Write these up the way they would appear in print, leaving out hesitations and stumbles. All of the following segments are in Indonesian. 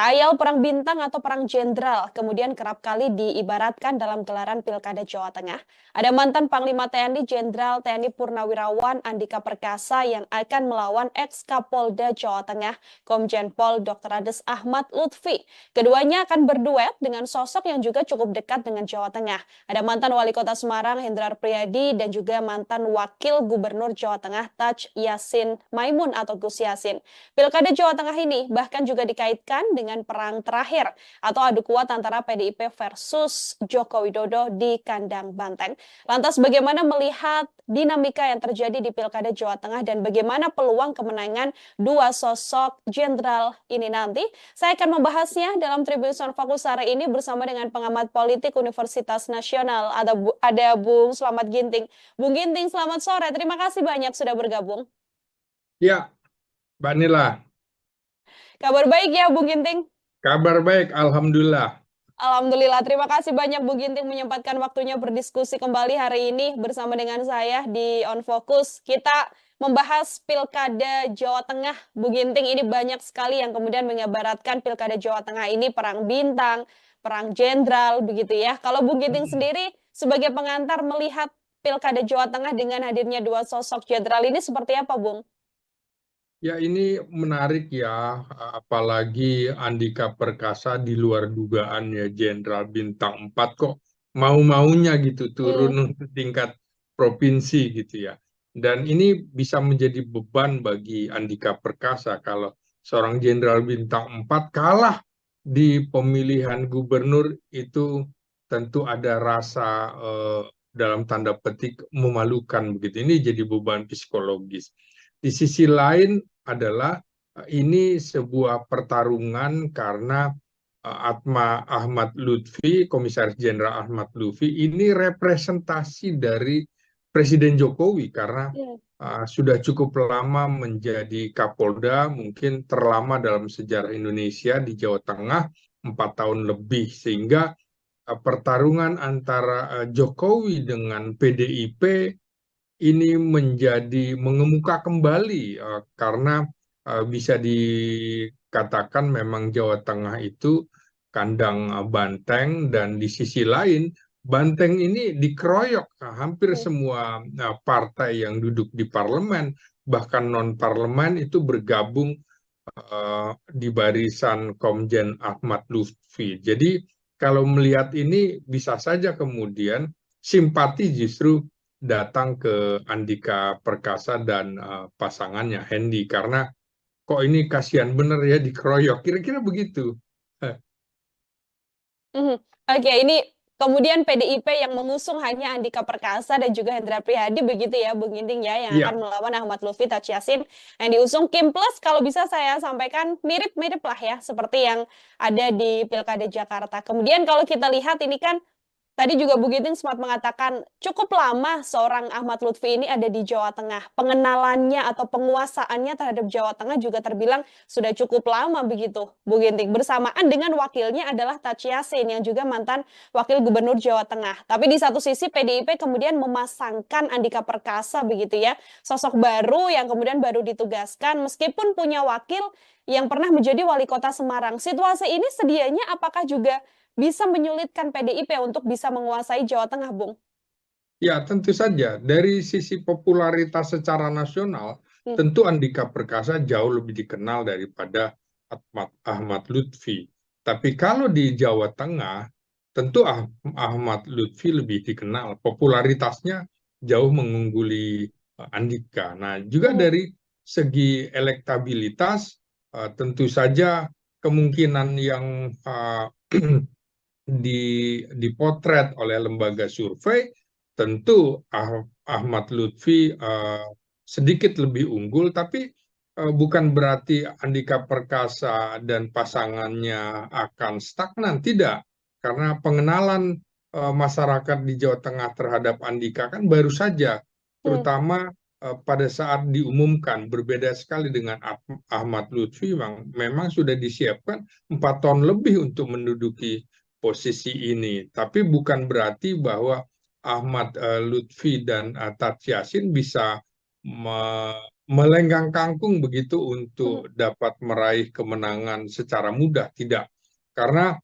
Tayal perang bintang atau perang jenderal kemudian kerap kali diibaratkan dalam gelaran Pilkada Jawa Tengah. Ada mantan Panglima TNI Jenderal TNI Purnawirawan Andika Perkasa yang akan melawan ex-Kapolda Jawa Tengah, Komjen Pol Dr. Andes Ahmad Lutfi. Keduanya akan berduet dengan sosok yang juga cukup dekat dengan Jawa Tengah. Ada mantan Wali Kota Semarang Hendrar Priyadi dan juga mantan Wakil Gubernur Jawa Tengah Taj Yassin Maimun atau Gus Yassin. Pilkada Jawa Tengah ini bahkan juga dikaitkan dengan perang terakhir atau adu kuat antara PDIP versus Joko Widodo di kandang Banteng. Lantas bagaimana melihat dinamika yang terjadi di Pilkada Jawa Tengah dan bagaimana peluang kemenangan dua sosok jenderal ini nanti? Saya akan membahasnya dalam Tribun Fokus hari ini bersama dengan pengamat politik Universitas Nasional. Ada Bung Slamet Ginting. Bung Ginting, selamat sore. Terima kasih banyak sudah bergabung. Ya, Mbak Nila. Kabar baik ya, Bung Ginting? Kabar baik, Alhamdulillah. Alhamdulillah, terima kasih banyak Bu Ginting menyempatkan waktunya berdiskusi kembali hari ini bersama dengan saya di On Focus. Kita membahas Pilkada Jawa Tengah. Bu Ginting, ini banyak sekali yang kemudian mengibaratkan Pilkada Jawa Tengah ini perang bintang, perang jenderal, begitu ya. Kalau Bu Ginting sendiri sebagai pengantar melihat Pilkada Jawa Tengah dengan hadirnya dua sosok jenderal ini seperti apa, Bung? Ya, ini menarik ya, apalagi Andika Perkasa di luar dugaan ya, Jenderal Bintang 4 kok mau-maunya gitu Hmm. turun untuk tingkat provinsi gitu ya. Dan ini bisa menjadi beban bagi Andika Perkasa kalau seorang Jenderal Bintang 4 kalah di pemilihan gubernur itu tentu ada rasa dalam tanda petik memalukan begitu. Ini jadi beban psikologis. Di sisi lain adalah ini sebuah pertarungan karena Ahmad Lutfi, Komisaris Jenderal Ahmad Lutfi, ini representasi dari Presiden Jokowi karena sudah cukup lama menjadi Kapolda, mungkin terlama dalam sejarah Indonesia di Jawa Tengah, 4 tahun lebih, sehingga pertarungan antara Jokowi dengan PDIP ini menjadi mengemuka kembali karena bisa dikatakan memang Jawa Tengah itu kandang banteng, dan di sisi lain banteng ini dikeroyok hampir semua partai yang duduk di parlemen, bahkan non parlemen itu bergabung di barisan Komjen Ahmad Lutfi. Jadi kalau melihat ini bisa saja kemudian simpati justru datang ke Andika Perkasa dan pasangannya Hendy, karena kok ini kasihan bener ya dikeroyok, kira-kira begitu. Mhm. Oke, ini kemudian PDIP yang mengusung hanya Andika Perkasa dan juga Hendra Prihadi begitu ya, Bung Ginting ya, yang akan Iya. melawan Ahmad Lutfi Taj Yassin yang diusung Kim Plus. Kalau bisa saya sampaikan mirip-mirip lah ya, seperti yang ada di Pilkada Jakarta. Kemudian kalau kita lihat ini kan tadi juga Bu Giting sempat mengatakan cukup lama seorang Ahmad Lutfi ini ada di Jawa Tengah. Pengenalannya atau penguasaannya terhadap Jawa Tengah juga terbilang sudah cukup lama begitu, Bu Ginting. Bersamaan dengan wakilnya adalah Taj Yassin yang juga mantan Wakil Gubernur Jawa Tengah. Tapi di satu sisi PDIP kemudian memasangkan Andika Perkasa begitu ya, sosok baru yang kemudian baru ditugaskan meskipun punya wakil yang pernah menjadi wali kota Semarang. Situasi ini sedianya apakah juga bisa menyulitkan PDIP untuk bisa menguasai Jawa Tengah, Bung? Ya, tentu saja. Dari sisi popularitas secara nasional, Hmm. tentu Andika Perkasa jauh lebih dikenal daripada Ahmad Lutfi. Tapi kalau di Jawa Tengah, tentu Ahmad Lutfi lebih dikenal. Popularitasnya jauh mengungguli Andika. Nah, juga Hmm. dari segi elektabilitas, tentu saja kemungkinan yang dipotret oleh lembaga survei, tentu Ahmad Lutfi sedikit lebih unggul, tapi bukan berarti Andika Perkasa dan pasangannya akan stagnan, tidak. Karena pengenalan masyarakat di Jawa Tengah terhadap Andika kan baru saja, Hmm. terutama pada saat diumumkan. Berbeda sekali dengan Ahmad Lutfi, memang sudah disiapkan 4 tahun lebih untuk menduduki posisi ini. Tapi bukan berarti bahwa Ahmad Lutfi dan Taj Yassin bisa melenggang kangkung begitu untuk Mhm. dapat meraih kemenangan secara mudah, tidak. Karena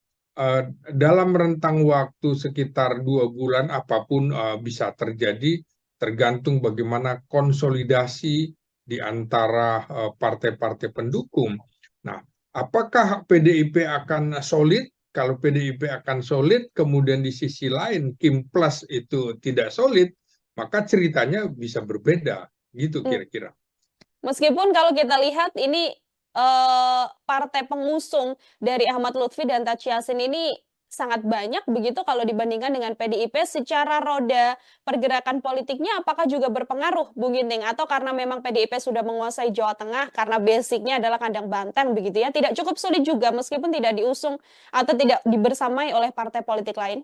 dalam rentang waktu sekitar 2 bulan apapun bisa terjadi, tergantung bagaimana konsolidasi di antara partai-partai pendukung. Nah, apakah PDIP akan solid? Kalau PDIP akan solid, kemudian di sisi lain Kim Plus itu tidak solid, maka ceritanya bisa berbeda, gitu Hmm. kira-kira. Meskipun kalau kita lihat ini, partai pengusung dari Ahmad Lutfi dan Tachi Yassin ini sangat banyak begitu kalau dibandingkan dengan PDIP, secara roda pergerakan politiknya apakah juga berpengaruh, Bung Ginting? Atau karena memang PDIP sudah menguasai Jawa Tengah karena basicnya adalah kandang banteng begitu ya, tidak cukup sulit juga meskipun tidak diusung atau tidak dibersamai oleh partai politik lain?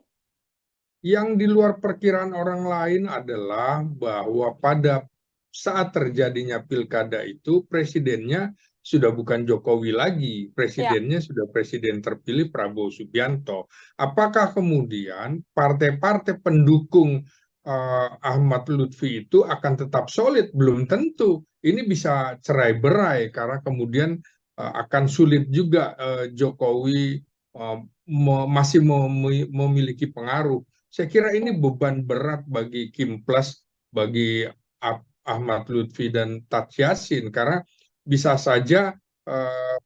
Yang di luar perkiraan orang lain adalah bahwa pada saat terjadinya pilkada itu presidennya sudah bukan Jokowi lagi, Ya. presidennya sudah presiden terpilih Prabowo Subianto. Apakah kemudian partai-partai pendukung Ahmad Lutfi itu akan tetap solid? Belum tentu. Ini bisa cerai-berai karena kemudian akan sulit juga Jokowi masih memiliki pengaruh. Saya kira ini Hmm. beban berat bagi Kim Plus, bagi Ahmad Lutfi dan Tat Yassin karena bisa saja eh,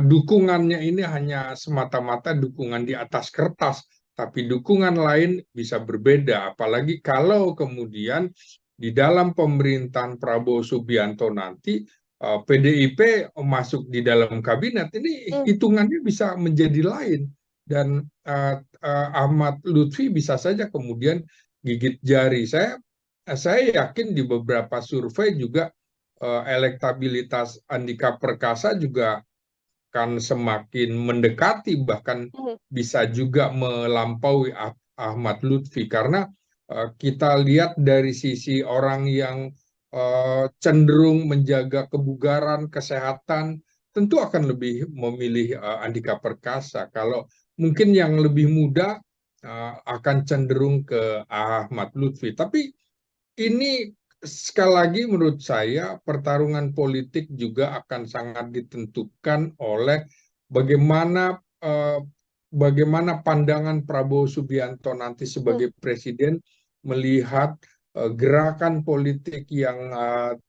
dukungannya ini hanya semata-mata dukungan di atas kertas, tapi dukungan lain bisa berbeda. Apalagi kalau kemudian di dalam pemerintahan Prabowo Subianto nanti PDIP masuk di dalam kabinet, ini Hmm. hitungannya bisa menjadi lain dan Ahmad Lutfi bisa saja kemudian gigit jari. Saya yakin di beberapa survei juga elektabilitas Andika Perkasa juga akan semakin mendekati bahkan Hmm. bisa juga melampaui Ahmad Lutfi karena kita lihat dari sisi orang yang cenderung menjaga kebugaran, kesehatan, tentu akan lebih memilih Andika Perkasa. Kalau mungkin yang lebih muda akan cenderung ke Ahmad Lutfi. Tapi ini sekali lagi menurut saya pertarungan politik juga akan sangat ditentukan oleh bagaimana bagaimana pandangan Prabowo Subianto nanti Hmm. sebagai presiden melihat gerakan politik yang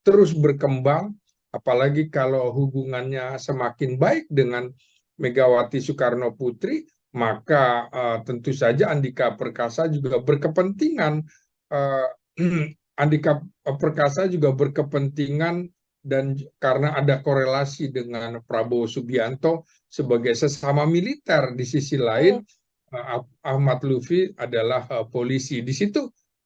terus berkembang, apalagi kalau hubungannya semakin baik dengan Megawati Soekarno Putri, maka tentu saja Andika Perkasa juga berkepentingan uh, Andika Perkasa juga berkepentingan dan karena ada korelasi dengan Prabowo Subianto sebagai sesama militer di sisi Hmm. lain Ahmad Lutfi adalah polisi.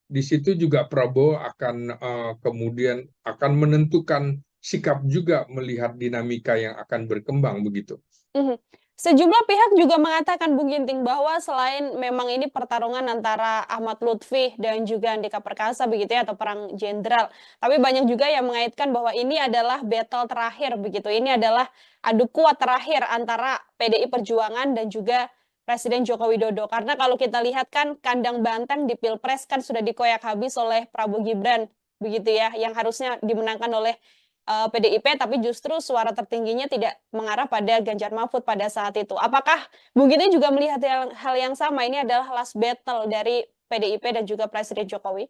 Di situ juga Prabowo akan kemudian akan menentukan sikap juga melihat dinamika yang akan berkembang begitu. Mhm. Sejumlah pihak juga mengatakan, Bung Ginting, bahwa selain memang ini pertarungan antara Ahmad Lutfi dan juga Andika Perkasa begitu ya, atau perang jenderal, tapi banyak juga yang mengaitkan bahwa ini adalah battle terakhir begitu. Ini adalah adu kuat terakhir antara PDI Perjuangan dan juga Presiden Joko Widodo. Karena kalau kita lihat kan kandang banteng di Pilpres kan sudah dikoyak habis oleh Prabowo Gibran begitu ya, yang harusnya dimenangkan oleh PDIP, tapi justru suara tertingginya tidak mengarah pada Ganjar Mahfud pada saat itu. Apakah Bung Gini juga melihat hal yang sama? Ini adalah last battle dari PDIP dan juga Presiden Jokowi?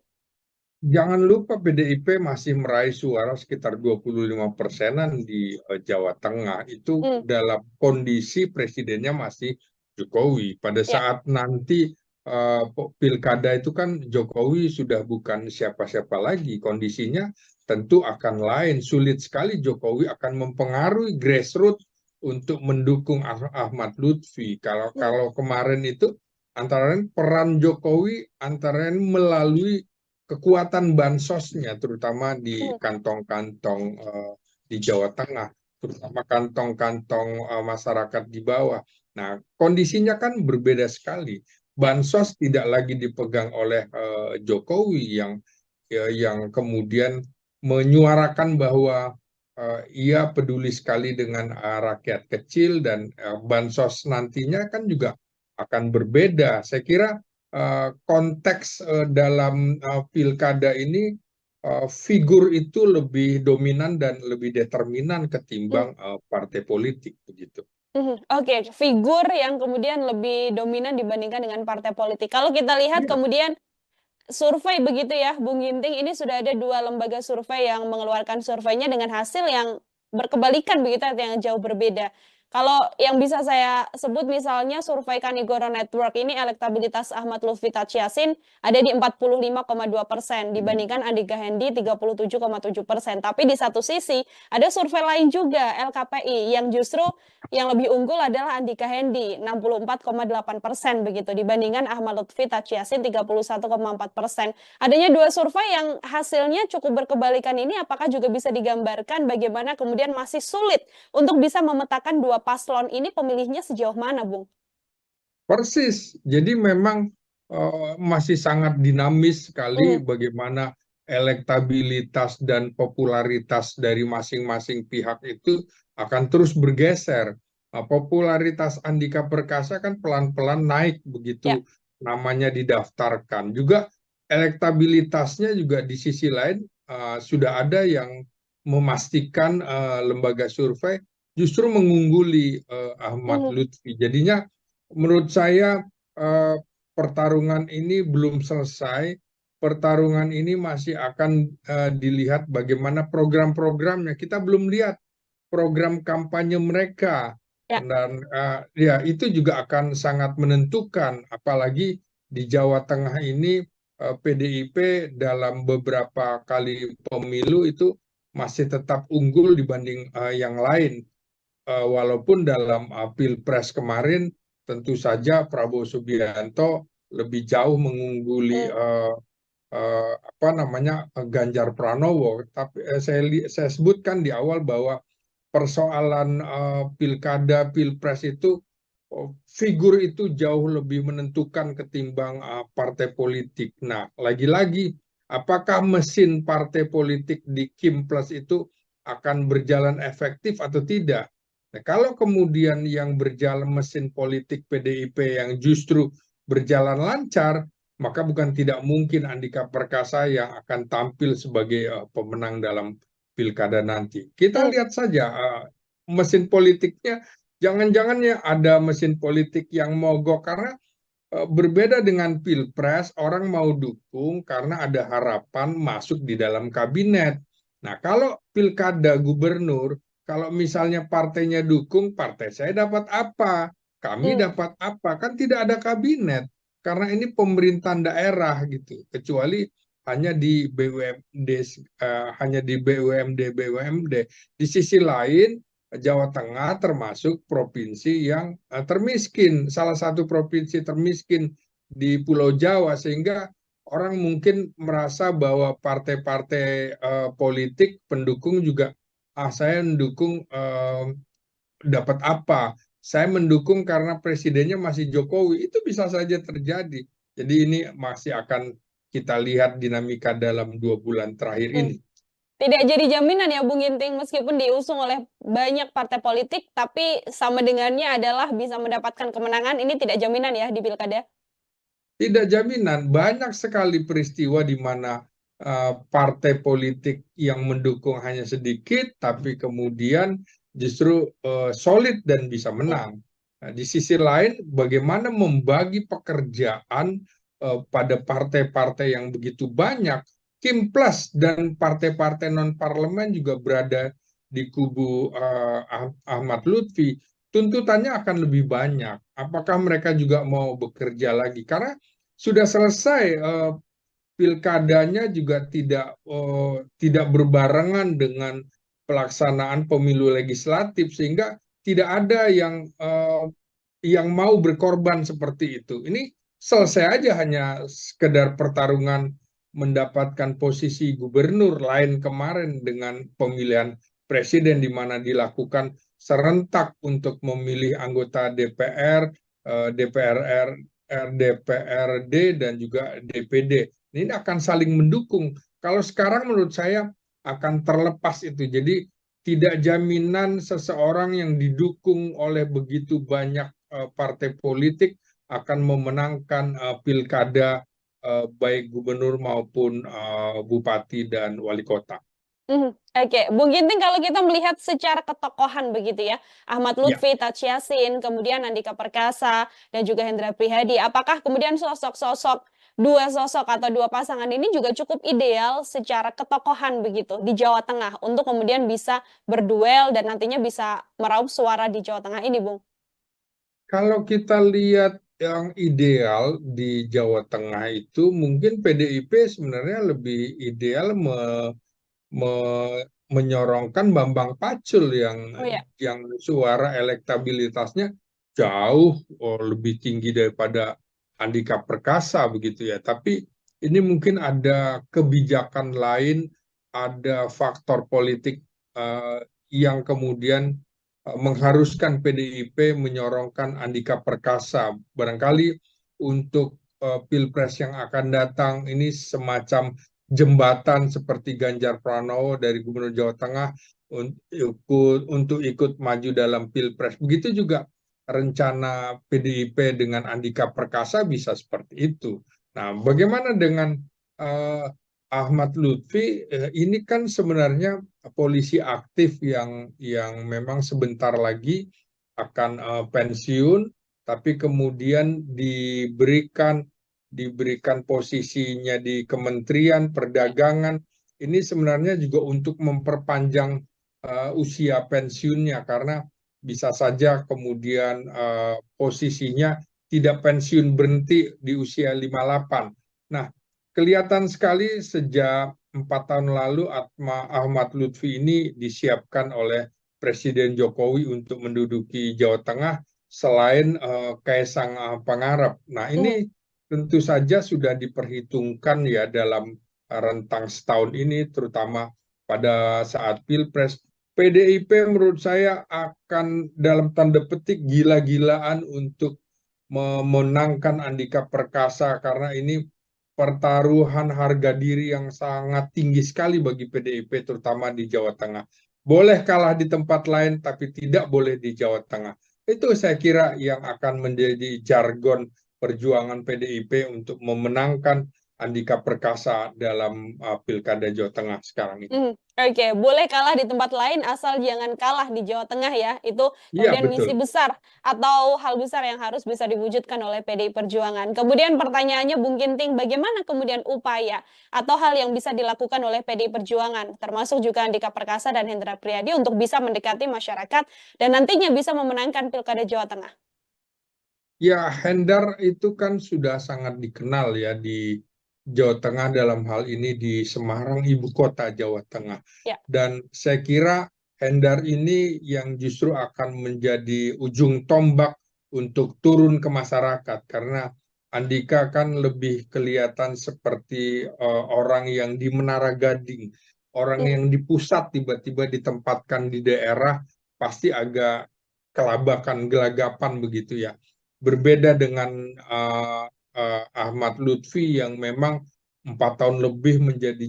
Jangan lupa PDIP masih meraih suara sekitar 25%-an di Jawa Tengah. Itu Hmm. dalam kondisi presidennya masih Jokowi. Pada Ya. saat nanti pilkada itu kan Jokowi sudah bukan siapa-siapa lagi. Kondisinya tentu akan lain. Sulit sekali Jokowi akan mempengaruhi grassroots untuk mendukung Ahmad Lutfi. Kalau Hmm. kalau kemarin itu antara lain peran Jokowi antara lain melalui kekuatan bansosnya, terutama di Hmm. kantong-kantong di Jawa Tengah, terutama kantong-kantong masyarakat di bawah. Nah, kondisinya kan berbeda sekali. Ya. Bansos tidak lagi dipegang oleh Jokowi yang kemudian menyuarakan bahwa ia peduli sekali dengan rakyat kecil dan bansos nantinya kan juga akan berbeda. Saya kira konteks dalam pilkada ini figur itu lebih dominan dan lebih determinan Hmm. ketimbang partai politik begitu. Oke, figur yang kemudian lebih dominan dibandingkan dengan partai politik. Kalau kita lihat Iya. kemudian survei begitu ya, Bung Ginting, ini sudah ada 2 lembaga survei yang mengeluarkan surveinya dengan hasil yang berkebalikan begitu, yang jauh berbeda. Kalau yang bisa saya sebut misalnya survei Kanigoro Network ini elektabilitas Ahmad Lutfi Tachiasin ada di 45,2% dibandingkan Andika Hendi 37,7%. Tapi di satu sisi ada survei lain juga LKPI yang justru yang lebih unggul adalah Andika Hendi 64,8% begitu dibandingkan Ahmad Lutfi Tachiasin 31,4%. Adanya 2 survei yang hasilnya cukup berkebalikan ini apakah juga bisa digambarkan bagaimana kemudian masih sulit untuk bisa memetakan 2 paslon ini pemilihnya sejauh mana, Bung? Persis. Jadi memang masih sangat dinamis sekali Mhm, bagaimana elektabilitas dan popularitas dari masing-masing pihak itu akan terus bergeser. Popularitas Andika Perkasa kan pelan-pelan naik ya, begitu namanya didaftarkan. Juga elektabilitasnya juga di sisi lain sudah ada yang memastikan lembaga survei justru mengungguli Ahmad mhm, Lutfi. Jadinya menurut saya eh, pertarungan ini belum selesai. Pertarungan ini masih akan dilihat bagaimana program-programnya. Kita belum lihat program kampanye mereka ya, dan ya itu juga akan sangat menentukan. Apalagi di Jawa Tengah ini PDIP dalam beberapa kali pemilu itu masih tetap unggul dibanding yang lain. Walaupun dalam Pilpres kemarin tentu saja Prabowo Subianto lebih jauh mengungguli mhm, apa namanya Ganjar Pranowo, tapi saya sebutkan di awal bahwa persoalan pilkada pilpres itu figur itu jauh lebih menentukan ketimbang partai politik. Nah, lagi-lagi apakah mesin partai politik di Kim Plus itu akan berjalan efektif atau tidak? Nah, kalau kemudian yang berjalan mesin politik PDIP yang justru berjalan lancar, maka bukan tidak mungkin Andika Perkasa yang akan tampil sebagai pemenang dalam pilkada nanti. Kita mhm, lihat saja mesin politiknya, jangan-jangan ya ada mesin politik yang mogok karena berbeda dengan pilpres, orang mau dukung karena ada harapan masuk di dalam kabinet. Nah, kalau pilkada gubernur, kalau misalnya partainya dukung, partai saya dapat apa? Kami mhm, dapat apa? Kan tidak ada kabinet. Karena ini pemerintahan daerah gitu. Kecuali hanya di BUMD, hanya di BUMD. Di sisi lain, Jawa Tengah termasuk provinsi yang termiskin, salah satu provinsi termiskin di Pulau Jawa, sehingga orang mungkin merasa bahwa partai-partai politik pendukung juga, saya mendukung dapat apa? Saya mendukung karena presidennya masih Jokowi, itu bisa saja terjadi. Jadi ini masih akan kita lihat dinamika dalam 2 bulan terakhir mhm. ini. Tidak jadi jaminan ya Bung Ginting meskipun diusung oleh banyak partai politik, tapi sama dengannya adalah bisa mendapatkan kemenangan, ini tidak jaminan ya di pilkada? Tidak jaminan, banyak sekali peristiwa di mana partai politik yang mendukung hanya sedikit, tapi kemudian justru solid dan bisa Mhm, menang. Nah, di sisi lain, bagaimana membagi pekerjaan pada partai-partai yang begitu banyak, Kim Plus dan partai-partai non-parlemen juga berada di kubu Ahmad Lutfi, tuntutannya akan lebih banyak. Apakah mereka juga mau bekerja lagi? Karena sudah selesai pilkadanya juga tidak berbarengan dengan pelaksanaan pemilu legislatif sehingga tidak ada yang mau berkorban seperti itu. Ini mhm, selesai aja hanya sekedar pertarungan mendapatkan posisi gubernur lain kemarin dengan pemilihan presiden di mana dilakukan serentak untuk memilih anggota DPR, DPR DPRD dan juga DPD. Ini akan saling mendukung. Kalau sekarang menurut saya akan terlepas itu. Jadi tidak jaminan seseorang yang didukung oleh begitu banyak partai politik akan memenangkan pilkada baik gubernur maupun bupati dan wali kota. Oke, Bung Ginting, kalau kita melihat secara ketokohan begitu ya, Ahmad Ya, Lutfi, Taj Yassin, kemudian Andika Perkasa, dan juga Hendra Prihadi, apakah kemudian dua sosok atau dua pasangan ini juga cukup ideal secara ketokohan begitu di Jawa Tengah untuk kemudian bisa berduel dan nantinya bisa meraup suara di Jawa Tengah ini, Bung? kalau kita lihat yang ideal di Jawa Tengah itu mungkin PDIP sebenarnya lebih ideal menyorongkan Bambang Pacul Oh ya. yang suara elektabilitasnya jauh lebih tinggi daripada Andika Perkasa begitu ya. Tapi ini mungkin ada kebijakan lain, ada faktor politik eh, yang kemudian mengharuskan PDIP menyorongkan Andika Perkasa. Barangkali untuk Pilpres yang akan datang ini semacam jembatan seperti Ganjar Pranowo dari Gubernur Jawa Tengah untuk ikut maju dalam Pilpres. Begitu juga rencana PDIP dengan Andika Perkasa bisa seperti itu. Nah, bagaimana dengan uh, Ahmad Lutfi? Ini kan sebenarnya polisi aktif yang memang sebentar lagi akan pensiun, tapi kemudian diberikan posisinya di Kementerian Perdagangan. Ini sebenarnya juga untuk memperpanjang usia pensiunnya karena bisa saja kemudian posisinya tidak pensiun berhenti di usia 58. Nah, kelihatan sekali sejak 4 tahun lalu Ahmad Lutfi ini disiapkan oleh Presiden Jokowi untuk menduduki Jawa Tengah selain Kaisang Pangarep. Nah, Mhm. ini tentu saja sudah diperhitungkan ya dalam rentang setahun ini, terutama pada saat Pilpres. PDIP menurut saya akan dalam tanda petik gila-gilaan untuk memenangkan Andika Perkasa karena ini pertaruhan harga diri yang sangat tinggi sekali bagi PDIP terutama di Jawa Tengah. Boleh kalah di tempat lain tapi tidak boleh di Jawa Tengah. Itu saya kira yang akan menjadi jargon perjuangan PDIP untuk memenangkan Andika Perkasa dalam Pilkada Jawa Tengah sekarang ini. Oke, boleh kalah di tempat lain asal jangan kalah di Jawa Tengah ya. Itu Iya, kemudian misi betul. besar atau hal besar yang harus bisa diwujudkan oleh PDI Perjuangan. Kemudian pertanyaannya Bung Ginting, bagaimana kemudian upaya atau hal yang bisa dilakukan oleh PDI Perjuangan, termasuk juga Andika Perkasa dan Hendra Priyadi untuk bisa mendekati masyarakat dan nantinya bisa memenangkan Pilkada Jawa Tengah? Ya, Hendar itu kan sudah sangat dikenal ya di Jawa Tengah dalam hal ini di Semarang, ibu kota Jawa Tengah. Ya. Dan saya kira Hendar ini yang justru akan menjadi ujung tombak untuk turun ke masyarakat karena Andika kan lebih kelihatan seperti orang yang di Menara Gading, orang Hmm. yang di pusat tiba-tiba ditempatkan di daerah pasti agak kelabakan, gelagapan begitu ya. Berbeda dengan Ahmad Lutfi yang memang 4 tahun lebih menjadi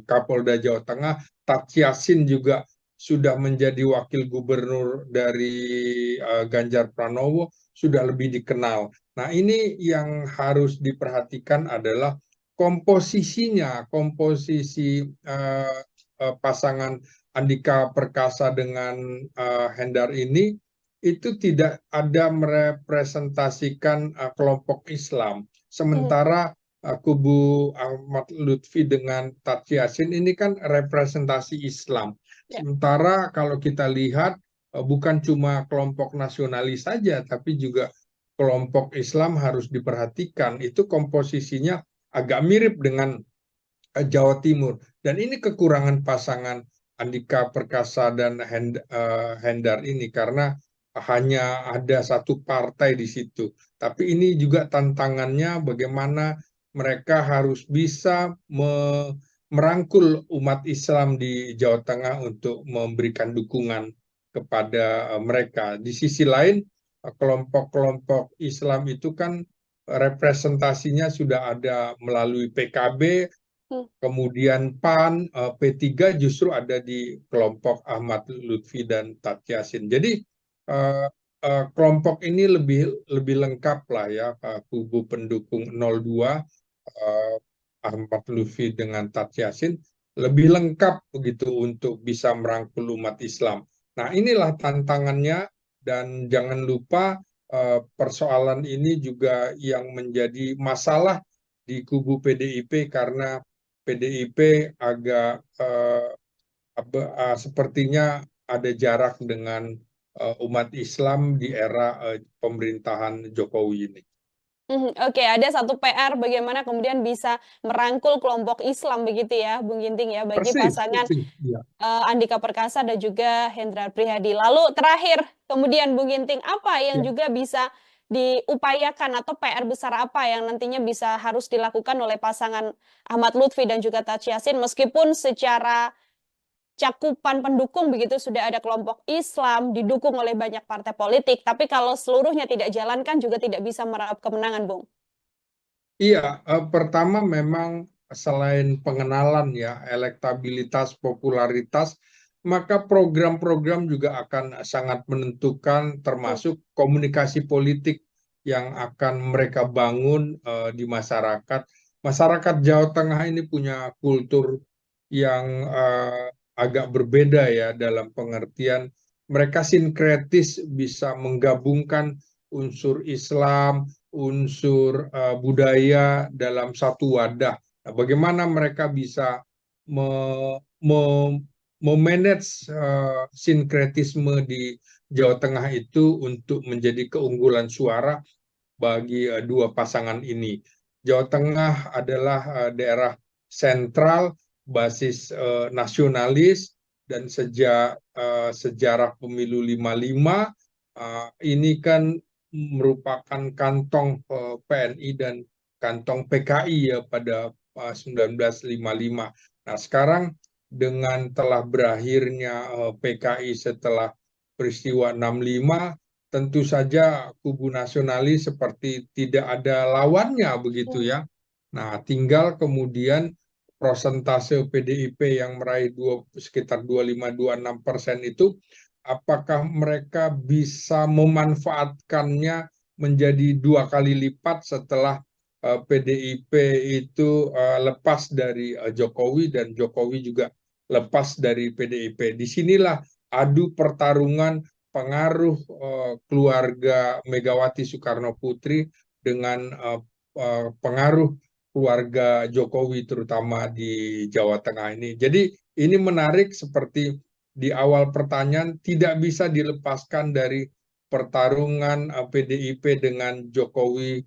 Kapolda Jawa Tengah. Taj Yassin juga sudah menjadi wakil gubernur dari Ganjar Pranowo, sudah lebih dikenal. Nah, ini yang harus diperhatikan adalah komposisinya, komposisi pasangan Andika Perkasa dengan Hendar ini itu tidak ada merepresentasikan kelompok Islam. Hmm. Sementara kubu Ahmad Lutfi dengan Taj Yassin ini kan representasi Islam. Ya. Sementara kalau kita lihat bukan cuma kelompok nasionalis saja, tapi juga kelompok Islam harus diperhatikan. Itu komposisinya agak mirip dengan Jawa Timur. Dan ini kekurangan pasangan Andika Perkasa dan Hendar ini karena hanya ada satu partai di situ. Tapi ini juga tantangannya bagaimana mereka harus bisa merangkul umat Islam di Jawa Tengah untuk memberikan dukungan kepada mereka. Di sisi lain, kelompok-kelompok Islam itu kan representasinya sudah ada melalui PKB, Hmm. kemudian PAN, P3 justru ada di kelompok Ahmad Lutfi dan Taj Yassin. Jadi kelompok ini lebih lengkap lah ya, kubu pendukung 02, eh, Ahmad Lutfi dengan Tats Yassin lebih lengkap begitu untuk bisa merangkul umat Islam. Nah, inilah tantangannya, dan jangan lupa persoalan ini juga yang menjadi masalah di kubu PDIP, karena PDIP agak sepertinya ada jarak dengan umat Islam di era pemerintahan Jokowi ini. Oke, ada satu PR bagaimana kemudian bisa merangkul kelompok Islam begitu ya, Bung Ginting ya, bagi Persis, pasangan persis. Ya. Andika Perkasa dan juga Hendrar Prihadi. Lalu terakhir, kemudian Bung Ginting, apa yang Ya. juga bisa diupayakan atau PR besar apa yang nantinya bisa harus dilakukan oleh pasangan Ahmad Lutfi dan juga Tats Yassin, meskipun secara cakupan pendukung begitu sudah ada kelompok Islam didukung oleh banyak partai politik, tapi kalau seluruhnya tidak jalan kan juga tidak bisa meraup kemenangan, Bung. Iya, pertama memang selain pengenalan ya, elektabilitas, popularitas, maka program-program juga akan sangat menentukan, Hmm. termasuk komunikasi politik yang akan mereka bangun di masyarakat. Masyarakat Jawa Tengah ini punya kultur yang agak berbeda ya, dalam pengertian mereka sinkretis, bisa menggabungkan unsur Islam, unsur budaya dalam satu wadah. Nah, bagaimana mereka bisa me, me, memanage sinkretisme di Jawa Tengah itu untuk menjadi keunggulan suara bagi dua pasangan ini. Jawa Tengah adalah daerah sentral, basis nasionalis, dan sejak sejarah pemilu 55 ini kan merupakan kantong PNI dan kantong PKI ya pada 1955. Nah, sekarang dengan telah berakhirnya PKI setelah peristiwa 65, tentu saja kubu nasionalis seperti tidak ada lawannya begitu ya. Nah, tinggal kemudian prosentase PDIP yang meraih sekitar 25-26% itu, apakah mereka bisa memanfaatkannya menjadi 2 kali lipat setelah PDIP itu lepas dari Jokowi, dan Jokowi juga lepas dari PDIP. Disinilah adu pertarungan pengaruh keluarga Megawati Soekarno Putri dengan pengaruh keluarga Jokowi terutama di Jawa Tengah ini. Jadi ini menarik, seperti di awal pertanyaan, tidak bisa dilepaskan dari pertarungan PDIP dengan Jokowi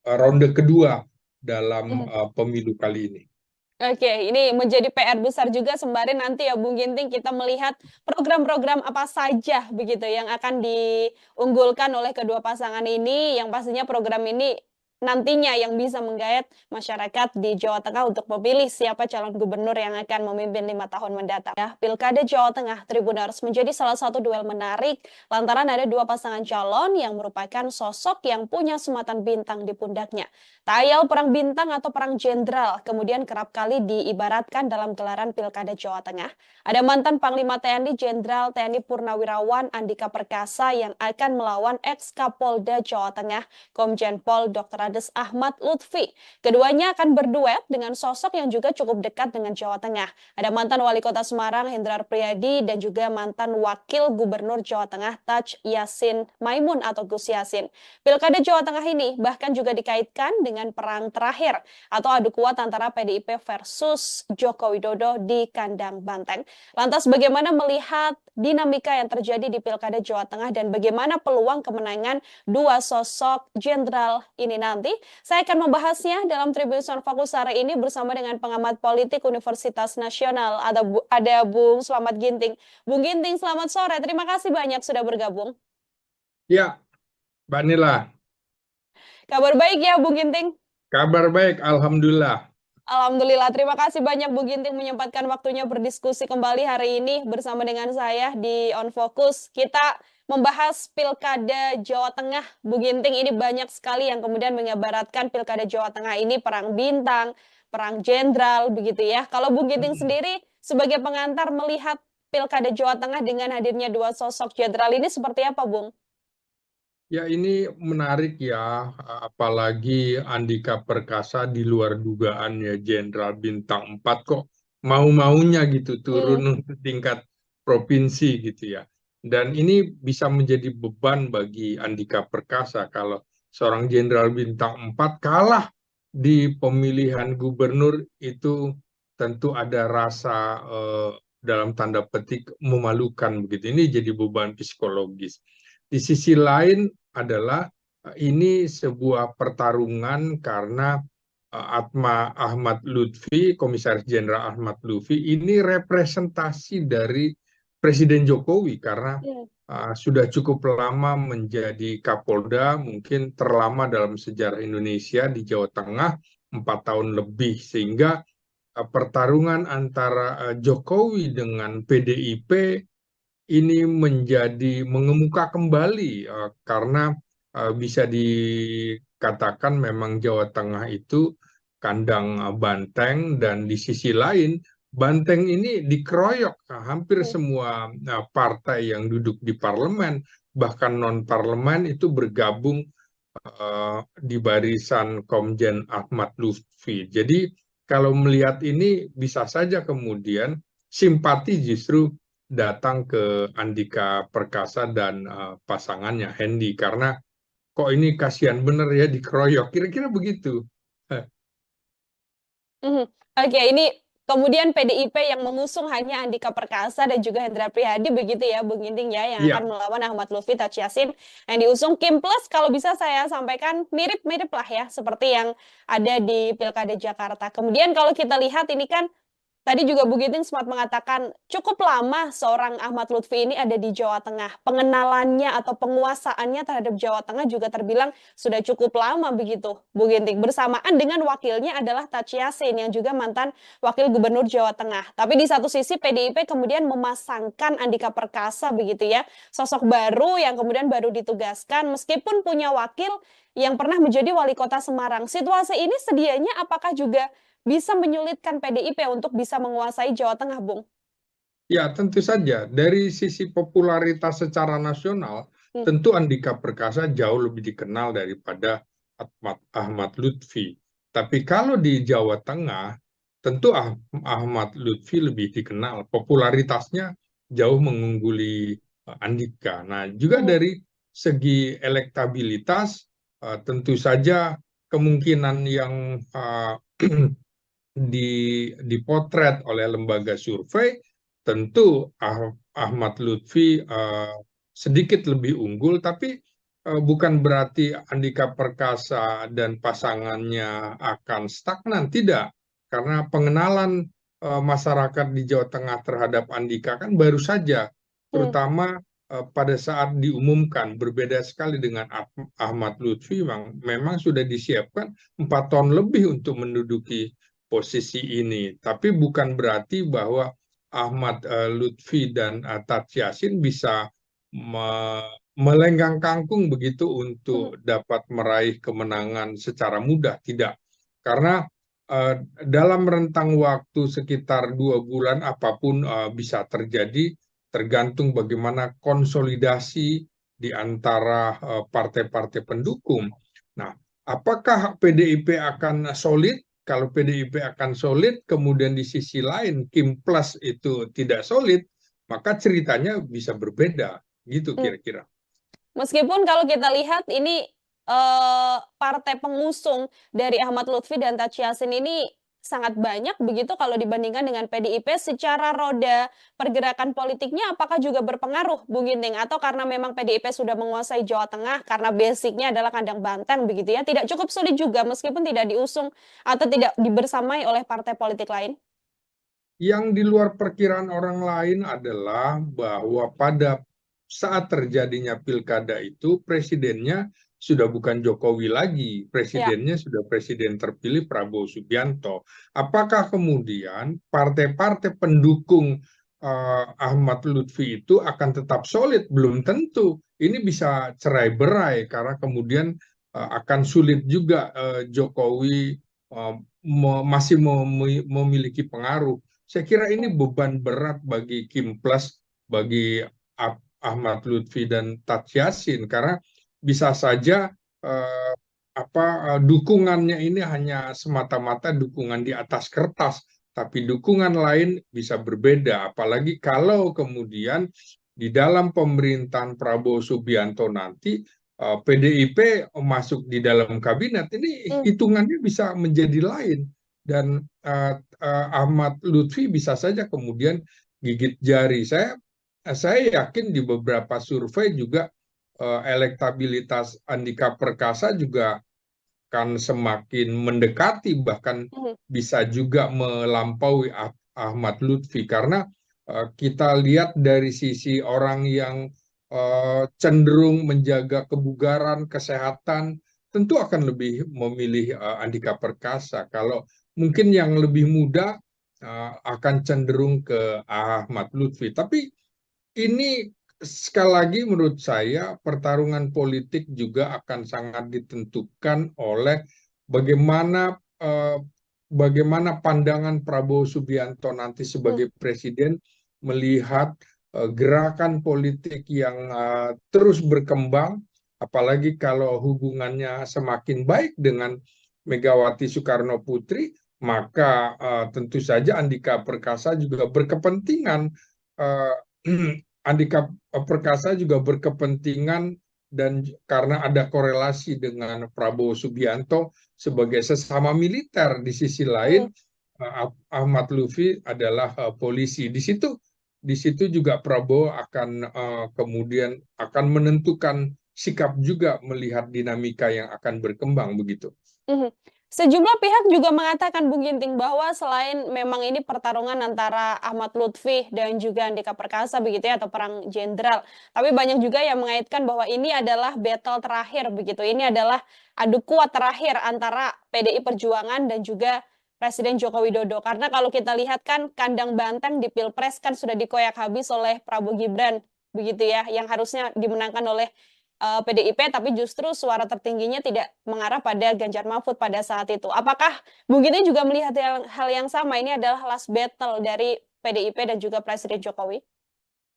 ronde kedua dalam pemilu kali ini. Oke, ini menjadi PR besar juga sembari nanti ya Bung Ginting kita melihat program-program apa saja begitu yang akan diunggulkan oleh kedua pasangan ini, yang pastinya program ini nantinya yang bisa menggayat masyarakat di Jawa Tengah untuk memilih siapa calon gubernur yang akan memimpin 5 tahun mendatang. Ya, Pilkada Jawa Tengah Tribuners menjadi salah satu duel menarik lantaran ada dua pasangan calon yang merupakan sosok yang punya sematan bintang di pundaknya. Tayal perang bintang atau perang jenderal kemudian kerap kali diibaratkan dalam gelaran Pilkada Jawa Tengah. Ada mantan Panglima TNI Jenderal TNI Purnawirawan Andika Perkasa yang akan melawan ex-Kapolda Jawa Tengah Komjen Pol Dr. Andes Ahmad Lutfi. Keduanya akan berduet dengan sosok yang juga cukup dekat dengan Jawa Tengah. Ada mantan Wali Kota Semarang Hendrar Priyadi dan juga mantan Wakil Gubernur Jawa Tengah Tats Yassin Maimun atau Gus Yassin. Pilkada Jawa Tengah ini bahkan juga dikaitkan dengan perang terakhir atau adu kuat antara PDIP versus Joko Widodo di kandang banteng. Lantas bagaimana melihat dinamika yang terjadi di Pilkada Jawa Tengah dan bagaimana peluang kemenangan dua sosok jenderal ini nanti? Saya akan membahasnya dalam Tribun Fokus sore ini bersama dengan pengamat politik Universitas Nasional. Ada Bung Slamet Ginting. Bung Ginting, selamat sore. Terima kasih banyak sudah bergabung. Ya, Mbak Nila. Kabar baik ya, Bung Ginting? Kabar baik, Alhamdulillah. Alhamdulillah, terima kasih banyak Bu Ginting menyempatkan waktunya berdiskusi kembali hari ini bersama dengan saya di On Focus. Kita membahas Pilkada Jawa Tengah. Bu Ginting, ini banyak sekali yang kemudian mengibaratkan Pilkada Jawa Tengah ini perang bintang, perang jenderal, begitu ya. Kalau Bu Ginting sendiri sebagai pengantar melihat Pilkada Jawa Tengah dengan hadirnya dua sosok jenderal ini seperti apa, Bung? Ya, ini menarik ya, apalagi Andika Perkasa di luar dugaan ya, Jenderal Bintang 4 kok mau-maunya gitu turun Hmm, untuk tingkat provinsi gitu ya. Dan ini bisa menjadi beban bagi Andika Perkasa kalau seorang Jenderal Bintang 4 kalah di pemilihan gubernur itu tentu ada rasa dalam tanda petik memalukan begitu. Ini jadi beban psikologis. Di sisi lain adalah ini sebuah pertarungan karena Ahmad Lutfi, Komisaris Jenderal Ahmad Lutfi, ini representasi dari Presiden Jokowi karena hmm, sudah cukup lama menjadi Kapolda, mungkin terlama dalam sejarah Indonesia di Jawa Tengah, 4 tahun lebih, sehingga pertarungan antara Jokowi dengan PDIP ini menjadi mengemuka kembali karena bisa dikatakan memang Jawa Tengah itu kandang banteng, dan di sisi lain banteng ini dikeroyok hampir hmm. semua partai yang duduk di parlemen, bahkan non parlemen itu bergabung di barisan Komjen Ahmad Lutfi. Jadi kalau melihat ini bisa saja kemudian simpati justru datang ke Andika Perkasa dan pasangannya Hendy, karena kok ini kasihan bener ya dikeroyok, kira-kira begitu. Mhm. Oke, ini kemudian PDIP yang mengusung hanya Andika Perkasa dan juga Hendra Prihadi begitu ya, Bung Ginting ya, yang akan Iya, melawan Ahmad Lutfi Taj Yassin yang diusung Kim Plus, kalau bisa saya sampaikan mirip-mirip lah ya, seperti yang ada di Pilkada Jakarta. Kemudian kalau kita lihat ini kan tadi juga Bu Giting sempat mengatakan cukup lama seorang Ahmad Lutfi ini ada di Jawa Tengah. Pengenalannya atau penguasaannya terhadap Jawa Tengah juga terbilang sudah cukup lama begitu, Bu Ginting. Bersamaan dengan wakilnya adalah Taj Yassin yang juga mantan wakil gubernur Jawa Tengah. Tapi di satu sisi PDIP kemudian memasangkan Andika Perkasa begitu ya, sosok baru yang kemudian baru ditugaskan meskipun punya wakil yang pernah menjadi wali kota Semarang. Situasi ini sedianya apakah juga bisa menyulitkan PDIP untuk bisa menguasai Jawa Tengah, Bung? ya tentu saja dari sisi popularitas secara nasional, Hmm, tentu Andika Perkasa jauh lebih dikenal daripada Ahmad Lutfi. Tapi kalau di Jawa Tengah, tentu Ahmad Lutfi lebih dikenal. Popularitasnya jauh mengungguli Andika. Nah, juga hmm, dari segi elektabilitas, tentu saja kemungkinan yang dipotret oleh lembaga survei, tentu Ahmad Lutfi sedikit lebih unggul, tapi bukan berarti Andika Perkasa dan pasangannya akan stagnan, tidak. Karena pengenalan masyarakat di Jawa Tengah terhadap Andika kan baru saja, hmm. terutama pada saat diumumkan, berbeda sekali dengan Ahmad Lutfi, memang sudah disiapkan 4 tahun lebih untuk menduduki posisi ini. Tapi bukan berarti bahwa Ahmad Lutfi dan Taj Yassin bisa melenggang kangkung begitu Mhm. untuk dapat meraih kemenangan secara mudah. Tidak. Karena dalam rentang waktu sekitar 2 bulan apapun bisa terjadi, tergantung bagaimana konsolidasi di antara partai-partai pendukung. Nah, apakah PDIP akan solid? Kalau PDIP akan solid, kemudian di sisi lain Kim Plus itu tidak solid, maka ceritanya bisa berbeda, gitu Hmm. kira-kira. Meskipun kalau kita lihat ini partai pengusung dari Ahmad Lutfi dan Taj Yassin ini sangat banyak begitu kalau dibandingkan dengan PDIP secara roda pergerakan politiknya apakah juga berpengaruh Bung Ginting atau karena memang PDIP sudah menguasai Jawa Tengah karena basicnya adalah kandang banteng begitu ya tidak cukup sulit juga meskipun tidak diusung atau tidak dibersamai oleh partai politik lain. Yang di luar perkiraan orang lain adalah bahwa pada saat terjadinya pilkada itu, presidennya sudah bukan Jokowi lagi, Ya. presidennya sudah presiden terpilih Prabowo Subianto. Apakah kemudian partai-partai pendukung Ahmad Lutfi itu akan tetap solid? Belum tentu. Ini bisa cerai-berai karena kemudian akan sulit juga Jokowi masih memiliki pengaruh. Saya kira ini beban berat bagi Kim Plus, bagi Ahmad Lutfi dan Tat Yassin, karena bisa saja eh, dukungannya ini hanya semata-mata dukungan di atas kertas, tapi dukungan lain bisa berbeda. Apalagi kalau kemudian di dalam pemerintahan Prabowo Subianto nanti PDIP masuk di dalam kabinet, ini hitungannya bisa menjadi lain. Dan Ahmad Lutfi bisa saja kemudian gigit jari. Saya yakin di beberapa survei juga elektabilitas Andika Perkasa juga akan semakin mendekati, bahkan bisa juga melampaui Ahmad Lutfi, karena kita lihat dari sisi orang yang cenderung menjaga kebugaran, kesehatan, tentu akan lebih memilih Andika Perkasa. Kalau mungkin yang lebih muda akan cenderung ke Ahmad Lutfi. Tapi ini sekali lagi menurut saya pertarungan politik juga akan sangat ditentukan oleh bagaimana bagaimana pandangan Prabowo Subianto nanti sebagai presiden melihat gerakan politik yang terus berkembang, apalagi kalau hubungannya semakin baik dengan Megawati Soekarno Putri, maka tentu saja Andika Perkasa juga berkepentingan uh, Andika Perkasa juga berkepentingan, dan karena ada korelasi dengan Prabowo Subianto sebagai sesama militer, di sisi lain Ahmad Lutfi adalah polisi. Di situ juga Prabowo akan kemudian akan menentukan sikap juga melihat dinamika yang akan berkembang begitu. Sejumlah pihak juga mengatakan, Bung Ginting, bahwa selain memang ini pertarungan antara Ahmad Lutfi dan juga Andika Perkasa begitu ya, atau perang jenderal, tapi banyak juga yang mengaitkan bahwa ini adalah battle terakhir begitu. Ini adalah adu kuat terakhir antara PDI Perjuangan dan juga Presiden Joko Widodo. Karena kalau kita lihat kan kandang banteng di Pilpres kan sudah dikoyak habis oleh Prabowo Gibran begitu ya, yang harusnya dimenangkan oleh PDIP, tapi justru suara tertingginya tidak mengarah pada Ganjar Mahfud pada saat itu. Apakah Bung Giti juga melihat hal yang sama? Ini adalah last battle dari PDIP dan juga Presiden Jokowi?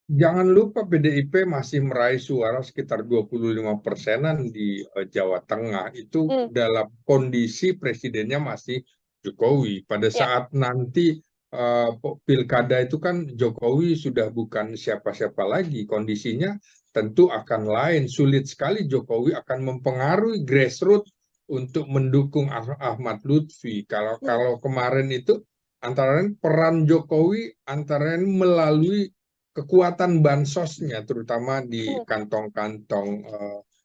Jangan lupa PDIP masih meraih suara sekitar 25%-an di Jawa Tengah. Itu dalam kondisi presidennya masih Jokowi. Pada saat nanti pilkada itu kan Jokowi sudah bukan siapa-siapa lagi. Kondisinya tentu akan lain. Sulit sekali Jokowi akan mempengaruhi grassroots untuk mendukung Ahmad Lutfi. Kalau kemarin itu antara lain peran Jokowi antara lain melalui kekuatan bansosnya, terutama di kantong-kantong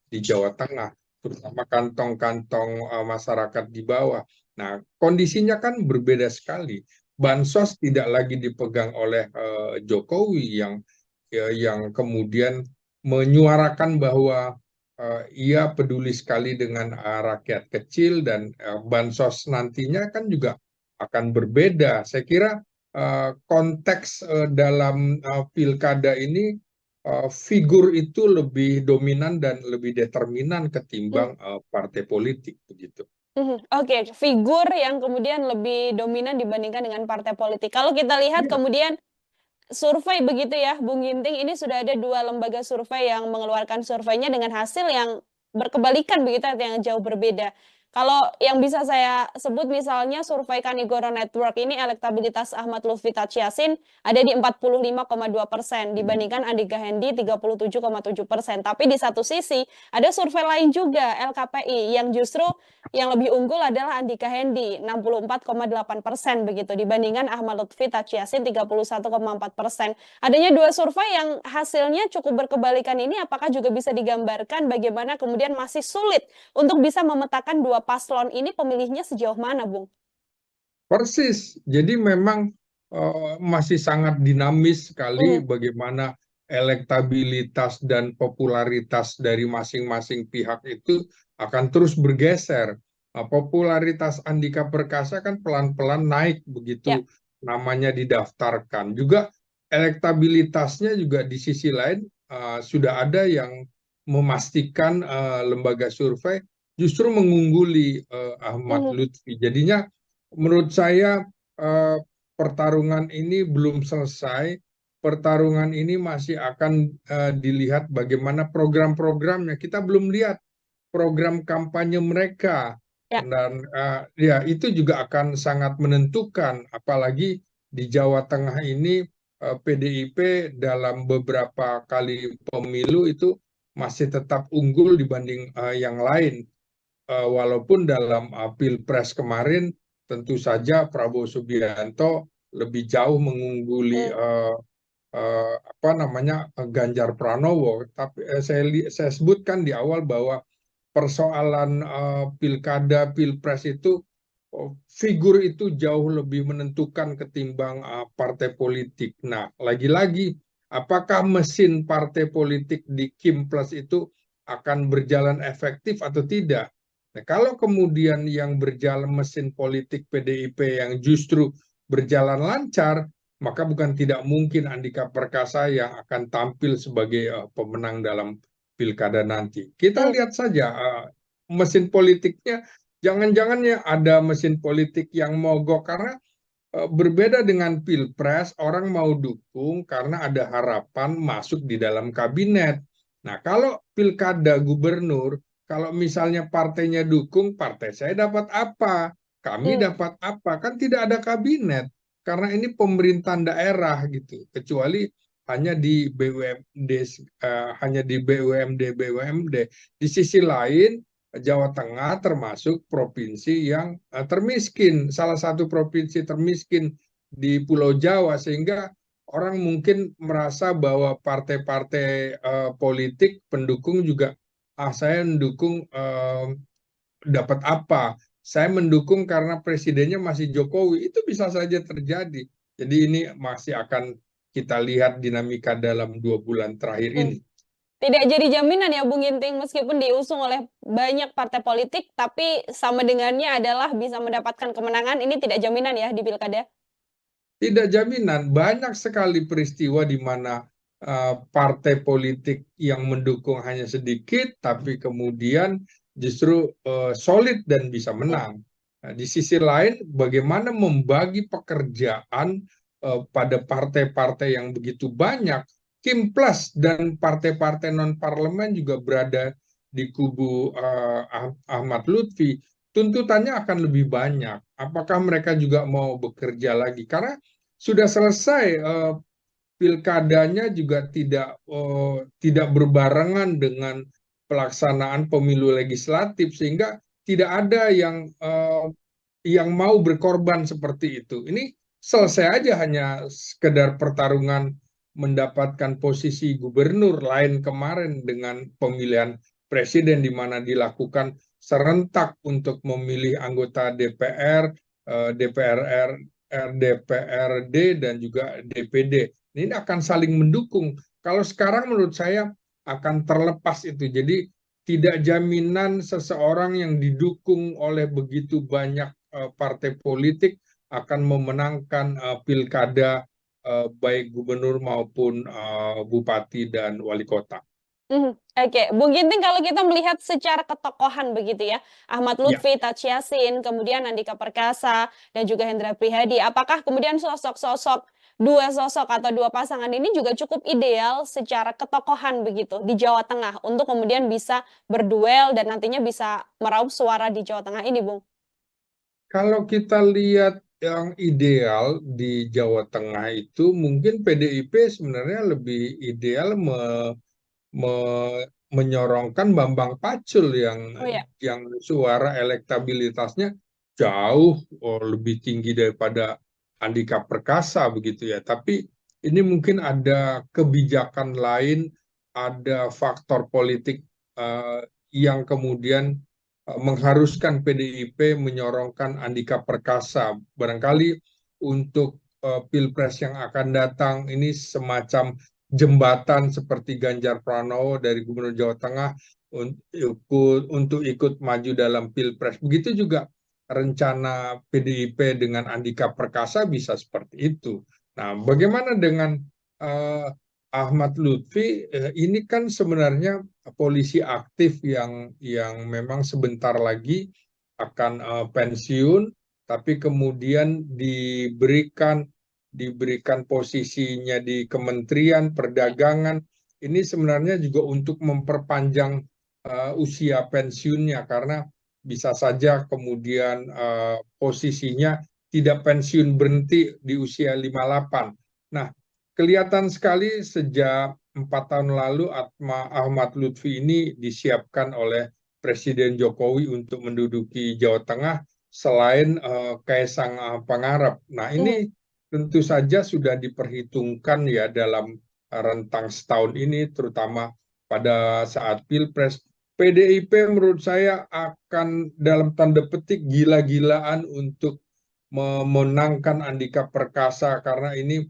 di Jawa Tengah, terutama kantong-kantong masyarakat di bawah. Nah, kondisinya kan berbeda sekali. Bansos tidak lagi dipegang oleh Jokowi yang kemudian menyuarakan bahwa ia peduli sekali dengan rakyat kecil, dan bansos nantinya kan juga akan berbeda. Saya kira konteks dalam pilkada ini figur itu lebih dominan dan lebih determinan ketimbang partai politik begitu. Oke, figur yang kemudian lebih dominan dibandingkan dengan partai politik. Kalau kita lihat kemudian survei begitu ya, Bung Ginting, ini sudah ada 2 lembaga survei yang mengeluarkan surveinya dengan hasil yang berkebalikan begitu, yang jauh berbeda. Kalau yang bisa saya sebut misalnya survei Kanigoro Network ini, elektabilitas Ahmad Lutfi Tat Yassin ada di 45,2% dibandingkan Andika Hendi 37,7%. Tapi di satu sisi ada survei lain juga, LKPI, yang justru yang lebih unggul adalah Andika Hendi 64,8% begitu dibandingkan Ahmad Lutfi Tat Yassin 31,4%. Adanya 2 survei yang hasilnya cukup berkebalikan ini, apakah juga bisa digambarkan bagaimana kemudian masih sulit untuk bisa memetakan 2 paslon ini pemilihnya sejauh mana, Bung? Persis. Jadi memang masih sangat dinamis sekali bagaimana elektabilitas dan popularitas dari masing-masing pihak itu akan terus bergeser. Popularitas Andika Perkasa kan pelan-pelan naik begitu namanya didaftarkan. Juga elektabilitasnya juga di sisi lain sudah ada yang memastikan lembaga survei justru mengungguli Ahmad Lutfi. Jadinya menurut saya pertarungan ini belum selesai. Pertarungan ini masih akan dilihat bagaimana program-programnya. Kita belum lihat program kampanye mereka. Ya. Dan ya itu juga akan sangat menentukan, apalagi di Jawa Tengah ini PDIP dalam beberapa kali pemilu itu masih tetap unggul dibanding yang lain. Walaupun dalam Pilpres kemarin tentu saja Prabowo Subianto lebih jauh mengungguli apa namanya Ganjar Pranowo. Tapi saya sebutkan di awal bahwa persoalan pilkada, pilpres itu figur itu jauh lebih menentukan ketimbang partai politik. Nah, lagi-lagi apakah mesin partai politik di Kim Plus itu akan berjalan efektif atau tidak? Nah, kalau kemudian yang berjalan mesin politik PDIP yang justru berjalan lancar, maka bukan tidak mungkin Andika Perkasa yang akan tampil sebagai pemenang dalam pilkada nanti. Kita Hmm. lihat saja mesin politiknya, jangan-jangan ya ada mesin politik yang mogok karena berbeda dengan pilpres, orang mau dukung karena ada harapan masuk di dalam kabinet. Nah, kalau pilkada gubernur, kalau misalnya partainya dukung, partai saya dapat apa? Kami Hmm. dapat apa? Kan tidak ada kabinet. Karena ini pemerintahan daerah gitu. Kecuali hanya di BUMD, hanya di BUMD. Di sisi lain, Jawa Tengah termasuk provinsi yang termiskin, salah satu provinsi termiskin di Pulau Jawa, sehingga orang mungkin merasa bahwa partai-partai politik pendukung juga, saya mendukung dapat apa? Saya mendukung karena presidennya masih Jokowi, itu bisa saja terjadi. Jadi ini masih akan kita lihat dinamika dalam 2 bulan terakhir Hmm. ini. Tidak jadi jaminan ya Bung Ginting, meskipun diusung oleh banyak partai politik, tapi sama dengannya adalah bisa mendapatkan kemenangan, ini tidak jaminan ya di pilkada. Tidak jaminan, banyak sekali peristiwa di mana partai politik yang mendukung hanya sedikit, tapi kemudian justru solid dan bisa Hmm. menang. Nah, di sisi lain, bagaimana membagi pekerjaan pada partai-partai yang begitu banyak. Kim Plus dan partai-partai non-parlemen juga berada di kubu Ahmad Lutfi. Tuntutannya akan lebih banyak. Apakah mereka juga mau bekerja lagi? Karena sudah selesai pilkadanya juga tidak berbarengan dengan pelaksanaan pemilu legislatif, sehingga tidak ada yang mau berkorban seperti itu. Ini selesai aja hanya sekedar pertarungan mendapatkan posisi gubernur, lain kemarin dengan pemilihan presiden di mana dilakukan serentak untuk memilih anggota DPR, DPR DPRD dan juga DPD. Ini akan saling mendukung. Kalau sekarang menurut saya akan terlepas itu. Jadi tidak jaminan seseorang yang didukung oleh begitu banyak partai politik akan memenangkan pilkada baik gubernur maupun bupati dan wali kota. Oke, Bung Ginting, kalau kita melihat secara ketokohan begitu ya, Ahmad Ya, Lutfi, Taj Yassin, kemudian Andika Perkasa, dan juga Hendra Prihadi, apakah kemudian dua sosok atau dua pasangan ini juga cukup ideal secara ketokohan begitu di Jawa Tengah untuk kemudian bisa berduel dan nantinya bisa meraup suara di Jawa Tengah ini, Bung? kalau kita lihat yang ideal di Jawa Tengah itu mungkin PDIP sebenarnya lebih ideal menyorongkan Bambang Pacul Oh ya. yang suara elektabilitasnya jauh lebih tinggi daripada Andika Perkasa begitu ya. Tapi ini mungkin ada kebijakan lain, ada faktor politik yang kemudian mengharuskan PDIP menyorongkan Andika Perkasa. Barangkali untuk Pilpres yang akan datang ini semacam jembatan seperti Ganjar Pranowo dari Gubernur Jawa Tengah untuk ikut maju dalam Pilpres. Begitu juga rencana PDIP dengan Andika Perkasa bisa seperti itu. Nah, bagaimana dengan uh, Ahmad Lutfi? Ini kan sebenarnya polisi aktif yang memang sebentar lagi akan pensiun, tapi kemudian diberikan posisinya di Kementerian Perdagangan. Ini sebenarnya juga untuk memperpanjang usia pensiunnya, karena bisa saja kemudian posisinya tidak pensiun berhenti di usia 58. Nah, kelihatan sekali sejak 4 tahun lalu Ahmad Lutfi ini disiapkan oleh Presiden Jokowi untuk menduduki Jawa Tengah selain Kaisang Pangarep. Nah, Mhm. ini tentu saja sudah diperhitungkan ya dalam rentang setahun ini, terutama pada saat Pilpres. PDIP menurut saya akan dalam tanda petik gila-gilaan untuk memenangkan Andika Perkasa, karena ini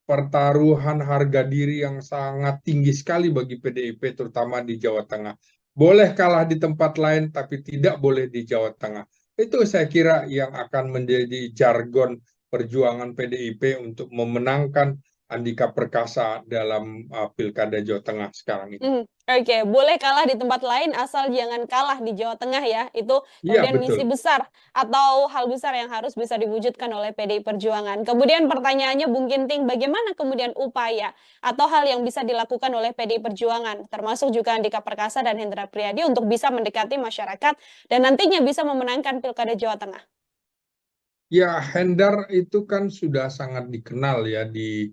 pertaruhan harga diri yang sangat tinggi sekali bagi PDIP, terutama di Jawa Tengah. Boleh kalah di tempat lain, tapi tidak boleh di Jawa Tengah. Itu saya kira yang akan menjadi jargon perjuangan PDIP untuk memenangkan Andika Perkasa dalam Pilkada Jawa Tengah sekarang ini. Oke, boleh kalah di tempat lain asal jangan kalah di Jawa Tengah ya. Itu Iya, kemudian misi betul. besar atau hal besar yang harus bisa diwujudkan oleh PDI Perjuangan. Kemudian pertanyaannya Bung Ginting, bagaimana kemudian upaya atau hal yang bisa dilakukan oleh PDI Perjuangan, termasuk juga Andika Perkasa dan Hendra Priyadi untuk bisa mendekati masyarakat dan nantinya bisa memenangkan Pilkada Jawa Tengah? Ya, Hendar itu kan sudah sangat dikenal ya di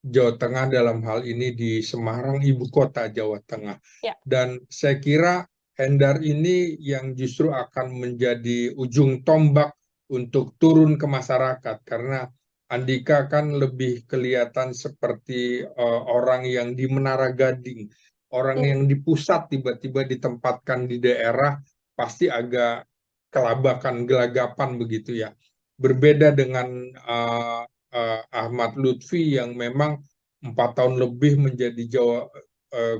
Jawa Tengah, dalam hal ini di Semarang, ibu kota Jawa Tengah. Ya. Dan saya kira Hendar ini yang justru akan menjadi ujung tombak untuk turun ke masyarakat, karena Andika kan lebih kelihatan seperti orang yang di Menara Gading, orang Hmm. yang di pusat tiba-tiba ditempatkan di daerah, pasti agak kelabakan, gelagapan begitu ya. Berbeda dengan Ahmad Lutfi yang memang 4 tahun lebih menjadi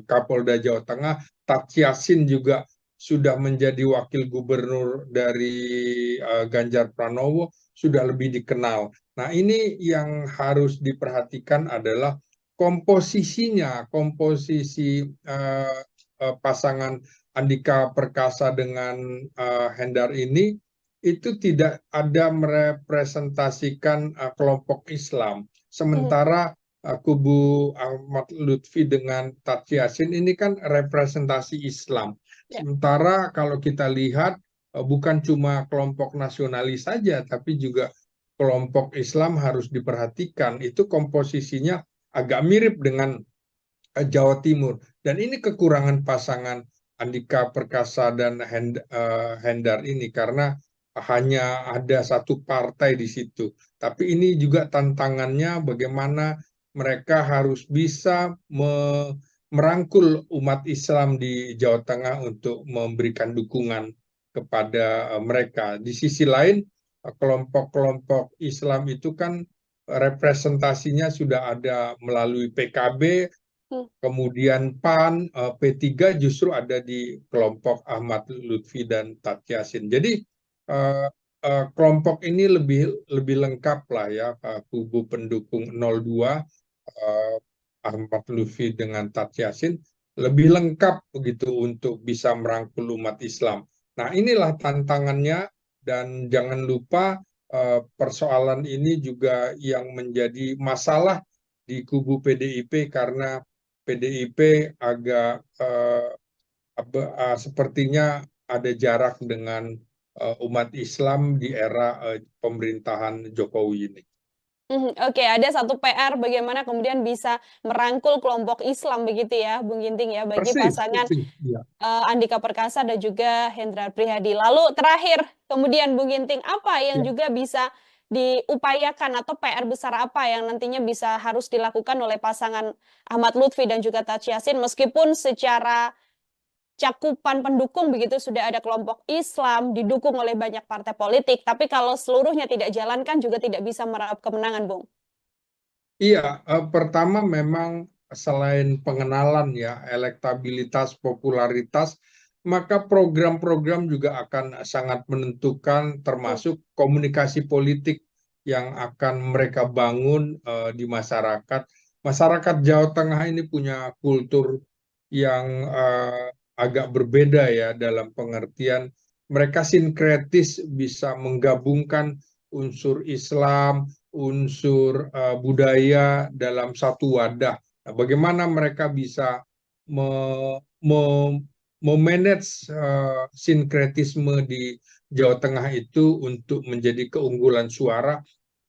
Kapolda Jawa Tengah. Tat Yassin juga sudah menjadi wakil gubernur dari Ganjar Pranowo, sudah lebih dikenal. Nah, ini yang harus diperhatikan adalah komposisinya, komposisi pasangan Andika Perkasa dengan Hendar ini itu tidak ada merepresentasikan kelompok Islam. Hmm. Sementara kubu Ahmad Lutfi dengan Tat Yassin ini kan representasi Islam. Ya. Sementara kalau kita lihat bukan cuma kelompok nasionalis saja, tapi juga kelompok Islam harus diperhatikan. Itu komposisinya agak mirip dengan Jawa Timur. Dan ini kekurangan pasangan Andika Perkasa dan Hendar ini, karena hanya ada satu partai di situ. Tapi ini juga tantangannya bagaimana mereka harus bisa merangkul umat Islam di Jawa Tengah untuk memberikan dukungan kepada mereka. Di sisi lain, kelompok-kelompok Islam itu kan representasinya sudah ada melalui PKB, Hmm. kemudian PAN, P3 justru ada di kelompok Ahmad Lutfi dan Tat Yassin. Jadi kelompok ini lebih lengkap lah ya, kubu pendukung 02 Ahmad Lutfi dengan Tat Yassin lebih lengkap begitu untuk bisa merangkul umat Islam. Nah, inilah tantangannya, dan jangan lupa persoalan ini juga yang menjadi masalah di kubu PDIP, karena PDIP agak sepertinya ada jarak dengan umat Islam di era pemerintahan Jokowi ini. Oke, ada satu PR bagaimana kemudian bisa merangkul kelompok Islam begitu ya, Bung Ginting ya, bagi Persis, pasangan persis. Ya. Andika Perkasa dan juga Hendra Prihadi. Lalu terakhir, kemudian Bung Ginting, apa yang Ya. juga bisa diupayakan atau PR besar apa yang nantinya bisa harus dilakukan oleh pasangan Ahmad Lutfi dan juga Tat Yassin, meskipun secara cakupan pendukung begitu sudah ada kelompok Islam didukung oleh banyak partai politik, tapi kalau seluruhnya tidak jalankan juga tidak bisa meraup kemenangan, Bung. Iya, pertama memang selain pengenalan ya, elektabilitas, popularitas, maka program-program juga akan sangat menentukan, Hmm. termasuk komunikasi politik yang akan mereka bangun di masyarakat. Masyarakat Jawa Tengah ini punya kultur yang agak berbeda ya, dalam pengertian mereka sinkretis, bisa menggabungkan unsur Islam, unsur budaya dalam satu wadah. Nah, bagaimana mereka bisa memanage sinkretisme di Jawa Tengah itu untuk menjadi keunggulan suara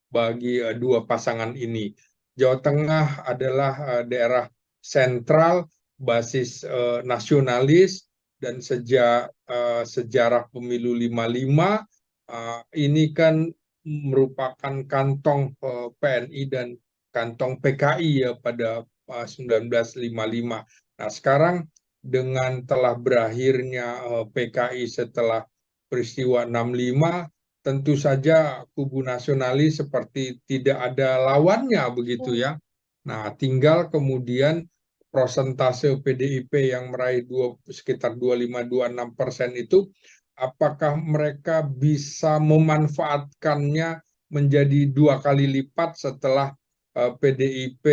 bagi dua pasangan ini. Jawa Tengah adalah daerah sentral, basis nasionalis, dan sejak sejarah pemilu 55 ini kan merupakan kantong PNI dan kantong PKI ya pada 1955. Nah, sekarang dengan telah berakhirnya PKI setelah peristiwa 65, tentu saja kubu nasionalis seperti tidak ada lawannya begitu ya. Nah, tinggal kemudian prosentase PDIP yang meraih sekitar 25-26% itu, apakah mereka bisa memanfaatkannya menjadi 2 kali lipat setelah PDIP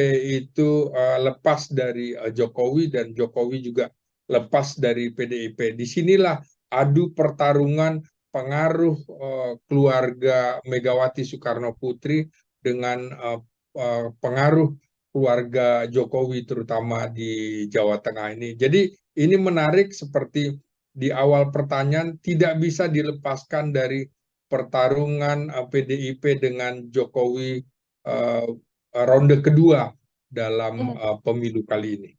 itu lepas dari Jokowi dan Jokowi juga lepas dari PDIP. Disinilah adu pertarungan pengaruh keluarga Megawati Soekarno Putri dengan pengaruh keluarga Jokowi terutama di Jawa Tengah ini. Jadi ini menarik, seperti di awal pertanyaan, tidak bisa dilepaskan dari pertarungan PDIP dengan Jokowi ronde kedua dalam pemilu kali ini.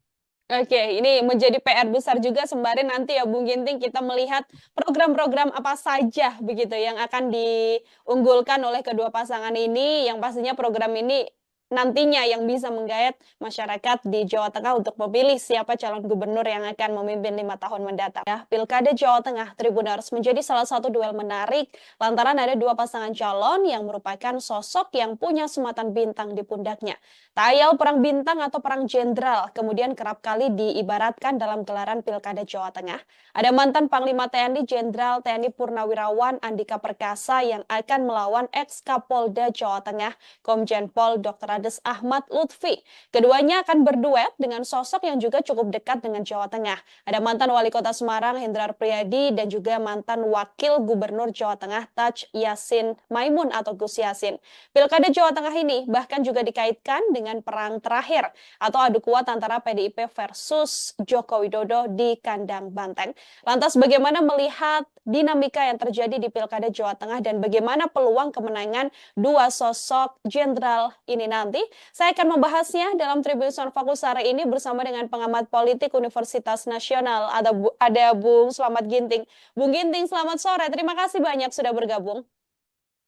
Oke, ini menjadi PR besar juga sembari nanti ya Bung Ginting kita melihat program-program apa saja begitu yang akan diunggulkan oleh kedua pasangan ini, yang pastinya program ini nantinya yang bisa menggayat masyarakat di Jawa Tengah untuk memilih siapa calon gubernur yang akan memimpin 5 tahun mendatang. Ya, Pilkada Jawa Tengah Tribuners menjadi salah satu duel menarik lantaran ada dua pasangan calon yang merupakan sosok yang punya sematan bintang di pundaknya. Tak ayal perang bintang atau perang jenderal kemudian kerap kali diibaratkan dalam gelaran Pilkada Jawa Tengah. Ada mantan Panglima TNI Jenderal TNI Purnawirawan Andika Perkasa yang akan melawan ex-Kapolda Jawa Tengah Komjen Pol Dr. Ades Ahmad Lutfi. Keduanya akan berduet dengan sosok yang juga cukup dekat dengan Jawa Tengah. Ada mantan Wali Kota Semarang Hendrar Priyadi dan juga mantan Wakil Gubernur Jawa Tengah Taj Yassin Maimun atau Gus Yassin. Pilkada Jawa Tengah ini bahkan juga dikaitkan dengan perang terakhir atau adu kuat antara PDIP versus Joko Widodo di kandang banteng. Lantas bagaimana melihat dinamika yang terjadi di Pilkada Jawa Tengah dan bagaimana peluang kemenangan dua sosok jenderal ini nanti? Saya akan membahasnya dalam Tribun Fokus hari ini bersama dengan pengamat politik Universitas Nasional. Ada Bung Slamet Ginting. Bung Ginting, selamat sore. Terima kasih banyak sudah bergabung.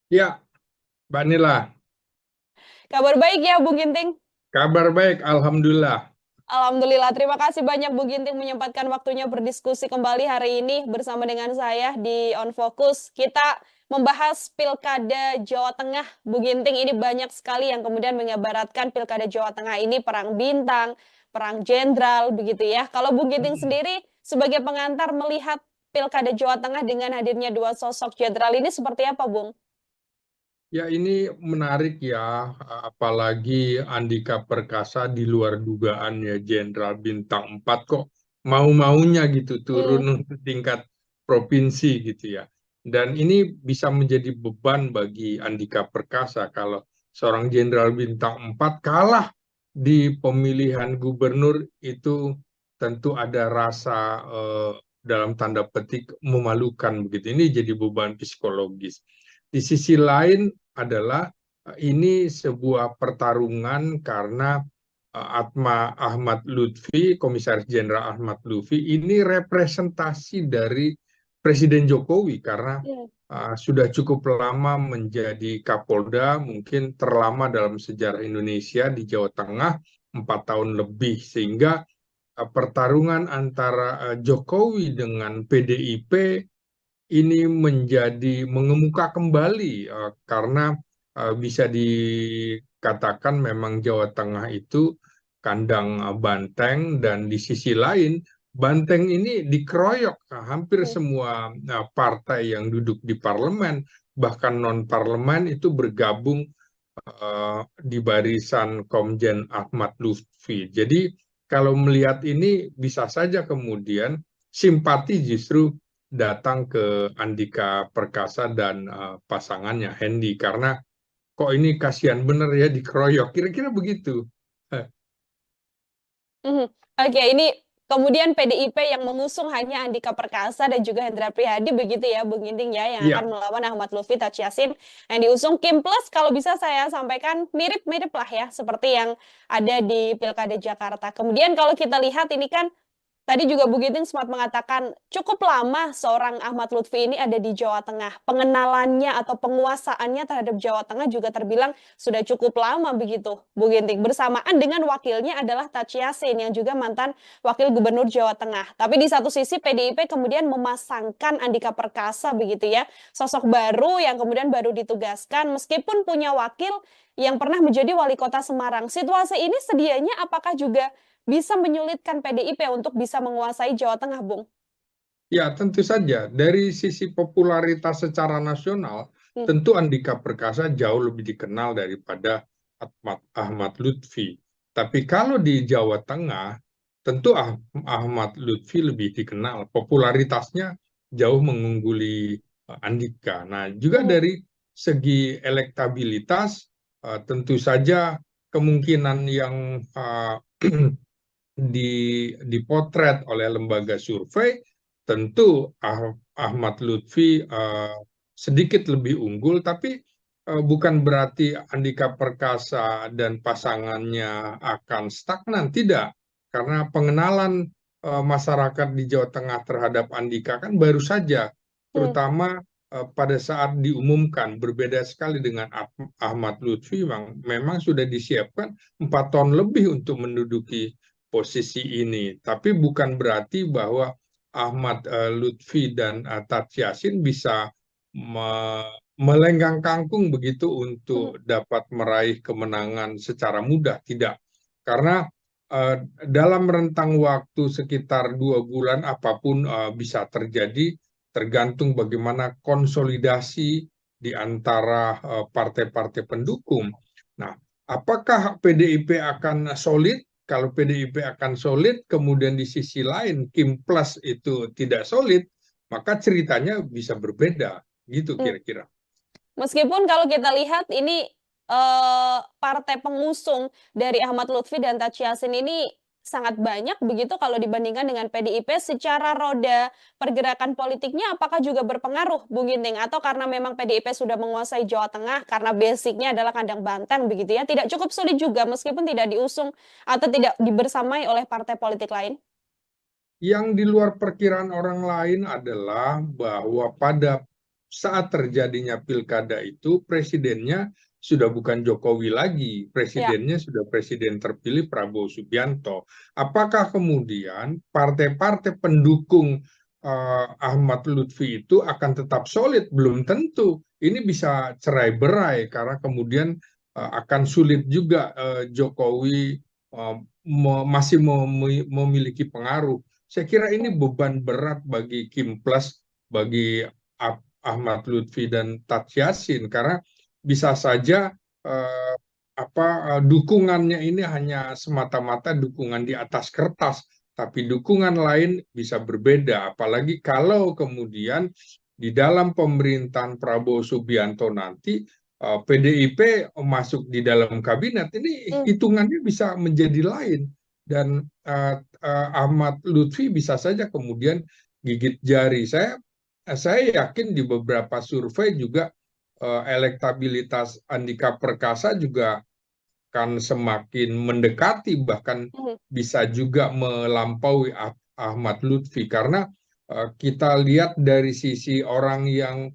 Ya, Mbak Nila. Kabar baik ya, Bung Ginting? Kabar baik, Alhamdulillah. Alhamdulillah, terima kasih banyak Bu Ginting menyempatkan waktunya berdiskusi kembali hari ini bersama dengan saya di On Focus. Kita membahas Pilkada Jawa Tengah. Bu Ginting, ini banyak sekali yang kemudian mengibaratkan Pilkada Jawa Tengah ini perang bintang, perang jenderal, begitu ya. Kalau Bu Ginting sendiri sebagai pengantar melihat Pilkada Jawa Tengah dengan hadirnya dua sosok jenderal ini seperti apa, Bung? Ya, ini menarik ya, apalagi Andika Perkasa di luar dugaan ya, Jenderal Bintang 4 kok mau-maunya gitu turun untuk tingkat provinsi gitu ya. Dan ini bisa menjadi beban bagi Andika Perkasa kalau seorang Jenderal Bintang 4 kalah di pemilihan gubernur, itu tentu ada rasa dalam tanda petik memalukan begitu. Ini jadi beban psikologis. Di sisi lain adalah ini sebuah pertarungan karena Ahmad Lutfi, Komisaris Jenderal Ahmad Lutfi, ini representasi dari Presiden Jokowi karena sudah cukup lama menjadi Kapolda, mungkin terlama dalam sejarah Indonesia di Jawa Tengah, 4 tahun lebih, sehingga pertarungan antara Jokowi dengan PDIP ini menjadi mengemuka kembali karena bisa dikatakan memang Jawa Tengah itu kandang banteng, dan di sisi lain banteng ini dikeroyok hampir semua partai yang duduk di parlemen, bahkan non parlemen itu bergabung di barisan Komjen Ahmad Lutfi. Jadi kalau melihat ini bisa saja kemudian simpati justru datang ke Andika Perkasa dan pasangannya Hendy, karena kok ini kasihan bener ya dikeroyok, kira-kira begitu. Mhm. Oke, ini kemudian PDIP yang mengusung hanya Andika Perkasa dan juga Hendra Prihadi begitu ya, Bung Ginting ya, yang akan Iya. melawan Ahmad Lutfi Taj Yassin yang diusung Kim Plus, kalau bisa saya sampaikan mirip-mirip lah ya, seperti yang ada di Pilkada Jakarta. Kemudian kalau kita lihat ini kan tadi juga Bu Giting sempat mengatakan cukup lama seorang Ahmad Lutfi ini ada di Jawa Tengah. Pengenalannya atau penguasaannya terhadap Jawa Tengah juga terbilang sudah cukup lama begitu, Bu Ginting. Bersamaan dengan wakilnya adalah Taj Yassin yang juga mantan wakil gubernur Jawa Tengah. Tapi di satu sisi PDIP kemudian memasangkan Andika Perkasa begitu ya, sosok baru yang kemudian baru ditugaskan meskipun punya wakil yang pernah menjadi wali kota Semarang. Situasi ini sedianya apakah juga bisa menyulitkan PDIP untuk bisa menguasai Jawa Tengah, Bung? Ya, tentu saja. Dari sisi popularitas secara nasional, Hmm. tentu Andika Perkasa jauh lebih dikenal daripada Ahmad Lutfi. Tapi kalau di Jawa Tengah, tentu Ahmad Lutfi lebih dikenal. Popularitasnya jauh mengungguli Andika. Nah, juga Hmm. dari segi elektabilitas, tentu saja kemungkinan yang dipotret oleh lembaga survei, tentu Ahmad Lutfi sedikit lebih unggul, tapi bukan berarti Andika Perkasa dan pasangannya akan stagnan, tidak. Karena pengenalan masyarakat di Jawa Tengah terhadap Andika kan baru saja, Hmm. terutama pada saat diumumkan. Berbeda sekali dengan Ahmad Lutfi, memang sudah disiapkan 4 tahun lebih untuk menduduki posisi ini. Tapi bukan berarti bahwa Ahmad Lutfi dan Taj Yassin bisa melenggang kangkung begitu Hmm. untuk dapat meraih kemenangan secara mudah. Tidak. Karena dalam rentang waktu sekitar 2 bulan apapun bisa terjadi, tergantung bagaimana konsolidasi di antara partai-partai pendukung. Nah, apakah PDIP akan solid? Kalau PDIP akan solid, kemudian di sisi lain Kim Plus itu tidak solid, maka ceritanya bisa berbeda, gitu Hmm. kira-kira. Meskipun kalau kita lihat ini partai pengusung dari Ahmad Lutfi dan Taj Yassin ini sangat banyak begitu kalau dibandingkan dengan PDIP secara roda pergerakan politiknya apakah juga berpengaruh Bung Ginting atau karena memang PDIP sudah menguasai Jawa Tengah karena basicnya adalah kandang banteng begitu ya tidak cukup sulit juga meskipun tidak diusung atau tidak dibersamai oleh partai politik lain. Yang di luar perkiraan orang lain adalah bahwa pada saat terjadinya pilkada itu, presidennya sudah bukan Jokowi lagi, Ya. presidennya sudah presiden terpilih Prabowo Subianto. Apakah kemudian partai-partai pendukung Ahmad Lutfi itu akan tetap solid? Belum tentu. Ini bisa cerai-berai karena kemudian akan sulit juga Jokowi masih memiliki pengaruh. Saya kira ini Hmm. beban berat bagi Kim Plus, bagi Ahmad Lutfi dan Taj Yassin, karena bisa saja dukungannya ini hanya semata-mata dukungan di atas kertas, tapi dukungan lain bisa berbeda. Apalagi kalau kemudian di dalam pemerintahan Prabowo Subianto nanti PDIP masuk di dalam kabinet, ini Hmm. hitungannya bisa menjadi lain. Dan Ahmad Lutfi bisa saja kemudian gigit jari. Saya yakin di beberapa survei juga elektabilitas Andika Perkasa juga akan semakin mendekati, bahkan Hmm. bisa juga melampaui Ahmad Lutfi, karena kita lihat dari sisi orang yang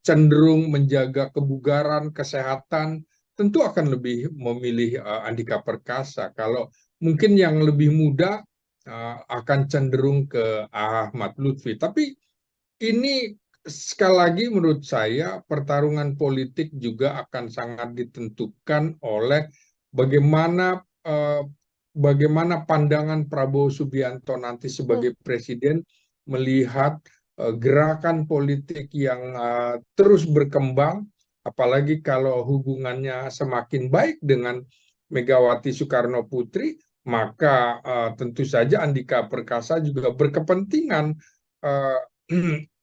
cenderung menjaga kebugaran, kesehatan, tentu akan lebih memilih Andika Perkasa. Kalau mungkin yang lebih muda akan cenderung ke Ahmad Lutfi. Tapi ini sekali lagi menurut saya pertarungan politik juga akan sangat ditentukan oleh bagaimana bagaimana pandangan Prabowo Subianto nanti Hmm. sebagai presiden melihat gerakan politik yang terus berkembang, apalagi kalau hubungannya semakin baik dengan Megawati Soekarno Putri, maka tentu saja Andika Perkasa juga berkepentingan uh,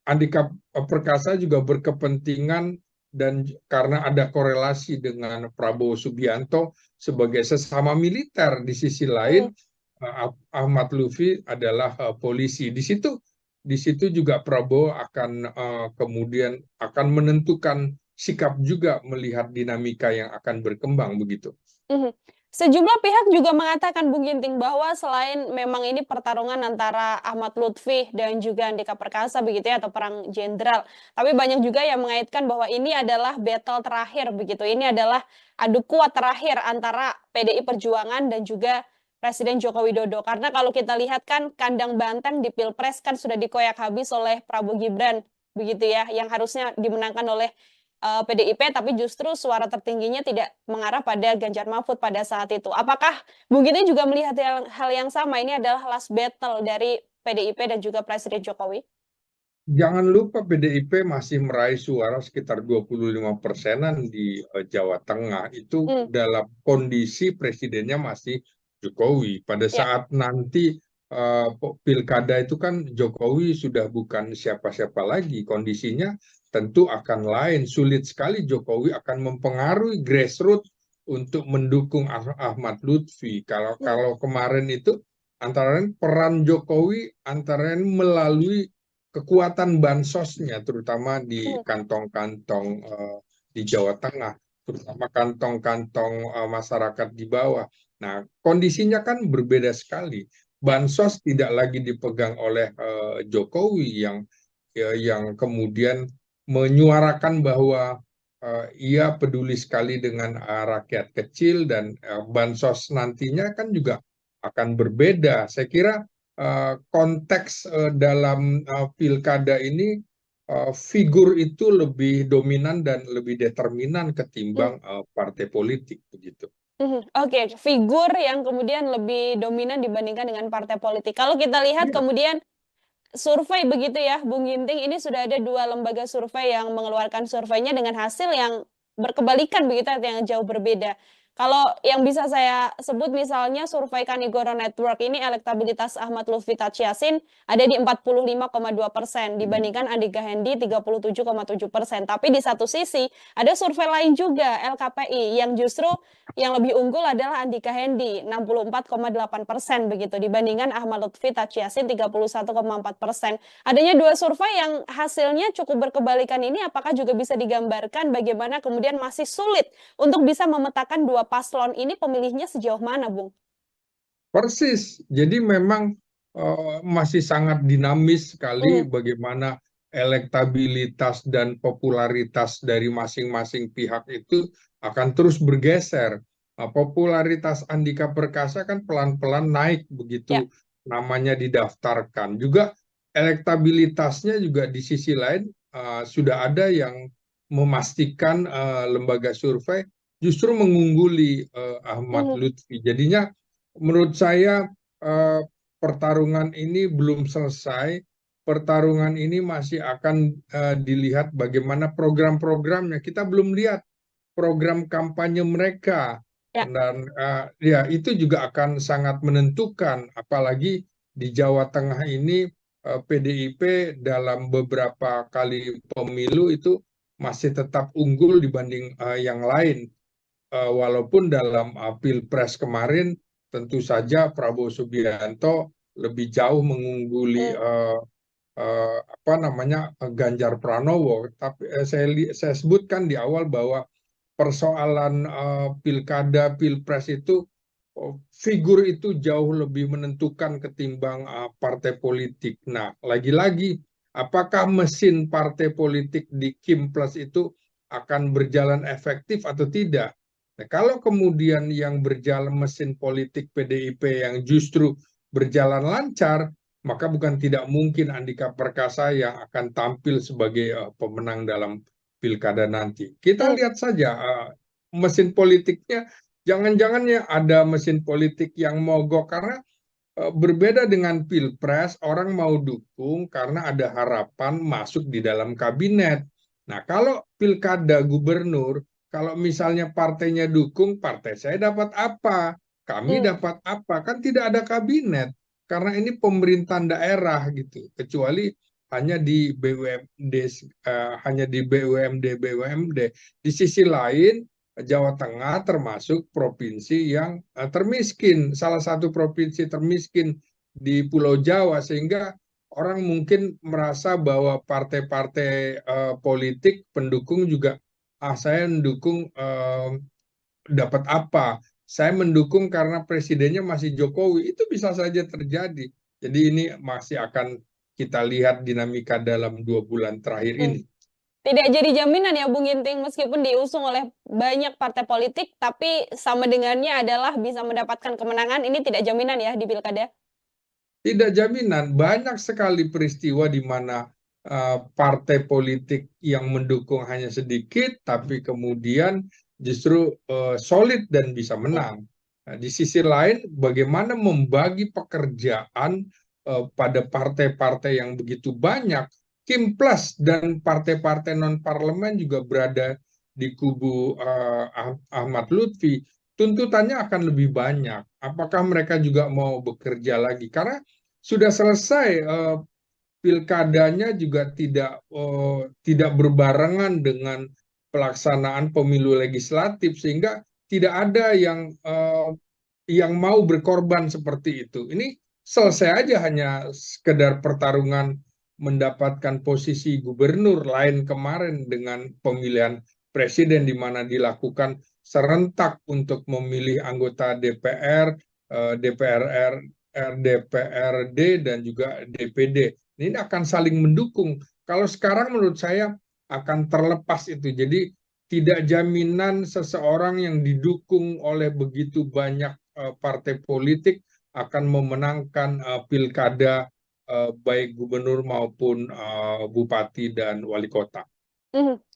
Andika Perkasa juga berkepentingan dan karena ada korelasi dengan Prabowo Subianto sebagai sesama militer. Di sisi lain, Hmm. Ahmad Lutfi adalah polisi. Di situ juga Prabowo akan kemudian akan menentukan sikap juga melihat dinamika yang akan berkembang begitu. Mhm. Sejumlah pihak juga mengatakan, Bung Ginting, bahwa selain memang ini pertarungan antara Ahmad Lutfi dan juga Andika Perkasa begitu ya, atau perang jenderal, tapi banyak juga yang mengaitkan bahwa ini adalah battle terakhir begitu. Ini adalah adu kuat terakhir antara PDI Perjuangan dan juga Presiden Joko Widodo. Karena kalau kita lihat kan kandang banteng di Pilpres kan sudah dikoyak habis oleh Prabowo Gibran begitu ya, yang harusnya dimenangkan oleh PDIP, tapi justru suara tertingginya tidak mengarah pada Ganjar Mahfud pada saat itu. Apakah Bung Giti juga melihat hal yang sama? Ini adalah last battle dari PDIP dan juga Presiden Jokowi? Jangan lupa PDIP masih meraih suara sekitar 25%-an di Jawa Tengah. Itu Hmm, dalam kondisi presidennya masih Jokowi. Pada ya. saat nanti pilkada itu kan Jokowi sudah bukan siapa-siapa lagi. Kondisinya tentu akan lain. Sulit sekali Jokowi akan mempengaruhi grassroots untuk mendukung Ahmad Lutfi. Kalau Hmm, kalau kemarin itu antara lain peran Jokowi antara lain melalui kekuatan bansosnya, terutama di hmm, kantong-kantong di Jawa Tengah, terutama kantong-kantong masyarakat di bawah. Nah, kondisinya kan berbeda sekali. ya. Bansos tidak lagi dipegang oleh Jokowi yang kemudian menyuarakan bahwa ia peduli sekali dengan rakyat kecil dan bansos nantinya kan juga akan berbeda. Saya kira konteks dalam pilkada ini figur itu lebih dominan dan lebih determinan Hmm, ketimbang partai politik begitu. mhm. Oke, figur yang kemudian lebih dominan dibandingkan dengan partai politik. Kalau kita lihat Iya. kemudian survei begitu ya, Bung Ginting, ini sudah ada 2 lembaga survei yang mengeluarkan surveinya dengan hasil yang berkebalikan begitu, yang jauh berbeda. Kalau yang bisa saya sebut misalnya survei Kanigoro Network ini elektabilitas Ahmad Lutfi Tachiasin ada di 45,2% dibandingkan Andika Hendi 37,7%. Tapi di satu sisi ada survei lain juga LKPI yang justru yang lebih unggul adalah Andika Hendi 64,8% begitu dibandingkan Ahmad Lutfi Tachiasin 31,4%. Adanya 2 survei yang hasilnya cukup berkebalikan ini apakah juga bisa digambarkan bagaimana kemudian masih sulit untuk bisa memetakan 2 paslon ini pemilihnya sejauh mana, Bung? Persis. Jadi memang masih sangat dinamis sekali Mhm, bagaimana elektabilitas dan popularitas dari masing-masing pihak itu akan terus bergeser. Nah, popularitas Andika Perkasa kan pelan-pelan naik ya. begitu namanya didaftarkan. Juga elektabilitasnya juga di sisi lain sudah ada yang memastikan lembaga survei justru mengungguli Ahmad Mhm, Lutfi. Jadinya menurut saya eh, pertarungan ini belum selesai. Pertarungan ini masih akan dilihat bagaimana program-programnya. Kita belum lihat program kampanye mereka ya. dan ya itu juga akan sangat menentukan. Apalagi di Jawa Tengah ini PDIP dalam beberapa kali pemilu itu masih tetap unggul dibanding yang lain. Walaupun dalam Pilpres kemarin tentu saja Prabowo Subianto lebih jauh mengungguli Mhm, apa namanya Ganjar Pranowo. Tapi saya sebutkan di awal bahwa persoalan pilkada Pilpres itu figur itu jauh lebih menentukan ketimbang partai politik. Nah, lagi-lagi apakah mesin partai politik di Kim Plus itu akan berjalan efektif atau tidak? Nah, kalau kemudian yang berjalan mesin politik PDIP yang justru berjalan lancar, maka bukan tidak mungkin Andika Perkasa yang akan tampil sebagai pemenang dalam pilkada nanti. Kita mhm, lihat saja mesin politiknya, jangan-jangan ya ada mesin politik yang mogok karena berbeda dengan pilpres, orang mau dukung karena ada harapan masuk di dalam kabinet. Nah, kalau pilkada gubernur, kalau misalnya partainya dukung, partai saya dapat apa? Kami mhm, dapat apa? Kan tidak ada kabinet. Karena ini pemerintahan daerah gitu. Kecuali hanya di BUMD, hanya di BUMD. Di sisi lain, Jawa Tengah termasuk provinsi yang termiskin, salah satu provinsi termiskin di Pulau Jawa, sehingga orang mungkin merasa bahwa partai-partai politik pendukung juga, saya mendukung dapat apa? Saya mendukung karena presidennya masih Jokowi. Itu bisa saja terjadi. Jadi ini masih akan kita lihat dinamika dalam 2 bulan terakhir Hmm. ini. Tidak jadi jaminan ya Bung Ginting, meskipun diusung oleh banyak partai politik, tapi sama dengannya adalah bisa mendapatkan kemenangan, ini tidak jaminan ya di pilkada. Tidak jaminan, banyak sekali peristiwa di mana partai politik yang mendukung hanya sedikit, tapi kemudian justru solid dan bisa Hmm. menang. Nah, di sisi lain, bagaimana membagi pekerjaan pada partai-partai yang begitu banyak, Kim Plus dan partai-partai non-parlemen juga berada di kubu Ahmad Lutfi, tuntutannya akan lebih banyak. Apakah mereka juga mau bekerja lagi? Karena sudah selesai pilkadanya juga tidak berbarengan dengan pelaksanaan pemilu legislatif, sehingga tidak ada yang mau berkorban seperti itu. Ini selesai aja hanya sekedar pertarungan mendapatkan posisi gubernur, lain kemarin dengan pemilihan presiden di mana dilakukan serentak untuk memilih anggota DPR, DPR, DPRD dan juga DPD. Ini akan saling mendukung. Kalau sekarang menurut saya akan terlepas itu. Jadi tidak jaminan seseorang yang didukung oleh begitu banyak partai politik akan memenangkan pilkada baik gubernur maupun bupati dan wali kota.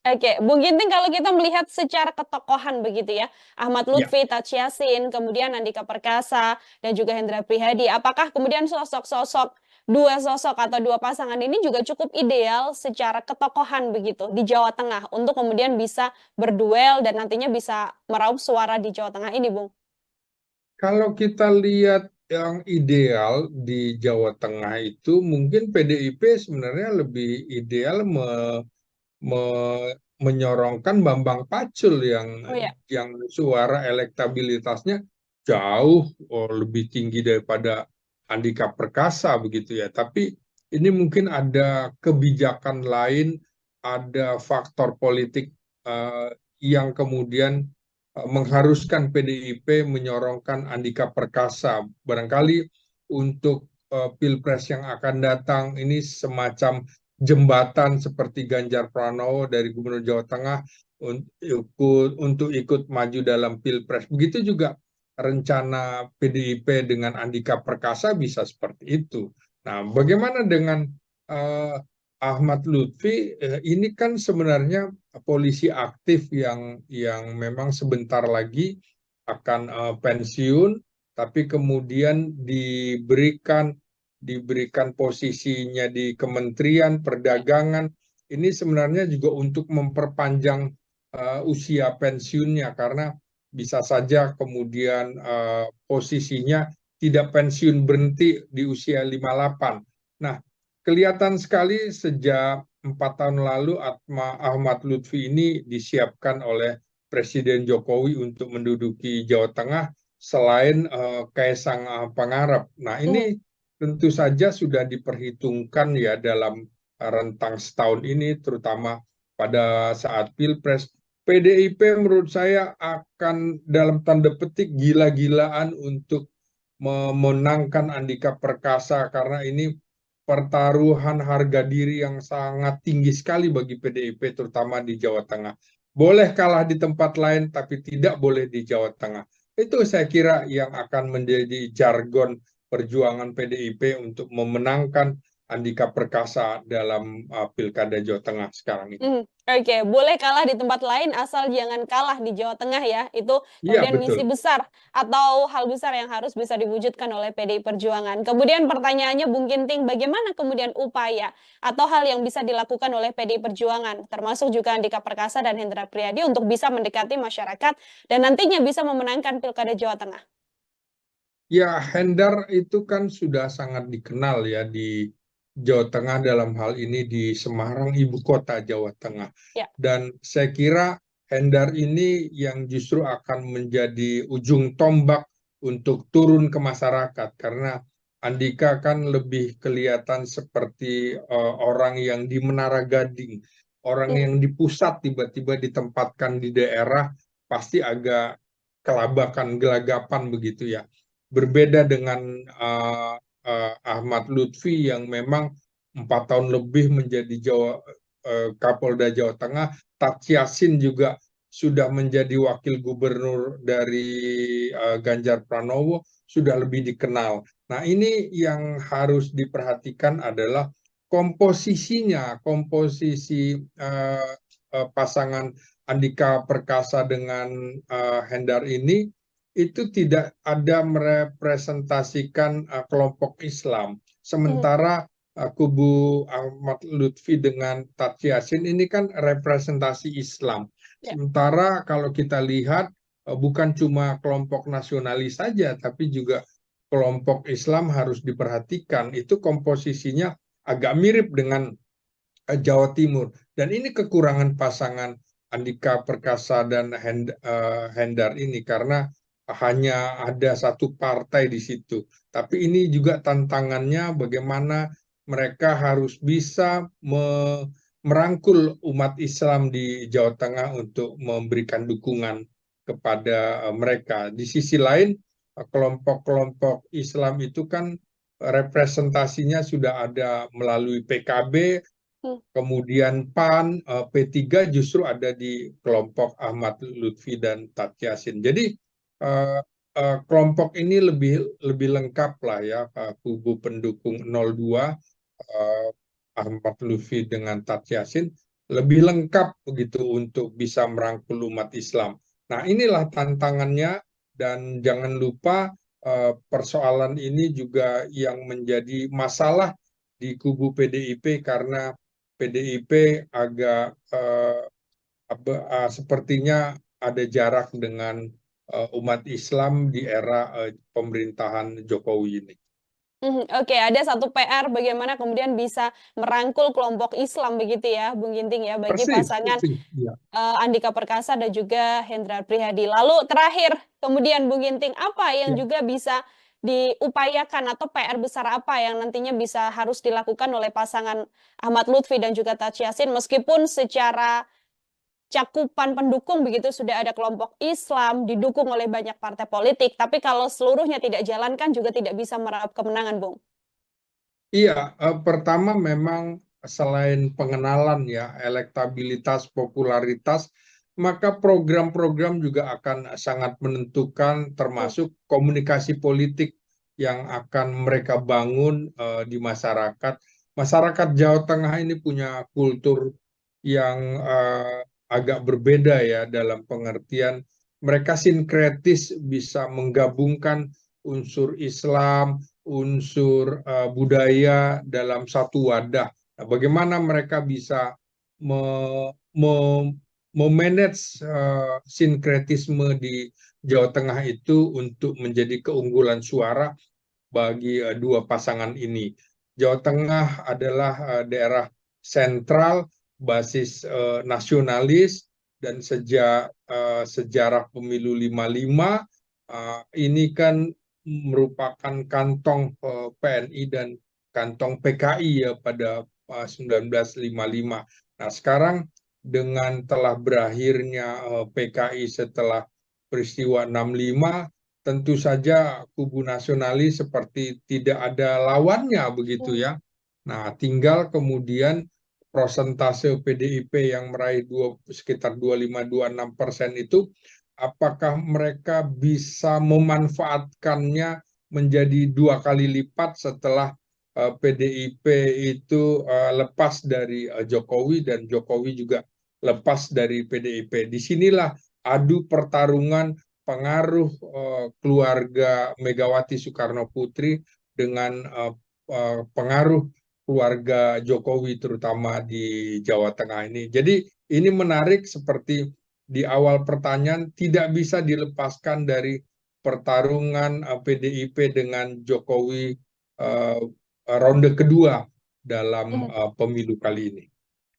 Oke, Bung Ginting, kalau kita melihat secara ketokohan begitu ya, Ahmad Ya, Lutfi, Taj Yassin, kemudian Andika Perkasa, dan juga Hendra Prihadi, apakah kemudian dua sosok atau dua pasangan ini juga cukup ideal secara ketokohan begitu di Jawa Tengah untuk kemudian bisa berduel dan nantinya bisa meraup suara di Jawa Tengah ini, Bung? kalau kita lihat yang ideal di Jawa Tengah itu mungkin PDIP sebenarnya lebih ideal menyorongkan Bambang Pacul Oh ya. yang suara elektabilitasnya jauh lebih tinggi daripada Andika Perkasa begitu ya. Tapi ini mungkin ada kebijakan lain, ada faktor politik eh, yang kemudian mengharuskan PDIP menyorongkan Andika Perkasa. Barangkali untuk Pilpres yang akan datang ini semacam jembatan seperti Ganjar Pranowo dari Gubernur Jawa Tengah untuk ikut maju dalam Pilpres. Begitu juga rencana PDIP dengan Andika Perkasa bisa seperti itu. Nah, bagaimana dengan uh, Ahmad Lutfi? Ini kan sebenarnya polisi aktif yang memang sebentar lagi akan pensiun, tapi kemudian diberikan posisinya di Kementerian Perdagangan. Ini sebenarnya juga untuk memperpanjang usia pensiunnya, karena bisa saja kemudian posisinya tidak pensiun berhenti di usia 58. Nah, kelihatan sekali sejak 4 tahun lalu Ahmad Lutfi ini disiapkan oleh Presiden Jokowi untuk menduduki Jawa Tengah selain Kaisang Pangarep. Nah, Mhm. ini tentu saja sudah diperhitungkan ya dalam rentang setahun ini, terutama pada saat Pilpres. PDIP menurut saya akan dalam tanda petik gila-gilaan untuk memenangkan Andika Perkasa, karena ini pertaruhan harga diri yang sangat tinggi sekali bagi PDIP, terutama di Jawa Tengah. Boleh kalah di tempat lain, tapi tidak boleh di Jawa Tengah. Itu saya kira yang akan menjadi jargon perjuangan PDIP untuk memenangkan Andika Perkasa dalam Pilkada Jawa Tengah sekarang ini. Oke, boleh kalah di tempat lain asal jangan kalah di Jawa Tengah ya. Itu Iya, kemudian misi betul. besar atau hal besar yang harus bisa diwujudkan oleh PDI Perjuangan. Kemudian pertanyaannya Bung Ginting, bagaimana kemudian upaya atau hal yang bisa dilakukan oleh PDI Perjuangan, termasuk juga Andika Perkasa dan Hendra Priyadi untuk bisa mendekati masyarakat dan nantinya bisa memenangkan Pilkada Jawa Tengah? Ya, Hendar itu kan sudah sangat dikenal ya di Jawa Tengah dalam hal ini di Semarang, ibu kota Jawa Tengah. Ya. Dan saya kira Hendar ini yang justru akan menjadi ujung tombak untuk turun ke masyarakat karena Andika kan lebih kelihatan seperti orang yang di Menara Gading, orang Hmm. yang di pusat tiba-tiba ditempatkan di daerah pasti agak kelabakan, gelagapan begitu ya. Berbeda dengan Ahmad Lutfi yang memang 4 tahun lebih menjadi Kapolda Jawa Tengah. Tat Yassin juga sudah menjadi wakil gubernur dari Ganjar Pranowo, sudah lebih dikenal. Nah, ini yang harus diperhatikan adalah komposisinya, komposisi pasangan Andika Perkasa dengan Hendar ini itu tidak ada merepresentasikan kelompok Islam. Hmm. Sementara kubu Ahmad Lutfi dengan Tat Yassin ini kan representasi Islam. Ya. Sementara kalau kita lihat bukan cuma kelompok nasionalis saja, tapi juga kelompok Islam harus diperhatikan. Itu komposisinya agak mirip dengan Jawa Timur. Dan ini kekurangan pasangan Andika Perkasa dan Hendar ini karena hanya ada satu partai di situ. Tapi ini juga tantangannya bagaimana mereka harus bisa merangkul umat Islam di Jawa Tengah untuk memberikan dukungan kepada mereka. Di sisi lain, kelompok-kelompok Islam itu kan representasinya sudah ada melalui PKB, Hmm. kemudian PAN, P3 justru ada di kelompok Ahmad Lutfi dan Tat Yassin. Jadi kelompok ini lebih lengkap lah ya, kubu pendukung 02 Ahmad Lutfi dengan Tat Yassin lebih lengkap begitu untuk bisa merangkul umat Islam. Nah, inilah tantangannya dan jangan lupa persoalan ini juga yang menjadi masalah di kubu PDIP karena PDIP agak sepertinya ada jarak dengan umat Islam di era pemerintahan Jokowi ini. Oke, ada satu PR bagaimana kemudian bisa merangkul kelompok Islam begitu ya, Bung Ginting ya, bagi Persis, pasangan persis. Ya. Andika Perkasa dan juga Hendrar Prihadi. Lalu terakhir, kemudian Bung Ginting, apa yang Ya. juga bisa diupayakan atau PR besar apa yang nantinya bisa harus dilakukan oleh pasangan Ahmad Lutfi dan juga Tat Yassin meskipun secara cakupan pendukung begitu sudah ada kelompok Islam didukung oleh banyak partai politik, tapi kalau seluruhnya tidak jalan kan juga tidak bisa meraup kemenangan, Bung. Iya, pertama memang selain pengenalan ya, elektabilitas, popularitas, maka program-program juga akan sangat menentukan Hmm. termasuk komunikasi politik yang akan mereka bangun di masyarakat. Masyarakat Jawa Tengah ini punya kultur yang agak berbeda ya dalam pengertian mereka sinkretis bisa menggabungkan unsur Islam, unsur budaya dalam satu wadah. Nah, bagaimana mereka bisa me, me, memanage sinkretisme di Jawa Tengah itu untuk menjadi keunggulan suara bagi dua pasangan ini. Jawa Tengah adalah daerah sentral, basis nasionalis, dan sejak sejarah pemilu 55 ini kan merupakan kantong PNI dan kantong PKI ya pada 1955. Nah, sekarang dengan telah berakhirnya PKI setelah peristiwa 65, tentu saja kubu nasionalis seperti tidak ada lawannya begitu ya. Nah, tinggal kemudian prosentase PDIP yang meraih sekitar 25-26% itu, apakah mereka bisa memanfaatkannya menjadi 2 kali lipat setelah PDIP itu lepas dari Jokowi dan Jokowi juga lepas dari PDIP. Disinilah adu pertarungan pengaruh keluarga Megawati Soekarno Putri dengan pengaruh keluarga Jokowi terutama di Jawa Tengah ini. Jadi ini menarik seperti di awal pertanyaan tidak bisa dilepaskan dari pertarungan PDIP dengan Jokowi ronde kedua. dalam pemilu kali ini.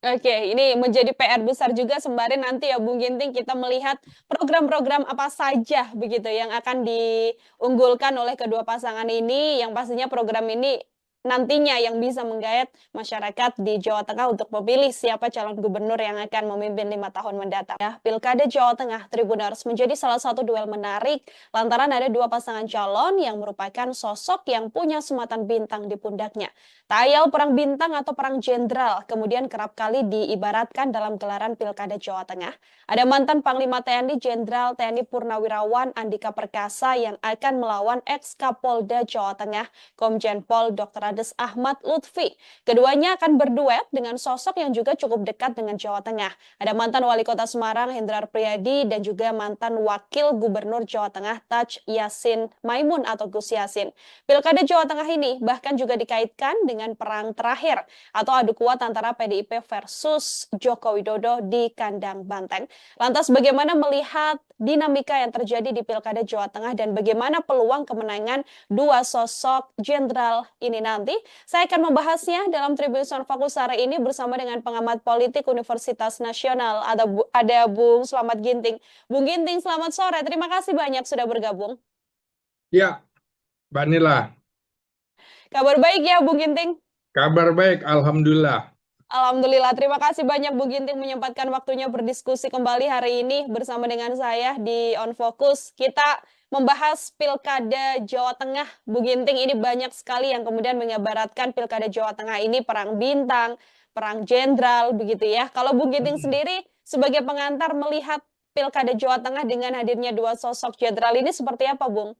Oke, ini menjadi PR besar juga sembari nanti ya Bung Ginting kita melihat program-program apa saja begitu yang akan diunggulkan oleh kedua pasangan ini yang pastinya program ini nantinya yang bisa menggayat masyarakat di Jawa Tengah untuk memilih siapa calon gubernur yang akan memimpin 5 tahun mendatang. Ya, Pilkada Jawa Tengah Tribuners menjadi salah satu duel menarik lantaran ada dua pasangan calon yang merupakan sosok yang punya sematan bintang di pundaknya. Tayal perang bintang atau perang jenderal kemudian kerap kali diibaratkan dalam gelaran Pilkada Jawa Tengah. Ada mantan Panglima TNI Jenderal TNI Purnawirawan Andika Perkasa yang akan melawan ex-Kapolda Jawa Tengah Komjen Pol Dr. Andes Ahmad Lutfi. Keduanya akan berduet dengan sosok yang juga cukup dekat dengan Jawa Tengah. Ada mantan Wali Kota Semarang Hendrar Priyadi dan juga mantan Wakil Gubernur Jawa Tengah Taj Yassin Maimun atau Gus Yassin. Pilkada Jawa Tengah ini bahkan juga dikaitkan dengan perang terakhir atau adu kuat antara PDIP versus Joko Widodo di kandang banteng. Lantas bagaimana melihat dinamika yang terjadi di Pilkada Jawa Tengah dan bagaimana peluang kemenangan dua sosok jenderal ini nanti? Saya akan membahasnya dalam Tribun Fokus sore ini bersama dengan pengamat politik Universitas Nasional. Ada Bung Slamet Ginting. Bung Ginting, selamat sore. Terima kasih banyak sudah bergabung. Ya, Mbak Nila. Kabar baik ya, Bung Ginting? Kabar baik, Alhamdulillah. Alhamdulillah, terima kasih banyak Bung Ginting menyempatkan waktunya berdiskusi kembali hari ini bersama dengan saya di On Focus. Kita membahas Pilkada Jawa Tengah. Bung Ginting, ini banyak sekali yang kemudian mengibaratkan Pilkada Jawa Tengah ini perang bintang, perang jenderal, begitu ya. Kalau Bung Ginting sendiri sebagai pengantar melihat Pilkada Jawa Tengah dengan hadirnya dua sosok jenderal ini seperti apa, Bung?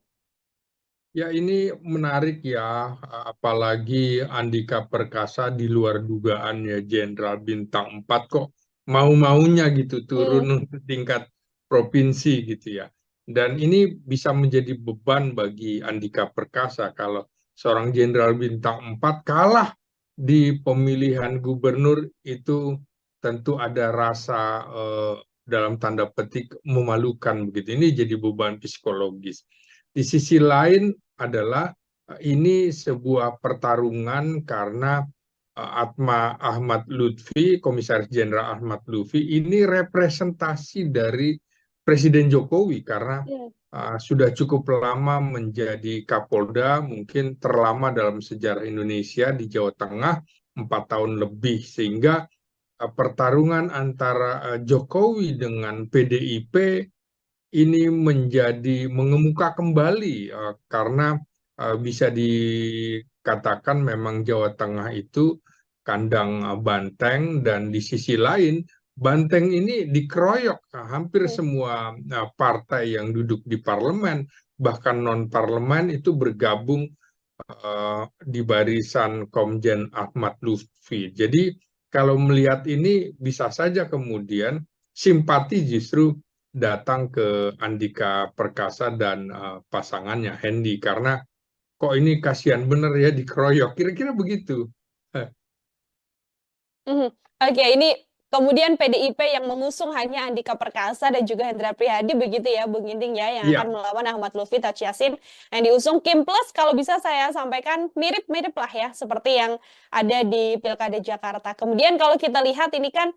Ya, ini menarik ya, apalagi Andika Perkasa di luar dugaan ya, Jenderal Bintang 4 kok mau-maunya gitu turun ke tingkat provinsi gitu ya. Dan ini bisa menjadi beban bagi Andika Perkasa kalau seorang Jenderal Bintang 4 kalah di pemilihan gubernur itu tentu ada rasa dalam tanda petik memalukan begitu. Ini jadi beban psikologis. Di sisi lain adalah ini sebuah pertarungan karena Ahmad Lutfi, Komisaris Jenderal Ahmad Lutfi, ini representasi dari Presiden Jokowi karena sudah cukup lama menjadi Kapolda, mungkin terlama dalam sejarah Indonesia di Jawa Tengah, 4 tahun lebih, sehingga pertarungan antara Jokowi dengan PDIP ini menjadi mengemuka kembali karena bisa dikatakan memang Jawa Tengah itu kandang banteng dan di sisi lain banteng ini dikeroyok hampir semua partai yang duduk di parlemen bahkan non parlemen itu bergabung di barisan Komjen Ahmad Lutfi. Jadi kalau melihat ini bisa saja kemudian simpati justru datang ke Andika Perkasa dan pasangannya Hendy karena kok ini kasihan bener ya dikeroyok kira-kira begitu. Oke, ini kemudian PDIP yang mengusung hanya Andika Perkasa dan juga Hendra Prihadi begitu ya Bung Ginting ya yang akan melawan Ahmad Lutfi Taj Yassin yang diusung Kim Plus kalau bisa saya sampaikan mirip-mirip lah ya seperti yang ada di Pilkada Jakarta. Kemudian kalau kita lihat ini kan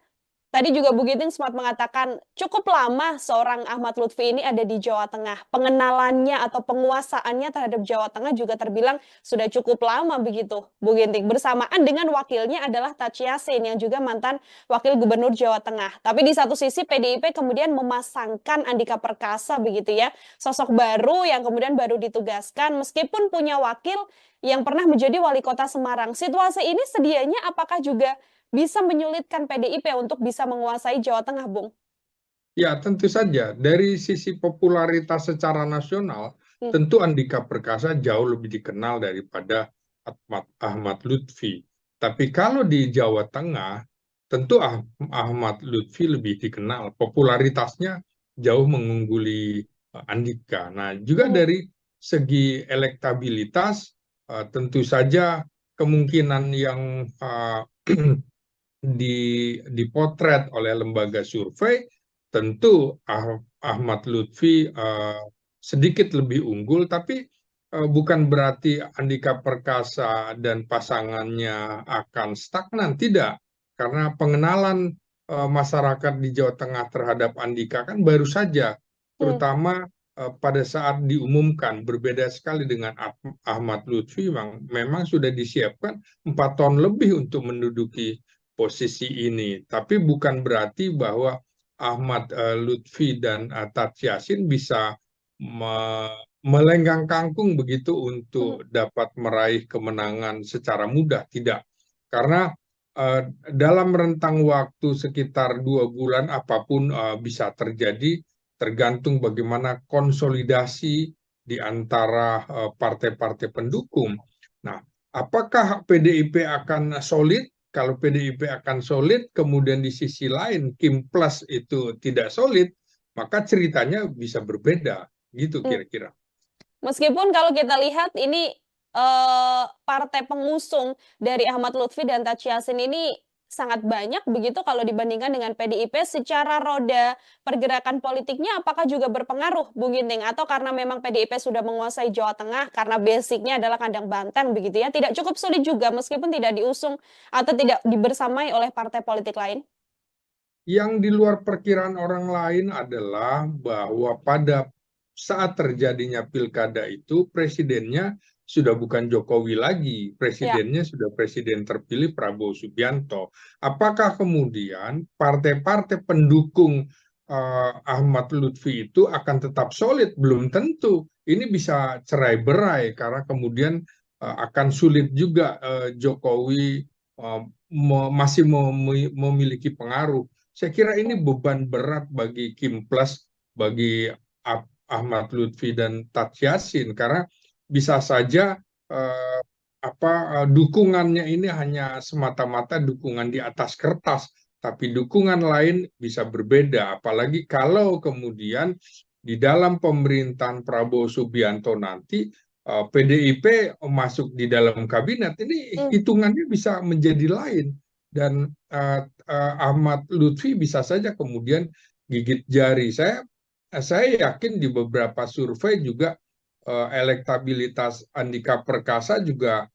tadi juga Bu Ginting sempat mengatakan cukup lama seorang Ahmad Lutfi ini ada di Jawa Tengah. Pengenalannya atau penguasaannya terhadap Jawa Tengah juga terbilang sudah cukup lama begitu Bu Ginting. Bersamaan dengan wakilnya adalah Taj Yassin yang juga mantan Wakil Gubernur Jawa Tengah. Tapi di satu sisi PDIP kemudian memasangkan Andika Perkasa begitu ya. Sosok baru yang kemudian baru ditugaskan meskipun punya wakil yang pernah menjadi wali kota Semarang. Situasi ini sedianya apakah juga bisa menyulitkan PDIP untuk bisa menguasai Jawa Tengah, Bung? Ya, tentu saja. Dari sisi popularitas secara nasional, tentu Andika Perkasa jauh lebih dikenal daripada Ahmad Lutfi. Tapi kalau di Jawa Tengah, tentu Ahmad Lutfi lebih dikenal. Popularitasnya jauh mengungguli Andika. Nah, juga dari segi elektabilitas, tentu saja kemungkinan yang dipotret oleh lembaga survei, tentu Ahmad Lutfi sedikit lebih unggul, tapi bukan berarti Andika Perkasa dan pasangannya akan stagnan, tidak. Karena pengenalan masyarakat di Jawa Tengah terhadap Andika kan baru saja, Hmm. terutama pada saat diumumkan. Berbeda sekali dengan Ahmad Lutfi, memang sudah disiapkan 4 tahun lebih untuk menduduki posisi ini. Tapi bukan berarti bahwa Ahmad Lutfi dan Tat Yassin bisa melenggang kangkung begitu Mhm. untuk dapat meraih kemenangan secara mudah, tidak. Karena dalam rentang waktu sekitar 2 bulan apapun bisa terjadi, tergantung bagaimana konsolidasi di antara partai-partai pendukung. Nah, apakah PDIP akan solid? Kalau PDIP akan solid, kemudian di sisi lain Kim Plus itu tidak solid, maka ceritanya bisa berbeda, gitu Hmm. kira-kira. Meskipun kalau kita lihat ini partai pengusung dari Ahmad Lutfi dan Taj Yassin ini sangat banyak begitu kalau dibandingkan dengan PDIP, secara roda pergerakan politiknya apakah juga berpengaruh, Bung Ginting? Atau karena memang PDIP sudah menguasai Jawa Tengah karena basicnya adalah kandang banteng begitu ya, tidak cukup sulit juga meskipun tidak diusung atau tidak dibersamai oleh partai politik lain? Yang di luar perkiraan orang lain adalah bahwa pada saat terjadinya pilkada itu presidennya sudah bukan Jokowi lagi, Ya. presidennya sudah presiden terpilih Prabowo Subianto. Apakah kemudian partai-partai pendukung Ahmad Lutfi itu akan tetap solid? Belum tentu. Ini bisa cerai-berai karena kemudian akan sulit juga Jokowi masih memiliki pengaruh. Saya kira ini beban berat bagi Kim Plus, bagi Ahmad Lutfi dan Tat Yassin, karena bisa saja eh, dukungannya ini hanya semata-mata dukungan di atas kertas, tapi dukungan lain bisa berbeda. Apalagi kalau kemudian di dalam pemerintahan Prabowo Subianto nanti PDIP masuk di dalam kabinet, ini Hmm. hitungannya bisa menjadi lain. Dan Ahmad Lutfi bisa saja kemudian gigit jari. Saya yakin di beberapa survei juga elektabilitas Andika Perkasa juga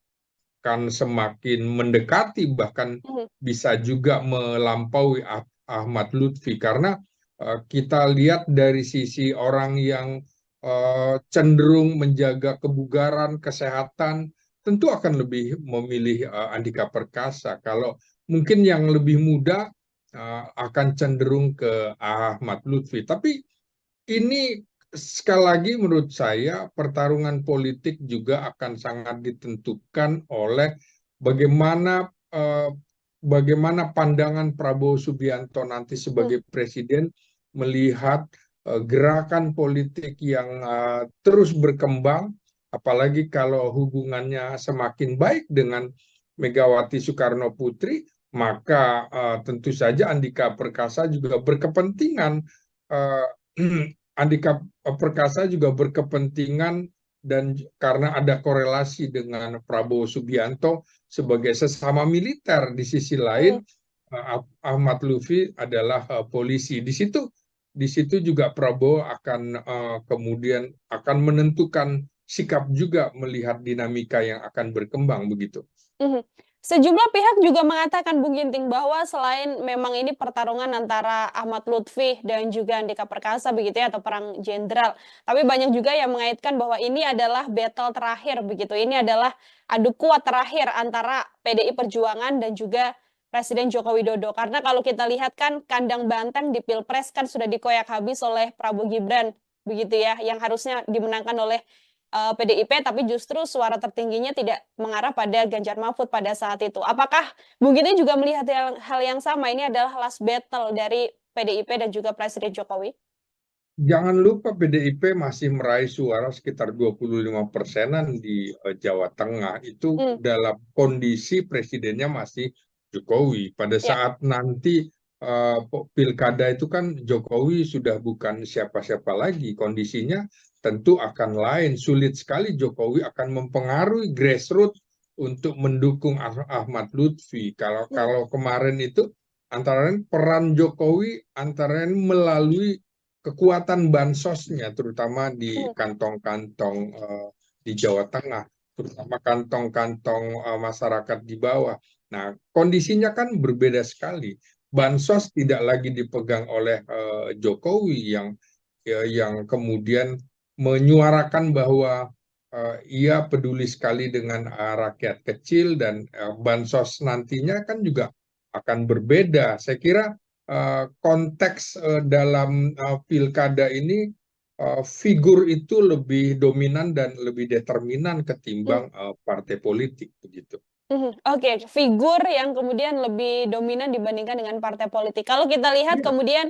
akan semakin mendekati, bahkan Mhm. bisa juga melampaui Ahmad Lutfi, karena kita lihat dari sisi orang yang cenderung menjaga kebugaran, kesehatan, tentu akan lebih memilih Andika Perkasa. Kalau mungkin yang lebih muda akan cenderung ke Ahmad Lutfi. Tapi ini sekali lagi menurut saya pertarungan politik juga akan sangat ditentukan oleh bagaimana bagaimana pandangan Prabowo Subianto nanti Hmm. sebagai presiden melihat gerakan politik yang terus berkembang, apalagi kalau hubungannya semakin baik dengan Megawati Soekarno Putri, maka tentu saja Andika Perkasa juga berkepentingan uh, Andika Perkasa juga berkepentingan, dan karena ada korelasi dengan Prabowo Subianto sebagai sesama militer, di sisi lain Hmm. Ahmad Lutfi adalah polisi. Di situ juga Prabowo akan kemudian akan menentukan sikap juga melihat dinamika yang akan berkembang begitu. Mhm. Sejumlah pihak juga mengatakan, Bung Ginting, bahwa selain memang ini pertarungan antara Ahmad Lutfi dan juga Andika Perkasa begitu ya, atau perang jenderal, tapi banyak juga yang mengaitkan bahwa ini adalah battle terakhir begitu. Ini adalah adu kuat terakhir antara PDI Perjuangan dan juga Presiden Joko Widodo. Karena kalau kita lihat kan kandang banteng di Pilpres kan sudah dikoyak habis oleh Prabowo Gibran begitu ya, yang harusnya dimenangkan oleh PDIP, tapi justru suara tertingginya tidak mengarah pada Ganjar Mahfud pada saat itu. Apakah Bung Giti juga melihat hal yang sama? Ini adalah last battle dari PDIP dan juga Presiden Jokowi? Jangan lupa PDIP masih meraih suara sekitar 25%-an di Jawa Tengah. Itu Hmm. dalam kondisi presidennya masih Jokowi. Pada Ya. saat nanti pilkada itu kan Jokowi sudah bukan siapa-siapa lagi. Kondisinya tentu akan lain. Sulit sekali Jokowi akan mempengaruhi grassroots untuk mendukung Ahmad Lutfi. Kalau Hmm. kalau kemarin itu antara lain peran Jokowi antara lain melalui kekuatan bansosnya, terutama di Hmm. kantong-kantong di Jawa Tengah, terutama kantong-kantong masyarakat di bawah. Nah, kondisinya kan berbeda sekali. Ya. Bansos tidak lagi dipegang oleh Jokowi yang kemudian menyuarakan bahwa ia peduli sekali dengan rakyat kecil dan bansos nantinya kan juga akan berbeda. Saya kira konteks dalam pilkada ini figur itu lebih dominan dan lebih determinan ketimbang partai politik begitu. Oke, figur yang kemudian lebih dominan dibandingkan dengan partai politik. Kalau kita lihat Iya, kemudian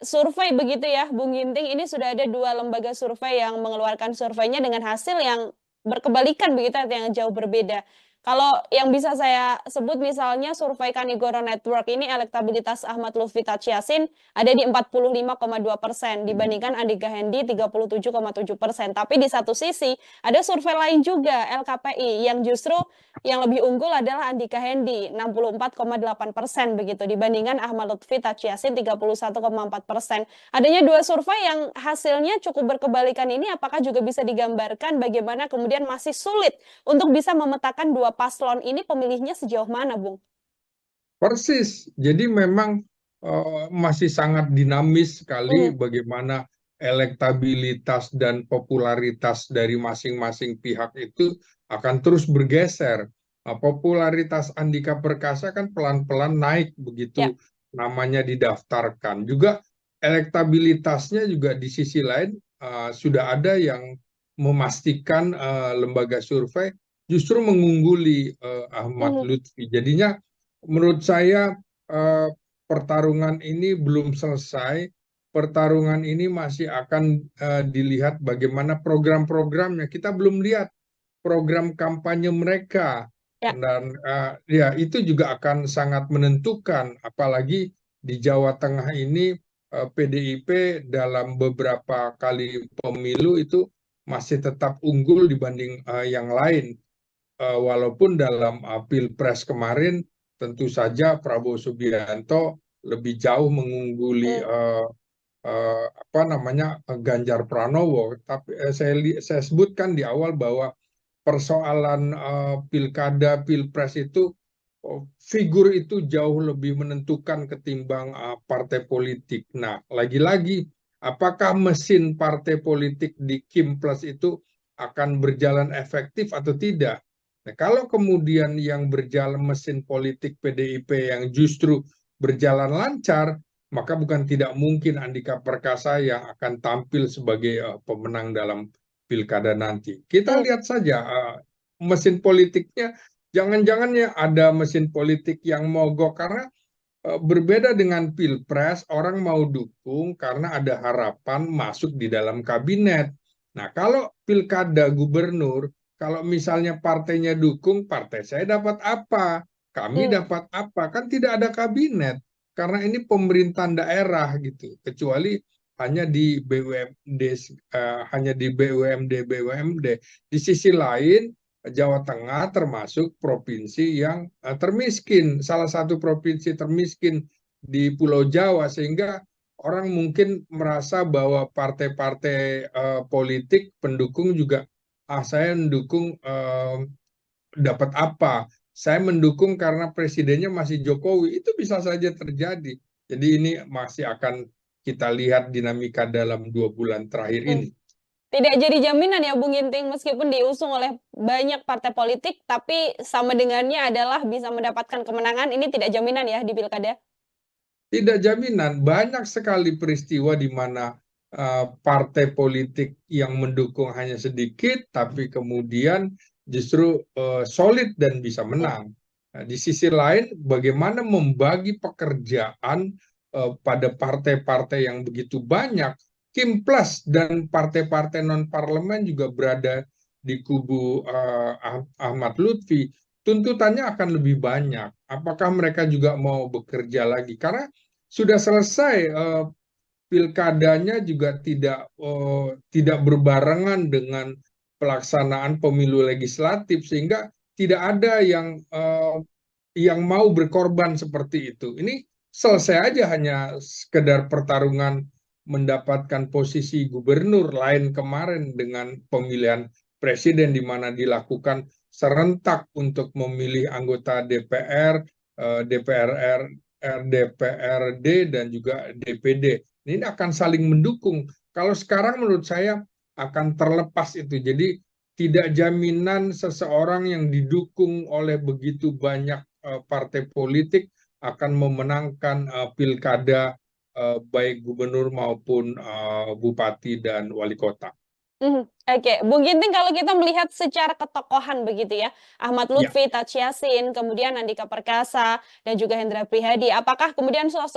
survei begitu ya, Bung Ginting, ini sudah ada 2 lembaga survei yang mengeluarkan surveinya dengan hasil yang berkebalikan begitu, yang jauh berbeda. Kalau yang bisa saya sebut misalnya survei Kanigoro Network ini elektabilitas Ahmad Lutfi Tachiasin ada di 45,2% dibandingkan Andika Hendi 37,7%. Tapi di satu sisi ada survei lain juga LKPI yang justru yang lebih unggul adalah Andika Hendi 64,8% begitu dibandingkan Ahmad Lutfi Tachiasin 31,4%. Adanya 2 survei yang hasilnya cukup berkebalikan ini apakah juga bisa digambarkan bagaimana kemudian masih sulit untuk bisa memetakan 2 paslon ini pemilihnya sejauh mana, Bung? persis. Jadi memang masih sangat dinamis sekali Mhm, bagaimana elektabilitas dan popularitas dari masing-masing pihak itu akan terus bergeser. Popularitas Andika Perkasa kan pelan-pelan naik ya, begitu namanya didaftarkan. Juga elektabilitasnya juga di sisi lain sudah ada yang memastikan lembaga survei justru mengungguli Ahmad mhm, Lutfi. Jadinya menurut saya eh, pertarungan ini belum selesai. Pertarungan ini masih akan dilihat bagaimana program-programnya. Kita belum lihat program kampanye mereka ya, dan ya itu juga akan sangat menentukan. Apalagi di Jawa Tengah ini PDIP dalam beberapa kali pemilu itu masih tetap unggul dibanding yang lain. Walaupun dalam Pilpres kemarin tentu saja Prabowo Subianto lebih jauh mengungguli mmm, apa namanya Ganjar Pranowo. Tapi saya sebutkan di awal bahwa persoalan pilkada Pilpres itu figur itu jauh lebih menentukan ketimbang partai politik. Nah, lagi-lagi apakah mesin partai politik di Kim Plus itu akan berjalan efektif atau tidak? Nah, kalau kemudian yang berjalan mesin politik PDIP yang justru berjalan lancar, maka bukan tidak mungkin Andika Perkasa yang akan tampil sebagai pemenang dalam pilkada nanti. Kita mmm, lihat saja mesin politiknya, jangan-jangan ya ada mesin politik yang mogok karena berbeda dengan pilpres, orang mau dukung karena ada harapan masuk di dalam kabinet. Nah, kalau pilkada gubernur, kalau misalnya partainya dukung, partai saya dapat apa? Kami mmm, dapat apa? Kan tidak ada kabinet. Karena ini pemerintahan daerah gitu. Kecuali hanya di BUMD, hanya di BUMD. Di sisi lain, Jawa Tengah termasuk provinsi yang termiskin, salah satu provinsi termiskin di Pulau Jawa, sehingga orang mungkin merasa bahwa partai-partai politik pendukung juga, saya mendukung dapat apa? Saya mendukung karena presidennya masih Jokowi, itu bisa saja terjadi. Jadi ini masih akan kita lihat dinamika dalam 2 bulan terakhir mmm. ini. Tidak jadi jaminan ya, Bung Ginting, meskipun diusung oleh banyak partai politik, tapi sama dengannya adalah bisa mendapatkan kemenangan, ini tidak jaminan ya di pilkada? Tidak jaminan, banyak sekali peristiwa di mana partai politik yang mendukung hanya sedikit, tapi kemudian justru solid dan bisa Mmm, menang. Nah, di sisi lain, bagaimana membagi pekerjaan pada partai-partai yang begitu banyak, Kim Plus dan partai-partai non-parlemen juga berada di kubu Ahmad Lutfi, tuntutannya akan lebih banyak. Apakah mereka juga mau bekerja lagi? Karena sudah selesai pilkadanya juga tidak berbarengan dengan pelaksanaan pemilu legislatif sehingga tidak ada yang mau berkorban seperti itu. Ini mmm, selesai aja hanya sekedar pertarungan mendapatkan posisi gubernur lain kemarin dengan pemilihan presiden di mana dilakukan serentak untuk memilih anggota DPR, DPR, DPRD dan juga DPD. Ini akan saling mendukung. Kalau sekarang menurut saya akan terlepas itu. Jadi tidak jaminan seseorang yang didukung oleh begitu banyak partai politik akan memenangkan pilkada baik gubernur maupun bupati dan wali kota. Oke, Bung Ginting, kalau kita melihat secara ketokohan begitu ya, Ahmad Ya, Lutfi, Taj Yassin, kemudian Andika Perkasa, dan juga Hendra Prihadi, apakah kemudian dua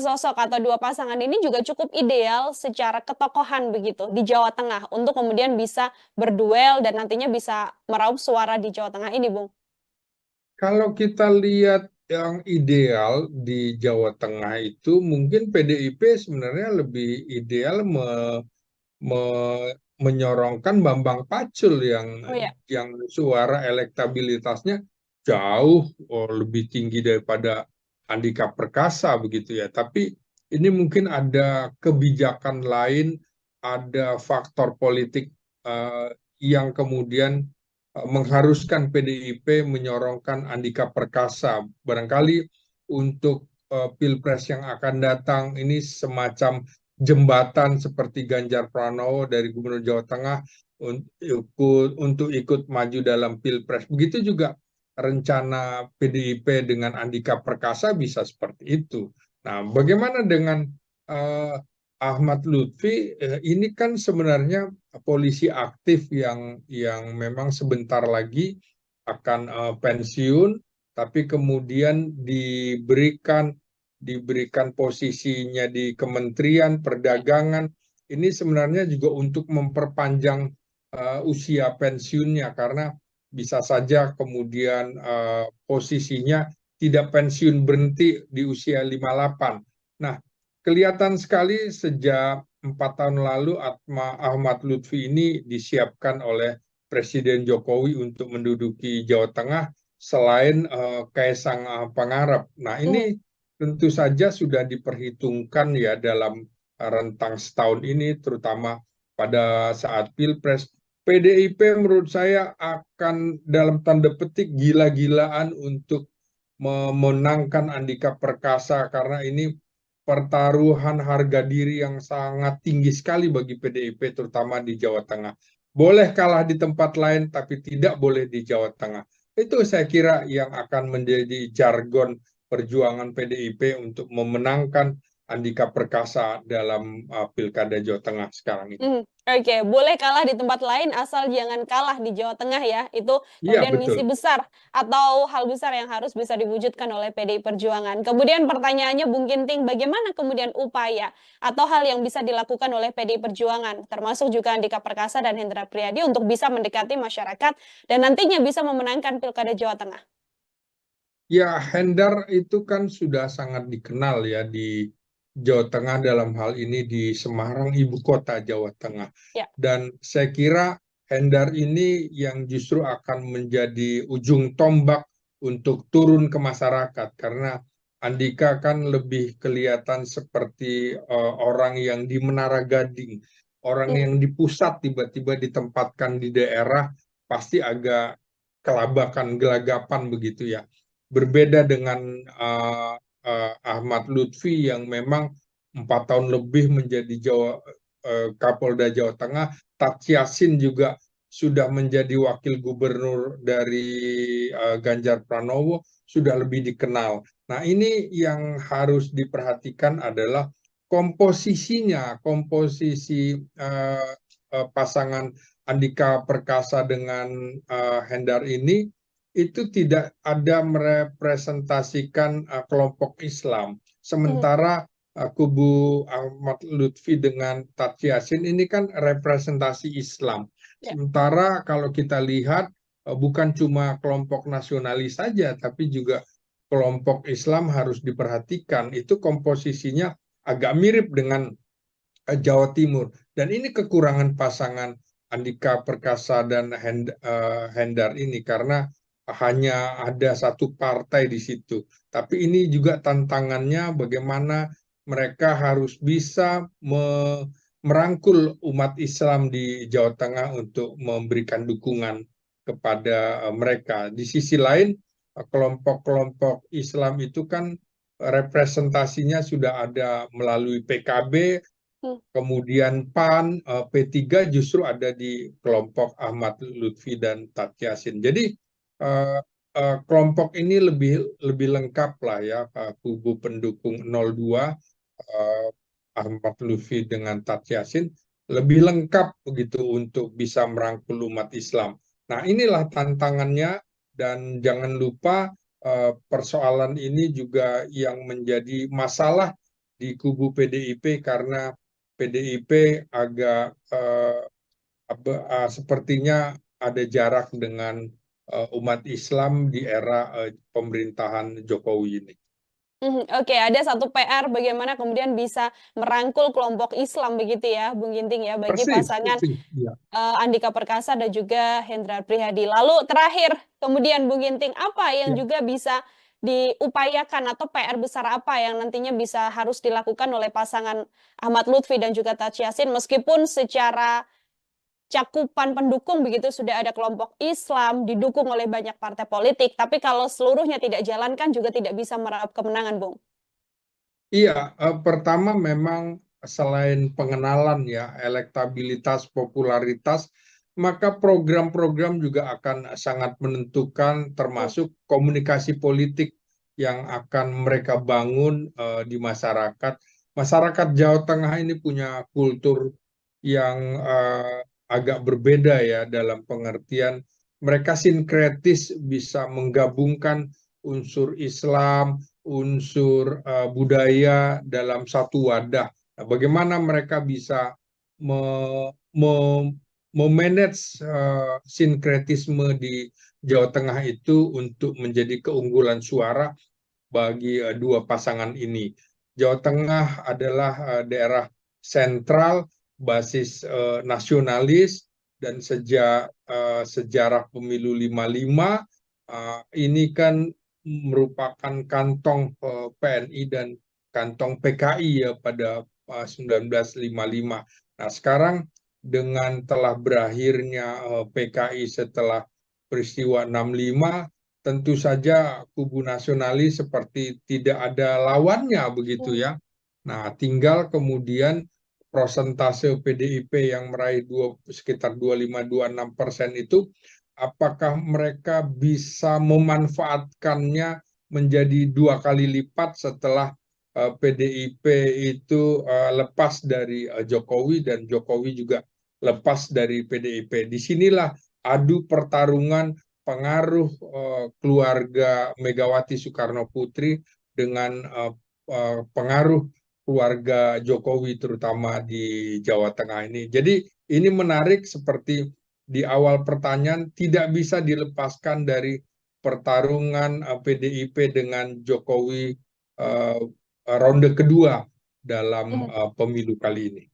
sosok atau dua pasangan ini juga cukup ideal secara ketokohan begitu di Jawa Tengah untuk kemudian bisa berduel dan nantinya bisa meraup suara di Jawa Tengah ini, Bung? kalau kita lihat yang ideal di Jawa Tengah itu mungkin PDIP sebenarnya lebih ideal menyorongkan Bambang Pacul Oh ya. yang suara elektabilitasnya jauh lebih tinggi daripada Andika Perkasa begitu ya. Tapi ini mungkin ada kebijakan lain, ada faktor politik yang kemudian mengharuskan PDIP menyorongkan Andika Perkasa. Barangkali untuk Pilpres yang akan datang ini semacam jembatan seperti Ganjar Pranowo dari Gubernur Jawa Tengah untuk ikut maju dalam Pilpres. Begitu juga rencana PDIP dengan Andika Perkasa bisa seperti itu. Nah, bagaimana dengan uh, Ahmad Lutfi? Ini kan sebenarnya polisi aktif yang memang sebentar lagi akan pensiun, tapi kemudian diberikan posisinya di Kementerian Perdagangan. Ini sebenarnya juga untuk memperpanjang usia pensiunnya karena bisa saja kemudian posisinya tidak pensiun berhenti di usia 58. Nah, kelihatan sekali sejak 4 tahun lalu Ahmad Lutfi ini disiapkan oleh Presiden Jokowi untuk menduduki Jawa Tengah selain Kaisang Pangarep. Nah, ini tentu saja sudah diperhitungkan ya dalam rentang setahun ini, terutama pada saat Pilpres. PDIP menurut saya akan dalam tanda petik gila-gilaan untuk memenangkan Andika Perkasa karena ini pertaruhan harga diri yang sangat tinggi sekali bagi PDIP terutama di Jawa Tengah. Boleh kalah di tempat lain tapi tidak boleh di Jawa Tengah. Itu saya kira yang akan menjadi jargon perjuangan PDIP untuk memenangkan Andika Perkasa dalam Pilkada Jawa Tengah sekarang ini. Oke, boleh kalah di tempat lain asal jangan kalah di Jawa Tengah ya. Itu Iya, kemudian betul. misi besar atau hal besar yang harus bisa diwujudkan oleh PDI Perjuangan. Kemudian pertanyaannya Bung Ginting, bagaimana kemudian upaya atau hal yang bisa dilakukan oleh PDI Perjuangan, termasuk juga Andika Perkasa dan Hendra Prihadi untuk bisa mendekati masyarakat dan nantinya bisa memenangkan Pilkada Jawa Tengah? Ya, Hendar itu kan sudah sangat dikenal ya di Jawa Tengah dalam hal ini di Semarang, ibu kota Jawa Tengah. Ya. Dan saya kira Hendar ini yang justru akan menjadi ujung tombak untuk turun ke masyarakat karena Andika kan lebih kelihatan seperti orang yang di Menara Gading, orang yang di pusat tiba-tiba ditempatkan di daerah pasti agak kelabakan, gelagapan begitu ya. Berbeda dengan Ahmad Lutfi yang memang 4 tahun lebih menjadi Kapolda Jawa Tengah. Taj Yassin juga sudah menjadi wakil gubernur dari Ganjar Pranowo, sudah lebih dikenal. Nah, ini yang harus diperhatikan adalah komposisinya, komposisi pasangan Andika Perkasa dengan Hendar ini itu tidak ada merepresentasikan kelompok Islam. Sementara kubu Ahmad Lutfi dengan Taj Yassin ini kan representasi Islam. Sementara kalau kita lihat bukan cuma kelompok nasionalis saja, tapi juga kelompok Islam harus diperhatikan. Itu komposisinya agak mirip dengan Jawa Timur. Dan ini kekurangan pasangan Andika Perkasa dan Hendar ini karena hanya ada satu partai di situ. Tapi ini juga tantangannya bagaimana mereka harus bisa merangkul umat Islam di Jawa Tengah untuk memberikan dukungan kepada mereka. Di sisi lain, kelompok-kelompok Islam itu kan representasinya sudah ada melalui PKB, Hmm. kemudian PAN, P3 justru ada di kelompok Ahmad Lutfi dan Tat Yasin. Jadi kelompok ini lebih lebih lengkap lah ya, kubu pendukung 02 Ahmad Lutfi dengan Tat Yasin lebih lengkap begitu untuk bisa merangkul umat Islam. Nah, inilah tantangannya dan jangan lupa persoalan ini juga yang menjadi masalah di kubu PDIP karena PDIP agak sepertinya ada jarak dengan umat Islam di era pemerintahan Jokowi ini. Oke, ada satu PR bagaimana kemudian bisa merangkul kelompok Islam begitu ya, Bung Ginting ya, bagi Persis, pasangan persis. Ya. Andika Perkasa dan juga Hendrar Prihadi. Lalu terakhir, kemudian Bung Ginting, apa yang Ya. juga bisa diupayakan atau PR besar apa yang nantinya bisa harus dilakukan oleh pasangan Ahmad Lutfi dan juga Taj Yassin meskipun secara cakupan pendukung begitu sudah ada kelompok Islam didukung oleh banyak partai politik, tapi kalau seluruhnya tidak jalankan juga tidak bisa meraup kemenangan, Bung. Iya, pertama memang selain pengenalan ya, elektabilitas, popularitas, maka program-program juga akan sangat menentukan Hmm. termasuk komunikasi politik yang akan mereka bangun di masyarakat. Masyarakat Jawa Tengah ini punya kultur yang agak berbeda ya dalam pengertian mereka sinkretis bisa menggabungkan unsur Islam, unsur budaya dalam satu wadah. Nah, bagaimana mereka bisa me, me, memanage sinkretisme di Jawa Tengah itu untuk menjadi keunggulan suara bagi dua pasangan ini. Jawa Tengah adalah daerah sentral, basis nasionalis, dan sejak sejarah pemilu 55 ini kan merupakan kantong PNI dan kantong PKI ya pada 1955. Nah, sekarang dengan telah berakhirnya PKI setelah peristiwa 65, tentu saja kubu nasionalis seperti tidak ada lawannya begitu Hmm. ya. Nah, tinggal kemudian prosentase PDIP yang meraih sekitar 25-26% itu, apakah mereka bisa memanfaatkannya menjadi dua kali lipat setelah PDIP itu lepas dari Jokowi dan Jokowi juga lepas dari PDIP. Disinilah adu pertarungan pengaruh keluarga Megawati Soekarno Putri dengan pengaruh keluarga Jokowi terutama di Jawa Tengah ini. Jadi ini menarik seperti di awal pertanyaan tidak bisa dilepaskan dari pertarungan PDIP dengan Jokowi ronde kedua dalam pemilu kali ini.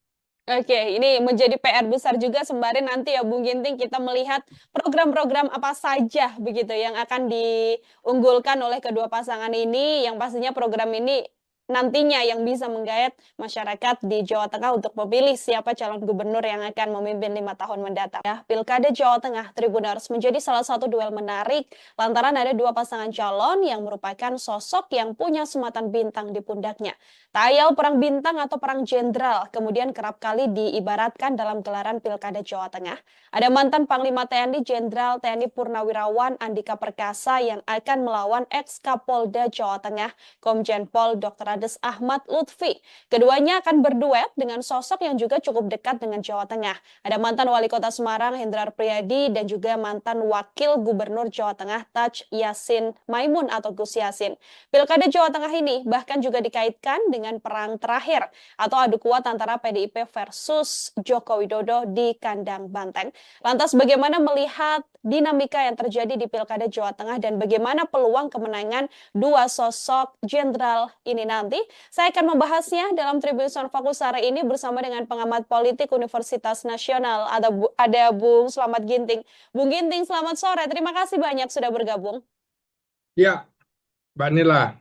Oke, ini menjadi PR besar juga sembari nanti ya Bung Ginting kita melihat program-program apa saja begitu yang akan diunggulkan oleh kedua pasangan ini yang pastinya program ini nantinya yang bisa menggayat masyarakat di Jawa Tengah untuk memilih siapa calon gubernur yang akan memimpin 5 tahun mendatang. Ya, Pilkada Jawa Tengah Tribuners menjadi salah satu duel menarik lantaran ada dua pasangan calon yang merupakan sosok yang punya sematan bintang di pundaknya. Tayal perang bintang atau perang jenderal kemudian kerap kali diibaratkan dalam gelaran Pilkada Jawa Tengah. Ada mantan Panglima TNI Jenderal TNI Purnawirawan Andika Perkasa yang akan melawan ex-Kapolda Jawa Tengah Komjen Pol Dr. Andes Ahmad Lutfi. Keduanya akan berduet dengan sosok yang juga cukup dekat dengan Jawa Tengah. Ada mantan Wali Kota Semarang Hendrar Priyadi dan juga mantan Wakil Gubernur Jawa Tengah Taj Yassin Maimun atau Gus Yassin. Pilkada Jawa Tengah ini bahkan juga dikaitkan dengan perang terakhir atau adu kuat antara PDIP versus Joko Widodo di kandang Banteng. Lantas bagaimana melihat dinamika yang terjadi di Pilkada Jawa Tengah dan bagaimana peluang kemenangan dua sosok jenderal ini nanti? Saya akan membahasnya dalam Tribun Fokus hari ini bersama dengan pengamat politik Universitas Nasional. Ada Bung Slamet Ginting. Bung Ginting, selamat sore. Terima kasih banyak sudah bergabung. Ya, Mbak Nila.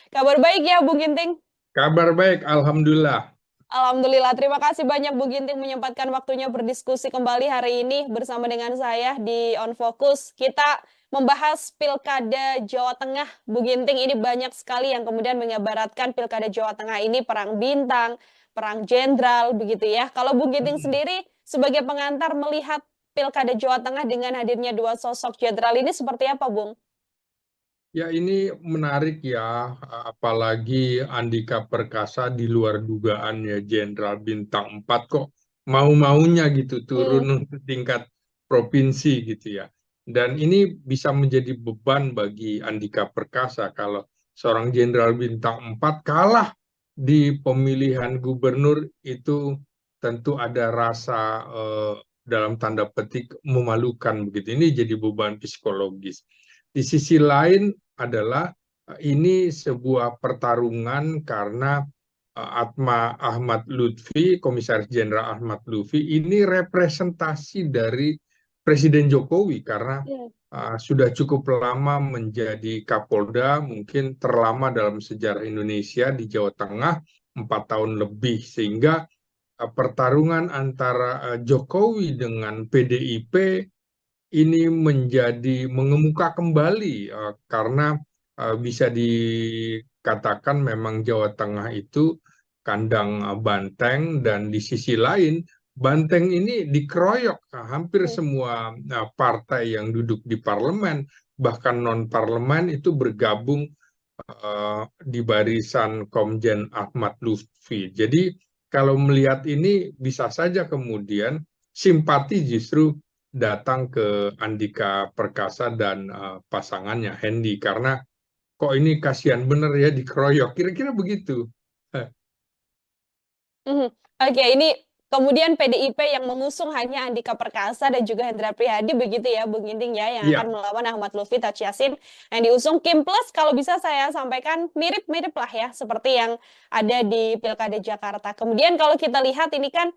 Kabar baik ya, Bung Ginting? Kabar baik, Alhamdulillah. Alhamdulillah, terima kasih banyak Bu Ginting menyempatkan waktunya berdiskusi kembali hari ini bersama dengan saya di On Focus. Kita membahas Pilkada Jawa Tengah. Bu Ginting, ini banyak sekali yang kemudian mengibaratkan Pilkada Jawa Tengah ini perang bintang, perang jenderal, begitu ya. Kalau Bu Ginting sendiri sebagai pengantar melihat Pilkada Jawa Tengah dengan hadirnya dua sosok jenderal ini seperti apa, Bung? Ya, ini menarik ya, apalagi Andika Perkasa di luar dugaan ya, Jenderal Bintang 4 kok mau-maunya gitu turun Hmm, untuk tingkat provinsi gitu ya. Dan ini bisa menjadi beban bagi Andika Perkasa kalau seorang Jenderal Bintang 4 kalah di pemilihan gubernur itu tentu ada rasa dalam tanda petik memalukan begitu. Ini jadi beban psikologis. Di sisi lain adalah ini sebuah pertarungan karena Ahmad Lutfi, Komisaris Jenderal Ahmad Lutfi, ini representasi dari Presiden Jokowi karena hmm, sudah cukup lama menjadi Kapolda, mungkin terlama dalam sejarah Indonesia di Jawa Tengah, 4 tahun lebih, sehingga pertarungan antara Jokowi dengan PDIP ini menjadi mengemuka kembali karena bisa dikatakan memang Jawa Tengah itu kandang banteng dan di sisi lain banteng ini dikeroyok hampir hmm, semua partai yang duduk di parlemen bahkan non parlemen itu bergabung di barisan Komjen Ahmad Lutfi. Jadi kalau melihat ini bisa saja kemudian simpati justru datang ke Andika Perkasa dan pasangannya Hendy karena kok ini kasihan bener ya dikeroyok. Kira-kira begitu. mhm. Oke, ini kemudian PDIP yang mengusung hanya Andika Perkasa dan juga Hendra Prihadi begitu ya, Bung Ginting ya, yang akan Iya, melawan Ahmad Lutfi Taj Yassin yang diusung Kim Plus. Kalau bisa saya sampaikan mirip-mirip lah ya, seperti yang ada di Pilkada Jakarta. Kemudian kalau kita lihat ini kan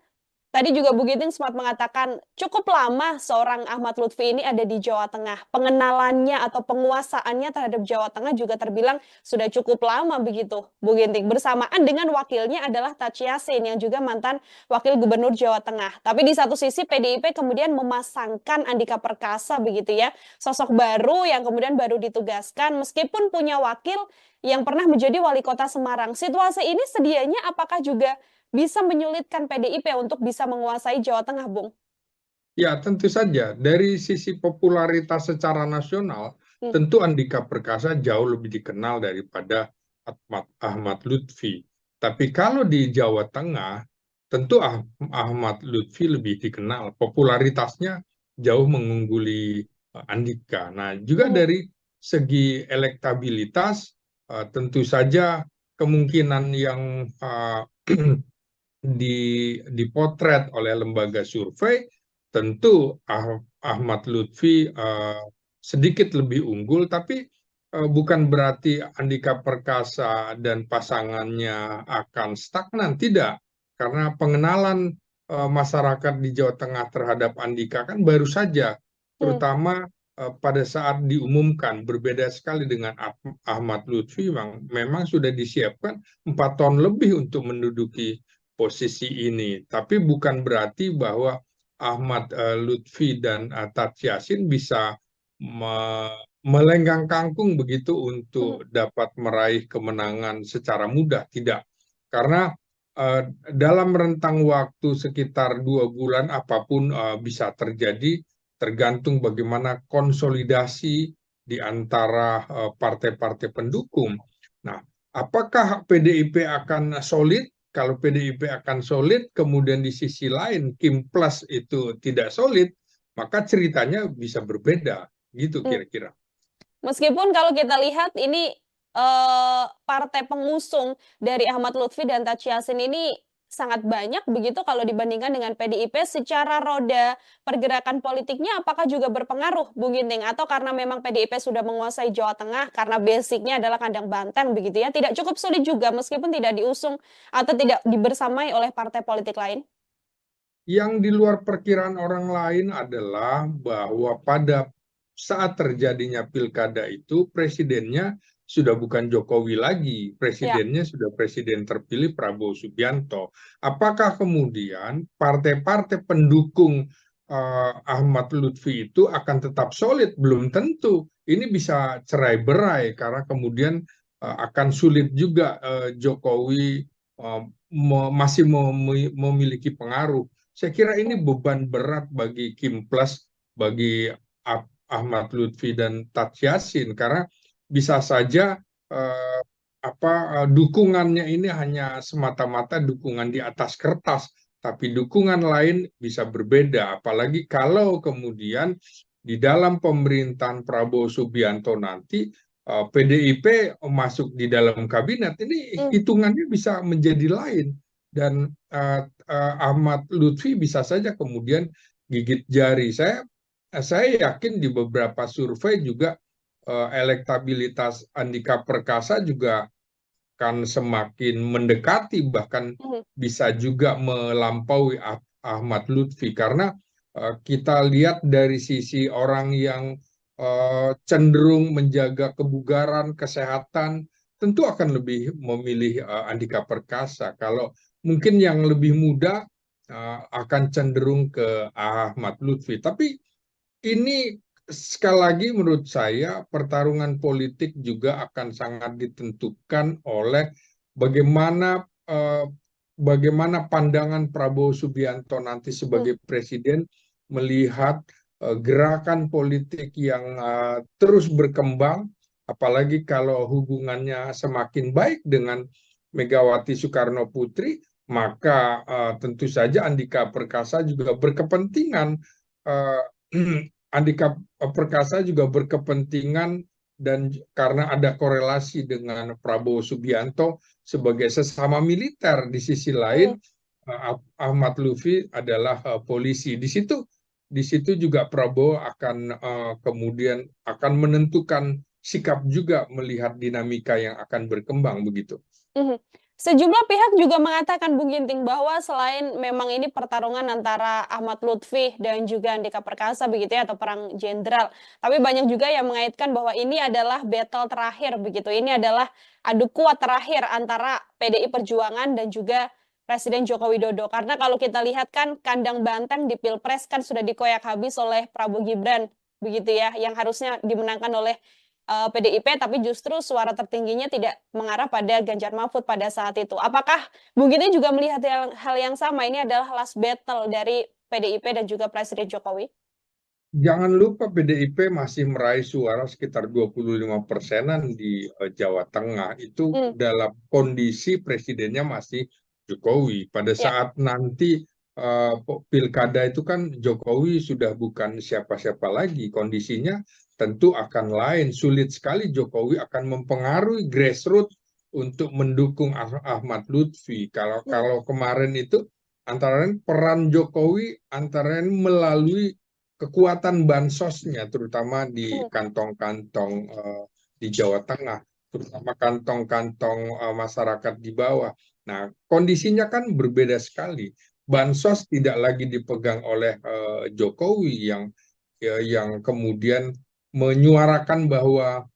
tadi juga Bu Giting sempat mengatakan cukup lama seorang Ahmad Lutfi ini ada di Jawa Tengah. Pengenalannya atau penguasaannya terhadap Jawa Tengah juga terbilang sudah cukup lama begitu, Bu Ginting. Bersamaan dengan wakilnya adalah Taj Yassin yang juga mantan wakil gubernur Jawa Tengah. Tapi di satu sisi PDIP kemudian memasangkan Andika Perkasa begitu ya, sosok baru yang kemudian baru ditugaskan meskipun punya wakil yang pernah menjadi wali kota Semarang. Situasi ini sedianya apakah juga bisa menyulitkan PDIP untuk bisa menguasai Jawa Tengah, Bung? ya tentu saja. Dari sisi popularitas secara nasional, Hmm, tentu Andika Perkasa jauh lebih dikenal daripada Ahmad Lutfi. Tapi kalau di Jawa Tengah, tentu Ahmad Lutfi lebih dikenal. Popularitasnya jauh mengungguli Andika. Nah, juga hmm, dari segi elektabilitas, tentu saja kemungkinan yang dipotret oleh lembaga survei, tentu Ahmad Lutfi sedikit lebih unggul, tapi bukan berarti Andika Perkasa dan pasangannya akan stagnan, tidak. Karena pengenalan masyarakat di Jawa Tengah terhadap Andika kan baru saja, hmm, terutama pada saat diumumkan, berbeda sekali dengan Ahmad Lutfi, memang sudah disiapkan 4 tahun lebih untuk menduduki posisi ini. Tapi bukan berarti bahwa Ahmad Lutfi dan Taj Yassin bisa melenggang kangkung begitu hmm, untuk dapat meraih kemenangan secara mudah. Tidak. Karena dalam rentang waktu sekitar 2 bulan apapun bisa terjadi tergantung bagaimana konsolidasi di antara partai-partai pendukung. Nah, apakah PDIP akan solid? Kalau PDIP akan solid, kemudian di sisi lain Kim Plus itu tidak solid, maka ceritanya bisa berbeda, gitu hmm. kira-kira. Meskipun kalau kita lihat ini partai pengusung dari Ahmad Lutfi dan Taj Yassin ini sangat banyak begitu kalau dibandingkan dengan PDIP secara roda pergerakan politiknya apakah juga berpengaruh Bung Ginting atau karena memang PDIP sudah menguasai Jawa Tengah karena basicnya adalah kandang banteng begitu ya tidak cukup sulit juga meskipun tidak diusung atau tidak dibersamai oleh partai politik lain. Yang di luar perkiraan orang lain adalah bahwa pada saat terjadinya pilkada itu, presidennya sudah bukan Jokowi lagi, Ya. presidennya sudah presiden terpilih Prabowo Subianto. Apakah kemudian partai-partai pendukung Ahmad Lutfi itu akan tetap solid? Belum tentu. Ini bisa cerai-berai karena kemudian akan sulit juga Jokowi masih memiliki pengaruh. Saya kira ini beban berat bagi Kim Plus, bagi Ahmad Lutfi dan Tat Yassin, karena bisa saja eh, dukungannya ini hanya semata-mata dukungan di atas kertas, tapi dukungan lain bisa berbeda. Apalagi kalau kemudian di dalam pemerintahan Prabowo Subianto nanti PDIP masuk di dalam kabinet, ini Hmm. hitungannya bisa menjadi lain. Dan Ahmad Lutfi bisa saja kemudian gigit jari. Saya yakin di beberapa survei juga elektabilitas Andika Perkasa juga akan semakin mendekati, bahkan Hmm. bisa juga melampaui Ahmad Lutfi, karena kita lihat dari sisi orang yang cenderung menjaga kebugaran, kesehatan, tentu akan lebih memilih Andika Perkasa. Kalau mungkin yang lebih muda akan cenderung ke Ahmad Lutfi. Tapi ini sekali lagi menurut saya pertarungan politik juga akan sangat ditentukan oleh bagaimana bagaimana pandangan Prabowo Subianto nanti Hmm. sebagai presiden melihat gerakan politik yang terus berkembang, apalagi kalau hubungannya semakin baik dengan Megawati Soekarno Putri, maka tentu saja Andika Perkasa juga berkepentingan uh, Andika Perkasa juga berkepentingan, dan karena ada korelasi dengan Prabowo Subianto sebagai sesama militer, di sisi Hmm. lain Ahmad Lutfi adalah polisi. Di situ juga Prabowo akan kemudian akan menentukan sikap juga melihat dinamika yang akan berkembang begitu. Mhm. Sejumlah pihak juga mengatakan, Bung Ginting, bahwa selain memang ini pertarungan antara Ahmad Lutfi dan juga Andika Perkasa begitu ya, atau perang jenderal, tapi banyak juga yang mengaitkan bahwa ini adalah battle terakhir begitu. Ini adalah adu kuat terakhir antara PDI Perjuangan dan juga Presiden Joko Widodo. Karena kalau kita lihat kan kandang banteng di Pilpres kan sudah dikoyak habis oleh Prabowo Gibran begitu ya, yang harusnya dimenangkan oleh PDIP, tapi justru suara tertingginya tidak mengarah pada Ganjar Mahfud pada saat itu. Apakah Bung Gini juga melihat hal yang sama? Ini adalah last battle dari PDIP dan juga Presiden Jokowi? Jangan lupa PDIP masih meraih suara sekitar 25%-an di Jawa Tengah. Itu Hmm. dalam kondisi presidennya masih Jokowi. Pada Ya. saat nanti pilkada itu kan Jokowi sudah bukan siapa-siapa lagi. Kondisinya tentu akan lain. Sulit sekali Jokowi akan mempengaruhi grassroots untuk mendukung Ahmad Lutfi. Kalau Hmm. kalau kemarin itu antara lain peran Jokowi antara lain melalui kekuatan bansosnya, terutama di Hmm. kantong-kantong di Jawa Tengah, terutama kantong-kantong masyarakat di bawah. Nah, kondisinya kan berbeda sekali. Ya. Bansos tidak lagi dipegang oleh Jokowi yang kemudian menyuarakan bahwa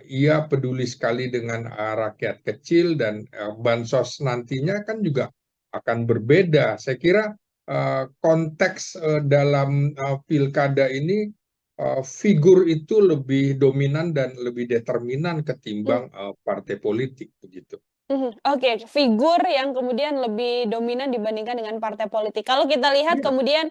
ia peduli sekali dengan rakyat kecil, dan bansos nantinya kan juga akan berbeda. Saya kira konteks dalam pilkada ini figur itu lebih dominan dan lebih determinan Hmm. ketimbang partai politik begitu. Mhm. Oke, figur yang kemudian lebih dominan dibandingkan dengan partai politik. Kalau kita lihat Iya. kemudian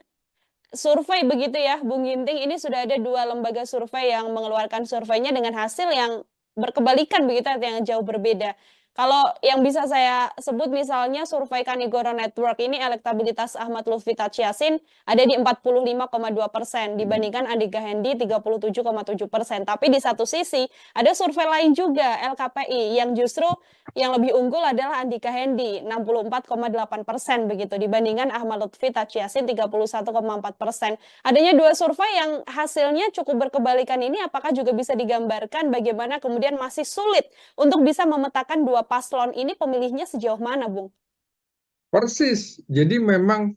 survei begitu ya, Bung Ginting, ini sudah ada 2 lembaga survei yang mengeluarkan surveinya dengan hasil yang berkebalikan begitu, yang jauh berbeda. Kalau yang bisa saya sebut misalnya survei Kanigoro Network ini elektabilitas Ahmad Lutfi Yassin ada di 45,2% dibandingkan Andika Hendi 37,7%. Tapi di satu sisi ada survei lain juga LKPI yang justru yang lebih unggul adalah Andika Hendi 64,8% begitu dibandingkan Ahmad Lutfi Yassin 31,4%. Adanya 2 survei yang hasilnya cukup berkebalikan ini apakah juga bisa digambarkan bagaimana kemudian masih sulit untuk bisa memetakan 2 paslon ini pemilihnya sejauh mana, Bung? Persis. Jadi memang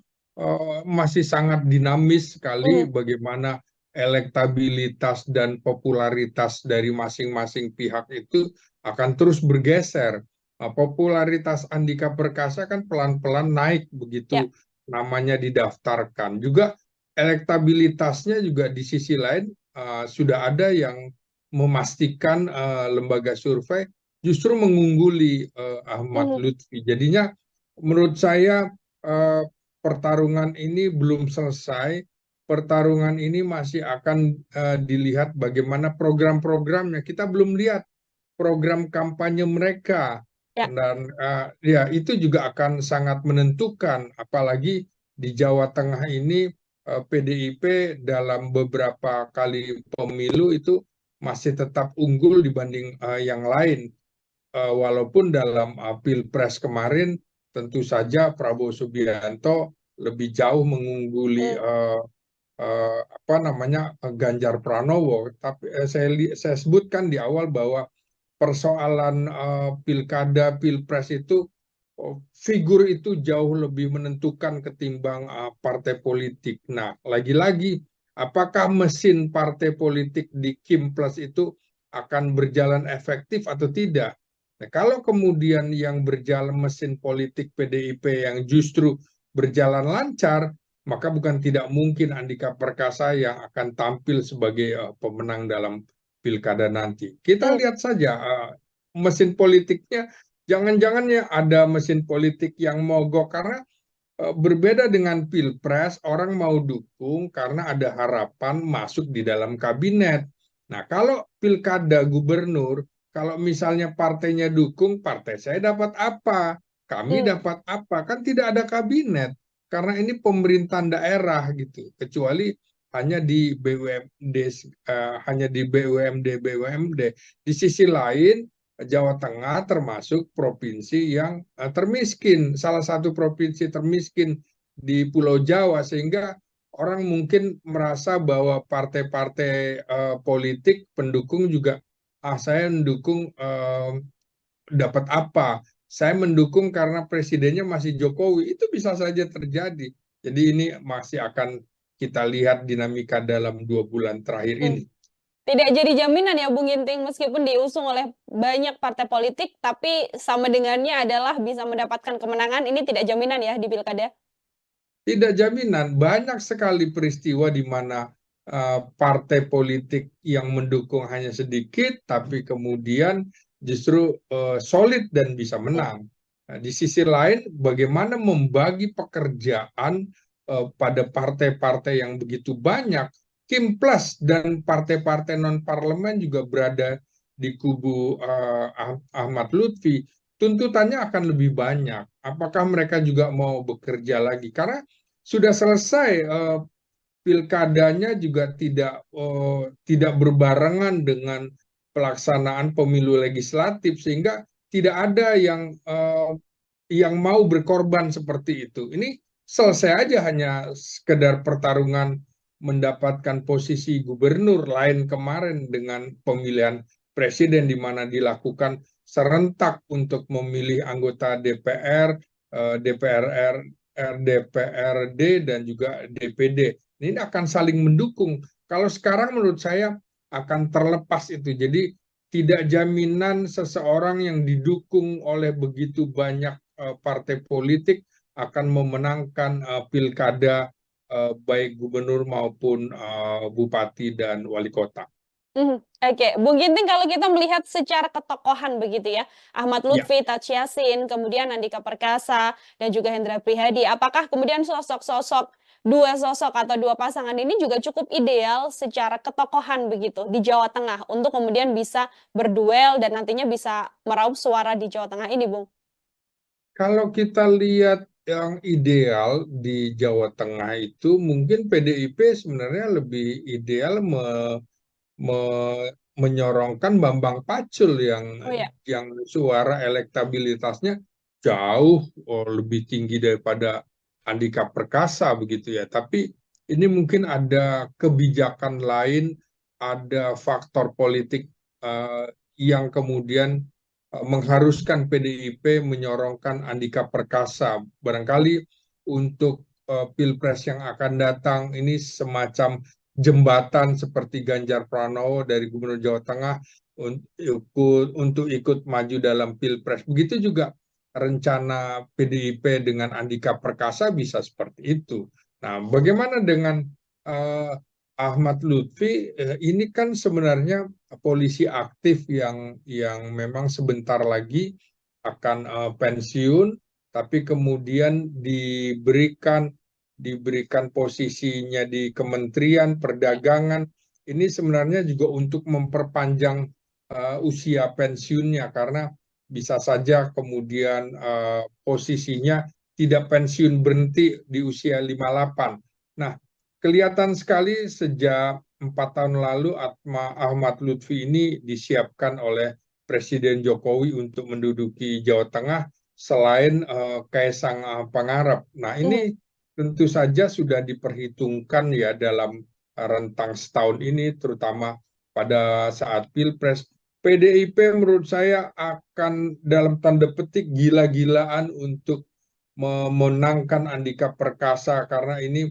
masih sangat dinamis sekali Hmm. bagaimana elektabilitas dan popularitas dari masing-masing pihak itu akan terus bergeser. Nah, popularitas Andika Perkasa kan pelan-pelan naik Ya. begitu namanya didaftarkan. Juga elektabilitasnya juga di sisi lain sudah ada yang memastikan lembaga survei justru mengungguli Ahmad Mhm. Lutfi. Jadinya menurut saya eh, pertarungan ini belum selesai. Pertarungan ini masih akan dilihat bagaimana program-programnya. Kita belum lihat program kampanye mereka, Ya. dan ya itu juga akan sangat menentukan, apalagi di Jawa Tengah ini PDIP dalam beberapa kali pemilu itu masih tetap unggul dibanding yang lain. Walaupun dalam Pilpres kemarin tentu saja Prabowo Subianto lebih jauh mengungguli Hmm. apa namanya Ganjar Pranowo, tapi saya sebutkan di awal bahwa persoalan pilkada pilpres itu figur itu jauh lebih menentukan ketimbang partai politik. Nah, lagi-lagi apakah mesin partai politik di Kim Plus itu akan berjalan efektif atau tidak? Nah, kalau kemudian yang berjalan mesin politik PDIP yang justru berjalan lancar, maka bukan tidak mungkin Andika Perkasa yang akan tampil sebagai pemenang dalam pilkada nanti. Kita Hmm. lihat saja mesin politiknya, jangan-jangan ya ada mesin politik yang mogok karena berbeda dengan pilpres, orang mau dukung karena ada harapan masuk di dalam kabinet. Nah, kalau pilkada gubernur, kalau misalnya partainya dukung, partai saya dapat apa? Kami Hmm. dapat apa? Kan tidak ada kabinet. Karena ini pemerintahan daerah gitu. Kecuali hanya di BUMD, hanya di BUMD. Di sisi lain, Jawa Tengah termasuk provinsi yang termiskin, salah satu provinsi termiskin di Pulau Jawa, sehingga orang mungkin merasa bahwa partai-partai politik pendukung juga, saya mendukung dapat apa? Saya mendukung karena presidennya masih Jokowi. Itu bisa saja terjadi. Jadi ini masih akan kita lihat dinamika dalam 2 bulan terakhir Hmm. ini. Tidak jadi jaminan ya Bung Ginting, meskipun diusung oleh banyak partai politik, tapi sama dengannya adalah bisa mendapatkan kemenangan, ini tidak jaminan ya di pilkada? Tidak jaminan, banyak sekali peristiwa di mana partai politik yang mendukung hanya sedikit, tapi kemudian justru solid dan bisa Hmm. menang. Nah, di sisi lain, bagaimana membagi pekerjaan pada partai-partai yang begitu banyak. Kim Plus dan partai-partai non-parlemen juga berada di kubu Ahmad Lutfi. Tuntutannya akan lebih banyak. Apakah mereka juga mau bekerja lagi? Karena sudah selesai pilkadanya juga tidak berbarengan dengan pelaksanaan pemilu legislatif, sehingga tidak ada yang mau berkorban seperti itu. Ini selesai aja hanya sekedar pertarungan mendapatkan posisi gubernur, lain kemarin dengan pemilihan presiden di mana dilakukan serentak untuk memilih anggota DPR, DPR, DPRD dan juga DPD. Ini akan saling mendukung. Kalau sekarang menurut saya akan terlepas itu. Jadi tidak jaminan seseorang yang didukung oleh begitu banyak partai politik akan memenangkan pilkada baik gubernur maupun bupati dan wali kota. Mhm. Oke, Bung Ginting, kalau kita melihat secara ketokohan begitu ya, Ahmad Ya, Lutfi, Taj Yassin, kemudian Andika Perkasa, dan juga Hendra Prihadi, apakah kemudian dua sosok atau dua pasangan ini juga cukup ideal secara ketokohan begitu di Jawa Tengah untuk kemudian bisa berduel dan nantinya bisa meraup suara di Jawa Tengah ini, Bung? kalau kita lihat yang ideal di Jawa Tengah itu mungkin PDIP sebenarnya lebih ideal menyorongkan Bambang Pacul Oh ya. yang suara elektabilitasnya jauh lebih tinggi daripada Andika Perkasa begitu ya. Tapi ini mungkin ada kebijakan lain, ada faktor politik eh, yang kemudian mengharuskan PDIP menyorongkan Andika Perkasa. Barangkali untuk Pilpres yang akan datang ini semacam jembatan seperti Ganjar Pranowo dari Gubernur Jawa Tengah untuk ikut maju dalam Pilpres. Begitu juga rencana PDIP dengan Andika Perkasa bisa seperti itu. Nah, bagaimana dengan eh, Ahmad Lutfi? Ini kan sebenarnya polisi aktif yang memang sebentar lagi akan pensiun, tapi kemudian diberikan posisinya di Kementerian Perdagangan. Ini sebenarnya juga untuk memperpanjang usia pensiunnya, karena bisa saja kemudian posisinya tidak pensiun berhenti di usia 58. Nah, kelihatan sekali sejak 4 tahun lalu Ahmad Lutfi ini disiapkan oleh Presiden Jokowi untuk menduduki Jawa Tengah selain Kaisang Pangarep. Nah, Mhm. ini tentu saja sudah diperhitungkan ya dalam rentang setahun ini, terutama pada saat Pilpres. PDIP menurut saya akan dalam tanda petik gila-gilaan untuk memenangkan Andika Perkasa, karena ini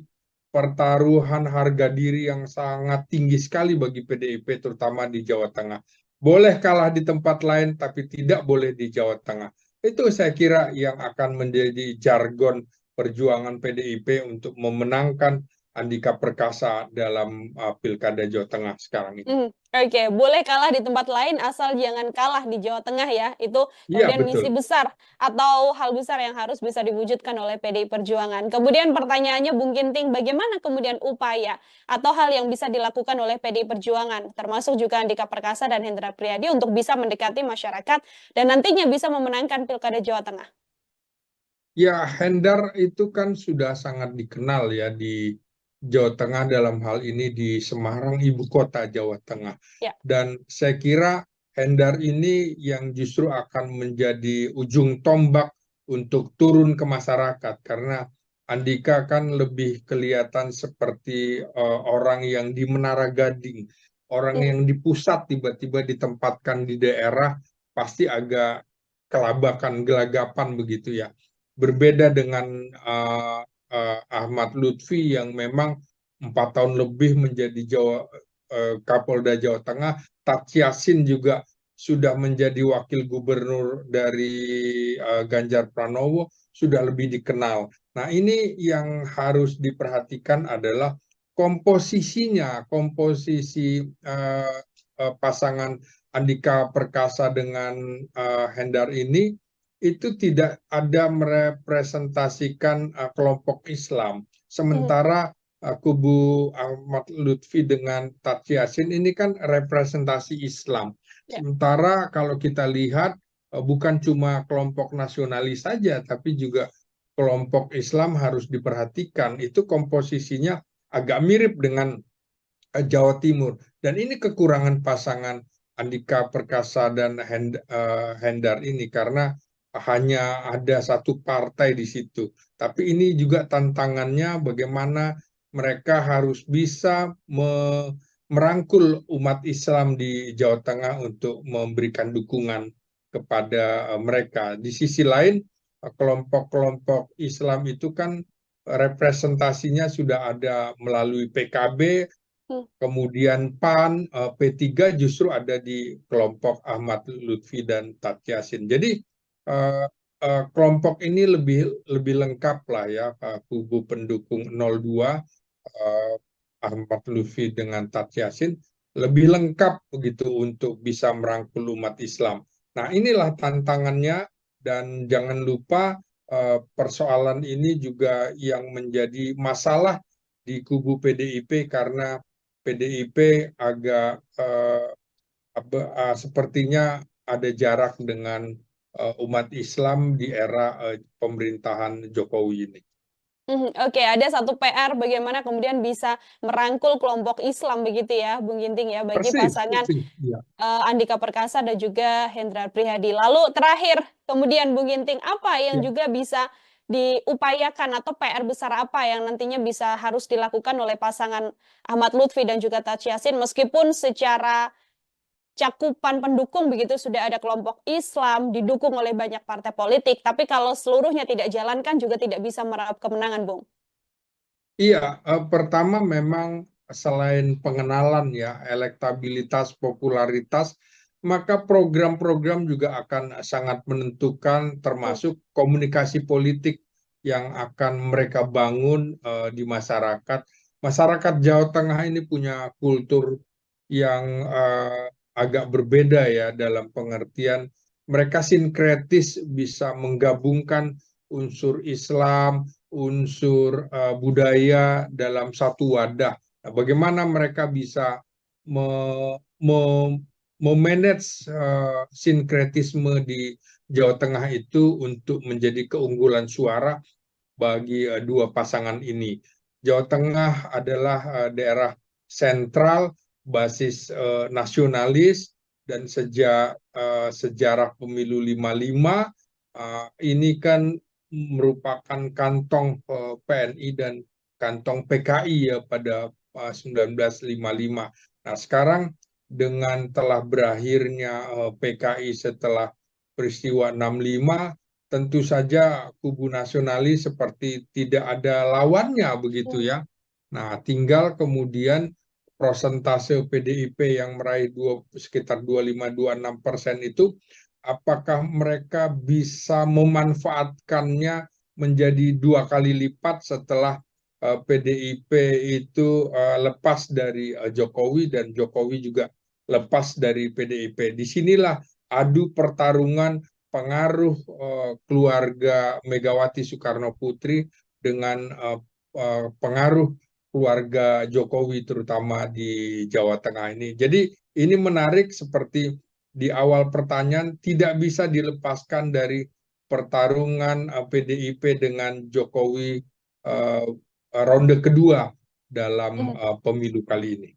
pertaruhan harga diri yang sangat tinggi sekali bagi PDIP, terutama di Jawa Tengah. Boleh kalah di tempat lain, tapi tidak boleh di Jawa Tengah. Itu saya kira yang akan menjadi jargon perjuangan PDIP untuk memenangkan Andika Perkasa dalam Pilkada Jawa Tengah sekarang ini. Oke, boleh kalah di tempat lain asal jangan kalah di Jawa Tengah ya. Itu Iya, kemudian misi betul. besar atau hal besar yang harus bisa diwujudkan oleh PDI Perjuangan. Kemudian pertanyaannya Bung Ginting, bagaimana kemudian upaya atau hal yang bisa dilakukan oleh PDI Perjuangan, termasuk juga Andika Perkasa dan Hendra Priyadi untuk bisa mendekati masyarakat dan nantinya bisa memenangkan Pilkada Jawa Tengah? Ya, Hendar itu kan sudah sangat dikenal ya di Jawa Tengah, dalam hal ini di Semarang, ibu kota Jawa Tengah. Ya. Dan saya kira Hendar ini yang justru akan menjadi ujung tombak untuk turun ke masyarakat, karena Andika kan lebih kelihatan seperti orang yang di Menara Gading, orang Hmm. yang di pusat tiba-tiba ditempatkan di daerah, pasti agak kelabakan, gelagapan begitu ya. Berbeda dengan Ahmad Lutfi yang memang 4 tahun lebih menjadi Kapolda Jawa Tengah. Tat Yassin juga sudah menjadi wakil gubernur dari Ganjar Pranowo, sudah lebih dikenal. Nah, ini yang harus diperhatikan adalah komposisinya, komposisi pasangan Andika Perkasa dengan Hendar ini itu tidak ada merepresentasikan kelompok Islam. Hmm. Sementara kubu Ahmad Lutfi dengan Tat Yassin ini kan representasi Islam. Ya. Sementara kalau kita lihat bukan cuma kelompok nasionalis saja, tapi juga kelompok Islam harus diperhatikan. Itu komposisinya agak mirip dengan Jawa Timur. Dan ini kekurangan pasangan Andika Perkasa dan Hendar ini, karena hanya ada satu partai di situ. Tapi ini juga tantangannya bagaimana mereka harus bisa merangkul umat Islam di Jawa Tengah untuk memberikan dukungan kepada mereka. Di sisi lain, kelompok-kelompok Islam itu kan representasinya sudah ada melalui PKB, Hmm. kemudian PAN, P3 justru ada di kelompok Ahmad Lutfi dan Tat Yassin. Jadi kelompok ini lebih lengkap lah ya, kubu pendukung 02 Ahmad Lutfi dengan Tat Yassin lebih lengkap begitu untuk bisa merangkul umat Islam. Nah, inilah tantangannya, dan jangan lupa persoalan ini juga yang menjadi masalah di kubu PDIP, karena PDIP agak sepertinya ada jarak dengan umat Islam di era pemerintahan Jokowi ini. Oke, ada satu PR bagaimana kemudian bisa merangkul kelompok Islam begitu ya, Bung Ginting ya, bagi Persis, pasangan persis. Ya. Andika Perkasa dan juga Hendra Prihadi. Lalu terakhir, kemudian Bung Ginting, apa yang Ya. juga bisa diupayakan atau PR besar apa yang nantinya bisa harus dilakukan oleh pasangan Ahmad Lutfi dan juga Tat Yassin, meskipun secara cakupan pendukung begitu sudah ada kelompok Islam didukung oleh banyak partai politik, tapi kalau seluruhnya tidak jalan kan juga tidak bisa meraup kemenangan, Bung. Iya, pertama memang selain pengenalan ya, elektabilitas, popularitas, maka program-program juga akan sangat menentukan termasuk komunikasi politik yang akan mereka bangun di masyarakat. Masyarakat Jawa Tengah ini punya kultur yang agak berbeda ya dalam pengertian mereka sinkretis bisa menggabungkan unsur Islam, unsur budaya dalam satu wadah. Nah, bagaimana mereka bisa me, me, memanage sinkretisme di Jawa Tengah itu untuk menjadi keunggulan suara bagi dua pasangan ini. Jawa Tengah adalah daerah sentral, basis nasionalis, dan sejak sejarah pemilu 55 ini kan merupakan kantong PNI dan kantong PKI ya pada 1955. Nah, sekarang dengan telah berakhirnya PKI setelah peristiwa 65, tentu saja kubu nasionalis seperti tidak ada lawannya begitu ya. Nah, tinggal kemudian prosentase PDIP yang meraih sekitar 25-26% itu, apakah mereka bisa memanfaatkannya menjadi dua kali lipat setelah PDIP itu lepas dari Jokowi dan Jokowi juga lepas dari PDIP. Disinilah adu pertarungan pengaruh keluarga Megawati Soekarno Putri dengan pengaruh keluarga Jokowi terutama di Jawa Tengah ini. Jadi ini menarik seperti di awal pertanyaan tidak bisa dilepaskan dari pertarungan PDIP dengan Jokowi ronde kedua dalam pemilu kali ini.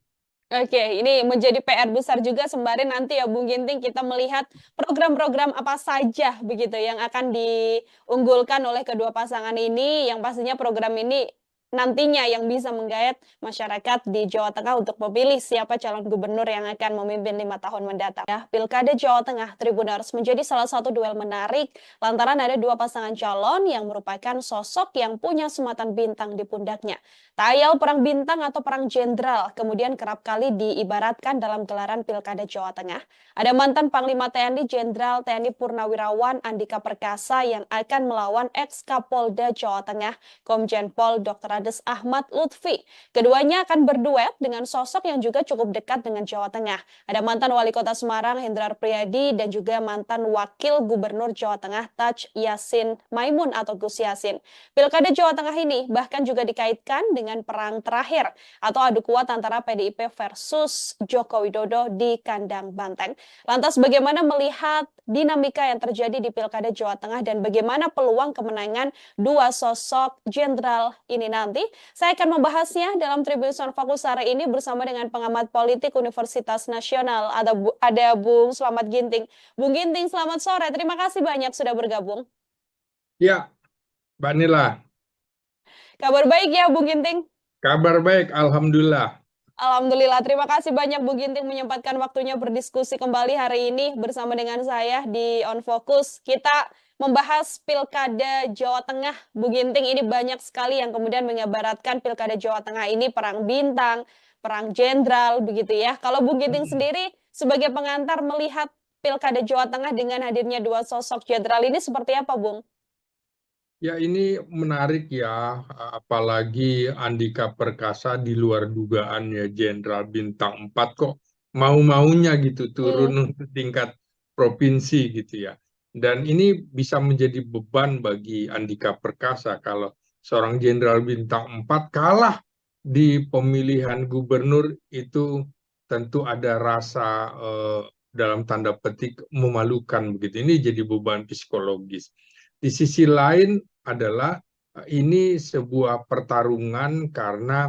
Oke, ini menjadi PR besar juga sembari nanti ya Bung Ginting kita melihat program-program apa saja begitu yang akan diunggulkan oleh kedua pasangan ini, yang pastinya program ini nantinya yang bisa menggayat masyarakat di Jawa Tengah untuk memilih siapa calon gubernur yang akan memimpin 5 tahun mendatang. Ya, Pilkada Jawa Tengah Tribuners menjadi salah satu duel menarik lantaran ada dua pasangan calon yang merupakan sosok yang punya sematan bintang di pundaknya. Tayal perang bintang atau perang jenderal kemudian kerap kali diibaratkan dalam gelaran Pilkada Jawa Tengah. Ada mantan Panglima TNI Jenderal TNI Purnawirawan Andika Perkasa yang akan melawan ex-Kapolda Jawa Tengah Komjen Pol Dr. Andes Ahmad Lutfi. Keduanya akan berduet dengan sosok yang juga cukup dekat dengan Jawa Tengah. Ada mantan Wali Kota Semarang Hendrar Priyadi dan juga mantan Wakil Gubernur Jawa Tengah Taj Yassin Maimun atau Gus Yassin. Pilkada Jawa Tengah ini bahkan juga dikaitkan dengan perang terakhir atau adu kuat antara PDIP versus Joko Widodo di kandang banteng. Lantas bagaimana melihat dinamika yang terjadi di Pilkada Jawa Tengah dan bagaimana peluang kemenangan dua sosok jenderal ini nanti? Saya akan membahasnya dalam Tribun Fokus hari ini bersama dengan pengamat politik Universitas Nasional. Ada Bung Slamet Ginting. Bung Ginting, selamat sore. Terima kasih banyak sudah bergabung. Ya, Mbak Nila. Kabar baik ya, Bung Ginting? Kabar baik, Alhamdulillah. Alhamdulillah, terima kasih banyak Bu Ginting menyempatkan waktunya berdiskusi kembali hari ini bersama dengan saya di On Focus. Kita membahas Pilkada Jawa Tengah. Bu Ginting, ini banyak sekali yang kemudian mengibaratkan Pilkada Jawa Tengah ini perang bintang, perang jenderal, begitu ya. Kalau Bu Ginting sendiri sebagai pengantar melihat Pilkada Jawa Tengah dengan hadirnya dua sosok jenderal ini seperti apa, Bung? Ya, ini menarik ya, apalagi Andika Perkasa di luar dugaan ya, Jenderal Bintang 4 kok mau-maunya gitu turun untuk tingkat provinsi gitu ya. Dan ini bisa menjadi beban bagi Andika Perkasa kalau seorang Jenderal Bintang 4 kalah di pemilihan gubernur itu tentu ada rasa dalam tanda petik memalukan begitu. Ini jadi beban psikologis. Di sisi lain adalah ini sebuah pertarungan karena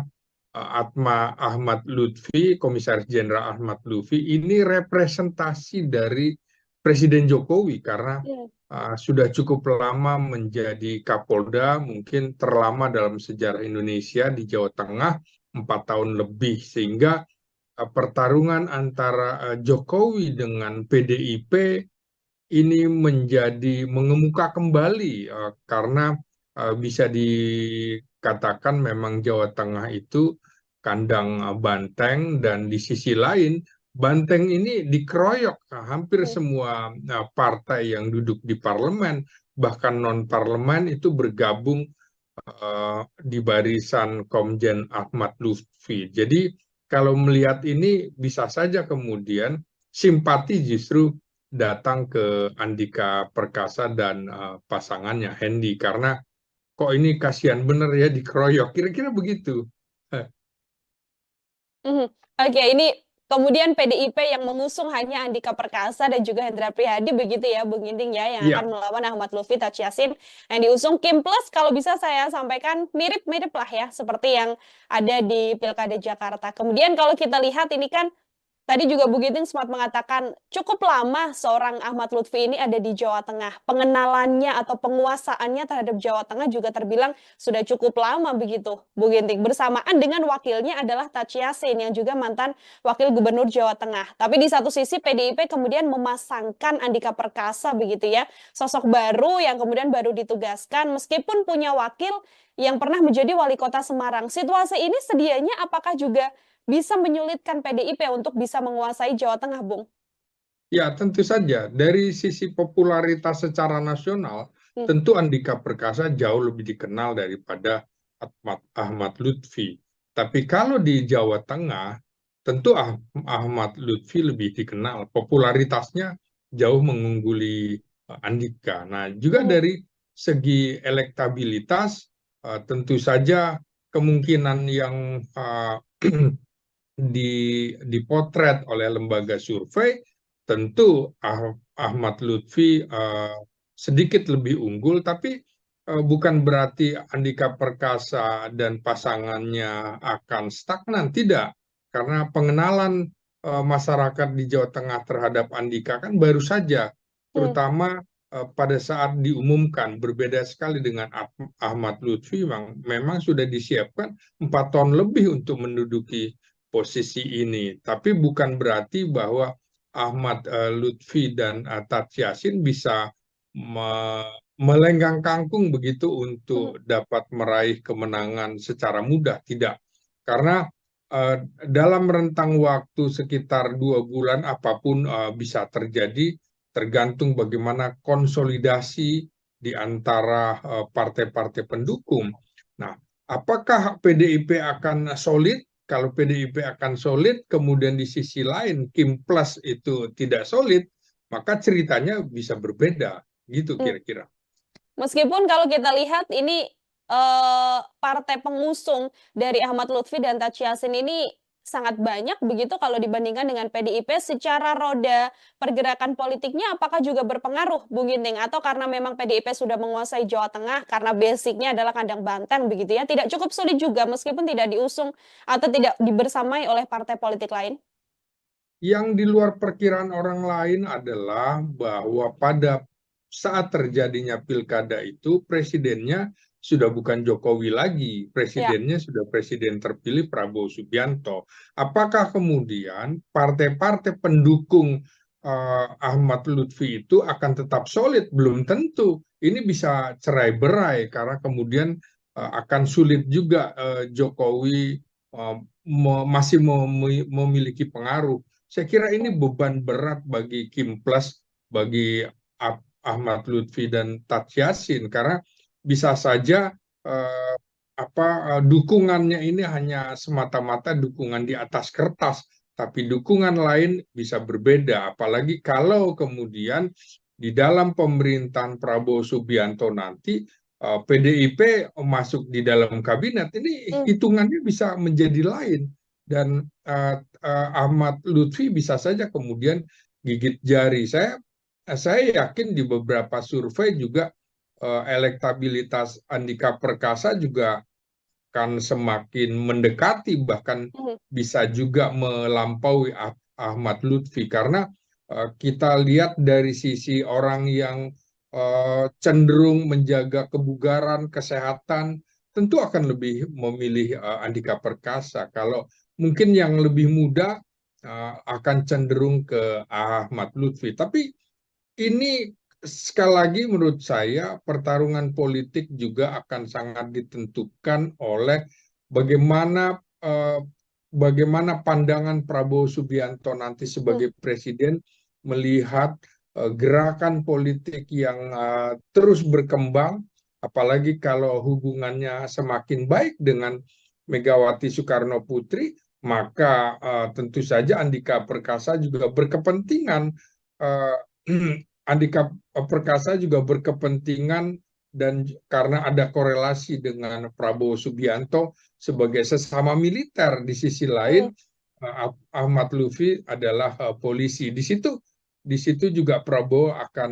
Ahmad Lutfi, Komisaris Jenderal Ahmad Lutfi, ini representasi dari Presiden Jokowi karena sudah cukup lama menjadi Kapolda, mungkin terlama dalam sejarah Indonesia di Jawa Tengah, 4 tahun lebih, sehingga pertarungan antara Jokowi dengan PDIP ini menjadi mengemuka kembali karena bisa dikatakan memang Jawa Tengah itu kandang Banteng, dan di sisi lain Banteng ini dikeroyok hampir semua partai yang duduk di parlemen, bahkan non parlemen itu bergabung di barisan Komjen Ahmad Lutfi. Jadi kalau melihat ini bisa saja kemudian simpati justru datang ke Andika Perkasa dan pasangannya Hendy, karena kok ini kasihan bener ya dikeroyok, kira-kira begitu. Mhm. Oke, ini kemudian PDIP yang mengusung hanya Andika Perkasa dan juga Hendra Prihadi begitu ya, Bung Ginting ya, yang akan Iya, melawan Ahmad Lutfi Taj Yassin yang diusung Kim Plus. Kalau bisa saya sampaikan mirip-mirip lah ya, seperti yang ada di Pilkada Jakarta. Kemudian kalau kita lihat ini kan tadi juga Bu Giting sempat mengatakan cukup lama seorang Ahmad Lutfi ini ada di Jawa Tengah. Pengenalannya atau penguasaannya terhadap Jawa Tengah juga terbilang sudah cukup lama begitu, Bu Ginting. Bersamaan dengan wakilnya adalah Taj Yassin yang juga mantan wakil gubernur Jawa Tengah. Tapi di satu sisi PDIP kemudian memasangkan Andika Perkasa begitu ya, sosok baru yang kemudian baru ditugaskan meskipun punya wakil yang pernah menjadi wali kota Semarang. Situasi ini sedianya apakah juga bisa menyulitkan PDIP untuk bisa menguasai Jawa Tengah, Bung? ya tentu saja. Dari sisi popularitas secara nasional, Hmm. tentu Andika Perkasa jauh lebih dikenal daripada Ahmad Lutfi. Tapi kalau di Jawa Tengah, tentu Ahmad Lutfi lebih dikenal. Popularitasnya jauh mengungguli Andika. Nah, juga Hmm. dari segi elektabilitas, tentu saja kemungkinan yang dipotret oleh lembaga survei, tentu Ahmad Lutfi sedikit lebih unggul, tapi bukan berarti Andika Perkasa dan pasangannya akan stagnan, tidak. Karena pengenalan masyarakat di Jawa Tengah terhadap Andika kan baru saja, Hmm. terutama pada saat diumumkan. Berbeda sekali dengan Ahmad Lutfi, memang sudah disiapkan 4 tahun lebih untuk menduduki posisi ini. Tapi bukan berarti bahwa Ahmad Lutfi dan Taj Yassin bisa melenggang kangkung begitu Hmm. untuk dapat meraih kemenangan secara mudah. Tidak. Karena dalam rentang waktu sekitar 2 bulan apapun bisa terjadi, tergantung bagaimana konsolidasi di antara partai-partai pendukung. Nah, apakah PDIP akan solid? Kalau PDIP akan solid, kemudian di sisi lain Kim Plus itu tidak solid, maka ceritanya bisa berbeda, gitu Hmm. kira-kira. Meskipun kalau kita lihat ini partai pengusung dari Ahmad Lutfi dan Taj Yassin ini sangat banyak begitu kalau dibandingkan dengan PDIP secara roda pergerakan politiknya apakah juga berpengaruh Bung Ginting atau karena memang PDIP sudah menguasai Jawa Tengah karena basicnya adalah kandang banteng begitu ya tidak cukup sulit juga meskipun tidak diusung atau tidak dibersamai oleh partai politik lain. Yang di luar perkiraan orang lain adalah bahwa pada saat terjadinya pilkada itu, presidennya sudah bukan Jokowi lagi, Ya. presidennya sudah presiden terpilih Prabowo Subianto. Apakah kemudian partai-partai pendukung Ahmad Lutfi itu akan tetap solid? Belum tentu. Ini bisa cerai-berai karena kemudian akan sulit juga Jokowi masih memiliki pengaruh. Saya kira ini Hmm. beban berat bagi Kim Plus, bagi Ahmad Lutfi dan Taj Yassin, karena bisa saja eh, dukungannya ini hanya semata-mata dukungan di atas kertas, tapi dukungan lain bisa berbeda. Apalagi kalau kemudian di dalam pemerintahan Prabowo Subianto nanti PDIP masuk di dalam kabinet, ini Hmm. hitungannya bisa menjadi lain. Dan Ahmad Lutfi bisa saja kemudian gigit jari. Saya yakin di beberapa survei juga elektabilitas Andika Perkasa juga akan semakin mendekati, bahkan Hmm. bisa juga melampaui Ahmad Lutfi, karena kita lihat dari sisi orang yang cenderung menjaga kebugaran, kesehatan, tentu akan lebih memilih Andika Perkasa. Kalau mungkin yang lebih muda akan cenderung ke Ahmad Lutfi. Tapi ini sekali lagi menurut saya pertarungan politik juga akan sangat ditentukan oleh bagaimana bagaimana pandangan Prabowo Subianto nanti Hmm. sebagai presiden melihat gerakan politik yang terus berkembang, apalagi kalau hubungannya semakin baik dengan Megawati Soekarno Putri, maka tentu saja Andika Perkasa juga berkepentingan. eh, Andika Perkasa juga berkepentingan dan karena ada korelasi dengan Prabowo Subianto sebagai sesama militer, di sisi lain Hmm. Ahmad Lutfi adalah polisi. Di situ juga Prabowo akan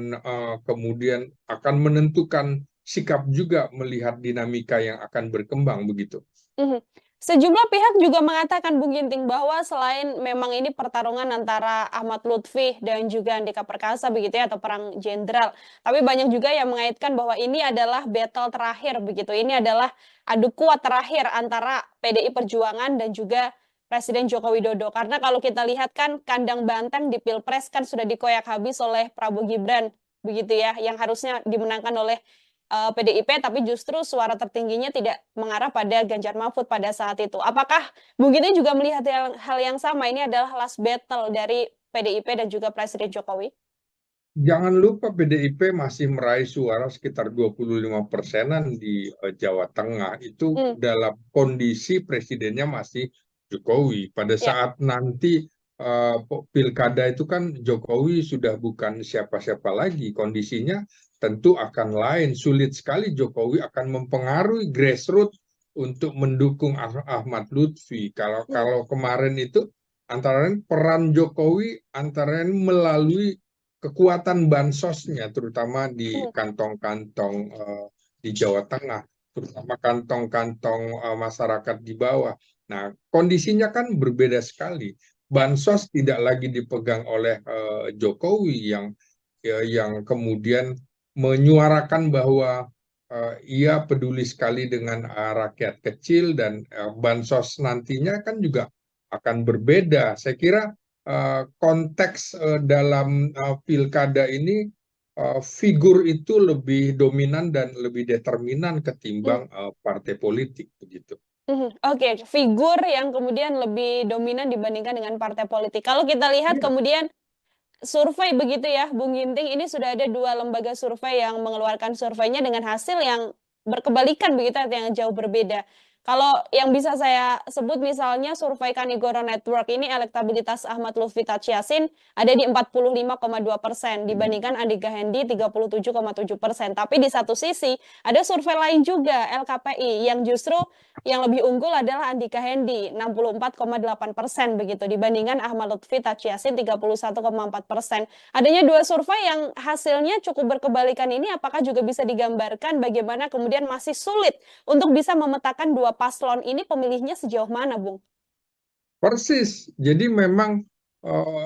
kemudian akan menentukan sikap juga melihat dinamika yang akan berkembang begitu. Mhm. Sejumlah pihak juga mengatakan, Bung Ginting, bahwa selain memang ini pertarungan antara Ahmad Lutfi dan juga Andika Perkasa begitu ya, atau perang jenderal, tapi banyak juga yang mengaitkan bahwa ini adalah battle terakhir begitu. Ini adalah adu kuat terakhir antara PDI Perjuangan dan juga Presiden Joko Widodo. Karena kalau kita lihat kan kandang banteng di Pilpres kan sudah dikoyak habis oleh Prabowo Gibran begitu ya, yang harusnya dimenangkan oleh PDIP, tapi justru suara tertingginya tidak mengarah pada Ganjar Mahfud pada saat itu. Apakah Bung Giti juga melihat hal yang sama? Ini adalah last battle dari PDIP dan juga Presiden Jokowi? Jangan lupa PDIP masih meraih suara sekitar 25%-an di Jawa Tengah. Itu Hmm, dalam kondisi presidennya masih Jokowi. Pada ya. saat nanti pilkada itu kan Jokowi sudah bukan siapa-siapa lagi. Kondisinya tentu akan lain. Sulit sekali Jokowi akan mempengaruhi grassroots untuk mendukung Ahmad Lutfi. Kalau Hmm, kalau kemarin itu antara lain peran Jokowi antara lain melalui kekuatan bansosnya, terutama di hmm, kantong-kantong di Jawa Tengah, terutama kantong-kantong masyarakat di bawah. Nah, kondisinya kan berbeda sekali. ya. Bansos tidak lagi dipegang oleh Jokowi yang kemudian menyuarakan bahwa ia peduli sekali dengan rakyat kecil dan bansos nantinya kan juga akan berbeda. Saya kira konteks dalam pilkada ini figur itu lebih dominan dan lebih determinan Hmm, ketimbang partai politik begitu. Oke, figur yang kemudian lebih dominan dibandingkan dengan partai politik. Kalau kita lihat Iya. kemudian survei begitu ya, Bung Ginting, ini sudah ada dua lembaga survei yang mengeluarkan surveinya dengan hasil yang berkebalikan begitu, yang jauh berbeda. Kalau yang bisa saya sebut misalnya survei Kanigoro Network ini elektabilitas Ahmad Lutfi Tachiasin ada di 45,2% dibandingkan Andika Hendi 37,7%. Tapi di satu sisi ada survei lain juga LKPI yang justru yang lebih unggul adalah Andika Hendi 64,8% begitu dibandingkan Ahmad Lutfi Tachiasin 31,4%. Adanya dua survei yang hasilnya cukup berkebalikan ini apakah juga bisa digambarkan bagaimana kemudian masih sulit untuk bisa memetakan dua paslon ini pemilihnya sejauh mana, Bung? Persis. Jadi memang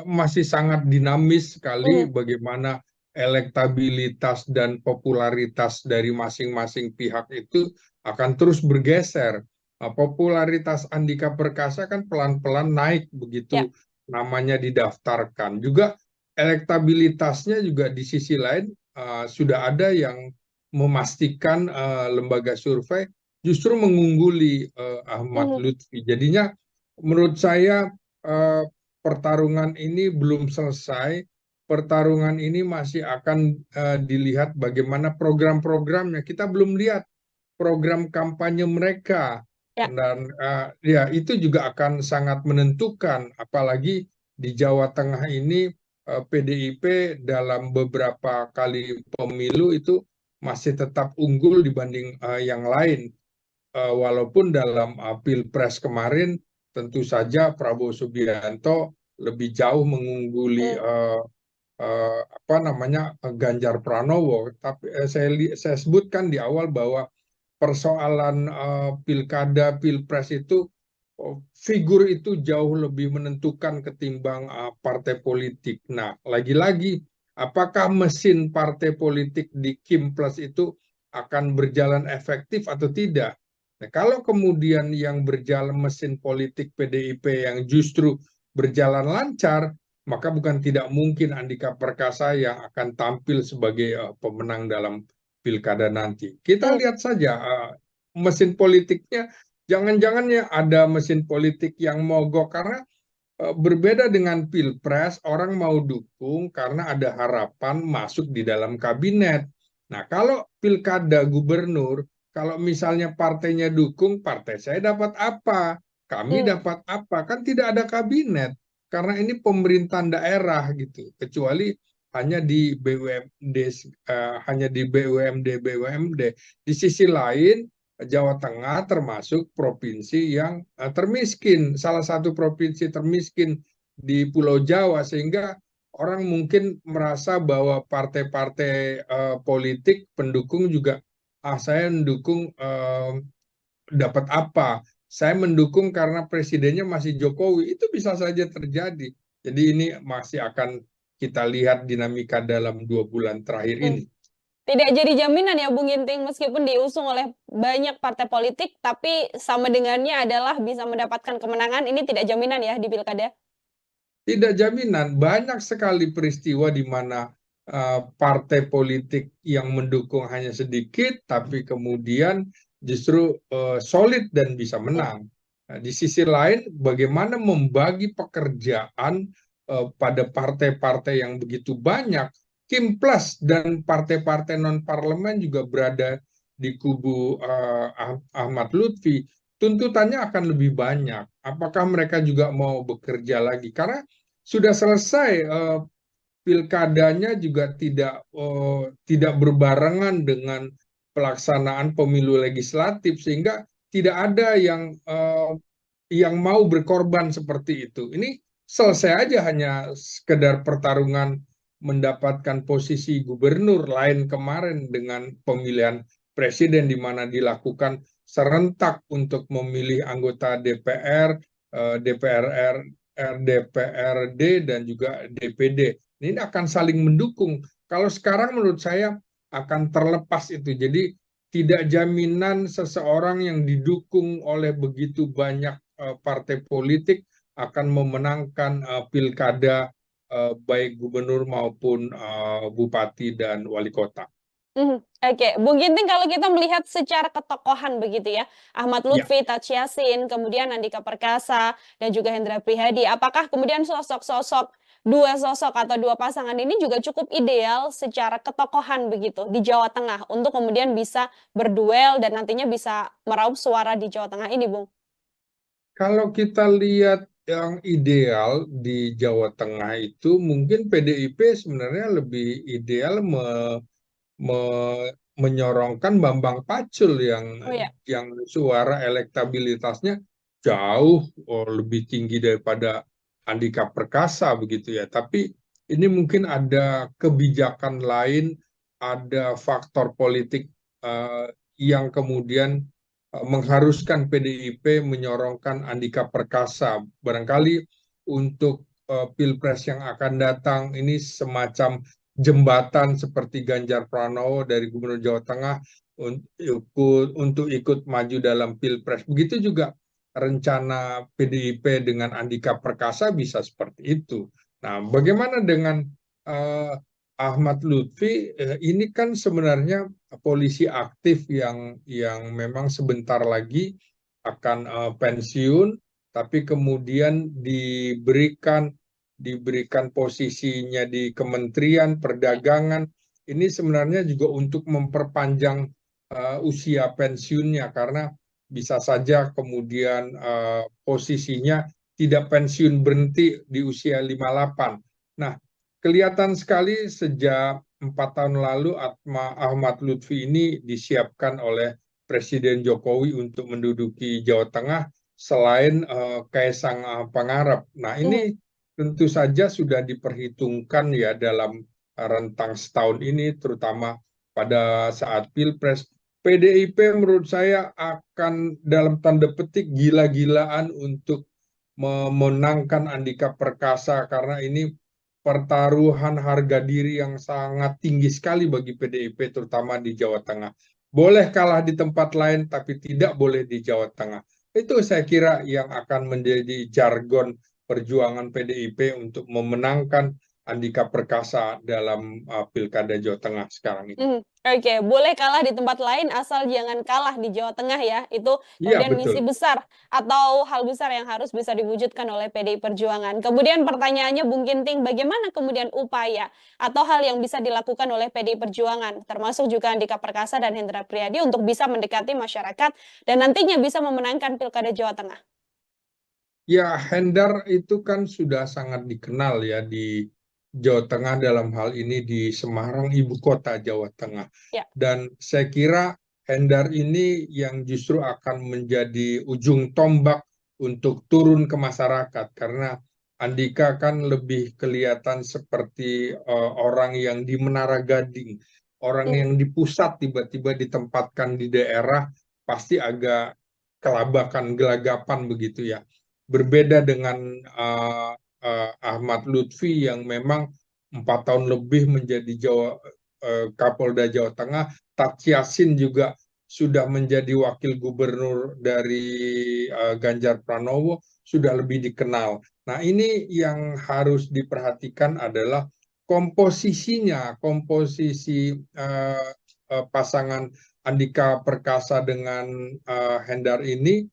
masih sangat dinamis sekali Mhm, bagaimana elektabilitas dan popularitas dari masing-masing pihak itu akan terus bergeser. Popularitas Andika Perkasa kan pelan-pelan naik ya. begitu namanya didaftarkan. Juga elektabilitasnya juga di sisi lain sudah ada yang memastikan lembaga survei justru mengungguli Ahmad Mhm, Lutfi. Jadinya menurut saya eh, pertarungan ini belum selesai. Pertarungan ini masih akan dilihat bagaimana program-programnya. Kita belum lihat program kampanye mereka ya. dan ya itu juga akan sangat menentukan. Apalagi di Jawa Tengah ini PDIP dalam beberapa kali pemilu itu masih tetap unggul dibanding yang lain. Walaupun dalam Pilpres kemarin tentu saja Prabowo Subianto lebih jauh mengungguli Mhm, apa namanya Ganjar Pranowo. Tapi saya sebutkan di awal bahwa persoalan pilkada Pilpres itu figur itu jauh lebih menentukan ketimbang partai politik. Nah, lagi-lagi apakah mesin partai politik di Kim Plus itu akan berjalan efektif atau tidak? Nah, kalau kemudian yang berjalan mesin politik PDIP yang justru berjalan lancar, maka bukan tidak mungkin Andika Perkasa yang akan tampil sebagai pemenang dalam pilkada nanti. Kita mhm. lihat saja mesin politiknya Jangan-jangan ya ada mesin politik yang mogok karena berbeda dengan pilpres, orang mau dukung karena ada harapan masuk di dalam kabinet. Nah, kalau pilkada gubernur, kalau misalnya partainya dukung, partai saya dapat apa? Kami Hmm. dapat apa? Kan tidak ada kabinet. Karena ini pemerintahan daerah gitu. Kecuali hanya di BUMD, hanya di BUMD. Di sisi lain, Jawa Tengah termasuk provinsi yang termiskin, salah satu provinsi termiskin di Pulau Jawa, sehingga orang mungkin merasa bahwa partai-partai politik pendukung juga, saya mendukung dapat apa? Saya mendukung karena presidennya masih Jokowi, itu bisa saja terjadi. Jadi ini masih akan kita lihat dinamika dalam 2 bulan terakhir Hmm. ini. Tidak jadi jaminan ya Bung Ginting, meskipun diusung oleh banyak partai politik, tapi sama dengannya adalah bisa mendapatkan kemenangan, ini tidak jaminan ya di pilkada. Tidak jaminan, banyak sekali peristiwa di mana partai politik yang mendukung hanya sedikit, tapi kemudian justru solid dan bisa Hmm. menang. Nah, di sisi lain, bagaimana membagi pekerjaan pada partai-partai yang begitu banyak, Kim Plus dan partai-partai non-parlemen juga berada di kubu Ahmad Lutfi, tuntutannya akan lebih banyak. Apakah mereka juga mau bekerja lagi? Karena sudah selesai pilkadanya juga tidak berbarengan dengan pelaksanaan pemilu legislatif, sehingga tidak ada yang mau berkorban seperti itu. Ini selesai aja hanya sekedar pertarungan mendapatkan posisi gubernur, lain kemarin dengan pemilihan presiden di mana dilakukan serentak untuk memilih anggota DPR, DPR, DPRD dan juga DPD. Ini akan saling mendukung. Kalau sekarang menurut saya akan terlepas itu. Jadi tidak jaminan seseorang yang didukung oleh begitu banyak partai politik akan memenangkan pilkada baik gubernur maupun bupati dan wali kota. Oke, Bung Ginting kalau kita melihat secara ketokohan begitu ya, Ahmad Ya, Lutfi, Taj Yassin, kemudian Andika Perkasa, dan juga Hendra Prihadi, apakah kemudian dua sosok atau dua pasangan ini juga cukup ideal secara ketokohan begitu di Jawa Tengah untuk kemudian bisa berduel dan nantinya bisa meraup suara di Jawa Tengah ini, Bung? kalau kita lihat yang ideal di Jawa Tengah itu mungkin PDIP sebenarnya lebih ideal menyorongkan Bambang Pacul Oh ya. yang suara elektabilitasnya jauh lebih tinggi daripada Andika Perkasa begitu ya. Tapi ini mungkin ada kebijakan lain, ada faktor politik yang kemudian mengharuskan PDIP menyorongkan Andika Perkasa. Barangkali untuk Pilpres yang akan datang ini semacam jembatan seperti Ganjar Pranowo dari Gubernur Jawa Tengah untuk ikut maju dalam Pilpres. Begitu juga rencana PDIP dengan Andika Perkasa bisa seperti itu. Nah, bagaimana dengan uh, Ahmad Lutfi? Ini kan sebenarnya polisi aktif yang memang sebentar lagi akan pensiun, tapi kemudian diberikan posisinya di Kementerian Perdagangan. Ini sebenarnya juga untuk memperpanjang usia pensiunnya karena bisa saja kemudian posisinya tidak pensiun berhenti di usia 58. Nah, kelihatan sekali sejak 4 tahun lalu Ahmad Lutfi ini disiapkan oleh Presiden Jokowi untuk menduduki Jawa Tengah selain Kaisang Pangarep. Nah, Mhm. ini tentu saja sudah diperhitungkan ya dalam rentang setahun ini, terutama pada saat Pilpres. PDIP menurut saya akan dalam tanda petik gila-gilaan untuk memenangkan Andika Perkasa karena ini pertaruhan harga diri yang sangat tinggi sekali bagi PDIP terutama di Jawa Tengah. Boleh kalah di tempat lain tapi tidak boleh di Jawa Tengah. Itu saya kira yang akan menjadi jargon perjuangan PDIP untuk memenangkan Andika Perkasa dalam Pilkada Jawa Tengah sekarang ini. Oke, boleh kalah di tempat lain asal jangan kalah di Jawa Tengah ya. Itu Iya, kemudian betul. misi besar atau hal besar yang harus bisa diwujudkan oleh PDI Perjuangan. Kemudian pertanyaannya Bung Ginting, bagaimana kemudian upaya atau hal yang bisa dilakukan oleh PDI Perjuangan, termasuk juga Andika Perkasa dan Hendra Priyadi untuk bisa mendekati masyarakat dan nantinya bisa memenangkan Pilkada Jawa Tengah? Ya, Hendar itu kan sudah sangat dikenal ya di Jawa Tengah, dalam hal ini di Semarang, ibu kota Jawa Tengah. Ya. Dan saya kira Hendar ini yang justru akan menjadi ujung tombak untuk turun ke masyarakat, karena Andika kan lebih kelihatan seperti orang yang di Menara Gading, orang Hmm. yang di pusat tiba-tiba ditempatkan di daerah, pasti agak kelabakan, gelagapan begitu ya. Berbeda dengan Ahmad Lutfi yang memang 4 tahun lebih menjadi Kapolda Jawa Tengah. Tat Yassin juga sudah menjadi wakil gubernur dari Ganjar Pranowo, sudah lebih dikenal. Nah, ini yang harus diperhatikan adalah komposisinya, komposisi pasangan Andika Perkasa dengan Hendar ini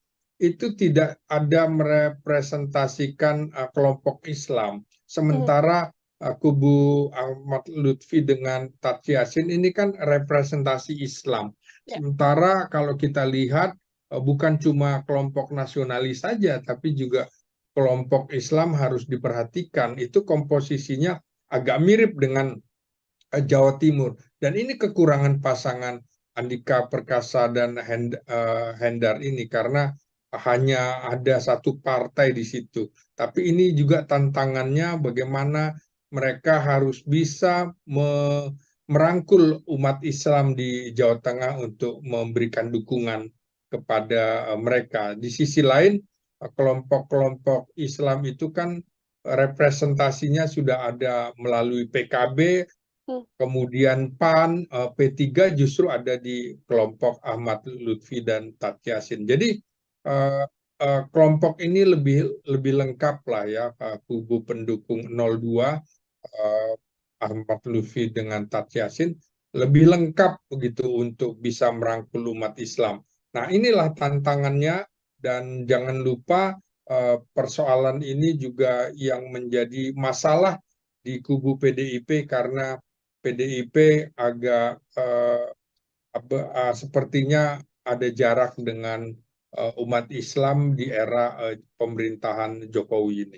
itu tidak ada merepresentasikan kelompok Islam. Sementara kubu Ahmad Lutfi dengan Tat Yassin ini kan representasi Islam. Ya. Sementara kalau kita lihat bukan cuma kelompok nasionalis saja, tapi juga kelompok Islam harus diperhatikan. Itu komposisinya agak mirip dengan Jawa Timur. Dan ini kekurangan pasangan Andika Perkasa dan Hendar ini, karena hanya ada satu partai di situ. Tapi ini juga tantangannya bagaimana mereka harus bisa merangkul umat Islam di Jawa Tengah untuk memberikan dukungan kepada mereka. Di sisi lain, kelompok-kelompok Islam itu kan representasinya sudah ada melalui PKB, kemudian PAN, P3 justru ada di kelompok Ahmad Lutfi dan Tat Yassin. Jadi kelompok ini lebih lengkap lah ya, kubu pendukung 02 Ahmad Lutfi dengan Tat Yassin lebih lengkap begitu untuk bisa merangkul umat Islam. Nah, inilah tantangannya, dan jangan lupa persoalan ini juga yang menjadi masalah di kubu PDIP, karena PDIP agak sepertinya ada jarak dengan umat Islam di era pemerintahan Jokowi ini.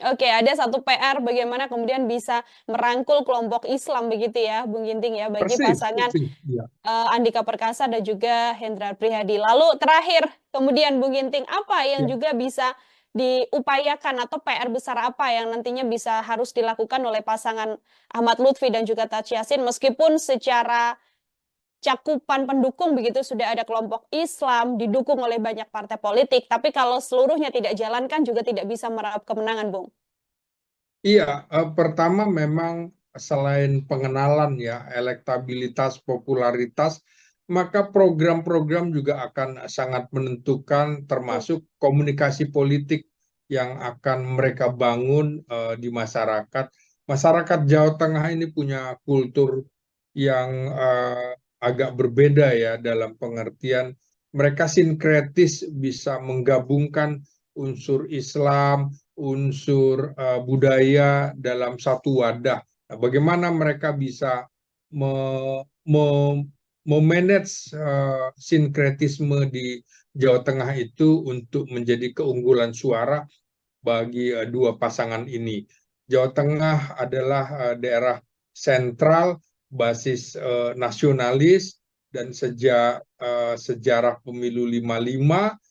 Oke, ada satu PR bagaimana kemudian bisa merangkul kelompok Islam begitu ya, Bung Ginting ya, bagi Persis, pasangan persis. Ya. Andika Perkasa dan juga Hendra Prihadi. Lalu terakhir, kemudian Bung Ginting, apa yang Ya. juga bisa diupayakan atau PR besar apa yang nantinya bisa harus dilakukan oleh pasangan Ahmad Lutfi dan juga Tat Yassin, meskipun secara cakupan pendukung begitu sudah ada kelompok Islam didukung oleh banyak partai politik, tapi kalau seluruhnya tidak jalankan juga tidak bisa meraup kemenangan, Bung. Iya, pertama memang selain pengenalan ya, elektabilitas, popularitas, maka program-program juga akan sangat menentukan, termasuk komunikasi politik yang akan mereka bangun di masyarakat. Masyarakat Jawa Tengah ini punya kultur yang agak berbeda ya, dalam pengertian mereka sinkretis, bisa menggabungkan unsur Islam, unsur budaya dalam satu wadah. Nah, bagaimana mereka bisa memanage sinkretisme di Jawa Tengah itu untuk menjadi keunggulan suara bagi dua pasangan ini. Jawa Tengah adalah daerah sentral, basis nasionalis, dan sejak sejarah pemilu 55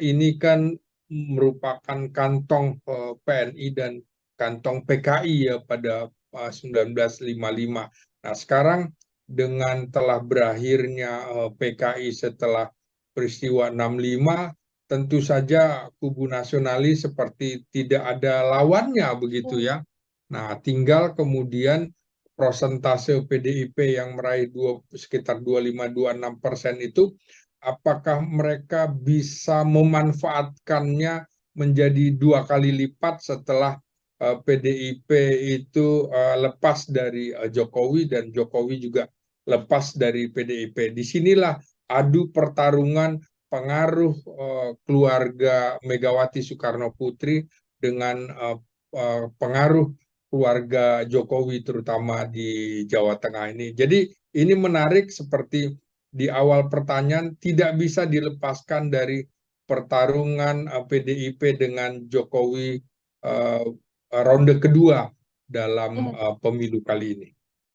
ini kan merupakan kantong PNI dan kantong PKI ya pada 1955. Nah, sekarang dengan telah berakhirnya PKI setelah peristiwa 65, tentu saja kubu nasionalis seperti tidak ada lawannya begitu ya. Nah, tinggal kemudian prosentase PDIP yang meraih sekitar 25-26% itu, apakah mereka bisa memanfaatkannya menjadi 2 kali lipat setelah PDIP itu lepas dari Jokowi dan Jokowi juga lepas dari PDIP. Disinilah adu pertarungan pengaruh keluarga Megawati Soekarno Putri dengan pengaruh keluarga Jokowi terutama di Jawa Tengah ini. Jadi ini menarik seperti di awal pertanyaan tidak bisa dilepaskan dari pertarungan PDIP dengan Jokowi uh, ronde kedua dalam pemilu kali ini.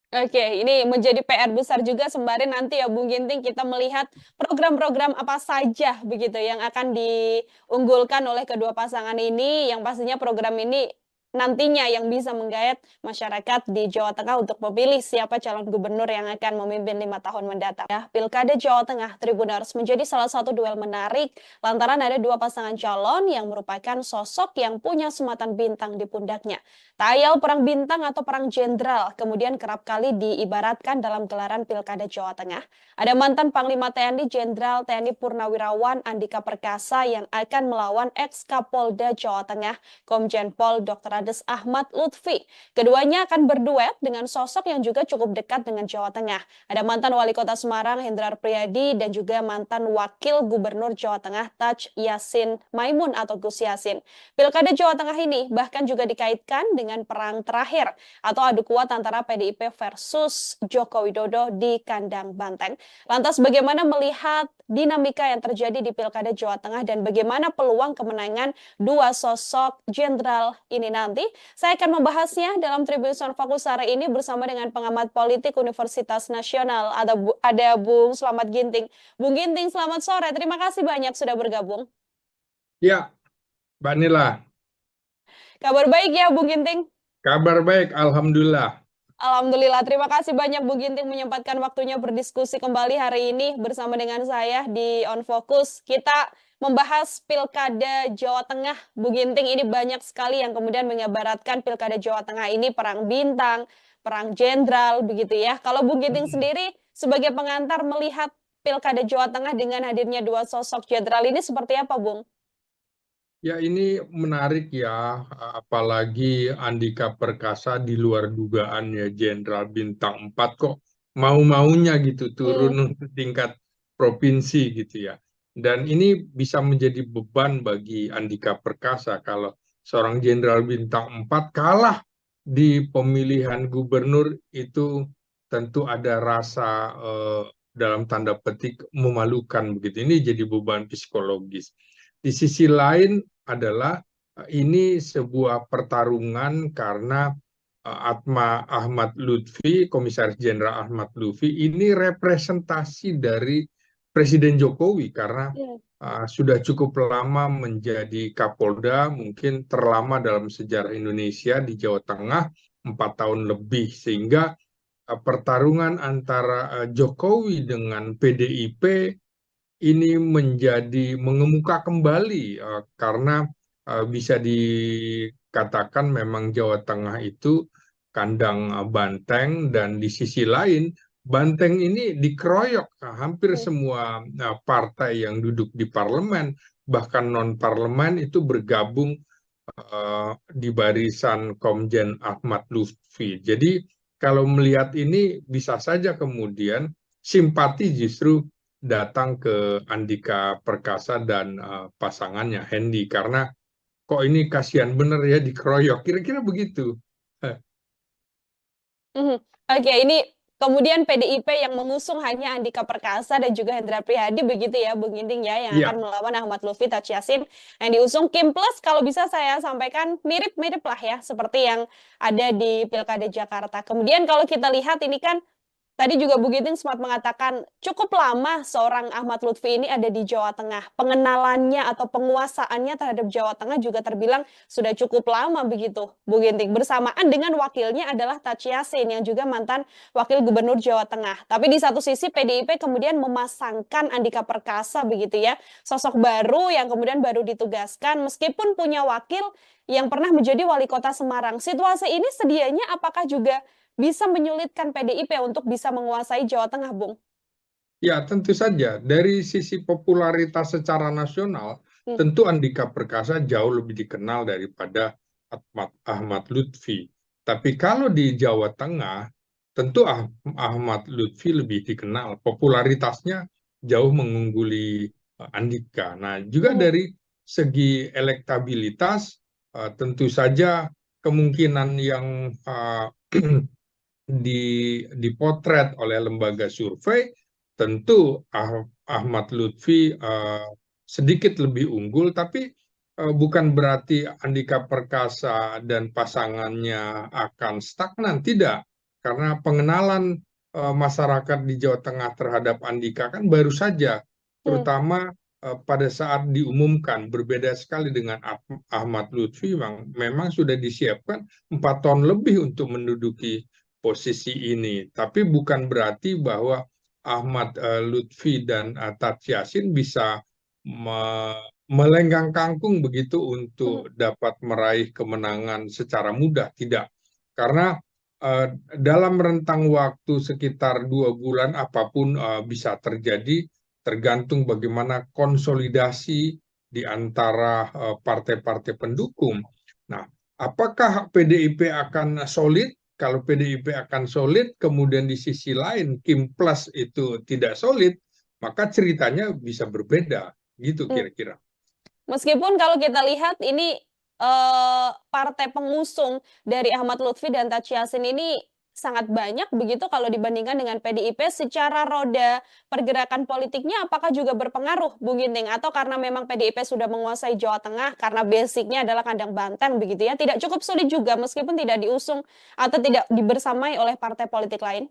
Oke, ini menjadi PR besar juga sembari nanti ya Bung Ginting kita melihat program-program apa saja begitu yang akan diunggulkan oleh kedua pasangan ini, yang pastinya program ini nantinya yang bisa menggayat masyarakat di Jawa Tengah untuk memilih siapa calon gubernur yang akan memimpin 5 tahun mendatang. Ya, Pilkada Jawa Tengah Tribuners menjadi salah satu duel menarik lantaran ada dua pasangan calon yang merupakan sosok yang punya sumatan bintang di pundaknya. Tayal perang bintang atau perang jenderal kemudian kerap kali diibaratkan dalam gelaran Pilkada Jawa Tengah. Ada mantan Panglima TNI Jenderal TNI Purnawirawan Andika Perkasa yang akan melawan ex-Kapolda Jawa Tengah Komjen Pol Dr. Andes Ahmad Lutfi. Keduanya akan berduet dengan sosok yang juga cukup dekat dengan Jawa Tengah. Ada mantan Wali Kota Semarang Hendrar Priyadi dan juga mantan Wakil Gubernur Jawa Tengah Taj Yassin Maimun atau Gus Yassin. Pilkada Jawa Tengah ini bahkan juga dikaitkan dengan perang terakhir atau adu kuat antara PDIP versus Joko Widodo di kandang banteng. Lantas bagaimana melihat dinamika yang terjadi di Pilkada Jawa Tengah dan bagaimana peluang kemenangan dua sosok jenderal ini nanti? Saya akan membahasnya dalam Tribunnews on Fokus hari ini bersama dengan pengamat politik Universitas Nasional. Ada Bung Slamet Ginting. Bung Ginting, selamat sore. Terima kasih banyak sudah bergabung. Ya, Mbak Nila. Kabar baik ya, Bung Ginting? Kabar baik, Alhamdulillah. Alhamdulillah, terima kasih banyak Bu Ginting menyempatkan waktunya berdiskusi kembali hari ini bersama dengan saya di On Focus. Kita membahas Pilkada Jawa Tengah. Bu Ginting, ini banyak sekali yang kemudian mengibaratkan Pilkada Jawa Tengah ini perang bintang, perang jenderal, begitu ya. Kalau Bu Ginting sendiri sebagai pengantar melihat Pilkada Jawa Tengah dengan hadirnya dua sosok jenderal ini seperti apa, Bung? Ya ini menarik ya, apalagi Andika Perkasa di luar dugaan ya Jenderal Bintang 4 kok mau-maunya gitu turun untuk tingkat provinsi gitu ya. Dan ini bisa menjadi beban bagi Andika Perkasa kalau seorang Jenderal Bintang 4 kalah di pemilihan gubernur itu tentu ada rasa dalam tanda petik memalukan begitu. Ini jadi beban psikologis. Di sisi lain adalah ini sebuah pertarungan karena Ahmad Lutfi, Komisaris Jenderal Ahmad Lutfi, ini representasi dari Presiden Jokowi karena sudah cukup lama menjadi Kapolda, mungkin terlama dalam sejarah Indonesia di Jawa Tengah, 4 tahun lebih, sehingga pertarungan antara Jokowi dengan PDIP ini menjadi mengemuka kembali karena bisa dikatakan memang Jawa Tengah itu kandang banteng dan di sisi lain banteng ini dikeroyok hampir semua partai yang duduk di parlemen bahkan non parlemen itu bergabung di barisan Komjen Ahmad Lutfi. Jadi kalau melihat ini bisa saja kemudian simpati justru datang ke Andika Perkasa dan pasangannya Hendy karena kok ini kasihan bener ya dikeroyok kira-kira begitu. Oke, ini kemudian PDIP yang mengusung hanya Andika Perkasa dan juga Hendra Prihadi begitu ya Bung Ginting ya yang akan melawan Ahmad Lutfi Taj Yassin yang diusung Kim Plus kalau bisa saya sampaikan mirip-mirip lah ya seperti yang ada di Pilkada Jakarta. Kemudian kalau kita lihat ini kan tadi juga Bu Ginting sempat mengatakan cukup lama seorang Ahmad Lutfi ini ada di Jawa Tengah. Pengenalannya atau penguasaannya terhadap Jawa Tengah juga terbilang sudah cukup lama begitu, Bu Ginting. Bersamaan dengan wakilnya adalah Taj Yassin yang juga mantan Wakil Gubernur Jawa Tengah. Tapi di satu sisi PDIP kemudian memasangkan Andika Perkasa begitu ya, sosok baru yang kemudian baru ditugaskan meskipun punya wakil yang pernah menjadi wali kota Semarang. Situasi ini sedianya apakah juga bisa menyulitkan PDIP untuk bisa menguasai Jawa Tengah, Bung? Ya, tentu saja. Dari sisi popularitas secara nasional, tentu Andika Perkasa jauh lebih dikenal daripada Ahmad Lutfi. Tapi kalau di Jawa Tengah, tentu Ahmad Lutfi lebih dikenal. Popularitasnya jauh mengungguli Andika. Nah, juga Mhm. dari segi elektabilitas, tentu saja kemungkinan yang dipotret oleh lembaga survei, tentu Ahmad Lutfi sedikit lebih unggul, tapi bukan berarti Andika Perkasa dan pasangannya akan stagnan, tidak. Karena pengenalan masyarakat di Jawa Tengah terhadap Andika kan baru saja, Hmm. terutama pada saat diumumkan. Berbeda sekali dengan Ahmad Lutfi, memang sudah disiapkan 4 tahun lebih untuk menduduki posisi ini. Tapi bukan berarti bahwa Ahmad Lutfi dan Tat Yassin bisa melenggang kangkung begitu Mhm. untuk dapat meraih kemenangan secara mudah. Tidak. Karena dalam rentang waktu sekitar 2 bulan apapun bisa terjadi, tergantung bagaimana konsolidasi di antara partai-partai pendukung. Nah, apakah PDIP akan solid? Kalau PDIP akan solid, kemudian di sisi lain Kim Plus itu tidak solid, maka ceritanya bisa berbeda, gitu Hmm. kira-kira. Meskipun kalau kita lihat ini partai pengusung dari Ahmad Lutfi dan Tachi Yassin ini sangat banyak begitu kalau dibandingkan dengan PDIP, secara roda pergerakan politiknya apakah juga berpengaruh, Bung Ginting? Atau karena memang PDIP sudah menguasai Jawa Tengah karena basicnya adalah kandang banteng begitu ya, tidak cukup sulit juga meskipun tidak diusung atau tidak dibersamai oleh partai politik lain?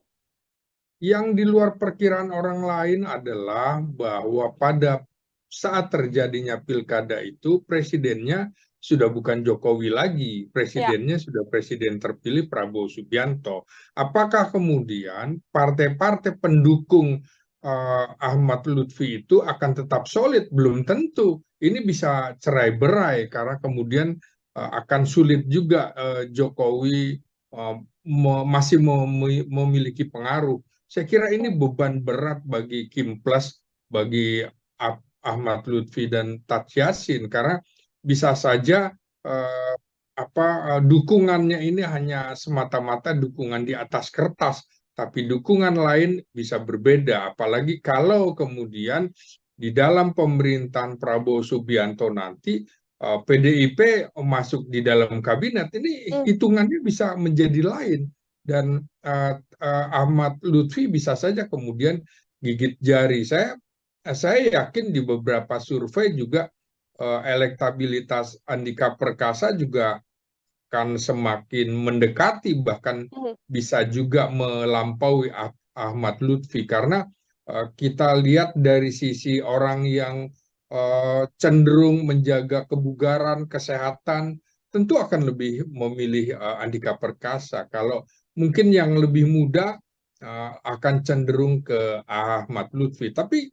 Yang di luar perkiraan orang lain adalah bahwa pada saat terjadinya pilkada itu presidennya sudah bukan Jokowi lagi, Ya. presidennya sudah presiden terpilih Prabowo Subianto. Apakah kemudian partai-partai pendukung Ahmad Lutfi itu akan tetap solid? Belum tentu. Ini bisa cerai-berai karena kemudian akan sulit juga Jokowi masih memiliki pengaruh. Saya kira ini beban berat bagi Kim Plus, bagi Ahmad Lutfi dan Tat Yassin, karena bisa saja eh, dukungannya ini hanya semata-mata dukungan di atas kertas, tapi dukungan lain bisa berbeda. Apalagi kalau kemudian di dalam pemerintahan Prabowo Subianto nanti PDIP masuk di dalam kabinet, ini Hmm. hitungannya bisa menjadi lain. Dan Ahmad Lutfi bisa saja kemudian gigit jari. Saya yakin di beberapa survei juga elektabilitas Andika Perkasa juga akan semakin mendekati, bahkan Mhm. bisa juga melampaui Ahmad Lutfi, karena kita lihat dari sisi orang yang cenderung menjaga kebugaran, kesehatan, tentu akan lebih memilih Andika Perkasa. Kalau mungkin yang lebih muda akan cenderung ke Ahmad Lutfi. Tapi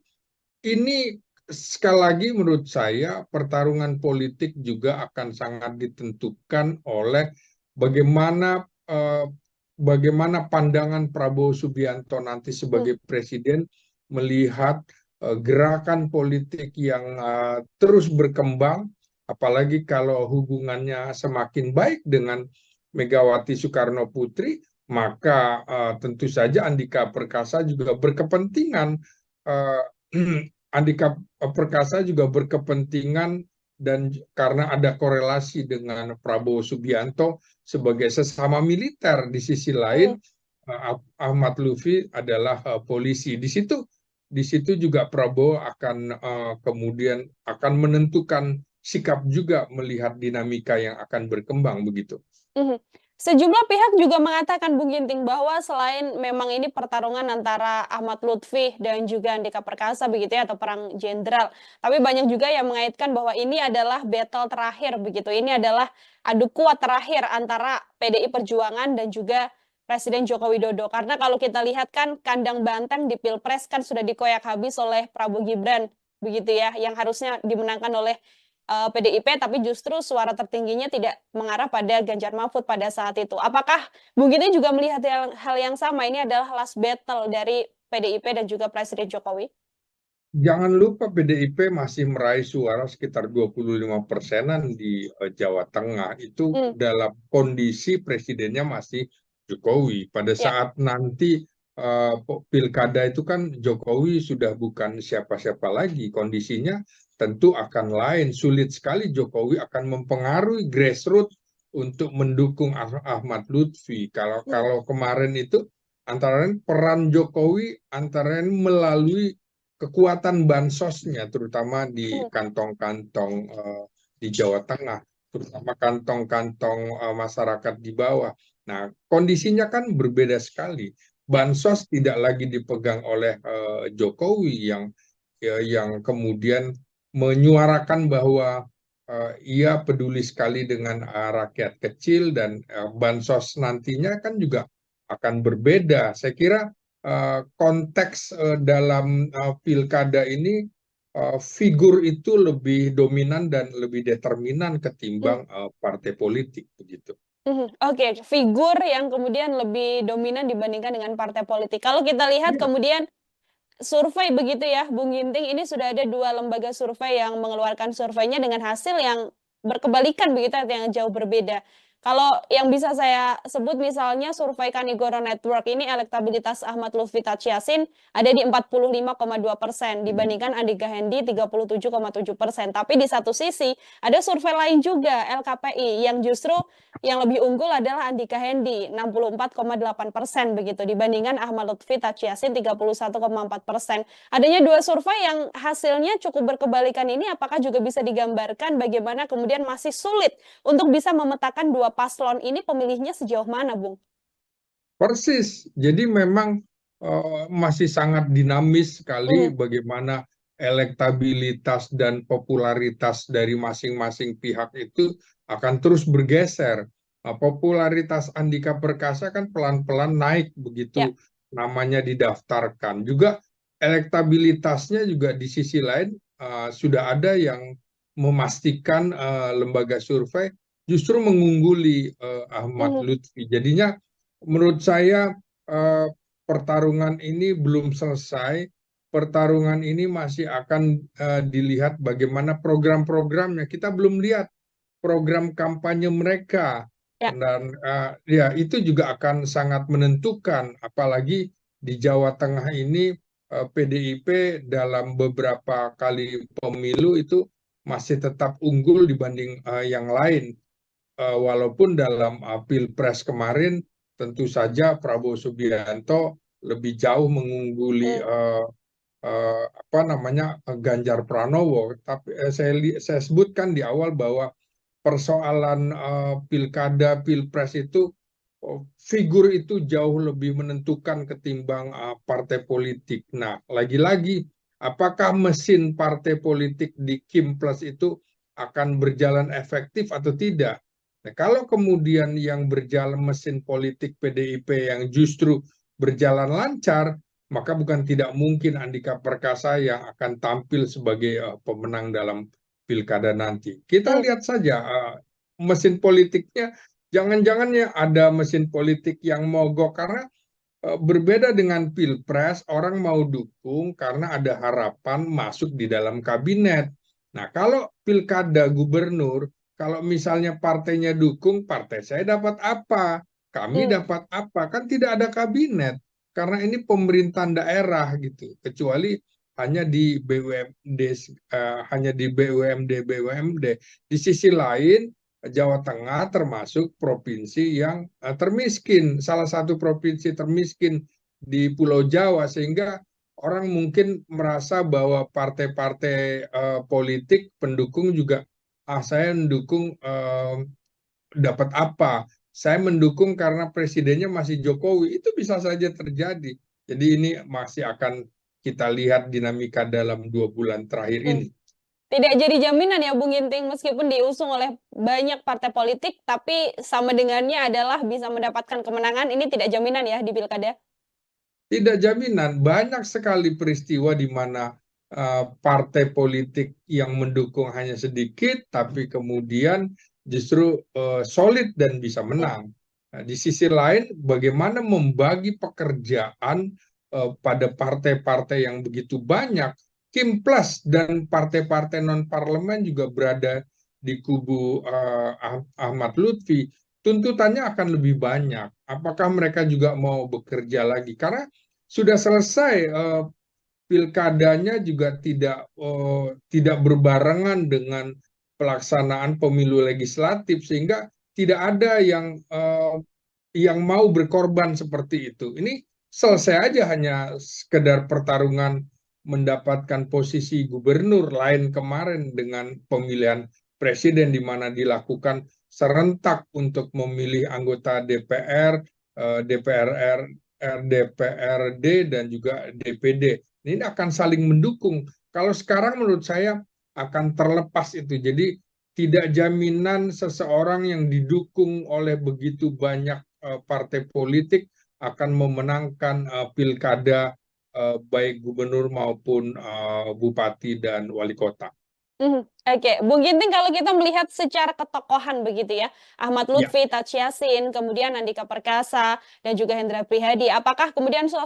ini sekali lagi menurut saya pertarungan politik juga akan sangat ditentukan oleh bagaimana bagaimana pandangan Prabowo Subianto nanti Hmm. sebagai presiden melihat gerakan politik yang terus berkembang, apalagi kalau hubungannya semakin baik dengan Megawati Soekarno Putri, maka tentu saja Andika Perkasa juga berkepentingan uh, Andika Perkasa juga berkepentingan, dan karena ada korelasi dengan Prabowo Subianto sebagai sesama militer, di sisi Hmm. lain Ahmad Lutfi adalah polisi. Di situ juga Prabowo akan kemudian akan menentukan sikap juga melihat dinamika yang akan berkembang begitu. Mhm. Sejumlah pihak juga mengatakan, Bung Ginting, bahwa selain memang ini pertarungan antara Ahmad Lutfi dan juga Andika Perkasa begitu ya, atau perang jenderal, tapi banyak juga yang mengaitkan bahwa ini adalah battle terakhir begitu. Ini adalah adu kuat terakhir antara PDI Perjuangan dan juga Presiden Joko Widodo. Karena kalau kita lihat kan kandang banteng di Pilpres kan sudah dikoyak habis oleh Prabowo Gibran begitu ya, yang harusnya dimenangkan oleh PDIP, tapi justru suara tertingginya tidak mengarah pada Ganjar Mahfud pada saat itu. Apakah Bung Gini juga melihat hal yang sama? Ini adalah last battle dari PDIP dan juga Presiden Jokowi? Jangan lupa PDIP masih meraih suara sekitar 25%-an di Jawa Tengah. Itu Hmm, dalam kondisi presidennya masih Jokowi. Pada ya. saat nanti pilkada itu kan Jokowi sudah bukan siapa-siapa lagi. Kondisinya tentu akan lain. Sulit sekali Jokowi akan mempengaruhi grassroots untuk mendukung Ahmad Lutfi. Kalau Hmm, kalau kemarin itu antara lain peran Jokowi antara lain melalui kekuatan bansosnya, terutama di hmm, kantong-kantong di Jawa Tengah, terutama kantong-kantong masyarakat di bawah. Nah, kondisinya kan berbeda sekali. ya. Bansos tidak lagi dipegang oleh Jokowi yang kemudian menyuarakan bahwa ia peduli sekali dengan rakyat kecil dan bansos nantinya kan juga akan berbeda. Saya kira konteks dalam pilkada ini figur itu lebih dominan dan lebih determinan Hmm, ketimbang partai politik begitu. Oke, figur yang kemudian lebih dominan dibandingkan dengan partai politik. Kalau kita lihat Iya. kemudian survei begitu ya, Bung Ginting, ini sudah ada 2 lembaga survei yang mengeluarkan surveinya dengan hasil yang berkebalikan begitu, yang jauh berbeda. Kalau yang bisa saya sebut misalnya survei Kanigoro Network ini elektabilitas Ahmad Lutfi Tachiasin ada di 45,2% dibandingkan Andika Hendi 37,7%. Tapi di satu sisi ada survei lain juga LKPI yang justru yang lebih unggul adalah Andika Hendi 64,8% begitu dibandingkan Ahmad Lutfi Tachiasin 31,4%. Adanya 2 survei yang hasilnya cukup berkebalikan ini apakah juga bisa digambarkan bagaimana kemudian masih sulit untuk bisa memetakan 2 paslon ini pemilihnya sejauh mana, Bung? Persis. Jadi memang masih sangat dinamis sekali Mhm, bagaimana elektabilitas dan popularitas dari masing-masing pihak itu akan terus bergeser. Nah, popularitas Andika Perkasa kan pelan-pelan naik ya. begitu namanya didaftarkan. Juga elektabilitasnya juga di sisi lain sudah ada yang memastikan lembaga survei justru mengungguli Ahmad Mhm, Lutfi. Jadinya menurut saya eh, pertarungan ini belum selesai. Pertarungan ini masih akan dilihat bagaimana program-programnya. Kita belum lihat program kampanye mereka ya. dan ya itu juga akan sangat menentukan. Apalagi di Jawa Tengah ini PDIP dalam beberapa kali pemilu itu masih tetap unggul dibanding yang lain. Walaupun dalam Pilpres kemarin tentu saja Prabowo Subianto lebih jauh mengungguli Mhm, apa namanya Ganjar Pranowo. Tapi saya sebutkan di awal bahwa persoalan pilkada Pilpres itu figur itu jauh lebih menentukan ketimbang partai politik. Nah, lagi-lagi apakah mesin partai politik di Kim Plus itu akan berjalan efektif atau tidak? Nah, kalau kemudian yang berjalan mesin politik PDIP yang justru berjalan lancar, maka bukan tidak mungkin Andika Perkasa yang akan tampil sebagai pemenang dalam pilkada nanti. Kita mhm, lihat saja mesin politiknya, jangan-jangan ya ada mesin politik yang mogok karena berbeda dengan pilpres, orang mau dukung karena ada harapan masuk di dalam kabinet. Nah, kalau pilkada gubernur, kalau misalnya partainya dukung, partai saya dapat apa? Kami mhm, dapat apa? Kan tidak ada kabinet. Karena ini pemerintahan daerah gitu. Kecuali hanya di BUMD, hanya di BUMD. Di sisi lain, Jawa Tengah termasuk provinsi yang termiskin, salah satu provinsi termiskin di Pulau Jawa, sehingga orang mungkin merasa bahwa partai-partai politik pendukung juga, saya mendukung dapat apa? Saya mendukung karena presidennya masih Jokowi. Itu bisa saja terjadi. Jadi ini masih akan kita lihat dinamika dalam 2 bulan terakhir mhm. ini. Tidak jadi jaminan ya Bung Ginting meskipun diusung oleh banyak partai politik, tapi sama dengannya adalah bisa mendapatkan kemenangan, ini tidak jaminan ya di pilkada? Tidak jaminan, banyak sekali peristiwa di mana partai politik yang mendukung hanya sedikit, tapi kemudian justru solid dan bisa Mhm, menang. Nah, di sisi lain, bagaimana membagi pekerjaan pada partai-partai yang begitu banyak, Kim Plus dan partai-partai non-parlemen juga berada di kubu Ahmad Lutfi, tuntutannya akan lebih banyak. Apakah mereka juga mau bekerja lagi? Karena sudah selesai pilkadanya juga tidak berbarengan dengan pelaksanaan pemilu legislatif, sehingga tidak ada yang mau berkorban seperti itu. Ini selesai aja, hanya sekedar pertarungan mendapatkan posisi gubernur. Lain kemarin dengan pemilihan presiden di mana dilakukan serentak untuk memilih anggota DPR, DPR, DPRD dan juga DPD. Ini akan saling mendukung. Kalau sekarang menurut saya akan terlepas itu. Jadi tidak jaminan seseorang yang didukung oleh begitu banyak partai politik akan memenangkan pilkada baik gubernur maupun bupati dan wali kota. Oke, Bung Ginting, kalau kita melihat secara ketokohan begitu ya, Ahmad Ya, Lutfi, Taj Yassin, kemudian Andika Perkasa, dan juga Hendra Prihadi, apakah kemudian dua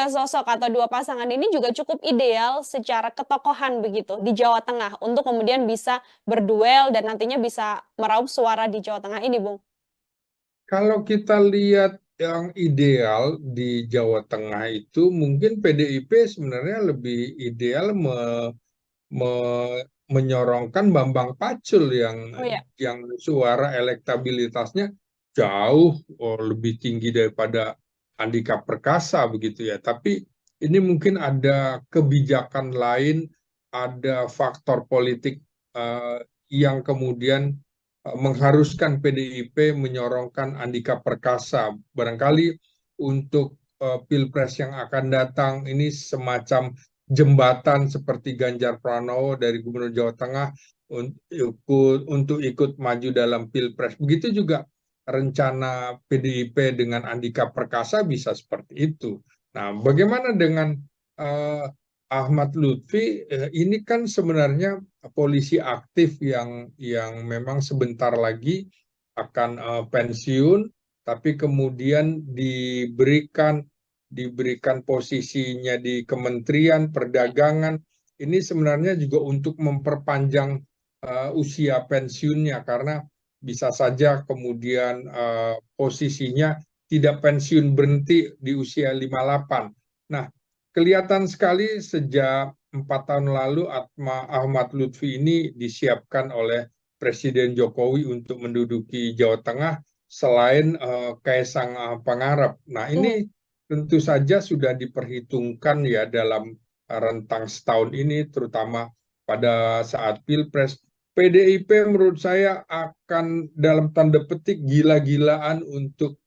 sosok atau dua pasangan ini juga cukup ideal secara ketokohan begitu di Jawa Tengah untuk kemudian bisa berduel dan nantinya bisa meraup suara di Jawa Tengah ini, Bung? kalau kita lihat yang ideal di Jawa Tengah itu mungkin PDIP sebenarnya lebih ideal menyorongkan Bambang Pacul Oh ya. yang suara elektabilitasnya jauh lebih tinggi daripada Andika Perkasa begitu ya. Tapi ini mungkin ada kebijakan lain, ada faktor politik eh, yang kemudian mengharuskan PDIP menyorongkan Andika Perkasa. Barangkali untuk Pilpres yang akan datang ini semacam jembatan seperti Ganjar Pranowo dari Gubernur Jawa Tengah untuk ikut maju dalam Pilpres. Begitu juga rencana PDIP dengan Andika Perkasa bisa seperti itu. Nah, bagaimana dengan uh, Ahmad Lutfi? Ini kan sebenarnya polisi aktif yang memang sebentar lagi akan pensiun, tapi kemudian diberikan posisinya di Kementerian Perdagangan. Ini sebenarnya juga untuk memperpanjang usia pensiunnya, karena bisa saja kemudian posisinya tidak pensiun berhenti di usia 58. Nah, kelihatan sekali sejak 4 tahun lalu Ahmad Lutfi ini disiapkan oleh Presiden Jokowi untuk menduduki Jawa Tengah selain Kaisang Pangarep. Nah, ini tentu saja sudah diperhitungkan ya dalam rentang setahun ini, terutama pada saat Pilpres. PDIP menurut saya akan dalam tanda petik gila-gilaan untuk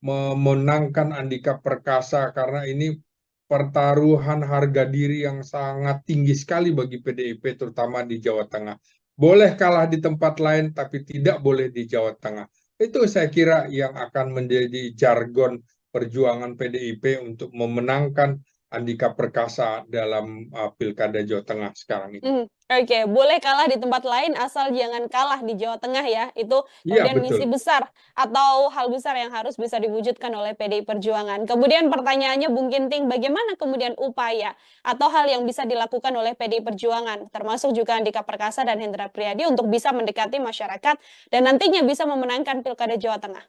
memenangkan Andika Perkasa, karena ini pertaruhan harga diri yang sangat tinggi sekali bagi PDIP, terutama di Jawa Tengah. Boleh kalah di tempat lain, tapi tidak boleh di Jawa Tengah. Itu saya kira yang akan menjadi jargon perjuangan PDIP untuk memenangkan Andika Perkasa dalam Pilkada Jawa Tengah sekarang ini. Oke, boleh kalah di tempat lain asal jangan kalah di Jawa Tengah ya. Itu Iya, kemudian misi betul. besar atau hal besar yang harus bisa diwujudkan oleh PDI Perjuangan. Kemudian pertanyaannya Bung Ginting, bagaimana kemudian upaya atau hal yang bisa dilakukan oleh PDI Perjuangan, termasuk juga Andika Perkasa dan Hendra Prihadi untuk bisa mendekati masyarakat dan nantinya bisa memenangkan Pilkada Jawa Tengah?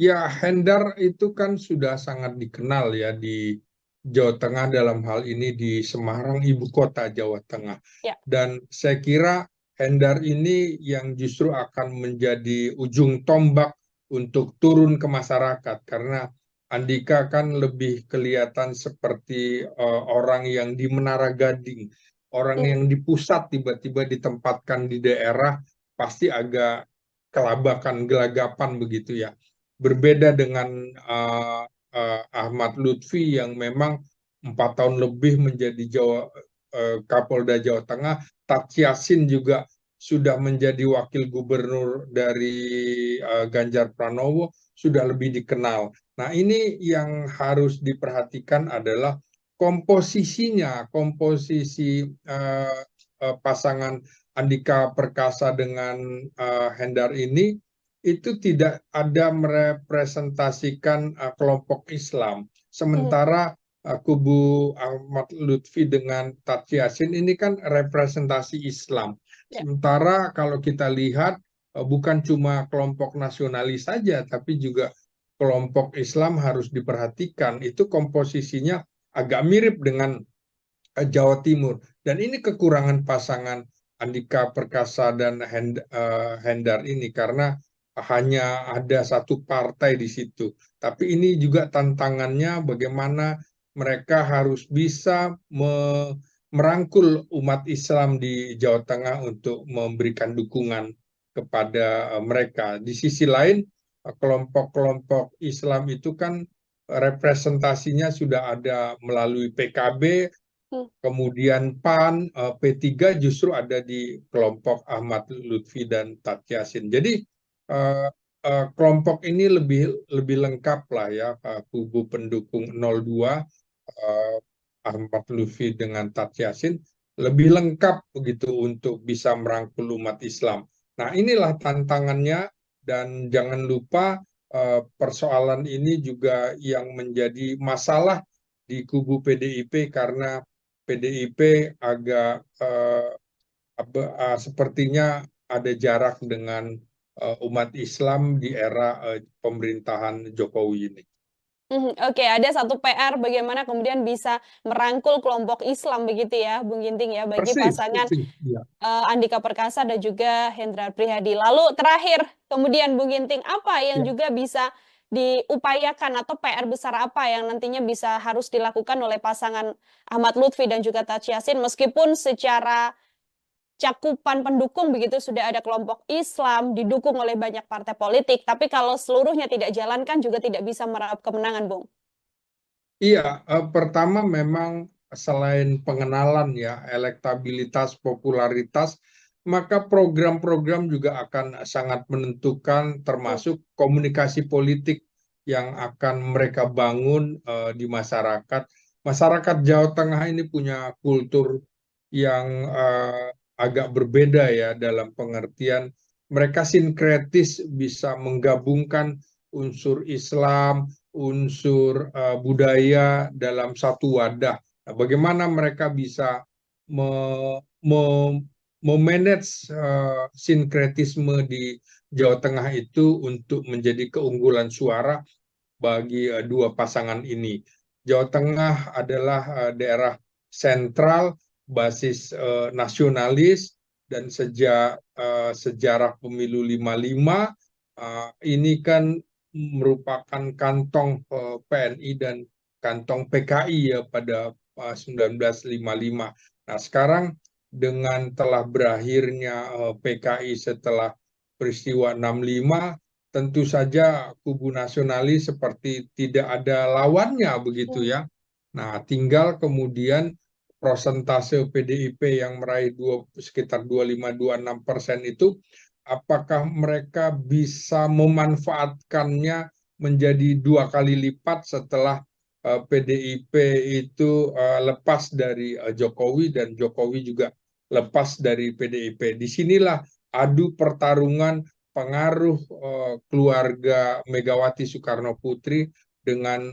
Ya, Hendar itu kan sudah sangat dikenal ya di Jawa Tengah, dalam hal ini di Semarang, ibu kota Jawa Tengah. Ya. Dan saya kira Hendar ini yang justru akan menjadi ujung tombak untuk turun ke masyarakat, karena Andika kan lebih kelihatan seperti orang yang di Menara Gading, orang Hmm. yang di pusat tiba-tiba ditempatkan di daerah, pasti agak kelabakan, gelagapan begitu ya. Berbeda dengan Ahmad Lutfi yang memang 4 tahun lebih menjadi Kapolda Jawa Tengah. Taj Yassin juga sudah menjadi wakil gubernur dari Ganjar Pranowo, sudah lebih dikenal. Nah, ini yang harus diperhatikan adalah komposisinya, komposisi pasangan Andika Perkasa dengan Hendar ini itu tidak ada merepresentasikan kelompok Islam. Hmm. Sementara kubu Ahmad Lutfi dengan Tats Yassin ini kan representasi Islam. Ya. Sementara kalau kita lihat bukan cuma kelompok nasionalis saja, tapi juga kelompok Islam harus diperhatikan. Itu komposisinya agak mirip dengan Jawa Timur. Dan ini kekurangan pasangan Andika Perkasa dan Hendar ini karena hanya ada satu partai di situ. Tapi ini juga tantangannya bagaimana mereka harus bisa merangkul umat Islam di Jawa Tengah untuk memberikan dukungan kepada mereka. Di sisi lain, kelompok-kelompok Islam itu kan representasinya sudah ada melalui PKB, Hmm. kemudian PAN, P3 justru ada di kelompok Ahmad Lutfi dan Tats Yassin. Jadi kelompok ini lebih lengkap lah ya, kubu pendukung 02 Ahmad Lutfi dengan Tats Yassin lebih lengkap begitu untuk bisa merangkul umat Islam. Nah, inilah tantangannya dan jangan lupa persoalan ini juga yang menjadi masalah di kubu PDIP karena PDIP agak sepertinya ada jarak dengan umat Islam di era pemerintahan Jokowi ini. Oke, ada satu PR bagaimana kemudian bisa merangkul kelompok Islam begitu ya, Bung Ginting ya, bagi Persis, pasangan persis. Ya. Andika Perkasa dan juga Hendrar Prihadi. Lalu terakhir, kemudian Bung Ginting, apa yang Ya. juga bisa diupayakan atau PR besar apa yang nantinya bisa harus dilakukan oleh pasangan Ahmad Lutfi dan juga Tats Yassin meskipun secara cakupan pendukung begitu sudah ada kelompok Islam didukung oleh banyak partai politik, tapi kalau seluruhnya tidak jalan kan juga tidak bisa meraup kemenangan, Bung. Iya, pertama memang selain pengenalan ya, elektabilitas, popularitas, maka program-program juga akan sangat menentukan Hmm. termasuk komunikasi politik yang akan mereka bangun di masyarakat. Masyarakat Jawa Tengah ini punya kultur yang agak berbeda ya dalam pengertian mereka sinkretis bisa menggabungkan unsur Islam, unsur budaya dalam satu wadah. Nah, bagaimana mereka bisa memanage sinkretisme di Jawa Tengah itu untuk menjadi keunggulan suara bagi dua pasangan ini. Jawa Tengah adalah daerah sentral, basis nasionalis, dan sejak sejarah pemilu 55 ini kan merupakan kantong PNI dan kantong PKI ya pada 1955. Nah, sekarang dengan telah berakhirnya PKI setelah peristiwa 65, tentu saja kubu nasionalis seperti tidak ada lawannya begitu ya. Nah, tinggal kemudian prosentase PDIP yang meraih sekitar 25-26% itu, apakah mereka bisa memanfaatkannya menjadi 2 kali lipat setelah PDIP itu lepas dari Jokowi dan Jokowi juga lepas dari PDIP. Disinilah adu pertarungan pengaruh keluarga Megawati Soekarno Putri dengan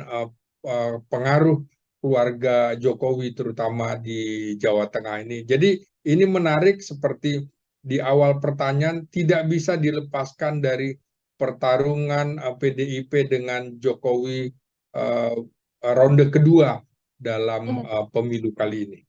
pengaruh keluarga Jokowi terutama di Jawa Tengah ini. Jadi ini menarik seperti di awal pertanyaan tidak bisa dilepaskan dari pertarungan PDIP dengan Jokowi ronde kedua dalam pemilu kali ini.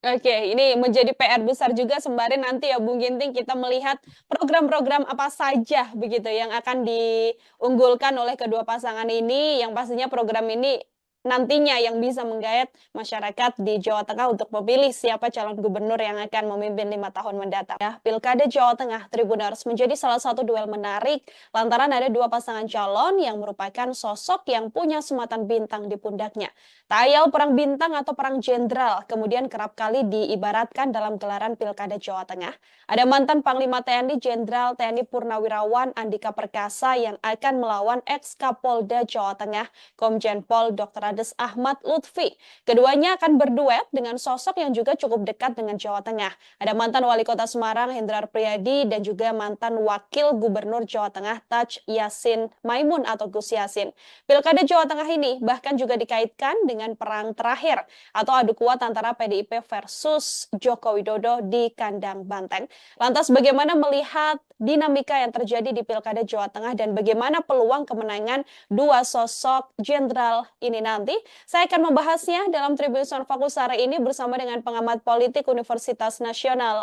Oke, ini menjadi PR besar juga sembari nanti ya Bung Ginting kita melihat program-program apa saja begitu yang akan diunggulkan oleh kedua pasangan ini yang pastinya program ini nantinya yang bisa menggayat masyarakat di Jawa Tengah untuk memilih siapa calon gubernur yang akan memimpin 5 tahun mendatang. Ya, Pilkada Jawa Tengah Tribuners menjadi salah satu duel menarik lantaran ada dua pasangan calon yang merupakan sosok yang punya sematan bintang di pundaknya. Tayal perang bintang atau perang jenderal kemudian kerap kali diibaratkan dalam gelaran Pilkada Jawa Tengah. Ada mantan Panglima TNI Jenderal TNI Purnawirawan Andika Perkasa yang akan melawan ex Kapolda Jawa Tengah Komjen Pol Dr. Kades Ahmad Lutfi. Keduanya akan berduet dengan sosok yang juga cukup dekat dengan Jawa Tengah. Ada mantan Wali Kota Semarang Hendrar Priyadi dan juga mantan Wakil Gubernur Jawa Tengah Taj Yassin Maimun atau Gus Yassin. Pilkada Jawa Tengah ini bahkan juga dikaitkan dengan perang terakhir atau adu kuat antara PDIP versus Joko Widodo di kandang banteng. Lantas bagaimana melihat dinamika yang terjadi di Pilkada Jawa Tengah dan bagaimana peluang kemenangan dua sosok jenderal ini nanti? Saya akan membahasnya dalam Tribun Fokus hari ini bersama dengan pengamat politik Universitas Nasional.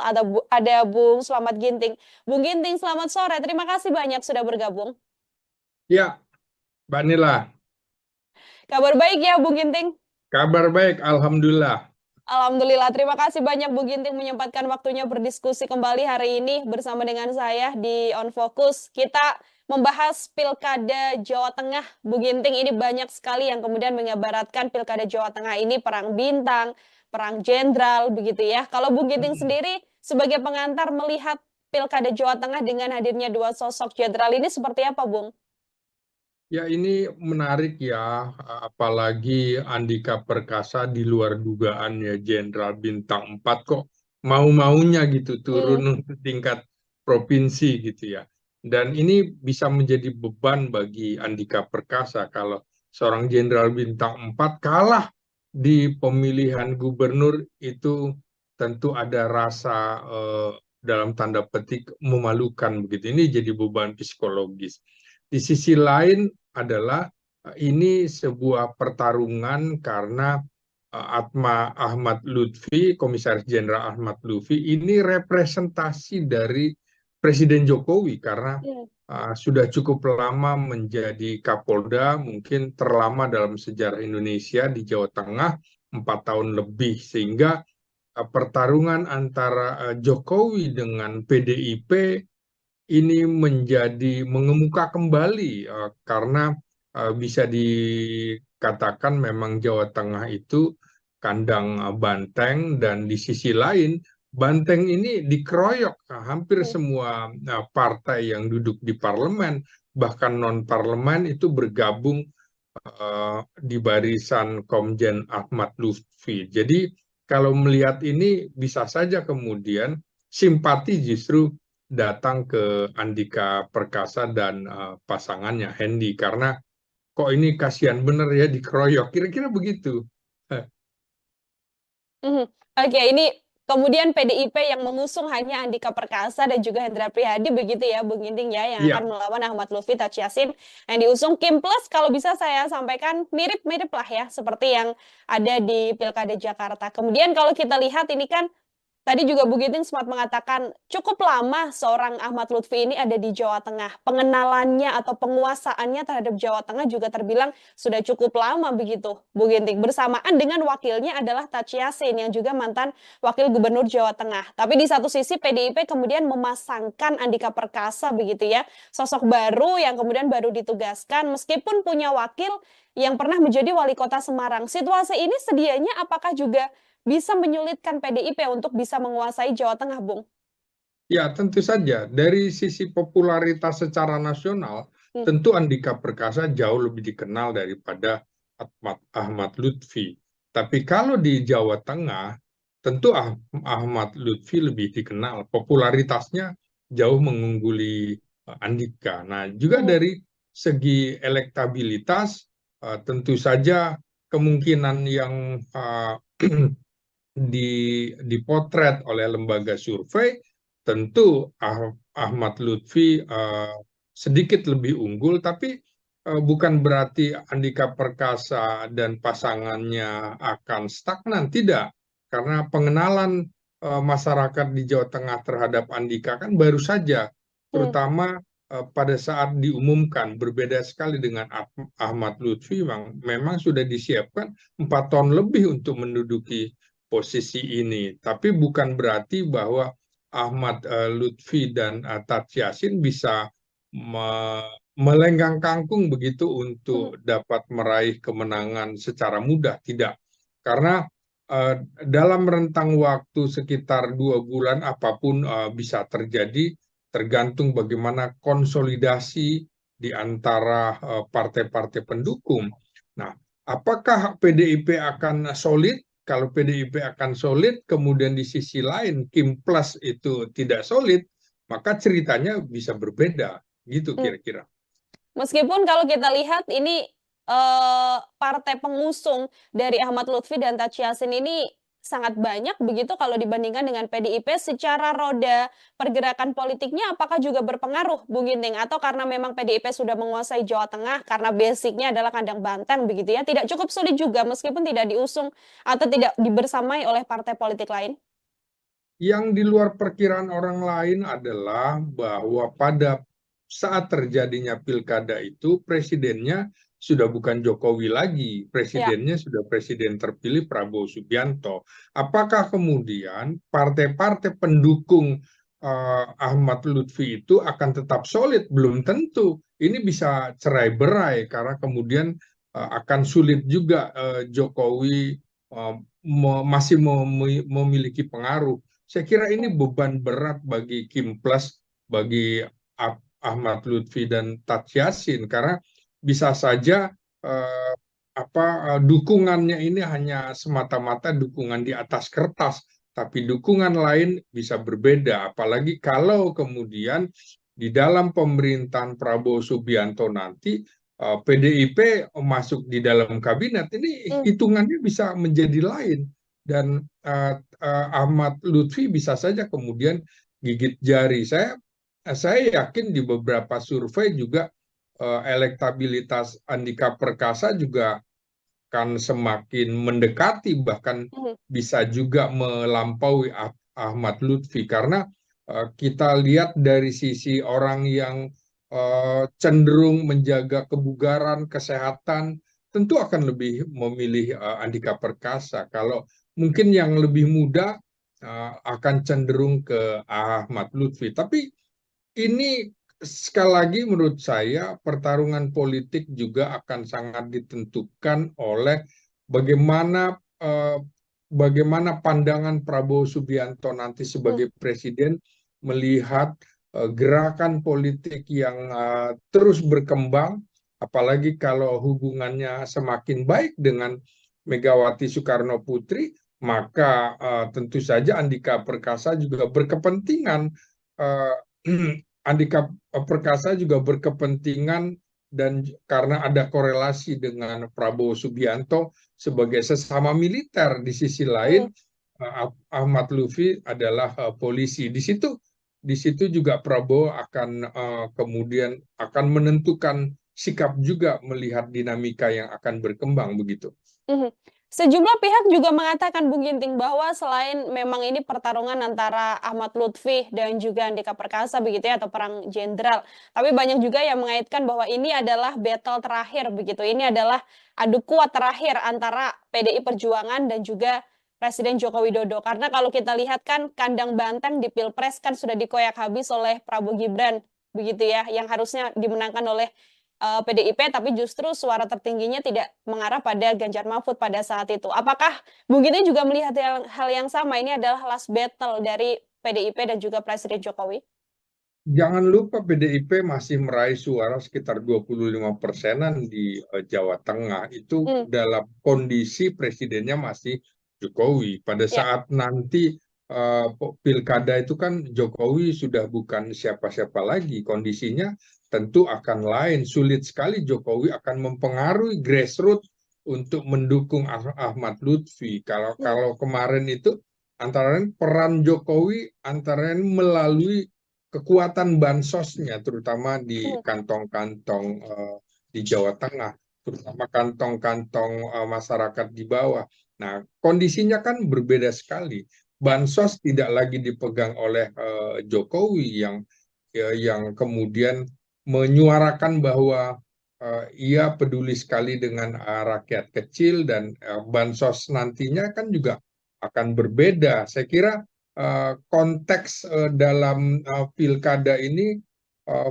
Ada Bung Slamet Ginting. Bung Ginting, selamat sore. Terima kasih banyak sudah bergabung. Ya, Mbak Nila. Kabar baik ya, Bung Ginting? Kabar baik, Alhamdulillah. Alhamdulillah, terima kasih banyak Bu Ginting menyempatkan waktunya berdiskusi kembali hari ini bersama dengan saya di On Focus. Kita membahas Pilkada Jawa Tengah. Bu Ginting, ini banyak sekali yang kemudian mengibaratkan Pilkada Jawa Tengah ini perang bintang, perang jenderal, begitu ya. Kalau Bu Ginting sendiri sebagai pengantar melihat Pilkada Jawa Tengah dengan hadirnya dua sosok jenderal ini seperti apa, Bung? Ya, ini menarik ya, apalagi Andika Perkasa di luar dugaan ya, Jenderal Bintang 4 kok mau-maunya gitu turun ke tingkat provinsi gitu ya. Dan ini bisa menjadi beban bagi Andika Perkasa kalau seorang Jenderal Bintang 4 kalah di pemilihan gubernur, itu tentu ada rasa dalam tanda petik memalukan begitu. Ini jadi beban psikologis. Di sisi lain adalah ini sebuah pertarungan karena Ahmad Lutfi, Komisaris Jenderal Ahmad Lutfi, ini representasi dari Presiden Jokowi karena sudah cukup lama menjadi Kapolda, mungkin terlama dalam sejarah Indonesia di Jawa Tengah, 4 tahun lebih, sehingga pertarungan antara Jokowi dengan PDIP ini menjadi mengemuka kembali karena bisa dikatakan memang Jawa Tengah itu kandang banteng, dan di sisi lain banteng ini dikeroyok hampir semua partai yang duduk di parlemen, bahkan non parlemen itu bergabung di barisan Komjen Ahmad Lutfi. Jadi kalau melihat ini bisa saja kemudian simpati justru datang ke Andika Perkasa dan pasangannya Hendy, karena kok ini kasihan bener ya dikeroyok, kira-kira begitu. Oke, ini kemudian PDIP yang mengusung hanya Andika Perkasa dan juga Hendra Prihadi, begitu ya, Bung Ginting ya, yang akan melawan Ahmad Lutfi, Taj Yassin yang diusung Kim Plus. Kalau bisa saya sampaikan mirip-mirip lah ya, seperti yang ada di Pilkada Jakarta. Kemudian kalau kita lihat ini kan tadi juga Bu Ginting sempat mengatakan cukup lama seorang Ahmad Lutfi ini ada di Jawa Tengah. Pengenalannya atau penguasaannya terhadap Jawa Tengah juga terbilang sudah cukup lama begitu, Bu Ginting. Bersamaan dengan wakilnya adalah Taj Yassin yang juga mantan Wakil Gubernur Jawa Tengah. Tapi di satu sisi PDIP kemudian memasangkan Andika Perkasa begitu ya, sosok baru yang kemudian baru ditugaskan meskipun punya wakil yang pernah menjadi wali kota Semarang. Situasi ini sedianya apakah juga bisa menyulitkan PDIP untuk bisa menguasai Jawa Tengah, Bung? Ya, tentu saja. Dari sisi popularitas secara nasional, tentu Andika Perkasa jauh lebih dikenal daripada Ahmad Lutfi. Tapi kalau di Jawa Tengah, tentu Ahmad Lutfi lebih dikenal. Popularitasnya jauh mengungguli Andika. Nah, juga dari segi elektabilitas, tentu saja kemungkinan yang dipotret oleh lembaga survei, tentu Ahmad Lutfi sedikit lebih unggul, tapi bukan berarti Andika Perkasa dan pasangannya akan stagnan, tidak. Karena pengenalan masyarakat di Jawa Tengah terhadap Andika kan baru saja, terutama pada saat diumumkan. Berbeda sekali dengan Ahmad Lutfi, memang sudah disiapkan 4 tahun lebih untuk menduduki posisi ini. Tapi bukan berarti bahwa Ahmad Lutfi dan Taj Yassin bisa melenggang kangkung begitu untuk dapat meraih kemenangan secara mudah, tidak. Karena dalam rentang waktu sekitar 2 bulan apapun bisa terjadi, tergantung bagaimana konsolidasi di antara partai-partai pendukung. Nah, Apakah PDIP akan solid? Kalau PDIP akan solid, kemudian di sisi lain Kim Plus itu tidak solid, maka ceritanya bisa berbeda, gitu Hmm. kira-kira. Meskipun kalau kita lihat ini partai pengusung dari Ahmad Lutfi dan Taci Yassin ini sangat banyak begitu kalau dibandingkan dengan PDIP secara roda pergerakan politiknya apakah juga berpengaruh Bung Ginting atau karena memang PDIP sudah menguasai Jawa Tengah karena basicnya adalah kandang banteng begitu ya tidak cukup sulit juga meskipun tidak diusung atau tidak dibersamai oleh partai politik lain. Yang di luar perkiraan orang lain adalah bahwa pada saat terjadinya pilkada itu presidennya sudah bukan Jokowi lagi, Ya. presidennya sudah presiden terpilih Prabowo Subianto. Apakah kemudian partai-partai pendukung Ahmad Lutfi itu akan tetap solid? Belum tentu. Ini bisa cerai-berai karena kemudian akan sulit juga Jokowi masih memiliki pengaruh. Saya kira ini Hmm. beban berat bagi Kim Plus, bagi Ahmad Lutfi dan Tat Yassin karena bisa saja eh, dukungannya ini hanya semata-mata dukungan di atas kertas, tapi dukungan lain bisa berbeda. Apalagi kalau kemudian di dalam pemerintahan Prabowo Subianto nanti PDIP masuk di dalam kabinet, ini Hmm. hitungannya bisa menjadi lain dan Ahmad Lutfi bisa saja kemudian gigit jari. Saya yakin di beberapa survei juga elektabilitas Andika Perkasa juga akan semakin mendekati bahkan Hmm. bisa juga melampaui Ahmad Lutfi karena kita lihat dari sisi orang yang cenderung menjaga kebugaran, kesehatan, tentu akan lebih memilih Andika Perkasa. Kalau mungkin yang lebih muda akan cenderung ke Ahmad Lutfi. Tapi ini sekali lagi menurut saya pertarungan politik juga akan sangat ditentukan oleh bagaimana bagaimana pandangan Prabowo Subianto nanti Hmm. sebagai presiden melihat gerakan politik yang terus berkembang, apalagi kalau hubungannya semakin baik dengan Megawati Soekarno Putri, maka tentu saja Andika Perkasa juga berkepentingan uh, Andika Perkasa juga berkepentingan dan karena ada korelasi dengan Prabowo Subianto sebagai sesama militer di sisi lain Hmm. Ahmad Lutfi adalah polisi. Di situ juga Prabowo akan kemudian akan menentukan sikap juga melihat dinamika yang akan berkembang begitu. Mhm. Sejumlah pihak juga mengatakan Bung Ginting bahwa selain memang ini pertarungan antara Ahmad Lutfi dan juga Andika Perkasa begitu ya atau perang jenderal, tapi banyak juga yang mengaitkan bahwa ini adalah battle terakhir begitu. Ini adalah adu kuat terakhir antara PDI Perjuangan dan juga Presiden Joko Widodo. Karena kalau kita lihat kan kandang banteng di Pilpres kan sudah dikoyak habis oleh Prabowo Gibran begitu ya, yang harusnya dimenangkan oleh PDIP, tapi justru suara tertingginya tidak mengarah pada Ganjar Mahfud pada saat itu. Apakah Bung Giti juga melihat hal yang sama? Ini adalah last battle dari PDIP dan juga Presiden Jokowi? Jangan lupa PDIP masih meraih suara sekitar 25%-an di Jawa Tengah. Itu Hmm. dalam kondisi presidennya masih Jokowi. Pada Ya. saat nanti pilkada itu kan Jokowi sudah bukan siapa-siapa lagi. Kondisinya tentu akan lain. Sulit sekali Jokowi akan mempengaruhi grassroots untuk mendukung Ahmad Lutfi. Kalau Hmm. kalau kemarin itu antara lain peran Jokowi antara lain melalui kekuatan bansosnya, terutama di Hmm. kantong-kantong di Jawa Tengah, terutama kantong-kantong masyarakat di bawah. Nah, kondisinya kan berbeda sekali. Ya. Bansos tidak lagi dipegang oleh Jokowi yang kemudian menyuarakan bahwa ia peduli sekali dengan rakyat kecil dan bansos nantinya kan juga akan berbeda. Saya kira konteks dalam pilkada ini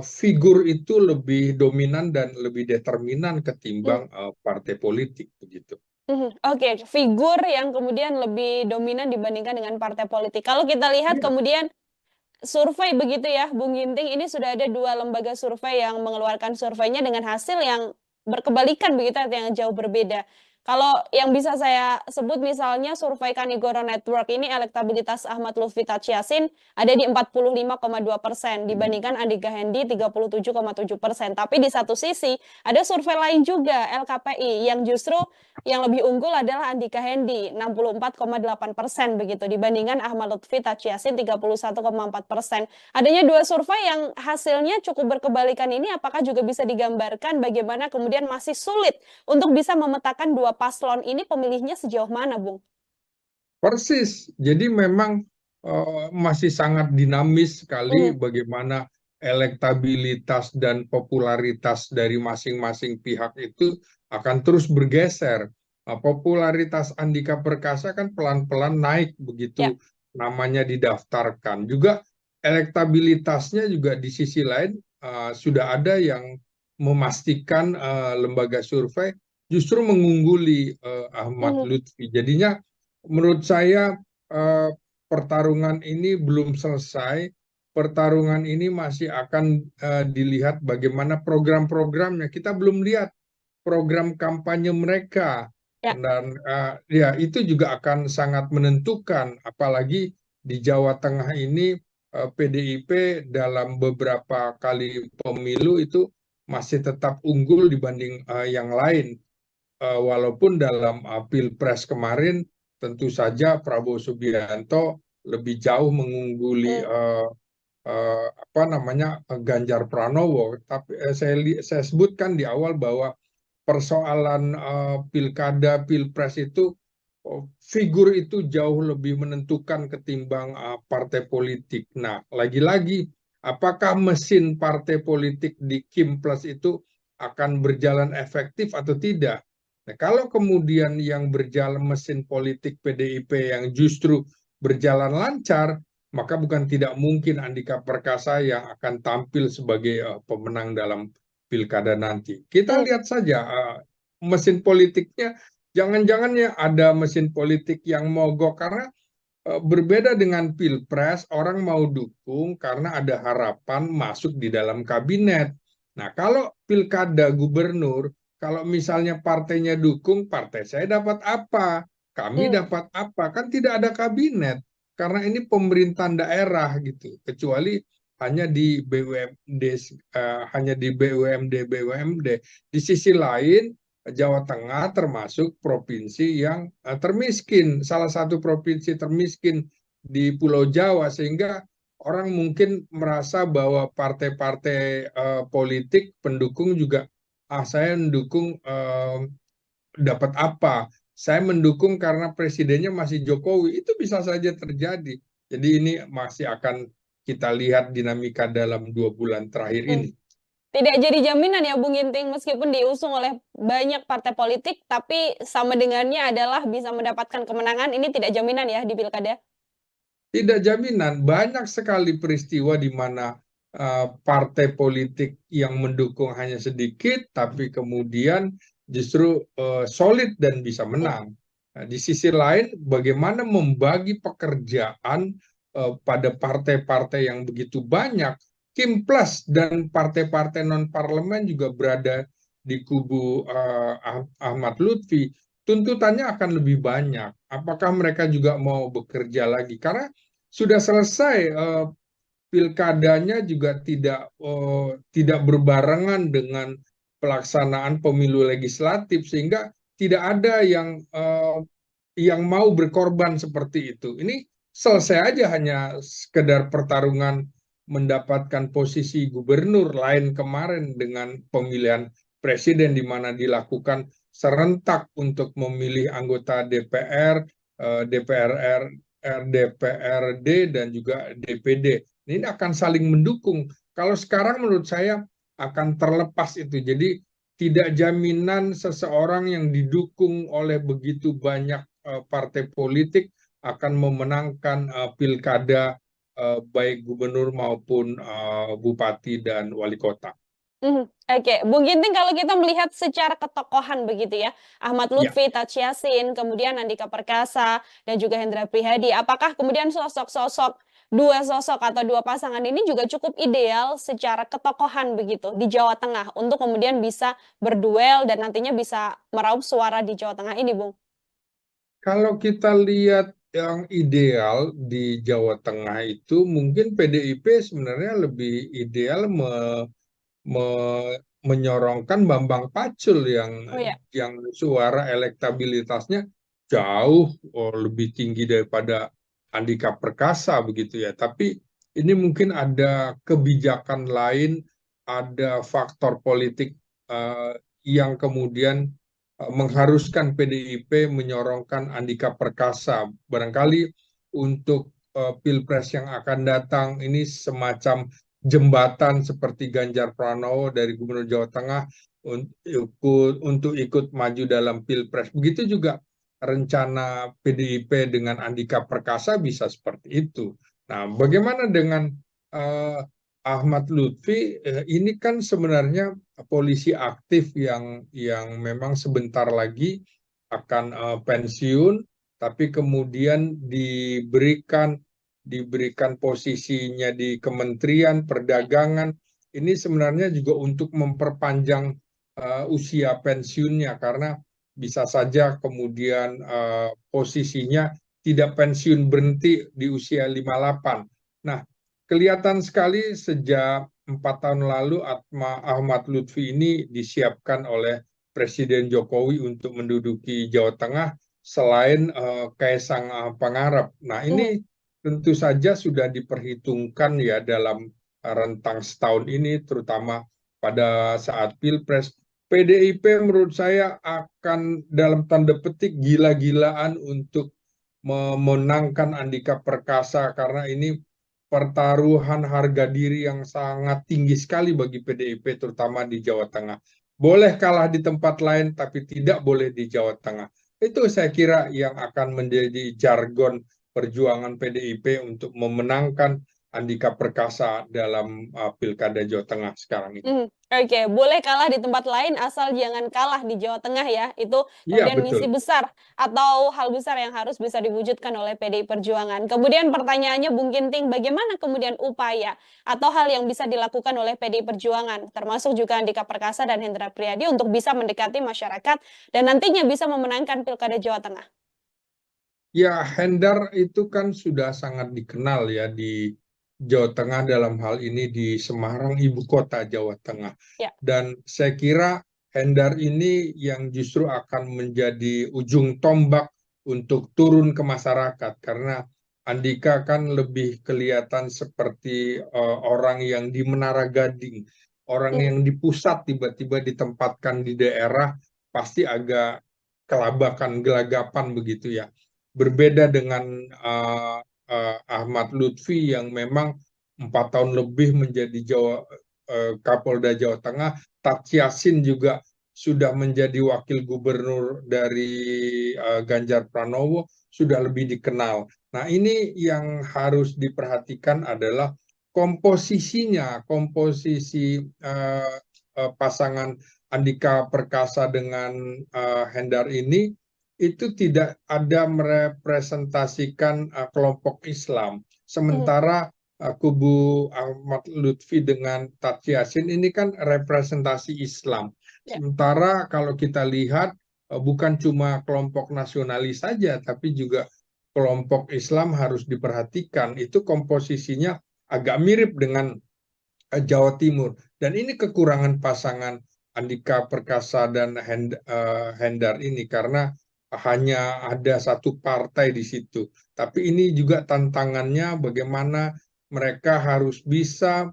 figur itu lebih dominan dan lebih determinan Hmm. ketimbang partai politik begitu. Oke, figur yang kemudian lebih dominan dibandingkan dengan partai politik. Kalau kita lihat Iya. kemudian survei begitu ya, Bung Ginting, ini sudah ada dua lembaga survei yang mengeluarkan surveinya dengan hasil yang berkebalikan begitu yang jauh berbeda. Kalau yang bisa saya sebut misalnya survei Kanigoro Network ini elektabilitas Ahmad Lutfi Tachiasin ada di 45,2% dibandingkan Andika Hendi 37,7%. Tapi di satu sisi ada survei lain juga LKPI yang justru yang lebih unggul adalah Andika Hendi 64,8% begitu dibandingkan Ahmad Lutfi Tachiasin 31,4%. Adanya dua survei yang hasilnya cukup berkebalikan ini apakah juga bisa digambarkan bagaimana kemudian masih sulit untuk bisa memetakan dua paslon ini pemilihnya sejauh mana, Bung? Persis. Jadi memang masih sangat dinamis sekali Mhm. bagaimana elektabilitas dan popularitas dari masing-masing pihak itu akan terus bergeser. Popularitas Andika Perkasa kan pelan-pelan naik Ya. begitu namanya didaftarkan. Juga elektabilitasnya juga di sisi lain sudah ada yang memastikan lembaga survei justru mengungguli Ahmad Mhm. Lutfi. Jadinya menurut saya eh, pertarungan ini belum selesai. Pertarungan ini masih akan dilihat bagaimana program-programnya. Kita belum lihat program kampanye mereka, Ya. dan ya itu juga akan sangat menentukan. Apalagi di Jawa Tengah ini PDIP dalam beberapa kali pemilu itu masih tetap unggul dibanding yang lain. Walaupun dalam Pilpres kemarin tentu saja Prabowo Subianto lebih jauh mengungguli Mhm. apa namanya Ganjar Pranowo, tapi saya sebutkan di awal bahwa persoalan pilkada pilpres itu figur itu jauh lebih menentukan ketimbang partai politik. Nah, lagi-lagi apakah mesin partai politik di Kim Plus itu akan berjalan efektif atau tidak? Nah, kalau kemudian yang berjalan mesin politik PDIP yang justru berjalan lancar, maka bukan tidak mungkin Andika Perkasa yang akan tampil sebagai pemenang dalam pilkada nanti. Kita Mhm. lihat saja mesin politiknya, jangan-jangan ya ada mesin politik yang mogok karena berbeda dengan pilpres, orang mau dukung karena ada harapan masuk di dalam kabinet. Nah, kalau pilkada gubernur, kalau misalnya partainya dukung, partai saya dapat apa? Kami Mhm. dapat apa? Kan tidak ada kabinet. Karena ini pemerintahan daerah gitu. Kecuali hanya di BUMD, hanya di BUMD. Di sisi lain, Jawa Tengah termasuk provinsi yang termiskin, salah satu provinsi termiskin di Pulau Jawa, sehingga orang mungkin merasa bahwa partai-partai politik pendukung juga, saya mendukung dapat apa? Saya mendukung karena presidennya masih Jokowi, itu bisa saja terjadi. Jadi ini masih akan kita lihat dinamika dalam 2 bulan terakhir Mhm. ini. Tidak jadi jaminan ya Bung Ginting meskipun diusung oleh banyak partai politik tapi sama dengannya adalah bisa mendapatkan kemenangan ini tidak jaminan ya di pilkada. Tidak jaminan, banyak sekali peristiwa di mana partai politik yang mendukung hanya sedikit, tapi kemudian justru solid dan bisa Mhm. menang. Nah, di sisi lain, bagaimana membagi pekerjaan pada partai-partai yang begitu banyak, Kim Plus dan partai-partai non-parlemen juga berada di kubu Ahmad Lutfi, tuntutannya akan lebih banyak. Apakah mereka juga mau bekerja lagi? Karena sudah selesai pilkadanya juga tidak berbarengan dengan pelaksanaan pemilu legislatif, sehingga tidak ada yang mau berkorban seperti itu. Ini selesai aja hanya sekedar pertarungan mendapatkan posisi gubernur, lain kemarin dengan pemilihan presiden di mana dilakukan serentak untuk memilih anggota DPR, DPR DPRD dan juga DPD. Ini akan saling mendukung. Kalau sekarang menurut saya akan terlepas itu. Jadi tidak jaminan seseorang yang didukung oleh begitu banyak partai politik akan memenangkan pilkada baik gubernur maupun bupati dan wali kota. Oke, Bung Ginting, kalau kita melihat secara ketokohan begitu ya, Ahmad Ya, Lutfi, Taj Yassin, kemudian Andika Perkasa, dan juga Hendra Prihadi, apakah kemudian dua sosok atau dua pasangan ini juga cukup ideal secara ketokohan begitu di Jawa Tengah untuk kemudian bisa berduel dan nantinya bisa meraup suara di Jawa Tengah ini, Bung? kalau kita lihat yang ideal di Jawa Tengah itu mungkin PDIP sebenarnya lebih ideal menyorongkan Bambang Pacul Oh ya. yang suara elektabilitasnya jauh lebih tinggi daripada Andika Perkasa begitu ya. Tapi ini mungkin ada kebijakan lain, ada faktor politik yang kemudian mengharuskan PDIP menyorongkan Andika Perkasa. Barangkali untuk Pilpres yang akan datang ini semacam jembatan seperti Ganjar Pranowo dari Gubernur Jawa Tengah untuk ikut maju dalam Pilpres. Begitu juga rencana PDIP dengan Andika Perkasa bisa seperti itu. Nah, bagaimana dengan uh, Ahmad Lutfi? Ini kan sebenarnya polisi aktif yang memang sebentar lagi akan pensiun, tapi kemudian diberikan posisinya di Kementerian Perdagangan. Ini sebenarnya juga untuk memperpanjang usia pensiunnya karena bisa saja kemudian posisinya tidak pensiun berhenti di usia 58. Nah, kelihatan sekali sejak 4 tahun lalu Ahmad Lutfi ini disiapkan oleh Presiden Jokowi untuk menduduki Jawa Tengah selain Kaisang Pangarep. Nah, Mhm. ini tentu saja sudah diperhitungkan ya dalam rentang setahun ini, terutama pada saat Pilpres. PDIP menurut saya akan dalam tanda petik gila-gilaan untuk memenangkan Andika Perkasa karena ini pertaruhan harga diri yang sangat tinggi sekali bagi PDIP terutama di Jawa Tengah. Boleh kalah di tempat lain tapi tidak boleh di Jawa Tengah. Itu saya kira yang akan menjadi jargon perjuangan PDIP untuk memenangkan Andika Perkasa dalam Pilkada Jawa Tengah sekarang ini. Oke, boleh kalah di tempat lain asal jangan kalah di Jawa Tengah ya. Itu Iya, kemudian misi betul. besar atau hal besar yang harus bisa diwujudkan oleh PDI Perjuangan. Kemudian pertanyaannya Bung Ginting, bagaimana kemudian upaya atau hal yang bisa dilakukan oleh PDI Perjuangan, termasuk juga Andika Perkasa dan Hendra Priyadi untuk bisa mendekati masyarakat dan nantinya bisa memenangkan Pilkada Jawa Tengah? Ya, Hendar itu kan sudah sangat dikenal ya di Jawa Tengah dalam hal ini di Semarang, ibu kota Jawa Tengah. Ya. Dan saya kira Hendar ini yang justru akan menjadi ujung tombak untuk turun ke masyarakat karena Andika kan lebih kelihatan seperti orang yang di Menara Gading, orang Hmm. yang di pusat tiba-tiba ditempatkan di daerah pasti agak kelabakan, gelagapan begitu ya. Berbeda dengan Ahmad Lutfi yang memang 4 tahun lebih menjadi Kapolda Jawa Tengah. Tat Yassin juga sudah menjadi wakil gubernur dari Ganjar Pranowo, sudah lebih dikenal. Nah, ini yang harus diperhatikan adalah komposisinya, komposisi pasangan Andika Perkasa dengan Hendar ini itu tidak ada merepresentasikan kelompok Islam. Hmm. Sementara kubu Ahmad Lutfi dengan Tat Yassin ini kan representasi Islam. Ya. Sementara kalau kita lihat bukan cuma kelompok nasionalis saja, tapi juga kelompok Islam harus diperhatikan. Itu komposisinya agak mirip dengan Jawa Timur. Dan ini kekurangan pasangan Andika Perkasa dan Hendar ini karena hanya ada satu partai di situ. Tapi ini juga tantangannya bagaimana mereka harus bisa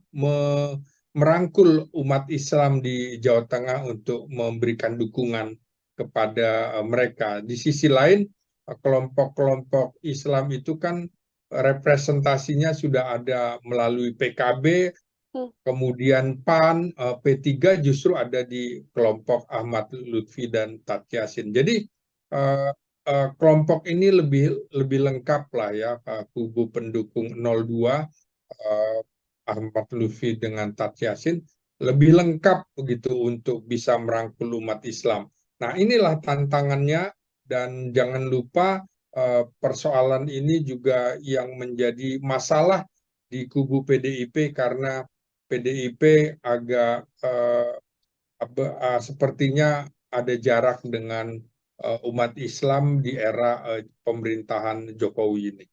merangkul umat Islam di Jawa Tengah untuk memberikan dukungan kepada mereka. Di sisi lain, kelompok-kelompok Islam itu kan representasinya sudah ada melalui PKB, Hmm. kemudian PAN, P3 justru ada di kelompok Ahmad Lutfi dan Tat Yassin. Jadi kelompok ini lebih lebih lengkap lah ya, kubu pendukung 02 Ahmad Lutfi dengan Tat Yassin. lebih lengkap begitu untuk bisa merangkul umat Islam. Nah, inilah tantangannya dan jangan lupa persoalan ini juga yang menjadi masalah di kubu PDIP karena PDIP agak sepertinya ada jarak dengan umat Islam di era pemerintahan Jokowi ini.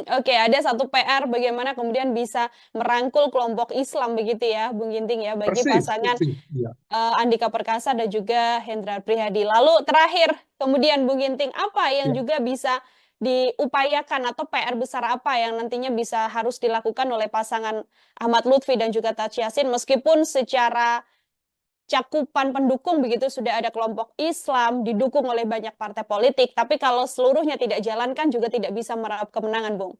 Oke, ada satu PR bagaimana kemudian bisa merangkul kelompok Islam begitu ya, Bung Ginting ya, bagi Persis, pasangan persis. Ya. Andika Perkasa dan juga Hendrar Prihadi. Lalu terakhir, kemudian Bung Ginting, apa yang Ya. juga bisa diupayakan atau PR besar apa yang nantinya bisa harus dilakukan oleh pasangan Ahmad Lutfi dan juga Taj Yassin meskipun secara cakupan pendukung begitu sudah ada kelompok Islam didukung oleh banyak partai politik, tapi kalau seluruhnya tidak jalankan juga tidak bisa meraup kemenangan, Bung.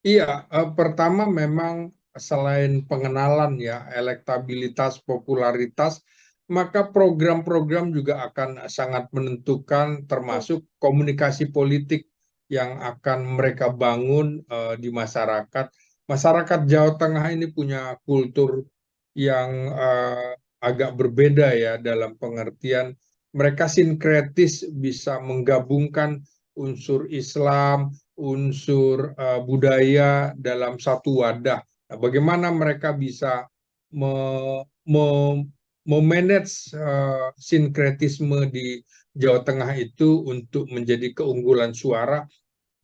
Iya, pertama memang selain pengenalan ya, elektabilitas, popularitas, maka program-program juga akan sangat menentukan Hmm. termasuk komunikasi politik yang akan mereka bangun di masyarakat. Masyarakat Jawa Tengah ini punya kultur yang agak berbeda ya dalam pengertian mereka sinkretis bisa menggabungkan unsur Islam, unsur budaya dalam satu wadah. Nah, bagaimana mereka bisa me, me, memanage sinkretisme di Jawa Tengah itu untuk menjadi keunggulan suara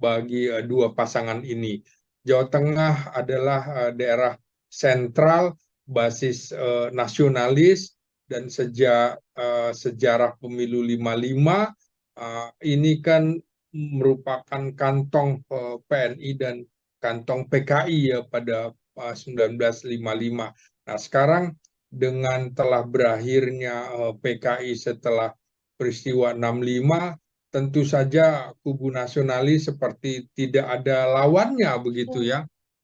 bagi dua pasangan ini. Jawa Tengah adalah daerah sentral, basis nasionalis, dan sejak sejarah pemilu 55 ini kan merupakan kantong PNI dan kantong PKI ya pada 1955. Nah, sekarang dengan telah berakhirnya PKI setelah peristiwa 65, tentu saja kubu nasionalis seperti tidak ada lawannya begitu Hmm. ya.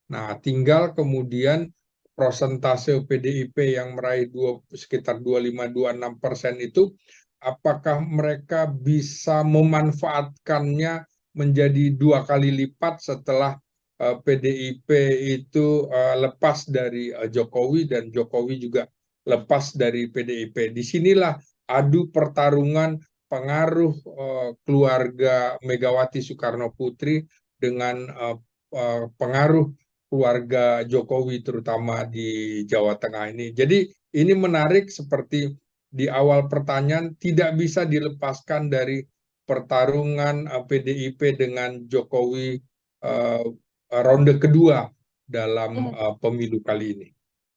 Nah, tinggal kemudian prosentase PDIP yang meraih sekitar 25-26% itu, apakah mereka bisa memanfaatkannya menjadi dua kali lipat setelah PDIP itu lepas dari Jokowi dan Jokowi juga lepas dari PDIP. Disinilah adu pertarungan pengaruh keluarga Megawati Soekarno Putri dengan pengaruh keluarga Jokowi terutama di Jawa Tengah ini. Jadi ini menarik seperti di awal pertanyaan tidak bisa dilepaskan dari pertarungan PDIP dengan Jokowi ronde kedua dalam pemilu kali ini.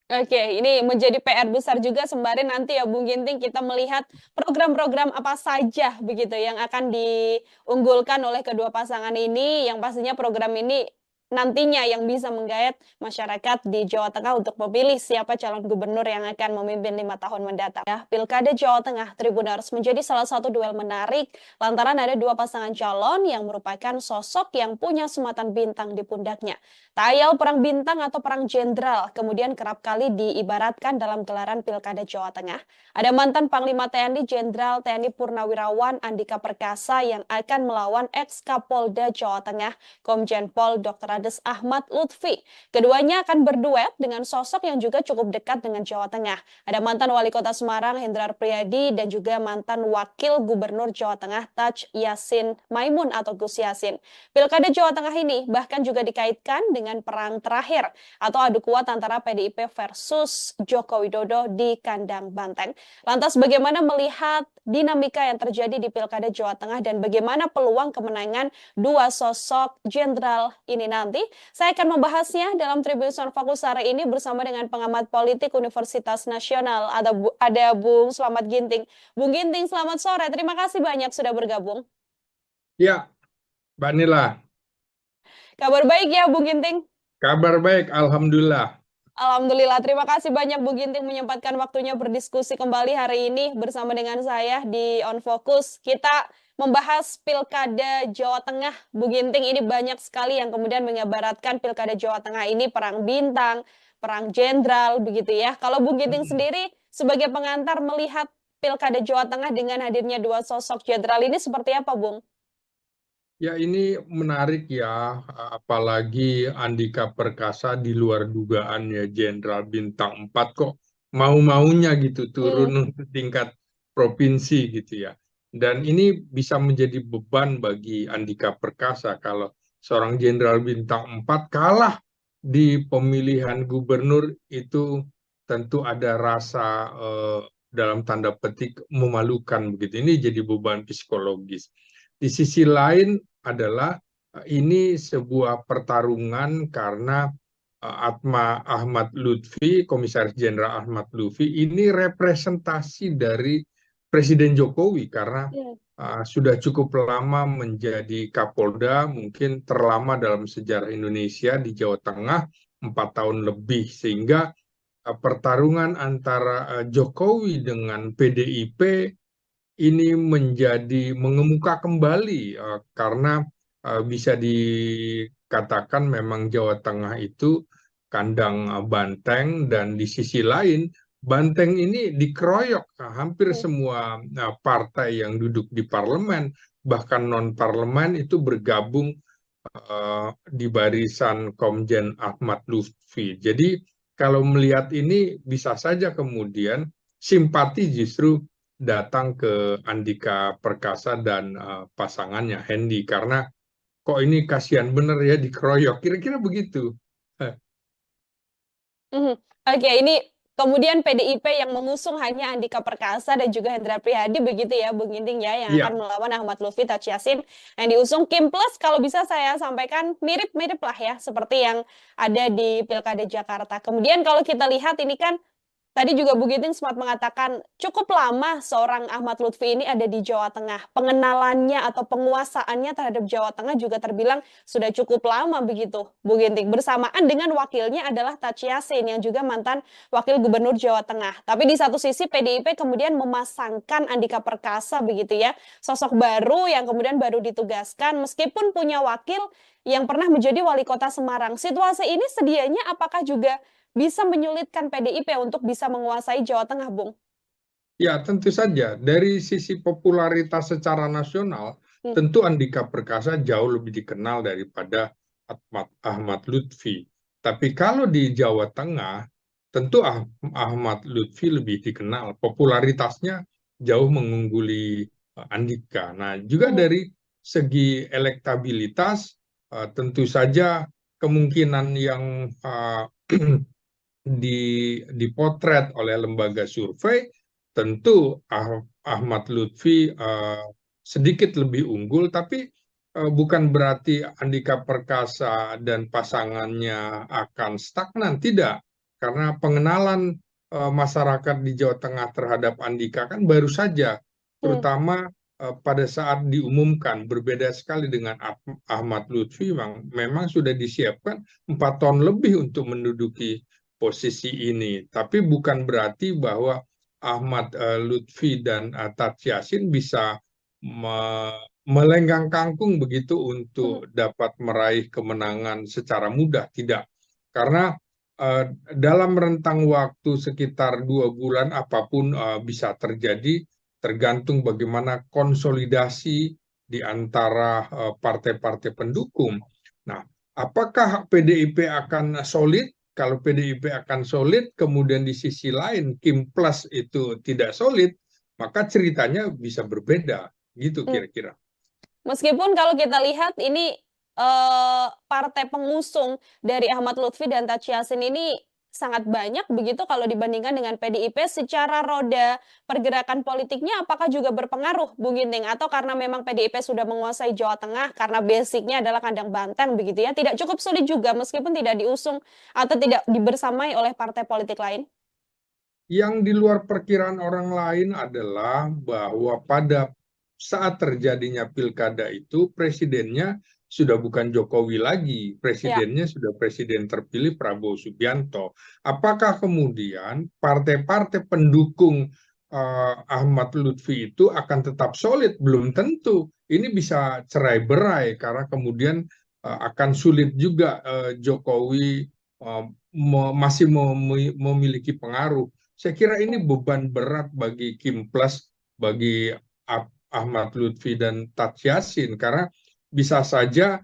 Oke, ini menjadi PR besar juga sembari nanti ya Bung Ginting kita melihat program-program apa saja begitu yang akan diunggulkan oleh kedua pasangan ini yang pastinya program ini nantinya yang bisa menggayat masyarakat di Jawa Tengah untuk memilih siapa calon gubernur yang akan memimpin 5 tahun mendatang. Ya, Pilkada Jawa Tengah Tribuners menjadi salah satu duel menarik lantaran ada dua pasangan calon yang merupakan sosok yang punya sumatan bintang di pundaknya. Tayal perang bintang atau perang jenderal kemudian kerap kali diibaratkan dalam gelaran Pilkada Jawa Tengah. Ada mantan Panglima TNI Jenderal TNI Purnawirawan Andika Perkasa yang akan melawan ex-Kapolda Jawa Tengah Komjen Pol Dr. Andes Ahmad Lutfi. Keduanya akan berduet dengan sosok yang juga cukup dekat dengan Jawa Tengah. Ada mantan Wali Kota Semarang Hendrar Priyadi dan juga mantan Wakil Gubernur Jawa Tengah Taj Yassin Maimun atau Gus Yassin. Pilkada Jawa Tengah ini bahkan juga dikaitkan dengan perang terakhir atau adu kuat antara PDIP versus Joko Widodo di kandang banteng. Lantas bagaimana melihat dinamika yang terjadi di Pilkada Jawa Tengah dan bagaimana peluang kemenangan dua sosok jenderal ini nanti? Saya akan membahasnya dalam Tribunnews on Fokus hari ini bersama dengan pengamat politik Universitas Nasional. Ada Bung Slamet Ginting. Bung Ginting, selamat sore. Terima kasih banyak sudah bergabung. Ya, Mbak Nila. Kabar baik ya, Bung Ginting? Kabar baik, Alhamdulillah. Alhamdulillah, terima kasih banyak Bu Ginting menyempatkan waktunya berdiskusi kembali hari ini bersama dengan saya di On Focus. Kita membahas Pilkada Jawa Tengah. Bu Ginting, ini banyak sekali yang kemudian mengibaratkan Pilkada Jawa Tengah ini perang bintang, perang jenderal, begitu ya. Kalau Bu Ginting sendiri sebagai pengantar melihat Pilkada Jawa Tengah dengan hadirnya dua sosok jenderal ini seperti apa, Bung? Ya, ini menarik ya, apalagi Andika Perkasa di luar dugaan ya, Jenderal Bintang 4 kok mau-maunya gitu Hmm. turun untuk tingkat provinsi gitu ya. Dan ini bisa menjadi beban bagi Andika Perkasa kalau seorang jenderal bintang 4 kalah di pemilihan gubernur itu tentu ada rasa dalam tanda petik memalukan begitu. Ini jadi beban psikologis. Di sisi lain adalah ini sebuah pertarungan karena Ahmad Lutfi, Komisaris Jenderal Ahmad Lutfi, ini representasi dari Presiden Jokowi karena Hmm. sudah cukup lama menjadi Kapolda, mungkin terlama dalam sejarah Indonesia di Jawa Tengah, 4 tahun lebih, sehingga pertarungan antara Jokowi dengan PDIP ini menjadi mengemuka kembali karena bisa dikatakan memang Jawa Tengah itu kandang banteng dan di sisi lain banteng ini dikeroyok hampir Hmm. semua partai yang duduk di parlemen bahkan non parlemen itu bergabung di barisan Komjen Ahmad Lutfi. Jadi kalau melihat ini bisa saja kemudian simpati justru datang ke Andika Perkasa dan pasangannya Hendy karena kok ini kasihan bener ya dikeroyok. Kira-kira begitu. Mhm. Oke, ini kemudian PDIP yang mengusung hanya Andika Perkasa dan juga Hendra Prihadi begitu ya, Bung Ginting ya, yang akan Iya, melawan Ahmad Lutfi Taj Yassin yang diusung Kim Plus kalau bisa saya sampaikan mirip-mirip lah ya, seperti yang ada di Pilkada Jakarta. Kemudian kalau kita lihat ini kan tadi juga Bu Giting sempat mengatakan cukup lama seorang Ahmad Lutfi ini ada di Jawa Tengah. Pengenalannya atau penguasaannya terhadap Jawa Tengah juga terbilang sudah cukup lama begitu, Bu Ginting. Bersamaan dengan wakilnya adalah Taj Yassin yang juga mantan wakil gubernur Jawa Tengah. Tapi di satu sisi PDIP kemudian memasangkan Andika Perkasa begitu ya, sosok baru yang kemudian baru ditugaskan meskipun punya wakil yang pernah menjadi wali kota Semarang. Situasi ini sedianya apakah juga bisa menyulitkan PDIP untuk bisa menguasai Jawa Tengah, Bung? ya tentu saja. Dari sisi popularitas secara nasional, Hmm. tentu Andika Perkasa jauh lebih dikenal daripada Ahmad Lutfi. Tapi kalau di Jawa Tengah, tentu Ahmad Lutfi lebih dikenal. Popularitasnya jauh mengungguli Andika. Nah, juga Hmm. dari segi elektabilitas, tentu saja kemungkinan yang dipotret oleh lembaga survei, tentu Ahmad Lutfi sedikit lebih unggul, tapi bukan berarti Andika Perkasa dan pasangannya akan stagnan, tidak. Karena pengenalan masyarakat di Jawa Tengah terhadap Andika kan baru saja, Hmm. terutama pada saat diumumkan, berbeda sekali dengan Ahmad Lutfi, memang sudah disiapkan 4 tahun lebih untuk menduduki posisi ini. Tapi bukan berarti bahwa Ahmad Lutfi dan Taj Yassin bisa melenggang kangkung begitu Hmm. untuk dapat meraih kemenangan secara mudah. Tidak. Karena dalam rentang waktu sekitar 2 bulan apapun bisa terjadi tergantung bagaimana konsolidasi di antara partai-partai pendukung. Nah, apakah PDIP akan solid? Kalau PDIP akan solid, kemudian di sisi lain Kim Plus itu tidak solid, maka ceritanya bisa berbeda, gitu Hmm. kira-kira. Meskipun kalau kita lihat ini partai pengusung dari Ahmad Lutfi dan Taj Yassin ini sangat banyak begitu kalau dibandingkan dengan PDIP secara roda pergerakan politiknya apakah juga berpengaruh Bung Ginting atau karena memang PDIP sudah menguasai Jawa Tengah karena basicnya adalah kandang banteng begitu ya tidak cukup sulit juga meskipun tidak diusung atau tidak dibersamai oleh partai politik lain. Yang di luar perkiraan orang lain adalah bahwa pada saat terjadinya pilkada itu presidennya sudah bukan Jokowi lagi, Ya. presidennya sudah presiden terpilih Prabowo Subianto. Apakah kemudian partai-partai pendukung Ahmad Lutfi itu akan tetap solid? Belum tentu. Ini bisa cerai-berai karena kemudian akan sulit juga Jokowi masih memiliki pengaruh. Saya kira ini beban berat bagi Kim Plus, bagi Ahmad Lutfi dan Taj Yassin karena bisa saja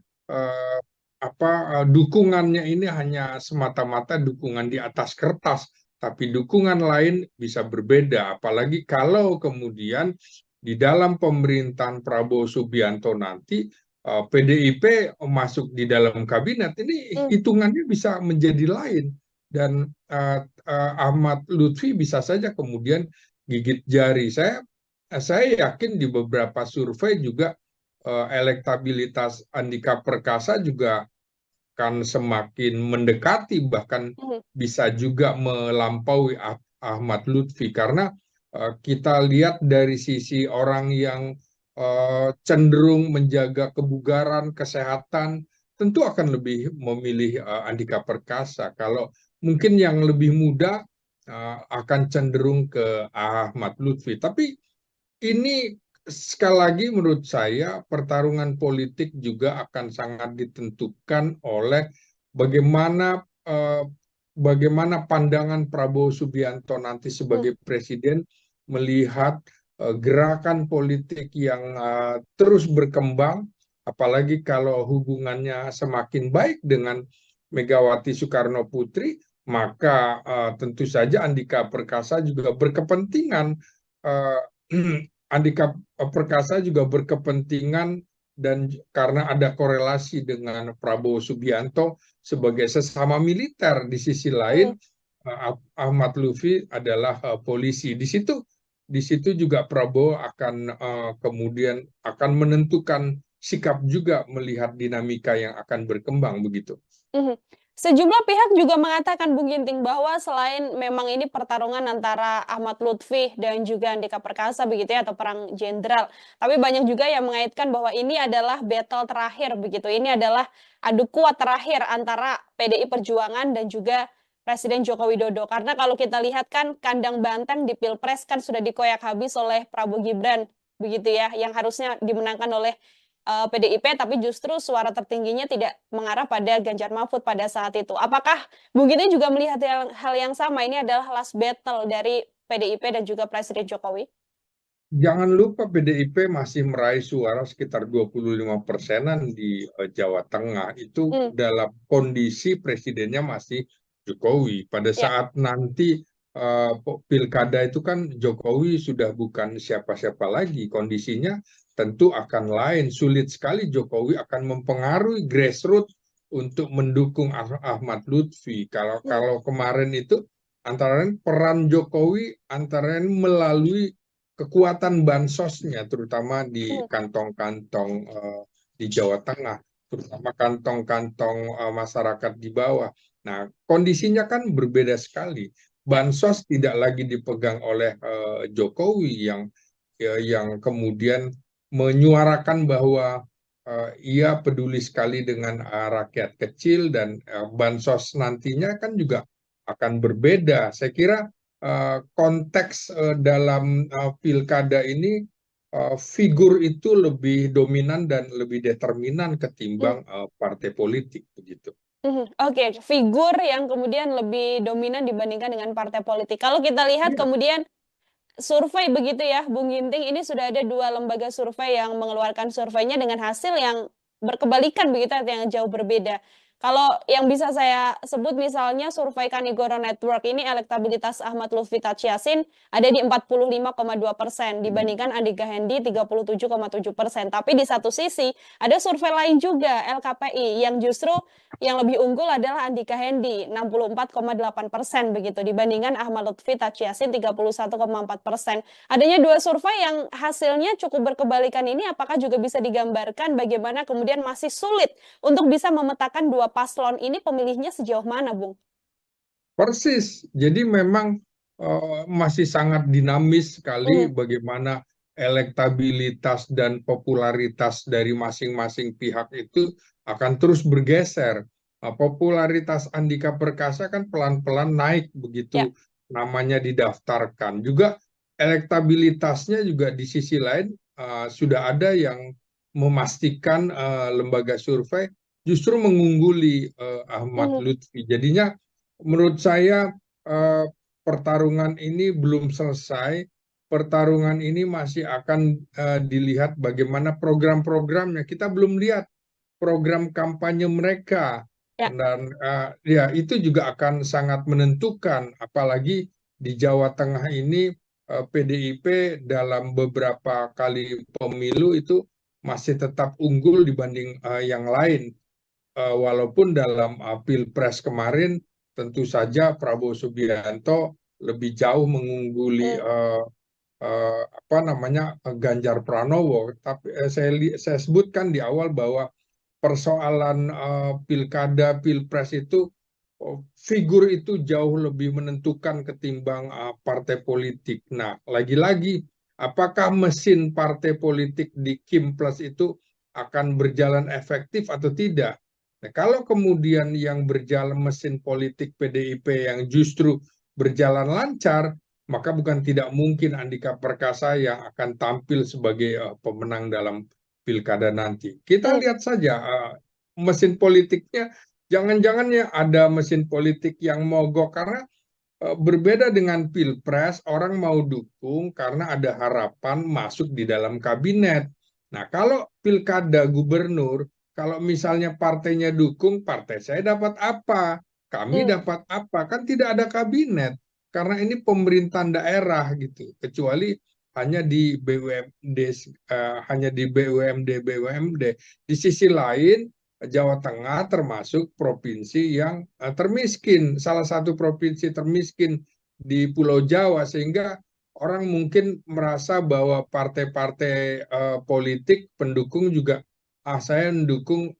dukungannya ini hanya semata-mata dukungan di atas kertas tapi dukungan lain bisa berbeda. Apalagi kalau kemudian di dalam pemerintahan Prabowo Subianto nanti PDIP masuk di dalam kabinet, ini Hmm. hitungannya bisa menjadi lain. Dan Ahmad Lutfi bisa saja kemudian gigit jari. Saya yakin di beberapa survei juga elektabilitas Andika Perkasa juga akan semakin mendekati, bahkan Hmm. bisa juga melampaui Ahmad Lutfi, karena kita lihat dari sisi orang yang cenderung menjaga kebugaran, kesehatan, tentu akan lebih memilih Andika Perkasa. Kalau mungkin yang lebih muda akan cenderung ke Ahmad Lutfi. Tapi ini sekali lagi menurut saya pertarungan politik juga akan sangat ditentukan oleh bagaimana bagaimana pandangan Prabowo Subianto nanti Hmm. sebagai presiden melihat gerakan politik yang terus berkembang, apalagi kalau hubungannya semakin baik dengan Megawati Soekarno Putri, maka tentu saja Andika Perkasa juga berkepentingan uh, Andika Perkasa juga berkepentingan, dan karena ada korelasi dengan Prabowo Subianto sebagai sesama militer, di sisi Hmm. lain Ahmad Lutfi adalah polisi. Di situ juga Prabowo akan kemudian akan menentukan sikap juga melihat dinamika yang akan berkembang begitu. Mhm. Sejumlah pihak juga mengatakan, Bung Ginting, bahwa selain memang ini pertarungan antara Ahmad Lutfi dan juga Andika Perkasa begitu ya, atau perang jenderal, tapi banyak juga yang mengaitkan bahwa ini adalah battle terakhir begitu. Ini adalah adu kuat terakhir antara PDI Perjuangan dan juga Presiden Joko Widodo. Karena kalau kita lihat kan kandang banteng di Pilpres kan sudah dikoyak habis oleh Prabowo Gibran begitu ya, yang harusnya dimenangkan oleh PDIP, tapi justru suara tertingginya tidak mengarah pada Ganjar Mahfud pada saat itu. Apakah Bung Gini juga melihat hal yang sama? Ini adalah last battle dari PDIP dan juga Presiden Jokowi? Jangan lupa PDIP masih meraih suara sekitar 25%-an di Jawa Tengah. Itu Hmm. dalam kondisi presidennya masih Jokowi. Pada Ya. saat nanti pilkada itu kan Jokowi sudah bukan siapa-siapa lagi. Kondisinya tentu akan lain. Sulit sekali Jokowi akan mempengaruhi grassroots untuk mendukung Ahmad Lutfi. Kalau Hmm. kalau kemarin itu antara lain peran Jokowi antara lain melalui kekuatan bansosnya, terutama di Hmm. kantong-kantong di Jawa Tengah, terutama kantong-kantong masyarakat di bawah. Nah, kondisinya kan berbeda sekali. Ya. Bansos tidak lagi dipegang oleh Jokowi yang kemudian menyuarakan bahwa ia peduli sekali dengan rakyat kecil, dan bansos nantinya kan juga akan berbeda. Saya kira konteks dalam pilkada ini figur itu lebih dominan dan lebih determinan Hmm. ketimbang partai politik begitu. Mhm. Oke, figur yang kemudian lebih dominan dibandingkan dengan partai politik. Kalau kita lihat Iya. kemudian survei begitu ya, Bung Ginting, ini sudah ada 2 lembaga survei yang mengeluarkan surveinya dengan hasil yang berkebalikan begitu, yang jauh berbeda. Kalau yang bisa saya sebut misalnya survei Kanigoro Network ini elektabilitas Ahmad Lutfi Tachiasin ada di 45,2% dibandingkan Andika Hendi 37,7%. Tapi di satu sisi ada survei lain juga LKPI yang justru yang lebih unggul adalah Andika Hendi 64,8% begitu dibandingkan Ahmad Lutfi Tachiasin 31,4%. Adanya 2 survei yang hasilnya cukup berkebalikan ini apakah juga bisa digambarkan bagaimana kemudian masih sulit untuk bisa memetakan 2 paslon ini pemilihnya sejauh mana, Bung? Persis. Jadi memang masih sangat dinamis sekali Mhm. bagaimana elektabilitas dan popularitas dari masing-masing pihak itu akan terus bergeser. Popularitas Andika Perkasa kan pelan-pelan naik Ya. begitu namanya didaftarkan. Juga elektabilitasnya juga di sisi lain sudah ada yang memastikan lembaga survei justru mengungguli Ahmad Mhm. Lutfi. Jadinya menurut saya eh, pertarungan ini belum selesai. Pertarungan ini masih akan dilihat bagaimana program-programnya. Kita belum lihat program kampanye mereka. Ya. Dan ya itu juga akan sangat menentukan, apalagi di Jawa Tengah ini PDIP dalam beberapa kali pemilu itu masih tetap unggul dibanding yang lain. Walaupun dalam Pilpres kemarin tentu saja Prabowo Subianto lebih jauh mengungguli Hmm. apa namanya Ganjar Pranowo. Tapi saya sebutkan di awal bahwa persoalan pilkada, pilpres itu figur itu jauh lebih menentukan ketimbang partai politik. Nah, lagi-lagi, apakah mesin partai politik di Kim Plus itu akan berjalan efektif atau tidak? Nah, kalau kemudian yang berjalan mesin politik PDIP yang justru berjalan lancar, maka bukan tidak mungkin Andika Perkasa yang akan tampil sebagai pemenang dalam pilkada nanti. Kita Hmm. lihat saja mesin politiknya, jangan-jangan ya ada mesin politik yang mogok karena berbeda dengan pilpres, orang mau dukung karena ada harapan masuk di dalam kabinet. Nah, kalau pilkada gubernur, kalau misalnya partainya dukung, partai saya dapat apa? Kami Hmm. dapat apa? Kan tidak ada kabinet. Karena ini pemerintahan daerah gitu. Kecuali hanya di BUMD, hanya di BUMD. Di sisi lain, Jawa Tengah termasuk provinsi yang termiskin, salah satu provinsi termiskin di Pulau Jawa, sehingga orang mungkin merasa bahwa partai-partai politik pendukung juga, saya mendukung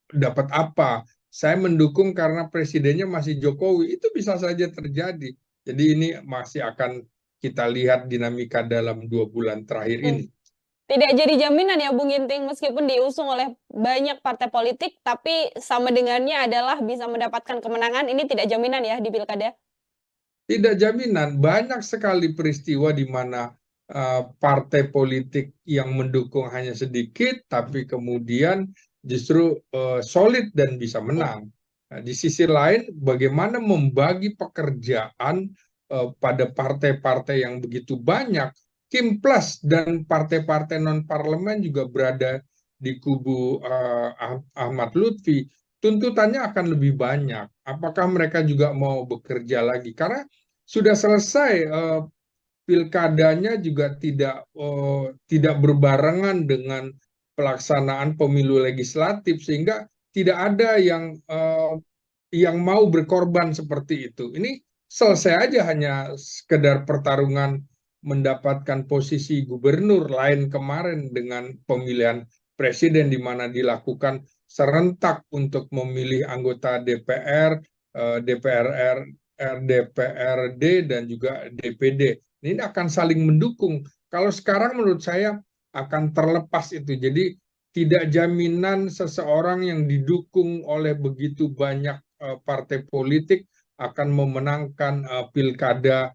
dapat apa? Saya mendukung karena presidennya masih Jokowi. Itu bisa saja terjadi. Jadi ini masih akan kita lihat dinamika dalam 2 bulan terakhir Hmm. ini. Tidak jadi jaminan ya Bung Ginting, meskipun diusung oleh banyak partai politik, tapi sama dengannya adalah bisa mendapatkan kemenangan, ini tidak jaminan ya di pilkada? Tidak jaminan, banyak sekali peristiwa di mana partai politik yang mendukung hanya sedikit, tapi kemudian justru solid dan bisa Hmm. menang. Nah, di sisi lain, bagaimana membagi pekerjaan pada partai-partai yang begitu banyak. Kim Plus dan partai-partai non-parlemen juga berada di kubu Ahmad Lutfi. Tuntutannya akan lebih banyak. Apakah mereka juga mau bekerja lagi? Karena sudah selesai pilkadanya juga tidak berbarengan dengan pelaksanaan pemilu legislatif, sehingga tidak ada yang mau berkorban seperti itu. Ini selesai aja hanya sekedar pertarungan mendapatkan posisi gubernur, lain kemarin dengan pemilihan presiden di mana dilakukan serentak untuk memilih anggota DPR, DPR, DPRD dan juga DPD. Ini akan saling mendukung. Kalau sekarang menurut saya akan terlepas itu. Jadi tidak jaminan seseorang yang didukung oleh begitu banyak partai politik akan memenangkan pilkada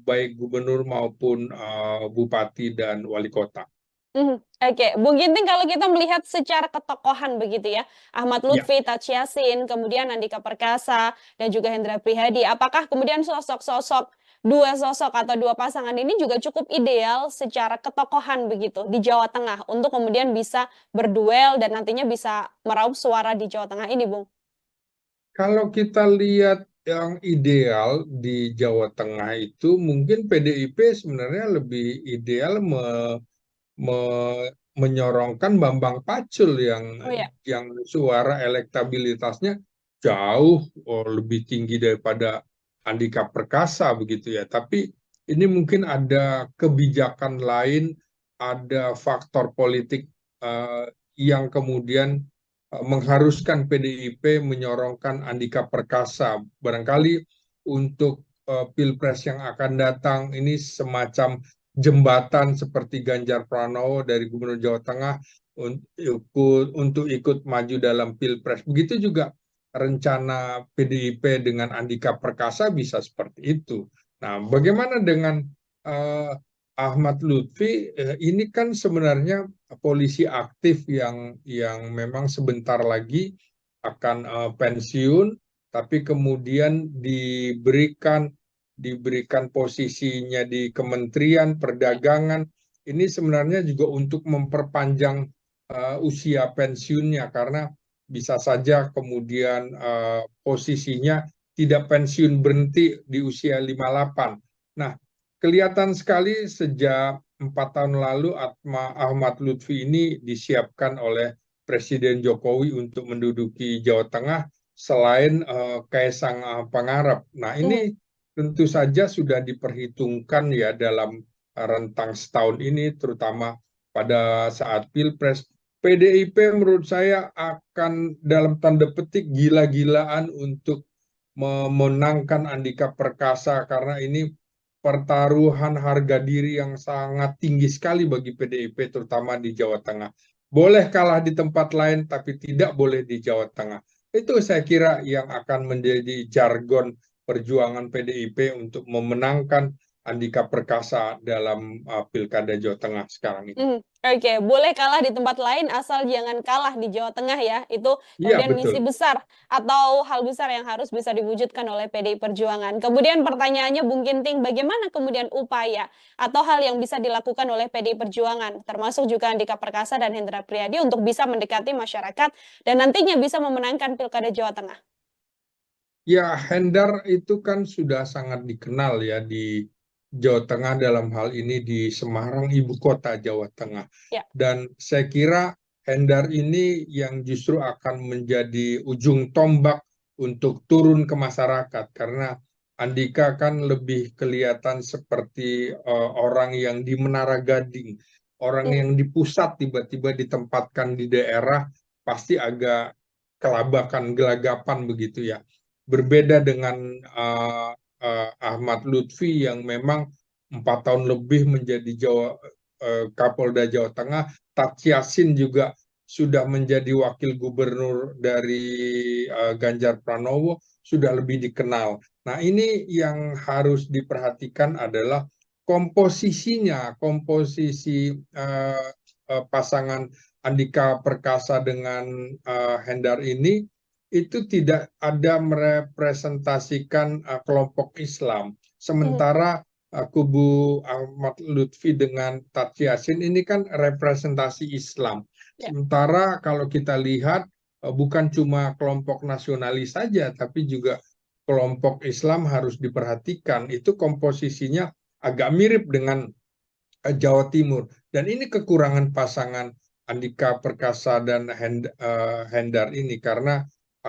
baik gubernur maupun bupati dan wali kota. Oke, Bung Ginting kalau kita melihat secara ketokohan begitu ya, Ahmad Ya, Lutfi, Taj Yassin, kemudian Andika Perkasa, dan juga Hendra Prihadi, apakah kemudian dua sosok atau dua pasangan ini juga cukup ideal secara ketokohan begitu di Jawa Tengah untuk kemudian bisa berduel dan nantinya bisa meraup suara di Jawa Tengah ini, Bung? kalau kita lihat yang ideal di Jawa Tengah itu mungkin PDIP sebenarnya lebih ideal menyorongkan Bambang Pacul Oh ya. yang suara elektabilitasnya jauh lebih tinggi daripada Andika Perkasa begitu ya. Tapi ini mungkin ada kebijakan lain, ada faktor politik eh, yang kemudian mengharuskan PDIP menyorongkan Andika Perkasa. Barangkali untuk Pilpres yang akan datang ini semacam jembatan seperti Ganjar Pranowo dari Gubernur Jawa Tengah untuk ikut maju dalam Pilpres. Begitu juga rencana PDIP dengan Andika Perkasa bisa seperti itu. Nah, bagaimana dengan uh, Ahmad Lutfi? Ini kan sebenarnya polisi aktif yang memang sebentar lagi akan pensiun, tapi kemudian diberikan posisinya di Kementerian Perdagangan. Ini sebenarnya juga untuk memperpanjang usia pensiunnya karena bisa saja kemudian posisinya tidak pensiun berhenti di usia 58. Nah, kelihatan sekali sejak 4 tahun lalu Ahmad Lutfi ini disiapkan oleh Presiden Jokowi untuk menduduki Jawa Tengah selain Kaisang Pangarep. Nah, Mhm. ini tentu saja sudah diperhitungkan ya dalam rentang setahun ini, terutama pada saat Pilpres. PDIP menurut saya akan dalam tanda petik gila-gilaan untuk memenangkan Andika Perkasa karena ini pertaruhan harga diri yang sangat tinggi sekali bagi PDIP terutama di Jawa Tengah. Boleh kalah di tempat lain tapi tidak boleh di Jawa Tengah. Itu saya kira yang akan menjadi jargon perjuangan PDIP untuk memenangkan Andika Perkasa dalam Pilkada Jawa Tengah sekarang ini. Oke, boleh kalah di tempat lain asal jangan kalah di Jawa Tengah ya. Itu Iya, kemudian betul. misi besar atau hal besar yang harus bisa diwujudkan oleh PDI Perjuangan. Kemudian pertanyaannya Bung Ginting, bagaimana kemudian upaya atau hal yang bisa dilakukan oleh PDI Perjuangan, termasuk juga Andika Perkasa dan Hendra Priyadi untuk bisa mendekati masyarakat dan nantinya bisa memenangkan Pilkada Jawa Tengah? Ya, Hendar itu kan sudah sangat dikenal ya di Jawa Tengah dalam hal ini di Semarang, ibu kota Jawa Tengah. Ya. Dan saya kira Hendar ini yang justru akan menjadi ujung tombak untuk turun ke masyarakat karena Andika kan lebih kelihatan seperti orang yang di Menara Gading, orang Hmm. yang di pusat tiba-tiba ditempatkan di daerah pasti agak kelabakan, gelagapan begitu ya. Berbeda dengan Ahmad Lutfi yang memang 4 tahun lebih menjadi Kapolda Jawa Tengah. Tat Yassin juga sudah menjadi wakil gubernur dari Ganjar Pranowo, sudah lebih dikenal. Nah, ini yang harus diperhatikan adalah komposisinya, komposisi pasangan Andika Perkasa dengan Hendar ini itu tidak ada merepresentasikan kelompok Islam. Hmm. Sementara kubu Ahmad Lutfi dengan Tat Yassin ini kan representasi Islam. Ya. Sementara kalau kita lihat bukan cuma kelompok nasionalis saja, tapi juga kelompok Islam harus diperhatikan. Itu komposisinya agak mirip dengan Jawa Timur. Dan ini kekurangan pasangan Andika Perkasa dan Hendar ini karena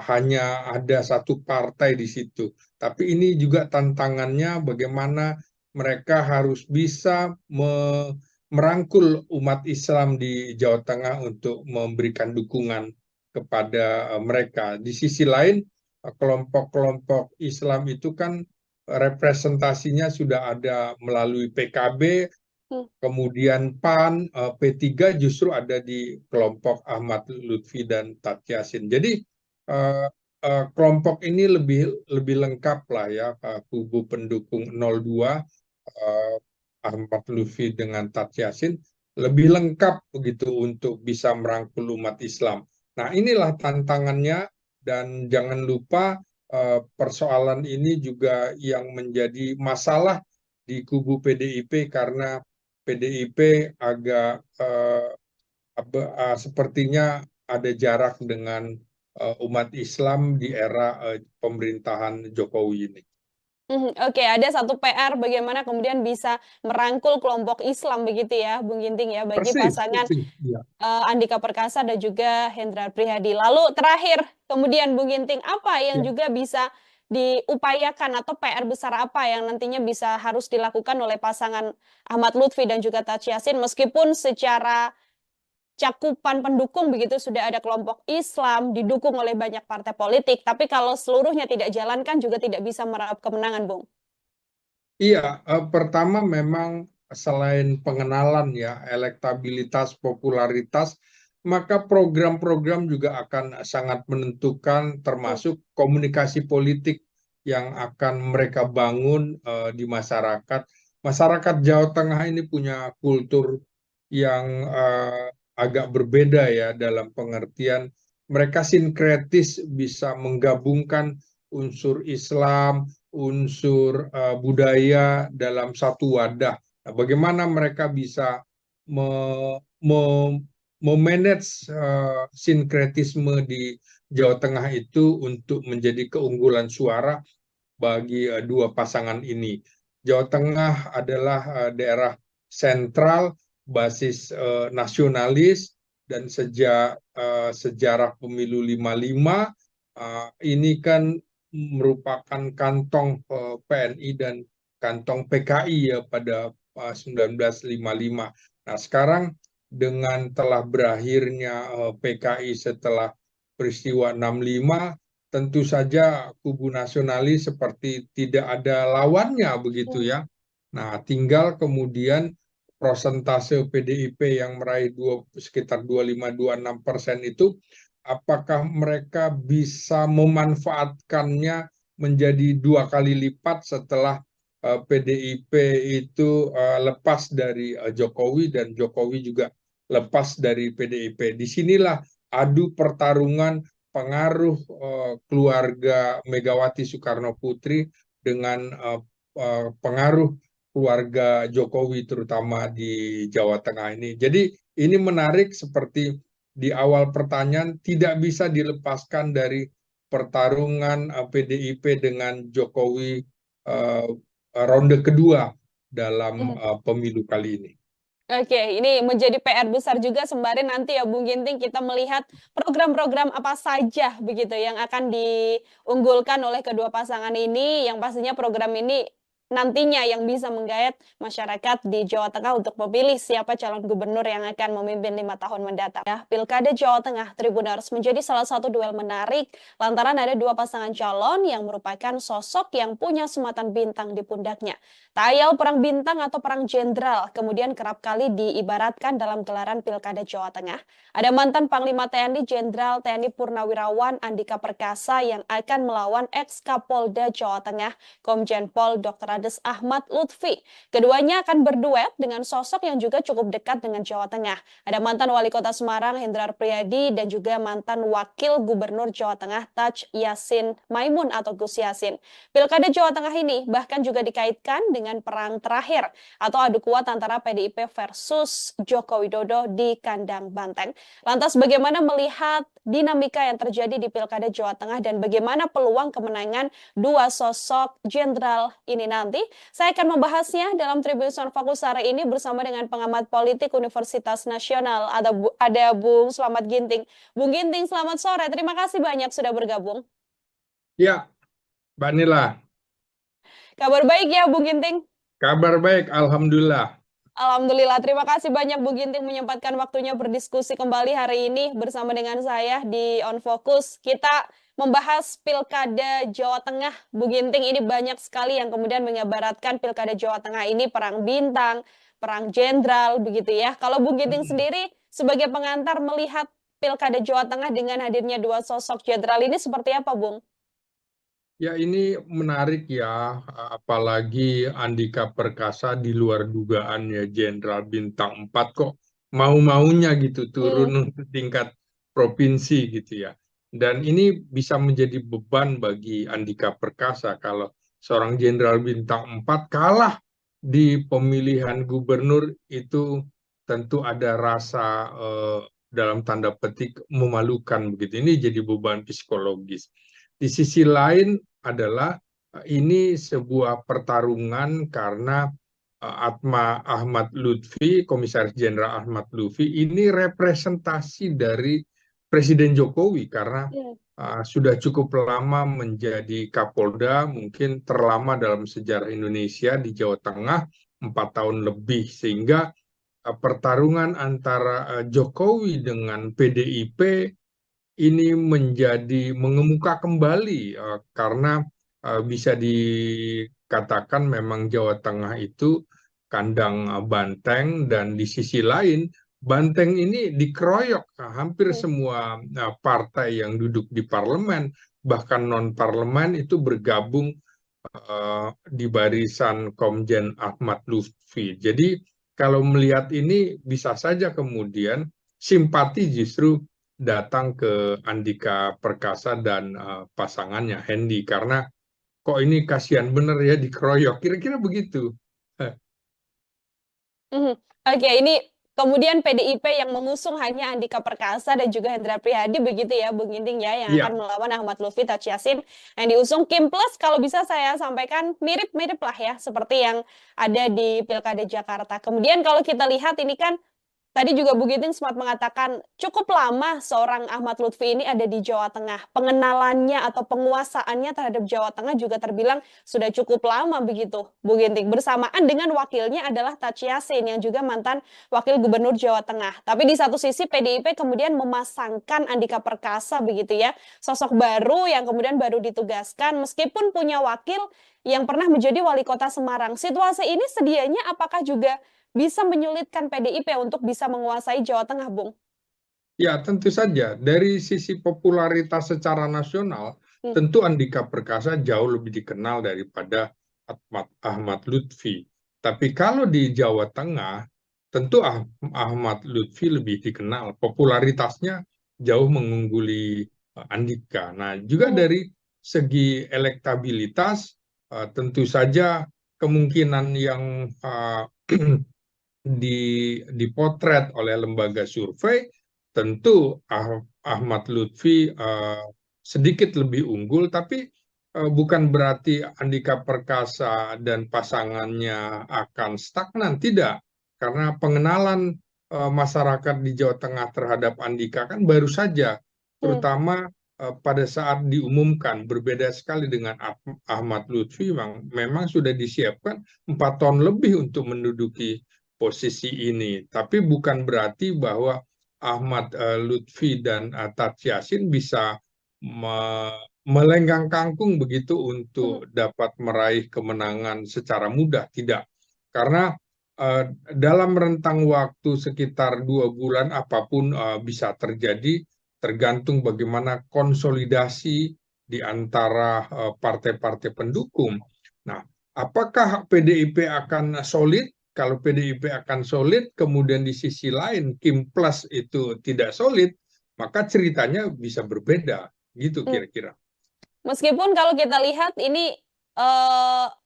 hanya ada satu partai di situ. Tapi ini juga tantangannya bagaimana mereka harus bisa merangkul umat Islam di Jawa Tengah untuk memberikan dukungan kepada mereka. Di sisi lain, kelompok-kelompok Islam itu kan representasinya sudah ada melalui PKB, Hmm. kemudian PAN, P3 justru ada di kelompok Ahmad Lutfi dan Tat Yassin. Jadi kelompok ini lebih lengkap lah ya, kubu pendukung 02 Ahmad Lutfi dengan Tat Yassin lebih lengkap begitu untuk bisa merangkul umat Islam. Nah, inilah tantangannya dan jangan lupa persoalan ini juga yang menjadi masalah di kubu PDIP karena PDIP agak sepertinya ada jarak dengan umat Islam di era pemerintahan Jokowi ini. Oke, ada satu PR bagaimana kemudian bisa merangkul kelompok Islam begitu ya, Bung Ginting ya, bagi Persis, pasangan persis. Ya. Andika Perkasa dan juga Hendra Prihadi. Lalu terakhir, kemudian Bung Ginting, apa yang Ya. juga bisa diupayakan atau PR besar apa yang nantinya bisa harus dilakukan oleh pasangan Ahmad Lutfi dan juga Tat Yassin meskipun secara cakupan pendukung begitu sudah ada kelompok Islam didukung oleh banyak partai politik, tapi kalau seluruhnya tidak jalan kan juga tidak bisa meraup kemenangan, Bung. Iya, pertama memang selain pengenalan ya, elektabilitas, popularitas, maka program-program juga akan sangat menentukan Hmm. termasuk komunikasi politik yang akan mereka bangun di masyarakat. Masyarakat Jawa Tengah ini punya kultur yang agak berbeda ya dalam pengertian mereka sinkretis bisa menggabungkan unsur Islam, unsur budaya dalam satu wadah. Nah, bagaimana mereka bisa me, me, memanage sinkretisme di Jawa Tengah itu untuk menjadi keunggulan suara bagi dua pasangan ini. Jawa Tengah adalah daerah sentral, basis nasionalis, dan sejak sejarah pemilu 55 ini kan merupakan kantong PNI dan kantong PKI ya pada 1955. Nah, sekarang dengan telah berakhirnya PKI setelah peristiwa 65, tentu saja kubu nasionalis seperti tidak ada lawannya begitu ya. Nah, tinggal kemudian prosentase PDIP yang meraih sekitar 25-26% itu, apakah mereka bisa memanfaatkannya menjadi dua kali lipat setelah PDIP itu lepas dari Jokowi dan Jokowi juga lepas dari PDIP. Disinilah adu pertarungan pengaruh keluarga Megawati Soekarno Putri dengan pengaruh keluarga Jokowi terutama di Jawa Tengah ini. Jadi ini menarik, seperti di awal pertanyaan, tidak bisa dilepaskan dari pertarungan PDIP dengan Jokowi ronde kedua dalam pemilu kali ini. Oke, ini menjadi PR besar juga sembari nanti ya Bung Ginting kita melihat program-program apa saja begitu yang akan diunggulkan oleh kedua pasangan ini, yang pastinya program ini nantinya yang bisa menggayat masyarakat di Jawa Tengah untuk memilih siapa calon gubernur yang akan memimpin 5 tahun mendatang. Ya, Pilkada Jawa Tengah Tribuners menjadi salah satu duel menarik lantaran ada dua pasangan calon yang merupakan sosok yang punya sematan bintang di pundaknya. Tayal perang bintang atau perang jenderal kemudian kerap kali diibaratkan dalam gelaran Pilkada Jawa Tengah. Ada mantan Panglima TNI Jenderal TNI Purnawirawan Andika Perkasa yang akan melawan ex-Kapolda Jawa Tengah Komjen Pol Dr. Ades Ahmad Lutfi. Keduanya akan berduet dengan sosok yang juga cukup dekat dengan Jawa Tengah. Ada mantan Wali Kota Semarang Hendrar Priyadi dan juga mantan Wakil Gubernur Jawa Tengah Taj Yassin Maimun atau Gus Yassin. Pilkada Jawa Tengah ini bahkan juga dikaitkan dengan perang terakhir atau adu kuat antara PDIP versus Joko Widodo di kandang banteng. Lantas bagaimana melihat dinamika yang terjadi di Pilkada Jawa Tengah dan bagaimana peluang kemenangan dua sosok jenderal ini nanti? Saya akan membahasnya dalam Tribun Fokus hari ini bersama dengan pengamat politik Universitas Nasional. Ada Bung Slamet Ginting. Bung Ginting, selamat sore. Terima kasih banyak sudah bergabung. Ya, Mbak Nila. Kabar baik ya, Bung Ginting? Kabar baik, Alhamdulillah. Alhamdulillah, terima kasih banyak Bung Ginting menyempatkan waktunya berdiskusi kembali hari ini bersama dengan saya di On Focus. Kita membahas Pilkada Jawa Tengah. Bung Ginting, ini banyak sekali yang kemudian mengibaratkan Pilkada Jawa Tengah ini perang bintang, perang jenderal, begitu ya. Kalau Bung Ginting sendiri sebagai pengantar melihat Pilkada Jawa Tengah dengan hadirnya dua sosok jenderal ini seperti apa, Bung? Ya, ini menarik ya, apalagi Andika Perkasa di luar dugaan ya, Jenderal Bintang 4 kok mau-maunya gitu turun ke tingkat provinsi gitu ya. Dan ini bisa menjadi beban bagi Andika Perkasa kalau seorang Jenderal Bintang 4 kalah di pemilihan gubernur, itu tentu ada rasa dalam tanda petik memalukan begitu. Ini jadi beban psikologis. Di sisi lain adalah ini sebuah pertarungan karena Ahmad Lutfi, Komisaris Jenderal Ahmad Lutfi, ini representasi dari Presiden Jokowi karena sudah cukup lama menjadi Kapolda, mungkin terlama dalam sejarah Indonesia di Jawa Tengah, 4 tahun lebih, sehingga pertarungan antara Jokowi dengan PDIP ini menjadi mengemuka kembali karena bisa dikatakan memang Jawa Tengah itu kandang banteng, dan di sisi lain banteng ini dikeroyok hampir semua partai yang duduk di parlemen, bahkan non parlemen itu bergabung di barisan Komjen Ahmad Lutfi. Jadi kalau melihat ini bisa saja kemudian simpati justru datang ke Andika Perkasa dan pasangannya Hendy, karena kok ini kasihan bener ya dikeroyok, kira-kira begitu. Oke, ini kemudian PDIP yang mengusung hanya Andika Perkasa dan juga Hendra Prihadi begitu ya, Bung Ginting ya, yang akan Iya, melawan Ahmad Lutfi Taj Yassin yang diusung Kim Plus. Kalau bisa saya sampaikan mirip-mirip lah ya, seperti yang ada di Pilkada Jakarta. Kemudian kalau kita lihat ini kan tadi juga Bu Giting sempat mengatakan cukup lama seorang Ahmad Lutfi ini ada di Jawa Tengah. Pengenalannya atau penguasaannya terhadap Jawa Tengah juga terbilang sudah cukup lama begitu, Bu Ginting. Bersamaan dengan wakilnya adalah Taj Yassin yang juga mantan wakil gubernur Jawa Tengah. Tapi di satu sisi PDIP kemudian memasangkan Andika Perkasa begitu ya, sosok baru yang kemudian baru ditugaskan meskipun punya wakil yang pernah menjadi wali kota Semarang. Situasi ini sedianya apakah juga bisa menyulitkan PDIP untuk bisa menguasai Jawa Tengah, Bung? ya tentu saja. Dari sisi popularitas secara nasional, Hmm. tentu Andika Perkasa jauh lebih dikenal daripada Ahmad Lutfi. Tapi kalau di Jawa Tengah, tentu Ahmad Lutfi lebih dikenal. Popularitasnya jauh mengungguli Andika. Nah, juga Hmm. dari segi elektabilitas, tentu saja kemungkinan yang dipotret oleh lembaga survei, tentu Ahmad Lutfi sedikit lebih unggul, tapi bukan berarti Andika Perkasa dan pasangannya akan stagnan, tidak. Karena pengenalan masyarakat di Jawa Tengah terhadap Andika kan baru saja, Hmm. terutama pada saat diumumkan. Berbeda sekali dengan Ahmad Lutfi, memang sudah disiapkan 4 tahun lebih untuk menduduki posisi ini. Tapi bukan berarti bahwa Ahmad Lutfi dan Taj Yassin bisa melenggang kangkung begitu Hmm. untuk dapat meraih kemenangan secara mudah. Tidak. Karena dalam rentang waktu sekitar 2 bulan apapun bisa terjadi, tergantung bagaimana konsolidasi di antara partai-partai pendukung. Nah, apakah PDIP akan solid? Kalau PDIP akan solid, kemudian di sisi lain Kim Plus itu tidak solid, maka ceritanya bisa berbeda, gitu Hmm. kira-kira. Meskipun kalau kita lihat ini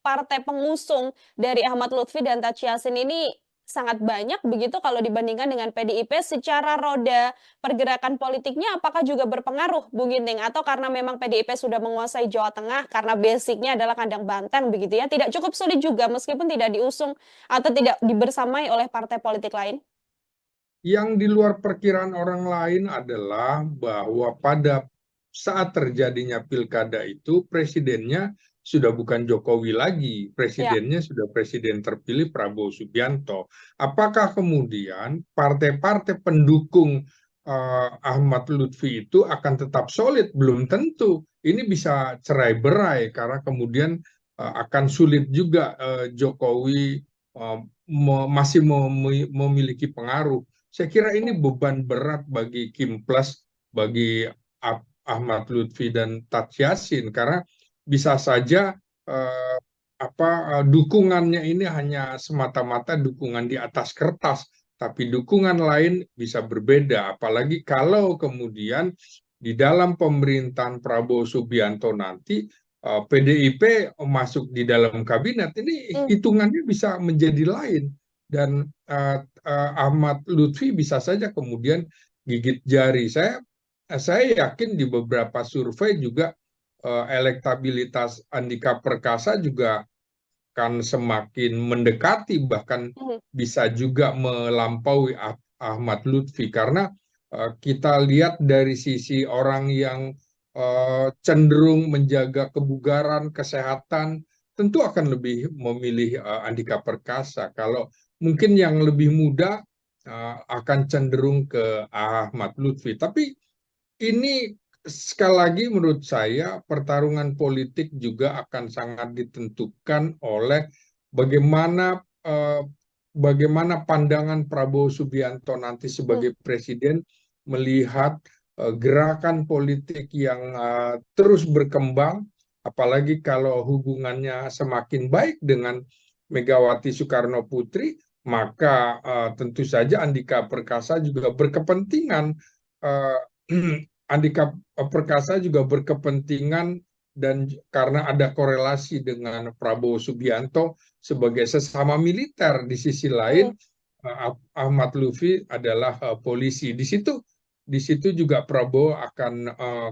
partai pengusung dari Ahmad Lutfi dan Taj Yassin ini sangat banyak begitu kalau dibandingkan dengan PDIP secara roda pergerakan politiknya apakah juga berpengaruh Bung Ginting atau karena memang PDIP sudah menguasai Jawa Tengah karena basicnya adalah kandang banteng begitu ya tidak cukup sulit juga meskipun tidak diusung atau tidak dibersamai oleh partai politik lain. Yang di luar perkiraan orang lain adalah bahwa pada saat terjadinya pilkada itu, presidennya sudah bukan Jokowi lagi, Ya. presidennya sudah presiden terpilih Prabowo Subianto. Apakah kemudian partai-partai pendukung Ahmad Lutfi itu akan tetap solid? Belum tentu. Ini bisa cerai-berai karena kemudian akan sulit juga Jokowi masih memiliki pengaruh. Saya kira ini Hmm. beban berat bagi Kim Plus, bagi Ahmad Lutfi dan Taj Yassin karena bisa saja eh, dukungannya ini hanya semata-mata dukungan di atas kertas, tapi dukungan lain bisa berbeda. Apalagi kalau kemudian di dalam pemerintahan Prabowo Subianto nanti PDIP masuk di dalam kabinet, ini Hmm. hitungannya bisa menjadi lain dan Ahmad Lutfi bisa saja kemudian gigit jari. Saya yakin di beberapa survei juga elektabilitas Andika Perkasa juga akan semakin mendekati bahkan Hmm. bisa juga melampaui Ahmad Lutfi karena kita lihat dari sisi orang yang cenderung menjaga kebugaran, kesehatan, tentu akan lebih memilih Andika Perkasa. Kalau mungkin yang lebih muda akan cenderung ke Ahmad Lutfi. Tapi ini sekali lagi menurut saya pertarungan politik juga akan sangat ditentukan oleh bagaimana bagaimana pandangan Prabowo Subianto nanti Hmm. sebagai presiden melihat gerakan politik yang terus berkembang, apalagi kalau hubungannya semakin baik dengan Megawati Soekarno Putri, maka tentu saja Andika Perkasa juga berkepentingan uh, Andika Perkasa juga berkepentingan dan karena ada korelasi dengan Prabowo Subianto sebagai sesama militer di sisi lain, Hmm. Ahmad Lutfi adalah polisi. Di situ juga Prabowo akan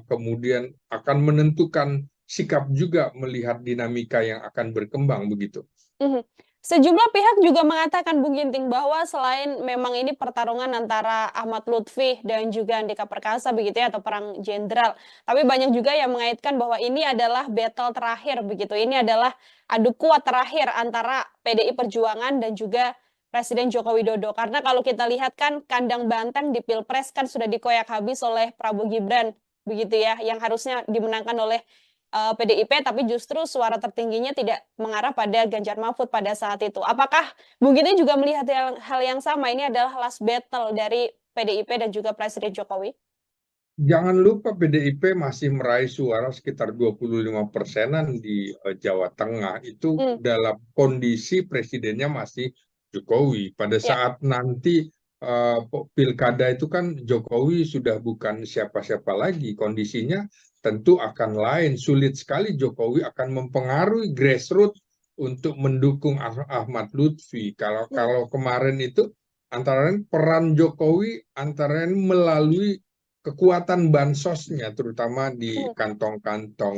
kemudian akan menentukan sikap juga melihat dinamika yang akan berkembang begitu. Mhm. Sejumlah pihak juga mengatakan, Bung Ginting, bahwa selain memang ini pertarungan antara Ahmad Lutfi dan juga Andika Perkasa begitu ya, atau perang jenderal, tapi banyak juga yang mengaitkan bahwa ini adalah battle terakhir begitu. Ini adalah adu kuat terakhir antara PDI Perjuangan dan juga Presiden Joko Widodo. Karena kalau kita lihat kan kandang banteng di Pilpres kan sudah dikoyak habis oleh Prabowo Gibran begitu ya, yang harusnya dimenangkan oleh PDIP, tapi justru suara tertingginya tidak mengarah pada Ganjar Mahfud pada saat itu. Apakah Bung Giti juga melihat hal yang sama? Ini adalah last battle dari PDIP dan juga Presiden Jokowi? Jangan lupa PDIP masih meraih suara sekitar 25%-an di Jawa Tengah. Itu Hmm, dalam kondisi presidennya masih Jokowi. Pada ya. saat nanti pilkada itu kan Jokowi sudah bukan siapa-siapa lagi. Kondisinya tentu akan lain. Sulit sekali Jokowi akan mempengaruhi grassroots untuk mendukung Ahmad Lutfi. Kalau Hmm, kalau kemarin itu antara lain peran Jokowi antara lain melalui kekuatan bansosnya, terutama di hmm, kantong-kantong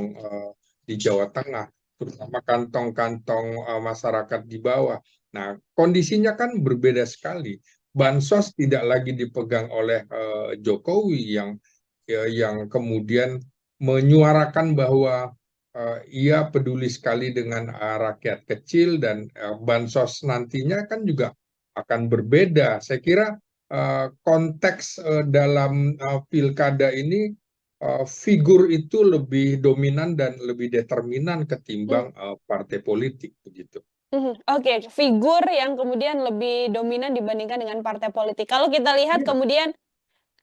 di Jawa Tengah, terutama kantong-kantong masyarakat di bawah. Nah, kondisinya kan berbeda sekali. ya. Bansos tidak lagi dipegang oleh Jokowi yang kemudian menyuarakan bahwa ia peduli sekali dengan rakyat kecil dan bansos nantinya kan juga akan berbeda. Saya kira konteks dalam pilkada ini figur itu lebih dominan dan lebih determinan Hmm, ketimbang partai politik begitu. Oke, figur yang kemudian lebih dominan dibandingkan dengan partai politik. Kalau kita lihat Iya. kemudian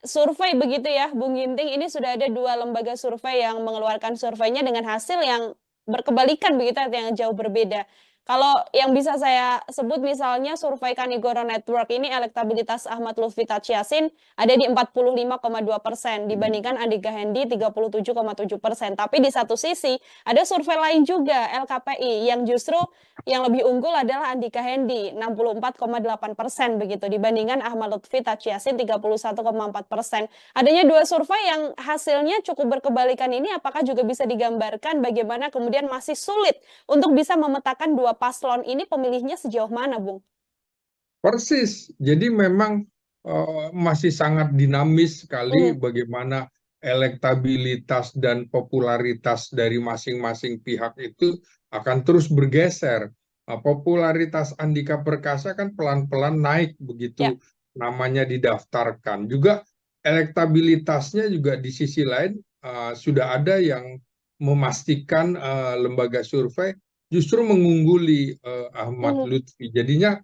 survei begitu ya, Bung Ginting, ini sudah ada dua lembaga survei yang mengeluarkan surveinya dengan hasil yang berkebalikan begitu, yang jauh berbeda. Kalau yang bisa saya sebut misalnya survei Kanigoro Network ini elektabilitas Ahmad Lutfi Tachiasin ada di 45,2% dibandingkan Andika Hendi 37,7%. Tapi di satu sisi ada survei lain juga LKPI yang justru yang lebih unggul adalah Andika Hendi 64,8% begitu dibandingkan Ahmad Lutfi Tachiasin 31,4%. Adanya dua survei yang hasilnya cukup berkebalikan ini apakah juga bisa digambarkan bagaimana kemudian masih sulit untuk bisa memetakan dua paslon ini pemilihnya sejauh mana, Bung? Persis. Jadi memang masih sangat dinamis sekali Mhm, bagaimana elektabilitas dan popularitas dari masing-masing pihak itu akan terus bergeser. Popularitas Andika Perkasa kan pelan-pelan naik ya. begitu namanya didaftarkan. Juga elektabilitasnya juga di sisi lain sudah ada yang memastikan lembaga survei justru mengungguli Ahmad Mhm, Lutfi. Jadinya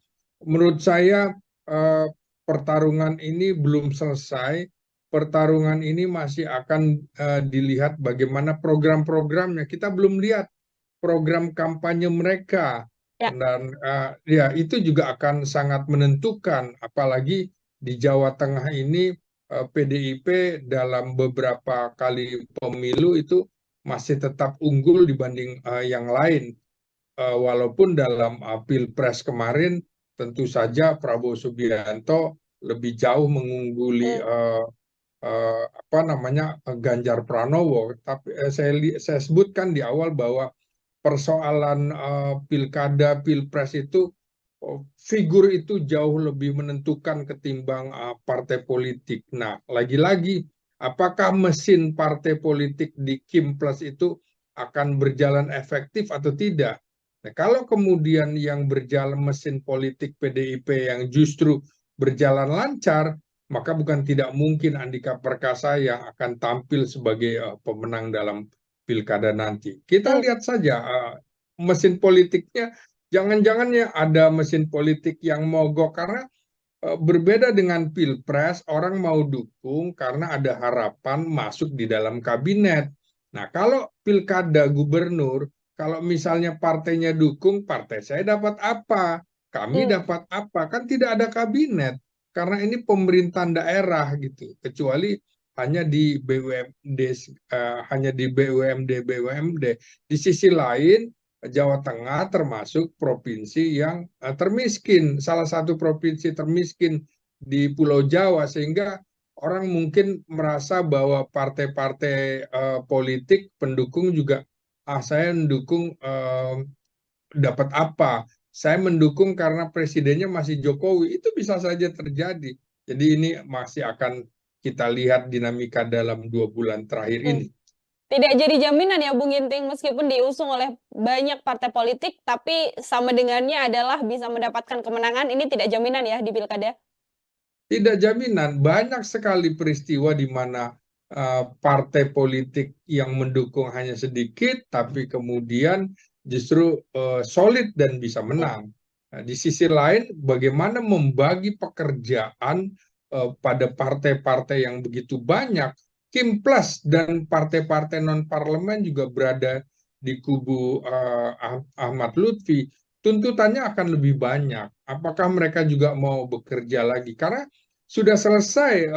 menurut saya eh, pertarungan ini belum selesai. Pertarungan ini masih akan dilihat bagaimana program-programnya. Kita belum lihat program kampanye mereka ya. dan ya itu juga akan sangat menentukan. Apalagi di Jawa Tengah ini PDIP dalam beberapa kali pemilu itu masih tetap unggul dibanding yang lain. Walaupun dalam Pilpres kemarin tentu saja Prabowo Subianto lebih jauh mengungguli Mhm, apa namanya Ganjar Pranowo. Tapi saya sebutkan di awal bahwa persoalan pilkada Pilpres itu figur itu jauh lebih menentukan ketimbang partai politik. Nah, lagi-lagi apakah mesin partai politik di Kim Plus itu akan berjalan efektif atau tidak? Nah, kalau kemudian yang berjalan mesin politik PDIP yang justru berjalan lancar, maka bukan tidak mungkin Andika Perkasa yang akan tampil sebagai pemenang dalam pilkada nanti. Kita mhm, lihat saja mesin politiknya, jangan-jangan ya ada mesin politik yang mogok karena berbeda dengan pilpres, orang mau dukung karena ada harapan masuk di dalam kabinet. Nah, kalau pilkada gubernur, kalau misalnya partainya dukung, partai saya dapat apa? Kami mhm, dapat apa? Kan tidak ada kabinet. Karena ini pemerintahan daerah gitu. Kecuali hanya di BUMD, hanya di BUMD. Di sisi lain, Jawa Tengah termasuk provinsi yang termiskin, salah satu provinsi termiskin di Pulau Jawa, sehingga orang mungkin merasa bahwa partai-partai politik pendukung juga, saya mendukung dapat apa? Saya mendukung karena presidennya masih Jokowi. Itu bisa saja terjadi. Jadi ini masih akan kita lihat dinamika dalam 2 bulan terakhir Hmm. ini. Tidak jadi jaminan ya Bung Ginting, meskipun diusung oleh banyak partai politik, tapi sama dengannya adalah bisa mendapatkan kemenangan, ini tidak jaminan ya di pilkada. Tidak jaminan, banyak sekali peristiwa di mana partai politik yang mendukung hanya sedikit, tapi kemudian justru solid dan bisa Hmm. menang. Nah, di sisi lain, bagaimana membagi pekerjaan pada partai-partai yang begitu banyak, Kim Plus dan partai-partai non-parlemen juga berada di kubu Ahmad Lutfi, tuntutannya akan lebih banyak. Apakah mereka juga mau bekerja lagi? Karena sudah selesai,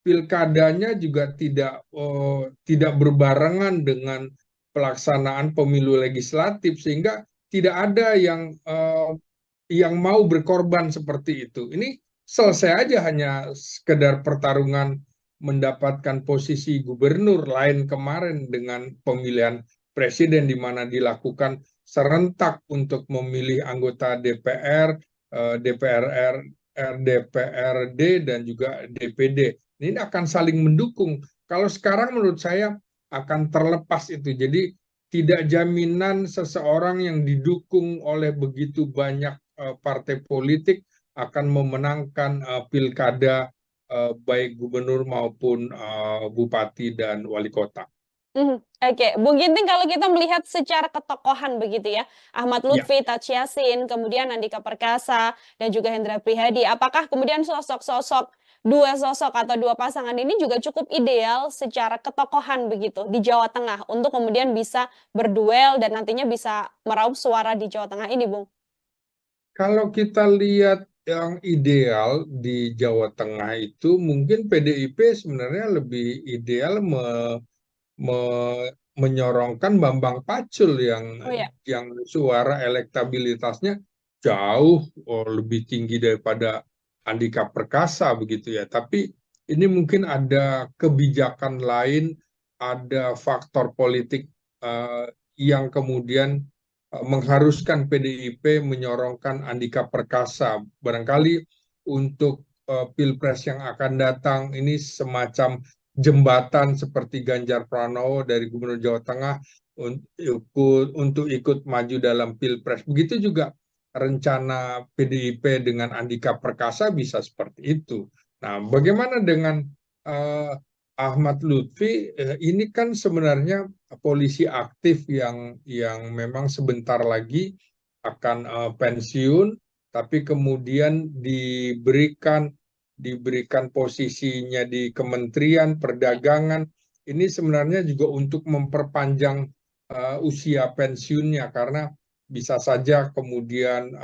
pilkadanya juga tidak berbarengan dengan pelaksanaan pemilu legislatif, sehingga tidak ada yang mau berkorban seperti itu. Ini selesai aja, hanya sekedar pertarungan mendapatkan posisi gubernur, lain kemarin dengan pemilihan presiden di mana dilakukan serentak untuk memilih anggota DPR, DPR, DPRD dan juga DPD. Ini akan saling mendukung. Kalau sekarang menurut saya akan terlepas itu. Jadi tidak jaminan seseorang yang didukung oleh begitu banyak partai politik akan memenangkan pilkada, baik gubernur maupun bupati dan wali kota. Oke, Bung Ginting, kalau kita melihat secara ketokohan begitu ya, Ahmad Ya, Lutfi, Taj Yassin, kemudian Andika Perkasa, dan juga Hendra Prihadi, apakah kemudian dua sosok atau dua pasangan ini juga cukup ideal secara ketokohan begitu di Jawa Tengah untuk kemudian bisa berduel dan nantinya bisa meraup suara di Jawa Tengah ini, Bung? kalau kita lihat yang ideal di Jawa Tengah itu mungkin PDIP sebenarnya lebih ideal menyorongkan Bambang Pacul Oh ya. yang suara elektabilitasnya jauh lebih tinggi daripada Andika Perkasa begitu ya. Tapi ini mungkin ada kebijakan lain, ada faktor politik yang kemudian mengharuskan PDIP menyorongkan Andika Perkasa. Barangkali untuk Pilpres yang akan datang ini semacam jembatan seperti Ganjar Pranowo dari Gubernur Jawa Tengah untuk ikut maju dalam Pilpres. Begitu juga rencana PDIP dengan Andika Perkasa bisa seperti itu. Nah, bagaimana dengan uh, Ahmad Lutfi? Ini kan sebenarnya polisi aktif yang memang sebentar lagi akan pensiun, tapi kemudian diberikan posisinya di Kementerian Perdagangan. Ini sebenarnya juga untuk memperpanjang usia pensiunnya, karena bisa saja kemudian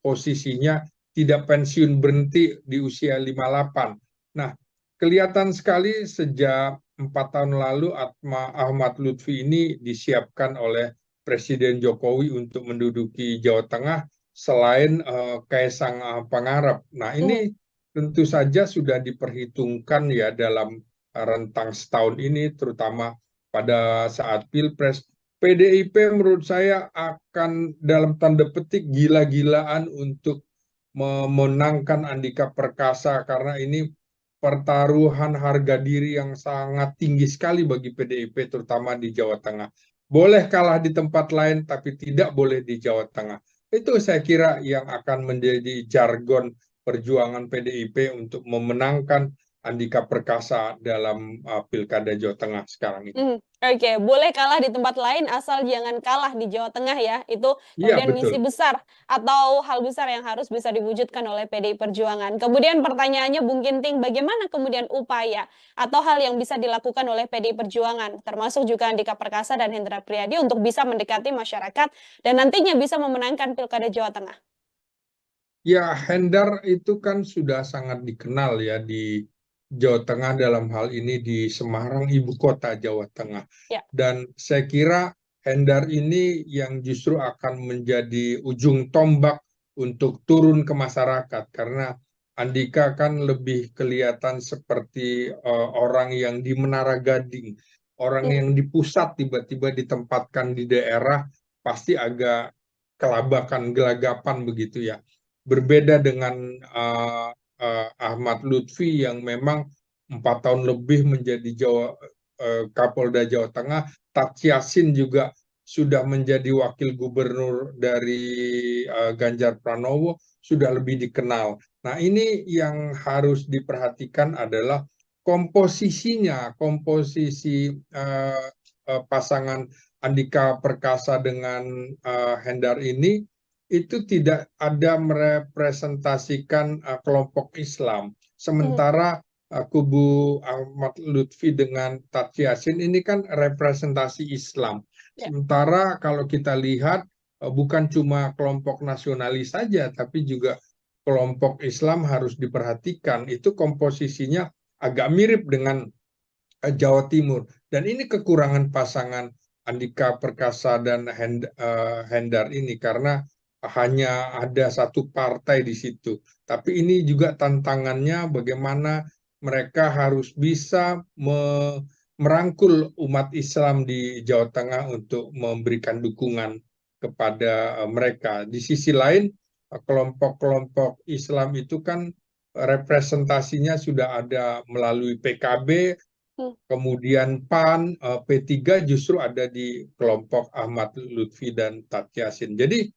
posisinya tidak pensiun berhenti di usia 58. Nah, kelihatan sekali sejak 4 tahun lalu Ahmad Lutfi ini disiapkan oleh Presiden Jokowi untuk menduduki Jawa Tengah selain Kaisang Pangarep. Nah, Mhm. ini tentu saja sudah diperhitungkan ya dalam rentang setahun ini, terutama pada saat Pilpres. PDIP menurut saya akan dalam tanda petik gila-gilaan untuk memenangkan Andika Perkasa, karena ini pertaruhan harga diri yang sangat tinggi sekali bagi PDIP, terutama di Jawa Tengah. Boleh kalah di tempat lain, tapi tidak boleh di Jawa Tengah. Itu saya kira yang akan menjadi jargon perjuangan PDIP untuk memenangkan Andika Perkasa dalam Pilkada Jawa Tengah sekarang ini. Oke, boleh kalah di tempat lain asal jangan kalah di Jawa Tengah ya. Itu Iya, kemudian betul. misi besar atau hal besar yang harus bisa diwujudkan oleh PDI Perjuangan. Kemudian pertanyaannya Bung Ginting, bagaimana kemudian upaya atau hal yang bisa dilakukan oleh PDI Perjuangan, termasuk juga Andika Perkasa dan Hendra Priyadi untuk bisa mendekati masyarakat dan nantinya bisa memenangkan Pilkada Jawa Tengah? Ya, Hendar itu kan sudah sangat dikenal ya di Jawa Tengah, dalam hal ini di Semarang, ibu kota Jawa Tengah. Ya. Dan saya kira Hendar ini yang justru akan menjadi ujung tombak untuk turun ke masyarakat karena Andika kan lebih kelihatan seperti orang yang di Menara Gading, orang Hmm. yang di pusat tiba-tiba ditempatkan di daerah pasti agak kelabakan, gelagapan begitu ya. Berbeda dengan Ahmad Lutfi yang memang 4 tahun lebih menjadi Kapolda Jawa Tengah. Tat Yassin juga sudah menjadi wakil gubernur dari Ganjar Pranowo, sudah lebih dikenal. Nah, ini yang harus diperhatikan adalah komposisinya, komposisi pasangan Andika Perkasa dengan Hendar ini itu tidak ada merepresentasikan kelompok Islam. Hmm. Sementara kubu Ahmad Lutfi dengan Tat Yassin ini kan representasi Islam. Ya. Sementara kalau kita lihat bukan cuma kelompok nasionalis saja, tapi juga kelompok Islam harus diperhatikan. Itu komposisinya agak mirip dengan Jawa Timur. Dan ini kekurangan pasangan Andika Perkasa dan Hendar ini karena hanya ada satu partai di situ. Tapi ini juga tantangannya bagaimana mereka harus bisa merangkul umat Islam di Jawa Tengah untuk memberikan dukungan kepada mereka. Di sisi lain, kelompok-kelompok Islam itu kan representasinya sudah ada melalui PKB, Hmm. kemudian PAN, P3 justru ada di kelompok Ahmad Lutfi dan Tat Yassin. Jadi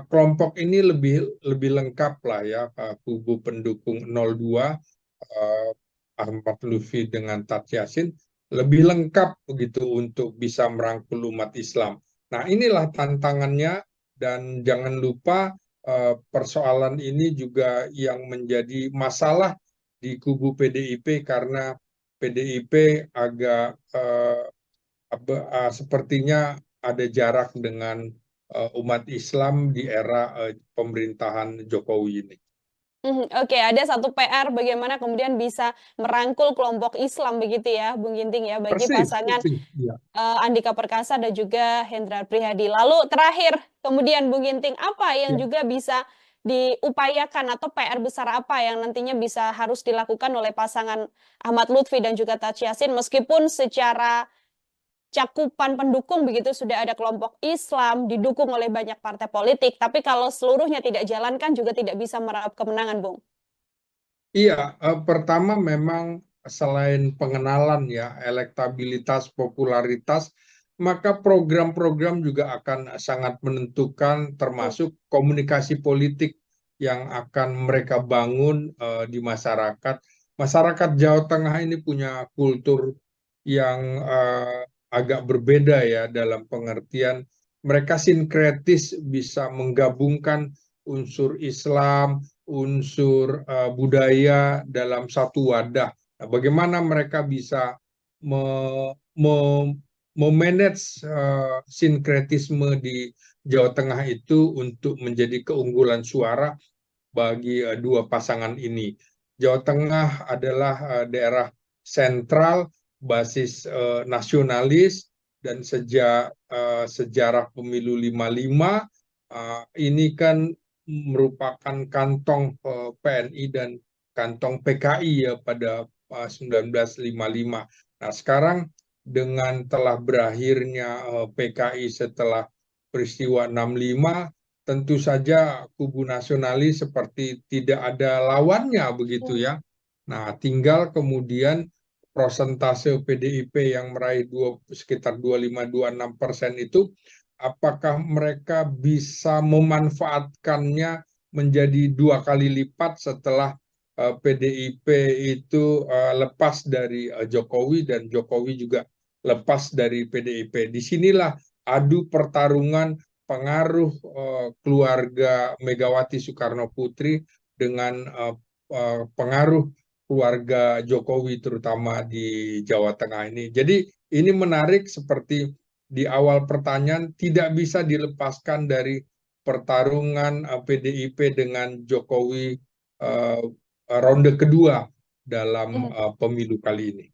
kelompok ini lebih lebih lengkap lah ya, kubu pendukung 02 Ahmad Lutfi dengan Tat Yassin lebih lengkap begitu untuk bisa merangkul umat Islam. Nah, inilah tantangannya dan jangan lupa persoalan ini juga yang menjadi masalah di kubu PDIP karena PDIP agak sepertinya ada jarak dengan umat Islam di era pemerintahan Jokowi ini. Oke, ada satu PR bagaimana kemudian bisa merangkul kelompok Islam begitu ya, Bung Ginting ya, bagi Persis, pasangan persis. Ya. Andika Perkasa dan juga Hendrar Prihadi. Lalu terakhir, kemudian Bung Ginting, apa yang Ya. juga bisa diupayakan atau PR besar apa yang nantinya bisa harus dilakukan oleh pasangan Ahmad Lutfi dan juga Tat Yassin meskipun secara cakupan pendukung begitu sudah ada kelompok Islam didukung oleh banyak partai politik, tapi kalau seluruhnya tidak jalankan juga tidak bisa meraup kemenangan, Bung. Iya, pertama memang selain pengenalan ya, elektabilitas, popularitas, maka program-program juga akan sangat menentukan Hmm. termasuk komunikasi politik yang akan mereka bangun di masyarakat. Masyarakat Jawa Tengah ini punya kultur yang agak berbeda ya dalam pengertian mereka sinkretis bisa menggabungkan unsur Islam, unsur budaya dalam satu wadah. Nah, bagaimana mereka bisa me, me, memanage sinkretisme di Jawa Tengah itu untuk menjadi keunggulan suara bagi dua pasangan ini. Jawa Tengah adalah daerah sentral, basis nasionalis, dan sejak sejarah pemilu 55 ini kan merupakan kantong PNI dan kantong PKI ya pada 1955. Nah, sekarang dengan telah berakhirnya PKI setelah peristiwa 65, tentu saja kubu nasionalis seperti tidak ada lawannya begitu Hmm. ya. Nah, tinggal kemudian prosentase PDIP yang meraih sekitar 25-26% itu, apakah mereka bisa memanfaatkannya menjadi 2 kali lipat setelah PDIP itu lepas dari Jokowi dan Jokowi juga lepas dari PDIP. Disinilah adu pertarungan pengaruh keluarga Megawati Soekarno Putri dengan pengaruh keluarga Jokowi terutama di Jawa Tengah ini. Jadi ini menarik seperti di awal pertanyaan tidak bisa dilepaskan dari pertarungan PDIP dengan Jokowi ronde kedua dalam pemilu kali ini.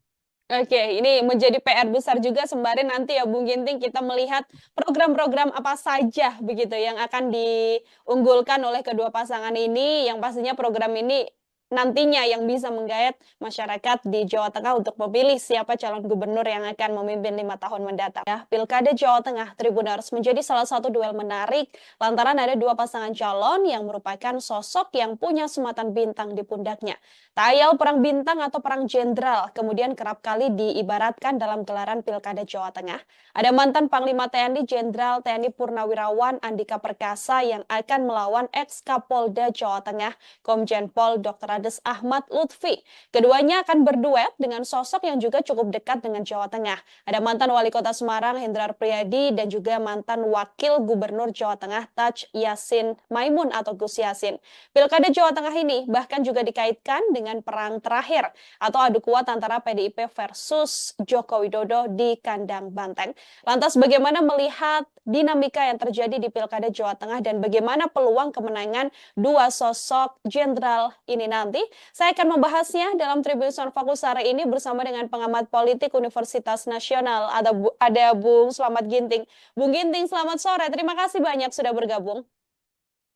Oke, ini menjadi PR besar juga sembari nanti ya Bung Ginting kita melihat program-program apa saja begitu yang akan diunggulkan oleh kedua pasangan ini, yang pastinya program ini nantinya yang bisa menggayat masyarakat di Jawa Tengah untuk memilih siapa calon gubernur yang akan memimpin 5 tahun mendatang. Ya, Pilkada Jawa Tengah Tribuners menjadi salah satu duel menarik lantaran ada dua pasangan calon yang merupakan sosok yang punya sumatan bintang di pundaknya. Tayal perang bintang atau perang jenderal kemudian kerap kali diibaratkan dalam gelaran Pilkada Jawa Tengah. Ada mantan Panglima TNI Jenderal TNI Purnawirawan Andika Perkasa yang akan melawan ex-Kapolda Jawa Tengah Komjen Pol Dr. Andes Ahmad Lutfi. Keduanya akan berduet dengan sosok yang juga cukup dekat dengan Jawa Tengah. Ada mantan Wali Kota Semarang Hendrar Priyadi dan juga mantan Wakil Gubernur Jawa Tengah Taj Yasin Maimun atau Gus Yasin. Pilkada Jawa Tengah ini bahkan juga dikaitkan dengan perang terakhir atau adu kuat antara PDIP versus Joko Widodo di kandang Banteng. Lantas bagaimana melihat dinamika yang terjadi di Pilkada Jawa Tengah dan bagaimana peluang kemenangan dua sosok jenderal ini nanti? Saya akan membahasnya dalam Tribun Fokus sore ini bersama dengan pengamat politik Universitas Nasional. Ada Bung Slamet Ginting. Bung Ginting, selamat sore. Terima kasih banyak sudah bergabung.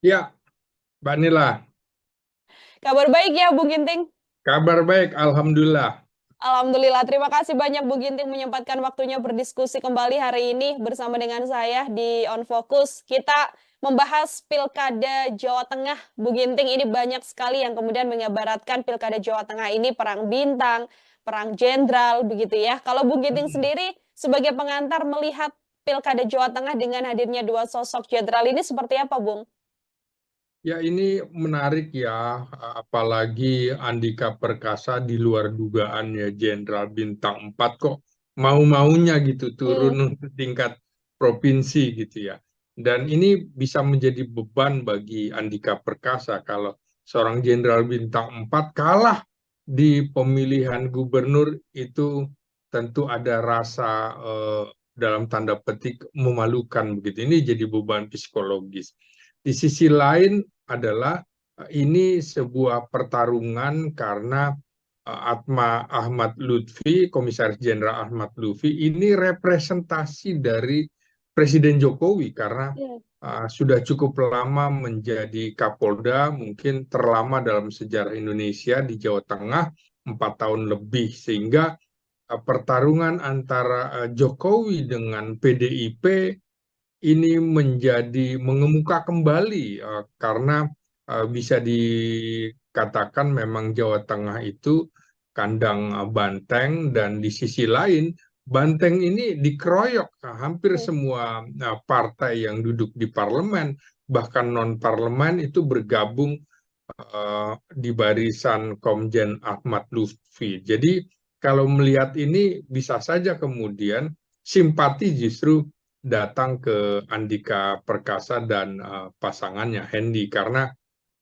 Ya, Mbak Nila, Kabar baik ya Bung Ginting? kabar baik, Alhamdulillah. Alhamdulillah, terima kasih banyak Bu Ginting menyempatkan waktunya berdiskusi kembali hari ini bersama dengan saya di On Focus. Kita membahas Pilkada Jawa Tengah. Bu Ginting, ini banyak sekali yang kemudian mengibaratkan Pilkada Jawa Tengah ini perang bintang, perang jenderal, begitu ya. Kalau Bu Ginting sendiri sebagai pengantar melihat Pilkada Jawa Tengah dengan hadirnya dua sosok jenderal ini seperti apa, Bung? Ya, ini menarik ya, apalagi Andika Perkasa di luar dugaan ya, Jenderal Bintang 4 kok mau-maunya gitu turun Hmm. untuk tingkat provinsi gitu ya. Dan ini bisa menjadi beban bagi Andika Perkasa kalau seorang Jenderal Bintang 4 kalah di pemilihan gubernur itu tentu ada rasa dalam tanda petik memalukan begitu. Ini jadi beban psikologis. Di sisi lain adalah ini sebuah pertarungan karena Ahmad Lutfi, Komisaris Jenderal Ahmad Lutfi, ini representasi dari Presiden Jokowi karena Iya. sudah cukup lama menjadi Kapolda, mungkin terlama dalam sejarah Indonesia di Jawa Tengah, 4 tahun lebih, sehingga pertarungan antara Jokowi dengan PDIP ini menjadi mengemuka kembali karena bisa dikatakan memang Jawa Tengah itu kandang banteng dan di sisi lain banteng ini dikeroyok hampir Hmm. semua partai yang duduk di parlemen bahkan non parlemen itu bergabung di barisan Komjen Ahmad Lutfi. Jadi kalau melihat ini bisa saja kemudian simpati justru datang ke Andika Perkasa dan pasangannya Hendy karena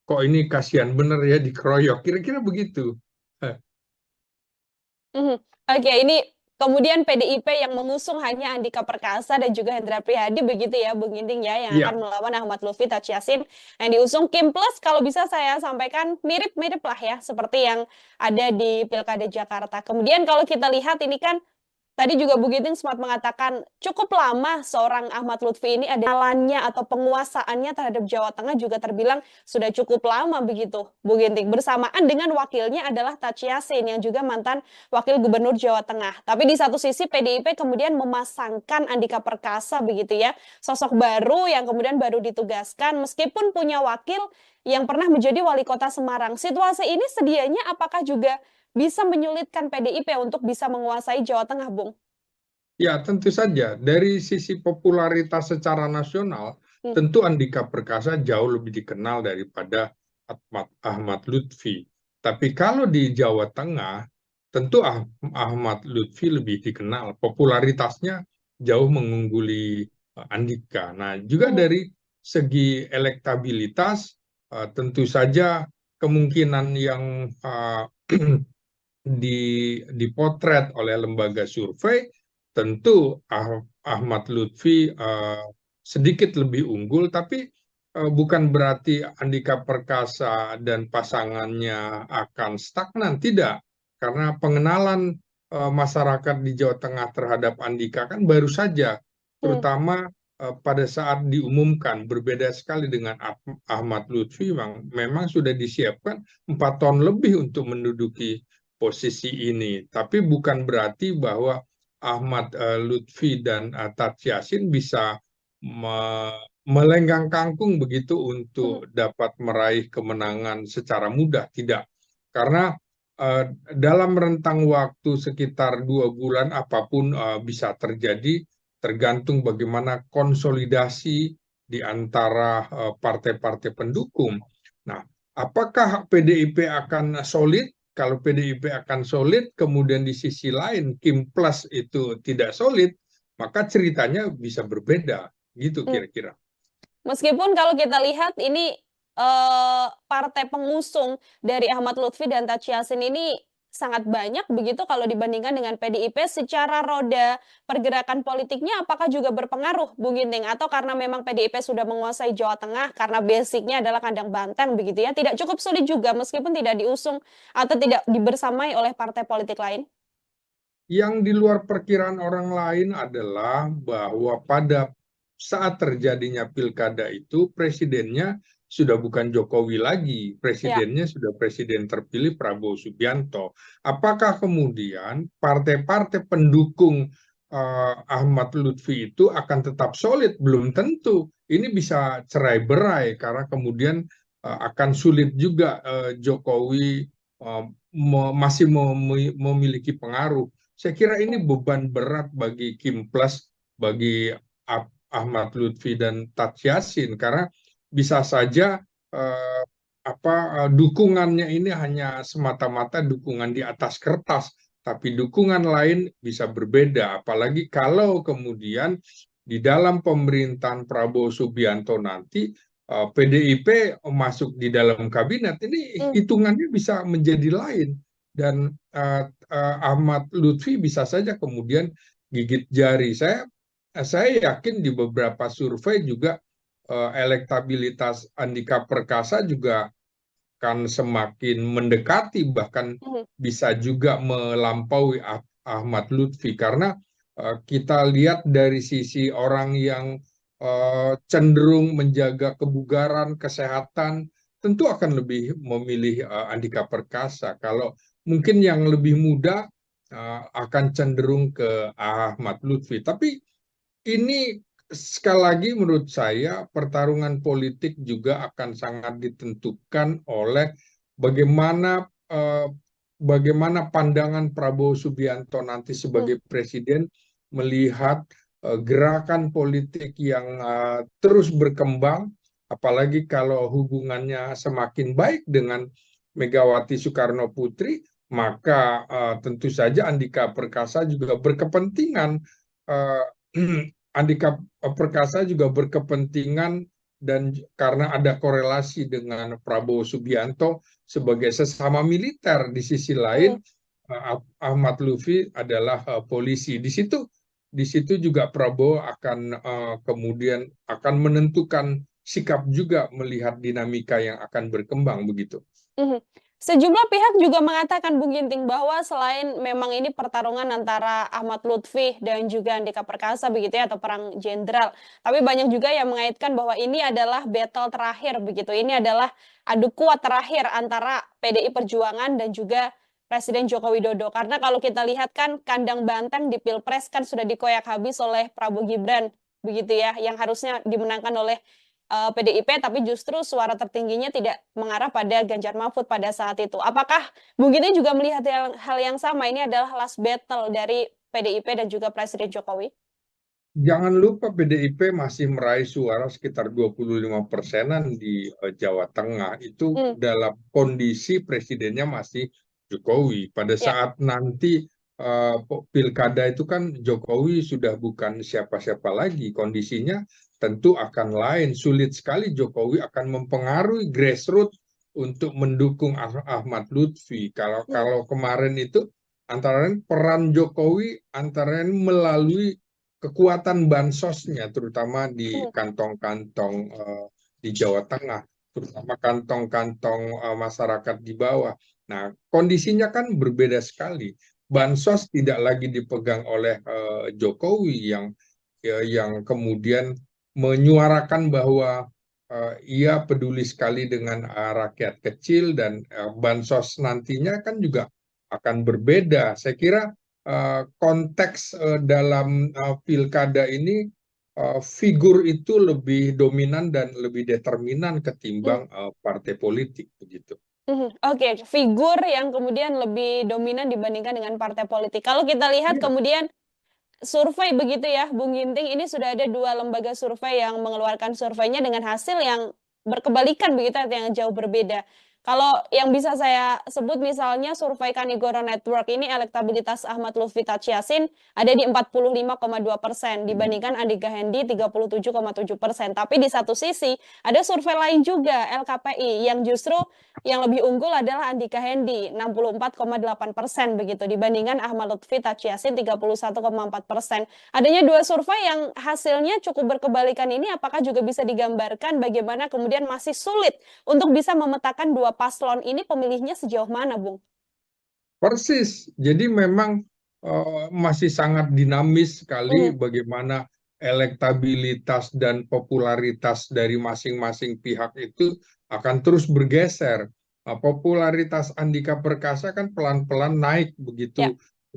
kok ini kasihan bener ya dikeroyok kira-kira begitu. Mhm. Oke, ini kemudian PDIP yang mengusung hanya Andika Perkasa dan juga Hendra Prihadi begitu ya, Bung Ginting ya, yang akan Iya, melawan Ahmad Lutfi Taj Yassin yang diusung Kim Plus kalau bisa saya sampaikan mirip-mirip lah ya, seperti yang ada di Pilkada Jakarta. Kemudian kalau kita lihat ini kan tadi juga Bu Ginting sempat mengatakan cukup lama seorang Ahmad Lutfi ini ada jalannya atau penguasaannya terhadap Jawa Tengah juga terbilang sudah cukup lama begitu Bu Ginting. Bersamaan dengan wakilnya adalah Taj Yassin yang juga mantan wakil gubernur Jawa Tengah. Tapi di satu sisi PDIP kemudian memasangkan Andika Perkasa begitu ya. Sosok baru yang kemudian baru ditugaskan meskipun punya wakil yang pernah menjadi wali kota Semarang. Situasi ini sedianya apakah juga bisa menyulitkan PDIP untuk bisa menguasai Jawa Tengah, Bung? ya tentu saja dari sisi popularitas secara nasional Hmm. tentu Andika Perkasa jauh lebih dikenal daripada Ahmad Lutfi. Tapi kalau di Jawa Tengah tentu Ahmad Lutfi lebih dikenal, popularitasnya jauh mengungguli Andika. Nah, juga Hmm. dari segi elektabilitas, tentu saja kemungkinan yang dipotret oleh lembaga survei, tentu Ahmad Lutfi sedikit lebih unggul, tapi bukan berarti Andika Perkasa dan pasangannya akan stagnan, tidak. Karena pengenalan masyarakat di Jawa Tengah terhadap Andika kan baru saja, Hmm. terutama pada saat diumumkan. Berbeda sekali dengan Ahmad Lutfi, memang sudah disiapkan 4 tahun lebih untuk menduduki posisi ini. Tapi bukan berarti bahwa Ahmad Lutfi dan Tat Yassin bisa melenggang kangkung begitu Hmm. untuk dapat meraih kemenangan secara mudah. Tidak, karena dalam rentang waktu sekitar 2 bulan apapun bisa terjadi, tergantung bagaimana konsolidasi di antara partai-partai pendukung. Nah, apakah PDIP akan solid? Kalau PDIP akan solid, kemudian di sisi lain Kim Plus itu tidak solid, maka ceritanya bisa berbeda, gitu Hmm. kira-kira. Meskipun kalau kita lihat ini partai pengusung dari Ahmad Lutfi dan Tachi Yassin ini sangat banyak begitu kalau dibandingkan dengan PDIP secara roda pergerakan politiknya apakah juga berpengaruh Bung Ginting atau karena memang PDIP sudah menguasai Jawa Tengah karena basicnya adalah kandang banteng begitu ya tidak cukup sulit juga meskipun tidak diusung atau tidak dibersamai oleh partai politik lain. Yang di luar perkiraan orang lain adalah bahwa pada saat terjadinya pilkada itu presidennya sudah bukan Jokowi lagi, Ya. presidennya sudah presiden terpilih Prabowo Subianto. Apakah kemudian partai-partai pendukung Ahmad Lutfi itu akan tetap solid? Belum tentu. Ini bisa cerai-berai karena kemudian akan sulit juga Jokowi masih memiliki pengaruh. Saya kira ini beban berat bagi Kim Plus, bagi Ahmad Lutfi dan Tat Yassin karena bisa saja dukungannya ini hanya semata-mata dukungan di atas kertas, tapi dukungan lain bisa berbeda. Apalagi kalau kemudian di dalam pemerintahan Prabowo Subianto nanti PDIP masuk di dalam kabinet, ini Hmm. hitungannya bisa menjadi lain dan Ahmad Lutfi bisa saja kemudian gigit jari. Saya yakin di beberapa survei juga elektabilitas Andika Perkasa juga akan semakin mendekati bahkan Hmm. bisa juga melampaui Ahmad Lutfi karena kita lihat dari sisi orang yang cenderung menjaga kebugaran, kesehatan, tentu akan lebih memilih Andika Perkasa. Kalau mungkin yang lebih muda akan cenderung ke Ahmad Lutfi. Tapi ini sekali lagi menurut saya pertarungan politik juga akan sangat ditentukan oleh bagaimana bagaimana pandangan Prabowo Subianto nanti Hmm. sebagai presiden melihat gerakan politik yang terus berkembang, apalagi kalau hubungannya semakin baik dengan Megawati Soekarno Putri, maka tentu saja Andika Perkasa juga berkepentingan uh, Andika Perkasa juga berkepentingan dan karena ada korelasi dengan Prabowo Subianto sebagai sesama militer. Di sisi Hmm. lain Ahmad Lutfi adalah polisi. Di situ juga Prabowo akan kemudian akan menentukan sikap juga melihat dinamika yang akan berkembang begitu. Mhm. Sejumlah pihak juga mengatakan Bung Ginting bahwa selain memang ini pertarungan antara Ahmad Lutfi dan juga Andika Perkasa begitu ya atau perang jenderal, tapi banyak juga yang mengaitkan bahwa ini adalah battle terakhir begitu. Ini adalah adu kuat terakhir antara PDI Perjuangan dan juga Presiden Joko Widodo. Karena kalau kita lihat kan kandang banteng di Pilpres kan sudah dikoyak habis oleh Prabowo Gibran begitu ya, yang harusnya dimenangkan oleh PDIP, tapi justru suara tertingginya tidak mengarah pada Ganjar Mahfud pada saat itu. Apakah Bung Gini juga melihat hal yang sama? Ini adalah last battle dari PDIP dan juga Presiden Jokowi. Jangan lupa PDIP masih meraih suara sekitar 25%-an di Jawa Tengah. Itu Hmm. dalam kondisi presidennya masih Jokowi. Pada Ya. saat nanti pilkada itu kan Jokowi sudah bukan siapa-siapa lagi. Kondisinya tentu akan lain. Sulit sekali Jokowi akan mempengaruhi grassroots untuk mendukung Ahmad Lutfi. Kalau Hmm. kalau kemarin itu antara lain peran Jokowi antara lain melalui kekuatan bansosnya, terutama di Hmm. kantong-kantong di Jawa Tengah, terutama kantong-kantong masyarakat di bawah. Nah, kondisinya kan berbeda sekali. bansos tidak lagi dipegang oleh Jokowi yang kemudian menyuarakan bahwa ia peduli sekali dengan rakyat kecil dan bansos nantinya kan juga akan berbeda. Saya kira konteks dalam pilkada ini figur itu lebih dominan dan lebih determinan Hmm. ketimbang partai politik begitu. Oke, figur yang kemudian lebih dominan dibandingkan dengan partai politik. Kalau kita lihat Iya. kemudian survei begitu ya, Bung Ginting, ini sudah ada 2 lembaga survei yang mengeluarkan surveinya dengan hasil yang berkebalikan begitu, yang jauh berbeda. Kalau yang bisa saya sebut misalnya survei Kanigoro Network ini elektabilitas Ahmad Lutfi Tachiasin ada di 45,2% dibandingkan Andika Hendi 37,7%. Tapi di satu sisi ada survei lain juga LKPI yang justru yang lebih unggul adalah Andika Hendi 64,8% begitu dibandingkan Ahmad Lutfi Tachiasin 31,4%. Adanya 2 survei yang hasilnya cukup berkebalikan ini apakah juga bisa digambarkan bagaimana kemudian masih sulit untuk bisa memetakan 2 paslon ini pemilihnya sejauh mana, Bung? Persis. Jadi memang masih sangat dinamis sekali Mhm, bagaimana elektabilitas dan popularitas dari masing-masing pihak itu akan terus bergeser. Popularitas Andika Perkasa kan pelan-pelan naik ya, begitu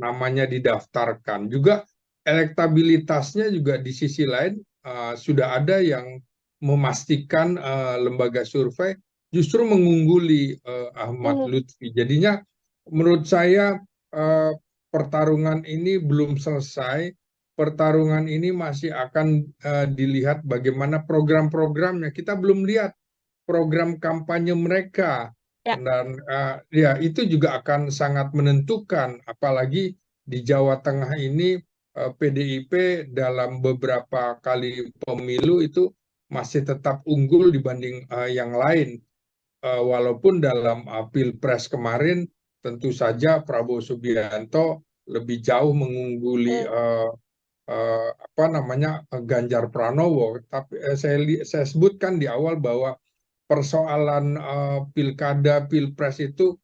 namanya didaftarkan. Juga elektabilitasnya juga di sisi lain sudah ada yang memastikan lembaga survei justru mengungguli Ahmad mhm, Lutfi. Jadinya menurut saya eh, pertarungan ini belum selesai. Pertarungan ini masih akan dilihat bagaimana program-programnya. Kita belum lihat program kampanye mereka ya, dan ya itu juga akan sangat menentukan. Apalagi di Jawa Tengah ini PDIP dalam beberapa kali pemilu itu masih tetap unggul dibanding yang lain. Walaupun dalam Pilpres kemarin tentu saja Prabowo Subianto lebih jauh mengungguli mhm, apa namanya Ganjar Pranowo. Tapi saya sebutkan di awal bahwa persoalan pilkada Pilpres itu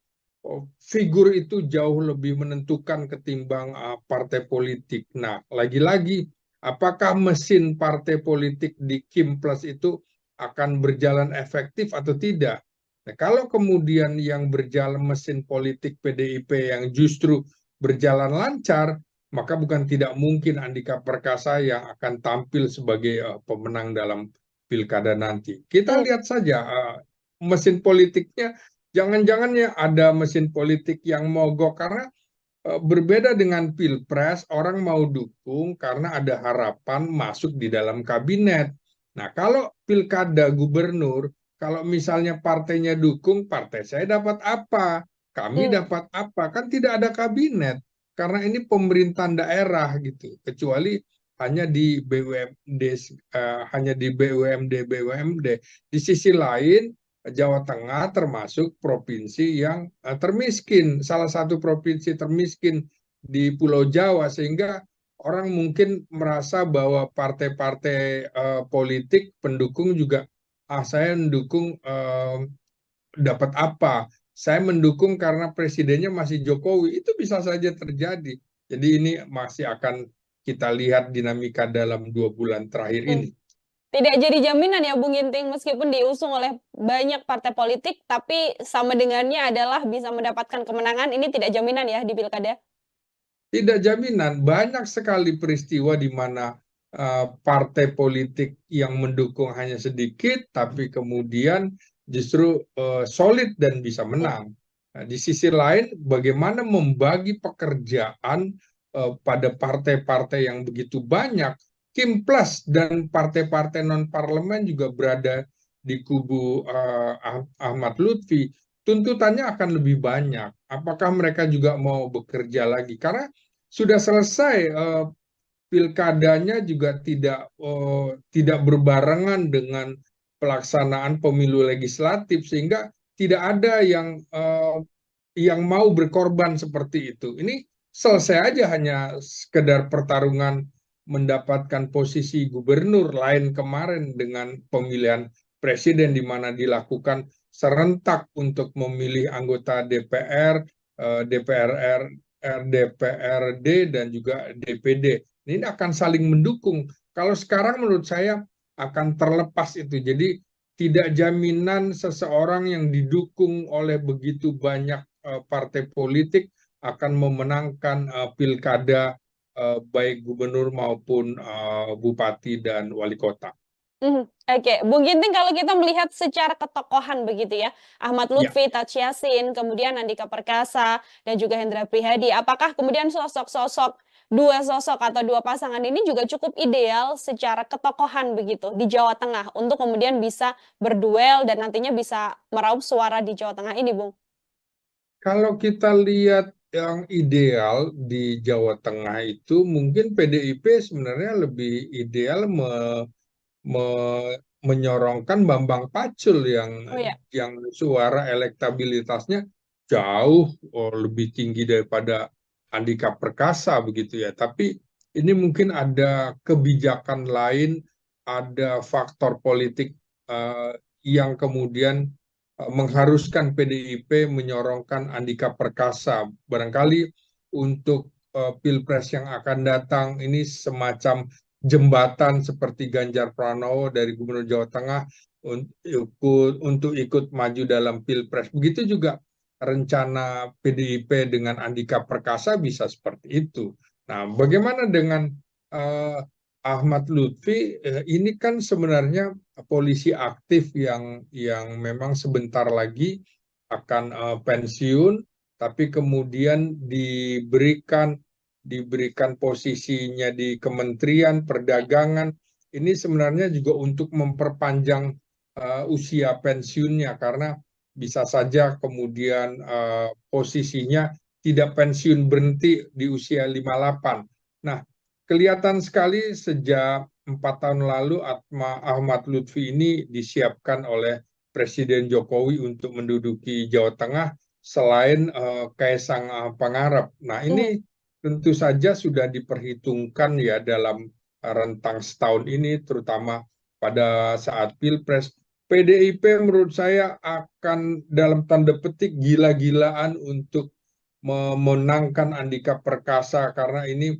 figur itu jauh lebih menentukan ketimbang partai politik. Nah, lagi-lagi apakah mesin partai politik di Kim Plus itu akan berjalan efektif atau tidak? Nah, kalau kemudian yang berjalan mesin politik PDIP yang justru berjalan lancar, maka bukan tidak mungkin Andika Perkasa yang akan tampil sebagai pemenang dalam pilkada nanti. Kita mhm, lihat saja mesin politiknya, jangan-jangan ya ada mesin politik yang mogok karena berbeda dengan pilpres, orang mau dukung karena ada harapan masuk di dalam kabinet. Nah, kalau pilkada gubernur, kalau misalnya partainya dukung, partai saya dapat apa? Kami mhm, dapat apa? Kan tidak ada kabinet. Karena ini pemerintahan daerah gitu. Kecuali hanya di BUMD, hanya di BUMD. Di sisi lain, Jawa Tengah termasuk provinsi yang termiskin, salah satu provinsi termiskin di Pulau Jawa, sehingga orang mungkin merasa bahwa partai-partai politik pendukung juga, saya mendukung dapat apa? Saya mendukung karena presidennya masih Jokowi. Itu bisa saja terjadi. Jadi ini masih akan kita lihat dinamika dalam 2 bulan terakhir mhm. ini. Tidak jadi jaminan ya Bung Ginting meskipun diusung oleh banyak partai politik, tapi sama dengannya adalah bisa mendapatkan kemenangan, ini tidak jaminan ya di pilkada? Tidak jaminan, banyak sekali peristiwa di mana partai politik yang mendukung hanya sedikit, tapi kemudian justru solid dan bisa Mhm, menang. Nah, di sisi lain, bagaimana membagi pekerjaan pada partai-partai yang begitu banyak, Kim Plus dan partai-partai non-parlemen juga berada di kubu Ahmad Lutfi, tuntutannya akan lebih banyak. Apakah mereka juga mau bekerja lagi? Karena sudah selesai pilkadanya juga tidak berbarengan dengan pelaksanaan pemilu legislatif sehingga tidak ada yang mau berkorban seperti itu. Ini mhm. selesai aja hanya sekedar pertarungan mendapatkan posisi gubernur lain kemarin dengan pemilihan presiden di mana dilakukan serentak untuk memilih anggota DPR, DPR DPRD dan juga DPD. Ini akan saling mendukung. Kalau sekarang menurut saya akan terlepas itu. Jadi tidak jaminan seseorang yang didukung oleh begitu banyak partai politik akan memenangkan pilkada baik gubernur maupun bupati dan wali kota. Oke, Bung Ginting, kalau kita melihat secara ketokohan begitu ya, Ahmad Ya, Lutfi, Taj Yassin, kemudian Andika Perkasa, dan juga Hendra Prihadi, apakah kemudian dua sosok atau dua pasangan ini juga cukup ideal secara ketokohan begitu di Jawa Tengah untuk kemudian bisa berduel dan nantinya bisa meraup suara di Jawa Tengah ini, Bung? kalau kita lihat yang ideal di Jawa Tengah itu mungkin PDIP sebenarnya lebih ideal menyorongkan Bambang Pacul Oh ya. yang suara elektabilitasnya jauh lebih tinggi daripada Andika Perkasa begitu ya. Tapi ini mungkin ada kebijakan lain, ada faktor politik eh, yang kemudian mengharuskan PDIP menyorongkan Andika Perkasa. Barangkali untuk Pilpres yang akan datang ini semacam jembatan seperti Ganjar Pranowo dari Gubernur Jawa Tengah untuk ikut maju dalam Pilpres. Begitu juga rencana PDIP dengan Andika Perkasa bisa seperti itu. Nah, bagaimana dengan uh, Ahmad Lutfi? Ini kan sebenarnya polisi aktif yang memang sebentar lagi akan pensiun, tapi kemudian diberikan posisinya di Kementerian Perdagangan. Ini sebenarnya juga untuk memperpanjang usia pensiunnya karena bisa saja kemudian posisinya tidak pensiun berhenti di usia 58. Nah, kelihatan sekali sejak 4 tahun lalu Ahmad Lutfi ini disiapkan oleh Presiden Jokowi untuk menduduki Jawa Tengah selain Kaisang Pangarep. Nah, Mhm. ini tentu saja sudah diperhitungkan ya dalam rentang setahun ini, terutama pada saat Pilpres. PDIP menurut saya akan dalam tanda petik gila-gilaan untuk memenangkan Andika Perkasa karena ini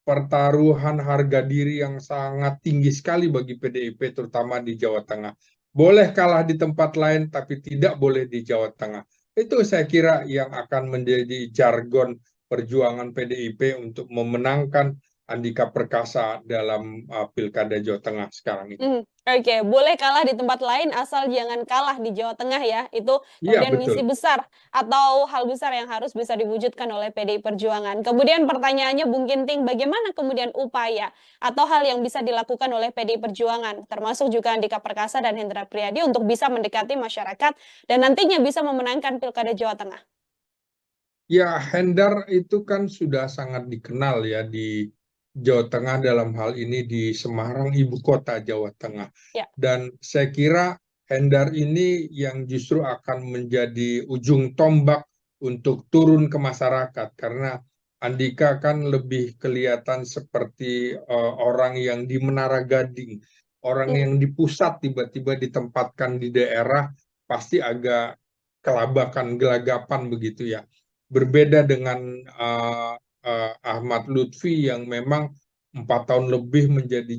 pertaruhan harga diri yang sangat tinggi sekali bagi PDIP terutama di Jawa Tengah. Boleh kalah di tempat lain tapi tidak boleh di Jawa Tengah. Itu saya kira yang akan menjadi jargon perjuangan PDIP untuk memenangkan Andika Perkasa dalam Pilkada Jawa Tengah sekarang ini. Oke, boleh kalah di tempat lain asal jangan kalah di Jawa Tengah ya. Itu Iya, kemudian misi betul. besar atau hal besar yang harus bisa diwujudkan oleh PDI Perjuangan. Kemudian pertanyaannya Bung Ginting, bagaimana kemudian upaya atau hal yang bisa dilakukan oleh PDI Perjuangan, termasuk juga Andika Perkasa dan Hendra Priyadi untuk bisa mendekati masyarakat dan nantinya bisa memenangkan Pilkada Jawa Tengah? Ya, Hendar itu kan sudah sangat dikenal ya di Jawa Tengah dalam hal ini di Semarang, ibu kota Jawa Tengah. Ya. Dan saya kira Hendar ini yang justru akan menjadi ujung tombak untuk turun ke masyarakat karena Andika kan lebih kelihatan seperti orang yang di Menara Gading, orang Hmm. yang di pusat tiba-tiba ditempatkan di daerah pasti agak kelabakan, gelagapan begitu ya. Berbeda dengan Ahmad Lutfi yang memang 4 tahun lebih menjadi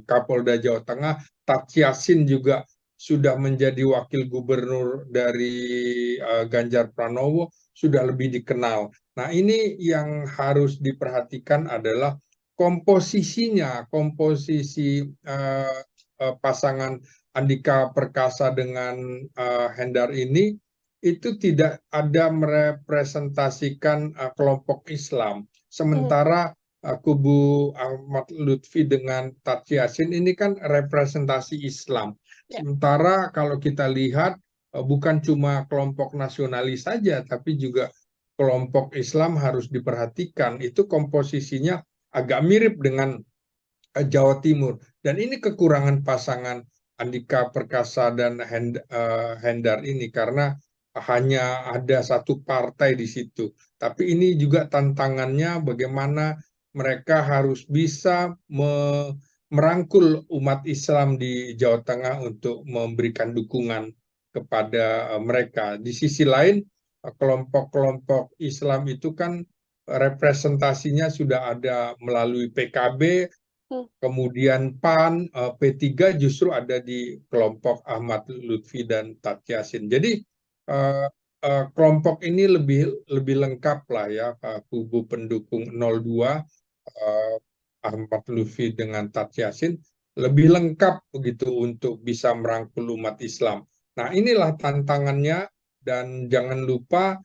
Kapolda Jawa Tengah. Taj Yassin juga sudah menjadi wakil gubernur dari Ganjar Pranowo, sudah lebih dikenal. Nah, ini yang harus diperhatikan adalah komposisinya, komposisi pasangan Andika Perkasa dengan Hendar ini itu tidak ada merepresentasikan kelompok Islam. Hmm. Sementara kubu Ahmad Lutfi dengan Taj Yassin ini kan representasi Islam. Ya. Sementara kalau kita lihat bukan cuma kelompok nasionalis saja, tapi juga kelompok Islam harus diperhatikan. Itu komposisinya agak mirip dengan Jawa Timur. Dan ini kekurangan pasangan Andika Perkasa dan Hendar ini karena hanya ada satu partai di situ. Tapi ini juga tantangannya bagaimana mereka harus bisa merangkul umat Islam di Jawa Tengah untuk memberikan dukungan kepada mereka. Di sisi lain, kelompok-kelompok Islam itu kan representasinya sudah ada melalui PKB, Hmm. kemudian PAN, P3 justru ada di kelompok Ahmad Lutfi dan Tat Yasin. Jadi eh, kelompok ini lebih lebih lengkap lah ya, kubu pendukung 02 eh, Ahmad Lutfi dengan Tat Yasin lebih lengkap begitu untuk bisa merangkul umat Islam. Nah, inilah tantangannya dan jangan lupa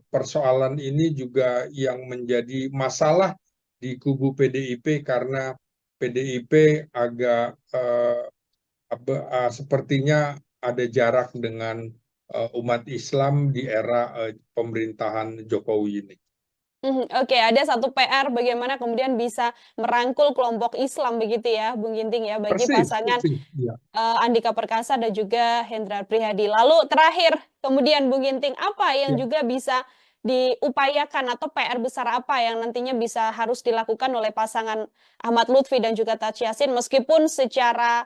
persoalan ini juga yang menjadi masalah di kubu PDIP karena PDIP agak sepertinya ada jarak dengan umat Islam di era pemerintahan Jokowi ini. Oke, ada satu PR bagaimana kemudian bisa merangkul kelompok Islam begitu ya, Bung Ginting ya, bagi Persis, pasangan persis. Ya. Andika Perkasa dan juga Hendrar Prihadi. Lalu terakhir, kemudian Bung Ginting, apa yang Ya. juga bisa diupayakan atau PR besar apa yang nantinya bisa harus dilakukan oleh pasangan Ahmad Lutfi dan juga Taj Yassin meskipun secara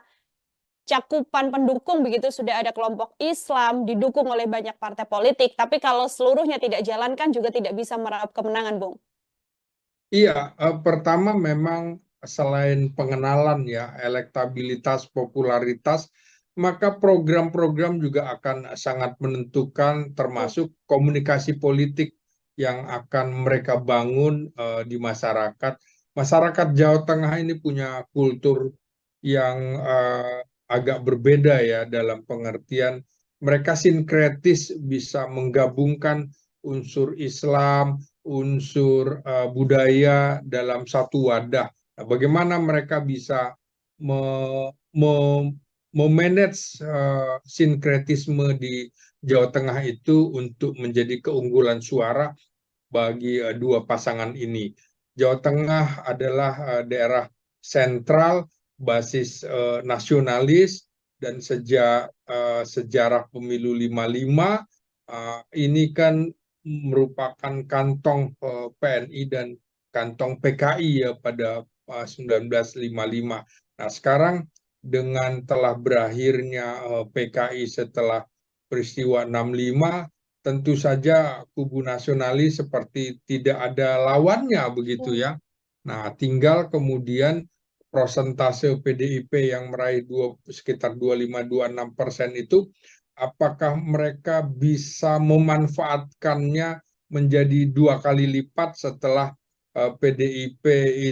cakupan pendukung begitu sudah ada kelompok Islam didukung oleh banyak partai politik, tapi kalau seluruhnya tidak jalankan juga tidak bisa meraup kemenangan, Bung. Iya, pertama memang selain pengenalan ya, elektabilitas, popularitas, maka program-program juga akan sangat menentukan Hmm. termasuk komunikasi politik yang akan mereka bangun di masyarakat. Masyarakat Jawa Tengah ini punya kultur yang agak berbeda ya dalam pengertian mereka sinkretis bisa menggabungkan unsur Islam, unsur budaya dalam satu wadah. Nah, bagaimana mereka bisa me, me, memanage sinkretisme di Jawa Tengah itu untuk menjadi keunggulan suara bagi dua pasangan ini. Jawa Tengah adalah daerah sentral, basis nasionalis, dan sejak sejarah pemilu 55 ini kan merupakan kantong PNI dan kantong PKI ya pada 1955. Nah, sekarang dengan telah berakhirnya PKI setelah peristiwa 65, tentu saja kubu nasionalis seperti tidak ada lawannya begitu ya. Nah, tinggal kemudian prosentase PDIP yang meraih sekitar 25-26% itu, apakah mereka bisa memanfaatkannya menjadi dua kali lipat setelah PDIP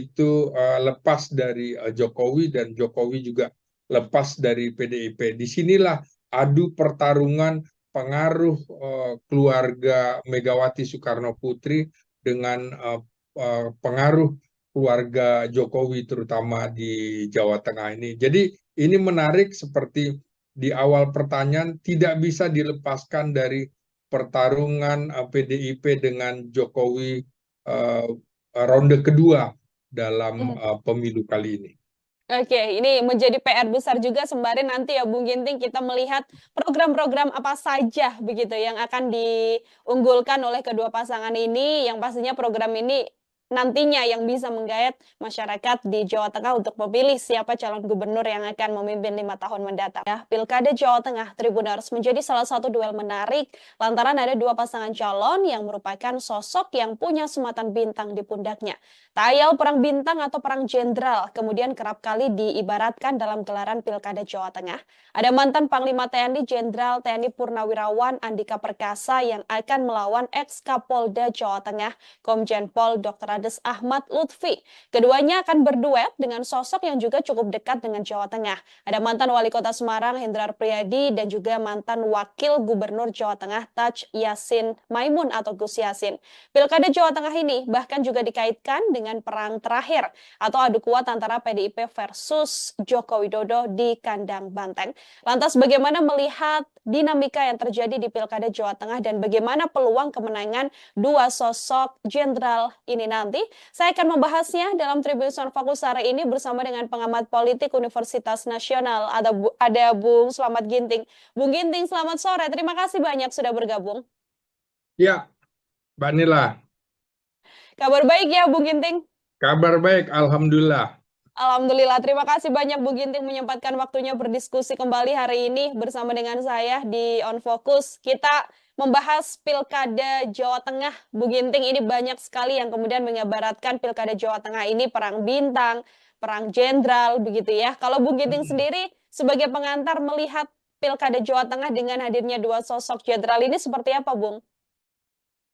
itu lepas dari Jokowi dan Jokowi juga lepas dari PDIP. Disinilah adu pertarungan pengaruh keluarga Megawati Soekarno Putri dengan pengaruh keluarga Jokowi terutama di Jawa Tengah ini. Jadi ini menarik seperti di awal pertanyaan tidak bisa dilepaskan dari pertarungan PDIP dengan Jokowi ronde kedua dalam pemilu kali ini. Oke, ini menjadi PR besar juga sembari nanti ya Bung Ginting kita melihat program-program apa saja begitu yang akan diunggulkan oleh kedua pasangan ini yang pastinya program ini nantinya yang bisa menggayat masyarakat di Jawa Tengah untuk memilih siapa calon gubernur yang akan memimpin 5 tahun mendatang. Ya, Pilkada Jawa Tengah Tribuners menjadi salah satu duel menarik lantaran ada dua pasangan calon yang merupakan sosok yang punya sematan bintang di pundaknya. Tayal perang bintang atau perang jenderal kemudian kerap kali diibaratkan dalam gelaran Pilkada Jawa Tengah. Ada mantan Panglima TNI Jenderal TNI Purnawirawan Andika Perkasa yang akan melawan ex-Kapolda Jawa Tengah Komjen Pol Dr. Ades Ahmad Lutfi. Keduanya akan berduet dengan sosok yang juga cukup dekat dengan Jawa Tengah. Ada mantan Wali Kota Semarang Hendrar Priyadi dan juga mantan Wakil Gubernur Jawa Tengah Taj Yassin Maimun atau Gus Yassin. Pilkada Jawa Tengah ini bahkan juga dikaitkan dengan perang terakhir atau adu kuat antara PDIP versus Joko Widodo di kandang Banteng. Lantas bagaimana melihat dinamika yang terjadi di Pilkada Jawa Tengah dan bagaimana peluang kemenangan dua sosok jenderal ini nanti? Saya akan membahasnya dalam Tribun Fokus hari ini bersama dengan pengamat politik Universitas Nasional. Ada Bung Slamet Ginting. Bung Ginting, selamat sore. Terima kasih banyak sudah bergabung. Ya, Mbak Nila. Kabar baik ya, Bung Ginting? Kabar baik, Alhamdulillah. Alhamdulillah, terima kasih banyak Bu Ginting menyempatkan waktunya berdiskusi kembali hari ini bersama dengan saya di On Focus. Kita membahas Pilkada Jawa Tengah. Bu Ginting, ini banyak sekali yang kemudian mengibaratkan Pilkada Jawa Tengah ini perang bintang, perang jenderal, begitu ya. Kalau Bu Ginting sendiri sebagai pengantar melihat Pilkada Jawa Tengah dengan hadirnya dua sosok jenderal ini seperti apa, Bung?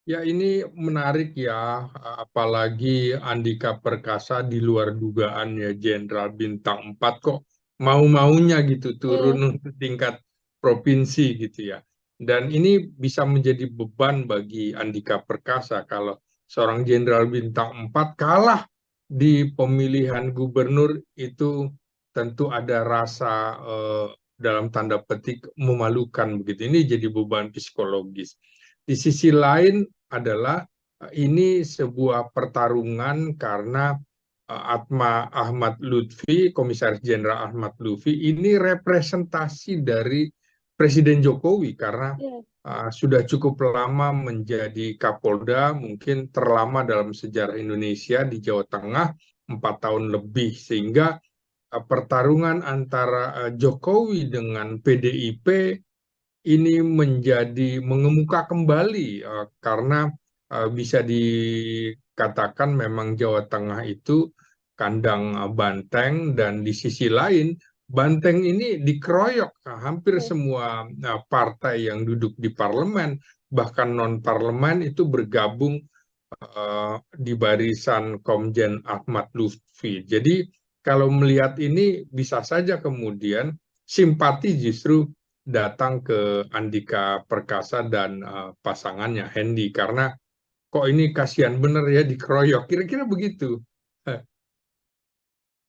Ya, ini menarik ya, apalagi Andika Perkasa di luar dugaan ya, Jenderal Bintang 4 kok mau-maunya gitu Hmm, turun untuk tingkat provinsi gitu ya. Dan ini bisa menjadi beban bagi Andika Perkasa kalau seorang Jenderal Bintang 4 kalah di pemilihan gubernur itu tentu ada rasa dalam tanda petik memalukan begitu. Ini jadi beban psikologis. Di sisi lain adalah ini sebuah pertarungan karena Ahmad Lutfi, Komisaris Jenderal Ahmad Lutfi, ini representasi dari Presiden Jokowi karena hmm, sudah cukup lama menjadi Kapolda, mungkin terlama dalam sejarah Indonesia di Jawa Tengah, 4 tahun lebih, sehingga pertarungan antara Jokowi dengan PDIP ini menjadi mengemuka kembali karena bisa dikatakan memang Jawa Tengah itu kandang banteng dan di sisi lain banteng ini dikeroyok hampir hmm. semua partai yang duduk di parlemen bahkan non parlemen itu bergabung di barisan Komjen Ahmad Lutfi. Jadi kalau melihat ini bisa saja kemudian simpati justru datang ke Andika Perkasa dan pasangannya Hendy karena kok ini kasihan bener ya dikeroyok kira-kira begitu.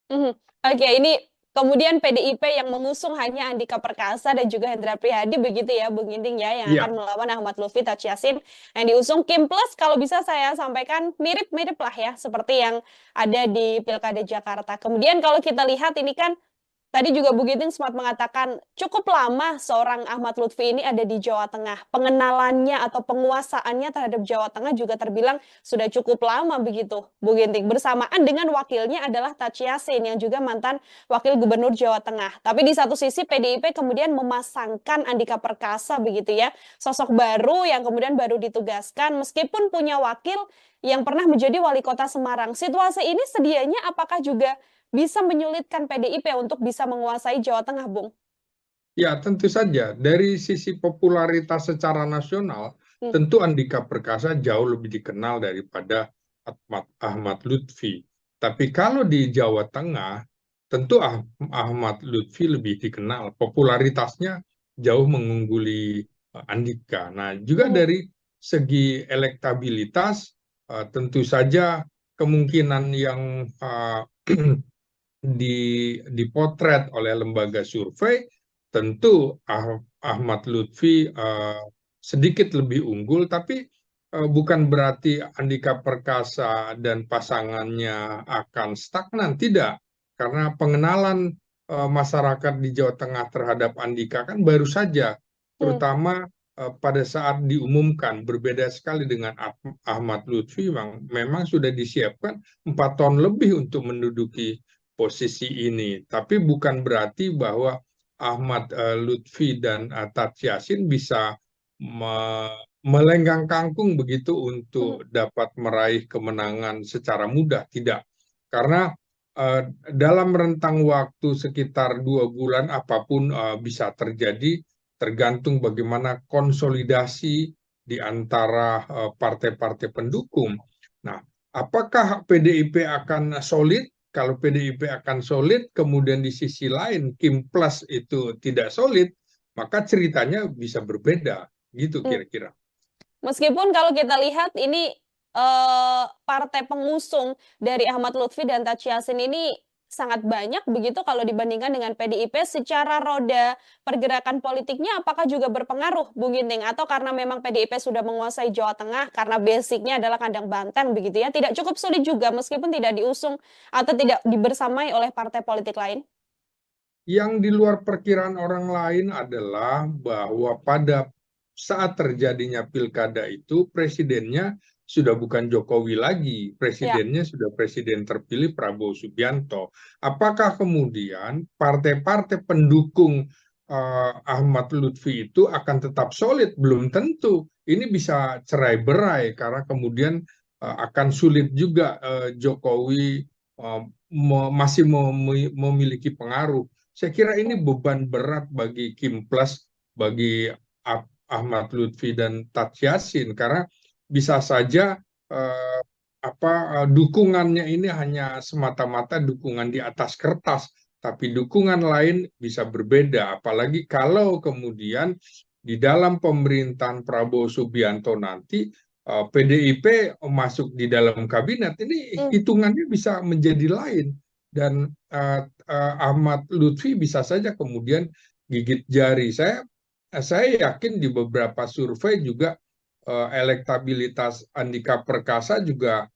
Mhm. Oke, ini kemudian PDIP yang mengusung hanya Andika Perkasa dan juga Hendra Prihadi begitu ya, Bung Ginting ya, yang akan Iya, melawan Ahmad Lutfi Taj Yassin yang diusung Kim Plus. Kalau bisa saya sampaikan mirip-mirip lah ya, seperti yang ada di Pilkada Jakarta. Kemudian kalau kita lihat ini kan tadi juga Bu Giting sempat mengatakan cukup lama seorang Ahmad Lutfi ini ada di Jawa Tengah. Pengenalannya atau penguasaannya terhadap Jawa Tengah juga terbilang sudah cukup lama begitu, Bu Ginting. Bersamaan dengan wakilnya adalah Taj Yassin yang juga mantan wakil gubernur Jawa Tengah. Tapi di satu sisi PDIP kemudian memasangkan Andika Perkasa begitu ya, sosok baru yang kemudian baru ditugaskan meskipun punya wakil yang pernah menjadi wali kota Semarang. Situasi ini sedianya apakah juga bisa menyulitkan PDIP untuk bisa menguasai Jawa Tengah, Bung? ya tentu saja dari sisi popularitas secara nasional Hmm, tentu Andika Perkasa jauh lebih dikenal daripada Ahmad Lutfi. Tapi kalau di Jawa Tengah tentu Ahmad Lutfi lebih dikenal, popularitasnya jauh mengungguli Andika. Nah, juga hmm, dari segi elektabilitas, tentu saja kemungkinan yang dipotret oleh lembaga survei, tentu Ahmad Lutfi sedikit lebih unggul, tapi bukan berarti Andika Perkasa dan pasangannya akan stagnan, tidak. Karena pengenalan masyarakat di Jawa Tengah terhadap Andika kan baru saja, hmm, terutama pada saat diumumkan, berbeda sekali dengan Ahmad Lutfi, memang sudah disiapkan 4 tahun lebih untuk menduduki posisi ini. Tapi bukan berarti bahwa Ahmad Lutfi dan Taj Yassin bisa melenggang kangkung begitu hmm, untuk dapat meraih kemenangan secara mudah. Tidak. Karena dalam rentang waktu sekitar 2 bulan apapun bisa terjadi tergantung bagaimana konsolidasi di antara partai-partai pendukung. Nah, apakah PDIP akan solid? Kalau PDIP akan solid, kemudian di sisi lain Kim Plus itu tidak solid, maka ceritanya bisa berbeda, gitu hmm. kira-kira. Meskipun kalau kita lihat ini partai pengusung dari Ahmad Lutfi dan Taj Yassin ini sangat banyak begitu kalau dibandingkan dengan PDIP secara roda pergerakan politiknya apakah juga berpengaruh Bung Ginting atau karena memang PDIP sudah menguasai Jawa Tengah karena basicnya adalah kandang banteng begitu ya tidak cukup sulit juga meskipun tidak diusung atau tidak dibersamai oleh partai politik lain. Yang di luar perkiraan orang lain adalah bahwa pada saat terjadinya pilkada itu presidennya sudah bukan Jokowi lagi, Ya. presidennya sudah presiden terpilih Prabowo Subianto. Apakah kemudian partai-partai pendukung Ahmad Lutfi itu akan tetap solid, belum tentu. Ini bisa cerai-berai karena kemudian akan sulit juga Jokowi masih memiliki pengaruh. Saya kira ini beban berat bagi Kim Plus, bagi Ahmad Lutfi dan Tat Yassin, karena bisa saja eh, dukungannya ini hanya semata-mata dukungan di atas kertas, tapi dukungan lain bisa berbeda. Apalagi kalau kemudian di dalam pemerintahan Prabowo Subianto nanti PDIP masuk di dalam kabinet, ini Hmm. hitungannya bisa menjadi lain. Dan Ahmad Lutfi bisa saja kemudian gigit jari. Saya yakin di beberapa survei juga elektabilitas Andika Perkasa juga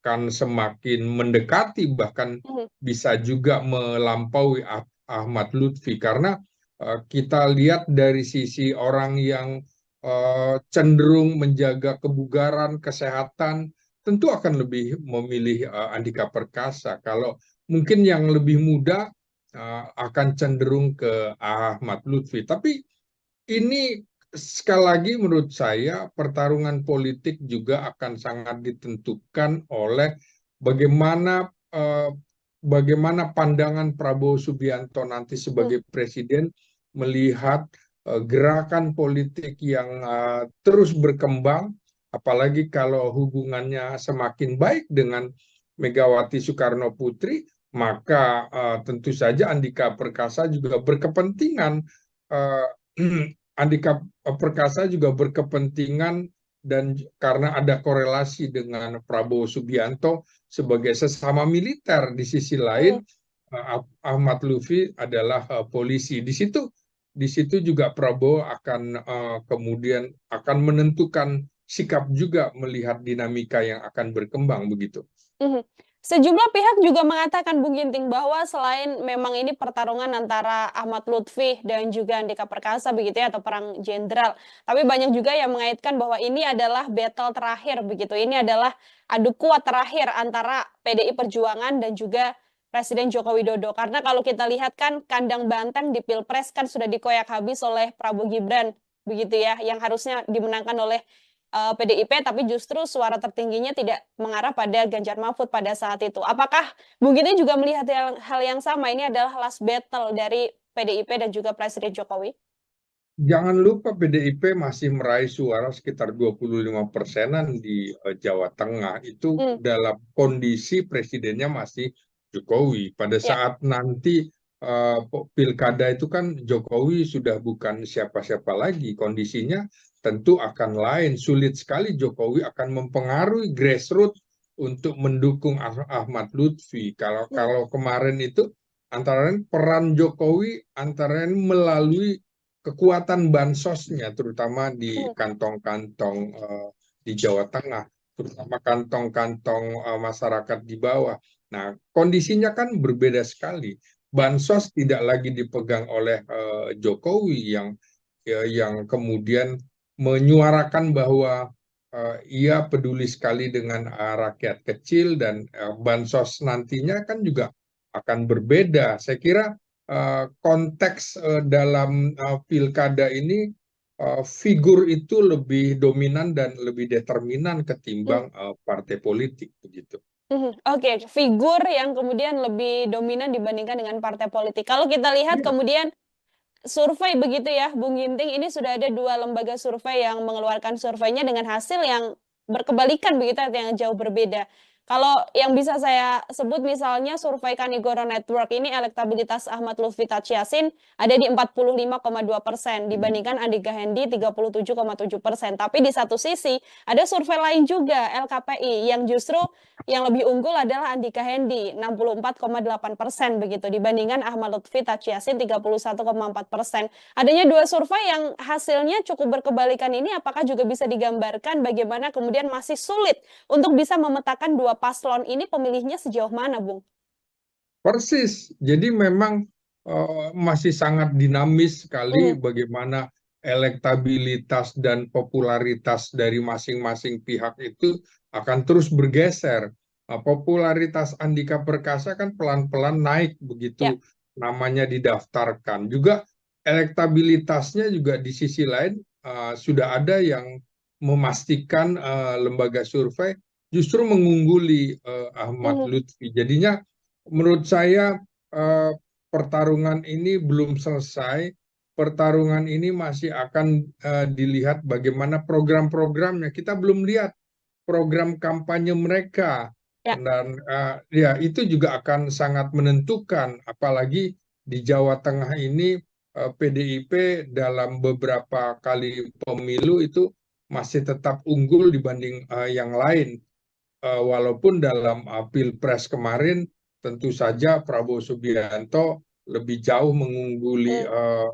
akan semakin mendekati, bahkan Hmm. bisa juga melampaui Ahmad Lutfi, karena kita lihat dari sisi orang yang cenderung menjaga kebugaran, kesehatan, tentu akan lebih memilih Andika Perkasa. Kalau mungkin yang lebih muda akan cenderung ke Ahmad Lutfi. Tapi ini sekali lagi menurut saya pertarungan politik juga akan sangat ditentukan oleh bagaimana bagaimana pandangan Prabowo Subianto nanti Hmm. sebagai presiden melihat gerakan politik yang terus berkembang, apalagi kalau hubungannya semakin baik dengan Megawati Soekarno Putri, maka tentu saja Andika Perkasa juga berkepentingan uh, Andika Perkasa juga berkepentingan, dan karena ada korelasi dengan Prabowo Subianto sebagai sesama militer, di sisi Hmm. lain Ahmad Lutfi adalah polisi. Di situ juga Prabowo akan kemudian akan menentukan sikap juga melihat dinamika yang akan berkembang begitu. Mhm. Sejumlah pihak juga mengatakan, Bung Ginting, bahwa selain memang ini pertarungan antara Ahmad Lutfi dan juga Andika Perkasa begitu ya, atau perang jenderal, tapi banyak juga yang mengaitkan bahwa ini adalah battle terakhir begitu. Ini adalah adu kuat terakhir antara PDI Perjuangan dan juga Presiden Joko Widodo. Karena kalau kita lihat kan kandang banteng di Pilpres kan sudah dikoyak habis oleh Prabowo Gibran begitu ya, yang harusnya dimenangkan oleh PDIP, tapi justru suara tertingginya tidak mengarah pada Ganjar Mahfud pada saat itu. Apakah Bung Gini juga melihat hal yang sama? Ini adalah last battle dari PDIP dan juga Presiden Jokowi? Jangan lupa PDIP masih meraih suara sekitar 25%-an di Jawa Tengah. Itu Hmm, dalam kondisi presidennya masih Jokowi. Pada ya. saat nanti pilkada itu kan Jokowi sudah bukan siapa-siapa lagi. Kondisinya tentu akan lain. Sulit sekali Jokowi akan mempengaruhi grassroots untuk mendukung Ahmad Lutfi. Kalau Hmm, kalau kemarin itu antara lain peran Jokowi antara lain melalui kekuatan bansosnya, terutama di hmm, kantong-kantong di Jawa Tengah, terutama kantong-kantong masyarakat di bawah. Nah, kondisinya kan berbeda sekali. ya. Bansos tidak lagi dipegang oleh Jokowi yang kemudian menyuarakan bahwa ia peduli sekali dengan rakyat kecil, dan bansos nantinya kan juga akan berbeda. Saya kira konteks dalam pilkada ini figur itu lebih dominan dan lebih determinan Hmm, ketimbang partai politik begitu. Oke, figur yang kemudian lebih dominan dibandingkan dengan partai politik. Kalau kita lihat Iya. kemudian survei begitu ya, Bung Ginting, ini sudah ada dua lembaga survei yang mengeluarkan surveinya dengan hasil yang berkebalikan begitu, yang jauh berbeda. Kalau yang bisa saya sebut misalnya survei Kanigoro Network ini elektabilitas Ahmad Lutfi Yassin ada di 45,2% dibandingkan Andika Hendi 37,7%. Tapi di satu sisi ada survei lain juga LKPI yang justru yang lebih unggul adalah Andika Hendi 64,8% begitu dibandingkan Ahmad Lutfi Yassin 31,4%. Adanya dua survei yang hasilnya cukup berkebalikan ini, apakah juga bisa digambarkan bagaimana kemudian masih sulit untuk bisa memetakan dua paslon ini pemilihnya sejauh mana, Bung? Persis. Jadi memang masih sangat dinamis sekali Mhm. bagaimana elektabilitas dan popularitas dari masing-masing pihak itu akan terus bergeser. Popularitas Andika Perkasa kan pelan-pelan naik Ya. begitu namanya didaftarkan. Juga elektabilitasnya juga di sisi lain sudah ada yang memastikan lembaga survei justru mengungguli Ahmad Mhm. Lutfi. Jadinya menurut saya eh, pertarungan ini belum selesai. Pertarungan ini masih akan dilihat bagaimana program-programnya. Kita belum lihat program kampanye mereka, Ya. dan ya itu juga akan sangat menentukan, apalagi di Jawa Tengah ini PDIP dalam beberapa kali pemilu itu masih tetap unggul dibanding yang lain. Walaupun dalam Pilpres kemarin tentu saja Prabowo Subianto lebih jauh mengungguli Hmm.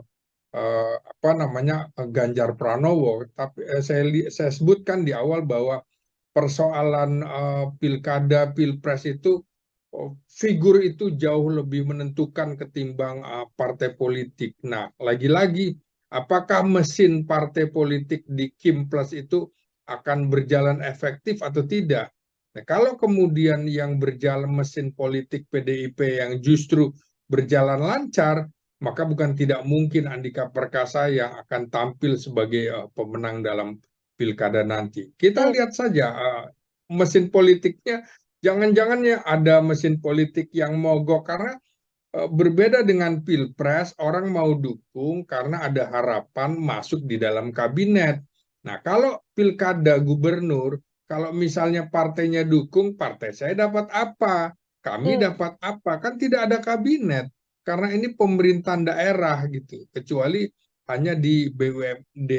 apa namanya Ganjar Pranowo. Tapi saya sebutkan di awal bahwa persoalan pilkada, pilpres itu figur itu jauh lebih menentukan ketimbang partai politik. Nah, lagi-lagi apakah mesin partai politik di Kim Plus itu akan berjalan efektif atau tidak? Nah, kalau kemudian yang berjalan mesin politik PDIP yang justru berjalan lancar, maka bukan tidak mungkin Andika Perkasa yang akan tampil sebagai pemenang dalam pilkada nanti. Kita Hmm. lihat saja mesin politiknya, jangan-jangan ya ada mesin politik yang mogok karena berbeda dengan pilpres, orang mau dukung karena ada harapan masuk di dalam kabinet. Nah, kalau pilkada gubernur, kalau misalnya partainya dukung, partai saya dapat apa? Kami Hmm. dapat apa? Kan tidak ada kabinet. Karena ini pemerintahan daerah gitu. Kecuali hanya di BUMD,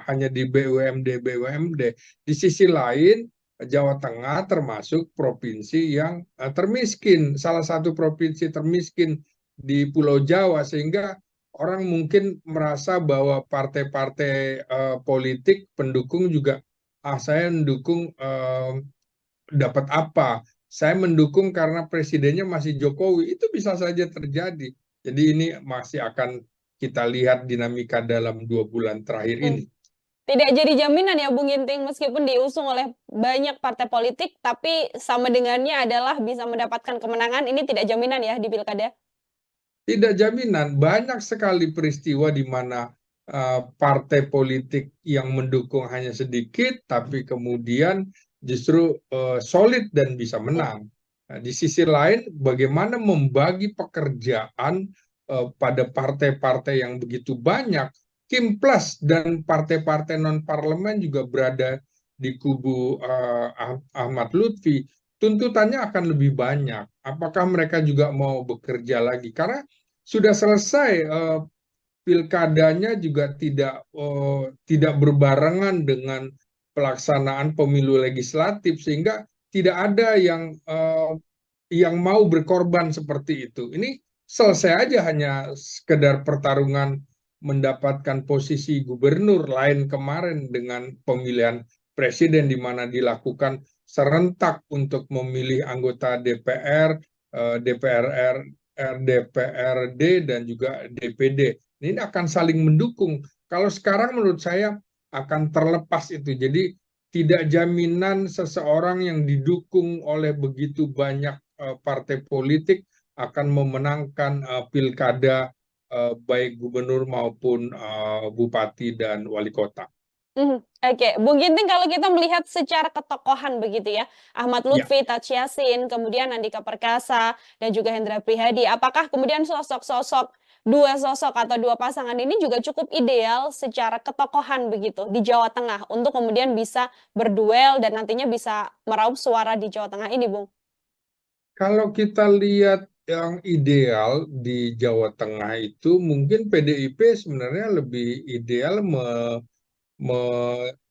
hanya di BUMD. Di sisi lain, Jawa Tengah termasuk provinsi yang termiskin, salah satu provinsi termiskin di Pulau Jawa, sehingga orang mungkin merasa bahwa partai-partai politik pendukung juga, saya mendukung dapat apa? Saya mendukung karena presidennya masih Jokowi. Itu bisa saja terjadi. Jadi ini masih akan kita lihat dinamika dalam 2 bulan terakhir Hmm. ini. Tidak jadi jaminan ya Bung Ginting, meskipun diusung oleh banyak partai politik, tapi sama dengannya adalah bisa mendapatkan kemenangan, ini tidak jaminan ya di pilkada? Tidak jaminan, banyak sekali peristiwa di mana partai politik yang mendukung hanya sedikit, tapi kemudian justru solid dan bisa Hmm. menang. Nah, di sisi lain, bagaimana membagi pekerjaan pada partai-partai yang begitu banyak, Kim Plus dan partai-partai non-parlemen juga berada di kubu Ahmad Lutfi, tuntutannya akan lebih banyak. Apakah mereka juga mau bekerja lagi? Karena sudah selesai pilkadanya juga tidak berbarengan dengan pelaksanaan pemilu legislatif, sehingga tidak ada yang mau berkorban seperti itu. Ini selesai aja hanya sekedar pertarungan mendapatkan posisi gubernur, lain kemarin dengan pemilihan presiden di mana dilakukan serentak untuk memilih anggota DPR, DPR, DPRD dan juga DPD. Ini akan saling mendukung. Kalau sekarang menurut saya akan terlepas itu. Jadi tidak jaminan seseorang yang didukung oleh begitu banyak partai politik akan memenangkan pilkada baik gubernur maupun bupati dan wali kota. Mhm, oke. Bung Ginting, kalau kita melihat secara ketokohan begitu ya, Ahmad Ya, Lutfi, Taj Yassin, kemudian Andika Perkasa, dan juga Hendra Prihadi, apakah kemudian dua sosok atau dua pasangan ini juga cukup ideal secara ketokohan begitu di Jawa Tengah untuk kemudian bisa berduel dan nantinya bisa meraup suara di Jawa Tengah ini, Bung? kalau kita lihat yang ideal di Jawa Tengah itu mungkin PDIP sebenarnya lebih ideal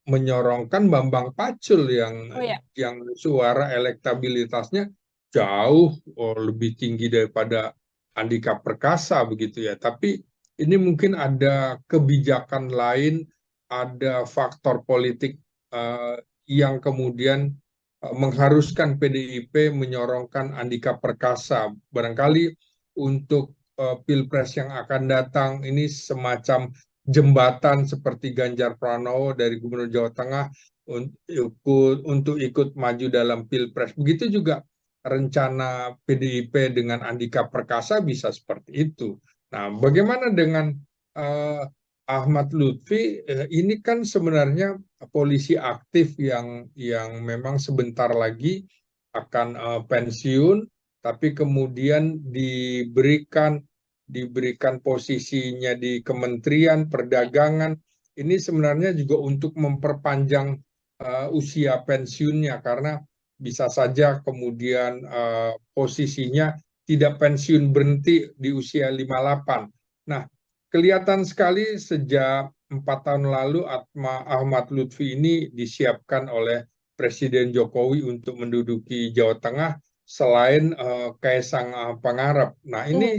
menyorongkan Bambang Pacul Oh ya. yang suara elektabilitasnya jauh lebih tinggi daripada Andika Perkasa begitu ya. Tapi ini mungkin ada kebijakan lain, ada faktor politik eh, yang kemudian mengharuskan PDIP menyorongkan Andika Perkasa. Barangkali untuk Pilpres yang akan datang ini semacam jembatan seperti Ganjar Pranowo dari Gubernur Jawa Tengah untuk ikut maju dalam Pilpres. Begitu juga rencana PDIP dengan Andika Perkasa bisa seperti itu. Nah, bagaimana dengan eh, Ahmad Lutfi ini kan sebenarnya polisi aktif yang memang sebentar lagi akan pensiun, tapi kemudian diberikan posisinya di Kementerian Perdagangan. Ini sebenarnya juga untuk memperpanjang usia pensiunnya karena bisa saja kemudian posisinya tidak pensiun berhenti di usia 58. Nah, kelihatan sekali sejak 4 tahun lalu Ahmad Lutfi ini disiapkan oleh Presiden Jokowi untuk menduduki Jawa Tengah selain Kaisang Pangarep. Nah, Mhm. ini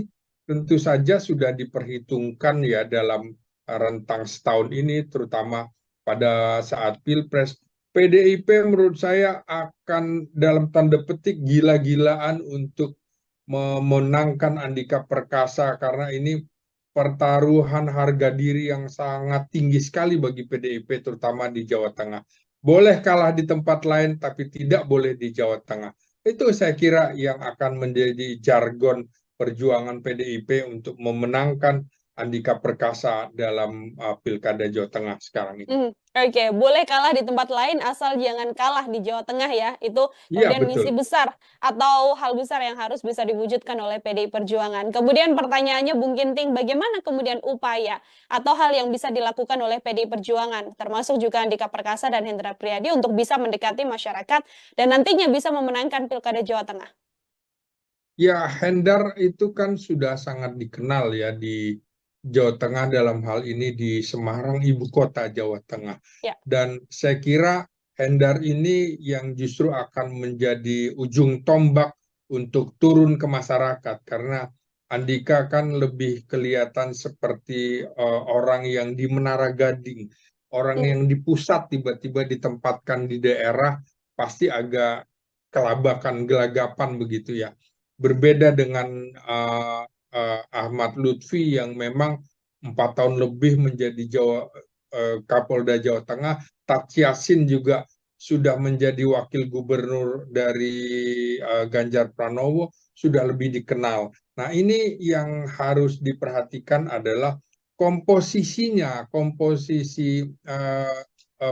tentu saja sudah diperhitungkan ya dalam rentang setahun ini, terutama pada saat Pilpres. PDIP menurut saya akan dalam tanda petik gila-gilaan untuk memenangkan Andika Perkasa karena ini pertaruhan harga diri yang sangat tinggi sekali bagi PDIP terutama di Jawa Tengah. Boleh kalah di tempat lain tapi tidak boleh di Jawa Tengah. Itu saya kira yang akan menjadi jargon perjuangan PDIP untuk memenangkan Andika Perkasa dalam Pilkada Jawa Tengah sekarang ini. Oke, boleh kalah di tempat lain asal jangan kalah di Jawa Tengah ya. Itu Iya, kemudian misi betul. besar atau hal besar yang harus bisa diwujudkan oleh PDI Perjuangan. Kemudian pertanyaannya Bung Ginting, bagaimana kemudian upaya atau hal yang bisa dilakukan oleh PDI Perjuangan, termasuk juga Andika Perkasa dan Hendra Priyadi untuk bisa mendekati masyarakat dan nantinya bisa memenangkan Pilkada Jawa Tengah? Ya, Hendar itu kan sudah sangat dikenal ya di Jawa Tengah dalam hal ini di Semarang, ibu kota Jawa Tengah. Ya. Dan saya kira Hendar ini yang justru akan menjadi ujung tombak untuk turun ke masyarakat karena Andika kan lebih kelihatan seperti orang yang di Menara Gading, orang Hmm. yang di pusat tiba-tiba ditempatkan di daerah pasti agak kelabakan, gelagapan begitu ya. Berbeda dengan Ahmad Lutfi yang memang 4 tahun lebih menjadi Kapolda Jawa Tengah. Tat Yassin juga sudah menjadi wakil gubernur dari Ganjar Pranowo, sudah lebih dikenal. Nah, ini yang harus diperhatikan adalah komposisinya, komposisi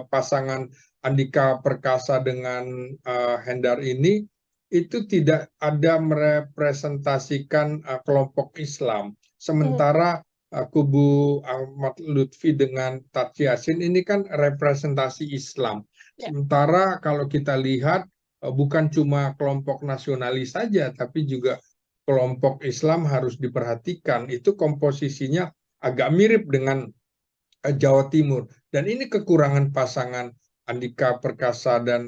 pasangan Andika Perkasa dengan Hendar ini itu tidak ada merepresentasikan kelompok Islam. Hmm. Sementara kubu Ahmad Lutfi dengan Tat Yassin ini kan representasi Islam. Ya. Sementara kalau kita lihat bukan cuma kelompok nasionalis saja, tapi juga kelompok Islam harus diperhatikan. Itu komposisinya agak mirip dengan Jawa Timur. Dan ini kekurangan pasangan Andika Perkasa dan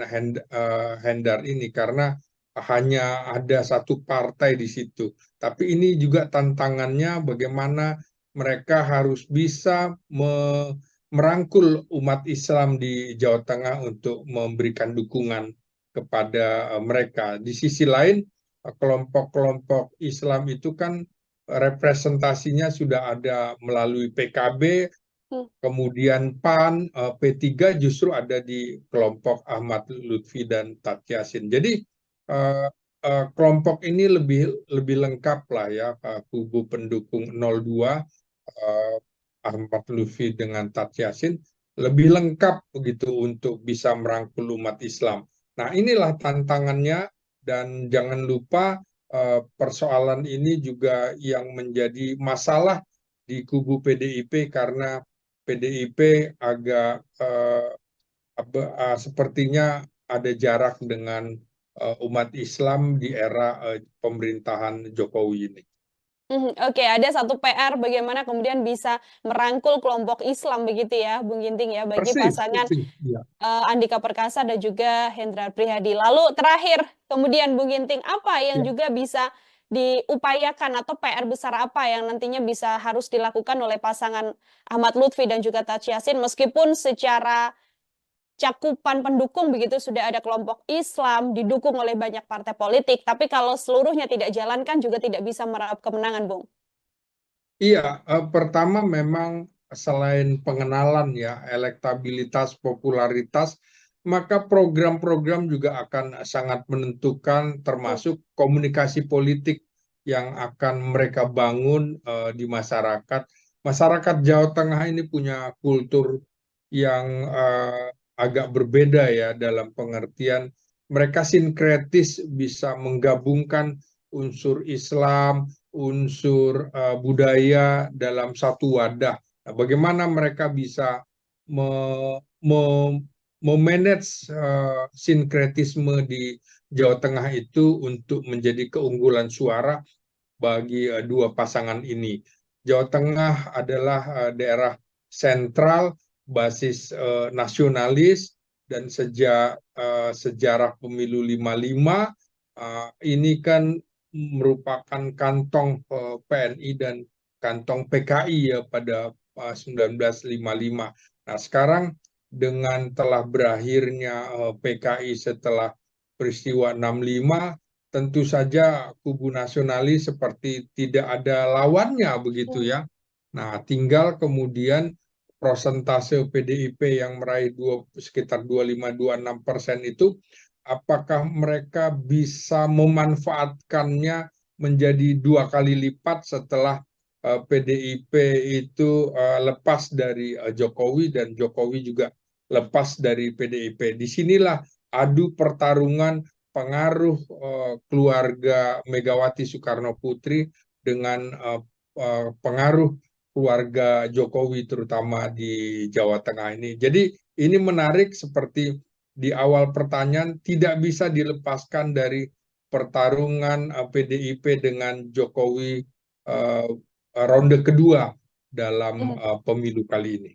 Hendar ini karena hanya ada satu partai di situ. Tapi ini juga tantangannya bagaimana mereka harus bisa merangkul umat Islam di Jawa Tengah untuk memberikan dukungan kepada mereka. Di sisi lain, kelompok-kelompok Islam itu kan representasinya sudah ada melalui PKB, Hmm. kemudian PAN, P3 justru ada di kelompok Ahmad Lutfi dan Tat Yassin. Jadi kelompok ini lebih lengkap lah ya, kubu pendukung 02 Ahmad Lutfi dengan Tat Yassin lebih lengkap begitu untuk bisa merangkul umat Islam. Nah, inilah tantangannya dan jangan lupa persoalan ini juga yang menjadi masalah di kubu PDIP karena PDIP agak sepertinya ada jarak dengan umat Islam di era pemerintahan Jokowi ini. Oke, ada satu PR bagaimana kemudian bisa merangkul kelompok Islam begitu ya, Bung Ginting ya, bagi Persis, pasangan persis. Ya. Andika Perkasa dan juga Hendra Prihadi. Lalu terakhir, kemudian Bung Ginting, apa yang Ya. juga bisa diupayakan atau PR besar apa yang nantinya bisa harus dilakukan oleh pasangan Ahmad Lutfi dan juga Tat Yassin meskipun secara cakupan pendukung begitu sudah ada kelompok Islam didukung oleh banyak partai politik, tapi kalau seluruhnya tidak jalankan juga tidak bisa meraup kemenangan, Bung. Iya, pertama memang selain pengenalan ya, elektabilitas, popularitas, maka program-program juga akan sangat menentukan Hmm. termasuk komunikasi politik yang akan mereka bangun di masyarakat. masyarakat Jawa Tengah ini punya kultur yang agak berbeda ya dalam pengertian mereka sinkretis bisa menggabungkan unsur Islam, unsur budaya dalam satu wadah. Nah, bagaimana mereka bisa me- me- memanage sinkretisme di Jawa Tengah itu untuk menjadi keunggulan suara bagi dua pasangan ini. Jawa Tengah adalah daerah sentral, basis nasionalis, dan sejak sejarah pemilu 55 ini kan merupakan kantong PNI dan kantong PKI ya pada 1955. Nah, sekarang dengan telah berakhirnya PKI setelah peristiwa 65, tentu saja kubu nasionalis seperti tidak ada lawannya begitu ya. Nah, tinggal kemudian prosentase PDIP yang meraih sekitar 25-26% itu, apakah mereka bisa memanfaatkannya menjadi dua kali lipat setelah PDIP itu lepas dari Jokowi dan Jokowi juga lepas dari PDIP. Disinilah adu pertarungan pengaruh keluarga Megawati Soekarno Putri dengan pengaruh keluarga Jokowi terutama di Jawa Tengah ini. Jadi ini menarik seperti di awal pertanyaan tidak bisa dilepaskan dari pertarungan PDIP dengan Jokowi ronde kedua dalam pemilu kali ini.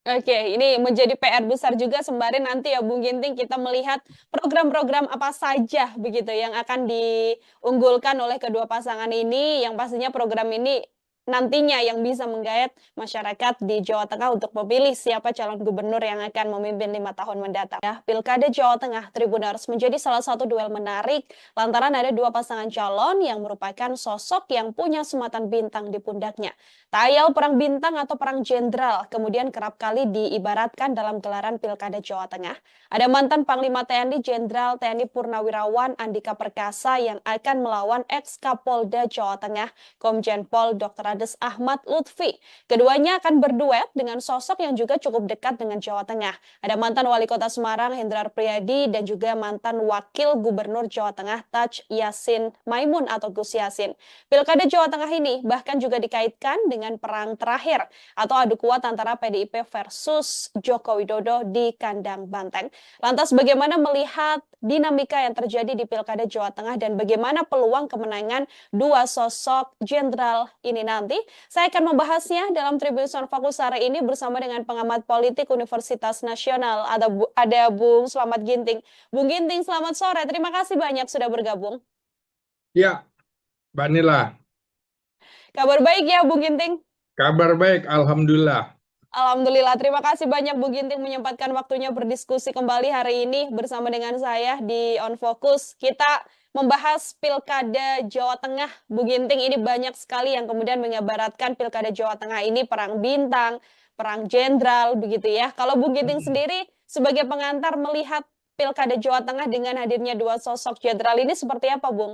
Oke, ini menjadi PR besar juga sembari nanti ya Bung Ginting kita melihat program-program apa saja begitu yang akan diunggulkan oleh kedua pasangan ini yang pastinya program ini nantinya yang bisa menggayat masyarakat di Jawa Tengah untuk memilih siapa calon gubernur yang akan memimpin 5 tahun mendatang. Ya, Pilkada Jawa Tengah Tribuners menjadi salah satu duel menarik lantaran ada dua pasangan calon yang merupakan sosok yang punya sematan bintang di pundaknya. Tayal perang bintang atau perang jenderal kemudian kerap kali diibaratkan dalam gelaran Pilkada Jawa Tengah. Ada mantan Panglima TNI Jenderal TNI Purnawirawan Andika Perkasa yang akan melawan ex-Kapolda Jawa Tengah Komjen Pol Dr. Andes Ahmad Lutfi. Keduanya akan berduet dengan sosok yang juga cukup dekat dengan Jawa Tengah. Ada mantan Wali Kota Semarang Hendrar Priyadi dan juga mantan Wakil Gubernur Jawa Tengah Taj Yasin Maimun atau Gus Yasin. Pilkada Jawa Tengah ini bahkan juga dikaitkan dengan perang terakhir atau adu kuat antara PDIP versus Joko Widodo di kandang Banteng. Lantas bagaimana melihat dinamika yang terjadi di Pilkada Jawa Tengah dan bagaimana peluang kemenangan dua sosok jenderal ini nanti? Saya akan membahasnya dalam Tribun Fokus sore ini bersama dengan pengamat politik Universitas Nasional. Ada Bung Slamet Ginting. Bung Ginting, selamat sore. Terima kasih banyak sudah bergabung. Ya, Mbak Nila. Kabar baik ya, Bung Ginting? Kabar baik, Alhamdulillah. Alhamdulillah, terima kasih banyak Bu Ginting menyempatkan waktunya berdiskusi kembali hari ini bersama dengan saya di On Focus. Kita membahas Pilkada Jawa Tengah. Bu Ginting, ini banyak sekali yang kemudian mengibaratkan Pilkada Jawa Tengah ini perang bintang, perang jenderal, begitu ya. Kalau Bu Ginting sendiri sebagai pengantar melihat Pilkada Jawa Tengah dengan hadirnya dua sosok jenderal ini seperti apa, Bung?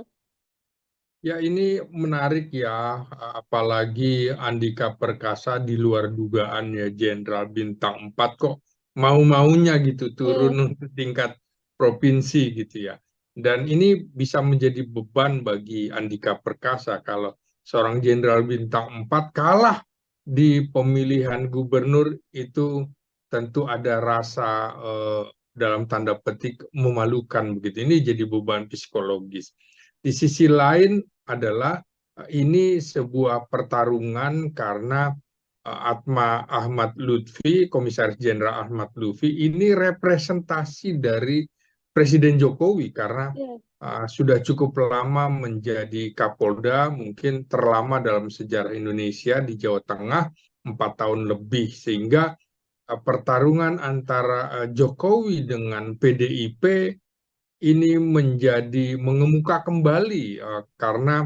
Ya, ini menarik ya, apalagi Andika Perkasa di luar dugaan ya, Jenderal Bintang 4 kok mau-maunya gitu turun Hmm. untuk tingkat provinsi gitu ya. Dan ini bisa menjadi beban bagi Andika Perkasa kalau seorang Jenderal Bintang 4 kalah di pemilihan gubernur itu tentu ada rasa dalam tanda petik memalukan begitu. Ini jadi beban psikologis. Di sisi lain adalah ini sebuah pertarungan karena Atma Ahmad Lutfi, Komisaris Jenderal Ahmad Lutfi, ini representasi dari Presiden Jokowi karena sudah cukup lama menjadi Kapolda, mungkin terlama dalam sejarah Indonesia di Jawa Tengah, 4 tahun lebih, sehingga pertarungan antara Jokowi dengan PDIP ini menjadi mengemuka kembali karena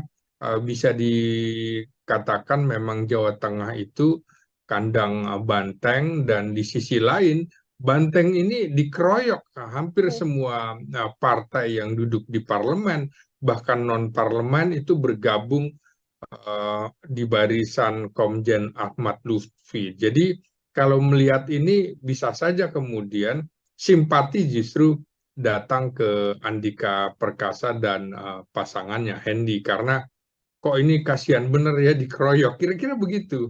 bisa dikatakan memang Jawa Tengah itu kandang banteng dan di sisi lain banteng ini dikeroyok hampir semua partai yang duduk di parlemen bahkan non parlemen itu bergabung di barisan Komjen Ahmad Lutfi. Jadi kalau melihat ini bisa saja kemudian simpati justru datang ke Andika Perkasa dan pasangannya Hendy karena kok ini kasihan bener ya dikeroyok, kira-kira begitu.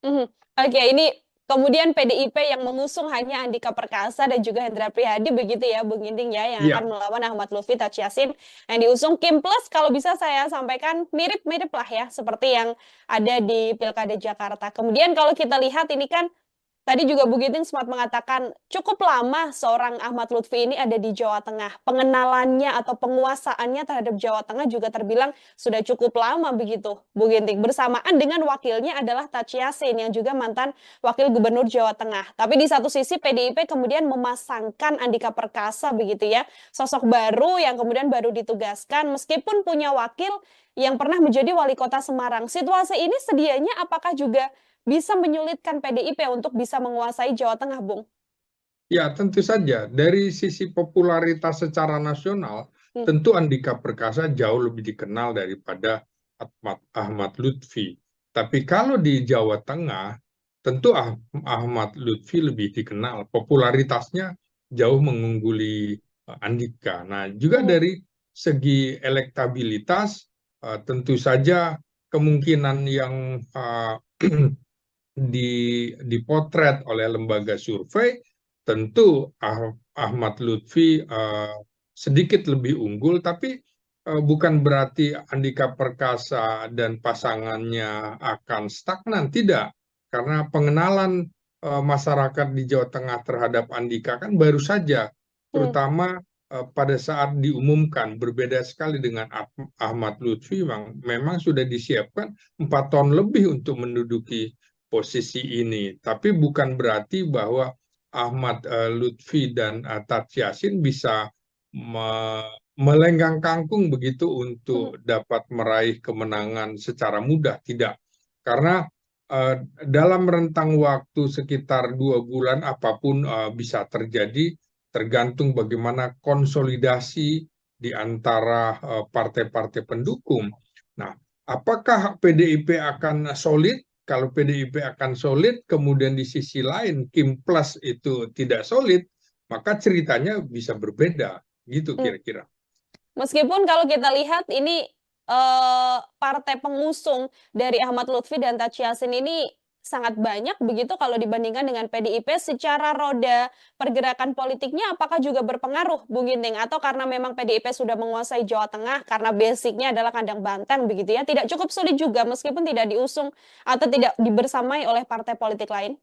Mhm. Oke, ini kemudian PDIP yang mengusung hanya Andika Perkasa dan juga Hendra Prihadi begitu ya, Bung Ginting ya, yang akan Iya, melawan Ahmad Lutfi Taj Yassin yang diusung Kim Plus kalau bisa saya sampaikan mirip-mirip lah ya, seperti yang ada di Pilkada Jakarta. Kemudian kalau kita lihat ini kan tadi juga Bu Giting sempat mengatakan cukup lama seorang Ahmad Lutfi ini ada di Jawa Tengah. Pengenalannya atau penguasaannya terhadap Jawa Tengah juga terbilang sudah cukup lama begitu, Bu Ginting. Bersamaan dengan wakilnya adalah Taj Yassin yang juga mantan wakil gubernur Jawa Tengah. Tapi di satu sisi PDIP kemudian memasangkan Andika Perkasa begitu ya, sosok baru yang kemudian baru ditugaskan meskipun punya wakil yang pernah menjadi wali kota Semarang. Situasi ini sedianya apakah juga bisa menyulitkan PDIP untuk bisa menguasai Jawa Tengah, Bung? ya tentu saja. Dari sisi popularitas secara nasional, Hmm. tentu Andika Perkasa jauh lebih dikenal daripada Ahmad Lutfi. Tapi kalau di Jawa Tengah, tentu Ahmad Lutfi lebih dikenal. Popularitasnya jauh mengungguli Andika. Nah, juga Hmm. dari segi elektabilitas, tentu saja kemungkinan yang dipotret oleh lembaga survei, tentu Ahmad Lutfi sedikit lebih unggul, tapi bukan berarti Andika Perkasa dan pasangannya akan stagnan, tidak. Karena pengenalan masyarakat di Jawa Tengah terhadap Andika kan baru saja, Hmm. terutama pada saat diumumkan, berbeda sekali dengan Ahmad Lutfi, memang sudah disiapkan 4 tahun lebih untuk menduduki posisi ini. Tapi bukan berarti bahwa Ahmad Lutfi dan Taj Yassin bisa melenggang kangkung begitu Hmm. untuk dapat meraih kemenangan secara mudah. Tidak. Karena dalam rentang waktu sekitar 2 bulan apapun bisa terjadi tergantung bagaimana konsolidasi di antara partai-partai pendukung. Nah, apakah PDIP akan solid? Kalau PDIP akan solid, kemudian di sisi lain Kim Plus itu tidak solid, maka ceritanya bisa berbeda, gitu Hmm. kira-kira. Meskipun kalau kita lihat ini partai pengusung dari Ahmad Lutfi dan Taj Yassin ini sangat banyak begitu kalau dibandingkan dengan PDIP secara roda pergerakan politiknya apakah juga berpengaruh Bung Ginting atau karena memang PDIP sudah menguasai Jawa Tengah karena basicnya adalah kandang banteng begitu ya tidak cukup sulit juga meskipun tidak diusung atau tidak dibersamai oleh partai politik lain.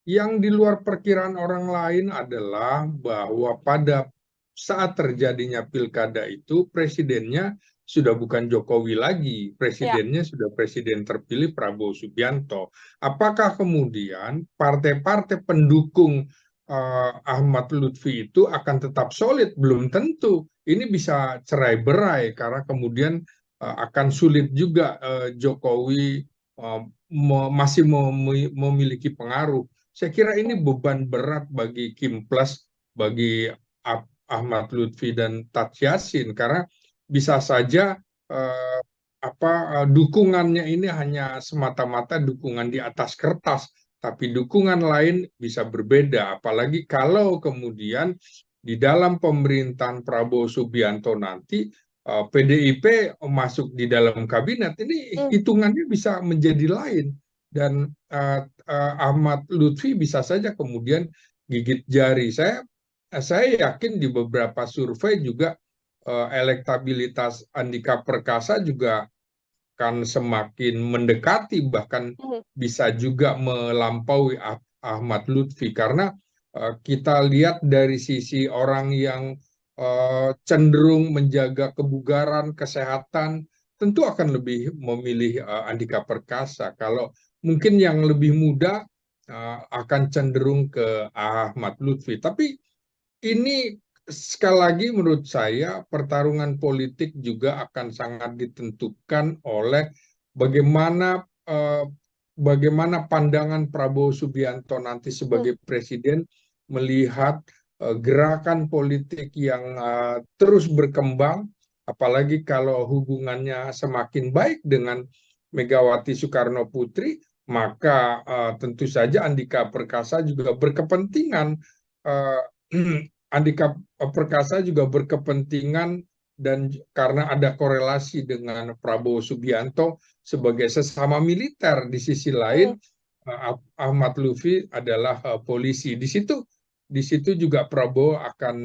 Yang di luar perkiraan orang lain adalah bahwa pada saat terjadinya pilkada itu presidennya sudah bukan Jokowi lagi, Ya. presidennya sudah presiden terpilih Prabowo Subianto. Apakah kemudian partai-partai pendukung Ahmad Lutfi itu akan tetap solid? Belum tentu. Ini bisa cerai-berai karena kemudian akan sulit juga Jokowi masih memiliki pengaruh. Saya kira ini beban berat bagi Kim Plus, bagi Ahmad Lutfi dan Taj Yassin karena bisa saja eh, dukungannya ini hanya semata-mata dukungan di atas kertas, tapi dukungan lain bisa berbeda. Apalagi kalau kemudian di dalam pemerintahan Prabowo Subianto nanti PDIP masuk di dalam kabinet, ini Hmm. hitungannya bisa menjadi lain dan Ahmad Lutfi bisa saja kemudian gigit jari. Saya yakin di beberapa survei juga elektabilitas Andika Perkasa juga akan semakin mendekati bahkan Hmm. bisa juga melampaui Ahmad Lutfi karena kita lihat dari sisi orang yang cenderung menjaga kebugaran, kesehatan, tentu akan lebih memilih Andika Perkasa. Kalau mungkin yang lebih muda akan cenderung ke Ahmad Lutfi. Tapi ini sekali lagi menurut saya pertarungan politik juga akan sangat ditentukan oleh bagaimana bagaimana pandangan Prabowo Subianto nanti Hmm. sebagai presiden melihat gerakan politik yang terus berkembang, apalagi kalau hubungannya semakin baik dengan Megawati Soekarno Putri, maka tentu saja Andika Perkasa juga berkepentingan. eh, Andika Perkasa juga berkepentingan dan karena ada korelasi dengan Prabowo Subianto sebagai sesama militer, di sisi lain Ahmad Lutfi adalah polisi. Di situ juga Prabowo akan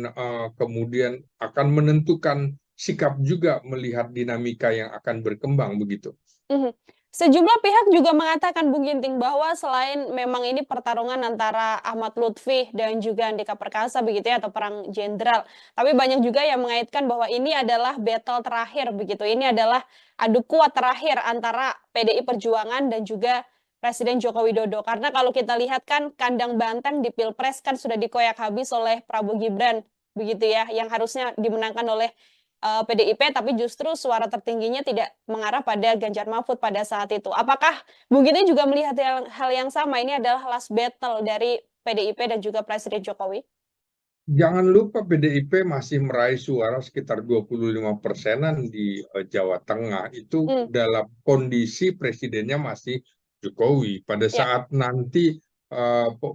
kemudian akan menentukan sikap juga melihat dinamika yang akan berkembang begitu. Mhm. Sejumlah pihak juga mengatakan, Bung Ginting, bahwa selain memang ini pertarungan antara Ahmad Lutfi dan juga Andika Perkasa begitu ya, atau perang jenderal, tapi banyak juga yang mengaitkan bahwa ini adalah battle terakhir begitu. Ini adalah adu kuat terakhir antara PDI Perjuangan dan juga Presiden Joko Widodo. Karena kalau kita lihat kan kandang banteng di Pilpres kan sudah dikoyak habis oleh Prabowo Gibran begitu ya, yang harusnya dimenangkan oleh PDIP, tapi justru suara tertingginya tidak mengarah pada Ganjar Mahfud pada saat itu. Apakah Bung Giti juga melihat hal yang sama? Ini adalah last battle dari PDIP dan juga Presiden Jokowi? Jangan lupa PDIP masih meraih suara sekitar 25%-an di Jawa Tengah. Itu Hmm, dalam kondisi presidennya masih Jokowi. Pada ya. saat nanti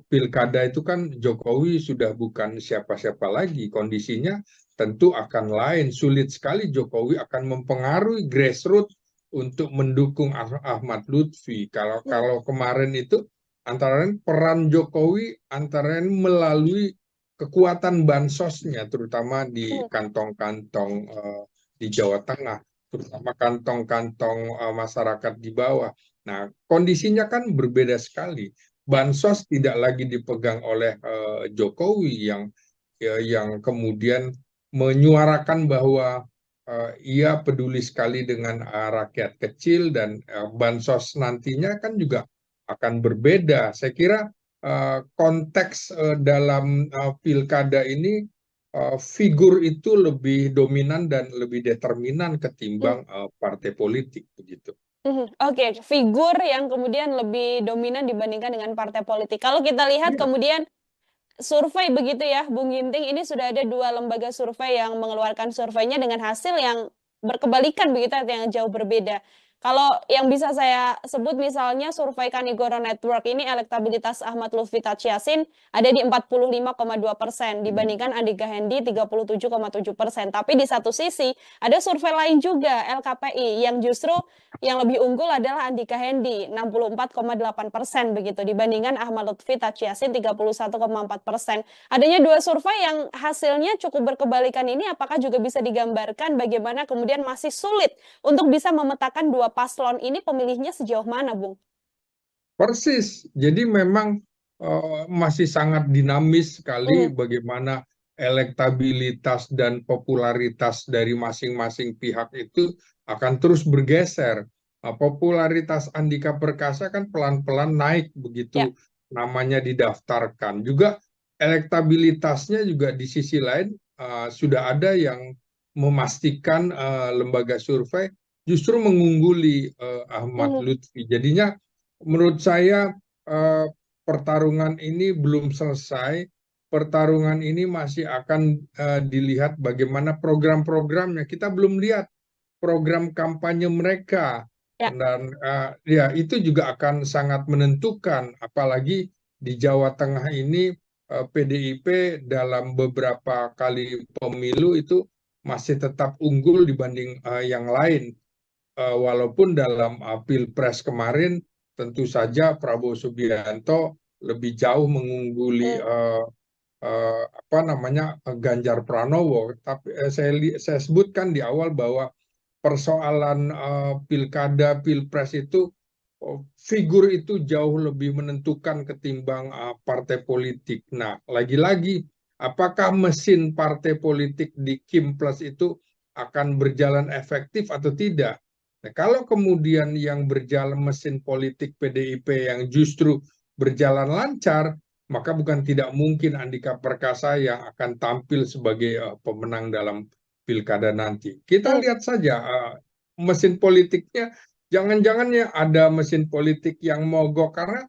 pilkada itu kan Jokowi sudah bukan siapa-siapa lagi. Kondisinya tentu akan lain. Sulit sekali Jokowi akan mempengaruhi grassroots untuk mendukung Ahmad Lutfi. Kalau Hmm, kalau kemarin itu antara lain peran Jokowi antara lain melalui kekuatan bansosnya, terutama di hmm, kantong-kantong di Jawa Tengah, terutama kantong-kantong masyarakat di bawah. Nah, kondisinya kan berbeda sekali. ya. Bansos tidak lagi dipegang oleh Jokowi yang kemudian menyuarakan bahwa ia peduli sekali dengan rakyat kecil dan bansos nantinya kan juga akan berbeda. Saya kira konteks dalam pilkada ini figur itu lebih dominan dan lebih determinan Hmm, ketimbang partai politik begitu. Oke, figur yang kemudian lebih dominan dibandingkan dengan partai politik. Kalau kita lihat Iya. kemudian survei begitu ya, Bung Ginting, ini sudah ada 2 lembaga survei yang mengeluarkan surveinya dengan hasil yang berkebalikan begitu, yang jauh berbeda. Kalau yang bisa saya sebut misalnya survei Kanigoro Network ini elektabilitas Ahmad Lutfi Tachiasin ada di 45,2% dibandingkan Andika Hendi 37,7%. Tapi di satu sisi ada survei lain juga LKPI yang justru yang lebih unggul adalah Andika Hendi 64,8% begitu dibandingkan Ahmad Lutfi Tachiasin 31,4%. Adanya 2 survei yang hasilnya cukup berkebalikan ini apakah juga bisa digambarkan bagaimana kemudian masih sulit untuk bisa memetakan 2 paslon ini pemilihnya sejauh mana, Bung? Persis. Jadi memang masih sangat dinamis sekali Mhm, bagaimana elektabilitas dan popularitas dari masing-masing pihak itu akan terus bergeser. Popularitas Andika Perkasa kan pelan-pelan naik ya. begitu namanya didaftarkan. Juga elektabilitasnya juga di sisi lain sudah ada yang memastikan lembaga survei justru mengungguli Ahmad Mhm, Lutfi. Jadinya menurut saya eh, pertarungan ini belum selesai. Pertarungan ini masih akan dilihat bagaimana program-programnya. Kita belum lihat program kampanye mereka ya. dan ya itu juga akan sangat menentukan. Apalagi di Jawa Tengah ini PDIP dalam beberapa kali pemilu itu masih tetap unggul dibanding yang lain. Walaupun dalam Pilpres kemarin tentu saja Prabowo Subianto lebih jauh mengungguli Mmm, apa namanya Ganjar Pranowo. Tapi saya sebutkan di awal bahwa persoalan pilkada Pilpres itu figur itu jauh lebih menentukan ketimbang partai politik. Nah, lagi-lagi apakah mesin partai politik di Kim Plus itu akan berjalan efektif atau tidak? Nah, kalau kemudian yang berjalan mesin politik PDIP yang justru berjalan lancar, maka bukan tidak mungkin Andika Perkasa yang akan tampil sebagai pemenang dalam pilkada nanti. Kita mmm, lihat saja mesin politiknya, jangan-jangan ya ada mesin politik yang mogok karena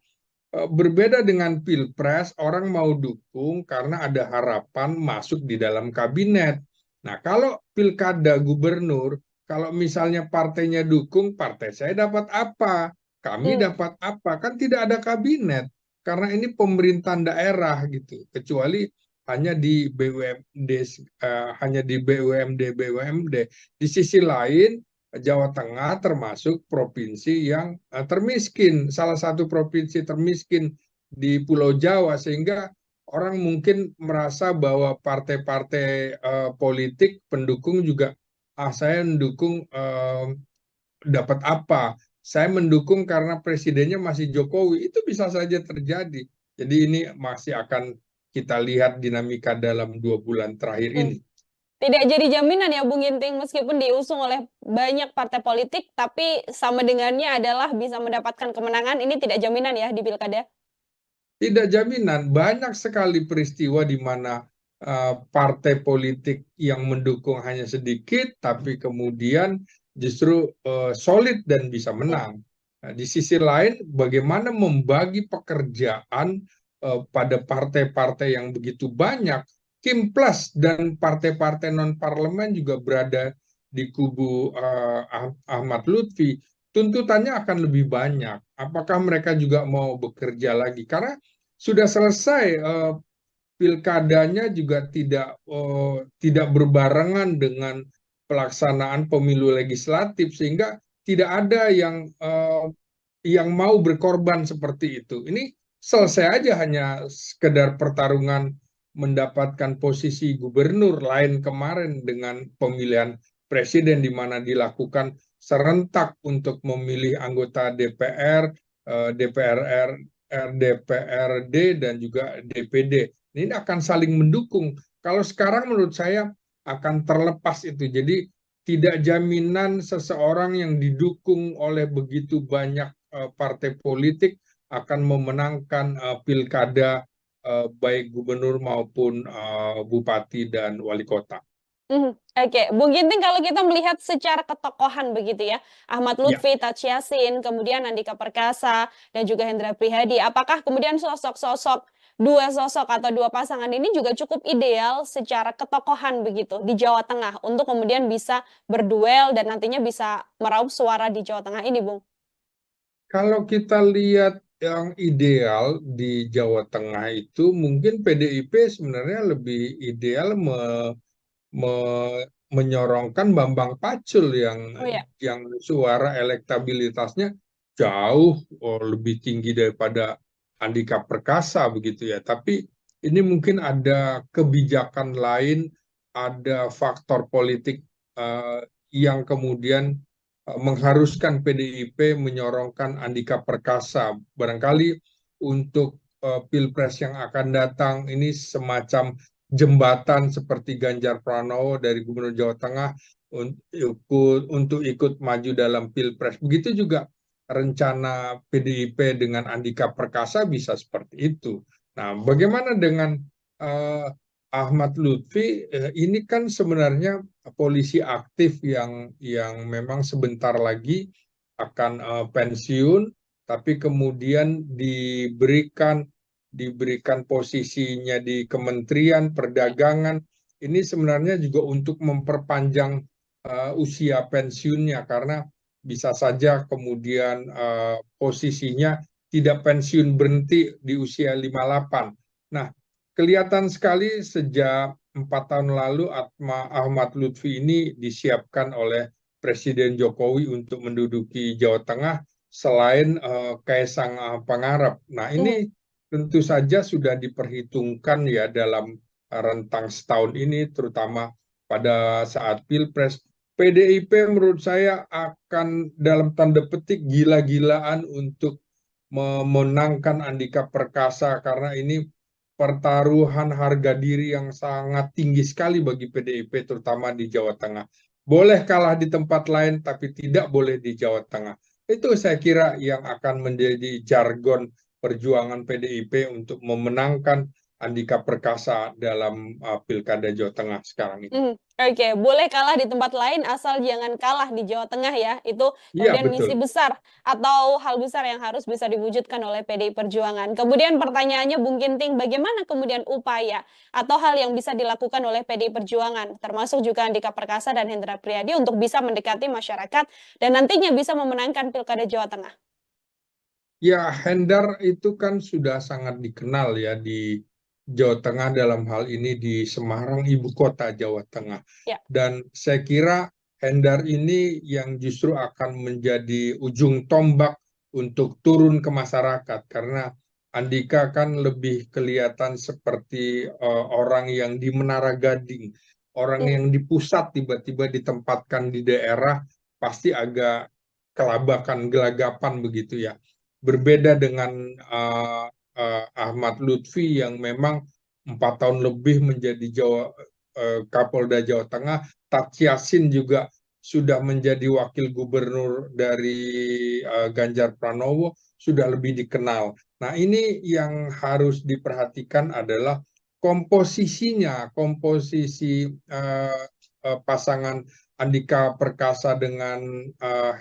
berbeda dengan pilpres, orang mau dukung karena ada harapan masuk di dalam kabinet. Nah, kalau pilkada gubernur, kalau misalnya partainya dukung, partai saya dapat apa? Kami Hmm. dapat apa? Kan tidak ada kabinet. Karena ini pemerintahan daerah gitu. Kecuali hanya di BUMD, hanya di BUMD. Di sisi lain, Jawa Tengah termasuk provinsi yang termiskin, salah satu provinsi termiskin di Pulau Jawa, sehingga orang mungkin merasa bahwa partai-partai politik pendukung juga, saya mendukung dapat apa? Saya mendukung karena presidennya masih Jokowi. Itu bisa saja terjadi. Jadi ini masih akan kita lihat dinamika dalam 2 bulan terakhir Hmm. ini. Tidak jadi jaminan ya Bung Ginting, meskipun diusung oleh banyak partai politik, tapi sama dengannya adalah bisa mendapatkan kemenangan, ini tidak jaminan ya di pilkada. Tidak jaminan, banyak sekali peristiwa di mana partai politik yang mendukung hanya sedikit, tapi kemudian justru solid dan bisa Hmm. menang. Nah, di sisi lain, bagaimana membagi pekerjaan pada partai-partai yang begitu banyak, Kim Plus dan partai-partai non-parlemen juga berada di kubu Ahmad Lutfi, tuntutannya akan lebih banyak. Apakah mereka juga mau bekerja lagi? Karena sudah selesai, pilkadanya juga tidak berbarengan dengan pelaksanaan pemilu legislatif, sehingga tidak ada yang mau berkorban seperti itu. Ini selesai aja hanya sekedar pertarungan mendapatkan posisi gubernur, lain kemarin dengan pemilihan presiden di mana dilakukan serentak untuk memilih anggota DPR, DPR DPRD dan juga DPD. Ini akan saling mendukung. Kalau sekarang menurut saya akan terlepas itu. Jadi tidak jaminan seseorang yang didukung oleh begitu banyak partai politik akan memenangkan pilkada, baik gubernur maupun bupati dan wali kota. Oke, Bung Ginting, kalau kita melihat secara ketokohan begitu ya, Ahmad Ya, Lutfi, Taj Yassin, kemudian Andika Perkasa, dan juga Hendra Prihadi, apakah kemudian dua sosok atau dua pasangan ini juga cukup ideal secara ketokohan begitu di Jawa Tengah untuk kemudian bisa berduel dan nantinya bisa meraup suara di Jawa Tengah ini, Bung? kalau kita lihat yang ideal di Jawa Tengah itu mungkin PDIP sebenarnya lebih ideal menyorongkan Bambang Pacul Oh ya. yang suara elektabilitasnya jauh lebih tinggi daripada Andika Perkasa begitu ya. Tapi ini mungkin ada kebijakan lain, ada faktor politik yang kemudian mengharuskan PDIP menyorongkan Andika Perkasa. Barangkali untuk Pilpres yang akan datang ini semacam jembatan seperti Ganjar Pranowo dari Gubernur Jawa Tengah untuk ikut maju dalam Pilpres. Begitu juga rencana PDIP dengan Andika Perkasa bisa seperti itu. Nah, bagaimana dengan uh, Ahmad Lutfi? Ini kan sebenarnya polisi aktif yang memang sebentar lagi akan pensiun, tapi kemudian diberikan posisinya di Kementerian Perdagangan. Ini sebenarnya juga untuk memperpanjang usia pensiunnya, karena bisa saja kemudian posisinya tidak pensiun berhenti di usia 58. Nah, kelihatan sekali sejak 4 tahun lalu Ahmad Lutfi ini disiapkan oleh Presiden Jokowi untuk menduduki Jawa Tengah selain Kaisang Pangarep. Nah, Mhm. ini tentu saja sudah diperhitungkan ya dalam rentang setahun ini, terutama pada saat Pilpres. PDIP menurut saya akan dalam tanda petik gila-gilaan untuk memenangkan Andika Perkasa, karena ini pertaruhan harga diri yang sangat tinggi sekali bagi PDIP, terutama di Jawa Tengah. Boleh kalah di tempat lain, tapi tidak boleh di Jawa Tengah. Itu saya kira yang akan menjadi jargon perjuangan PDIP untuk memenangkan Andika Perkasa dalam Pilkada Jawa Tengah sekarang ini. Oke, boleh kalah di tempat lain asal jangan kalah di Jawa Tengah ya. Itu Iya, kemudian misi betul. besar atau hal besar yang harus bisa diwujudkan oleh PDI Perjuangan. Kemudian pertanyaannya Bung Ginting, bagaimana kemudian upaya atau hal yang bisa dilakukan oleh PDI Perjuangan, termasuk juga Andika Perkasa dan Hendra Priyadi untuk bisa mendekati masyarakat dan nantinya bisa memenangkan Pilkada Jawa Tengah? Ya, Hendar itu kan sudah sangat dikenal ya di Jawa Tengah, dalam hal ini di Semarang, ibu kota Jawa Tengah. Ya. Dan saya kira Hendar ini yang justru akan menjadi ujung tombak untuk turun ke masyarakat, karena Andika kan lebih kelihatan seperti orang yang di Menara Gading, orang Hmm. yang di pusat tiba-tiba ditempatkan di daerah, pasti agak kelabakan, gelagapan begitu ya. Berbeda dengan Ahmad Lutfi yang memang 4 tahun lebih menjadi Kapolda Jawa Tengah. Tat Yassin juga sudah menjadi wakil gubernur dari Ganjar Pranowo, sudah lebih dikenal. Nah, ini yang harus diperhatikan adalah komposisinya, komposisi pasangan Andika Perkasa dengan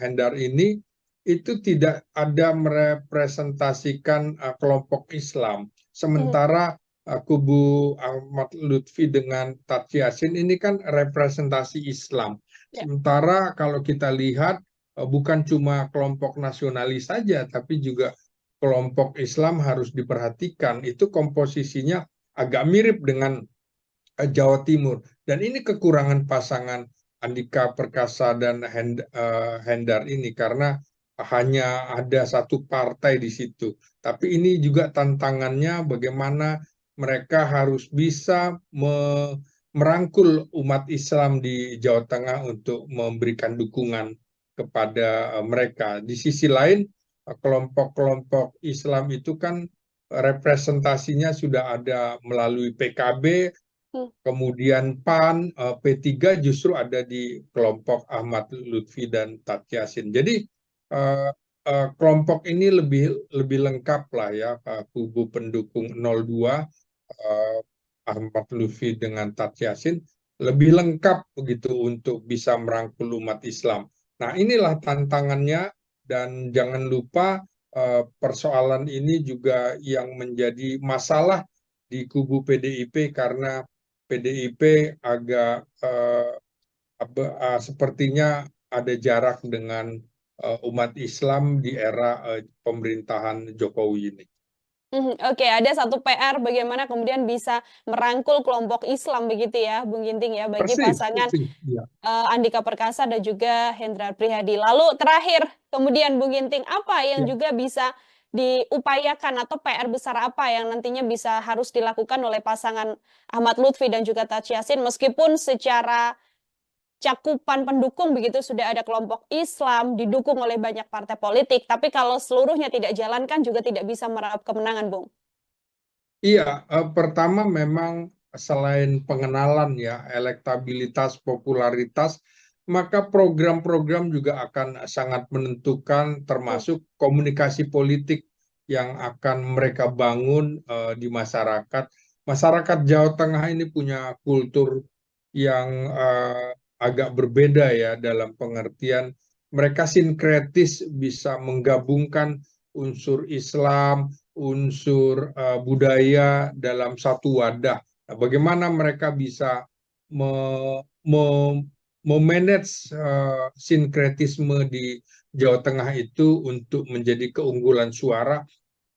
Hendar ini itu tidak ada merepresentasikan kelompok Islam. Sementara kubu Ahmad Lutfi dengan Tat Yassin ini kan representasi Islam. Ya. Sementara kalau kita lihat bukan cuma kelompok nasionalis saja, tapi juga kelompok Islam harus diperhatikan. Itu komposisinya agak mirip dengan Jawa Timur. Dan ini kekurangan pasangan Andika Perkasa dan Hendar ini, karena hanya ada satu partai di situ. Tapi ini juga tantangannya bagaimana mereka harus bisa merangkul umat Islam di Jawa Tengah untuk memberikan dukungan kepada mereka. Di sisi lain, kelompok-kelompok Islam itu kan representasinya sudah ada melalui PKB, kemudian PAN, P3 justru ada di kelompok Ahmad Lutfi dan Tat Yassin. Jadi kelompok ini lebih lengkap lah ya, kubu pendukung 02 Ahmad Lutfi dengan Tat Yassin lebih lengkap begitu untuk bisa merangkul umat Islam. Nah, inilah tantangannya, dan jangan lupa persoalan ini juga yang menjadi masalah di kubu PDIP, karena PDIP agak sepertinya ada jarak dengan umat Islam di era pemerintahan Jokowi ini. Oke, ada satu PR bagaimana kemudian bisa merangkul kelompok Islam begitu ya, Bung Ginting ya, bagi Persis, pasangan persis. Ya. Andika Perkasa dan juga Hendra Prihadi. Lalu terakhir, kemudian Bung Ginting, apa yang Ya. juga bisa diupayakan atau PR besar apa yang nantinya bisa harus dilakukan oleh pasangan Ahmad Lutfi dan juga Tat Yassin, meskipun secara cakupan pendukung begitu sudah ada kelompok Islam didukung oleh banyak partai politik, tapi kalau seluruhnya tidak jalankan juga tidak bisa meraup kemenangan, Bung. Iya, pertama memang selain pengenalan ya, elektabilitas, popularitas, maka program-program juga akan sangat menentukan, termasuk komunikasi politik yang akan mereka bangun di masyarakat. Masyarakat Jawa Tengah ini punya kultur yang agak berbeda ya, dalam pengertian mereka sinkretis, bisa menggabungkan unsur Islam, unsur budaya dalam satu wadah. Nah, bagaimana mereka bisa memanage sinkretisme di Jawa Tengah itu untuk menjadi keunggulan suara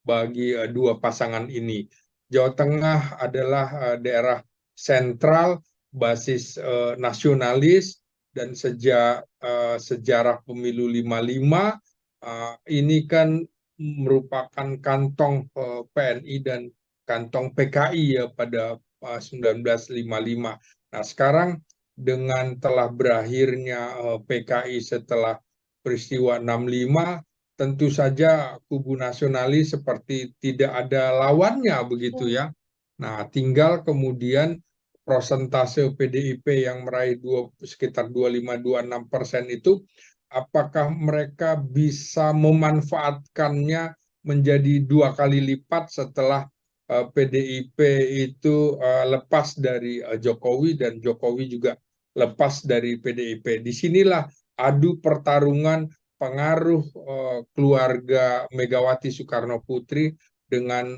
bagi dua pasangan ini. Jawa Tengah adalah daerah sentral, basis nasionalis, dan sejak sejarah pemilu 55 ini kan merupakan kantong PNI dan kantong PKI ya pada 1955. Nah, sekarang dengan telah berakhirnya PKI setelah peristiwa 65, tentu saja kubu nasionalis seperti tidak ada lawannya begitu ya. Nah, tinggal kemudian prosentase PDIP yang meraih sekitar 25-26% itu, apakah mereka bisa memanfaatkannya menjadi 2 kali lipat setelah PDIP itu lepas dari Jokowi dan Jokowi juga lepas dari PDIP. Disinilah adu pertarungan pengaruh keluarga Megawati Soekarno Putri dengan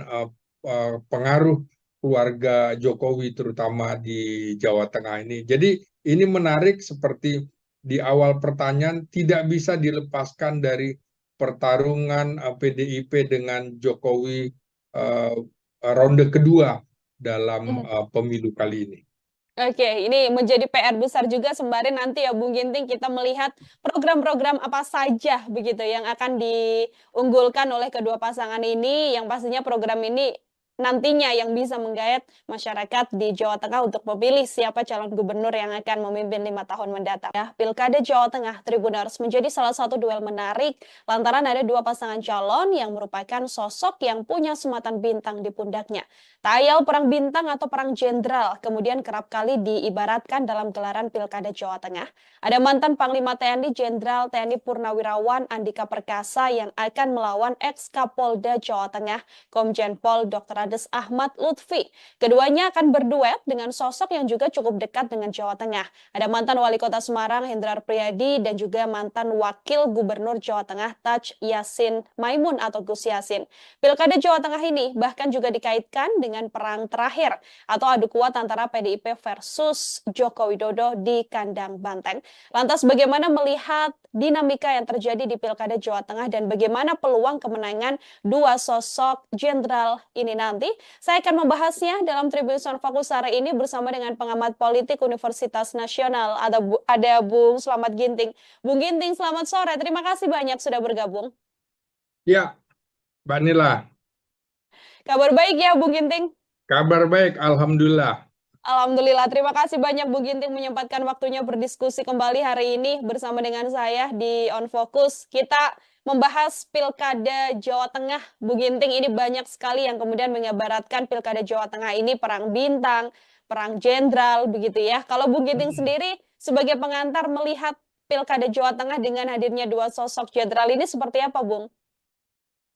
pengaruh keluarga Jokowi terutama di Jawa Tengah ini. Jadi ini menarik seperti di awal pertanyaan tidak bisa dilepaskan dari pertarungan PDIP dengan Jokowi ronde kedua dalam pemilu kali ini. Oke, ini menjadi PR besar juga sembari nanti ya Bung Ginting kita melihat program-program apa saja begitu yang akan diunggulkan oleh kedua pasangan ini, yang pastinya program ini nantinya yang bisa menggayat masyarakat di Jawa Tengah untuk memilih siapa calon gubernur yang akan memimpin 5 tahun mendatang. Ya, Pilkada Jawa Tengah Tribuners menjadi salah satu duel menarik lantaran ada dua pasangan calon yang merupakan sosok yang punya sematan bintang di pundaknya. Tayal perang bintang atau perang jenderal kemudian kerap kali diibaratkan dalam gelaran Pilkada Jawa Tengah. Ada mantan Panglima TNI Jenderal TNI Purnawirawan Andika Perkasa yang akan melawan ex-Kapolda Jawa Tengah Komjen Pol Dr. Ades Ahmad Lutfi. Keduanya akan berduet dengan sosok yang juga cukup dekat dengan Jawa Tengah. Ada mantan Wali Kota Semarang Hendrar Priyadi dan juga mantan Wakil Gubernur Jawa Tengah Taj Yassin Maimun atau Gus Yassin. Pilkada Jawa Tengah ini bahkan juga dikaitkan dengan perang terakhir atau adu kuat antara PDIP versus Joko Widodo di kandang Banteng. Lantas bagaimana melihat dinamika yang terjadi di Pilkada Jawa Tengah dan bagaimana peluang kemenangan dua sosok jenderal ini nanti? Saya akan membahasnya dalam Tribun Fokus hari ini bersama dengan pengamat politik Universitas Nasional. Ada Bung Slamet Ginting. Bung Ginting, selamat sore. Terima kasih banyak sudah bergabung. Ya, Mbak Nila. Kabar baik ya, Bung Ginting? Kabar baik, Alhamdulillah. Alhamdulillah, terima kasih banyak Bu Ginting menyempatkan waktunya berdiskusi kembali hari ini bersama dengan saya di On Focus. Kita membahas Pilkada Jawa Tengah. Bu Ginting, ini banyak sekali yang kemudian mengibaratkan Pilkada Jawa Tengah ini perang bintang, perang jenderal, begitu ya. Kalau Bu Ginting sendiri sebagai pengantar melihat Pilkada Jawa Tengah dengan hadirnya dua sosok jenderal ini seperti apa, Bung?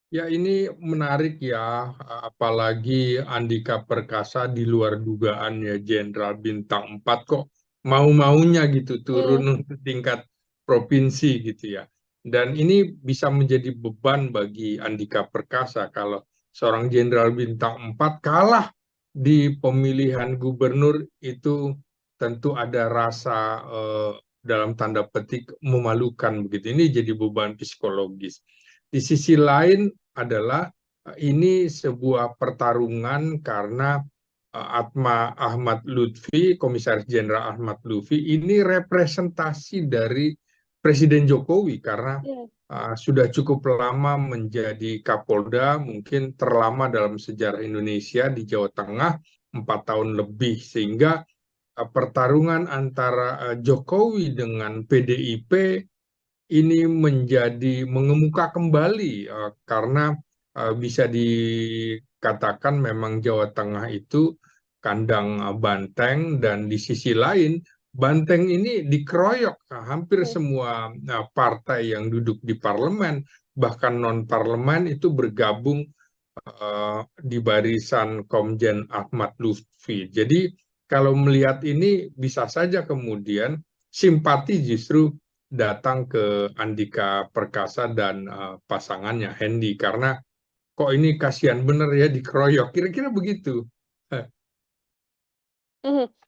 Ya ini menarik ya, apalagi Andika Perkasa di luar dugaan ya Jenderal Bintang 4 kok mau-maunya gitu turun untuk tingkat provinsi gitu ya. Dan ini bisa menjadi beban bagi Andika Perkasa kalau seorang Jenderal Bintang 4 kalah di pemilihan gubernur itu tentu ada rasa dalam tanda petik memalukan begitu. Ini jadi beban psikologis. Di sisi lain adalah ini sebuah pertarungan karena Ahmad Lutfi, Komisaris Jenderal Ahmad Lutfi, ini representasi dari Presiden Jokowi karena sudah cukup lama menjadi Kapolda, mungkin terlama dalam sejarah Indonesia di Jawa Tengah, 4 tahun lebih, sehingga pertarungan antara Jokowi dengan PDIP ini menjadi mengemuka kembali karena bisa dikatakan memang Jawa Tengah itu kandang Banteng dan di sisi lain Banteng ini dikeroyok hampir semua partai yang duduk di parlemen bahkan non parlemen itu bergabung di barisan Komjen Ahmad Lutfi. Jadi kalau melihat ini bisa saja kemudian simpati justru datang ke Andika Perkasa dan pasangannya Hendy karena kok ini kasihan bener ya dikeroyok kira-kira begitu.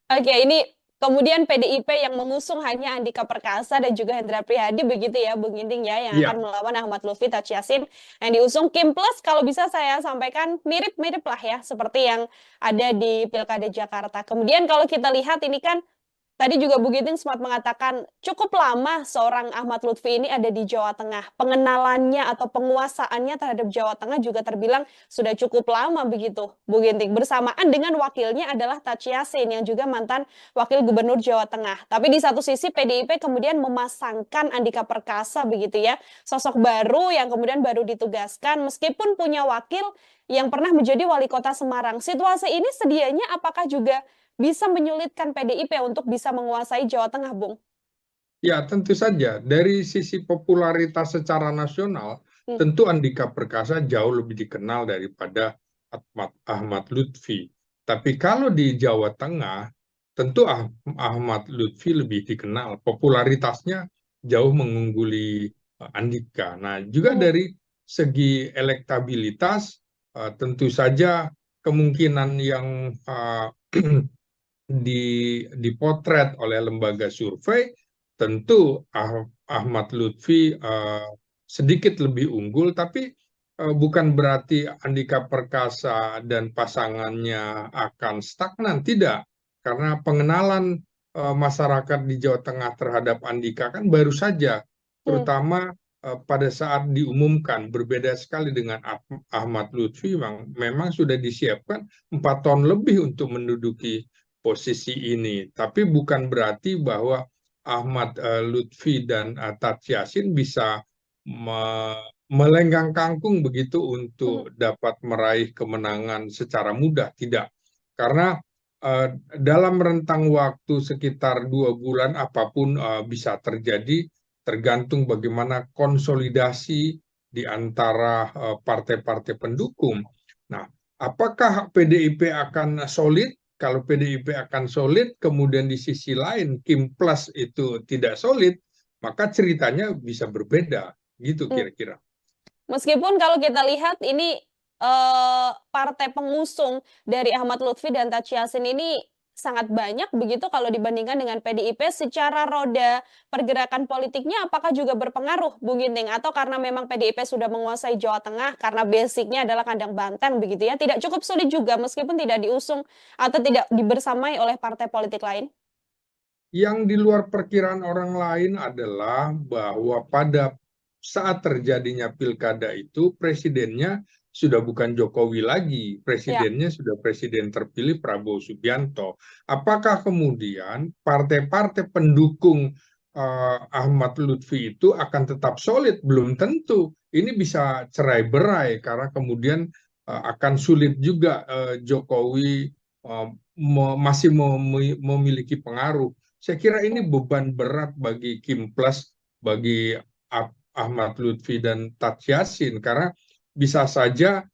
Oke, ini kemudian PDIP yang mengusung hanya Andika Perkasa dan juga Hendra Prihadi begitu ya Bung Ginting ya yang akan melawan Ahmad Lutfi Taj Yassin yang diusung Kim Plus kalau bisa saya sampaikan mirip-mirip lah ya seperti yang ada di Pilkada Jakarta. Kemudian kalau kita lihat ini kan tadi juga Bu Ginting sempat mengatakan cukup lama seorang Ahmad Lutfi ini ada di Jawa Tengah. Pengenalannya atau penguasaannya terhadap Jawa Tengah juga terbilang sudah cukup lama begitu Bu Ginting. Bersamaan dengan wakilnya adalah Taj Yassin yang juga mantan Wakil Gubernur Jawa Tengah. Tapi di satu sisi PDIP kemudian memasangkan Andika Perkasa begitu ya. Sosok baru yang kemudian baru ditugaskan meskipun punya wakil yang pernah menjadi wali kota Semarang. Situasi ini sedianya apakah juga bisa menyulitkan PDIP untuk bisa menguasai Jawa Tengah, Bung? Ya, tentu saja. Dari sisi popularitas secara nasional, tentu Andika Perkasa jauh lebih dikenal daripada Ahmad Lutfi. Tapi kalau di Jawa Tengah, tentu Ahmad Lutfi lebih dikenal. Popularitasnya jauh mengungguli Andika. Nah, juga Mhm. dari segi elektabilitas, tentu saja kemungkinan yang dipotret oleh lembaga survei, tentu Ahmad Lutfi sedikit lebih unggul, tapi bukan berarti Andika Perkasa dan pasangannya akan stagnan, tidak. Karena pengenalan masyarakat di Jawa Tengah terhadap Andika kan baru saja, Hmm. terutama pada saat diumumkan. Berbeda sekali dengan Ahmad Lutfi, memang sudah disiapkan 4 tahun lebih untuk menduduki posisi ini. Tapi bukan berarti bahwa Ahmad Lutfi dan Tat Yassin bisa melenggang kangkung begitu Mhm. untuk dapat meraih kemenangan secara mudah. Tidak. Karena dalam rentang waktu sekitar 2 bulan apapun bisa terjadi, tergantung bagaimana konsolidasi di antara partai-partai pendukung. Nah, apakah PDIP akan solid? Kalau PDIP akan solid, kemudian di sisi lain Kim Plus itu tidak solid, maka ceritanya bisa berbeda, gitu Hmm. kira-kira. Meskipun kalau kita lihat ini partai pengusung dari Ahmad Lutfi dan Tachi Yassin ini sangat banyak begitu kalau dibandingkan dengan PDIP, secara roda pergerakan politiknya apakah juga berpengaruh, Bung Ginting? Atau karena memang PDIP sudah menguasai Jawa Tengah karena basicnya adalah kandang banteng begitu ya, tidak cukup sulit juga meskipun tidak diusung atau tidak dibersamai oleh partai politik lain? Yang di luar perkiraan orang lain adalah bahwa pada saat terjadinya pilkada itu, presidennya sudah bukan Jokowi lagi, Ya. presidennya sudah presiden terpilih Prabowo Subianto. Apakah kemudian partai-partai pendukung Ahmad Lutfi itu akan tetap solid? Belum tentu. Ini bisa cerai-berai karena kemudian akan sulit juga Jokowi masih memiliki pengaruh. Saya kira ini Hmm. beban berat bagi Kim Plus, bagi Ahmad Lutfi dan Tat Yassin, karena bisa saja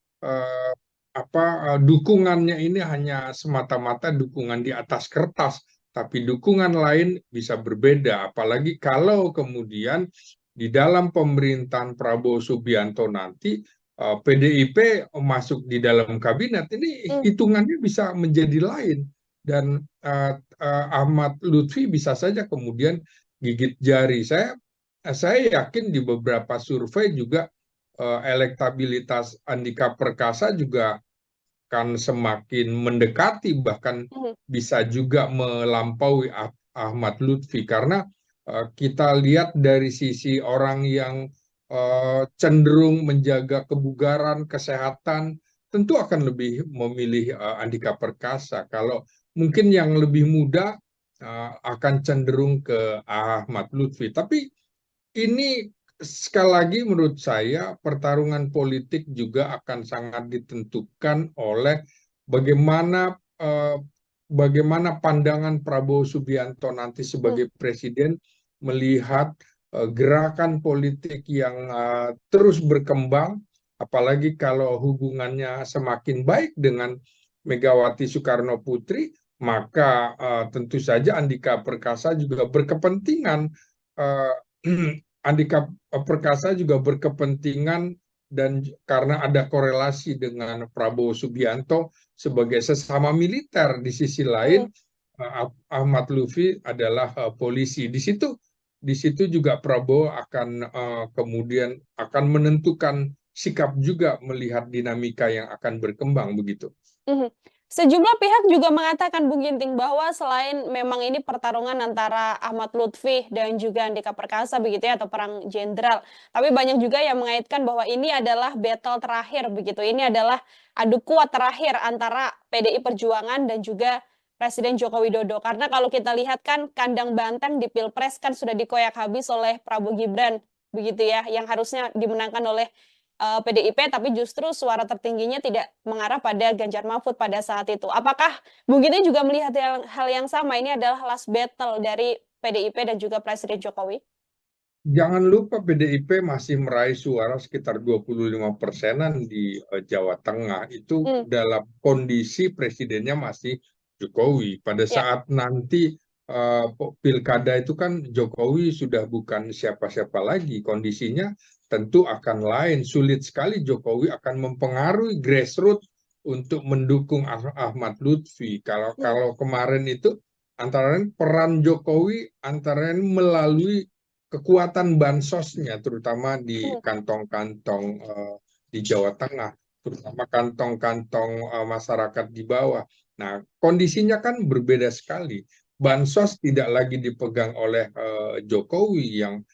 dukungannya ini hanya semata-mata dukungan di atas kertas, tapi dukungan lain bisa berbeda. Apalagi kalau kemudian di dalam pemerintahan Prabowo Subianto nanti PDIP masuk di dalam kabinet, ini Hmm. hitungannya bisa menjadi lain. Dan Ahmad Lutfi bisa saja kemudian gigit jari. Saya yakin di beberapa survei juga elektabilitas Andika Perkasa juga akan semakin mendekati, bahkan Hmm. bisa juga melampaui Ahmad Lutfi, karena kita lihat dari sisi orang yang cenderung menjaga kebugaran, kesehatan, tentu akan lebih memilih Andika Perkasa. Kalau mungkin yang lebih muda akan cenderung ke Ahmad Lutfi. Tapi ini sekali lagi menurut saya pertarungan politik juga akan sangat ditentukan oleh bagaimana bagaimana pandangan Prabowo Subianto nanti Hmm. sebagai presiden melihat gerakan politik yang terus berkembang, apalagi kalau hubungannya semakin baik dengan Megawati Soekarno Putri, maka tentu saja Andika Perkasa juga berkepentingan uh, Andika Perkasa juga berkepentingan, dan karena ada korelasi dengan Prabowo Subianto sebagai sesama militer, di sisi lain Hmm. Ahmad Lutfi adalah polisi. Di situ juga Prabowo akan kemudian akan menentukan sikap juga melihat dinamika yang akan berkembang begitu. Mhm. Sejumlah pihak juga mengatakan, Bung Ginting, bahwa selain memang ini pertarungan antara Ahmad Lutfi dan juga Andika Perkasa begitu ya, atau perang jenderal, tapi banyak juga yang mengaitkan bahwa ini adalah battle terakhir begitu. Ini adalah adu kuat terakhir antara PDI Perjuangan dan juga Presiden Joko Widodo. Karena kalau kita lihat kan kandang banteng di Pilpres kan sudah dikoyak habis oleh Prabowo Gibran begitu ya, yang harusnya dimenangkan oleh PDIP, tapi justru suara tertingginya tidak mengarah pada Ganjar Mahfud pada saat itu. Apakah Bung Giti juga melihat hal yang sama? Ini adalah last battle dari PDIP dan juga Presiden Jokowi? Jangan lupa PDIP masih meraih suara sekitar 25%-an di Jawa Tengah. Itu Hmm, dalam kondisi presidennya masih Jokowi. Pada ya. saat nanti pilkada itu kan Jokowi sudah bukan siapa-siapa lagi. Kondisinya tentu akan lain. Sulit sekali Jokowi akan mempengaruhi grassroots untuk mendukung Ahmad Lutfi. Kalau Hmm, kalau kemarin itu antara lain peran Jokowi antara lain melalui kekuatan bansosnya, terutama di hmm, kantong-kantong di Jawa Tengah, terutama kantong-kantong masyarakat di bawah. Nah, kondisinya kan berbeda sekali. ya. Bansos tidak lagi dipegang oleh Jokowi yang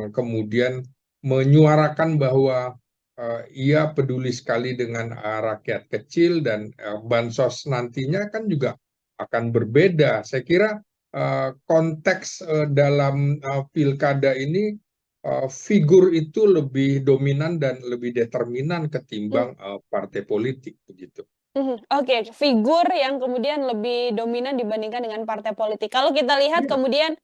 kemudian menyuarakan bahwa ia peduli sekali dengan rakyat kecil dan bansos nantinya kan juga akan berbeda. Saya kira konteks dalam pilkada ini figur itu lebih dominan dan lebih determinan Hmm, ketimbang partai politik begitu. Oke, figur yang kemudian lebih dominan dibandingkan dengan partai politik. Kalau kita lihat Iya. kemudian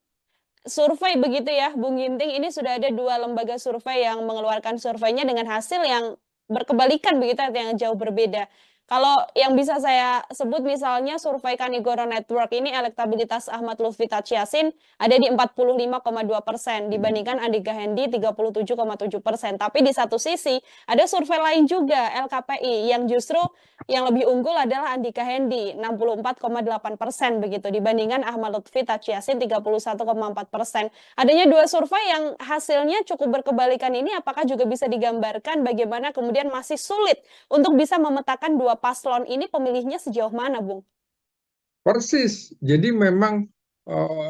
survei begitu ya, Bung Ginting, ini sudah ada 2 lembaga survei yang mengeluarkan surveinya dengan hasil yang berkebalikan begitu, yang jauh berbeda. Kalau yang bisa saya sebut misalnya survei Kanigoro Network ini elektabilitas Ahmad Lutfi Tachiasin ada di 45,2% dibandingkan Andika Hendi 37,7%. Tapi di satu sisi ada survei lain juga LKPI yang justru yang lebih unggul adalah Andika Hendi 64,8% begitu dibandingkan Ahmad Lutfi Tachiasin 31,4%. Adanya 2 survei yang hasilnya cukup berkebalikan ini apakah juga bisa digambarkan bagaimana kemudian masih sulit untuk bisa memetakan 2 paslon ini pemilihnya sejauh mana, Bung? Persis. Jadi memang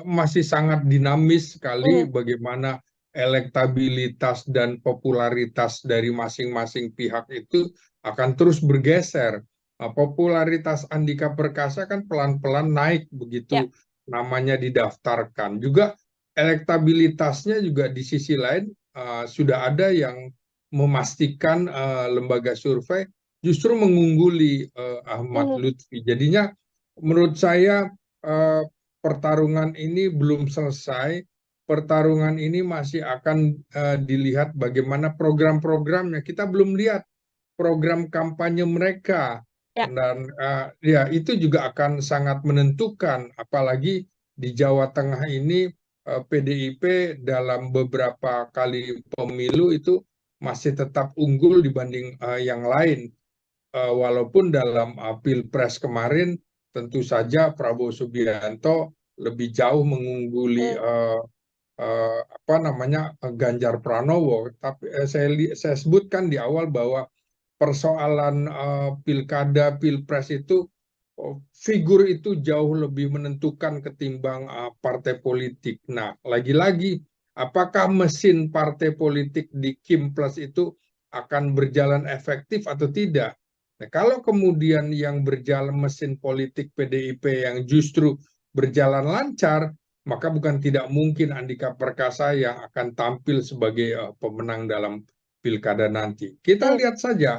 masih sangat dinamis sekali Mhm, bagaimana elektabilitas dan popularitas dari masing-masing pihak itu akan terus bergeser. Popularitas Andika Perkasa kan pelan-pelan naik ya. begitu namanya didaftarkan. Juga elektabilitasnya juga di sisi lain sudah ada yang memastikan lembaga survei justru mengungguli Ahmad Mhm, Lutfi. Jadinya menurut saya eh, pertarungan ini belum selesai. Pertarungan ini masih akan dilihat bagaimana program-programnya. Kita belum lihat program kampanye mereka ya. dan ya itu juga akan sangat menentukan. Apalagi di Jawa Tengah ini PDIP dalam beberapa kali pemilu itu masih tetap unggul dibanding yang lain. Walaupun dalam Pilpres kemarin tentu saja Prabowo Subianto lebih jauh mengungguli Mhm, apa namanya Ganjar Pranowo, tapi saya sebutkan di awal bahwa persoalan pilkada pilpres itu figur itu jauh lebih menentukan ketimbang partai politik. Nah, lagi-lagi apakah mesin partai politik di Kim Plus itu akan berjalan efektif atau tidak? Nah, kalau kemudian yang berjalan mesin politik PDIP yang justru berjalan lancar, maka bukan tidak mungkin Andika Perkasa yang akan tampil sebagai pemenang dalam pilkada nanti. Kita mhm, lihat saja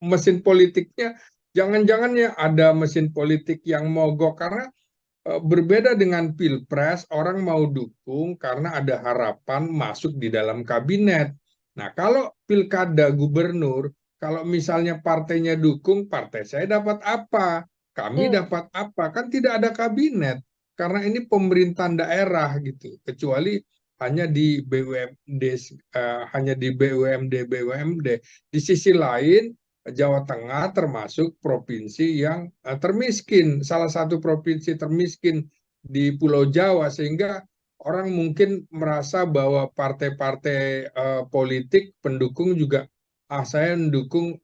mesin politiknya, jangan-jangan ya ada mesin politik yang mogok karena berbeda dengan pilpres, orang mau dukung karena ada harapan masuk di dalam kabinet. Nah, kalau pilkada gubernur, kalau misalnya partainya dukung, partai saya dapat apa? Kami mhm, dapat apa? Kan tidak ada kabinet. Karena ini pemerintahan daerah gitu. Kecuali hanya di BUMD, hanya di BUMD. Di sisi lain, Jawa Tengah termasuk provinsi yang termiskin, salah satu provinsi termiskin di Pulau Jawa, sehingga orang mungkin merasa bahwa partai-partai politik pendukung juga, saya mendukung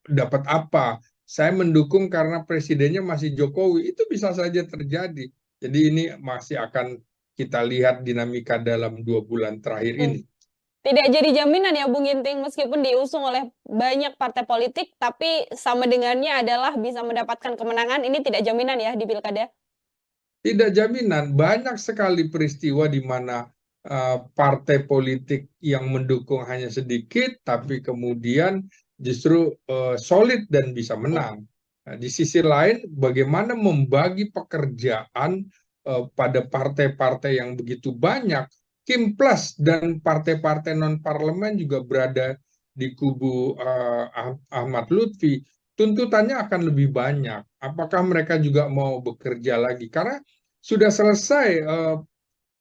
dapat apa? Saya mendukung karena presidennya masih Jokowi. Itu bisa saja terjadi. Jadi ini masih akan kita lihat dinamika dalam 2 bulan terakhir mhm. ini. Tidak jadi jaminan ya Bung Ginting meskipun diusung oleh banyak partai politik, tapi sama dengannya adalah bisa mendapatkan kemenangan, ini tidak jaminan ya di pilkada? Tidak jaminan, banyak sekali peristiwa di mana partai politik yang mendukung hanya sedikit, tapi kemudian justru solid dan bisa Mhm, menang. Nah, di sisi lain, bagaimana membagi pekerjaan pada partai-partai yang begitu banyak, Kim Plus dan partai-partai non-parlemen juga berada di kubu Ahmad Lutfi, tuntutannya akan lebih banyak. Apakah mereka juga mau bekerja lagi? Karena sudah selesai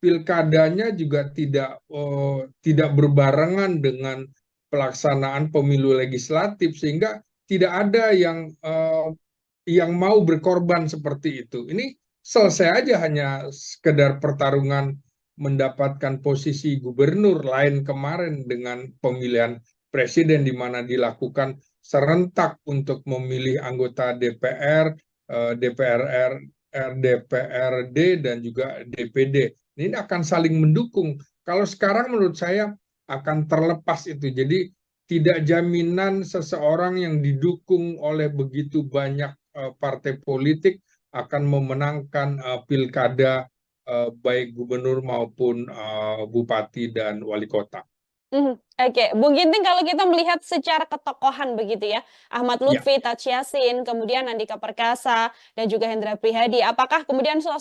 pilkadanya juga tidak berbarengan dengan pelaksanaan pemilu legislatif, sehingga tidak ada yang mau berkorban seperti itu. Ini selesai aja, hanya sekedar pertarungan mendapatkan posisi gubernur. Lain kemarin dengan pemilihan presiden di mana dilakukan serentak untuk memilih anggota DPR, DPR, DPRD dan juga DPD. Ini akan saling mendukung. Kalau sekarang menurut saya akan terlepas itu. Jadi tidak jaminan seseorang yang didukung oleh begitu banyak partai politik akan memenangkan pilkada baik gubernur maupun bupati dan wali kota. Oke, Bung Ginting, kalau kita melihat secara ketokohan begitu ya, Ahmad Ya, Lutfi, Taj Yassin, kemudian Andika Perkasa, dan juga Hendra Prihadi, apakah kemudian dua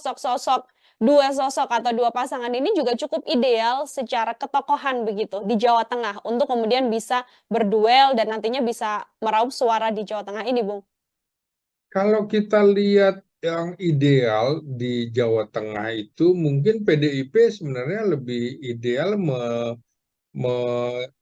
sosok atau dua pasangan ini juga cukup ideal secara ketokohan begitu di Jawa Tengah untuk kemudian bisa berduel dan nantinya bisa meraup suara di Jawa Tengah ini, Bung? kalau kita lihat yang ideal di Jawa Tengah itu mungkin PDIP sebenarnya lebih ideal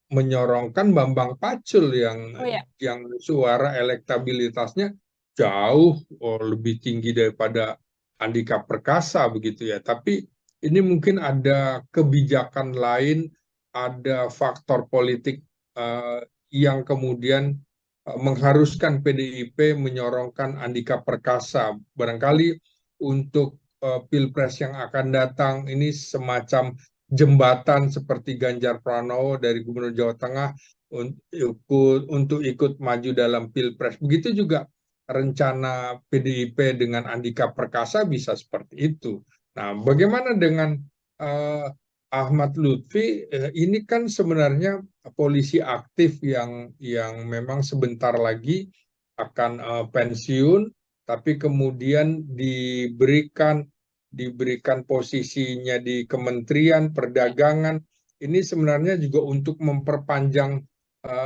menyorongkan Bambang Pacul Oh ya. yang suara elektabilitasnya jauh lebih tinggi daripada Andika Perkasa begitu ya. Tapi ini mungkin ada kebijakan lain, ada faktor politik eh, yang kemudian mengharuskan PDIP menyorongkan Andika Perkasa. Barangkali untuk Pilpres yang akan datang ini semacam jembatan seperti Ganjar Pranowo dari Gubernur Jawa Tengah untuk ikut maju dalam Pilpres. Begitu juga rencana PDIP dengan Andika Perkasa bisa seperti itu. Nah, bagaimana dengan uh, Ahmad Lutfi? Ini kan sebenarnya polisi aktif yang memang sebentar lagi akan pensiun, tapi kemudian diberikan posisinya di Kementerian Perdagangan. Ini sebenarnya juga untuk memperpanjang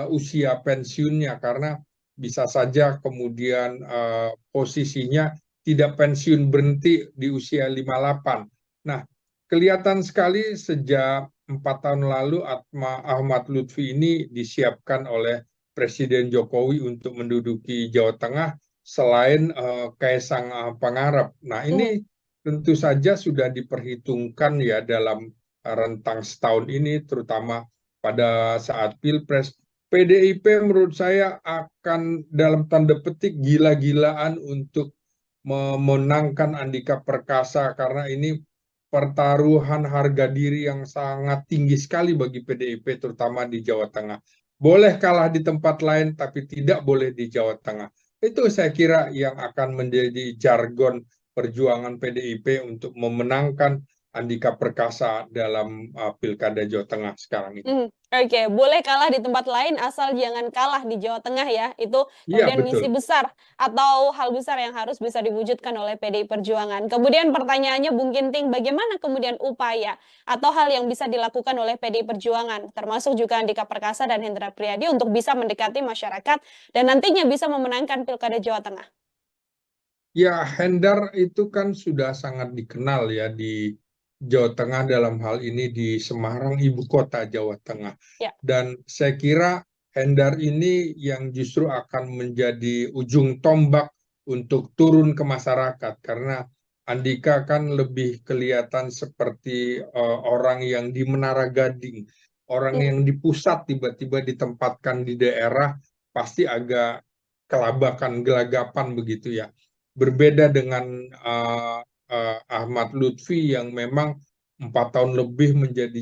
usia pensiunnya, karena bisa saja kemudian posisinya tidak pensiun berhenti di usia 58. Nah, kelihatan sekali sejak 4 tahun lalu Ahmad Lutfi ini disiapkan oleh Presiden Jokowi untuk menduduki Jawa Tengah selain Kaisang Pangarep. Nah, ini tentu saja sudah diperhitungkan ya dalam rentang setahun ini, terutama pada saat Pilpres. PDIP menurut saya akan dalam tanda petik gila-gilaan untuk memenangkan Andika Perkasa, karena ini pertaruhan harga diri yang sangat tinggi sekali bagi PDIP, terutama di Jawa Tengah. Boleh kalah di tempat lain, tapi tidak boleh di Jawa Tengah. Itu saya kira yang akan menjadi jargon perjuangan PDIP untuk memenangkan Andika Perkasa dalam Pilkada Jawa Tengah sekarang ini. Oke, boleh kalah di tempat lain asal jangan kalah di Jawa Tengah ya. Itu Iya, kemudian misi betul. besar atau hal besar yang harus bisa diwujudkan oleh PDI Perjuangan. Kemudian pertanyaannya Bung Ginting, bagaimana kemudian upaya atau hal yang bisa dilakukan oleh PDI Perjuangan, termasuk juga Andika Perkasa dan Hendra Prihadi untuk bisa mendekati masyarakat dan nantinya bisa memenangkan Pilkada Jawa Tengah? Ya, Hendar itu kan sudah sangat dikenal ya di Jawa Tengah, dalam hal ini di Semarang, ibu kota Jawa Tengah. Ya. Dan saya kira Hendar ini yang justru akan menjadi ujung tombak untuk turun ke masyarakat, karena Andika kan lebih kelihatan seperti orang yang di Menara Gading, orang yang di pusat tiba-tiba ditempatkan di daerah, pasti agak kelabakan, gelagapan begitu ya. Berbeda dengan Ahmad Lutfi yang memang 4 tahun lebih menjadi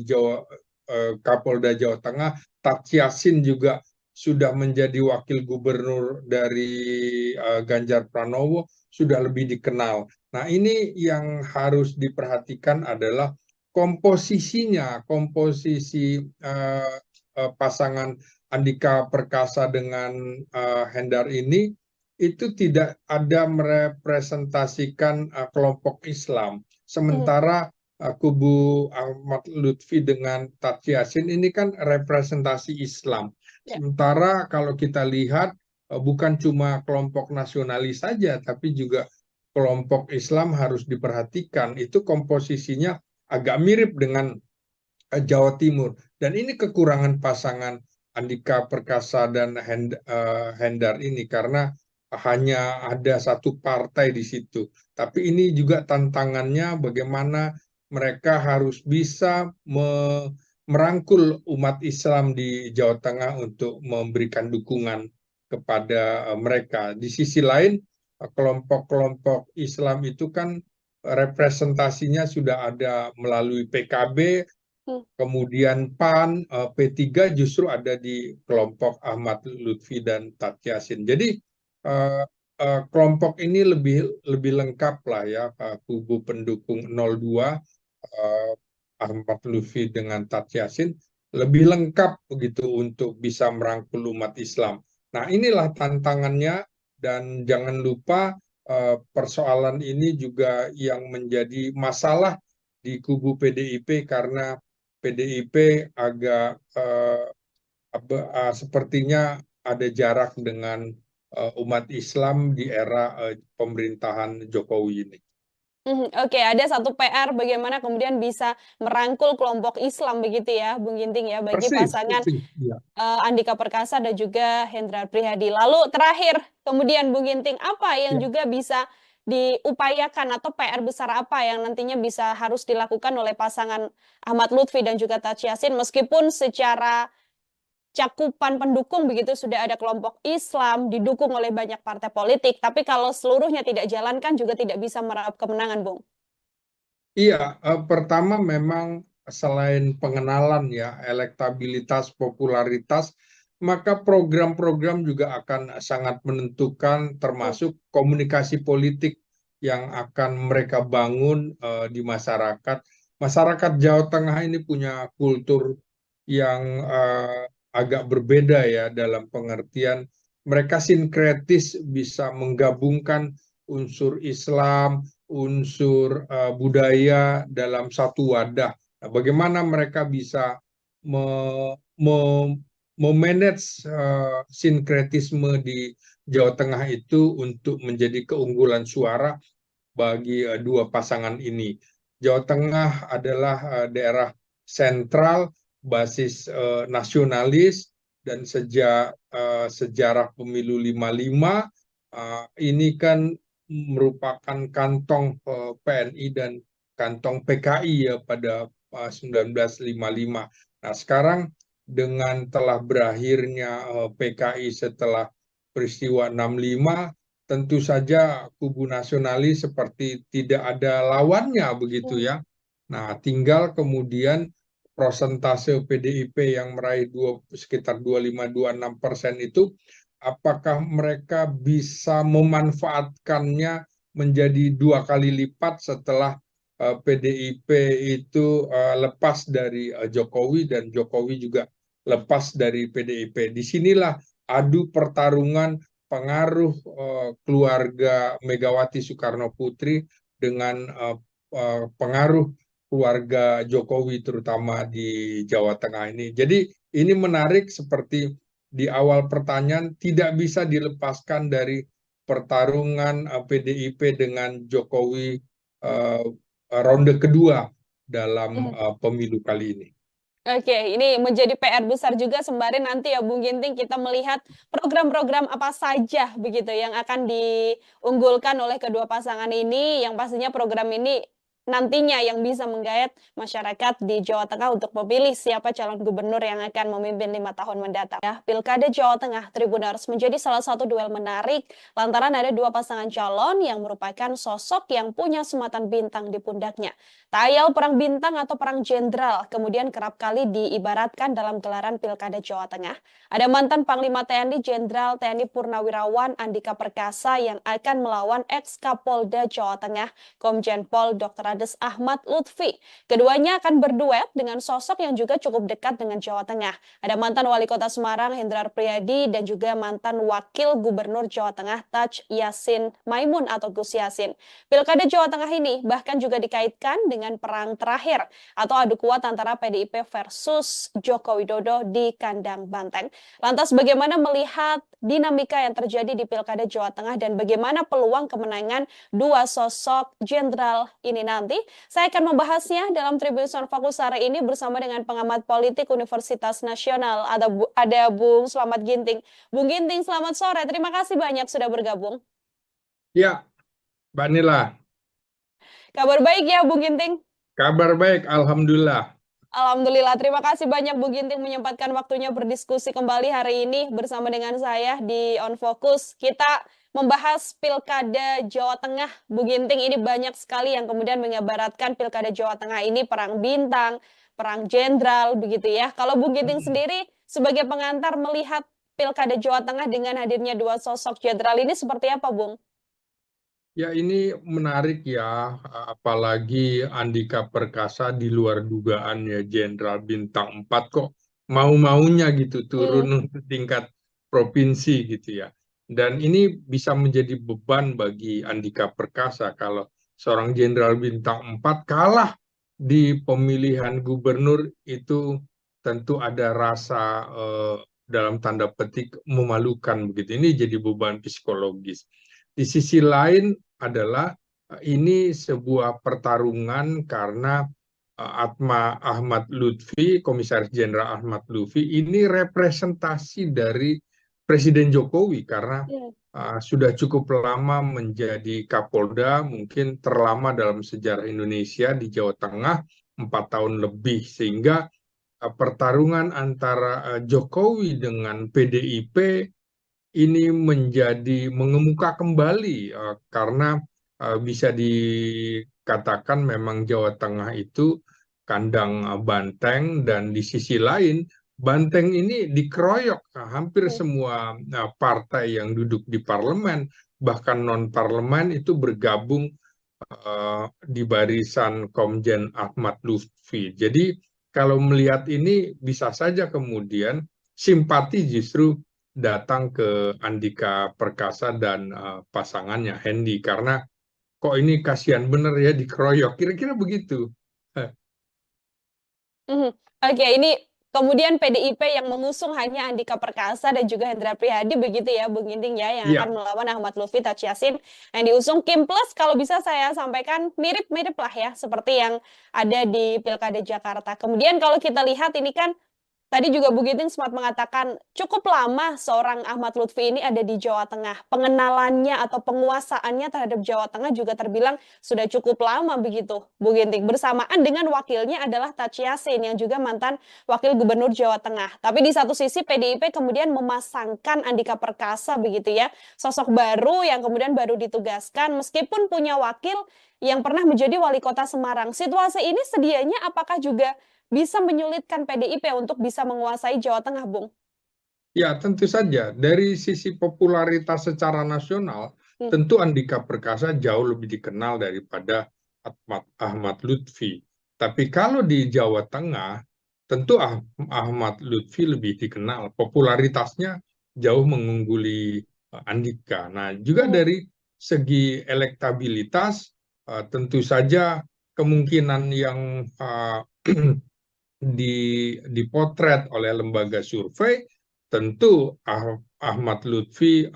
Kapolda Jawa Tengah. Taj Yassin juga sudah menjadi wakil gubernur dari Ganjar Pranowo, sudah lebih dikenal. Nah, ini yang harus diperhatikan adalah komposisinya, komposisi pasangan Andika Perkasa dengan Hendar ini itu tidak ada merepresentasikan kelompok Islam. Sementara kubu Ahmad Lutfi dengan Tats Yassin ini kan representasi Islam. Ya. Sementara kalau kita lihat bukan cuma kelompok nasionalis saja, tapi juga kelompok Islam harus diperhatikan. Itu komposisinya agak mirip dengan Jawa Timur. Dan ini kekurangan pasangan Andika Perkasa dan Hendar ini karena hanya ada satu partai di situ. Tapi ini juga tantangannya bagaimana mereka harus bisa merangkul umat Islam di Jawa Tengah untuk memberikan dukungan kepada mereka. Di sisi lain, kelompok-kelompok Islam itu kan representasinya sudah ada melalui PKB, Hmm. kemudian PAN, P3 justru ada di kelompok Ahmad Lutfi dan Tats Yassin. Jadi kelompok ini lebih lengkap lah ya, kubu pendukung 02 Ahmad Lutfi dengan Tats Yassin lebih lengkap begitu untuk bisa merangkul umat Islam. Nah, inilah tantangannya dan jangan lupa persoalan ini juga yang menjadi masalah di kubu PDIP karena PDIP agak sepertinya ada jarak dengan umat Islam di era pemerintahan Jokowi ini. Oke, ada satu PR bagaimana kemudian bisa merangkul kelompok Islam begitu ya, Bung Ginting ya, bagi Persis, pasangan persis. Ya. Andika Perkasa dan juga Hendrar Prihadi. Lalu terakhir, kemudian Bung Ginting, apa yang Ya. juga bisa diupayakan atau PR besar apa yang nantinya bisa harus dilakukan oleh pasangan Ahmad Lutfi dan juga Tats Yassin meskipun secara cakupan pendukung begitu sudah ada kelompok Islam didukung oleh banyak partai politik, tapi kalau seluruhnya tidak jalan kan juga tidak bisa meraup kemenangan, Bung. Iya, pertama memang selain pengenalan ya, elektabilitas, popularitas, maka program-program juga akan sangat menentukan Hmm. termasuk komunikasi politik yang akan mereka bangun di masyarakat. Masyarakat Jawa Tengah ini punya kultur yang agak berbeda ya dalam pengertian mereka sinkretis bisa menggabungkan unsur Islam, unsur budaya dalam satu wadah. Nah, bagaimana mereka bisa me, me, memanage sinkretisme di Jawa Tengah itu untuk menjadi keunggulan suara bagi dua pasangan ini. Jawa Tengah adalah daerah sentral, basis nasionalis, dan sejak sejarah pemilu 55 ini kan merupakan kantong PNI dan kantong PKI ya pada 1955. Nah, sekarang dengan telah berakhirnya PKI setelah peristiwa 65, tentu saja kubu nasionalis seperti tidak ada lawannya begitu ya. Nah, tinggal kemudian prosentase PDIP yang meraih sekitar 25-26% itu, apakah mereka bisa memanfaatkannya menjadi 2 kali lipat setelah PDIP itu lepas dari Jokowi dan Jokowi juga lepas dari PDIP. Disinilah adu pertarungan pengaruh keluarga Megawati Soekarno Putri dengan pengaruh keluarga Jokowi terutama di Jawa Tengah ini. Jadi ini menarik seperti di awal pertanyaan tidak bisa dilepaskan dari pertarungan PDIP dengan Jokowi ronde kedua dalam pemilu kali ini. Oke, ini menjadi PR besar juga sembari nanti ya Bung Ginting kita melihat program-program apa saja begitu yang akan diunggulkan oleh kedua pasangan ini yang pastinya program ini nantinya yang bisa menggayat masyarakat di Jawa Tengah untuk memilih siapa calon gubernur yang akan memimpin 5 tahun mendatang. Ya, Pilkada Jawa Tengah Tribuners menjadi salah satu duel menarik lantaran ada dua pasangan calon yang merupakan sosok yang punya sematan bintang di pundaknya. Tayal perang bintang atau perang jenderal kemudian kerap kali diibaratkan dalam gelaran Pilkada Jawa Tengah. Ada mantan Panglima TNI Jenderal TNI Purnawirawan Andika Perkasa yang akan melawan ex Kapolda Jawa Tengah Komjen Pol Dr. Kades Ahmad Lutfi. Keduanya akan berduet dengan sosok yang juga cukup dekat dengan Jawa Tengah. Ada mantan Wali Kota Semarang Hendrar Priyadi dan juga mantan Wakil Gubernur Jawa Tengah Taj Yassin Maimun atau Gus Yassin. Pilkada Jawa Tengah ini bahkan juga dikaitkan dengan perang terakhir atau adu kuat antara PDIP versus Joko Widodo di kandang banteng. Lantas bagaimana melihat dinamika yang terjadi di Pilkada Jawa Tengah dan bagaimana peluang kemenangan dua sosok jenderal ini nanti? Saya akan membahasnya dalam Tribun Fokus hari ini bersama dengan pengamat politik Universitas Nasional. Ada Bung Slamet Ginting. Bung Ginting, selamat sore. Terima kasih banyak sudah bergabung. Ya, Mbak Nila. Kabar baik ya, Bung Ginting? Kabar baik, Alhamdulillah. Alhamdulillah, terima kasih banyak Bu Ginting menyempatkan waktunya berdiskusi kembali hari ini bersama dengan saya di On Focus. Kita membahas Pilkada Jawa Tengah. Bu Ginting, ini banyak sekali yang kemudian mengibaratkan Pilkada Jawa Tengah ini perang bintang, perang jenderal, begitu ya. Kalau Bu Ginting sendiri sebagai pengantar melihat Pilkada Jawa Tengah dengan hadirnya dua sosok jenderal ini seperti apa, Bung? Ya, ini menarik ya, apalagi Andika Perkasa di luar dugaan ya, Jenderal Bintang 4 kok mau-maunya gitu turun untuk tingkat provinsi gitu ya. Dan ini bisa menjadi beban bagi Andika Perkasa kalau seorang Jenderal Bintang 4 kalah di pemilihan gubernur itu tentu ada rasa dalam tanda petik memalukan begitu. Ini jadi beban psikologis. Di sisi lain adalah ini sebuah pertarungan karena Ahmad Lutfi, Komisaris Jenderal Ahmad Lutfi, ini representasi dari Presiden Jokowi karena sudah cukup lama menjadi Kapolda, mungkin terlama dalam sejarah Indonesia di Jawa Tengah, 4 tahun lebih, sehingga pertarungan antara Jokowi dengan PDIP ini menjadi mengemuka kembali karena bisa dikatakan memang Jawa Tengah itu kandang banteng, dan di sisi lain banteng ini dikeroyok hampir semua partai yang duduk di parlemen, bahkan non parlemen itu bergabung di barisan Komjen Ahmad Lutfi. Jadi kalau melihat ini bisa saja kemudian simpati justru datang ke Andika Perkasa dan pasangannya Hendy, karena kok ini kasihan bener ya dikeroyok, kira-kira begitu. Oke, ini kemudian PDIP yang mengusung hanya Andika Perkasa dan juga Hendra Prihadi begitu ya, Bung Ginting ya, yang Iya. akan melawan Ahmad Lutfi, Taj Yassin yang diusung Kim Plus. Kalau bisa saya sampaikan mirip-mirip lah ya, seperti yang ada di Pilkada Jakarta. Kemudian kalau kita lihat ini kan tadi juga Bu Ginting sempat mengatakan cukup lama seorang Ahmad Lutfi ini ada di Jawa Tengah. Pengenalannya atau penguasaannya terhadap Jawa Tengah juga terbilang sudah cukup lama begitu, Bu Ginting. Bersamaan dengan wakilnya adalah Taj Yassin yang juga mantan Wakil Gubernur Jawa Tengah. Tapi di satu sisi PDIP kemudian memasangkan Andika Perkasa begitu ya, sosok baru yang kemudian baru ditugaskan meskipun punya wakil yang pernah menjadi wali kota Semarang. Situasi ini sedianya apakah juga bisa menyulitkan PDIP untuk bisa menguasai Jawa Tengah, Bung? Ya, tentu saja. Dari sisi popularitas secara nasional, tentu Andika Perkasa jauh lebih dikenal daripada Ahmad Lutfi. Tapi kalau di Jawa Tengah, tentu Ahmad Lutfi lebih dikenal. Popularitasnya jauh mengungguli Andika. Nah, juga dari segi elektabilitas, tentu saja kemungkinan yang dipotret oleh lembaga survei, tentu Ahmad Lutfi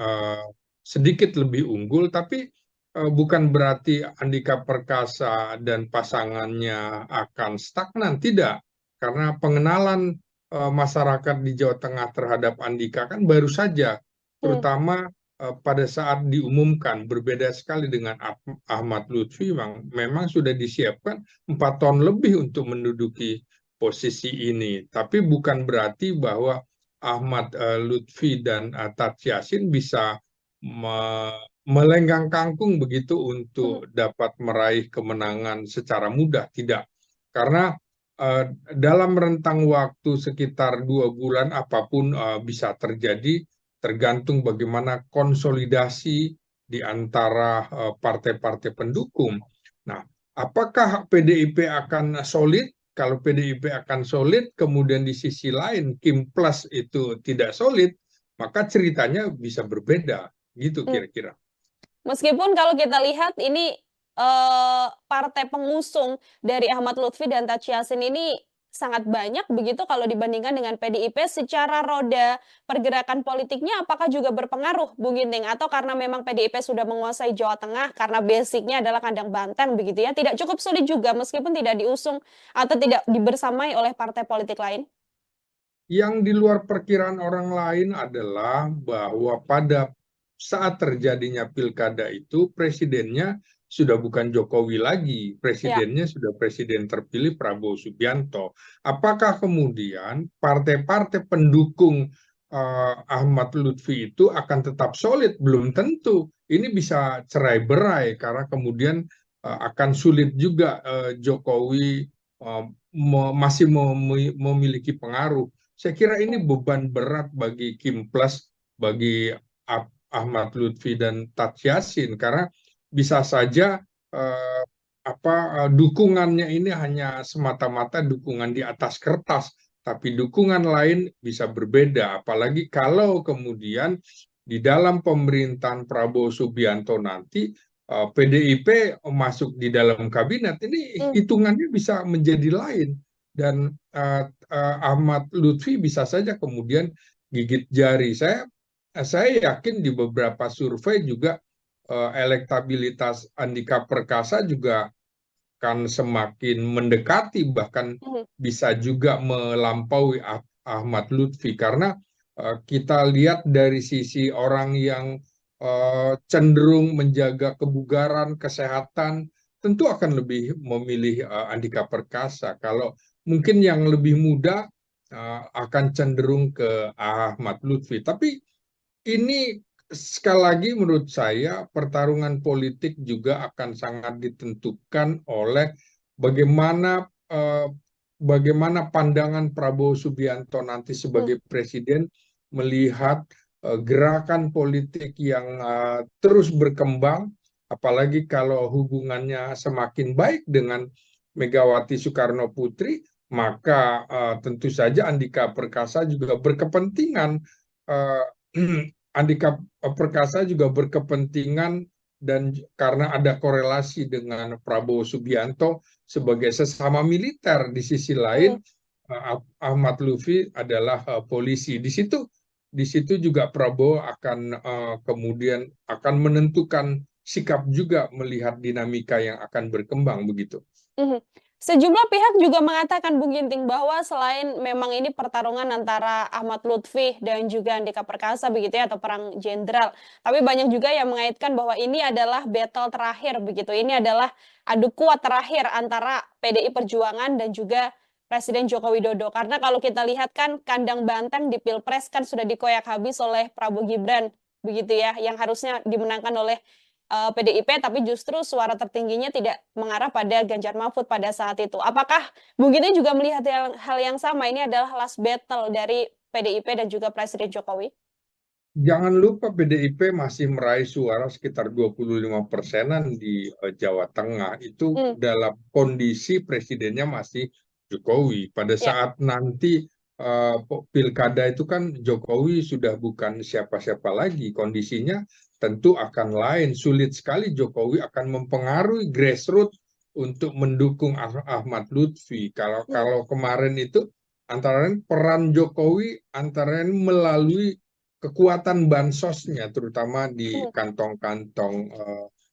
sedikit lebih unggul, tapi bukan berarti Andika Perkasa dan pasangannya akan stagnan, tidak. Karena pengenalan masyarakat di Jawa Tengah terhadap Andika kan baru saja, terutama pada saat diumumkan. Berbeda sekali dengan Ahmad Lutfi, memang sudah disiapkan 4 tahun lebih untuk menduduki posisi ini. Tapi bukan berarti bahwa Ahmad Lutfi dan Taj Yassin bisa melenggang kangkung begitu untuk dapat meraih kemenangan secara mudah. Tidak. Karena dalam rentang waktu sekitar 2 bulan apapun bisa terjadi, tergantung bagaimana konsolidasi di antara partai-partai pendukung. Nah, Apakah PDIP akan solid? Kalau PDIP akan solid, kemudian di sisi lain Kim Plus itu tidak solid, maka ceritanya bisa berbeda, gitu Hmm. kira-kira. Meskipun kalau kita lihat ini partai pengusung dari Ahmad Lutfi dan Taci Yassin ini sangat banyak begitu kalau dibandingkan dengan PDIP secara roda pergerakan politiknya apakah juga berpengaruh Bung Ginting atau karena memang PDIP sudah menguasai Jawa Tengah karena basicnya adalah kandang banteng begitu ya tidak cukup sulit juga meskipun tidak diusung atau tidak dibersamai oleh partai politik lain. Yang di luar perkiraan orang lain adalah bahwa pada saat terjadinya pilkada itu presidennya sudah bukan Jokowi lagi, Ya. presidennya sudah presiden terpilih Prabowo Subianto. Apakah kemudian partai-partai pendukung Ahmad Lutfi itu akan tetap solid? Belum tentu. Ini bisa cerai-berai karena kemudian akan sulit juga Jokowi masih memiliki pengaruh. Saya kira ini beban berat bagi Kim Plus, bagi Ahmad Lutfi dan Tat Yassin karena bisa saja eh, dukungannya ini hanya semata-mata dukungan di atas kertas, tapi dukungan lain bisa berbeda. Apalagi kalau kemudian di dalam pemerintahan Prabowo Subianto nanti PDIP masuk di dalam kabinet, ini Hmm. hitungannya bisa menjadi lain dan Ahmad Lutfi bisa saja kemudian gigit jari. Saya yakin di beberapa survei juga elektabilitas Andika Perkasa juga akan semakin mendekati bahkan Hmm. bisa juga melampaui Ahmad Lutfi karena kita lihat dari sisi orang yang cenderung menjaga kebugaran, kesehatan, tentu akan lebih memilih Andika Perkasa. Kalau mungkin yang lebih muda akan cenderung ke Ahmad Lutfi. Tapi ini sekali lagi menurut saya pertarungan politik juga akan sangat ditentukan oleh bagaimana bagaimana pandangan Prabowo Subianto nanti Hmm. sebagai presiden melihat gerakan politik yang terus berkembang, apalagi kalau hubungannya semakin baik dengan Megawati Soekarno Putri, maka tentu saja Andika Perkasa juga berkepentingan uh, Andika Perkasa juga berkepentingan dan karena ada korelasi dengan Prabowo Subianto sebagai sesama militer di sisi Hmm. lain Ahmad Lutfi adalah polisi. Di situ juga Prabowo akan kemudian akan menentukan sikap juga melihat dinamika yang akan berkembang begitu. Mhm. Sejumlah pihak juga mengatakan Bung Ginting bahwa selain memang ini pertarungan antara Ahmad Lutfi dan juga Andika Perkasa begitu ya atau perang jenderal, tapi banyak juga yang mengaitkan bahwa ini adalah battle terakhir begitu. Ini adalah adu kuat terakhir antara PDI Perjuangan dan juga Presiden Joko Widodo. Karena kalau kita lihat kan kandang banteng di Pilpres kan sudah dikoyak habis oleh Prabowo Gibran begitu ya, yang harusnya dimenangkan oleh PDIP, tapi justru suara tertingginya tidak mengarah pada Ganjar Mahfud pada saat itu. Apakah Bung Gita juga melihat hal yang sama? Ini adalah last battle dari PDIP dan juga Presiden Jokowi? Jangan lupa PDIP masih meraih suara sekitar 25%-an di Jawa Tengah. Itu Hmm. dalam kondisi presidennya masih Jokowi. Pada Ya. saat nanti pilkada itu kan Jokowi sudah bukan siapa-siapa lagi. Kondisinya tentu akan lain. Sulit sekali Jokowi akan mempengaruhi grassroots untuk mendukung Ahmad Lutfi. Kalau Hmm. kalau kemarin itu antara lain peran Jokowi antara lain melalui kekuatan bansosnya, terutama di Hmm. kantong-kantong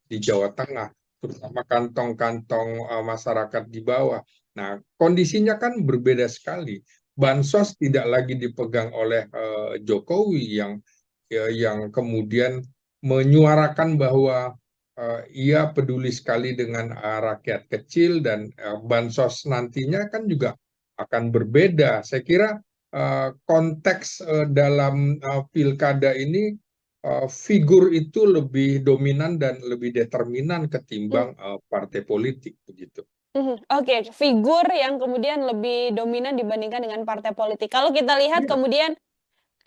di Jawa Tengah, terutama kantong-kantong masyarakat di bawah. Nah, kondisinya kan berbeda sekali. Ya. Bansos tidak lagi dipegang oleh Jokowi yang kemudian menyuarakan bahwa ia peduli sekali dengan rakyat kecil dan bansos nantinya kan juga akan berbeda. Saya kira konteks dalam pilkada ini figur itu lebih dominan dan lebih determinan Hmm. ketimbang partai politik begitu. Oke, figur yang kemudian lebih dominan dibandingkan dengan partai politik. Kalau kita lihat Iya. kemudian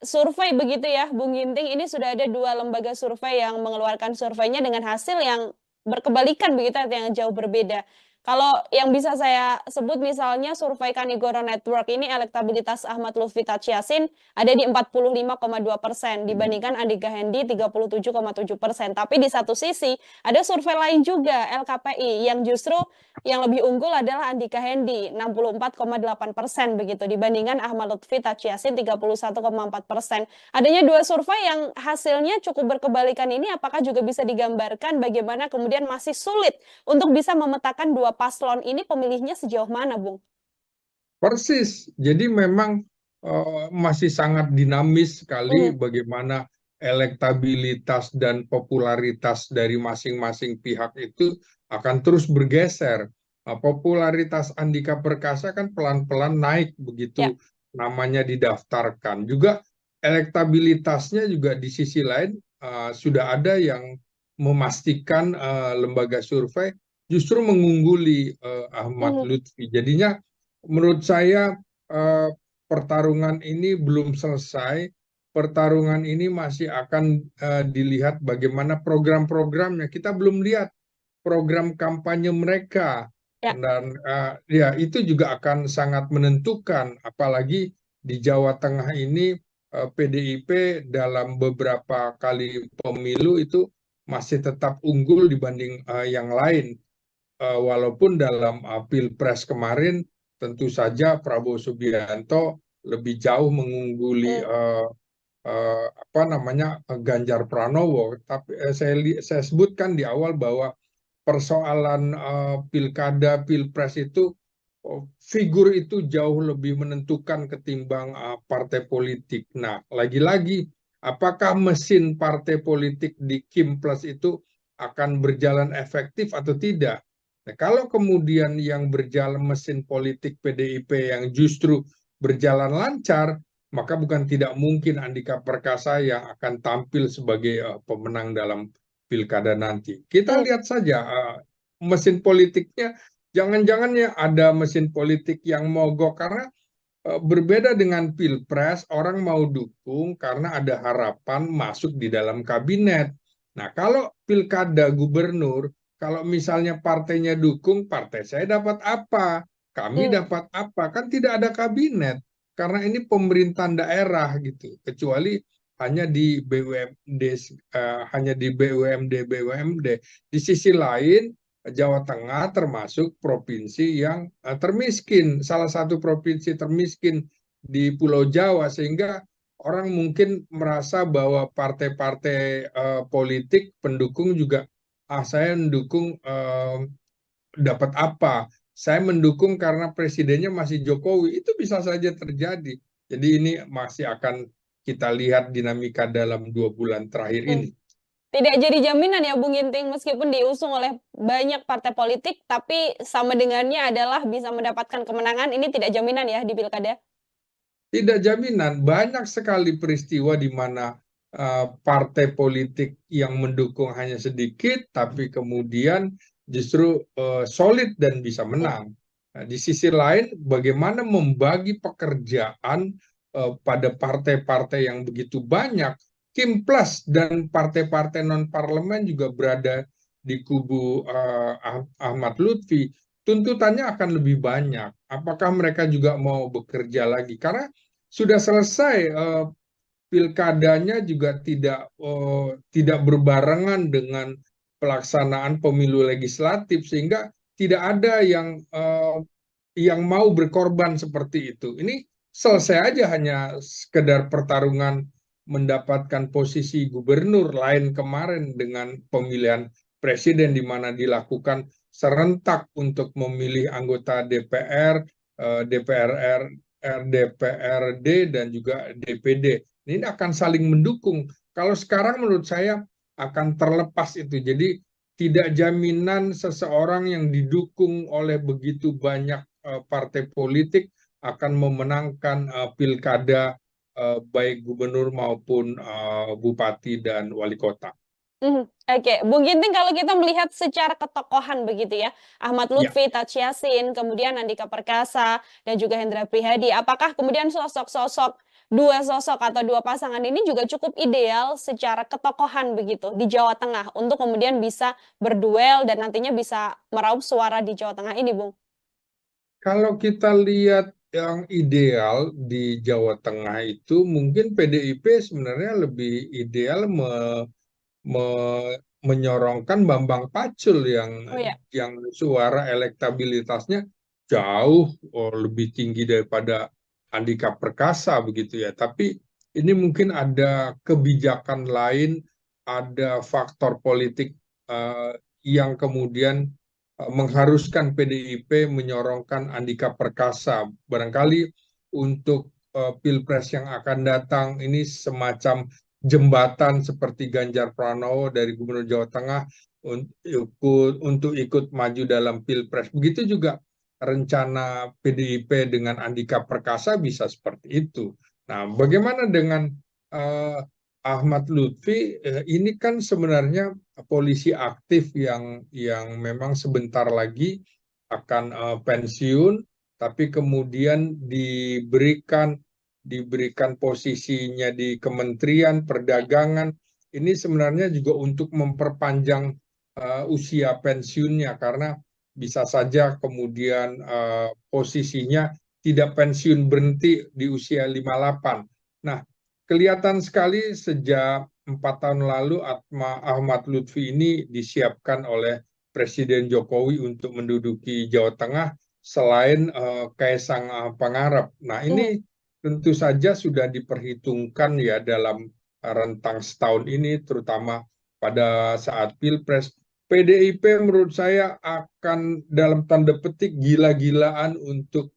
survei begitu ya, Bung Ginting, ini sudah ada dua lembaga survei yang mengeluarkan surveinya dengan hasil yang berkebalikan begitu yang jauh berbeda. Kalau yang bisa saya sebut misalnya survei Kanigoro Network ini elektabilitas Ahmad Lutfi Tachiasin ada di 45,2% dibandingkan Andika Hendi 37,7%. Tapi di satu sisi ada survei lain juga LKPI yang justru yang lebih unggul adalah Andika Hendi 64,8% begitu dibandingkan Ahmad Lutfi Tachiasin 31,4%. Adanya dua survei yang hasilnya cukup berkebalikan ini apakah juga bisa digambarkan bagaimana kemudian masih sulit untuk bisa memetakan dua paslon ini pemilihnya sejauh mana, Bung? Persis. Jadi memang masih sangat dinamis sekali Mhm. bagaimana elektabilitas dan popularitas dari masing-masing pihak itu akan terus bergeser. Popularitas Andika Perkasa kan pelan-pelan naik Ya. begitu namanya didaftarkan. Juga elektabilitasnya juga di sisi lain sudah ada yang memastikan lembaga survei justru mengungguli Ahmad Mhm. Lutfi. Jadinya menurut saya eh, pertarungan ini belum selesai. Pertarungan ini masih akan dilihat bagaimana program-programnya. Kita belum lihat program kampanye mereka, Ya. dan ya itu juga akan sangat menentukan. Apalagi di Jawa Tengah ini PDIP dalam beberapa kali pemilu itu masih tetap unggul dibanding yang lain. Walaupun dalam Pilpres kemarin tentu saja Prabowo Subianto lebih jauh mengungguli Mhm. apa namanya Ganjar Pranowo, tapi saya sebutkan di awal bahwa persoalan pilkada pilpres itu figur itu jauh lebih menentukan ketimbang partai politik. Nah, lagi-lagi apakah mesin partai politik di Kim Plus itu akan berjalan efektif atau tidak? Nah, kalau kemudian yang berjalan mesin politik PDIP yang justru berjalan lancar, maka bukan tidak mungkin Andika Perkasa yang akan tampil sebagai pemenang dalam pilkada nanti. Kita Mhm. lihat saja mesin politiknya, jangan-jangan ya ada mesin politik yang mogok karena berbeda dengan pilpres, orang mau dukung karena ada harapan masuk di dalam kabinet. Nah, kalau pilkada gubernur, kalau misalnya partainya dukung, partai saya dapat apa? Kami Mhm. dapat apa? Kan tidak ada kabinet. Karena ini pemerintahan daerah gitu. Kecuali hanya di BUMD, hanya di BUMD. Di sisi lain, Jawa Tengah termasuk provinsi yang termiskin, salah satu provinsi termiskin di Pulau Jawa, sehingga orang mungkin merasa bahwa partai-partai politik pendukung juga, saya mendukung dapat apa? Saya mendukung karena presidennya masih Jokowi, itu bisa saja terjadi. Jadi ini masih akan kita lihat dinamika dalam 2 bulan terakhir Mhm. ini. Tidak jadi jaminan ya Bung Ginting meskipun diusung oleh banyak partai politik tapi sama dengannya adalah bisa mendapatkan kemenangan ini tidak jaminan ya di pilkada. Tidak jaminan, banyak sekali peristiwa di mana partai politik yang mendukung hanya sedikit, tapi kemudian justru solid dan bisa Mhm. menang. Nah, di sisi lain, bagaimana membagi pekerjaan pada partai-partai yang begitu banyak, Kim Plus dan partai-partai non-parlemen juga berada di kubu Ahmad Lutfi, tuntutannya akan lebih banyak. Apakah mereka juga mau bekerja lagi? Karena sudah selesai pilkadanya juga tidak berbarengan dengan pelaksanaan pemilu legislatif, sehingga tidak ada yang mau berkorban seperti itu. Ini selesai aja hanya sekedar pertarungan mendapatkan posisi gubernur, lain kemarin dengan pemilihan presiden di mana dilakukan serentak untuk memilih anggota DPR, DPR DPRD dan juga DPD. Ini akan saling mendukung. Kalau sekarang menurut saya akan terlepas itu. Jadi tidak jaminan seseorang yang didukung oleh begitu banyak partai politik akan memenangkan pilkada baik gubernur maupun bupati dan wali kota. Mhm. Oke, Bung Ginting kalau kita melihat secara ketokohan begitu ya, Ahmad Ya, Lutfi, Tachiasin, kemudian Andika Perkasa dan juga Hendra Prihadi, apakah kemudian sosok-sosok dua sosok atau dua pasangan ini juga cukup ideal secara ketokohan begitu di Jawa Tengah untuk kemudian bisa berduel dan nantinya bisa meraup suara di Jawa Tengah ini, Bung. Kalau kita lihat yang ideal di Jawa Tengah itu mungkin PDIP sebenarnya lebih ideal menyorongkan Bambang Pacul Oh ya. yang suara elektabilitasnya jauh lebih tinggi daripada Andika Perkasa begitu ya. Tapi ini mungkin ada kebijakan lain, ada faktor politik yang kemudian mengharuskan PDIP menyorongkan Andika Perkasa. Barangkali untuk Pilpres yang akan datang ini semacam jembatan seperti Ganjar Pranowo dari Gubernur Jawa Tengah untuk ikut maju dalam Pilpres. Begitu juga rencana PDIP dengan Andika Perkasa bisa seperti itu. Nah, bagaimana dengan uh, Ahmad Lutfi? Ini kan sebenarnya polisi aktif yang memang sebentar lagi akan pensiun, tapi kemudian diberikan posisinya di Kementerian Perdagangan. Ini sebenarnya juga untuk memperpanjang usia pensiunnya karena bisa saja kemudian posisinya tidak pensiun berhenti di usia 58. Nah, kelihatan sekali sejak 4 tahun lalu Ahmad Lutfi ini disiapkan oleh Presiden Jokowi untuk menduduki Jawa Tengah selain Kaisang Pangarep. Nah, Hmm. ini tentu saja sudah diperhitungkan ya dalam rentang setahun ini, terutama pada saat Pilpres. PDIP menurut saya akan dalam tanda petik gila-gilaan untuk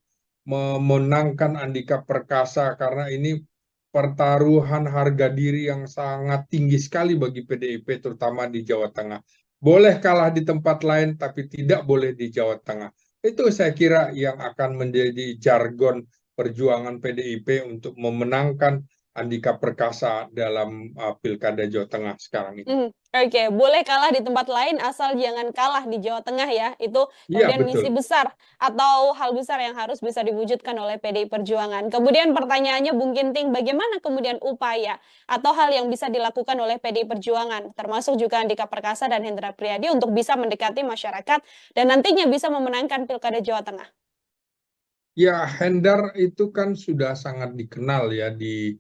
memenangkan Andika Perkasa karena ini pertaruhan harga diri yang sangat tinggi sekali bagi PDIP terutama di Jawa Tengah. Boleh kalah di tempat lain tapi tidak boleh di Jawa Tengah. Itu saya kira yang akan menjadi jargon perjuangan PDIP untuk memenangkan Andika Perkasa dalam Pilkada Jawa Tengah sekarang ini. Oke, boleh kalah di tempat lain asal jangan kalah di Jawa Tengah ya. Itu Iya, kemudian misi betul. besar atau hal besar yang harus bisa diwujudkan oleh PDI Perjuangan. Kemudian pertanyaannya Bung Ginting, bagaimana kemudian upaya atau hal yang bisa dilakukan oleh PDI Perjuangan, termasuk juga Andika Perkasa dan Hendra Priyadi untuk bisa mendekati masyarakat dan nantinya bisa memenangkan Pilkada Jawa Tengah? Ya, Hendar itu kan sudah sangat dikenal ya di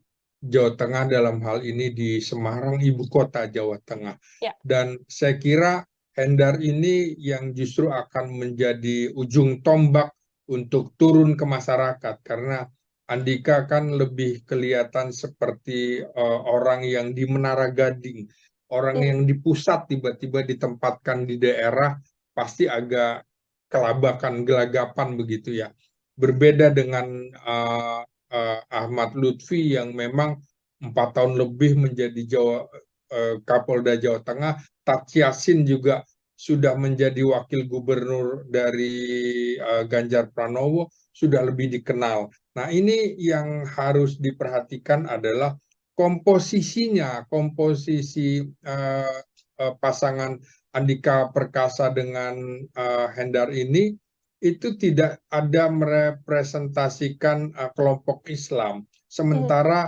Jawa Tengah dalam hal ini di Semarang, ibu kota Jawa Tengah. Ya. Dan saya kira Hendar ini yang justru akan menjadi ujung tombak untuk turun ke masyarakat karena Andika kan lebih kelihatan seperti orang yang di Menara Gading, orang Hmm. yang di pusat tiba-tiba ditempatkan di daerah pasti agak kelabakan, gelagapan begitu ya. Berbeda dengan Ahmad Lutfi yang memang 4 tahun lebih menjadi Kapolda Jawa Tengah. Tat Yassin juga sudah menjadi wakil gubernur dari Ganjar Pranowo, sudah lebih dikenal. Nah, ini yang harus diperhatikan adalah komposisinya, komposisi pasangan Andika Perkasa dengan Hendar ini itu tidak ada merepresentasikan kelompok Islam. Hmm. Sementara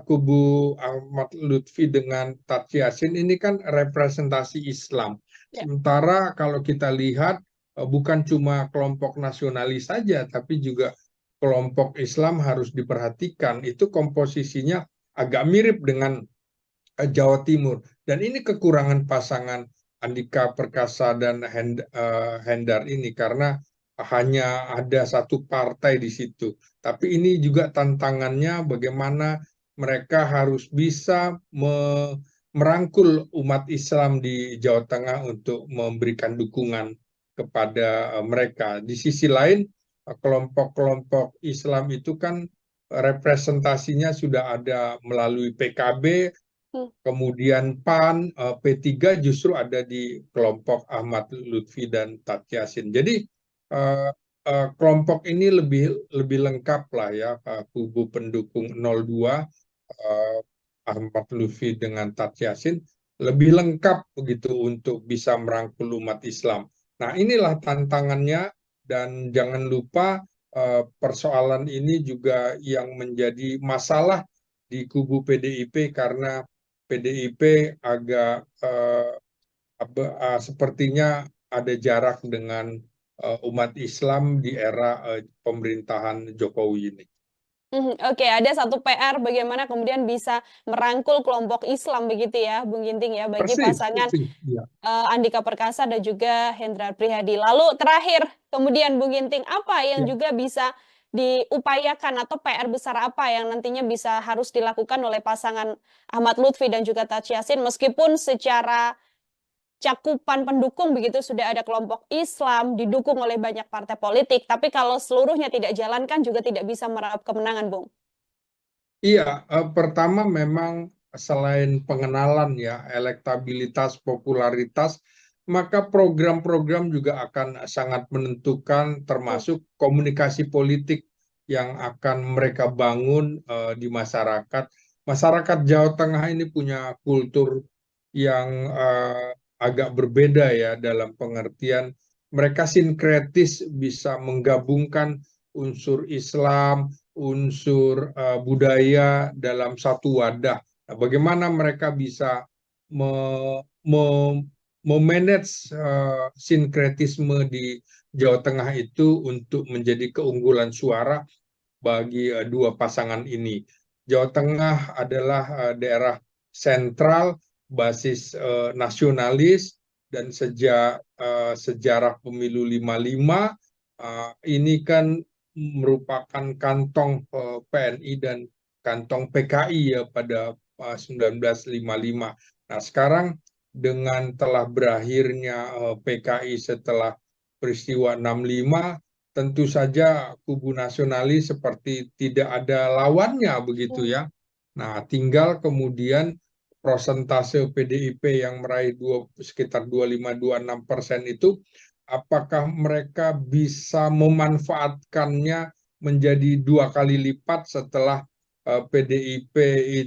kubu Ahmad Lutfi dengan Tat Yassin ini kan representasi Islam. Ya. Sementara kalau kita lihat bukan cuma kelompok nasionalis saja, tapi juga kelompok Islam harus diperhatikan. Itu komposisinya agak mirip dengan Jawa Timur. Dan ini kekurangan pasangan Andika Perkasa dan Hendar ini karena hanya ada satu partai di situ. Tapi ini juga tantangannya bagaimana mereka harus bisa merangkul umat Islam di Jawa Tengah untuk memberikan dukungan kepada mereka. Di sisi lain, kelompok-kelompok Islam itu kan representasinya sudah ada melalui PKB, Hmm. kemudian PAN, P3 justru ada di kelompok Ahmad Lutfi dan Tat Yassin. Jadi kelompok ini lebih lengkap lah ya, kubu pendukung 02 Ahmad Lutfi dengan Tat Yassin lebih lengkap begitu untuk bisa merangkul umat Islam. Nah, inilah tantangannya dan jangan lupa persoalan ini juga yang menjadi masalah di kubu PDIP karena PDIP agak sepertinya ada jarak dengan umat Islam di era pemerintahan Jokowi ini. Oke, ada satu PR bagaimana kemudian bisa merangkul kelompok Islam begitu ya, Bung Ginting ya, bagi Persis, pasangan persis. Ya. Andika Perkasa dan juga Hendrar Prihadi. Lalu terakhir, kemudian Bung Ginting, apa yang Ya. juga bisa diupayakan atau PR besar apa yang nantinya bisa harus dilakukan oleh pasangan Ahmad Lutfi dan juga Taj Yassin meskipun secara cakupan pendukung begitu sudah ada kelompok Islam didukung oleh banyak partai politik, tapi kalau seluruhnya tidak jalankan juga tidak bisa meraup kemenangan, Bung. Iya, pertama memang selain pengenalan ya, elektabilitas, popularitas, maka program-program juga akan sangat menentukan Hmm. termasuk komunikasi politik yang akan mereka bangun di masyarakat. Masyarakat Jawa Tengah ini punya kultur yang agak berbeda ya dalam pengertian mereka sinkretis bisa menggabungkan unsur Islam, unsur budaya dalam satu wadah. Nah, bagaimana mereka bisa me, me, memanage sinkretisme di Jawa Tengah itu untuk menjadi keunggulan suara bagi dua pasangan ini. Jawa Tengah adalah daerah sentral, basis nasionalis, dan sejak sejarah pemilu 55 ini kan merupakan kantong PNI dan kantong PKI ya pada 1955. Nah, sekarang dengan telah berakhirnya PKI setelah peristiwa 65, tentu saja kubu nasionalis seperti tidak ada lawannya begitu Hmm. ya. Nah, tinggal kemudian prosentase PDIP yang meraih sekitar 25-26% itu, apakah mereka bisa memanfaatkannya menjadi dua kali lipat setelah PDIP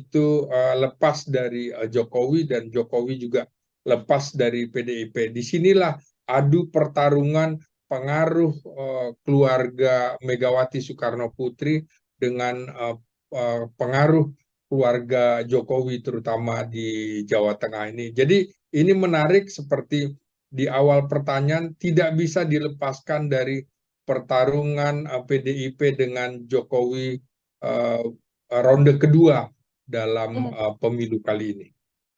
itu lepas dari Jokowi dan Jokowi juga lepas dari PDIP. Disinilah adu pertarungan pengaruh keluarga Megawati Soekarno Putri dengan pengaruh keluarga Jokowi terutama di Jawa Tengah ini. Jadi ini menarik seperti di awal pertanyaan tidak bisa dilepaskan dari pertarungan PDIP dengan Jokowi ronde kedua dalam pemilu kali ini.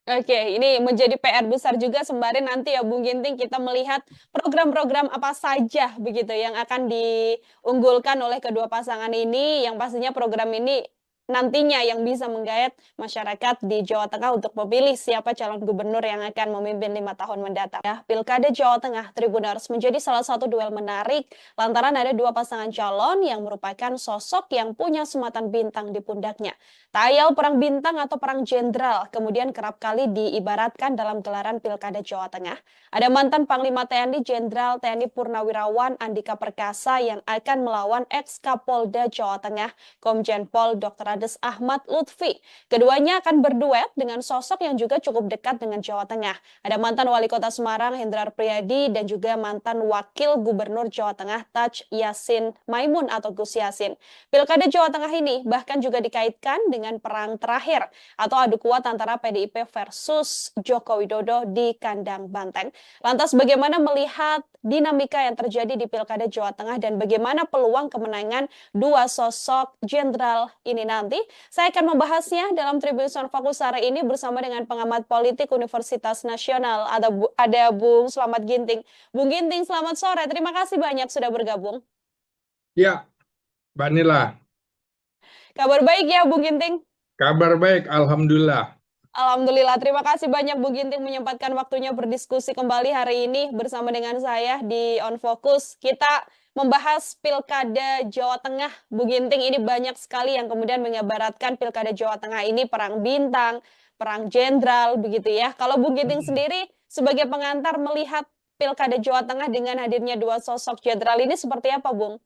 Oke, ini menjadi PR besar juga sembari nanti ya Bung Ginting kita melihat program-program apa saja begitu yang akan diunggulkan oleh kedua pasangan ini yang pastinya program ini nantinya yang bisa menggayat masyarakat di Jawa Tengah untuk memilih siapa calon gubernur yang akan memimpin 5 tahun mendatang. Ya, Pilkada Jawa Tengah Tribuners menjadi salah satu duel menarik lantaran ada dua pasangan calon yang merupakan sosok yang punya sumatan bintang di pundaknya. Tayal perang bintang atau perang jenderal kemudian kerap kali diibaratkan dalam gelaran Pilkada Jawa Tengah. Ada mantan Panglima TNI Jenderal TNI Purnawirawan Andika Perkasa yang akan melawan ex-Kapolda Jawa Tengah Komjen Pol Dr. Andes Ahmad Lutfi. Keduanya akan berduet dengan sosok yang juga cukup dekat dengan Jawa Tengah. Ada mantan Wali Kota Semarang Hendrar Priyadi dan juga mantan Wakil Gubernur Jawa Tengah Taj Yassin Maimun atau Gus Yassin. Pilkada Jawa Tengah ini bahkan juga dikaitkan dengan perang terakhir atau adu kuat antara PDIP versus Joko Widodo di kandang Banteng. Lantas bagaimana melihat dinamika yang terjadi di Pilkada Jawa Tengah dan bagaimana peluang kemenangan dua sosok jenderal ini nanti? Saya akan membahasnya dalam Tribun Fokus hari ini bersama dengan pengamat politik Universitas Nasional. Ada Bung Slamet Ginting. Bung Ginting, selamat sore. Terima kasih banyak sudah bergabung. Ya, Mbak Nila. Kabar baik ya, Bung Ginting? Kabar baik, Alhamdulillah. Alhamdulillah, terima kasih banyak Bu Ginting menyempatkan waktunya berdiskusi kembali hari ini bersama dengan saya di On Focus. Kita membahas Pilkada Jawa Tengah. Bu Ginting, ini banyak sekali yang kemudian mengibaratkan Pilkada Jawa Tengah ini perang bintang, perang jenderal, begitu ya. Kalau Bu Ginting sendiri sebagai pengantar melihat Pilkada Jawa Tengah dengan hadirnya dua sosok jenderal ini seperti apa, Bung?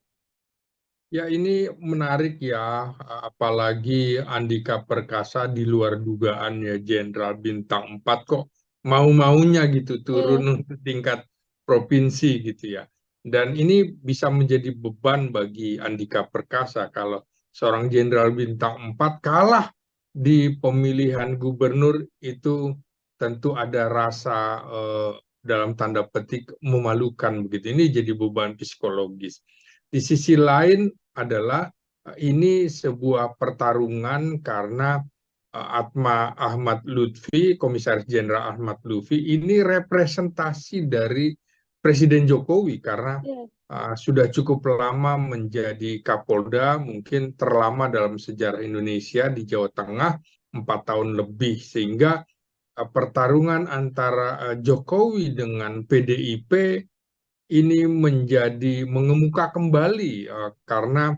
Ya ini menarik ya, apalagi Andika Perkasa di luar dugaan ya Jenderal Bintang 4 kok mau-maunya gitu turun Hmm. untuk tingkat provinsi gitu ya. Dan ini bisa menjadi beban bagi Andika Perkasa kalau seorang Jenderal Bintang 4 kalah di pemilihan gubernur itu tentu ada rasa dalam tanda petik memalukan begitu. Ini jadi beban psikologis. Di sisi lain adalah ini sebuah pertarungan karena Ahmad Lutfi, Komisaris Jenderal Ahmad Lutfi, ini representasi dari Presiden Jokowi karena Iya. sudah cukup lama menjadi Kapolda, mungkin terlama dalam sejarah Indonesia di Jawa Tengah, 4 tahun lebih, sehingga pertarungan antara Jokowi dengan PDIP ini menjadi mengemuka kembali karena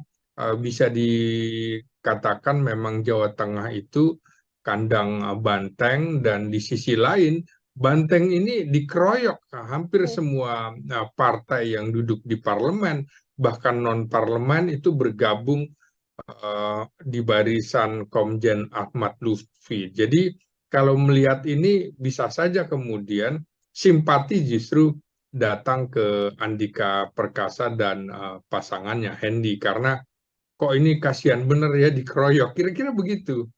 bisa dikatakan memang Jawa Tengah itu kandang banteng, dan di sisi lain banteng ini dikeroyok hampir Hmm. semua partai yang duduk di parlemen, bahkan non parlemen itu bergabung di barisan Komjen Ahmad Lutfi. Jadi kalau melihat ini bisa saja kemudian simpati justru datang ke Andika Perkasa dan pasangannya Hendy, karena kok ini kasihan bener ya dikeroyok, kira-kira begitu.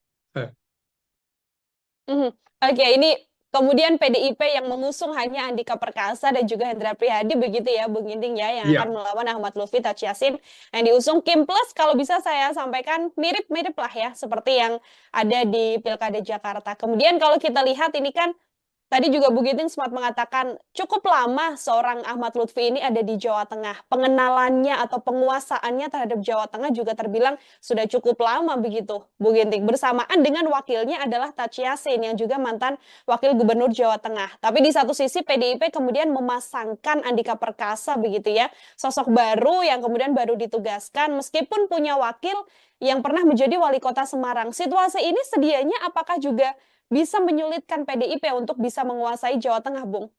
Mhm. Oke, ini kemudian PDIP yang mengusung hanya Andika Perkasa dan juga Hendra Prihadi begitu ya, Bung Inding ya, yang akan Iya. melawan Ahmad Lutfi Taj Yassin yang diusung Kim Plus. Kalau bisa saya sampaikan mirip-mirip lah ya, seperti yang ada di Pilkada Jakarta. Kemudian kalau kita lihat ini kan tadi juga Bu Giting sempat mengatakan cukup lama seorang Ahmad Lutfi ini ada di Jawa Tengah. Pengenalannya atau penguasaannya terhadap Jawa Tengah juga terbilang sudah cukup lama begitu, Bu Ginting. Bersamaan dengan wakilnya adalah Taj Yassin yang juga mantan wakil gubernur Jawa Tengah. Tapi di satu sisi PDIP kemudian memasangkan Andika Perkasa begitu ya, sosok baru yang kemudian baru ditugaskan meskipun punya wakil yang pernah menjadi wali kota Semarang. Situasi ini sedianya apakah juga bisa menyulitkan PDIP untuk bisa menguasai Jawa Tengah, Bung?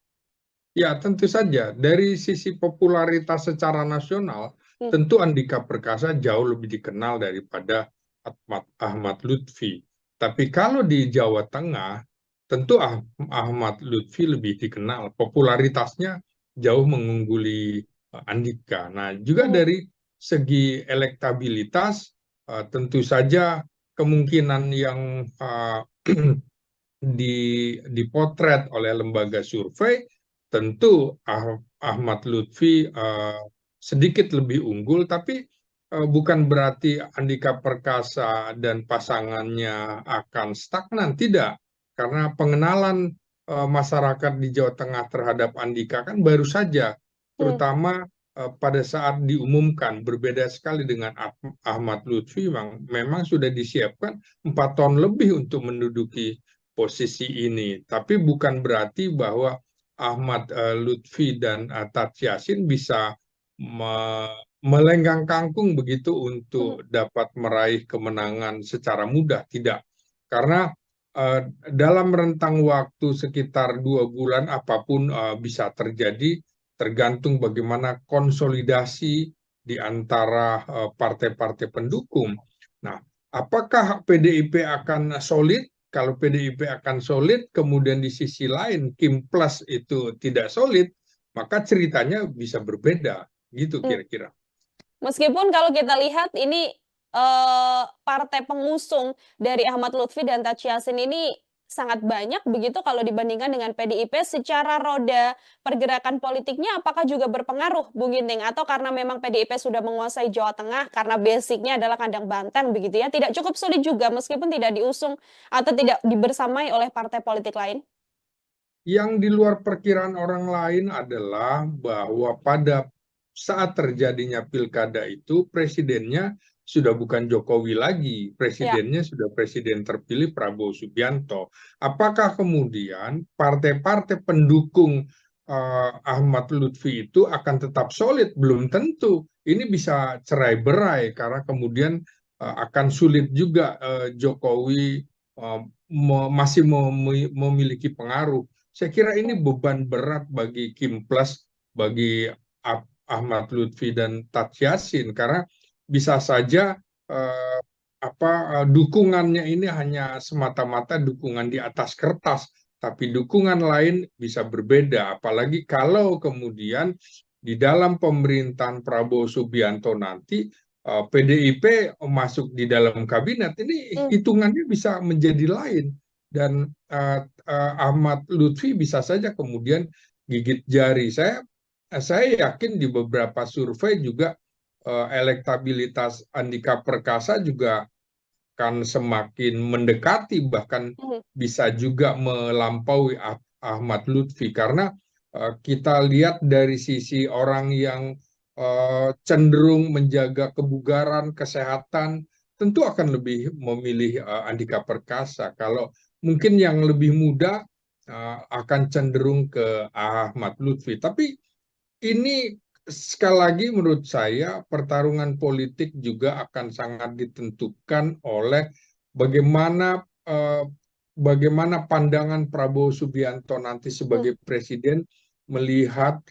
Ya, tentu saja. Dari sisi popularitas secara nasional, Hmm. tentu Andika Perkasa jauh lebih dikenal daripada Ahmad Lutfi. Tapi kalau di Jawa Tengah, tentu Ahmad Lutfi lebih dikenal. Popularitasnya jauh mengungguli Andika. Nah, juga Hmm. dari segi elektabilitas, tentu saja kemungkinan yang dipotret oleh lembaga survei, tentu Ahmad Lutfi sedikit lebih unggul, tapi bukan berarti Andika Perkasa dan pasangannya akan stagnan, tidak. Karena pengenalan masyarakat di Jawa Tengah terhadap Andika kan baru saja, Hmm. terutama pada saat diumumkan. Berbeda sekali dengan Ahmad Lutfi, memang sudah disiapkan 4 tahun lebih untuk menduduki posisi ini. Tapi bukan berarti bahwa Ahmad Lutfi dan Taj Yassin bisa melenggang kangkung begitu Hmm. untuk dapat meraih kemenangan secara mudah. Tidak. Karena dalam rentang waktu sekitar 2 bulan apapun bisa terjadi, tergantung bagaimana konsolidasi di antara partai-partai pendukung. Nah, apakah PDIP akan solid? Kalau PDIP akan solid, kemudian di sisi lain Kim Plus itu tidak solid, maka ceritanya bisa berbeda, gitu Hmm. kira-kira. Meskipun kalau kita lihat ini partai pengusung dari Ahmad Lutfi dan Taj Yassin ini sangat banyak begitu kalau dibandingkan dengan PDIP secara roda pergerakan politiknya apakah juga berpengaruh Bung Ginting atau karena memang PDIP sudah menguasai Jawa Tengah karena basicnya adalah kandang banteng begitu ya tidak cukup sulit juga meskipun tidak diusung atau tidak dibersamai oleh partai politik lain. Yang di luar perkiraan orang lain adalah bahwa pada saat terjadinya pilkada itu, presidennya sudah bukan Jokowi lagi, Ya. presidennya sudah presiden terpilih Prabowo Subianto. Apakah kemudian partai-partai pendukung Ahmad Lutfi itu akan tetap solid? Belum tentu. Ini bisa cerai-berai karena kemudian akan sulit juga Jokowi masih memiliki pengaruh. Saya kira ini beban berat bagi Kim Plus, bagi Ahmad Lutfi dan Taj Yassin, karena bisa saja dukungannya ini hanya semata-mata dukungan di atas kertas, tapi dukungan lain bisa berbeda. Apalagi kalau kemudian di dalam pemerintahan Prabowo Subianto nanti PDIP masuk di dalam kabinet, ini Hmm. hitungannya bisa menjadi lain. Dan Ahmad Lutfi bisa saja kemudian gigit jari. Saya yakin di beberapa survei juga elektabilitas Andika Perkasa juga akan semakin mendekati, bahkan Hmm. bisa juga melampaui Ahmad Lutfi, karena kita lihat dari sisi orang yang cenderung menjaga kebugaran, kesehatan, tentu akan lebih memilih Andika Perkasa. Kalau mungkin yang lebih muda akan cenderung ke Ahmad Lutfi. Tapi ini sekali lagi menurut saya pertarungan politik juga akan sangat ditentukan oleh bagaimana bagaimana pandangan Prabowo Subianto nanti Hmm. sebagai presiden melihat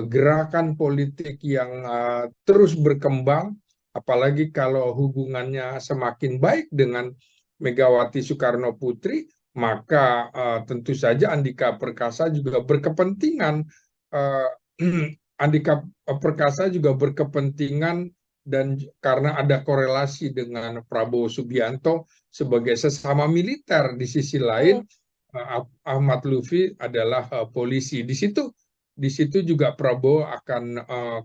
gerakan politik yang terus berkembang, apalagi kalau hubungannya semakin baik dengan Megawati Soekarno Putri, maka tentu saja Andika Perkasa juga berkepentingan uh, Andika Perkasa juga berkepentingan, dan karena ada korelasi dengan Prabowo Subianto sebagai sesama militer, di sisi Hmm. lain Ahmad Lutfi adalah polisi. Di situ juga Prabowo akan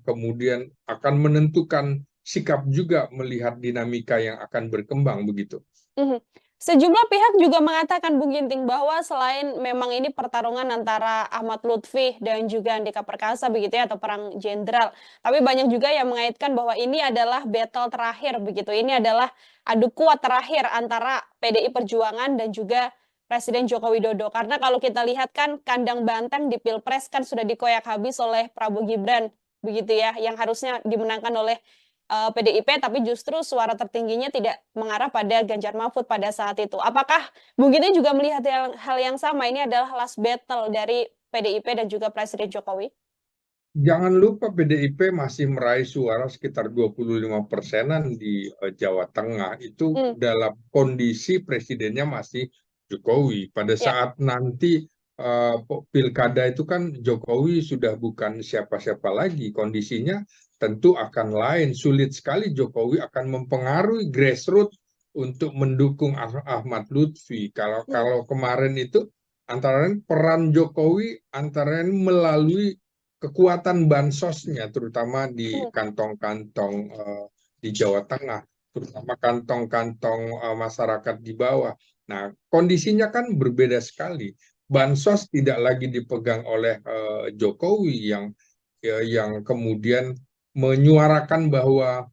kemudian akan menentukan sikap juga melihat dinamika yang akan berkembang begitu. Mhm. Sejumlah pihak juga mengatakan, Bung Ginting, bahwa selain memang ini pertarungan antara Ahmad Lutfi dan juga Andika Perkasa begitu ya, atau perang jenderal, tapi banyak juga yang mengaitkan bahwa ini adalah battle terakhir begitu. Ini adalah adu kuat terakhir antara PDI Perjuangan dan juga Presiden Joko Widodo. Karena kalau kita lihat kan kandang banteng di Pilpres kan sudah dikoyak habis oleh Prabowo Gibran begitu ya, yang harusnya dimenangkan oleh PDIP, tapi justru suara tertingginya tidak mengarah pada Ganjar Mahfud pada saat itu. Apakah Bung Gini juga melihat hal yang sama? Ini adalah last battle dari PDIP dan juga Presiden Jokowi? Jangan lupa PDIP masih meraih suara sekitar 25%-an di Jawa Tengah. Itu Hmm. dalam kondisi presidennya masih Jokowi. Pada Ya. saat nanti pilkada itu kan Jokowi sudah bukan siapa-siapa lagi. Kondisinya tentu akan lain. Sulit sekali Jokowi akan mempengaruhi grassroots untuk mendukung Ahmad Lutfi. Kalau Hmm. kalau kemarin itu antara lain peran Jokowi antara lain melalui kekuatan bansosnya, terutama di Hmm. kantong-kantong di Jawa Tengah, terutama kantong-kantong masyarakat di bawah. Nah, kondisinya kan berbeda sekali. Ya. Bansos tidak lagi dipegang oleh Jokowi yang kemudian menyuarakan bahwa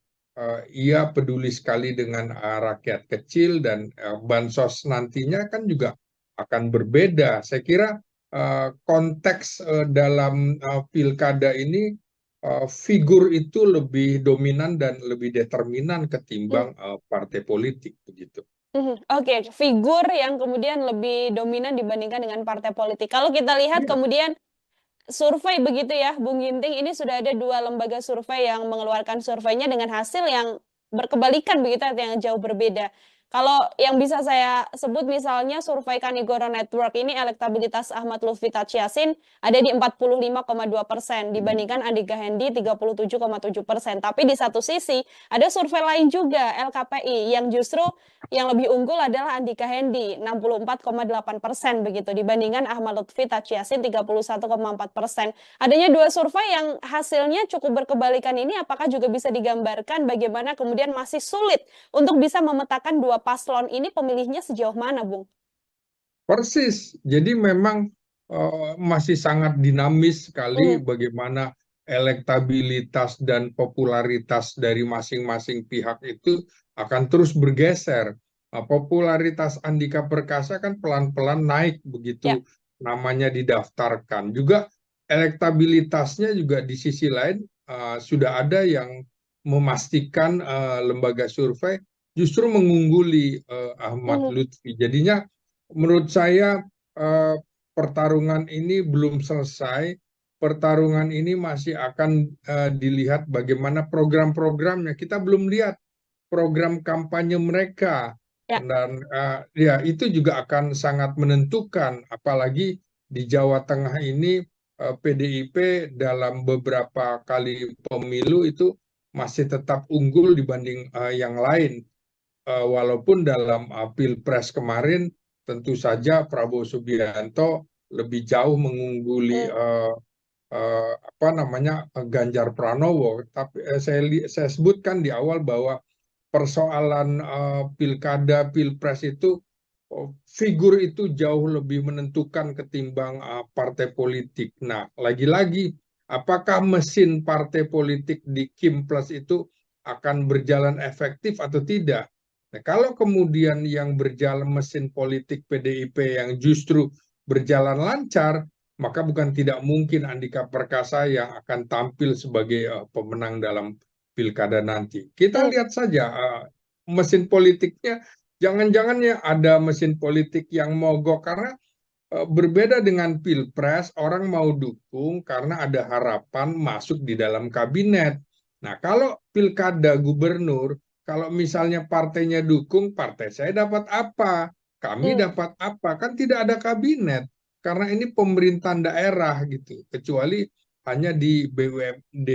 ia peduli sekali dengan rakyat kecil, dan bansos nantinya kan juga akan berbeda. Saya kira konteks dalam pilkada ini figur itu lebih dominan dan lebih determinan Hmm. ketimbang partai politik begitu. Mhm. Oke, figur yang kemudian lebih dominan dibandingkan dengan partai politik. Kalau kita lihat Iya. kemudian survei begitu ya, Bung Ginting, ini sudah ada 2 lembaga survei yang mengeluarkan surveinya dengan hasil yang berkebalikan begitu, yang jauh berbeda. Kalau yang bisa saya sebut misalnya survei Kanigoro Network ini elektabilitas Ahmad Lutfi Tachiasin ada di 45,2% dibandingkan Andika Hendi 37,7%. Tapi di satu sisi ada survei lain juga LKPI yang justru yang lebih unggul adalah Andika Hendi 64,8% begitu dibandingkan Ahmad Lutfi Tachiasin 31,4%. Adanya 2 survei yang hasilnya cukup berkebalikan ini apakah juga bisa digambarkan bagaimana kemudian masih sulit untuk bisa memetakan 2 paslon ini pemilihnya sejauh mana, Bung? Persis. Jadi memang masih sangat dinamis sekali Mhm. bagaimana elektabilitas dan popularitas dari masing-masing pihak itu akan terus bergeser. Popularitas Andika Perkasa kan pelan-pelan naik Ya. begitu namanya didaftarkan. Juga elektabilitasnya juga di sisi lain sudah ada yang memastikan lembaga survei justru mengungguli Ahmad Mhm. Lutfi. Jadinya menurut saya eh, pertarungan ini belum selesai. Pertarungan ini masih akan dilihat bagaimana program-programnya. Kita belum lihat program kampanye mereka, Ya. dan ya itu juga akan sangat menentukan. Apalagi di Jawa Tengah ini PDIP dalam beberapa kali pemilu itu masih tetap unggul dibanding yang lain. Walaupun dalam Pilpres kemarin tentu saja Prabowo Subianto lebih jauh mengungguli Hmm. apa namanya Ganjar Pranowo. Tapi saya sebutkan di awal bahwa persoalan pilkada, pilpres itu figur itu jauh lebih menentukan ketimbang partai politik. Nah, lagi-lagi, apakah mesin partai politik di Kim Plus itu akan berjalan efektif atau tidak? Nah, kalau kemudian yang berjalan mesin politik PDIP yang justru berjalan lancar, maka bukan tidak mungkin Andika Perkasa yang akan tampil sebagai pemenang dalam pilkada nanti. Kita Hmm. lihat saja mesin politiknya. Jangan-jangan ya ada mesin politik yang mogok karena berbeda dengan pilpres, orang mau dukung karena ada harapan masuk di dalam kabinet. Nah, kalau pilkada gubernur, kalau misalnya partainya dukung, partai saya dapat apa? Kami Hmm. dapat apa? Kan tidak ada kabinet. Karena ini pemerintahan daerah gitu. Kecuali hanya di BUMD,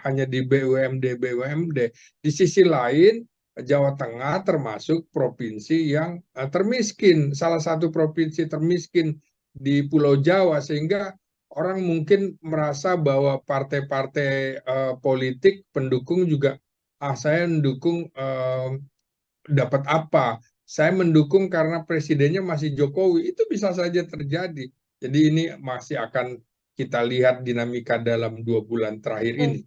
hanya di BUMD. Di sisi lain, Jawa Tengah termasuk provinsi yang termiskin, salah satu provinsi termiskin di Pulau Jawa, sehingga orang mungkin merasa bahwa partai-partai politik pendukung juga, saya mendukung dapat apa? Saya mendukung karena presidennya masih Jokowi. Itu bisa saja terjadi. Jadi ini masih akan kita lihat dinamika dalam 2 bulan terakhir Hmm. ini.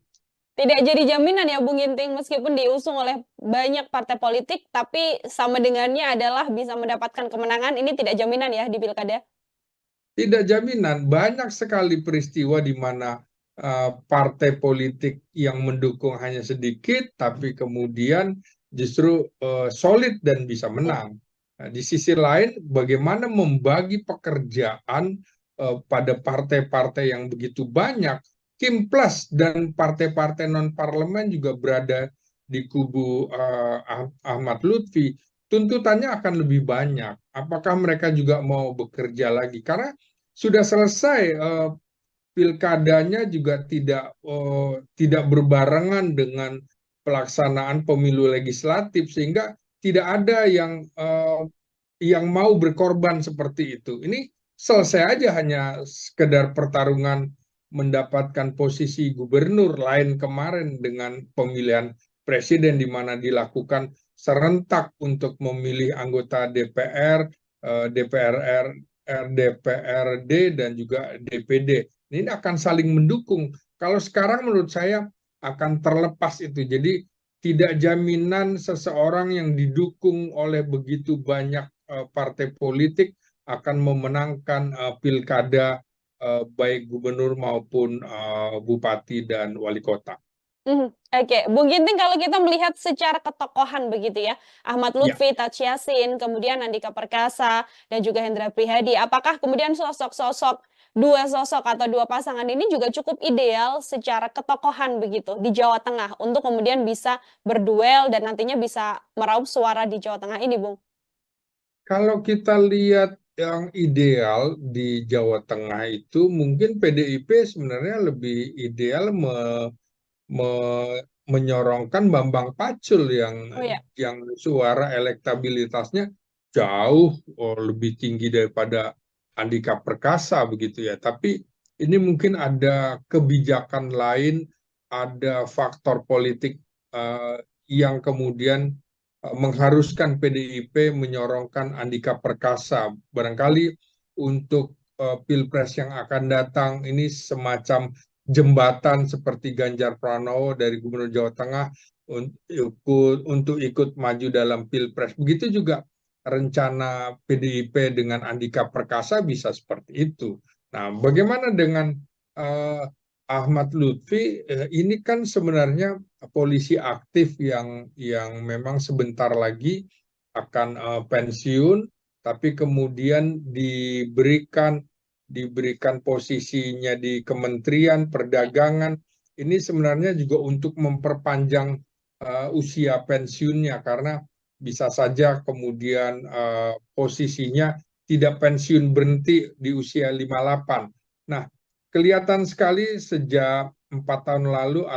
Tidak jadi jaminan ya Bung Ginting, meskipun diusung oleh banyak partai politik, tapi sama dengannya adalah bisa mendapatkan kemenangan, ini tidak jaminan ya di pilkada? Tidak jaminan, banyak sekali peristiwa di mana partai politik yang mendukung hanya sedikit, tapi kemudian justru solid dan bisa Hmm. menang. Nah, di sisi lain, bagaimana membagi pekerjaan pada partai-partai yang begitu banyak. Kim Plus dan partai-partai non-parlemen juga berada di kubu Ahmad Lutfi. Tuntutannya akan lebih banyak. Apakah mereka juga mau bekerja lagi? Karena sudah selesai pilkadanya juga tidak berbarengan dengan pelaksanaan pemilu legislatif, sehingga tidak ada yang mau berkorban seperti itu. Ini selesai aja hanya sekedar pertarungan mendapatkan posisi gubernur, lain kemarin dengan pemilihan presiden di mana dilakukan serentak untuk memilih anggota DPR, DPR, DPRD dan juga DPD. Ini akan saling mendukung. Kalau sekarang menurut saya akan terlepas itu. Jadi tidak jaminan seseorang yang didukung oleh begitu banyak partai politik akan memenangkan pilkada baik gubernur maupun bupati dan wali kota. Oke, Bung Ginting, kalau kita melihat secara ketokohan begitu ya, Ahmad Ya, Lutfi, Taj Yassin, kemudian Andika Perkasa, dan juga Hendra Prihadi, apakah kemudian dua sosok atau dua pasangan ini juga cukup ideal secara ketokohan begitu di Jawa Tengah untuk kemudian bisa berduel dan nantinya bisa meraup suara di Jawa Tengah ini, Bung? kalau kita lihat yang ideal di Jawa Tengah itu mungkin PDIP sebenarnya lebih ideal menyorongkan Bambang Pacul Oh ya. yang suara elektabilitasnya jauh lebih tinggi daripada Andika Perkasa begitu ya. Tapi ini mungkin ada kebijakan lain, ada faktor politik eh, yang kemudian mengharuskan PDIP menyorongkan Andika Perkasa. Barangkali untuk Pilpres yang akan datang ini semacam jembatan seperti Ganjar Pranowo dari Gubernur Jawa Tengah untuk ikut maju dalam Pilpres. Begitu juga rencana PDIP dengan Andika Perkasa bisa seperti itu. Nah, bagaimana dengan uh, Ahmad Lutfi? Ini kan sebenarnya polisi aktif yang memang sebentar lagi akan pensiun, tapi kemudian diberikan posisinya di Kementerian Perdagangan. Ini sebenarnya juga untuk memperpanjang usia pensiunnya karena bisa saja kemudian posisinya tidak pensiun berhenti di usia 58. Nah, kelihatan sekali sejak 4 tahun lalu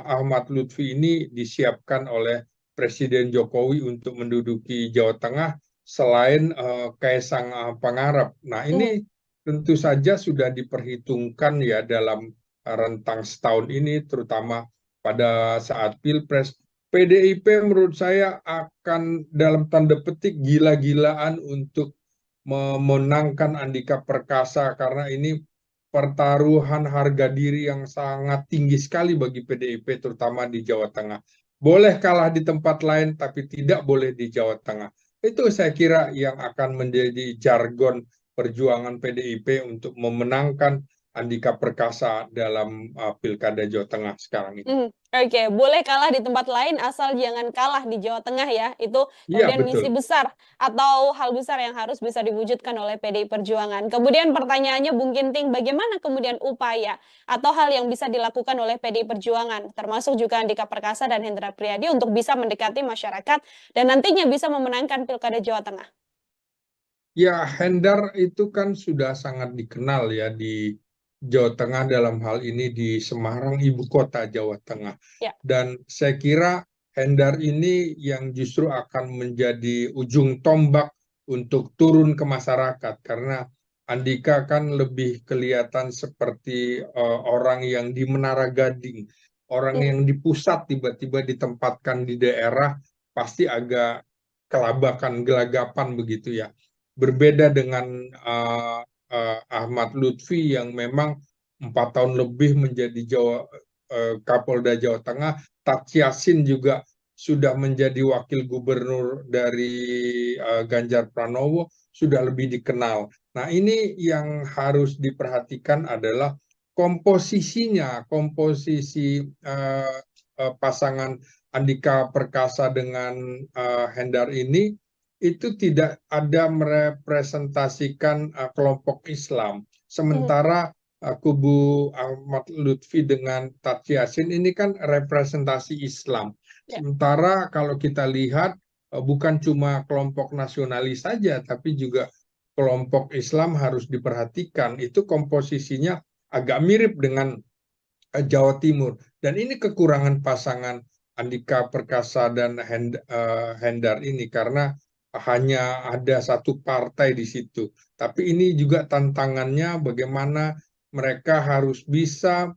Ahmad Lutfi ini disiapkan oleh Presiden Jokowi untuk menduduki Jawa Tengah selain Kaisang Pangarep. Nah, Mhm. ini tentu saja sudah diperhitungkan ya dalam rentang setahun ini, terutama pada saat Pilpres. PDIP menurut saya akan dalam tanda petik gila-gilaan untuk memenangkan Andika Perkasa karena ini pertaruhan harga diri yang sangat tinggi sekali bagi PDIP terutama di Jawa Tengah. Boleh kalah di tempat lain tapi tidak boleh di Jawa Tengah. Itu saya kira yang akan menjadi jargon perjuangan PDIP untuk memenangkan Andika Perkasa dalam Pilkada Jawa Tengah sekarang ini. Oke, boleh kalah di tempat lain asal jangan kalah di Jawa Tengah ya. Itu Iya, kemudian misi betul. besar atau hal besar yang harus bisa diwujudkan oleh PDI Perjuangan. Kemudian pertanyaannya Bung Ginting, bagaimana kemudian upaya atau hal yang bisa dilakukan oleh PDI Perjuangan, termasuk juga Andika Perkasa dan Hendra Priyadi untuk bisa mendekati masyarakat dan nantinya bisa memenangkan Pilkada Jawa Tengah? Ya, Hendar itu kan sudah sangat dikenal ya di Jawa Tengah dalam hal ini di Semarang, ibu kota Jawa Tengah. Ya. Dan saya kira Hendar ini yang justru akan menjadi ujung tombak untuk turun ke masyarakat karena Andika kan lebih kelihatan seperti orang yang di Menara Gading, orang Hmm. yang di pusat tiba-tiba ditempatkan di daerah pasti agak kelabakan, gelagapan begitu ya. Berbeda dengan Ahmad Lutfi yang memang 4 tahun lebih menjadi Kapolda Jawa Tengah. Tat Yassin juga sudah menjadi wakil gubernur dari Ganjar Pranowo, sudah lebih dikenal. Nah, ini yang harus diperhatikan adalah komposisinya, komposisi pasangan Andika Perkasa dengan Hendar ini itu tidak ada merepresentasikan kelompok Islam. Hmm. Sementara kubu Ahmad Lutfi dengan Tat Yassin ini kan representasi Islam. Ya. Sementara kalau kita lihat bukan cuma kelompok nasionalis saja, tapi juga kelompok Islam harus diperhatikan. Itu komposisinya agak mirip dengan Jawa Timur. Dan ini kekurangan pasangan Andika Perkasa dan Hendar ini karena hanya ada satu partai di situ. Tapi ini juga tantangannya bagaimana mereka harus bisa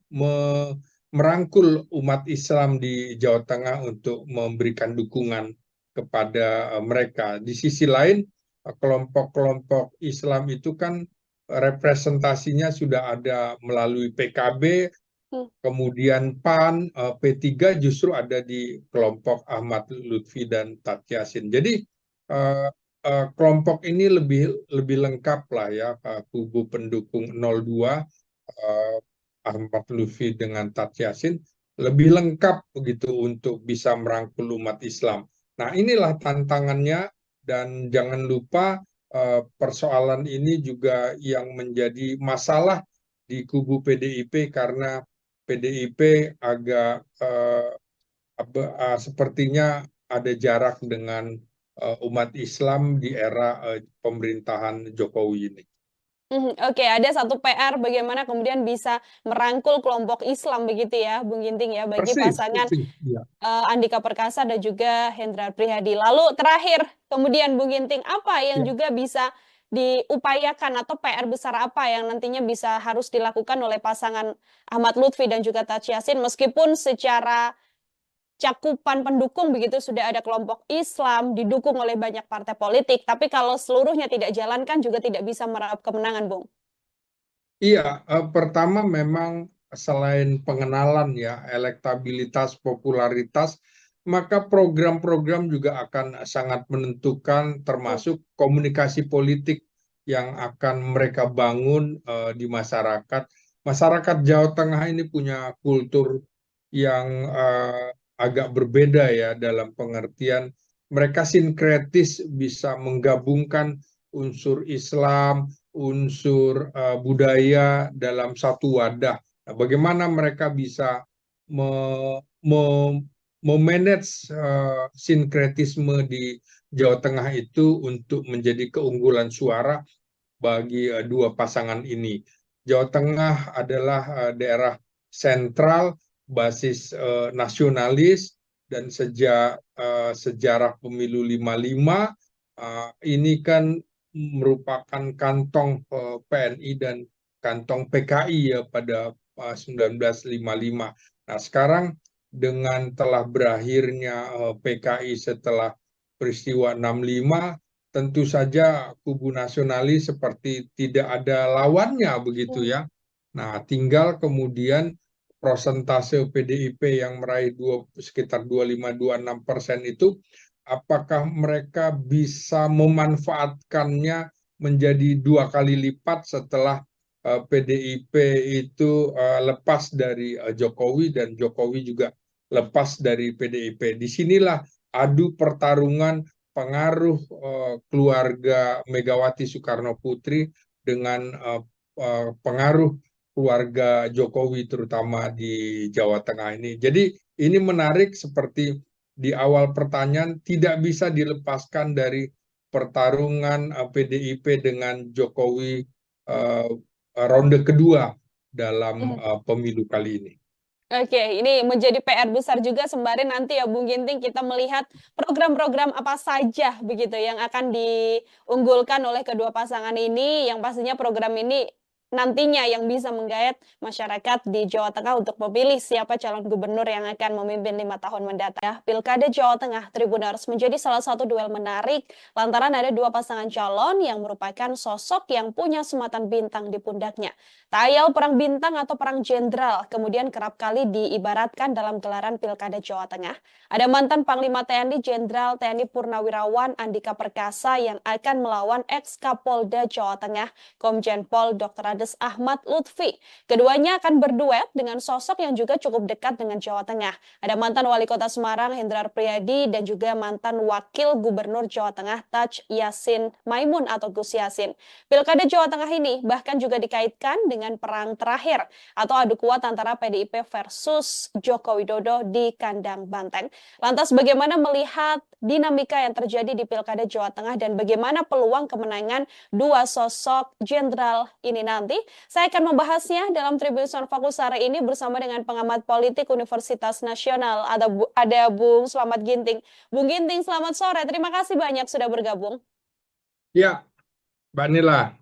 merangkul umat Islam di Jawa Tengah untuk memberikan dukungan kepada mereka. Di sisi lain, kelompok-kelompok Islam itu kan representasinya sudah ada melalui PKB, Hmm. kemudian PAN, P3 justru ada di kelompok Ahmad Lutfi dan Tat Yassin. Jadi kelompok ini lebih lengkap lah ya, kubu pendukung 02 Ahmad Lutfi dengan Tat Yassin lebih lengkap begitu untuk bisa merangkul umat Islam. Nah, inilah tantangannya dan jangan lupa persoalan ini juga yang menjadi masalah di kubu PDIP karena PDIP agak sepertinya ada jarak dengan umat Islam di era pemerintahan Jokowi ini. Oke, ada satu PR bagaimana kemudian bisa merangkul kelompok Islam begitu ya, Bung Ginting ya, bagi Persis, pasangan persis. Ya. Andika Perkasa dan juga Hendra Prihadi. Lalu terakhir, kemudian Bung Ginting, apa yang Ya. juga bisa diupayakan atau PR besar apa yang nantinya bisa harus dilakukan oleh pasangan Ahmad Lutfi dan juga Tat Yassin meskipun secara cakupan pendukung begitu sudah ada kelompok Islam didukung oleh banyak partai politik, tapi kalau seluruhnya tidak jalan kan juga tidak bisa meraup kemenangan, Bung. Iya, pertama memang selain pengenalan ya, elektabilitas, popularitas, maka program-program juga akan sangat menentukan Hmm. termasuk komunikasi politik yang akan mereka bangun di masyarakat. Masyarakat Jawa Tengah ini punya kultur yang agak berbeda ya dalam pengertian mereka sinkretis bisa menggabungkan unsur Islam, unsur budaya dalam satu wadah. Nah, bagaimana mereka bisa me, me, memanage sinkretisme di Jawa Tengah itu untuk menjadi keunggulan suara bagi dua pasangan ini. Jawa Tengah adalah daerah sentral, basis nasionalis, dan sejak sejarah pemilu 55 ini kan merupakan kantong PNI dan kantong PKI ya pada 1955. Nah, sekarang dengan telah berakhirnya PKI setelah peristiwa 65, tentu saja kubu nasionalis seperti tidak ada lawannya begitu ya. Nah, tinggal kemudian prosentase PDIP yang meraih sekitar 25-26% itu, apakah mereka bisa memanfaatkannya menjadi 2 kali lipat setelah PDIP itu lepas dari Jokowi dan Jokowi juga lepas dari PDIP. Disinilah adu pertarungan pengaruh keluarga Megawati Soekarno Putri dengan pengaruh keluarga Jokowi terutama di Jawa Tengah ini. Jadi ini menarik, seperti di awal pertanyaan, tidak bisa dilepaskan dari pertarungan PDIP dengan Jokowi ronde kedua dalam pemilu kali ini. Oke, ini menjadi PR besar juga sembari nanti ya Bung Ginting kita melihat program-program apa saja begitu yang akan diunggulkan oleh kedua pasangan ini, yang pastinya program ini nantinya yang bisa menggayat masyarakat di Jawa Tengah untuk memilih siapa calon gubernur yang akan memimpin 5 tahun mendatang. Ya, Pilkada Jawa Tengah Tribuners menjadi salah satu duel menarik lantaran ada dua pasangan calon yang merupakan sosok yang punya sematan bintang di pundaknya. Tak ayal perang bintang atau perang jenderal kemudian kerap kali diibaratkan dalam gelaran Pilkada Jawa Tengah. Ada mantan Panglima TNI Jenderal TNI Purnawirawan Andika Perkasa yang akan melawan ex-Kapolda Jawa Tengah Komjen Pol Dr. Andes Ahmad Lutfi. Keduanya akan berduet dengan sosok yang juga cukup dekat dengan Jawa Tengah. Ada mantan Wali Kota Semarang Hendrar Priyadi dan juga mantan Wakil Gubernur Jawa Tengah Taj Yassin Maimun atau Gus Yassin. Pilkada Jawa Tengah ini bahkan juga dikaitkan dengan perang terakhir atau adu kuat antara PDIP versus Joko Widodo di kandang banteng. Lantas bagaimana melihat dinamika yang terjadi di Pilkada Jawa Tengah dan bagaimana peluang kemenangan dua sosok jenderal ini nanti? Saya akan membahasnya dalam Tribun Fokus hari ini bersama dengan pengamat politik Universitas Nasional. Ada Bung Slamet Ginting. Bung Ginting, selamat sore. Terima kasih banyak sudah bergabung. Ya, Mbak Nila.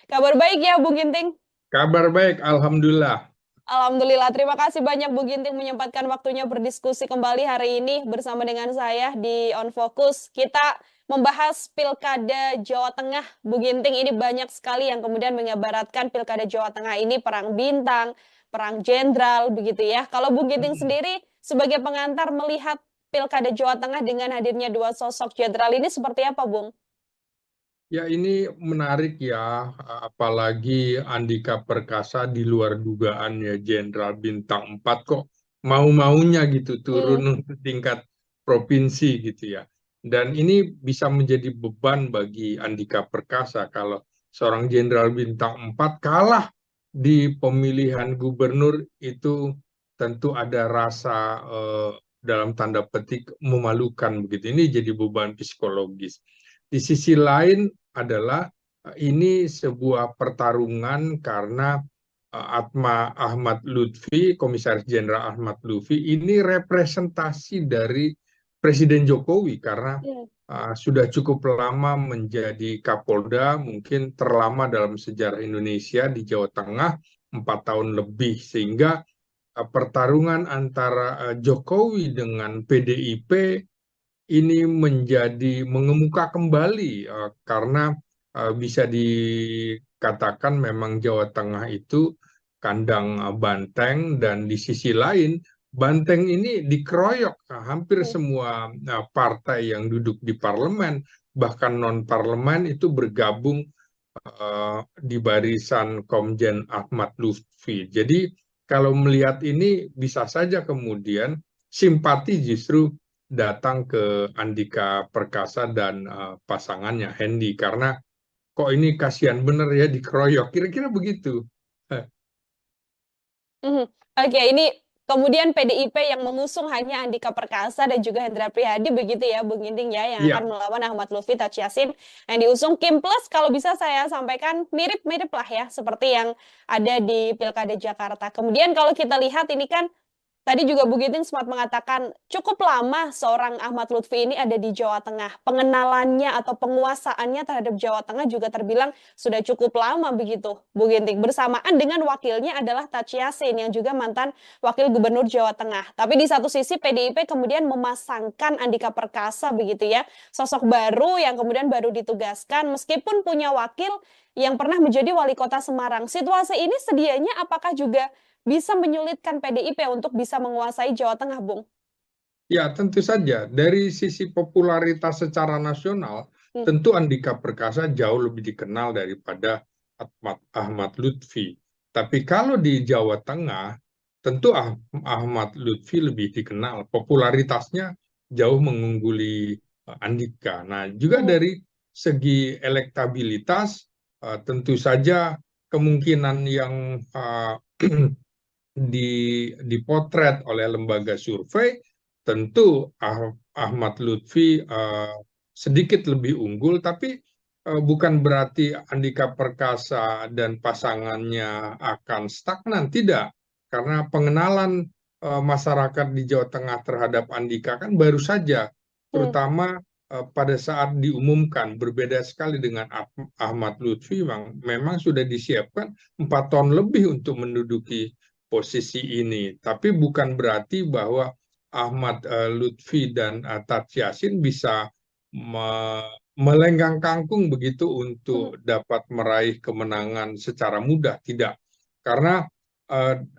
Kabar baik ya, Bung Ginting? Kabar baik, Alhamdulillah. Alhamdulillah, terima kasih banyak Bu Ginting menyempatkan waktunya berdiskusi kembali hari ini bersama dengan saya di On Focus. Kita membahas Pilkada Jawa Tengah. Bu Ginting, ini banyak sekali yang kemudian mengibaratkan Pilkada Jawa Tengah ini perang bintang, perang jenderal, begitu ya. Kalau Bu Ginting sendiri sebagai pengantar melihat Pilkada Jawa Tengah dengan hadirnya dua sosok jenderal ini seperti apa, Bung? Ya, ini menarik ya, apalagi Andika Perkasa di luar dugaan ya, Jenderal Bintang 4 kok mau-maunya gitu turun untuk tingkat provinsi gitu ya. Dan ini bisa menjadi beban bagi Andika Perkasa kalau seorang Jenderal Bintang 4 kalah di pemilihan gubernur, itu tentu ada rasa dalam tanda petik memalukan begitu. Ini jadi beban psikologis. Di sisi lain adalah ini sebuah pertarungan karena Ahmad Lutfi, Komisaris Jenderal Ahmad Lutfi, ini representasi dari Presiden Jokowi karena sudah cukup lama menjadi Kapolda, mungkin terlama dalam sejarah Indonesia di Jawa Tengah, 4 tahun lebih, sehingga pertarungan antara Jokowi dengan PDIP ini menjadi mengemuka kembali karena bisa dikatakan memang Jawa Tengah itu kandang banteng, dan di sisi lain banteng ini dikeroyok hampir semua partai yang duduk di parlemen, bahkan non parlemen itu bergabung di barisan Komjen Ahmad Lutfi. Jadi kalau melihat ini bisa saja kemudian simpati justru datang ke Andika Perkasa dan pasangannya Hendy, karena kok ini kasihan bener ya dikeroyok, kira-kira begitu. Oke, ini Kemudian PDIP yang mengusung hanya Andika Perkasa dan juga Hendra Prihadi begitu ya, Bung Ginting ya, yang akan Iya, melawan Ahmad Lutfi Taj Yassin yang diusung Kim Plus. Kalau bisa saya sampaikan mirip-mirip lah ya, seperti yang ada di Pilkada Jakarta. Kemudian kalau kita lihat ini kan tadi juga Bu Giting sempat mengatakan cukup lama seorang Ahmad Lutfi ini ada di Jawa Tengah. Pengenalannya atau penguasaannya terhadap Jawa Tengah juga terbilang sudah cukup lama begitu, Bu Ginting. Bersamaan dengan wakilnya adalah Taj Yassin yang juga mantan wakil gubernur Jawa Tengah. Tapi di satu sisi PDIP kemudian memasangkan Andika Perkasa begitu ya, sosok baru yang kemudian baru ditugaskan meskipun punya wakil yang pernah menjadi wali kota Semarang. Situasi ini sedianya apakah juga bisa menyulitkan PDIP untuk bisa menguasai Jawa Tengah, Bung? ya tentu saja. Dari sisi popularitas secara nasional, Hmm. tentu Andika Perkasa jauh lebih dikenal daripada Ahmad Lutfi. Tapi kalau di Jawa Tengah, tentu Ahmad Lutfi lebih dikenal. Popularitasnya jauh mengungguli Andika. Nah, juga Hmm. dari segi elektabilitas, tentu saja kemungkinan yang dipotret oleh lembaga survei, tentu Ahmad Lutfi sedikit lebih unggul, tapi bukan berarti Andika Perkasa dan pasangannya akan stagnan, tidak. Karena pengenalan masyarakat di Jawa Tengah terhadap Andika kan baru saja, Hmm. terutama pada saat diumumkan. Berbeda sekali dengan Ahmad Lutfi, memang sudah disiapkan 4 tahun lebih untuk menduduki posisi ini. Tapi bukan berarti bahwa Ahmad Lutfi dan Taj Yassin bisa melenggang kangkung begitu Hmm. untuk dapat meraih kemenangan secara mudah. Tidak. Karena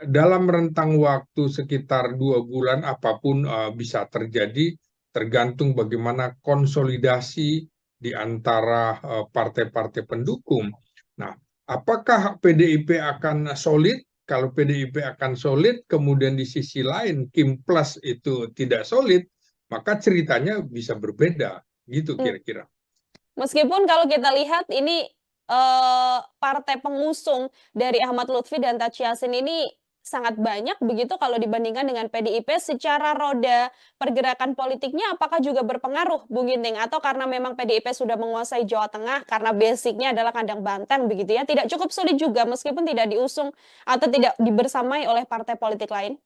dalam rentang waktu sekitar 2 bulan apapun bisa terjadi, tergantung bagaimana konsolidasi di antara partai-partai pendukung. Nah, apakah PDIP akan solid? Kalau PDIP akan solid, kemudian di sisi lain Kim Plus itu tidak solid, maka ceritanya bisa berbeda, gitu Hmm. kira-kira. Meskipun kalau kita lihat ini partai pengusung dari Ahmad Lutfi dan Taj Yassin ini sangat banyak begitu kalau dibandingkan dengan PDIP secara roda pergerakan politiknya apakah juga berpengaruh Bung Ginting atau karena memang PDIP sudah menguasai Jawa Tengah karena basicnya adalah kandang banteng begitu ya tidak cukup sulit juga meskipun tidak diusung atau tidak dibersamai oleh partai politik lain.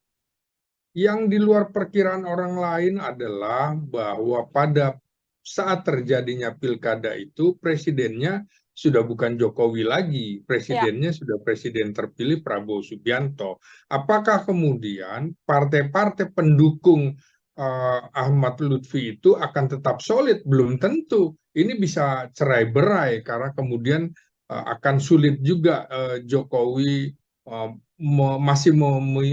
Yang di luar perkiraan orang lain adalah bahwa pada saat terjadinya pilkada itu, presidennya sudah bukan Jokowi lagi, Ya. presidennya sudah presiden terpilih Prabowo Subianto. Apakah kemudian partai-partai pendukung Ahmad Lutfi itu akan tetap solid? Belum tentu. Ini bisa cerai-berai karena kemudian akan sulit juga Jokowi masih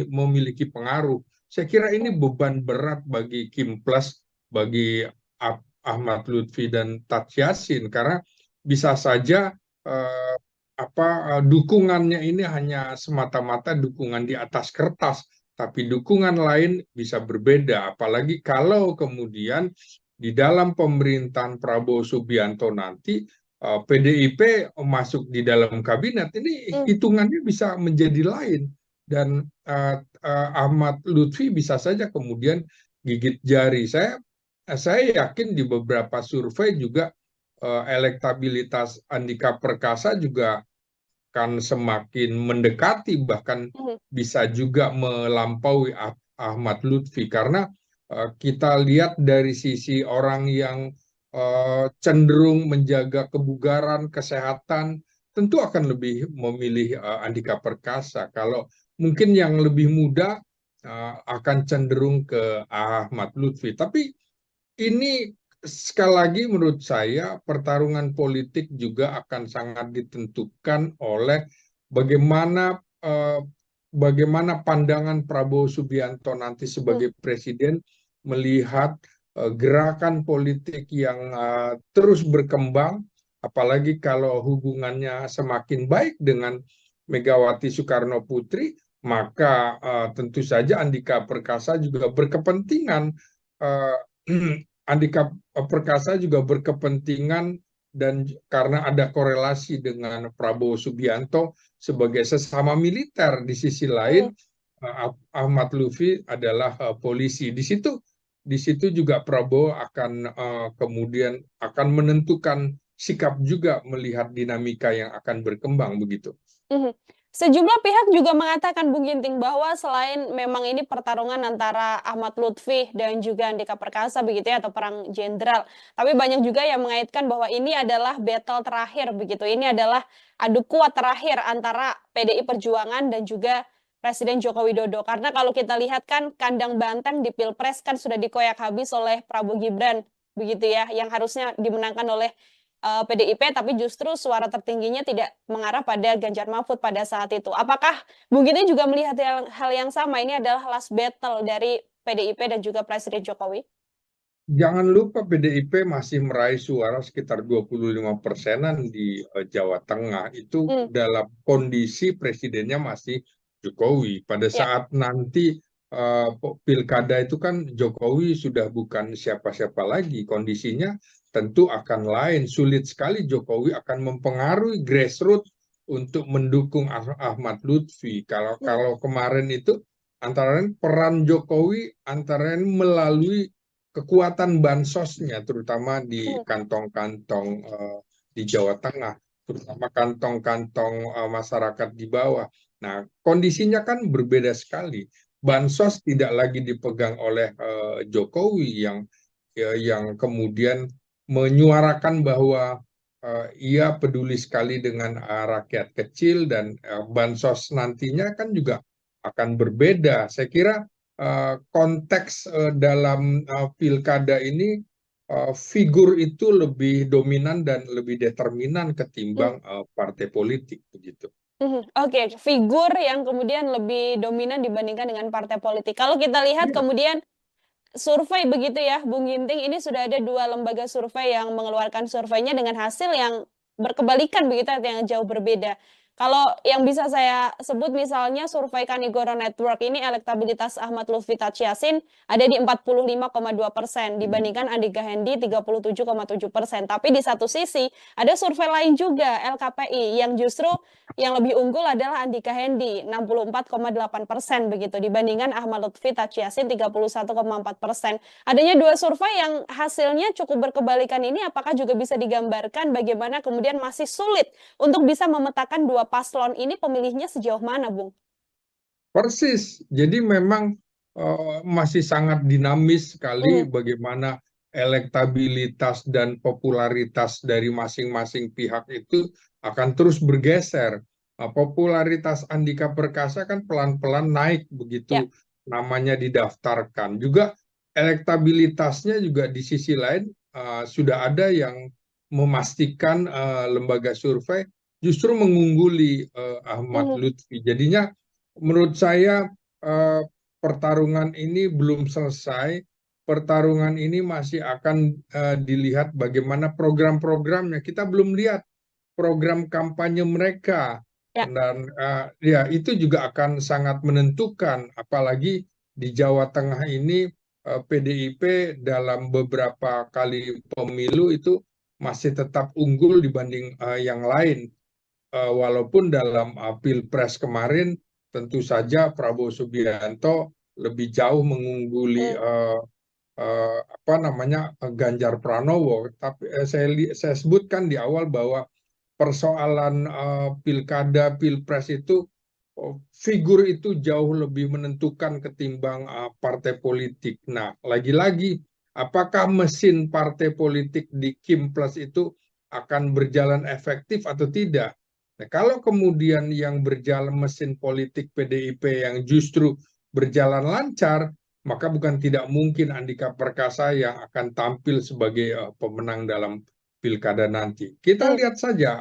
memiliki pengaruh. Saya kira ini beban berat bagi Kim Plus, bagi Ahmad Lutfi dan Taj Yassin karena bisa saja eh, dukungannya ini hanya semata-mata dukungan di atas kertas, tapi dukungan lain bisa berbeda. Apalagi kalau kemudian di dalam pemerintahan Prabowo Subianto nanti PDIP masuk di dalam kabinet, ini Hmm. hitungannya bisa menjadi lain dan Ahmad Lutfi bisa saja kemudian gigit jari. Saya yakin di beberapa survei juga elektabilitas Andika Perkasa juga akan semakin mendekati bahkan Hmm. bisa juga melampaui Ahmad Lutfi karena kita lihat dari sisi orang yang cenderung menjaga kebugaran, kesehatan, tentu akan lebih memilih Andika Perkasa. Kalau mungkin yang lebih muda akan cenderung ke Ahmad Lutfi. Tapi ini sekali lagi menurut saya pertarungan politik juga akan sangat ditentukan oleh bagaimana bagaimana pandangan Prabowo Subianto nanti Hmm. sebagai presiden melihat gerakan politik yang terus berkembang, apalagi kalau hubungannya semakin baik dengan Megawati Soekarno Putri, maka tentu saja Andika Perkasa juga berkepentingan uh, Andika Perkasa juga berkepentingan dan karena ada korelasi dengan Prabowo Subianto sebagai sesama militer di sisi Hmm. lain Ahmad Lutfi adalah polisi. Di situ juga Prabowo akan kemudian akan menentukan sikap juga melihat dinamika yang akan berkembang begitu. Mhm. Sejumlah pihak juga mengatakan, Bung Ginting, bahwa selain memang ini pertarungan antara Ahmad Lutfi dan juga Andika Perkasa begitu ya, atau perang jenderal, tapi banyak juga yang mengaitkan bahwa ini adalah battle terakhir begitu. Ini adalah adu kuat terakhir antara PDI Perjuangan dan juga Presiden Joko Widodo. Karena kalau kita lihat kan kandang banteng di Pilpres kan sudah dikoyak habis oleh Prabowo Gibran begitu ya, yang harusnya dimenangkan oleh PDIP, tapi justru suara tertingginya tidak mengarah pada Ganjar Mahfud pada saat itu. Apakah Bung Giti juga melihat hal yang sama? Ini adalah last battle dari PDIP dan juga Presiden Jokowi? Jangan lupa PDIP masih meraih suara sekitar 25%-an di Jawa Tengah. Itu Hmm, dalam kondisi presidennya masih Jokowi. Pada ya. saat nanti pilkada itu kan Jokowi sudah bukan siapa-siapa lagi. Kondisinya tentu akan lain. Sulit sekali Jokowi akan mempengaruhi grassroots untuk mendukung Ahmad Lutfi. Kalau Hmm, kalau kemarin itu antara lain peran Jokowi antara lain melalui kekuatan bansosnya, terutama di hmm, kantong-kantong di Jawa Tengah, terutama kantong-kantong masyarakat di bawah. Nah, kondisinya kan berbeda sekali. ya. Bansos tidak lagi dipegang oleh Jokowi yang kemudian menyuarakan bahwa ia peduli sekali dengan rakyat kecil dan bansos nantinya kan juga akan berbeda. Saya kira konteks dalam pilkada ini figur itu lebih dominan dan lebih determinan Hmm, ketimbang partai politik begitu. Oke, figur yang kemudian lebih dominan dibandingkan dengan partai politik. Kalau kita lihat Iya. kemudian survei begitu ya, Bung Ginting, ini sudah ada 2 lembaga survei yang mengeluarkan surveinya dengan hasil yang berkebalikan begitu, yang jauh berbeda. Kalau yang bisa saya sebut misalnya survei Kanigoro Network ini elektabilitas Ahmad Lutfi Tachiasin ada di 45,2% dibandingkan Andika Hendi 37,7%. Tapi di satu sisi ada survei lain juga LKPI yang justru yang lebih unggul adalah Andika Hendi 64,8% begitu dibandingkan Ahmad Lutfi Tachiasin 31,4%. Adanya 2 survei yang hasilnya cukup berkebalikan ini apakah juga bisa digambarkan bagaimana kemudian masih sulit untuk bisa memetakan 2 paslon ini pemilihnya sejauh mana, Bung? Persis. Jadi memang masih sangat dinamis sekali Mhm, bagaimana elektabilitas dan popularitas dari masing-masing pihak itu akan terus bergeser. Popularitas Andika Perkasa kan pelan-pelan naik ya. begitu namanya didaftarkan. Juga elektabilitasnya juga di sisi lain sudah ada yang memastikan lembaga survei justru mengungguli Ahmad Mhm, Lutfi. Jadinya menurut saya eh, pertarungan ini belum selesai. Pertarungan ini masih akan dilihat bagaimana program-programnya. Kita belum lihat program kampanye mereka ya. dan ya itu juga akan sangat menentukan. Apalagi di Jawa Tengah ini PDIP dalam beberapa kali pemilu itu masih tetap unggul dibanding yang lain. Walaupun dalam Pilpres kemarin tentu saja Prabowo Subianto lebih jauh mengungguli Mhm, apa namanya Ganjar Pranowo, tapi saya sebutkan di awal bahwa persoalan pilkada pilpres itu figur itu jauh lebih menentukan ketimbang partai politik. Nah, lagi-lagi apakah mesin partai politik di Kim Plus itu akan berjalan efektif atau tidak? Nah, kalau kemudian yang berjalan mesin politik PDIP yang justru berjalan lancar, maka bukan tidak mungkin Andika Perkasa yang akan tampil sebagai pemenang dalam pilkada nanti. Kita mhm, lihat saja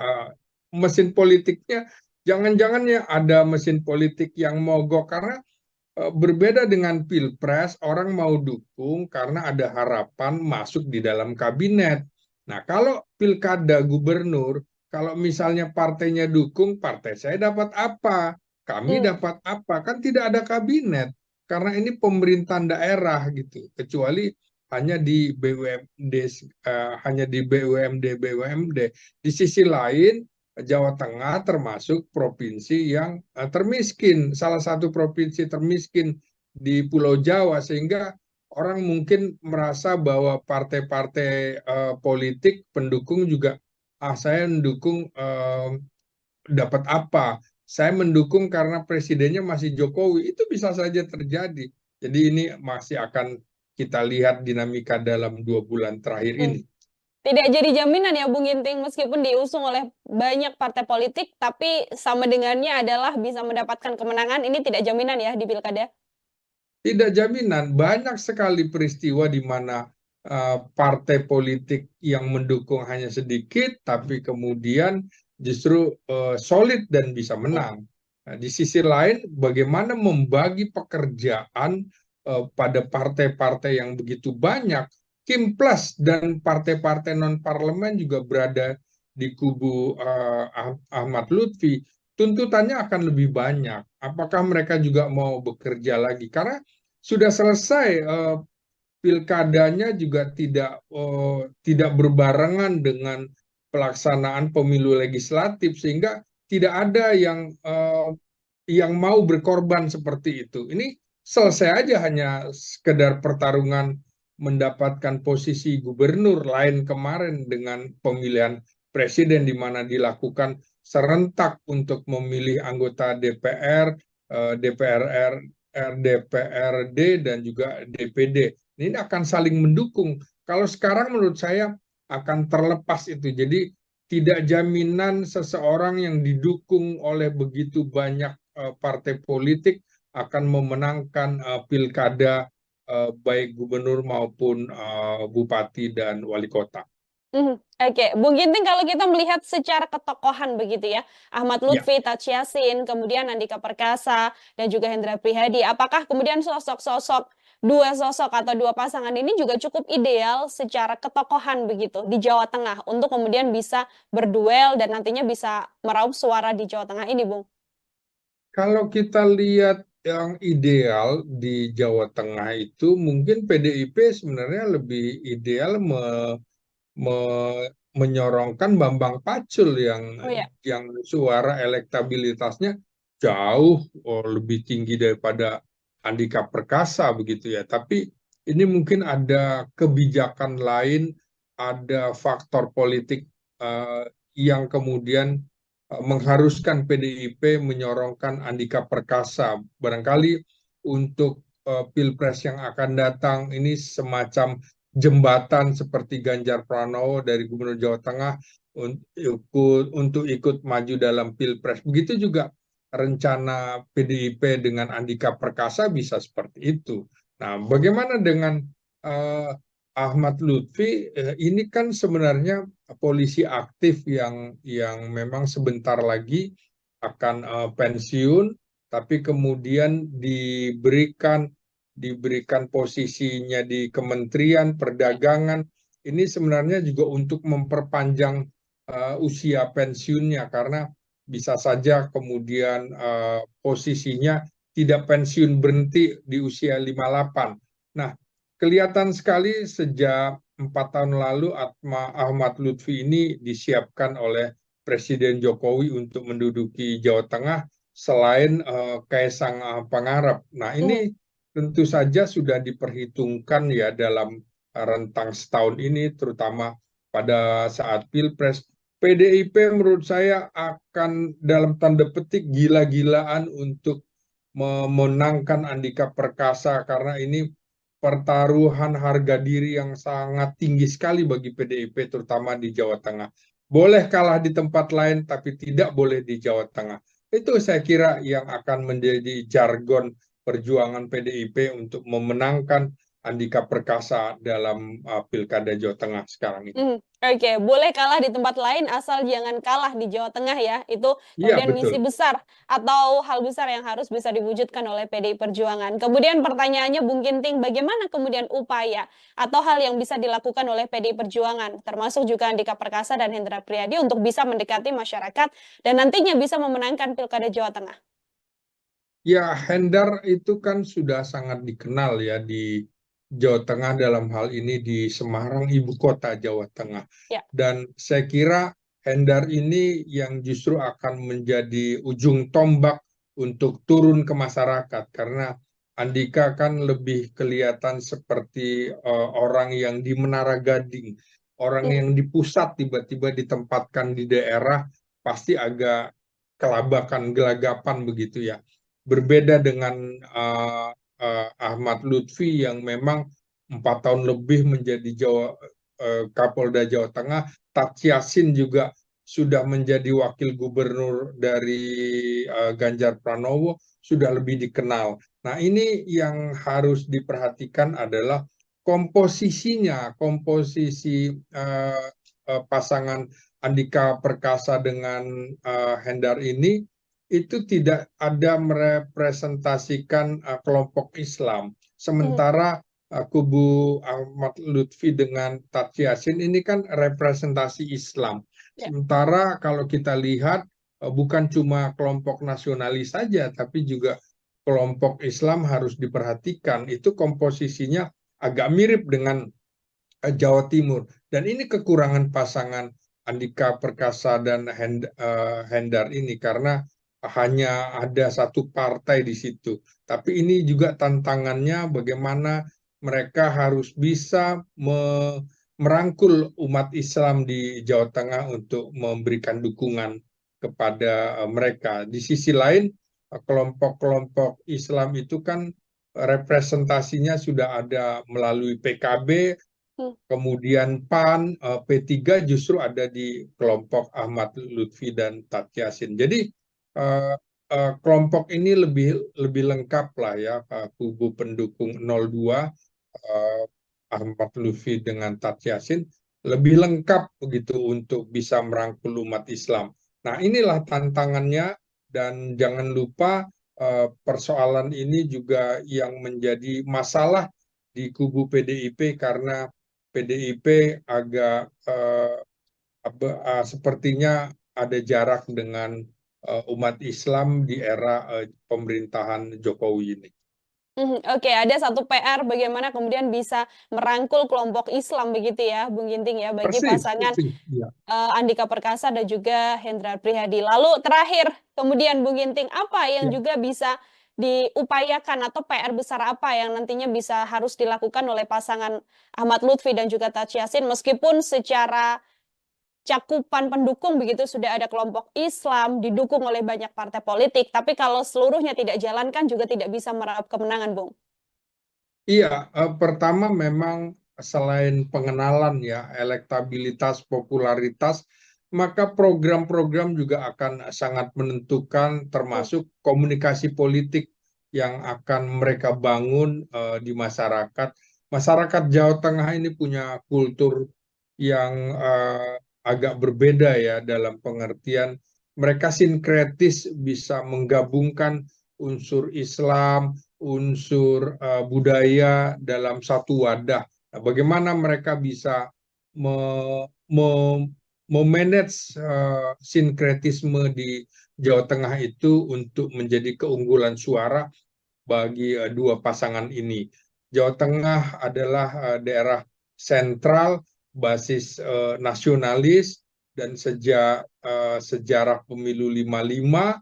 mesin politiknya, jangan-jangan ya ada mesin politik yang mogok karena berbeda dengan pilpres, orang mau dukung karena ada harapan masuk di dalam kabinet. Nah, kalau pilkada gubernur, kalau misalnya partainya dukung, partai saya dapat apa? Kami mhm, dapat apa? Kan tidak ada kabinet. Karena ini pemerintahan daerah gitu. Kecuali hanya di BUMD, hanya di BUMD. Di sisi lain, Jawa Tengah termasuk provinsi yang termiskin, salah satu provinsi termiskin di Pulau Jawa, sehingga orang mungkin merasa bahwa partai-partai politik pendukung juga, saya mendukung dapat apa? Saya mendukung karena presidennya masih Jokowi. Itu bisa saja terjadi. Jadi ini masih akan kita lihat dinamika dalam 2 bulan terakhir Hmm. ini. Tidak jadi jaminan ya Bung Ginting, meskipun diusung oleh banyak partai politik, tapi sama dengannya adalah bisa mendapatkan kemenangan, ini tidak jaminan ya di pilkada. Tidak jaminan, banyak sekali peristiwa di mana partai politik yang mendukung hanya sedikit, tapi kemudian justru solid dan bisa menang. Nah, di sisi lain, bagaimana membagi pekerjaan pada partai-partai yang begitu banyak. Kim Plus dan partai-partai non-parlemen juga berada di kubu Ahmad Lutfi. Tuntutannya akan lebih banyak. Apakah mereka juga mau bekerja lagi? Karena sudah selesai pilkadanya juga tidak berbarengan dengan pelaksanaan pemilu legislatif, sehingga tidak ada yang mau berkorban seperti itu. Ini selesai aja hanya sekedar pertarungan mendapatkan posisi gubernur, lain kemarin dengan pemilihan presiden di mana dilakukan serentak untuk memilih anggota DPR, DPR, DPRD dan juga DPD. Ini akan saling mendukung. Kalau sekarang menurut saya akan terlepas itu. Jadi tidak jaminan seseorang yang didukung oleh begitu banyak partai politik akan memenangkan pilkada baik gubernur maupun bupati dan wali kota. Oke, Bung Ginting, kalau kita melihat secara ketokohan begitu ya, Ahmad Ya, Lutfi, Taj Yassin, kemudian Andika Perkasa, dan juga Hendra Prihadi, apakah kemudian dua sosok atau dua pasangan ini juga cukup ideal secara ketokohan begitu di Jawa Tengah untuk kemudian bisa berduel dan nantinya bisa meraup suara di Jawa Tengah ini, Bung? kalau kita lihat yang ideal di Jawa Tengah itu mungkin PDIP sebenarnya lebih ideal menyorongkan Bambang Pacul Oh ya. yang suara elektabilitasnya jauh lebih tinggi daripada Andika Perkasa begitu ya. Tapi ini mungkin ada kebijakan lain, ada faktor politik eh, yang kemudian mengharuskan PDIP menyorongkan Andika Perkasa. Barangkali untuk Pilpres yang akan datang ini semacam jembatan seperti Ganjar Pranowo dari Gubernur Jawa Tengah untuk ikut maju dalam Pilpres. Begitu juga rencana PDIP dengan Andika Perkasa bisa seperti itu. Nah, bagaimana dengan uh, Ahmad Lutfi? Ini kan sebenarnya polisi aktif yang memang sebentar lagi akan pensiun, tapi kemudian diberikan posisinya di Kementerian Perdagangan. Ini sebenarnya juga untuk memperpanjang usia pensiunnya, karena bisa saja kemudian posisinya tidak pensiun berhenti di usia 58. Nah, kelihatan sekali sejak 4 tahun lalu Ahmad Lutfi ini disiapkan oleh Presiden Jokowi untuk menduduki Jawa Tengah selain Kaisang Pangarep. Nah, Mhm. ini tentu saja sudah diperhitungkan ya dalam rentang setahun ini, terutama pada saat Pilpres. PDIP menurut saya akan dalam tanda petik gila-gilaan untuk memenangkan Andika Perkasa, karena ini pertaruhan harga diri yang sangat tinggi sekali bagi PDIP, terutama di Jawa Tengah. Boleh kalah di tempat lain, tapi tidak boleh di Jawa Tengah. Itu saya kira yang akan menjadi jargon perjuangan PDIP untuk memenangkan Andika Perkasa dalam Pilkada Jawa Tengah sekarang ini. Oke, boleh kalah di tempat lain asal jangan kalah di Jawa Tengah ya. Itu Iya, kemudian misi betul. besar atau hal besar yang harus bisa diwujudkan oleh PDI Perjuangan. Kemudian pertanyaannya Bung Ginting, bagaimana kemudian upaya atau hal yang bisa dilakukan oleh PDI Perjuangan, termasuk juga Andika Perkasa dan Hendra Priyadi untuk bisa mendekati masyarakat dan nantinya bisa memenangkan Pilkada Jawa Tengah? Ya, Hendar itu kan sudah sangat dikenal ya di Jawa Tengah, dalam hal ini di Semarang, ibu kota Jawa Tengah. Ya. Dan saya kira Hendar ini yang justru akan menjadi ujung tombak untuk turun ke masyarakat, karena Andika kan lebih kelihatan seperti orang yang di Menara Gading, orang Hmm. yang di pusat tiba-tiba ditempatkan di daerah, pasti agak kelabakan, gelagapan begitu ya. Berbeda dengan Ahmad Lutfi yang memang 4 tahun lebih menjadi Kapolda Jawa Tengah. Tats Yassin juga sudah menjadi wakil gubernur dari Ganjar Pranowo, sudah lebih dikenal. Nah, ini yang harus diperhatikan adalah komposisinya, komposisi pasangan Andika Perkasa dengan Hendar ini itu tidak ada merepresentasikan kelompok Islam. Hmm. Sementara kubu Ahmad Lutfi dengan Tats Yassin ini kan representasi Islam. Ya. Sementara kalau kita lihat bukan cuma kelompok nasionalis saja, tapi juga kelompok Islam harus diperhatikan. Itu komposisinya agak mirip dengan Jawa Timur. Dan ini kekurangan pasangan Andika Perkasa dan Hendar ini, karena hanya ada satu partai di situ. Tapi ini juga tantangannya bagaimana mereka harus bisa merangkul umat Islam di Jawa Tengah untuk memberikan dukungan kepada mereka. Di sisi lain, kelompok-kelompok Islam itu kan representasinya sudah ada melalui PKB, Hmm. kemudian PAN, P3 justru ada di kelompok Ahmad Lutfi dan Tats Yassin. Jadi kelompok ini lebih lengkap lah ya, kubu pendukung 02 Ahmad Lutfi dengan Tats Yassin lebih lengkap begitu untuk bisa merangkul umat Islam. Nah, inilah tantangannya, dan jangan lupa persoalan ini juga yang menjadi masalah di kubu PDIP, karena PDIP agak sepertinya ada jarak dengan umat Islam di era pemerintahan Jokowi ini. Oke, ada satu PR bagaimana kemudian bisa merangkul kelompok Islam begitu ya, Bung Ginting ya, bagi Persis, pasangan persis. Ya. Andika Perkasa dan juga Hendrar Prihadi. Lalu terakhir, kemudian Bung Ginting, apa yang Ya. juga bisa diupayakan atau PR besar apa yang nantinya bisa harus dilakukan oleh pasangan Ahmad Lutfi dan juga Tats Yassin, meskipun secara cakupan pendukung begitu sudah ada kelompok Islam didukung oleh banyak partai politik, tapi kalau seluruhnya tidak jalan kan juga tidak bisa meraup kemenangan, Bung. Iya, pertama memang selain pengenalan ya, elektabilitas, popularitas, maka program-program juga akan sangat menentukan, Hmm. termasuk komunikasi politik yang akan mereka bangun di masyarakat. Masyarakat Jawa Tengah ini punya kultur yang agak berbeda ya, dalam pengertian mereka sinkretis, bisa menggabungkan unsur Islam, unsur budaya dalam satu wadah. Nah, bagaimana mereka bisa me, me, memanage sinkretisme di Jawa Tengah itu untuk menjadi keunggulan suara bagi dua pasangan ini. Jawa Tengah adalah daerah sentral, basis nasionalis, dan sejak sejarah pemilu 55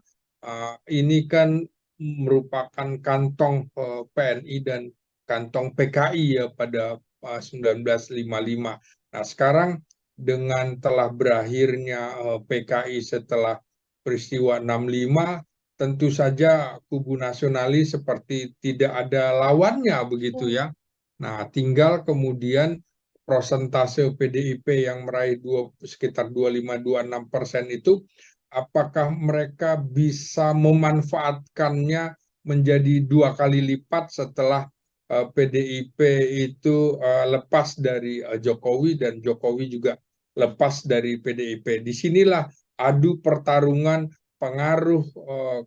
ini kan merupakan kantong PNI dan kantong PKI ya pada 1955. Nah, sekarang dengan telah berakhirnya PKI setelah peristiwa 65, tentu saja kubu nasionalis seperti tidak ada lawannya begitu ya. Nah, tinggal kemudian prosentase PDIP yang meraih sekitar 25-26% itu, apakah mereka bisa memanfaatkannya menjadi 2 kali lipat setelah PDIP itu lepas dari Jokowi, dan Jokowi juga lepas dari PDIP. Disinilah adu pertarungan pengaruh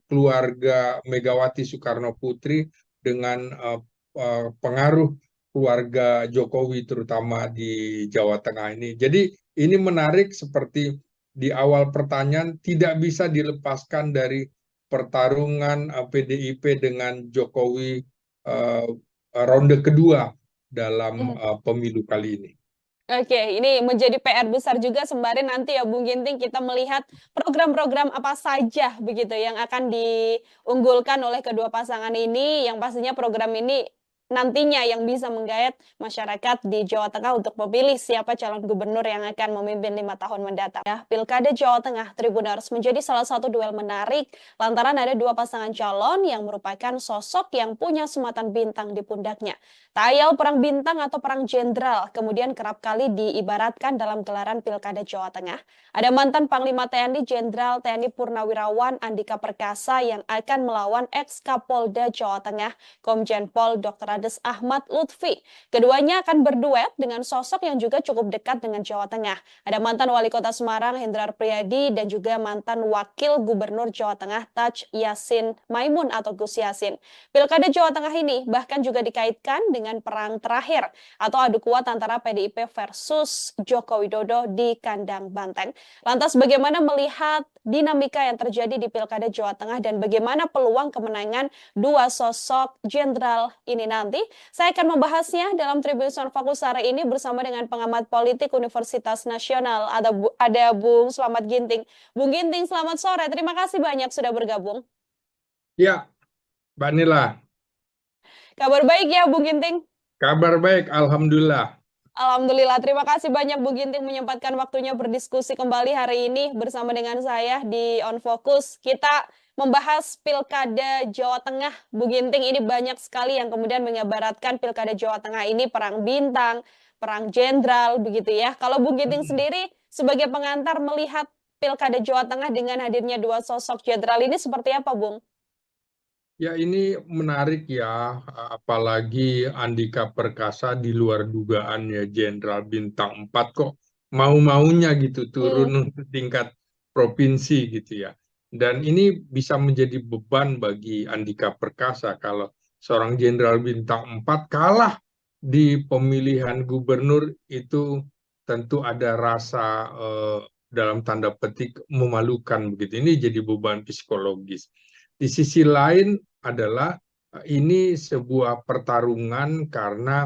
keluarga Megawati Soekarno Putri dengan pengaruh keluarga Jokowi terutama di Jawa Tengah ini. Jadi ini menarik, seperti di awal pertanyaan, tidak bisa dilepaskan dari pertarungan PDIP dengan Jokowi ronde kedua dalam pemilu kali ini. Oke, ini menjadi PR besar juga sembari nanti ya Bung Ginting kita melihat program-program apa saja begitu yang akan diunggulkan oleh kedua pasangan ini yang pastinya program ini nantinya yang bisa menggayat masyarakat di Jawa Tengah untuk memilih siapa calon gubernur yang akan memimpin 5 tahun mendatang. Ya, Pilkada Jawa Tengah Tribuners menjadi salah satu duel menarik lantaran ada dua pasangan calon yang merupakan sosok yang punya sematan bintang di pundaknya. Tayal perang bintang atau perang jenderal kemudian kerap kali diibaratkan dalam gelaran Pilkada Jawa Tengah. Ada mantan Panglima TNI Jenderal TNI Purnawirawan Andika Perkasa yang akan melawan ex-Kapolda Jawa Tengah Komjen Pol Dr. Andes Ahmad Lutfi. Keduanya akan berduet dengan sosok yang juga cukup dekat dengan Jawa Tengah. Ada mantan Wali Kota Semarang Hendrar Priyadi dan juga mantan Wakil Gubernur Jawa Tengah Taj Yassin Maimun atau Gus Yassin. Pilkada Jawa Tengah ini bahkan juga dikaitkan dengan perang terakhir atau adu kuat antara PDIP versus Joko Widodo di kandang banteng. Lantas bagaimana melihat dinamika yang terjadi di Pilkada Jawa Tengah dan bagaimana peluang kemenangan dua sosok jenderal ini nanti? Saya akan membahasnya dalam Tribun Fokus hari ini bersama dengan pengamat politik Universitas Nasional. Ada Bung Slamet Ginting. Bung Ginting, selamat sore. Terima kasih banyak sudah bergabung. Ya, Mbak Nila. Kabar baik ya, Bung Ginting? Kabar baik, Alhamdulillah. Alhamdulillah, terima kasih banyak Bu Ginting menyempatkan waktunya berdiskusi kembali hari ini bersama dengan saya di On Focus. Kita membahas Pilkada Jawa Tengah. Bu Ginting, ini banyak sekali yang kemudian mengibaratkan Pilkada Jawa Tengah ini perang bintang, perang jenderal, begitu ya. Kalau Bu Ginting sendiri sebagai pengantar melihat Pilkada Jawa Tengah dengan hadirnya dua sosok jenderal ini seperti apa, Bung? Ya, ini menarik ya, apalagi Andika Perkasa di luar dugaan ya, Jenderal Bintang 4 kok mau-maunya gitu Hmm. turun ke tingkat provinsi gitu ya. Dan ini bisa menjadi beban bagi Andika Perkasa kalau seorang Jenderal Bintang 4 kalah di pemilihan gubernur itu tentu ada rasa dalam tanda petik memalukan begitu. Ini jadi beban psikologis. Di sisi lain adalah ini sebuah pertarungan karena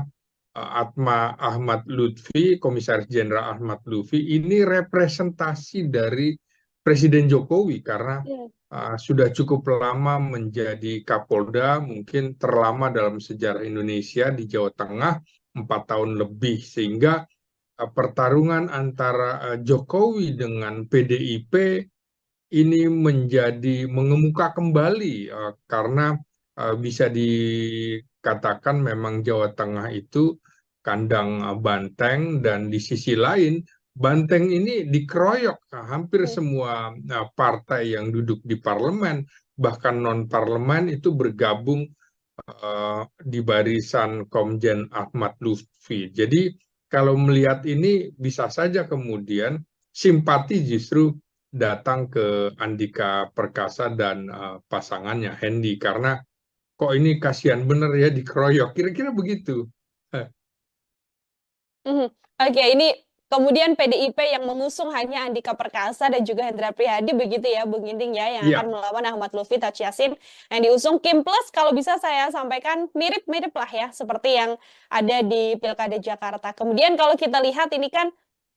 Ahmad Lutfi, Komisaris Jenderal Ahmad Lutfi, ini representasi dari Presiden Jokowi karena Hmm. sudah cukup lama menjadi Kapolda, mungkin terlama dalam sejarah Indonesia di Jawa Tengah, 4 tahun lebih, sehingga pertarungan antara Jokowi dengan PDIP ini menjadi mengemuka kembali karena bisa dikatakan memang Jawa Tengah itu kandang banteng dan di sisi lain banteng ini dikeroyok hampir semua partai yang duduk di parlemen bahkan non parlemen itu bergabung di barisan Komjen Ahmad Lutfi. Jadi kalau melihat ini bisa saja kemudian simpati justru datang ke Andika Perkasa dan pasangannya Hendy karena kok ini kasihan bener ya dikeroyok kira-kira begitu. Mhm. Oke, ini kemudian PDIP yang mengusung hanya Andika Perkasa dan juga Hendra Prihadi begitu ya, Bung Ginting ya, yang akan Iya, melawan Ahmad Lutfi Taj Yassin yang diusung Kim Plus kalau bisa saya sampaikan mirip-mirip lah ya, seperti yang ada di Pilkada Jakarta. Kemudian kalau kita lihat ini kan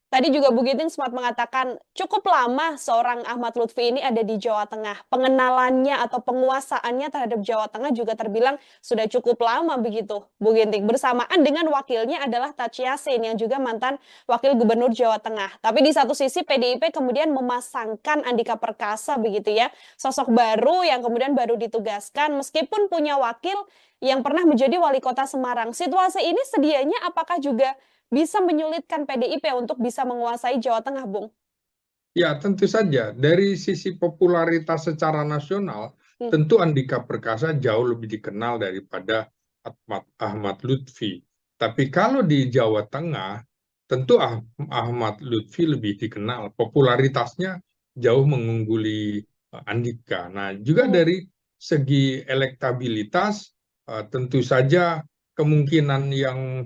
tadi juga Bu Giting sempat mengatakan cukup lama seorang Ahmad Lutfi ini ada di Jawa Tengah. Pengenalannya atau penguasaannya terhadap Jawa Tengah juga terbilang sudah cukup lama begitu, Bu Ginting. Bersamaan dengan wakilnya adalah Taj Yassin yang juga mantan Wakil Gubernur Jawa Tengah. Tapi di satu sisi PDIP kemudian memasangkan Andika Perkasa begitu ya, sosok baru yang kemudian baru ditugaskan meskipun punya wakil yang pernah menjadi wali kota Semarang. Situasi ini sedianya apakah juga bisa menyulitkan PDIP untuk bisa menguasai Jawa Tengah, Bung? ya tentu saja dari sisi popularitas secara nasional Hmm. tentu Andika Perkasa jauh lebih dikenal daripada Ahmad Lutfi. Tapi kalau di Jawa Tengah tentu Ahmad Lutfi lebih dikenal, popularitasnya jauh mengungguli Andika. Nah, juga Hmm. dari segi elektabilitas, tentu saja kemungkinan yang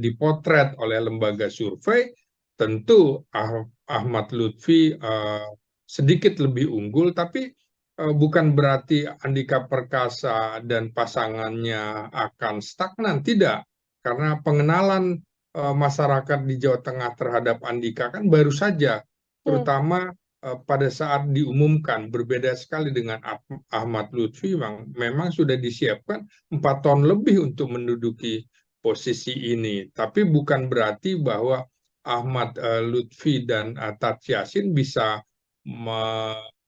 dipotret oleh lembaga survei, tentu Ahmad Lutfi sedikit lebih unggul, tapi bukan berarti Andika Perkasa dan pasangannya akan stagnan, tidak. karena pengenalan masyarakat di Jawa Tengah terhadap Andika kan baru saja, Hmm. terutama pada saat diumumkan. Berbeda sekali dengan Ahmad Lutfi, memang sudah disiapkan 4 tahun lebih untuk menduduki posisi ini. Tapi bukan berarti bahwa Ahmad Lutfi dan Taj Yassin bisa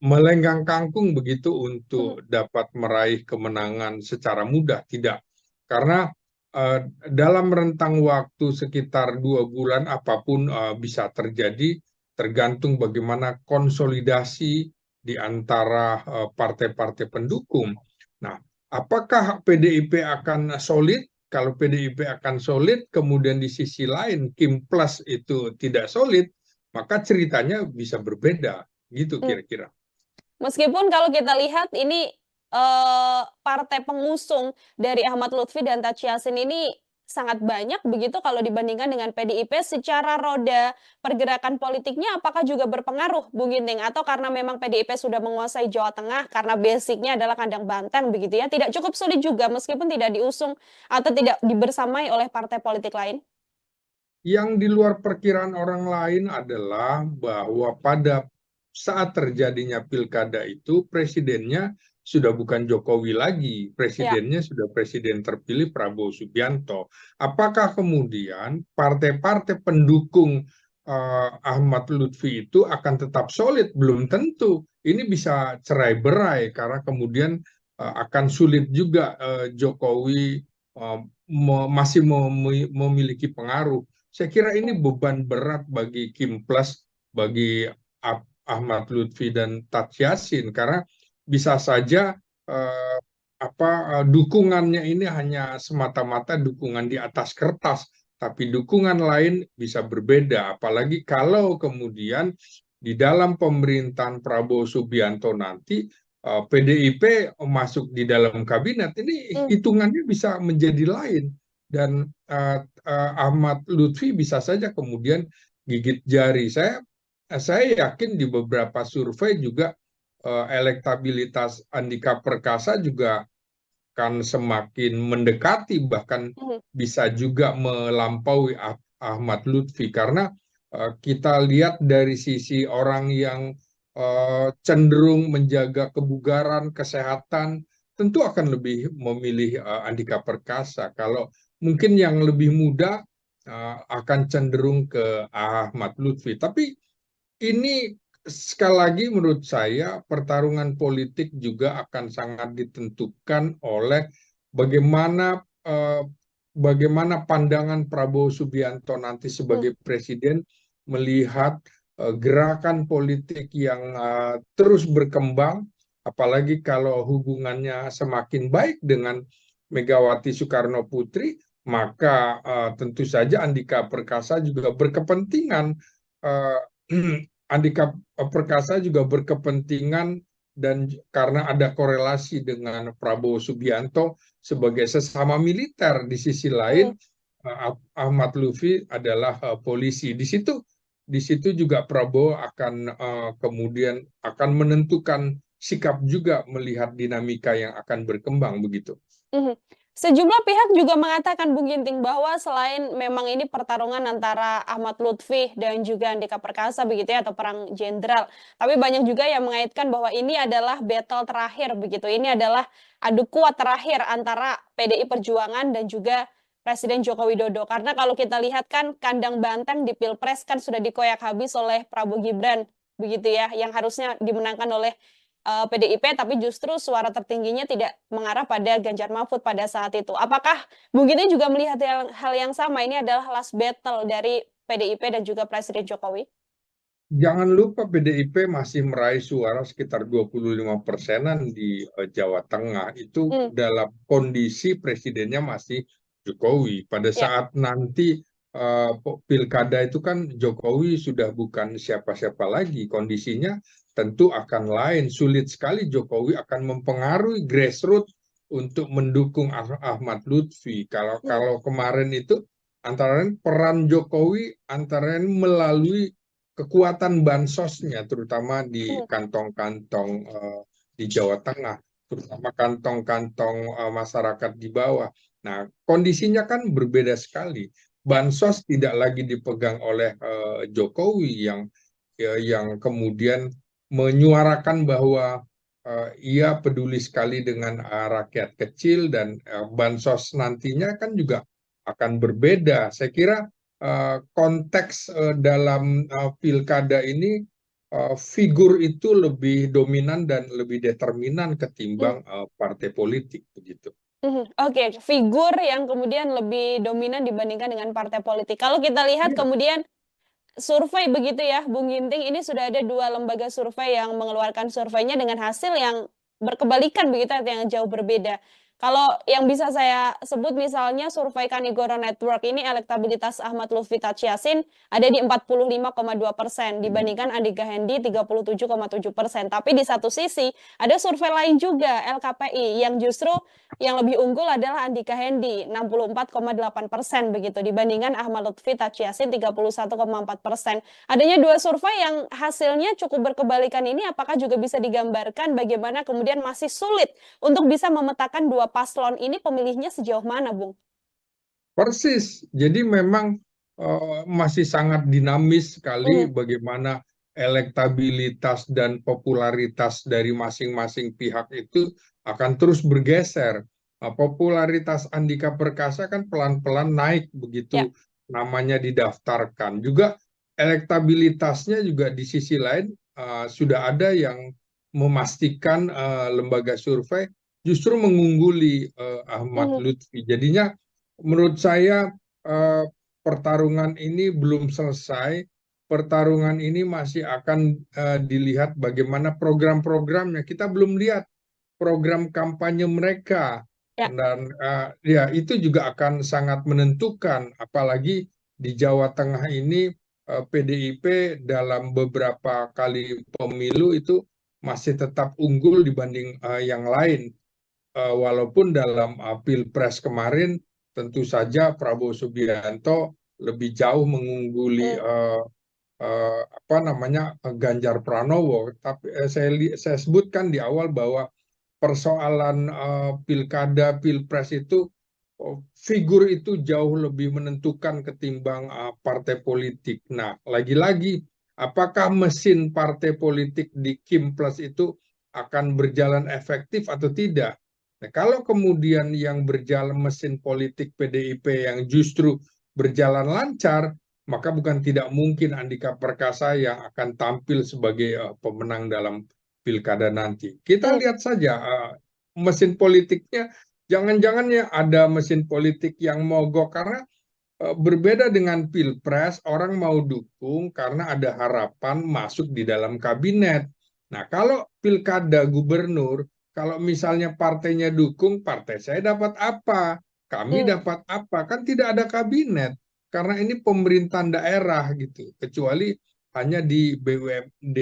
melenggang kangkung begitu Hmm. untuk dapat meraih kemenangan secara mudah. Tidak, karena dalam rentang waktu sekitar 2 bulan apapun bisa terjadi, tergantung bagaimana konsolidasi di antara partai-partai pendukung. Nah, apakah PDIP akan solid? Kalau PDIP akan solid, kemudian di sisi lain Kim Plus itu tidak solid, maka ceritanya bisa berbeda, gitu Hmm. kira-kira. Meskipun kalau kita lihat ini partai pengusung dari Ahmad Lutfi dan Taj Yassin ini sangat banyak begitu kalau dibandingkan dengan PDIP, secara roda pergerakan politiknya apakah juga berpengaruh, Bung Ginting? Atau karena memang PDIP sudah menguasai Jawa Tengah karena basicnya adalah kandang banteng begitu ya, tidak cukup sulit juga meskipun tidak diusung atau tidak dibersamai oleh partai politik lain? Yang di luar perkiraan orang lain adalah bahwa pada saat terjadinya pilkada itu presidennya sudah bukan Jokowi lagi, Ya. presidennya sudah presiden terpilih Prabowo Subianto. Apakah kemudian partai-partai pendukung Ahmad Lutfi itu akan tetap solid? Belum tentu. Ini bisa cerai-berai karena kemudian akan sulit juga Jokowi masih memiliki pengaruh. Saya kira ini Hmm. beban berat bagi Kim Plus, bagi Ahmad Lutfi dan Taj Yassin, karena bisa saja eh, dukungannya ini hanya semata-mata dukungan di atas kertas, tapi dukungan lain bisa berbeda. Apalagi kalau kemudian di dalam pemerintahan Prabowo Subianto nanti PDIP masuk di dalam kabinet, ini Hmm. hitungannya bisa menjadi lain. Dan Ahmad Lutfi bisa saja kemudian gigit jari. Saya yakin di beberapa survei juga elektabilitas Andika Perkasa juga akan semakin mendekati, bahkan Hmm. bisa juga melampaui Ahmad Lutfi, karena kita lihat dari sisi orang yang cenderung menjaga kebugaran, kesehatan, tentu akan lebih memilih Andika Perkasa. Kalau mungkin yang lebih muda akan cenderung ke Ahmad Lutfi. Tapi ini sekali lagi menurut saya pertarungan politik juga akan sangat ditentukan oleh bagaimana bagaimana pandangan Prabowo Subianto nanti Hmm. sebagai presiden melihat gerakan politik yang terus berkembang, apalagi kalau hubungannya semakin baik dengan Megawati Soekarno Putri, maka tentu saja Andika Perkasa juga berkepentingan uh, Andika Perkasa juga berkepentingan, dan karena ada korelasi dengan Prabowo Subianto sebagai sesama militer, di sisi lain Hmm. Ahmad Lutfi adalah polisi. Di situ juga Prabowo akan kemudian akan menentukan sikap juga melihat dinamika yang akan berkembang begitu. Mhm. Sejumlah pihak juga mengatakan, Bung Ginting, bahwa selain memang ini pertarungan antara Ahmad Lutfi dan juga Andika Perkasa begitu ya, atau perang jenderal, tapi banyak juga yang mengaitkan bahwa ini adalah battle terakhir begitu. Ini adalah adu kuat terakhir antara PDI Perjuangan dan juga Presiden Joko Widodo. Karena kalau kita lihat kan kandang banteng di Pilpres kan sudah dikoyak habis oleh Prabowo Gibran begitu ya, yang harusnya dimenangkan oleh PDIP, tapi justru suara tertingginya tidak mengarah pada Ganjar Mahfud pada saat itu. Apakah Bung Gini juga melihat hal yang sama? Ini adalah last battle dari PDIP dan juga Presiden Jokowi? Jangan lupa PDIP masih meraih suara sekitar 25%-an di Jawa Tengah. Itu Hmm. dalam kondisi presidennya masih Jokowi. Pada Ya. saat nanti pilkada itu kan Jokowi sudah bukan siapa-siapa lagi. Kondisinya tentu akan lain. Sulit sekali Jokowi akan mempengaruhi grassroots untuk mendukung Ahmad Lutfi. Kalau Hmm. kalau kemarin itu antara lain peran Jokowi antara lain melalui kekuatan bansosnya, terutama di Hmm. kantong-kantong di Jawa Tengah, terutama kantong-kantong masyarakat di bawah. Nah, kondisinya kan berbeda sekali. Ya. Bansos tidak lagi dipegang oleh Jokowi yang kemudian menyuarakan bahwa ia peduli sekali dengan rakyat kecil dan bansos nantinya kan juga akan berbeda. Saya kira konteks dalam pilkada ini figur itu lebih dominan dan lebih determinan ketimbang partai politik begitu. Oke, figur yang kemudian lebih dominan dibandingkan dengan partai politik. Kalau kita lihat Iya. kemudian survei begitu ya, Bung Ginting, ini sudah ada 2 lembaga survei yang mengeluarkan surveinya dengan hasil yang berkebalikan begitu, yang jauh berbeda. Kalau yang bisa saya sebut misalnya survei Kanigoro Network ini elektabilitas Ahmad Lutfi Tachiasin ada di 45,2% dibandingkan Andika Hendi 37,7%. Tapi di satu sisi ada survei lain juga LKPI yang justru yang lebih unggul adalah Andika Hendi 64,8% begitu dibandingkan Ahmad Lutfi Tachiasin 31,4%. Adanya 2 survei yang hasilnya cukup berkebalikan ini apakah juga bisa digambarkan bagaimana kemudian masih sulit untuk bisa memetakan 2 paslon ini pemilihnya sejauh mana, Bung? Persis. Jadi memang masih sangat dinamis sekali Mhm, bagaimana elektabilitas dan popularitas dari masing-masing pihak itu akan terus bergeser. Popularitas Andika Perkasa kan pelan-pelan naik ya, begitu namanya didaftarkan. Juga elektabilitasnya juga di sisi lain sudah ada yang memastikan lembaga survei justru mengungguli Ahmad mhm, Lutfi. Jadinya menurut saya eh, pertarungan ini belum selesai. Pertarungan ini masih akan dilihat bagaimana program-programnya. Kita belum lihat program kampanye mereka ya, dan ya itu juga akan sangat menentukan. Apalagi di Jawa Tengah ini PDIP dalam beberapa kali pemilu itu masih tetap unggul dibanding yang lain. Walaupun dalam Pilpres kemarin tentu saja Prabowo Subianto lebih jauh mengungguli mmm, apa namanya Ganjar Pranowo. Tapi saya sebutkan di awal bahwa persoalan pilkada Pilpres itu figur itu jauh lebih menentukan ketimbang partai politik. Nah, lagi-lagi apakah mesin partai politik di Kim Plus itu akan berjalan efektif atau tidak? Nah, kalau kemudian yang berjalan mesin politik PDIP yang justru berjalan lancar, maka bukan tidak mungkin Andika Perkasa yang akan tampil sebagai pemenang dalam pilkada nanti. Kita mmm, lihat saja mesin politiknya, jangan-jangan ya ada mesin politik yang mogok karena berbeda dengan pilpres, orang mau dukung karena ada harapan masuk di dalam kabinet. Nah, kalau pilkada gubernur, kalau misalnya partainya dukung, partai saya dapat apa? Kami mmm, dapat apa? Kan tidak ada kabinet. Karena ini pemerintahan daerah gitu. Kecuali hanya di BUMD,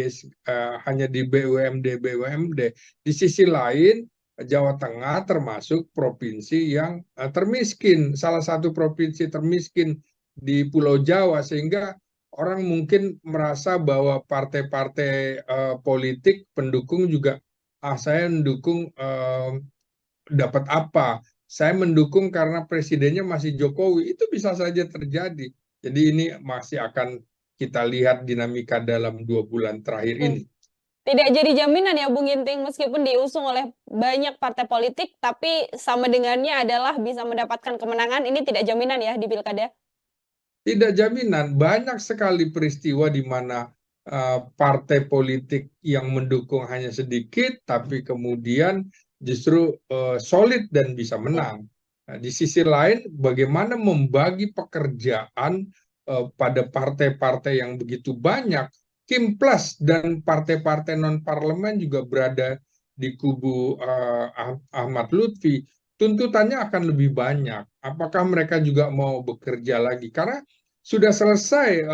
hanya di BUMD. Di sisi lain, Jawa Tengah termasuk provinsi yang termiskin, salah satu provinsi termiskin di Pulau Jawa, sehingga orang mungkin merasa bahwa partai-partai politik pendukung juga, saya mendukung dapat apa? Saya mendukung karena presidennya masih Jokowi, itu bisa saja terjadi. Jadi ini masih akan kita lihat dinamika dalam 2 bulan terakhir mmm. ini. Tidak jadi jaminan ya, Bung Ginting, meskipun diusung oleh banyak partai politik, tapi sama dengannya adalah bisa mendapatkan kemenangan, ini tidak jaminan ya di pilkada? Tidak jaminan, banyak sekali peristiwa di mana partai politik yang mendukung hanya sedikit, tapi kemudian justru solid dan bisa Mmm, menang. Nah, di sisi lain, bagaimana membagi pekerjaan pada partai-partai yang begitu banyak, Kim Plus dan partai-partai non-parlemen juga berada di kubu Ahmad Lutfi, tuntutannya akan lebih banyak. Apakah mereka juga mau bekerja lagi? Karena sudah selesai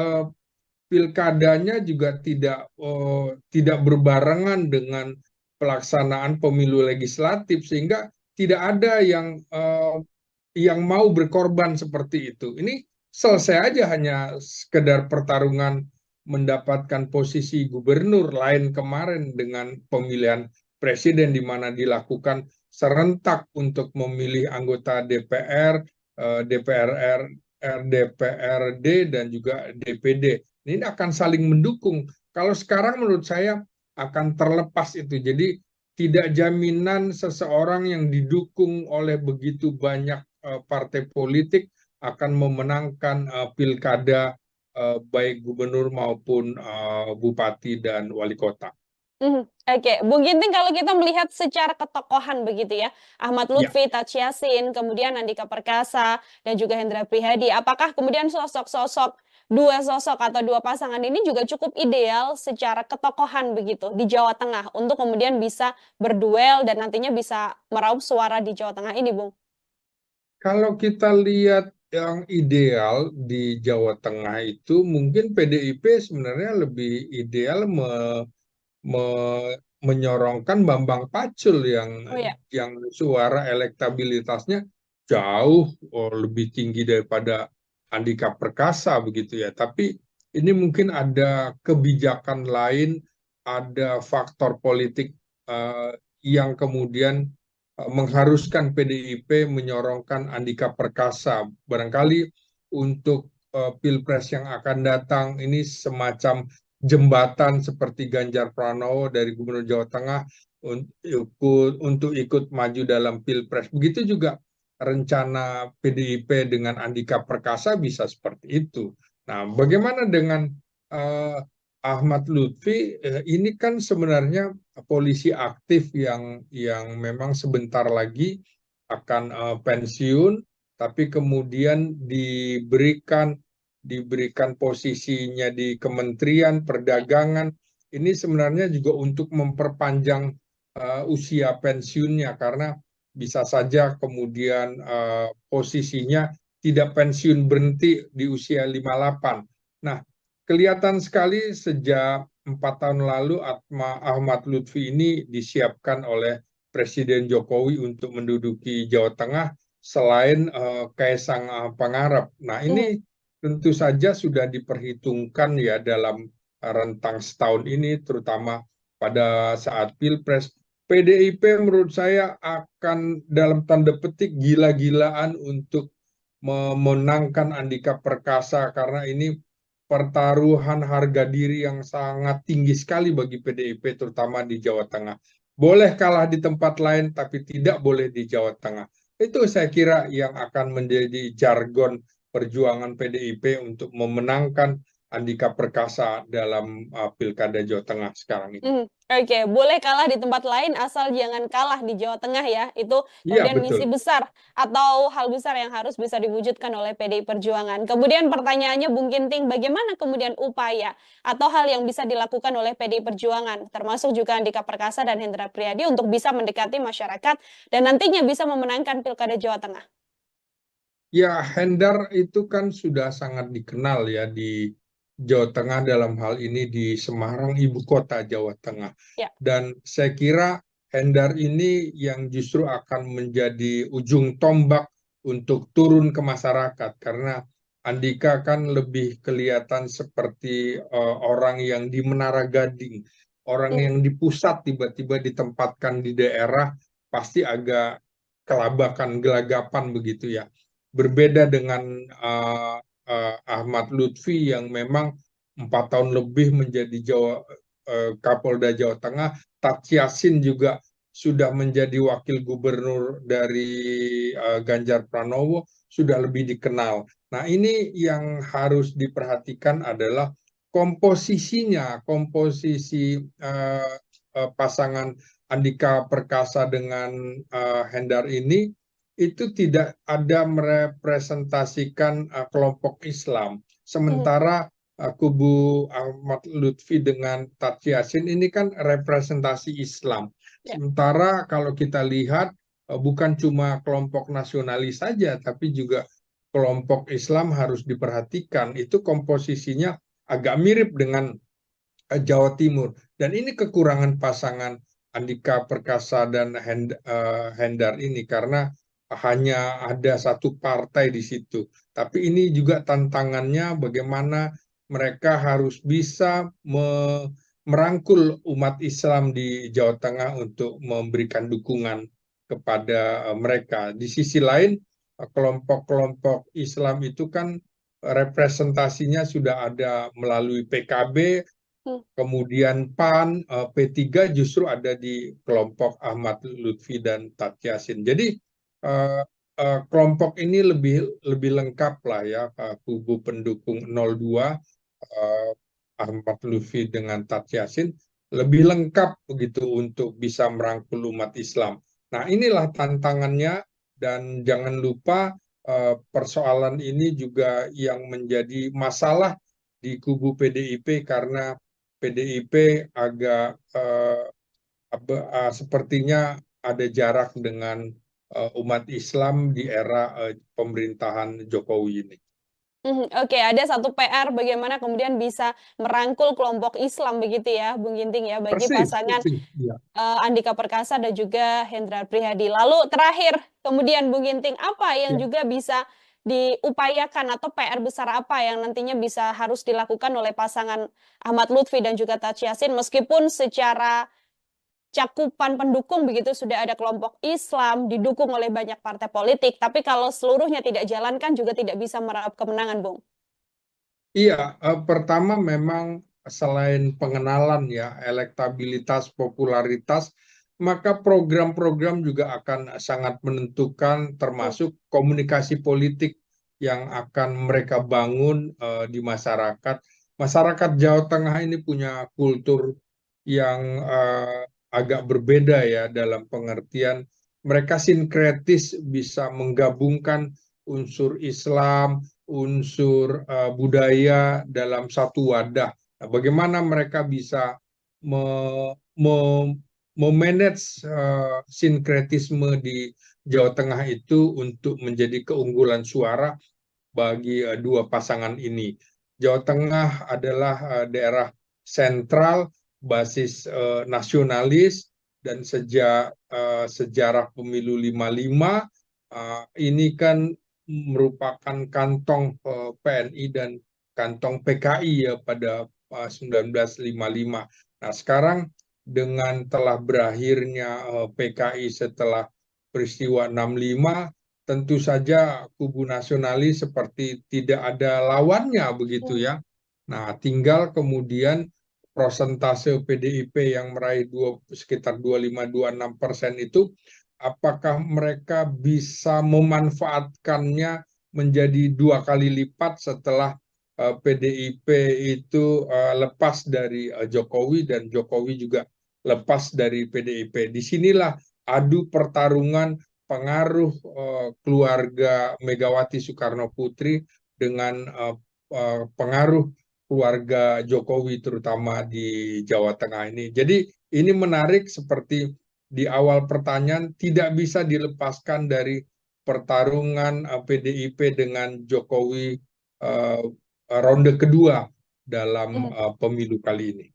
pilkadanya juga tidak berbarengan dengan pelaksanaan pemilu legislatif sehingga tidak ada yang mau berkorban seperti itu. Ini mmm, selesai aja hanya sekedar pertarungan mendapatkan posisi gubernur lain kemarin dengan pemilihan presiden di mana dilakukan serentak untuk memilih anggota DPR, DPR, DPRD, dan juga DPD. Ini akan saling mendukung. Kalau sekarang menurut saya akan terlepas itu. Jadi tidak jaminan seseorang yang didukung oleh begitu banyak partai politik akan memenangkan pilkada baik gubernur maupun bupati dan wali kota. Oke, Bung Ginting, kalau kita melihat secara ketokohan begitu ya, Ahmad Ya, Lutfi, Taj Yassin, kemudian Andika Perkasa, dan juga Hendra Prihadi, apakah kemudian dua sosok atau dua pasangan ini juga cukup ideal secara ketokohan begitu di Jawa Tengah untuk kemudian bisa berduel dan nantinya bisa meraup suara di Jawa Tengah ini, Bung? kalau kita lihat yang ideal di Jawa Tengah itu mungkin PDIP sebenarnya lebih ideal menyorongkan Bambang Pacul Oh ya. yang suara elektabilitasnya jauh lebih tinggi daripada Andika Perkasa begitu ya. Tapi ini mungkin ada kebijakan lain, ada faktor politik yang kemudian mengharuskan PDIP menyorongkan Andika Perkasa. Barangkali untuk Pilpres yang akan datang ini semacam jembatan seperti Ganjar Pranowo dari Gubernur Jawa Tengah untuk ikut maju dalam Pilpres. Begitu juga rencana PDIP dengan Andika Perkasa bisa seperti itu. Nah, bagaimana dengan uh, Ahmad Lutfi? Ini kan sebenarnya polisi aktif yang memang sebentar lagi akan pensiun, tapi kemudian diberikan posisinya di Kementerian Perdagangan. Ini sebenarnya juga untuk memperpanjang usia pensiunnya karena bisa saja kemudian posisinya tidak pensiun berhenti di usia 58. Nah, kelihatan sekali sejak 4 tahun lalu Ahmad Lutfi ini disiapkan oleh Presiden Jokowi untuk menduduki Jawa Tengah selain Kaisang Pangarep. Nah, Mhm. ini tentu saja sudah diperhitungkan ya dalam rentang setahun ini, terutama pada saat Pilpres. PDIP menurut saya akan dalam tanda petik gila-gilaan untuk memenangkan Andika Perkasa karena ini pertaruhan harga diri yang sangat tinggi sekali bagi PDIP terutama di Jawa Tengah. Boleh kalah di tempat lain tapi tidak boleh di Jawa Tengah. Itu saya kira yang akan menjadi jargon perjuangan PDIP untuk memenangkan Andika Perkasa dalam Pilkada Jawa Tengah sekarang ini. Oke, boleh kalah di tempat lain asal jangan kalah di Jawa Tengah ya. Itu Iya, kemudian betul. misi besar atau hal besar yang harus bisa diwujudkan oleh PDI Perjuangan. Kemudian pertanyaannya Bung Ginting, bagaimana kemudian upaya atau hal yang bisa dilakukan oleh PDI Perjuangan, termasuk juga Andika Perkasa dan Hendra Priyadi untuk bisa mendekati masyarakat dan nantinya bisa memenangkan Pilkada Jawa Tengah? Ya, Hendar itu kan sudah sangat dikenal ya di Jawa Tengah dalam hal ini di Semarang, ibu kota Jawa Tengah. Ya. Dan saya kira Hendar ini yang justru akan menjadi ujung tombak untuk turun ke masyarakat karena Andika kan lebih kelihatan seperti orang yang di Menara Gading, orang Hmm. yang di pusat tiba-tiba ditempatkan di daerah pasti agak kelabakan, gelagapan begitu ya. Berbeda dengan Ahmad Lutfi yang memang 4 tahun lebih menjadi Kapolda Jawa Tengah. Taj Yassin juga sudah menjadi wakil gubernur dari Ganjar Pranowo, sudah lebih dikenal. Nah, ini yang harus diperhatikan adalah komposisinya, komposisi pasangan Andika Perkasa dengan Hendar ini itu tidak ada merepresentasikan kelompok Islam. Sementara kubu Ahmad Lutfi dengan Taj Yassin ini kan representasi Islam. Ya. Sementara kalau kita lihat bukan cuma kelompok nasionalis saja, tapi juga kelompok Islam harus diperhatikan. Itu komposisinya agak mirip dengan Jawa Timur. Dan ini kekurangan pasangan Andika Perkasa dan Hendar ini karena hanya ada satu partai di situ. Tapi ini juga tantangannya bagaimana mereka harus bisa merangkul umat Islam di Jawa Tengah untuk memberikan dukungan kepada mereka. Di sisi lain, kelompok-kelompok Islam itu kan representasinya sudah ada melalui PKB, Hmm. kemudian PAN, P3 justru ada di kelompok Ahmad Lutfi dan Tat Yasin. Jadi kelompok ini lebih lebih lengkap lah ya, kubu pendukung 02 Ahmad Lutfi dengan Tat Yasin lebih lengkap begitu untuk bisa merangkul umat Islam. Nah, inilah tantangannya, dan jangan lupa persoalan ini juga yang menjadi masalah di kubu PDIP, karena PDIP agak sepertinya ada jarak dengan umat Islam di era pemerintahan Jokowi ini. Oke, ada satu PR bagaimana kemudian bisa merangkul kelompok Islam begitu ya, Bung Ginting ya, bagi Persis, pasangan persis. Ya. Andika Perkasa dan juga Hendrar Prihadi. Lalu terakhir, kemudian Bung Ginting, apa yang Ya. juga bisa diupayakan atau PR besar apa yang nantinya bisa harus dilakukan oleh pasangan Ahmad Lutfi dan juga Taj Yassin, meskipun secara cakupan pendukung begitu sudah ada kelompok Islam didukung oleh banyak partai politik, tapi kalau seluruhnya tidak jalankan juga tidak bisa meraup kemenangan, Bung. Iya, pertama memang selain pengenalan ya, elektabilitas, popularitas, maka program-program juga akan sangat menentukan, Hmm. termasuk komunikasi politik yang akan mereka bangun di masyarakat. Masyarakat Jawa Tengah ini punya kultur yang agak berbeda ya, dalam pengertian mereka sinkretis, bisa menggabungkan unsur Islam, unsur budaya dalam satu wadah. Nah, bagaimana mereka bisa me, me, memanage sinkretisme di Jawa Tengah itu untuk menjadi keunggulan suara bagi dua pasangan ini. Jawa Tengah adalah daerah sentral, basis nasionalis, dan sejak sejarah pemilu 55 ini kan merupakan kantong PNI dan kantong PKI ya pada 1955. Nah, sekarang dengan telah berakhirnya PKI setelah peristiwa 65, tentu saja kubu nasionalis seperti tidak ada lawannya begitu Hmm. ya. Nah, tinggal kemudian prosentase PDIP yang meraih sekitar 25-26% itu, apakah mereka bisa memanfaatkannya menjadi dua kali lipat setelah PDIP itu lepas dari Jokowi, dan Jokowi juga lepas dari PDIP. Disinilah adu pertarungan pengaruh keluarga Megawati Soekarno Putri dengan pengaruh keluarga Jokowi terutama di Jawa Tengah ini. Jadi ini menarik, seperti di awal pertanyaan, tidak bisa dilepaskan dari pertarungan PDIP dengan Jokowi ronde kedua dalam pemilu kali ini.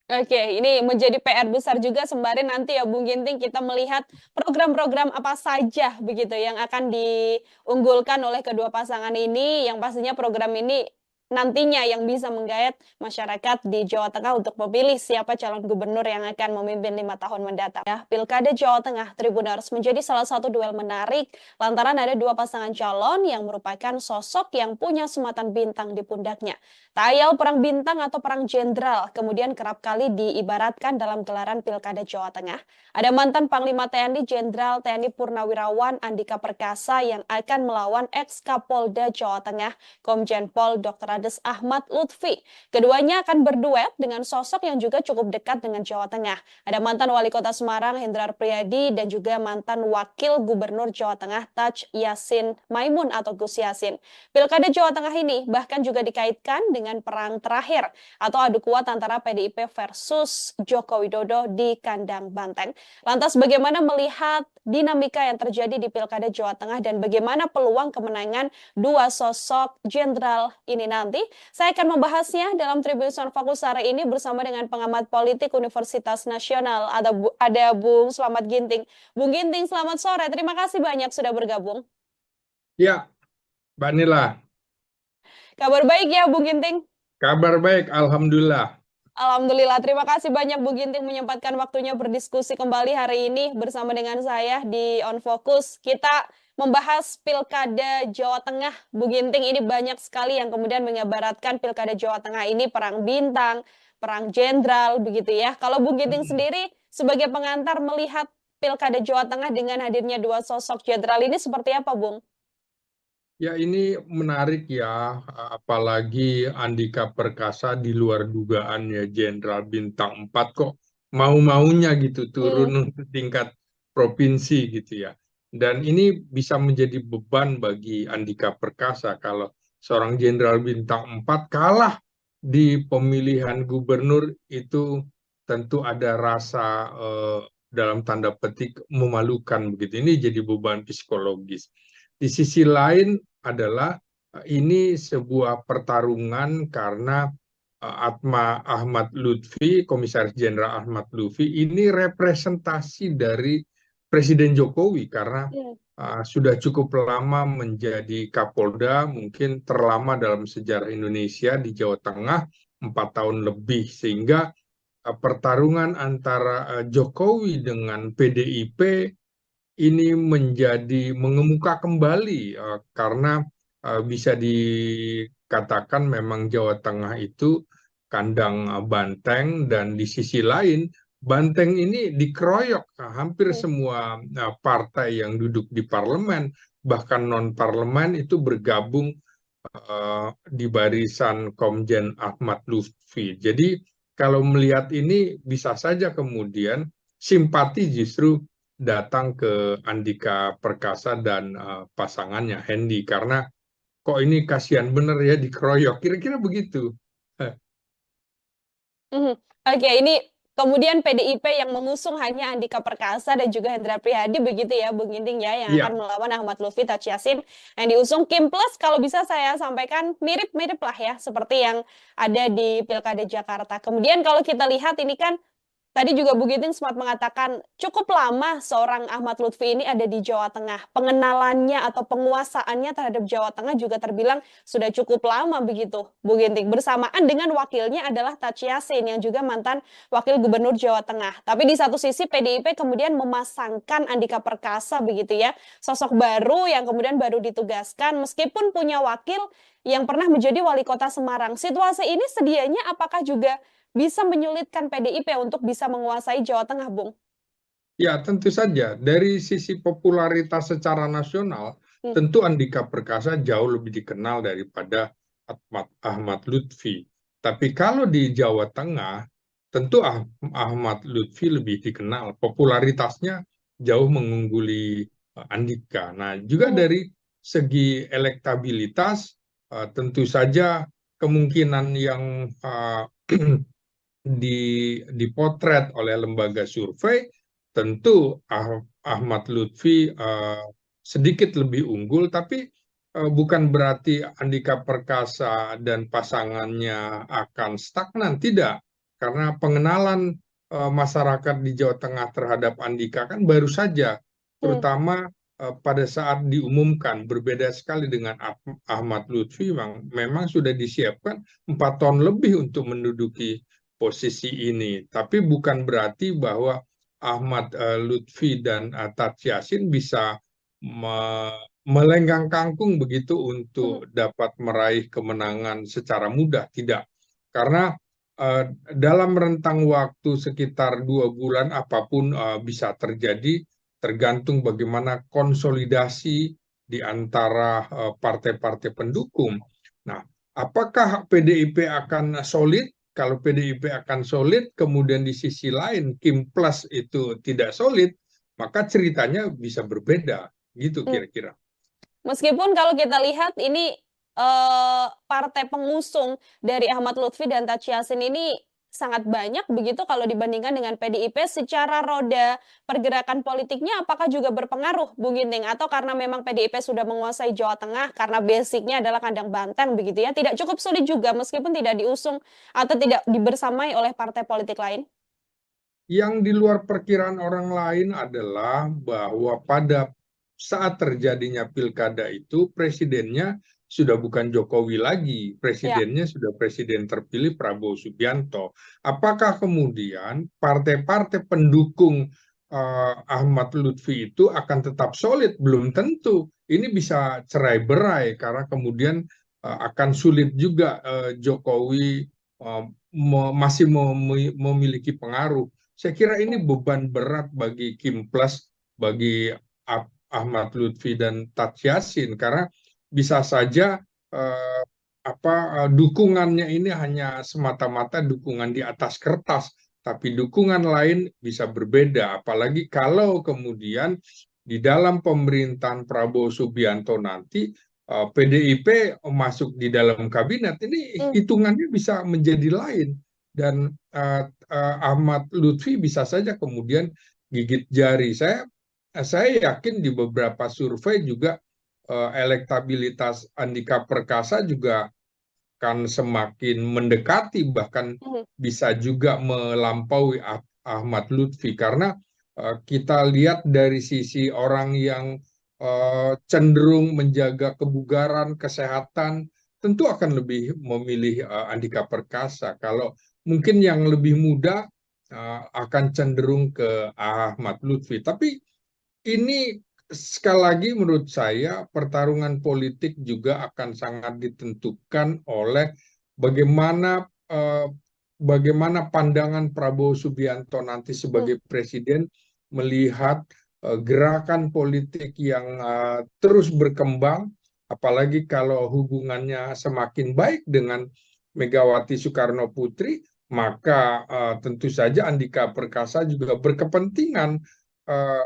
Oke, ini menjadi PR besar juga sembari nanti ya Bung Ginting kita melihat program-program apa saja begitu yang akan diunggulkan oleh kedua pasangan ini, yang pastinya program ini nantinya yang bisa menggayat masyarakat di Jawa Tengah untuk memilih siapa calon gubernur yang akan memimpin 5 tahun mendatang. Ya, Pilkada Jawa Tengah Tribuners menjadi salah satu duel menarik lantaran ada dua pasangan calon yang merupakan sosok yang punya sumatan bintang di pundaknya. Tayal perang bintang atau perang jenderal kemudian kerap kali diibaratkan dalam gelaran Pilkada Jawa Tengah. Ada mantan Panglima TNI Jenderal TNI Purnawirawan Andika Perkasa yang akan melawan ex-Kapolda Jawa Tengah Komjen Pol Dr. Andes Ahmad Lutfi. Keduanya akan berduet dengan sosok yang juga cukup dekat dengan Jawa Tengah. Ada mantan Wali Kota Semarang Hendrar Priyadi dan juga mantan Wakil Gubernur Jawa Tengah Taj Yassin Maimun atau Gus Yassin. Pilkada Jawa Tengah ini bahkan juga dikaitkan dengan perang terakhir atau adu kuat antara PDIP versus Joko Widodo di kandang banteng. Lantas bagaimana melihat dinamika yang terjadi di Pilkada Jawa Tengah dan bagaimana peluang kemenangan dua sosok jenderal ini nanti? Saya akan membahasnya dalam Tribunnews on Fokus hari ini bersama dengan pengamat politik Universitas Nasional. Ada Bung Slamet Ginting. Bung Ginting, selamat sore. Terima kasih banyak sudah bergabung. Ya, Mbak Nila. Kabar baik ya, Bung Ginting? Kabar baik, Alhamdulillah. Alhamdulillah, terima kasih banyak Bu Ginting menyempatkan waktunya berdiskusi kembali hari ini bersama dengan saya di On Focus. Kita membahas Pilkada Jawa Tengah. Bu Ginting, ini banyak sekali yang kemudian mengibaratkan Pilkada Jawa Tengah ini perang bintang, perang jenderal, begitu ya. Kalau Bu Ginting sendiri sebagai pengantar melihat Pilkada Jawa Tengah dengan hadirnya dua sosok jenderal ini seperti apa, Bung? Ya, ini menarik ya, apalagi Andika Perkasa di luar dugaan ya, Jenderal Bintang 4 kok mau-maunya gitu turun Hmm, untuk tingkat provinsi gitu ya. Dan ini bisa menjadi beban bagi Andika Perkasa kalau seorang Jenderal Bintang 4 kalah di pemilihan gubernur itu tentu ada rasa dalam tanda petik memalukan begitu. Ini jadi beban psikologis. Di sisi lain adalah ini sebuah pertarungan karena Ahmad Lutfi, Komisaris Jenderal Ahmad Lutfi, ini representasi dari Presiden Jokowi karena hmm, sudah cukup lama menjadi Kapolda, mungkin terlama dalam sejarah Indonesia di Jawa Tengah, 4 tahun lebih, sehingga pertarungan antara Jokowi dengan PDIP ini menjadi mengemuka kembali karena bisa dikatakan memang Jawa Tengah itu kandang banteng dan di sisi lain banteng ini dikeroyok hampir hmm. semua partai yang duduk di parlemen bahkan non parlemen itu bergabung di barisan Komjen Ahmad Lutfi. Jadi kalau melihat ini bisa saja kemudian simpati justru datang ke Andika Perkasa dan pasangannya Hendy karena kok ini kasihan bener ya dikeroyok. Kira-kira begitu. Mhm. Oke, ini kemudian PDIP yang mengusung hanya Andika Perkasa dan juga Hendra Prihadi begitu ya, Bung Ginting ya, yang akan Iya, melawan Ahmad Lutfi Tachi Yassin yang diusung Kim Plus. Kalau bisa saya sampaikan mirip-mirip lah ya, seperti yang ada di Pilkada Jakarta. Kemudian kalau kita lihat ini kan tadi juga Bu Giting sempat mengatakan cukup lama seorang Ahmad Lutfi ini ada di Jawa Tengah. Pengenalannya atau penguasaannya terhadap Jawa Tengah juga terbilang sudah cukup lama begitu, Bu Ginting. Bersamaan dengan wakilnya adalah Tachi Yassin yang juga mantan wakil gubernur Jawa Tengah. Tapi di satu sisi PDIP kemudian memasangkan Andika Perkasa begitu ya, sosok baru yang kemudian baru ditugaskan meskipun punya wakil yang pernah menjadi wali kota Semarang. Situasi ini sedianya apakah juga bisa menyulitkan PDIP untuk bisa menguasai Jawa Tengah, Bung? ya tentu saja. Dari sisi popularitas secara nasional, Hmm, tentu Andika Perkasa jauh lebih dikenal daripada Ahmad Lutfi. Tapi kalau di Jawa Tengah, tentu Ahmad Lutfi lebih dikenal. Popularitasnya jauh mengungguli Andika. Nah, juga hmm, dari segi elektabilitas, tentu saja kemungkinan yang dipotret oleh lembaga survei, tentu Ahmad Lutfi sedikit lebih unggul, tapi bukan berarti Andika Perkasa dan pasangannya akan stagnan, tidak. Karena pengenalan masyarakat di Jawa Tengah terhadap Andika kan baru saja, hmm. terutama pada saat diumumkan, berbeda sekali dengan Ahmad Lutfi, memang sudah disiapkan 4 tahun lebih untuk menduduki posisi ini. Tapi bukan berarti bahwa Ahmad Lutfi dan Tat Yasin bisa melenggang kangkung begitu Hmm. untuk dapat meraih kemenangan secara mudah. Tidak. Karena dalam rentang waktu sekitar 2 bulan apapun bisa terjadi tergantung bagaimana konsolidasi di antara partai-partai pendukung. Nah, apakah PDIP akan solid? Kalau PDIP akan solid, kemudian di sisi lain Kim Plus itu tidak solid, maka ceritanya bisa berbeda, gitu Hmm. kira-kira. Meskipun kalau kita lihat ini partai pengusung dari Ahmad Lutfi dan Tachi Yassin ini sangat banyak begitu kalau dibandingkan dengan PDIP secara roda pergerakan politiknya apakah juga berpengaruh Bung Ginting atau karena memang PDIP sudah menguasai Jawa Tengah karena basicnya adalah kandang banteng begitu ya tidak cukup sulit juga meskipun tidak diusung atau tidak dibersamai oleh partai politik lain. Yang di luar perkiraan orang lain adalah bahwa pada saat terjadinya pilkada itu, presidennya sudah bukan Jokowi lagi, Ya. presidennya sudah presiden terpilih Prabowo Subianto. Apakah kemudian partai-partai pendukung Ahmad Lutfi itu akan tetap solid? Belum tentu. Ini bisa cerai-berai karena kemudian akan sulit juga Jokowi masih memiliki pengaruh. Saya kira ini beban berat bagi Kim Plus, bagi Ahmad Lutfi dan Tat Yassin, karena bisa saja eh, dukungannya ini hanya semata-mata dukungan di atas kertas, tapi dukungan lain bisa berbeda. Apalagi kalau kemudian di dalam pemerintahan Prabowo Subianto nanti PDIP masuk di dalam kabinet, ini Hmm. hitungannya bisa menjadi lain. Dan Ahmad Lutfi bisa saja kemudian gigit jari. Saya yakin di beberapa survei juga elektabilitas Andika Perkasa juga akan semakin mendekati, bahkan Hmm. bisa juga melampaui Ahmad Lutfi, karena kita lihat dari sisi orang yang cenderung menjaga kebugaran, kesehatan, tentu akan lebih memilih Andika Perkasa. Kalau mungkin yang lebih muda akan cenderung ke Ahmad Lutfi. Tapi ini sekali lagi menurut saya pertarungan politik juga akan sangat ditentukan oleh bagaimana bagaimana pandangan Prabowo Subianto nanti Hmm. sebagai presiden melihat gerakan politik yang terus berkembang, apalagi kalau hubungannya semakin baik dengan Megawati Soekarno Putri, maka tentu saja Andika Perkasa juga berkepentingan uh,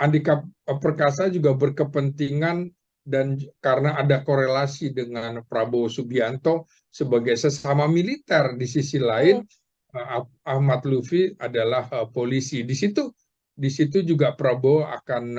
Andika Perkasa juga berkepentingan, dan karena ada korelasi dengan Prabowo Subianto sebagai sesama militer, di sisi Hmm. lain Ahmad Lutfi adalah polisi. Di situ juga Prabowo akan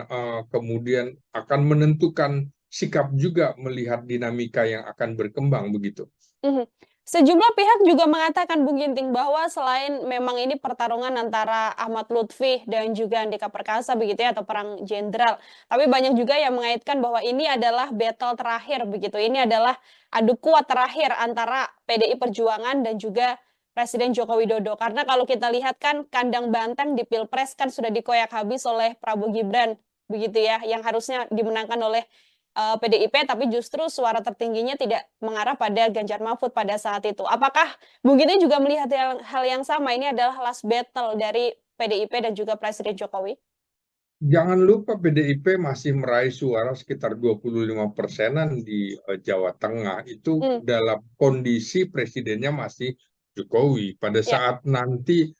kemudian akan menentukan sikap juga melihat dinamika yang akan berkembang begitu. Mhm. Sejumlah pihak juga mengatakan, Bung Ginting, bahwa selain memang ini pertarungan antara Ahmad Lutfi dan juga Andika Perkasa begitu ya, atau perang jenderal, tapi banyak juga yang mengaitkan bahwa ini adalah battle terakhir begitu. Ini adalah adu kuat terakhir antara PDI Perjuangan dan juga Presiden Joko Widodo. Karena kalau kita lihat kan kandang banteng di Pilpres kan sudah dikoyak habis oleh Prabowo Gibran begitu ya, yang harusnya dimenangkan oleh PDIP, tapi justru suara tertingginya tidak mengarah pada Ganjar Mahfud pada saat itu. Apakah Bung Giti juga melihat hal yang sama? Ini adalah last battle dari PDIP dan juga Presiden Jokowi? Jangan lupa PDIP masih meraih suara sekitar 25%-an di Jawa Tengah. Itu Hmm. dalam kondisi presidennya masih Jokowi. Pada Ya. saat nanti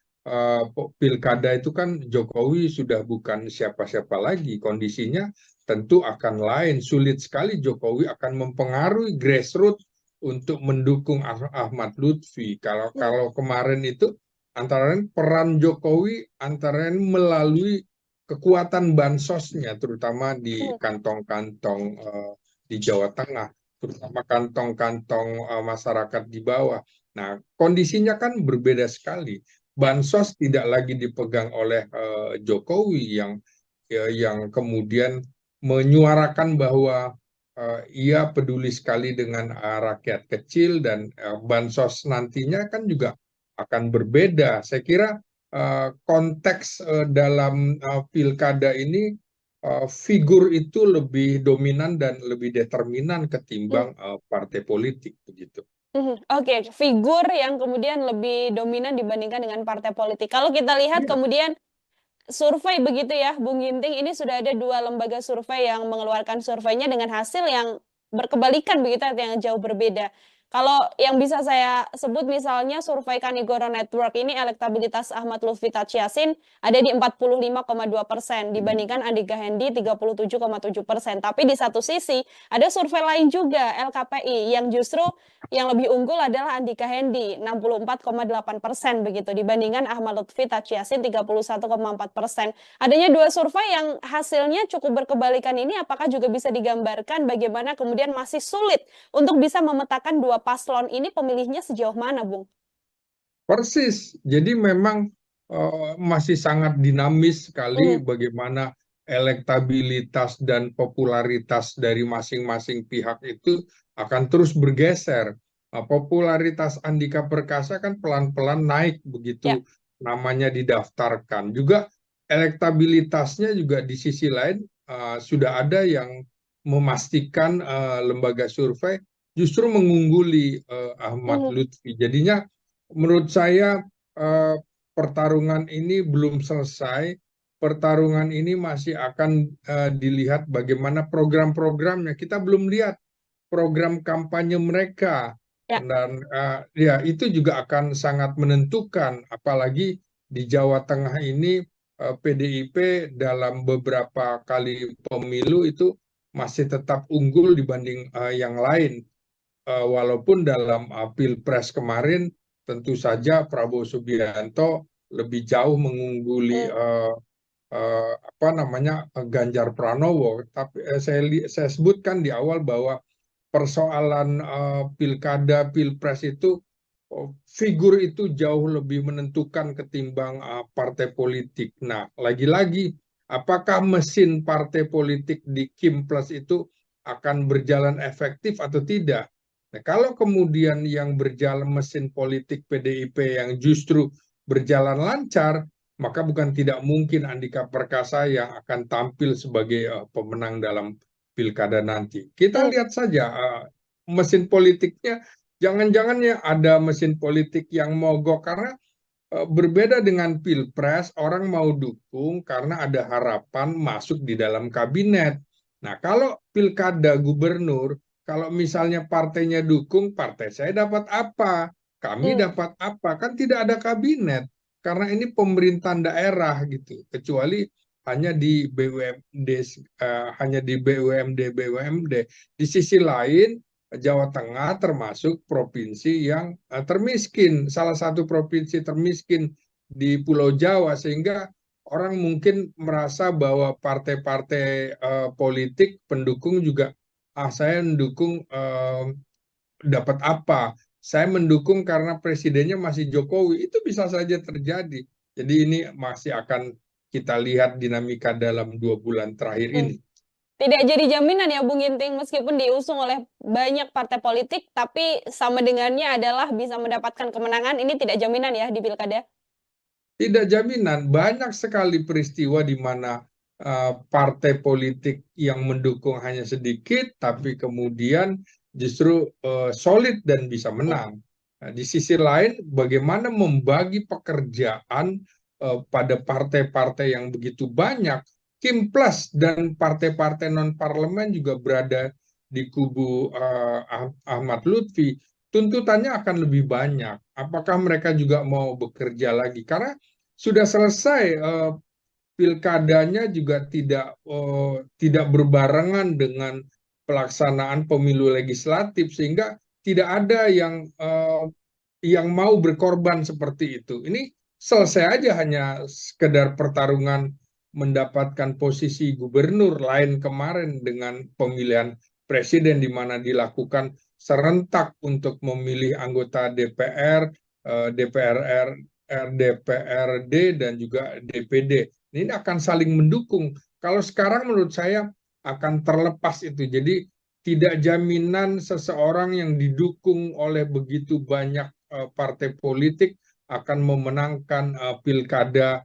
pilkada itu kan Jokowi sudah bukan siapa-siapa lagi. Kondisinya tentu akan lain. Sulit sekali Jokowi akan mempengaruhi grassroots untuk mendukung Ahmad Lutfi. Kalau Hmm. kalau kemarin itu antara lain peran Jokowi antara lain melalui kekuatan bansosnya, terutama di Hmm. kantong-kantong di Jawa Tengah, terutama kantong-kantong masyarakat di bawah. Nah, kondisinya kan berbeda sekali. Ya. Bansos tidak lagi dipegang oleh Jokowi yang kemudian menyuarakan bahwa ia peduli sekali dengan rakyat kecil, dan bansos nantinya kan juga akan berbeda. Saya kira konteks dalam pilkada ini figur itu lebih dominan dan lebih determinan Hmm. ketimbang partai politik begitu. Mhm. Oke, figur yang kemudian lebih dominan dibandingkan dengan partai politik. Kalau kita lihat Iya. kemudian survei begitu ya, Bung Ginting, ini sudah ada 2 lembaga survei yang mengeluarkan surveinya dengan hasil yang berkebalikan begitu, yang jauh berbeda. Kalau yang bisa saya sebut misalnya survei Kanigoro Network ini elektabilitas Ahmad Lutfi Tat Yassin ada di 45,2% dibandingkan Andika Hendi 37,7%. Tapi di satu sisi ada survei lain juga LKPI yang justru yang lebih unggul adalah Andika Hendi 64,8% begitu dibandingkan Ahmad Lutfi Tat Yassin 31,4%. Adanya 2 survei yang hasilnya cukup berkebalikan ini apakah juga bisa digambarkan bagaimana kemudian masih sulit untuk bisa memetakan 2 paslon ini pemilihnya sejauh mana, Bung? Persis. Jadi memang masih sangat dinamis sekali Hmm. bagaimana elektabilitas dan popularitas dari masing-masing pihak itu akan terus bergeser. Popularitas Andika Perkasa kan pelan-pelan naik Ya. begitu namanya didaftarkan. Juga elektabilitasnya juga di sisi lain sudah ada yang memastikan lembaga survei justru mengungguli Ahmad Mhm. Lutfi. Jadinya menurut saya pertarungan ini belum selesai. Pertarungan ini masih akan dilihat bagaimana program-programnya. Kita belum lihat program kampanye mereka, Ya. dan ya itu juga akan sangat menentukan, apalagi di Jawa Tengah ini PDIP dalam beberapa kali pemilu itu masih tetap unggul dibanding yang lain. Walaupun dalam Pilpres kemarin tentu saja Prabowo Subianto lebih jauh mengungguli Mhm. apa namanya Ganjar Pranowo, tapi saya sebutkan di awal bahwa persoalan pilkada, pilpres itu figur itu jauh lebih menentukan ketimbang partai politik. Nah, lagi-lagi, apakah mesin partai politik di Kim Plus itu akan berjalan efektif atau tidak? Nah, kalau kemudian yang berjalan mesin politik PDIP yang justru berjalan lancar, maka bukan tidak mungkin Andika Perkasa yang akan tampil sebagai pemenang dalam pilkada nanti. Kita Mhm. lihat saja mesin politiknya, jangan-jangan ya ada mesin politik yang mogok karena berbeda dengan pilpres, orang mau dukung karena ada harapan masuk di dalam kabinet. Nah, kalau pilkada gubernur, kalau misalnya partainya dukung, partai saya dapat apa? Kami Mhm. dapat apa? Kan tidak ada kabinet. Karena ini pemerintahan daerah gitu. Kecuali hanya di BUMD, hanya di BUMD. Di sisi lain, Jawa Tengah termasuk provinsi yang termiskin, salah satu provinsi termiskin di Pulau Jawa, sehingga orang mungkin merasa bahwa partai-partai politik pendukung juga, saya mendukung dapat apa? Saya mendukung karena presidennya masih Jokowi. Itu bisa saja terjadi. Jadi ini masih akan kita lihat dinamika dalam 2 bulan terakhir Mhm. ini. Tidak jadi jaminan ya Bung Ginting, meskipun diusung oleh banyak partai politik, tapi sama dengannya adalah bisa mendapatkan kemenangan, ini tidak jaminan ya di pilkada? Tidak jaminan, banyak sekali peristiwa di mana partai politik yang mendukung hanya sedikit, tapi kemudian justru solid dan bisa Mhm. menang. Nah, di sisi lain, bagaimana membagi pekerjaan pada partai-partai yang begitu banyak. Kim Plus dan partai-partai non-parlemen juga berada di kubu Ahmad Lutfi. Tuntutannya akan lebih banyak. Apakah mereka juga mau bekerja lagi? Karena sudah selesai pilkadanya juga tidak berbarengan dengan pelaksanaan pemilu legislatif, sehingga tidak ada yang mau berkorban seperti itu. Ini selesai aja hanya sekedar pertarungan mendapatkan posisi gubernur, lain kemarin dengan pemilihan presiden di mana dilakukan serentak untuk memilih anggota DPR, DPR DPRD dan juga DPD. Ini akan saling mendukung. Kalau sekarang menurut saya akan terlepas itu. Jadi tidak jaminan seseorang yang didukung oleh begitu banyak partai politik akan memenangkan pilkada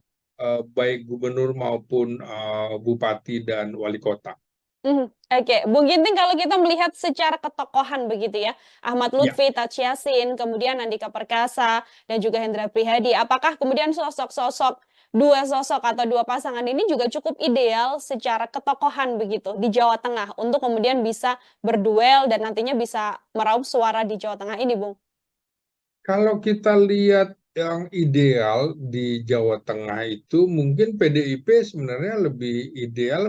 baik gubernur maupun bupati dan wali kota. Mhm. Oke, Bung Ginting, kalau kita melihat secara ketokohan begitu ya, Ahmad Ya, Lutfi, Taj Yassin, kemudian Andika Perkasa, dan juga Hendra Prihadi, apakah kemudian dua sosok atau dua pasangan ini juga cukup ideal secara ketokohan begitu di Jawa Tengah untuk kemudian bisa berduel dan nantinya bisa meraup suara di Jawa Tengah ini, Bung? kalau kita lihat yang ideal di Jawa Tengah itu mungkin PDIP sebenarnya lebih ideal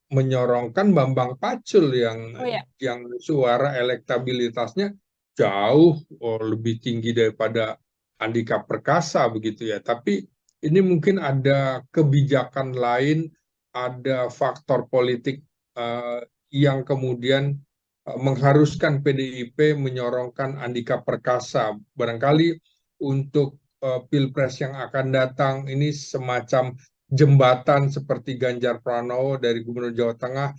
menyorongkan Bambang Pacul Oh ya. yang suara elektabilitasnya jauh lebih tinggi daripada Andika Perkasa begitu ya. Tapi ini mungkin ada kebijakan lain, ada faktor politik eh, yang kemudian mengharuskan PDIP menyorongkan Andika Perkasa. Barangkali untuk Pilpres yang akan datang ini semacam jembatan seperti Ganjar Pranowo dari Gubernur Jawa Tengah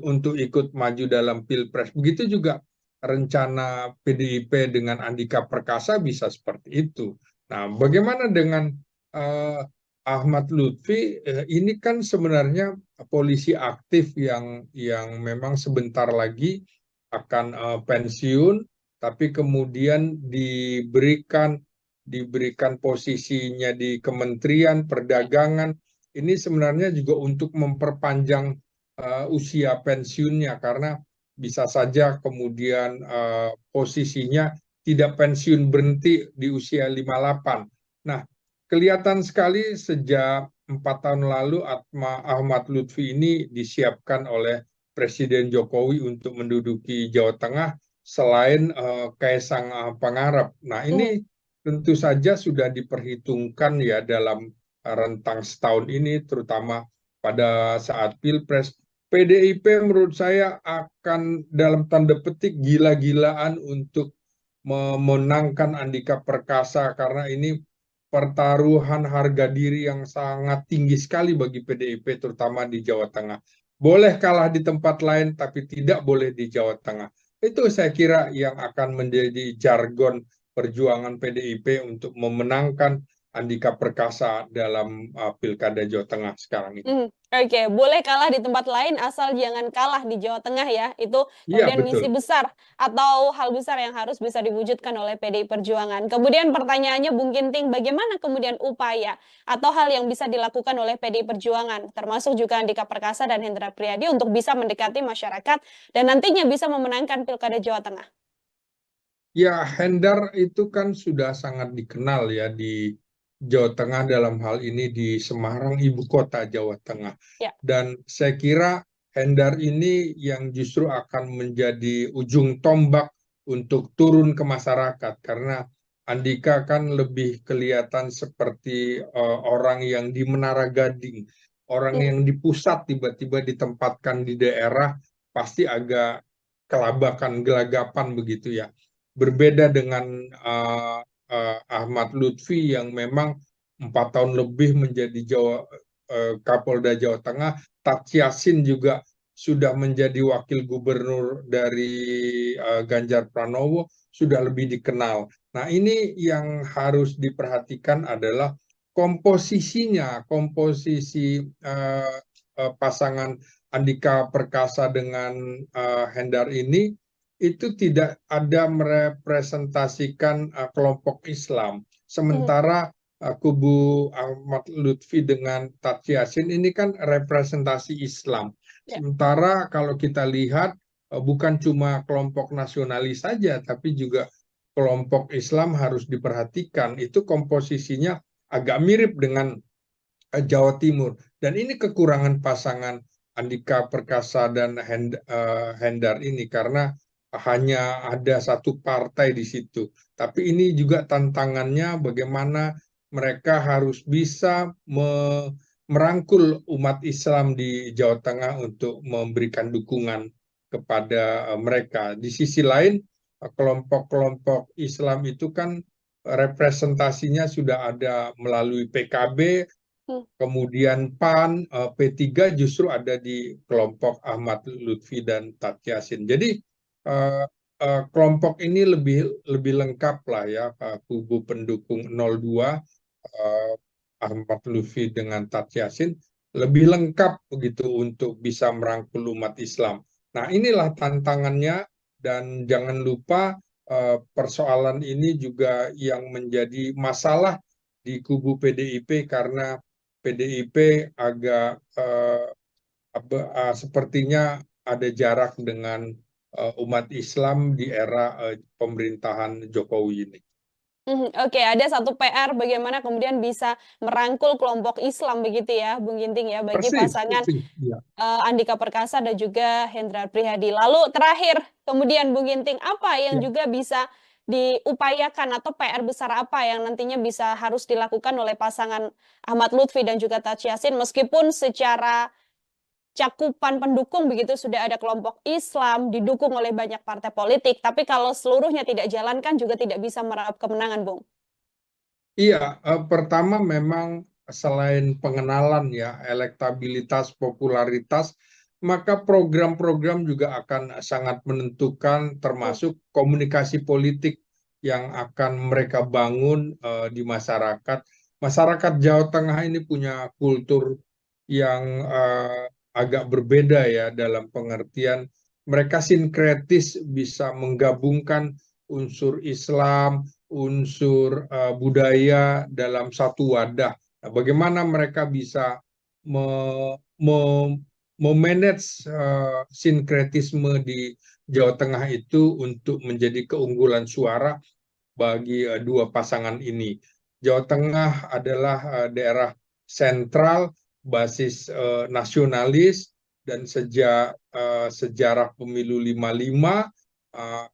untuk ikut maju dalam Pilpres. Begitu juga rencana PDIP dengan Andika Perkasa bisa seperti itu. Nah, bagaimana dengan eh, Ahmad Lutfi? Ini kan sebenarnya polisi aktif yang memang sebentar lagi akan pensiun, tapi kemudian diberikan posisinya di Kementerian Perdagangan. Ini sebenarnya juga untuk memperpanjang usia pensiunnya karena bisa saja kemudian posisinya tidak pensiun berhenti di usia 58. Nah, kelihatan sekali sejak 4 tahun lalu Ahmad Lutfi ini disiapkan oleh Presiden Jokowi untuk menduduki Jawa Tengah selain Kaisang Pangarep. Nah, Mhm. ini tentu saja sudah diperhitungkan ya dalam rentang setahun ini, terutama pada saat Pilpres. PDIP menurut saya akan dalam tanda petik gila-gilaan untuk memenangkan Andika Perkasa karena ini pertaruhan harga diri yang sangat tinggi sekali bagi PDIP terutama di Jawa Tengah. Boleh kalah di tempat lain tapi tidak boleh di Jawa Tengah. Itu saya kira yang akan menjadi jargon perjuangan PDIP untuk memenangkan Andika Perkasa dalam Pilkada Jawa Tengah sekarang ini. Oke, boleh kalah di tempat lain asal jangan kalah di Jawa Tengah ya. Itu Iya, kemudian betul. misi besar atau hal besar yang harus bisa diwujudkan oleh PDI Perjuangan. Kemudian pertanyaannya Bung Ginting, bagaimana kemudian upaya atau hal yang bisa dilakukan oleh PDI Perjuangan, termasuk juga Andika Perkasa dan Hendra Priyadi untuk bisa mendekati masyarakat dan nantinya bisa memenangkan Pilkada Jawa Tengah? Ya, Hendar itu kan sudah sangat dikenal ya di Jawa Tengah dalam hal ini di Semarang, ibu kota Jawa Tengah. Ya. Dan saya kira Hendar ini yang justru akan menjadi ujung tombak untuk turun ke masyarakat karena Andika kan lebih kelihatan seperti orang yang di Menara Gading, orang Hmm. yang di pusat tiba-tiba ditempatkan di daerah pasti agak kelabakan, gelagapan begitu ya. Berbeda dengan Ahmad Lutfi yang memang 4 tahun lebih menjadi Kapolda Jawa Tengah. Tat Yassin juga sudah menjadi wakil gubernur dari Ganjar Pranowo, sudah lebih dikenal. Nah, ini yang harus diperhatikan adalah komposisinya, komposisi pasangan Andika Perkasa dengan Hendar ini itu tidak ada merepresentasikan kelompok Islam. Hmm. Sementara kubu Ahmad Lutfi dengan Tat Yassin ini kan representasi Islam. Ya. Sementara kalau kita lihat bukan cuma kelompok nasionalis saja, tapi juga kelompok Islam harus diperhatikan. Itu komposisinya agak mirip dengan Jawa Timur. Dan ini kekurangan pasangan Andika Perkasa dan Hendar ini karena hanya ada satu partai di situ. Tapi ini juga tantangannya bagaimana mereka harus bisa merangkul umat Islam di Jawa Tengah untuk memberikan dukungan kepada mereka. Di sisi lain, kelompok-kelompok Islam itu kan representasinya sudah ada melalui PKB, Hmm. kemudian PAN, P3 justru ada di kelompok Ahmad Lutfi dan Tat Yassin. Jadi kelompok ini lebih lebih lengkap lah ya, kubu pendukung 02 Ahmad Lutfi dengan Tat Yassin lebih lengkap begitu untuk bisa merangkul umat Islam. Nah, inilah tantangannya dan jangan lupa persoalan ini juga yang menjadi masalah di kubu PDIP karena PDIP agak sepertinya ada jarak dengan umat Islam di era pemerintahan Jokowi ini. Oke, ada satu PR bagaimana kemudian bisa merangkul kelompok Islam begitu ya, Bung Ginting ya, bagi Persis, pasangan persis. Ya. Andika Perkasa dan juga Hendra Prihadi. Lalu terakhir, kemudian Bung Ginting, apa yang Ya. juga bisa diupayakan atau PR besar apa yang nantinya bisa harus dilakukan oleh pasangan Ahmad Lutfi dan juga Tat Yassin meskipun secara cakupan pendukung begitu sudah ada kelompok Islam didukung oleh banyak partai politik, tapi kalau seluruhnya tidak jalan kan juga tidak bisa meraup kemenangan, Bung. Iya, pertama memang selain pengenalan ya, elektabilitas, popularitas, maka program-program juga akan sangat menentukan termasuk komunikasi politik yang akan mereka bangun di masyarakat. Masyarakat Jawa Tengah ini punya kultur yang agak berbeda ya dalam pengertian mereka sinkretis bisa menggabungkan unsur Islam, unsur budaya dalam satu wadah. Nah, bagaimana mereka bisa memanage sinkretisme di Jawa Tengah itu untuk menjadi keunggulan suara bagi dua pasangan ini. Jawa Tengah adalah daerah sentral, basis nasionalis, dan sejak sejarah pemilu 55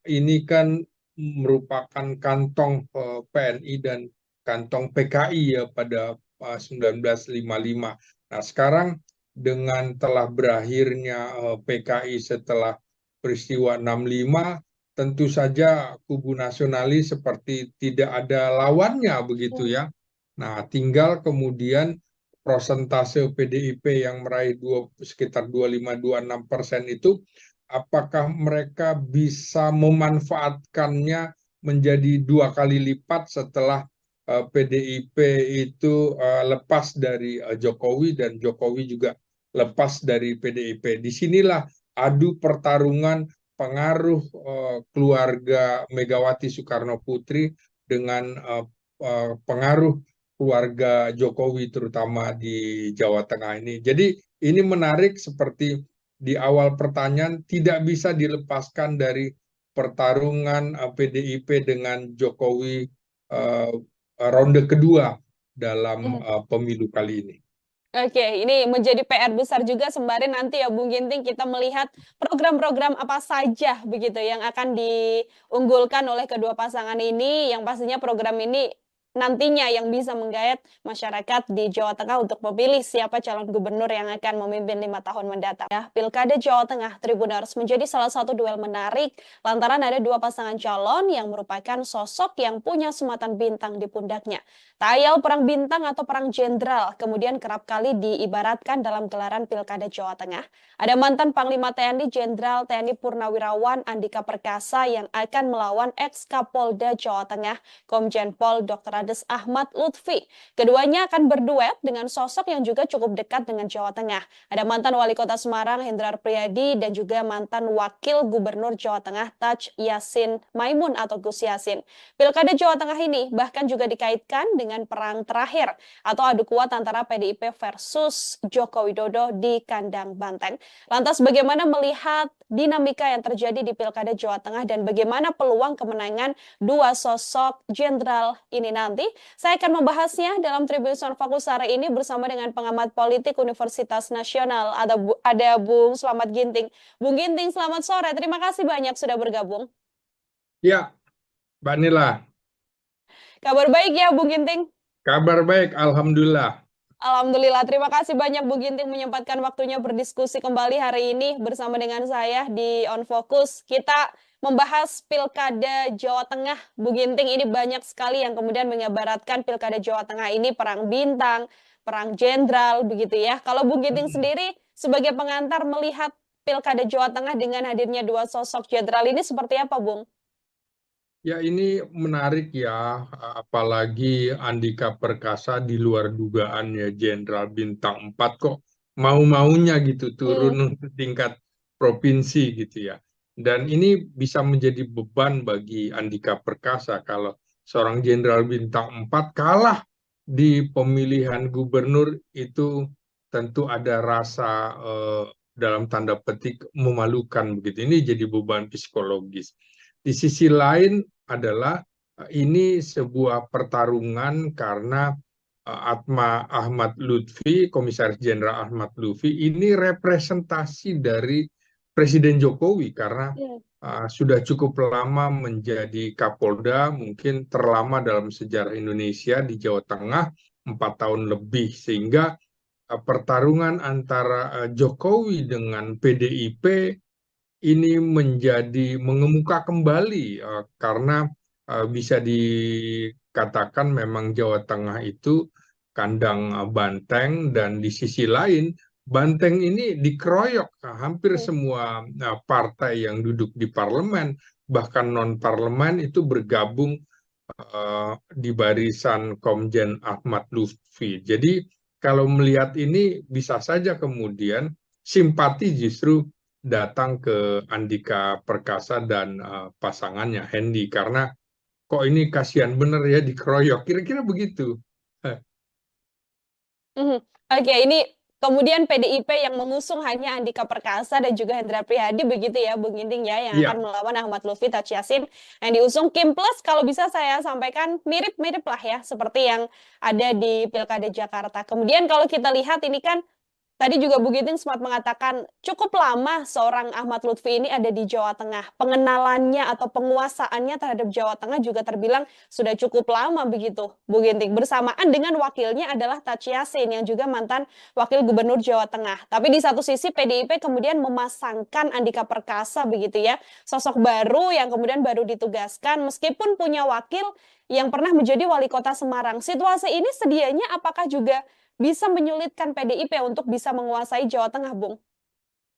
ini kan merupakan kantong PNI dan kantong PKI ya pada 1955. Nah, sekarang dengan telah berakhirnya PKI setelah peristiwa 65, tentu saja kubu nasionalis seperti tidak ada lawannya begitu ya. Nah, tinggal kemudian prosentase PDIP yang meraih sekitar 25-26% itu, apakah mereka bisa memanfaatkannya menjadi dua kali lipat setelah PDIP itu lepas dari Jokowi dan Jokowi juga lepas dari PDIP. Disinilah adu pertarungan pengaruh keluarga Megawati Soekarno Putri dengan pengaruh keluarga Jokowi terutama di Jawa Tengah ini. Jadi ini menarik seperti di awal pertanyaan tidak bisa dilepaskan dari pertarungan PDIP dengan Jokowi ronde kedua dalam pemilu kali ini. Oke, ini menjadi PR besar juga sembari nanti ya Bung Ginting kita melihat program-program apa saja begitu yang akan diunggulkan oleh kedua pasangan ini, yang pastinya program ini nantinya yang bisa menggayat masyarakat di Jawa Tengah untuk memilih siapa calon gubernur yang akan memimpin 5 tahun mendatang. Ya, Pilkada Jawa Tengah Tribuners menjadi salah satu duel menarik lantaran ada dua pasangan calon yang merupakan sosok yang punya sematan bintang di pundaknya. Tayal perang bintang atau perang jenderal kemudian kerap kali diibaratkan dalam gelaran Pilkada Jawa Tengah. Ada mantan Panglima TNI Jenderal TNI Purnawirawan Andika Perkasa yang akan melawan ex-Kapolda Jawa Tengah Komjen Pol Dr. Ades Ahmad Lutfi. Keduanya akan berduet dengan sosok yang juga cukup dekat dengan Jawa Tengah. Ada mantan Wali Kota Semarang Hendrar Priyadi dan juga mantan Wakil Gubernur Jawa Tengah Taj Yassin Maimun atau Gus Yassin. Pilkada Jawa Tengah ini bahkan juga dikaitkan dengan perang terakhir atau adu kuat antara PDIP versus Joko Widodo di kandang banteng. Lantas bagaimana melihat dinamika yang terjadi di Pilkada Jawa Tengah dan bagaimana peluang kemenangan dua sosok jenderal ini nanti? Saya akan membahasnya dalam Tribun Fokus hari ini bersama dengan pengamat politik Universitas Nasional. Ada Bung Slamet Ginting. Bung Ginting, selamat sore. Terima kasih banyak sudah bergabung. Ya, Mbak Nila. Kabar baik ya Bung Ginting? Kabar baik, Alhamdulillah. Alhamdulillah, terima kasih banyak Bung Ginting menyempatkan waktunya berdiskusi kembali hari ini bersama dengan saya di On Focus. Kita membahas Pilkada Jawa Tengah. Bung Ginting, ini banyak sekali yang kemudian mengibaratkan Pilkada Jawa Tengah ini perang bintang, perang jenderal, begitu ya. Kalau Bung Ginting sendiri sebagai pengantar melihat Pilkada Jawa Tengah dengan hadirnya dua sosok jenderal ini seperti apa, Bung? Ya, ini menarik ya, apalagi Andika Perkasa di luar dugaan ya, Jenderal Bintang 4 kok mau-maunya gitu turun ke tingkat provinsi gitu ya. Dan ini bisa menjadi beban bagi Andika Perkasa kalau seorang Jenderal Bintang 4 kalah di pemilihan gubernur itu tentu ada rasa dalam tanda petik memalukan begitu. Ini jadi beban psikologis. Di sisi lain adalah ini sebuah pertarungan karena Ahmad Lutfi, Komisaris Jenderal Ahmad Lutfi, ini representasi dari Presiden Jokowi karena sudah cukup lama menjadi Kapolda, mungkin terlama dalam sejarah Indonesia di Jawa Tengah, 4 tahun lebih, sehingga pertarungan antara Jokowi dengan PDIP ini menjadi mengemuka kembali karena bisa dikatakan memang Jawa Tengah itu kandang Banteng, dan di sisi lain Banteng ini dikeroyok hampir semua partai yang duduk di parlemen, bahkan non-parlemen itu bergabung di barisan Komjen Ahmad Lutfi. Jadi kalau melihat ini bisa saja kemudian simpati justru datang ke Andika Perkasa dan pasangannya Hendy, karena kok ini kasihan bener ya dikeroyok, kira-kira begitu. Mhm. Oke, ini kemudian PDIP yang mengusung hanya Andika Perkasa dan juga Hendra Prihadi begitu ya, Bung Inding ya, yang akan Iya. melawan Ahmad Lutfi Taj Yassin yang diusung Kim Plus. Kalau bisa saya sampaikan mirip-mirip lah ya, seperti yang ada di Pilkada Jakarta. Kemudian kalau kita lihat ini kan tadi juga Bu Giting sempat mengatakan cukup lama seorang Ahmad Lutfi ini ada di Jawa Tengah. Pengenalannya atau penguasaannya terhadap Jawa Tengah juga terbilang sudah cukup lama begitu, Bu Ginting. Bersamaan dengan wakilnya adalah Taj Yassin yang juga mantan wakil gubernur Jawa Tengah. Tapi di satu sisi PDIP kemudian memasangkan Andika Perkasa begitu ya, sosok baru yang kemudian baru ditugaskan meskipun punya wakil yang pernah menjadi wali kota Semarang. Situasi ini sedianya apakah juga bisa menyulitkan PDIP untuk bisa menguasai Jawa Tengah, Bung?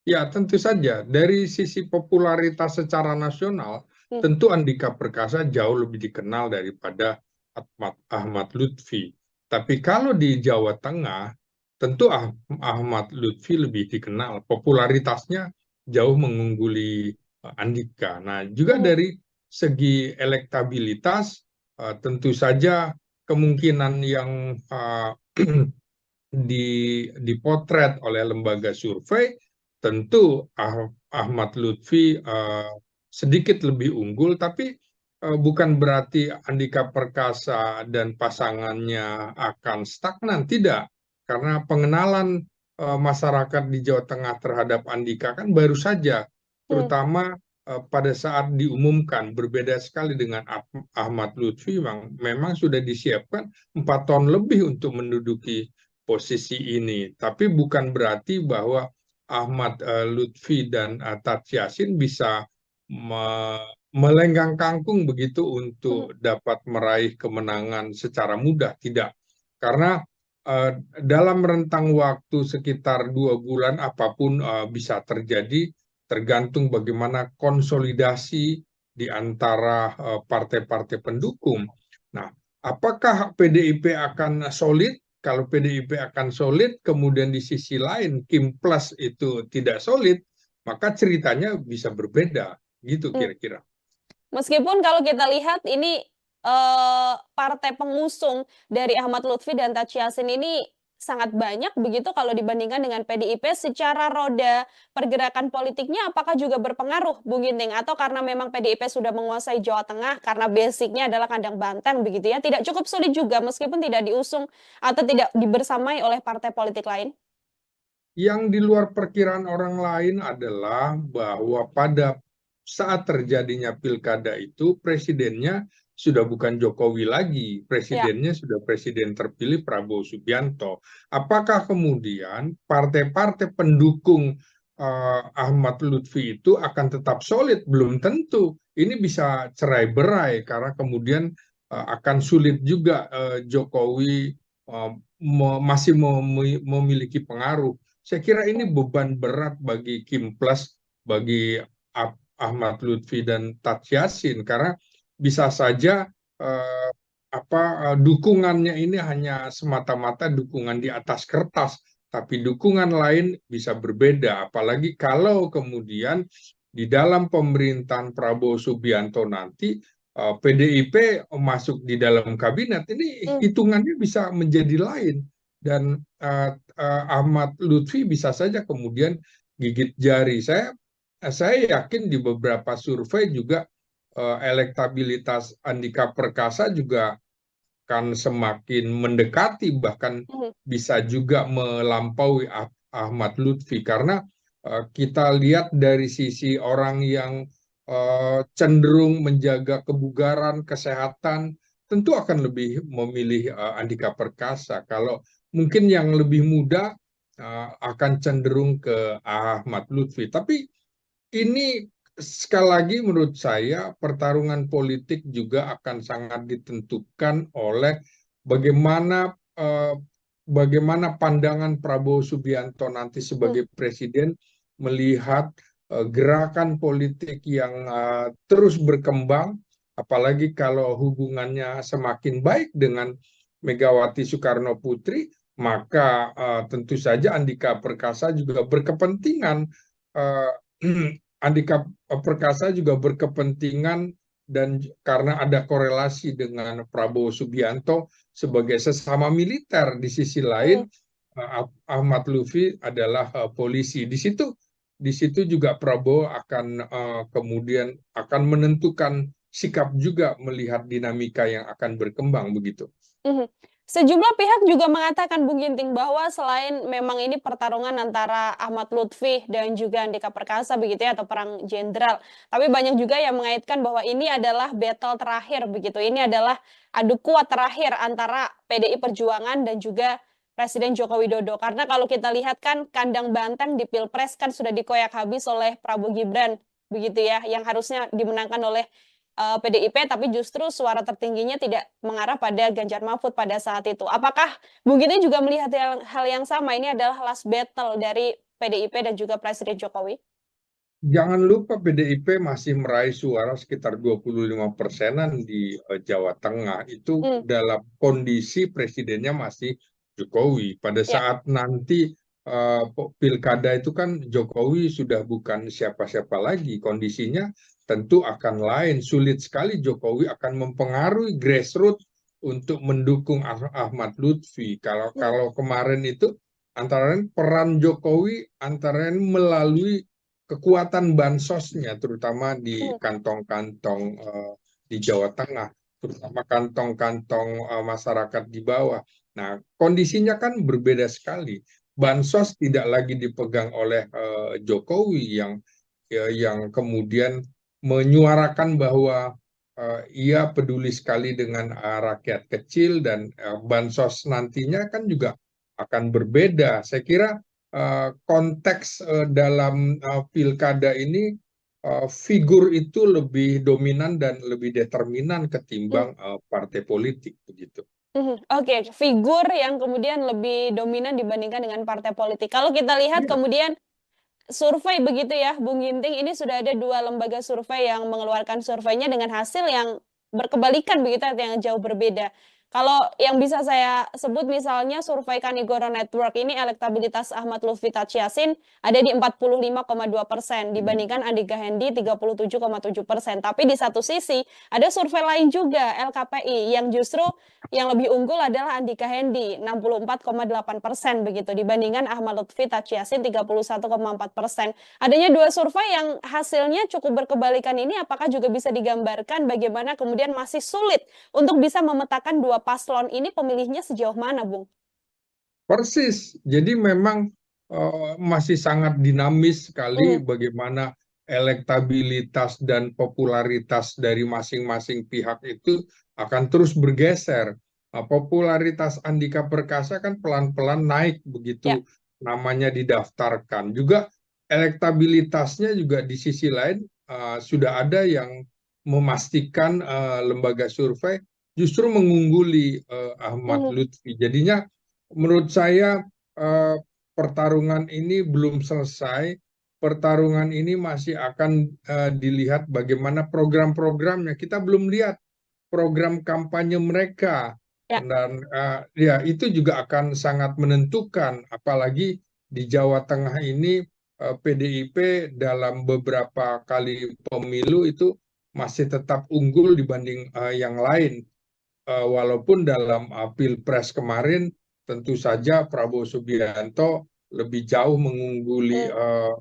Ya, tentu saja. Dari sisi popularitas secara nasional, Hmm. tentu Andika Perkasa jauh lebih dikenal daripada Ahmad Lutfi. Tapi kalau di Jawa Tengah, tentu Ahmad Lutfi lebih dikenal. Popularitasnya jauh mengungguli Andika. Nah, juga Hmm. dari segi elektabilitas, tentu saja kemungkinan yang dipotret oleh lembaga survei, tentu Ahmad Lutfi sedikit lebih unggul, tapi bukan berarti Andika Perkasa dan pasangannya akan stagnan, tidak. Karena pengenalan masyarakat di Jawa Tengah terhadap Andika kan baru saja, Hmm. terutama pada saat diumumkan. Berbeda sekali dengan Ahmad Lutfi, memang sudah disiapkan 4 tahun lebih untuk menduduki posisi ini. Tapi bukan berarti bahwa Ahmad Lutfi dan Taj Yassin bisa melenggang kangkung begitu Hmm. untuk dapat meraih kemenangan secara mudah. Tidak. Karena dalam rentang waktu sekitar 2 bulan apapun bisa terjadi, tergantung bagaimana konsolidasi di antara partai-partai pendukung. Nah, apakah PDIP akan solid? Kalau PDIP akan solid, kemudian di sisi lain Kim Plus itu tidak solid, maka ceritanya bisa berbeda, gitu Hmm. kira-kira. Meskipun kalau kita lihat ini partai pengusung dari Ahmad Lutfi dan Taj Yassin ini sangat banyak begitu kalau dibandingkan dengan PDIP secara roda pergerakan politiknya apakah juga berpengaruh Bung Ginting atau karena memang PDIP sudah menguasai Jawa Tengah karena basicnya adalah kandang banteng begitu ya tidak cukup sulit juga meskipun tidak diusung atau tidak dibersamai oleh partai politik lain. Yang di luar perkiraan orang lain adalah bahwa pada saat terjadinya pilkada itu, presidennya sudah bukan Jokowi lagi, Ya. presidennya sudah presiden terpilih Prabowo Subianto. Apakah kemudian partai-partai pendukung Ahmad Lutfi itu akan tetap solid? Belum tentu. Ini bisa cerai-berai karena kemudian akan sulit juga Jokowi masih memiliki pengaruh. Saya kira ini Hmm. beban berat bagi Kim Plus, bagi Ahmad Lutfi dan Taj Yassin, karena bisa saja eh, dukungannya ini hanya semata-mata dukungan di atas kertas, tapi dukungan lain bisa berbeda. Apalagi kalau kemudian di dalam pemerintahan Prabowo Subianto nanti PDIP masuk di dalam kabinet, ini Hmm. hitungannya bisa menjadi lain. Dan Ahmad Lutfi bisa saja kemudian gigit jari. Saya yakin di beberapa survei juga elektabilitas Andika Perkasa juga akan semakin mendekati, bahkan Hmm. bisa juga melampaui Ahmad Lutfi, karena kita lihat dari sisi orang yang cenderung menjaga kebugaran, kesehatan, tentu akan lebih memilih Andika Perkasa. Kalau mungkin yang lebih muda akan cenderung ke Ahmad Lutfi. Tapi ini sekali lagi menurut saya pertarungan politik juga akan sangat ditentukan oleh bagaimana eh, bagaimana pandangan Prabowo Subianto nanti Hmm. sebagai presiden melihat gerakan politik yang terus berkembang, apalagi kalau hubungannya semakin baik dengan Megawati Soekarno Putri, maka tentu saja Andika Perkasa juga berkepentingan. eh, Andika Perkasa juga berkepentingan dan karena ada korelasi dengan Prabowo Subianto sebagai sesama militer, di sisi lain Hmm. Ahmad Lutfi adalah polisi. Di situ juga Prabowo akan kemudian akan menentukan sikap juga melihat dinamika yang akan berkembang begitu. Mhm. Sejumlah pihak juga mengatakan, Bung Ginting, bahwa selain memang ini pertarungan antara Ahmad Lutfi dan juga Andika Perkasa begitu ya, atau perang jenderal, tapi banyak juga yang mengaitkan bahwa ini adalah battle terakhir begitu. Ini adalah adu kuat terakhir antara PDI Perjuangan dan juga Presiden Joko Widodo. Karena kalau kita lihat kan kandang banteng di Pilpres kan sudah dikoyak habis oleh Prabowo Gibran begitu ya, yang harusnya dimenangkan oleh PDIP, tapi justru suara tertingginya tidak mengarah pada Ganjar Mahfud pada saat itu. Apakah Bung Gini juga melihat hal yang sama? Ini adalah last battle dari PDIP dan juga Presiden Jokowi? Jangan lupa PDIP masih meraih suara sekitar 25%-an di Jawa Tengah. Itu Hmm, dalam kondisi presidennya masih Jokowi. Pada ya. saat nanti pilkada itu kan Jokowi sudah bukan siapa-siapa lagi. Kondisinya tentu akan lain. Sulit sekali Jokowi akan mempengaruhi grassroots untuk mendukung Ahmad Lutfi. Kalau Hmm, kalau kemarin itu antara lain peran Jokowi antara lain melalui kekuatan bansosnya, terutama di hmm, kantong-kantong di Jawa Tengah, terutama kantong-kantong masyarakat di bawah. Nah, kondisinya kan berbeda sekali. ya. Bansos tidak lagi dipegang oleh Jokowi yang kemudian menyuarakan bahwa ia peduli sekali dengan rakyat kecil dan bansos nantinya kan juga akan berbeda. Saya kira konteks dalam pilkada ini figur itu lebih dominan dan lebih determinan Hmm, ketimbang partai politik begitu. Oke, figur yang kemudian lebih dominan dibandingkan dengan partai politik. Kalau kita lihat Iya. kemudian survei begitu ya, Bung Ginting, ini sudah ada dua lembaga survei yang mengeluarkan surveinya dengan hasil yang berkebalikan begitu, yang jauh berbeda. Kalau yang bisa saya sebut misalnya survei Kanigoro Network ini elektabilitas Ahmad Lutfi Tachiasin ada di 45,2% dibandingkan Andika Hendi 37,7%. Tapi di satu sisi ada survei lain juga LKPI yang justru yang lebih unggul adalah Andika Hendi 64,8% begitu dibandingkan Ahmad Lutfi Tachiasin 31,4%. Adanya dua survei yang hasilnya cukup berkebalikan ini apakah juga bisa digambarkan bagaimana kemudian masih sulit untuk bisa memetakan dua paslon ini pemilihnya sejauh mana, Bung? Persis. Jadi memang masih sangat dinamis sekali Mhm, bagaimana elektabilitas dan popularitas dari masing-masing pihak itu akan terus bergeser. Popularitas Andika Perkasa kan pelan-pelan naik ya. begitu namanya didaftarkan. Juga elektabilitasnya juga di sisi lain sudah ada yang memastikan lembaga survei justru mengungguli Ahmad Mhm, Lutfi. Jadinya menurut saya eh, pertarungan ini belum selesai. Pertarungan ini masih akan dilihat bagaimana program-programnya. Kita belum lihat program kampanye mereka ya. dan ya itu juga akan sangat menentukan. Apalagi di Jawa Tengah ini PDIP dalam beberapa kali pemilu itu masih tetap unggul dibanding yang lain. Walaupun dalam Pilpres kemarin tentu saja Prabowo Subianto lebih jauh mengungguli Mhm,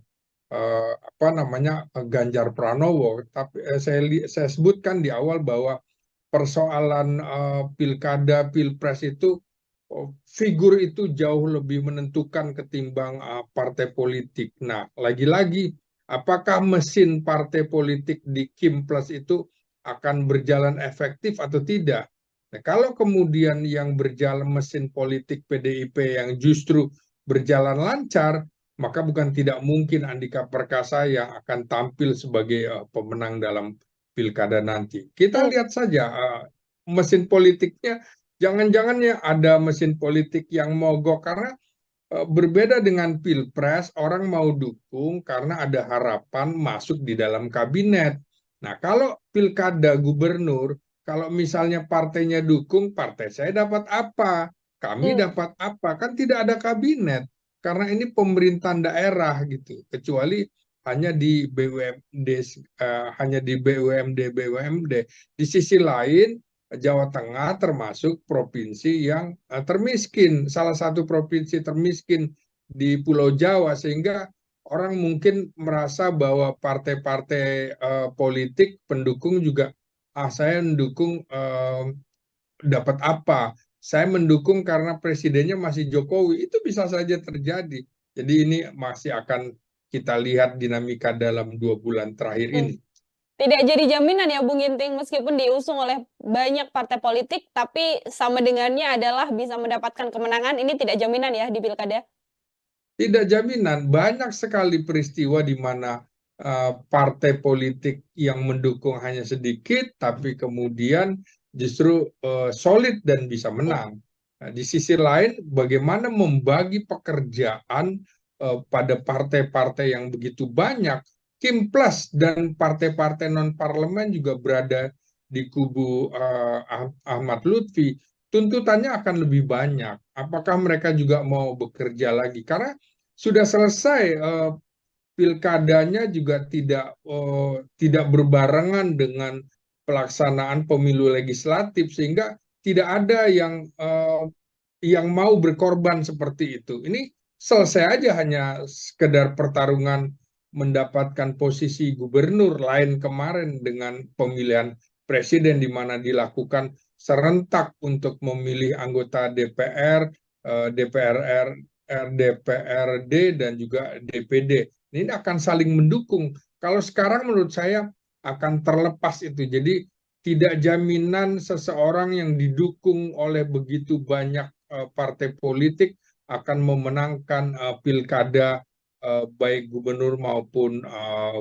apa namanya Ganjar Pranowo. Tapi saya sebutkan di awal bahwa persoalan pilkada Pilpres itu figur itu jauh lebih menentukan ketimbang partai politik. Nah, lagi-lagi apakah mesin partai politik di Kim Plus itu akan berjalan efektif atau tidak? Nah, kalau kemudian yang berjalan mesin politik PDIP yang justru berjalan lancar, maka bukan tidak mungkin Andika Perkasa yang akan tampil sebagai pemenang dalam pilkada nanti. Kita mhm. lihat saja mesin politiknya Jangan-jangan ya ada mesin politik yang mogok karena berbeda dengan pilpres, orang mau dukung karena ada harapan masuk di dalam kabinet. Nah, kalau pilkada gubernur, kalau misalnya partainya dukung, partai saya dapat apa? Kami Hmm. dapat apa? Kan tidak ada kabinet. Karena ini pemerintahan daerah gitu. Kecuali hanya di BUMD, hanya di BUMD. Di sisi lain, Jawa Tengah termasuk provinsi yang termiskin, salah satu provinsi termiskin di Pulau Jawa, sehingga orang mungkin merasa bahwa partai-partai politik pendukung juga, saya mendukung dapat apa? Saya mendukung karena presidennya masih Jokowi, itu bisa saja terjadi. Jadi ini masih akan kita lihat dinamika dalam 2 bulan terakhir Hmm. ini. Tidak jadi jaminan ya Bung Ginting, meskipun diusung oleh banyak partai politik, tapi sama dengannya adalah bisa mendapatkan kemenangan, ini tidak jaminan ya di pilkada. Tidak jaminan, banyak sekali peristiwa di mana partai politik yang mendukung hanya sedikit, tapi kemudian justru solid dan bisa Hmm. menang. Nah, di sisi lain, bagaimana membagi pekerjaan pada partai-partai yang begitu banyak, Kim Plus dan partai-partai non-parlemen juga berada di kubu Ahmad Lutfi, tuntutannya akan lebih banyak. Apakah mereka juga mau bekerja lagi? Karena sudah selesai, pilkadanya juga tidak berbarengan dengan pelaksanaan pemilu legislatif, sehingga tidak ada yang mau berkorban seperti itu. Ini selesai aja hanya sekedar pertarungan mendapatkan posisi gubernur, lain kemarin dengan pemilihan presiden di mana dilakukan serentak untuk memilih anggota DPR, DPR DPRD dan juga DPD. Ini akan saling mendukung. Kalau sekarang menurut saya akan terlepas itu. Jadi tidak jaminan seseorang yang didukung oleh begitu banyak partai politik akan memenangkan pilkada, baik gubernur maupun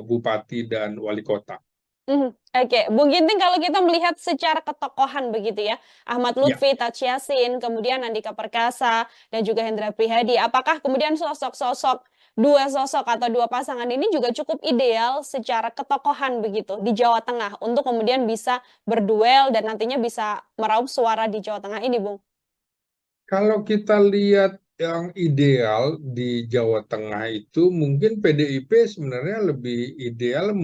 bupati dan wali kota. Oke, Bung Ginting, kalau kita melihat secara ketokohan begitu ya, Ahmad Ya, Lutfi, Taj Yassin, kemudian Andika Perkasa, dan juga Hendra Prihadi, apakah kemudian dua sosok atau dua pasangan ini juga cukup ideal secara ketokohan begitu di Jawa Tengah untuk kemudian bisa berduel dan nantinya bisa meraup suara di Jawa Tengah ini, Bung? kalau kita lihat yang ideal di Jawa Tengah itu mungkin PDIP sebenarnya lebih ideal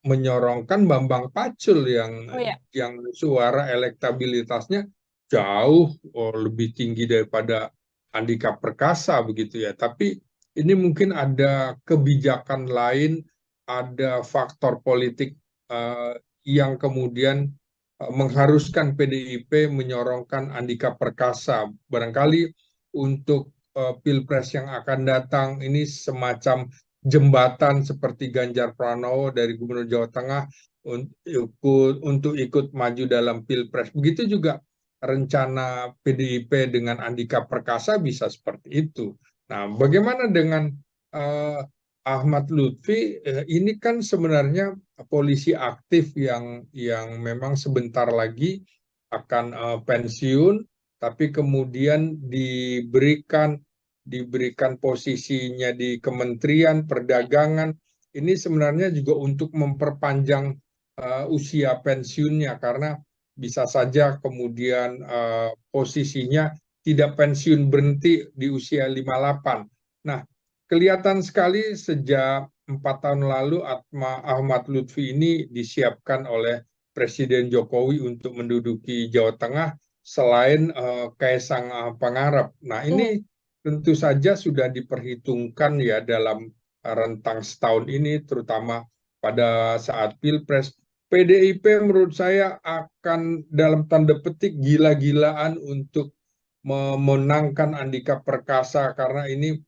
menyorongkan Bambang Pacul Oh ya. yang suara elektabilitasnya jauh lebih tinggi daripada Andika Perkasa begitu ya. Tapi ini mungkin ada kebijakan lain, ada faktor politik eh, yang kemudian mengharuskan PDIP menyorongkan Andika Perkasa. Barangkali untuk Pilpres yang akan datang ini semacam jembatan seperti Ganjar Pranowo dari Gubernur Jawa Tengah untuk ikut maju dalam Pilpres. Begitu juga rencana PDIP dengan Andika Perkasa bisa seperti itu. Nah, bagaimana dengan uh, Ahmad Lutfi? Ini kan sebenarnya polisi aktif yang memang sebentar lagi akan pensiun, tapi kemudian diberikan posisinya di Kementerian Perdagangan. Ini sebenarnya juga untuk memperpanjang usia pensiunnya, karena bisa saja kemudian posisinya tidak pensiun berhenti di usia 58. Nah, kelihatan sekali sejak 4 tahun lalu Ahmad Lutfi ini disiapkan oleh Presiden Jokowi untuk menduduki Jawa Tengah selain Kaisang Pangarep. Nah, Mhm. ini tentu saja sudah diperhitungkan ya dalam rentang setahun ini, terutama pada saat Pilpres. PDIP menurut saya akan dalam tanda petik gila-gilaan untuk memenangkan Andika Perkasa, karena ini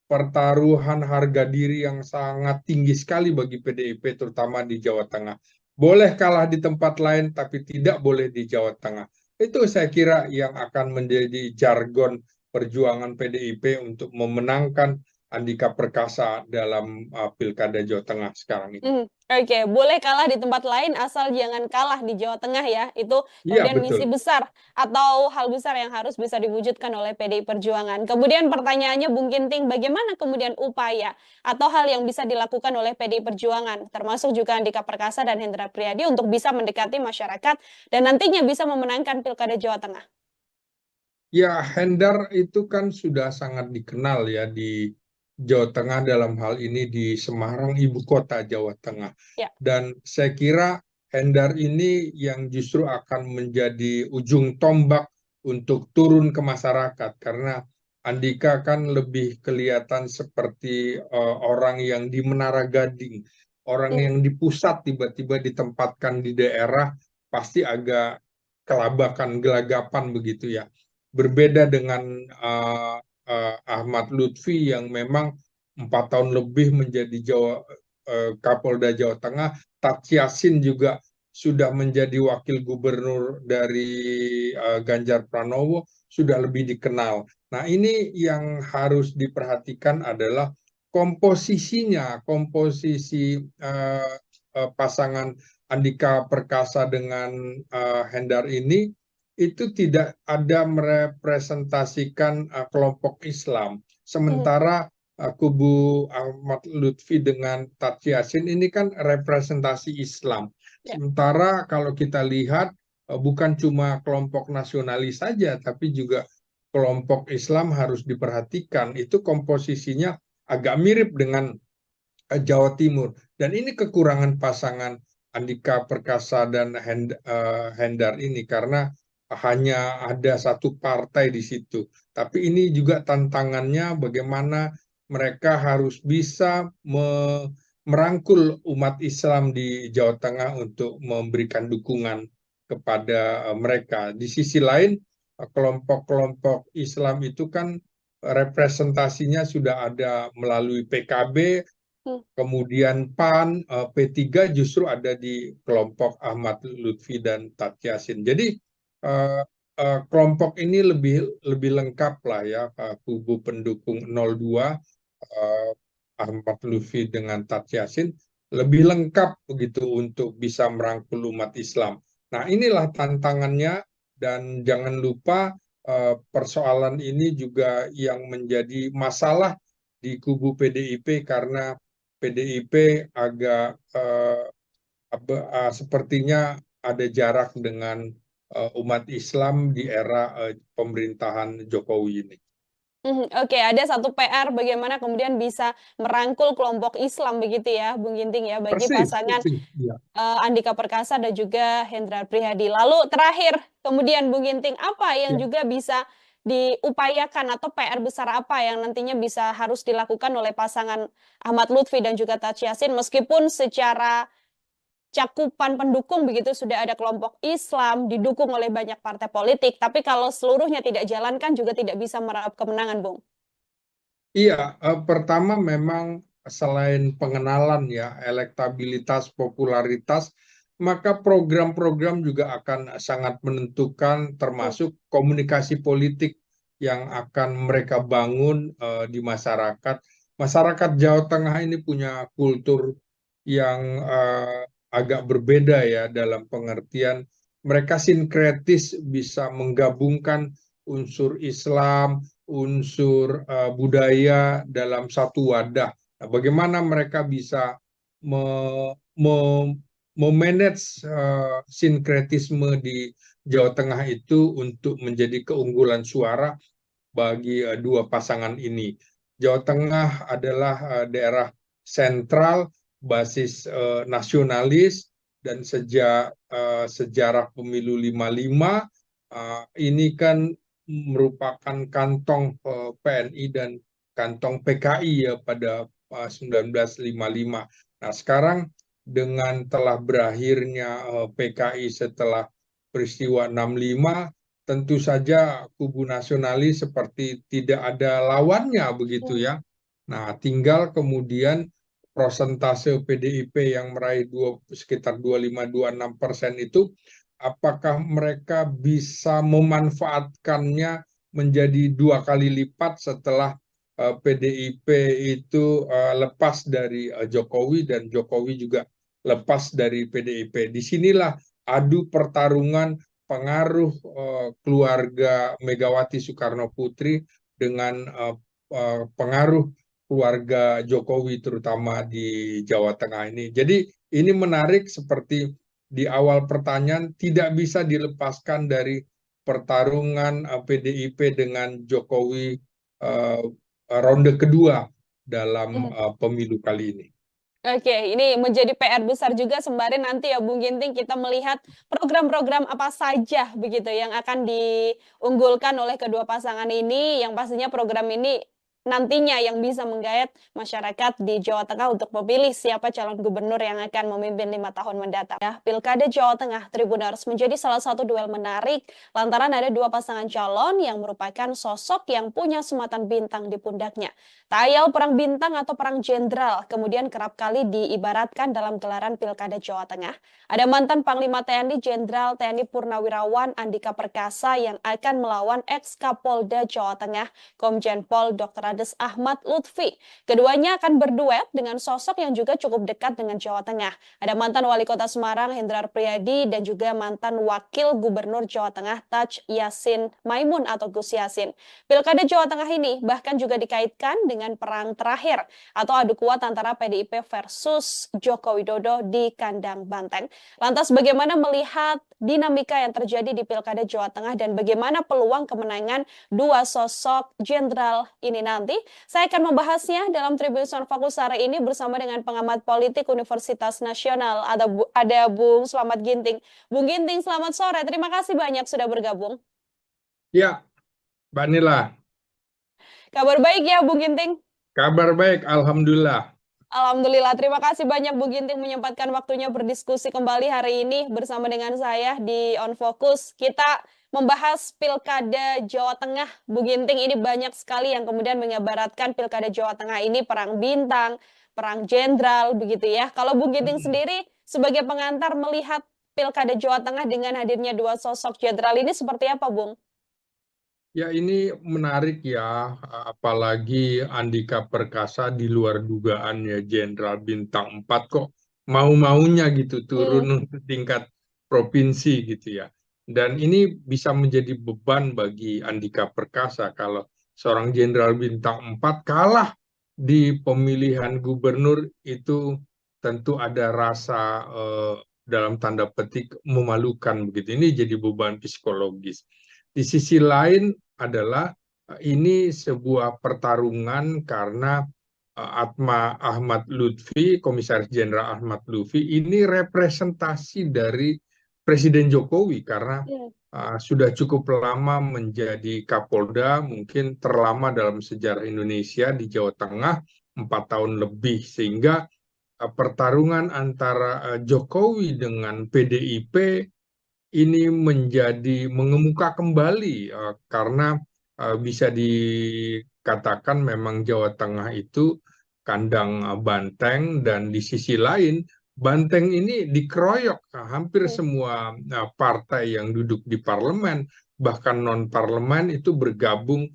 pertaruhan harga diri yang sangat tinggi sekali bagi PDIP, terutama di Jawa Tengah. Boleh kalah di tempat lain, tapi tidak boleh di Jawa Tengah. Itu saya kira yang akan menjadi jargon perjuangan PDIP untuk memenangkan Andika Perkasa dalam Pilkada Jawa Tengah sekarang ini. Oke, boleh kalah di tempat lain asal jangan kalah di Jawa Tengah ya. Itu Iya, kemudian betul. misi besar atau hal besar yang harus bisa diwujudkan oleh PDI Perjuangan. Kemudian pertanyaannya Bung Ginting, bagaimana kemudian upaya atau hal yang bisa dilakukan oleh PDI Perjuangan, termasuk juga Andika Perkasa dan Hendra Priyadi untuk bisa mendekati masyarakat dan nantinya bisa memenangkan Pilkada Jawa Tengah? Ya, Hendar itu kan sudah sangat dikenal ya di Jawa Tengah dalam hal ini di Semarang, ibu kota Jawa Tengah. Ya. Dan saya kira Hendar ini yang justru akan menjadi ujung tombak untuk turun ke masyarakat karena Andika kan lebih kelihatan seperti orang yang di Menara Gading, orang yang di pusat tiba-tiba ditempatkan di daerah pasti agak kelabakan, gelagapan begitu ya. Berbeda dengan Ahmad Lutfi yang memang 4 tahun lebih menjadi Kapolda Jawa Tengah. Tat Yassin juga sudah menjadi wakil gubernur dari Ganjar Pranowo, sudah lebih dikenal. Nah, ini yang harus diperhatikan adalah komposisinya, komposisi pasangan Andika Perkasa dengan Hendar ini itu tidak ada merepresentasikan kelompok Islam. Sementara kubu Ahmad Lutfi dengan Tat Yassin ini kan representasi Islam. Ya. Sementara kalau kita lihat bukan cuma kelompok nasionalis saja, tapi juga kelompok Islam harus diperhatikan. Itu komposisinya agak mirip dengan Jawa Timur. Dan ini kekurangan pasangan Andika Perkasa dan Hendar ini karena hanya ada satu partai di situ. Tapi ini juga tantangannya bagaimana mereka harus bisa merangkul umat Islam di Jawa Tengah untuk memberikan dukungan kepada mereka. Di sisi lain, kelompok-kelompok Islam itu kan representasinya sudah ada melalui PKB, kemudian PAN, P3 justru ada di kelompok Ahmad Lutfi dan Tat Yassin. Jadi kelompok ini lebih lengkap lah ya, kubu pendukung 02 Ahmad Lutfi dengan Tat Yassin lebih lengkap begitu untuk bisa merangkul umat Islam. Nah, inilah tantangannya dan jangan lupa persoalan ini juga yang menjadi masalah di kubu PDIP karena PDIP agak sepertinya ada jarak dengan umat Islam di era pemerintahan Jokowi ini. Oke, ada satu PR bagaimana kemudian bisa merangkul kelompok Islam begitu ya, Bung Ginting ya, bagi Persis, pasangan persis. Ya. Andika Perkasa dan juga Hendra Prihadi. Lalu terakhir, kemudian Bung Ginting, apa yang Ya. juga bisa diupayakan atau PR besar apa yang nantinya bisa harus dilakukan oleh pasangan Ahmad Lutfi dan juga Tat Yassin meskipun secara cakupan pendukung begitu sudah ada kelompok Islam didukung oleh banyak partai politik, tapi kalau seluruhnya tidak jalankan juga tidak bisa meraup kemenangan, Bung. Iya, pertama memang selain pengenalan ya, elektabilitas, popularitas, maka program-program juga akan sangat menentukan termasuk komunikasi politik yang akan mereka bangun di masyarakat. Masyarakat Jawa Tengah ini punya kultur yang agak berbeda ya dalam pengertian mereka sinkretis bisa menggabungkan unsur Islam, unsur budaya dalam satu wadah. Nah, bagaimana mereka bisa memanage sinkretisme di Jawa Tengah itu untuk menjadi keunggulan suara bagi dua pasangan ini. Jawa Tengah adalah daerah sentral, basis nasionalis, dan sejak sejarah pemilu 55 ini kan merupakan kantong PNI dan kantong PKI ya pada 1955. Nah, sekarang dengan telah berakhirnya PKI setelah peristiwa 65, tentu saja kubu nasionalis seperti tidak ada lawannya begitu ya. Nah, tinggal kemudian prosentase PDIP yang meraih sekitar 25-26% itu, apakah mereka bisa memanfaatkannya menjadi 2 kali lipat setelah PDIP itu lepas dari Jokowi dan Jokowi juga lepas dari PDIP. Disinilah adu pertarungan pengaruh keluarga Megawati Soekarno Putri dengan pengaruh keluarga Jokowi terutama di Jawa Tengah ini. Jadi ini menarik seperti di awal pertanyaan tidak bisa dilepaskan dari pertarungan PDIP dengan Jokowi ronde kedua dalam pemilu kali ini. Oke, ini menjadi PR besar juga sembari nanti ya Bung Ginting kita melihat program-program apa saja begitu yang akan diunggulkan oleh kedua pasangan ini, yang pastinya program ini nantinya yang bisa menggayat masyarakat di Jawa Tengah untuk memilih siapa calon gubernur yang akan memimpin 5 tahun mendatang. Ya, Pilkada Jawa Tengah Tribuners menjadi salah satu duel menarik lantaran ada dua pasangan calon yang merupakan sosok yang punya sumatan bintang di pundaknya. Tayal perang bintang atau perang jenderal kemudian kerap kali diibaratkan dalam gelaran Pilkada Jawa Tengah. Ada mantan Panglima TNI Jenderal TNI Purnawirawan Andika Perkasa yang akan melawan ex-Kapolda Jawa Tengah Komjen Pol Dr. Andes Ahmad Lutfi. Keduanya akan berduet dengan sosok yang juga cukup dekat dengan Jawa Tengah. Ada mantan Wali Kota Semarang Hendrar Priyadi dan juga mantan Wakil Gubernur Jawa Tengah Taj Yassin Maimun atau Gus Yassin. Pilkada Jawa Tengah ini bahkan juga dikaitkan dengan perang terakhir atau adu kuat antara PDIP versus Joko Widodo di kandang banteng. Lantas bagaimana melihat dinamika yang terjadi di Pilkada Jawa Tengah dan bagaimana peluang kemenangan dua sosok jenderal ini nanti? Saya akan membahasnya dalam Tribun Fokus hari ini bersama dengan pengamat politik Universitas Nasional. Ada Bung Slamet Ginting. Bung Ginting, selamat sore. Terima kasih banyak sudah bergabung. Ya, Mbak Nila. Kabar baik ya, Bung Ginting? Kabar baik, Alhamdulillah. Alhamdulillah, terima kasih banyak Bu Ginting menyempatkan waktunya berdiskusi kembali hari ini bersama dengan saya di On Focus. Kita membahas Pilkada Jawa Tengah. Bu Ginting, ini banyak sekali yang kemudian mengibaratkan Pilkada Jawa Tengah ini perang bintang, perang jenderal, begitu ya. Kalau Bu Ginting sendiri sebagai pengantar melihat Pilkada Jawa Tengah dengan hadirnya dua sosok jenderal ini seperti apa, Bung? Ya, ini menarik ya, apalagi Andika Perkasa di luar dugaan ya, Jenderal Bintang 4 kok mau-maunya gitu turun untuk tingkat provinsi gitu ya. Dan ini bisa menjadi beban bagi Andika Perkasa kalau seorang Jenderal Bintang 4 kalah di pemilihan gubernur itu tentu ada rasa dalam tanda petik memalukan begitu. Ini jadi beban psikologis. Di sisi lain adalah ini sebuah pertarungan karena Ahmad Lutfi, Komisaris Jenderal Ahmad Lutfi, ini representasi dari Presiden Jokowi karena sudah cukup lama menjadi Kapolda, mungkin terlama dalam sejarah Indonesia di Jawa Tengah, 4 tahun lebih, sehingga pertarungan antara Jokowi dengan PDIP ini menjadi mengemuka kembali karena bisa dikatakan memang Jawa Tengah itu kandang banteng, dan di sisi lain banteng ini dikeroyok hampir semua partai yang duduk di parlemen, bahkan non parlemen itu bergabung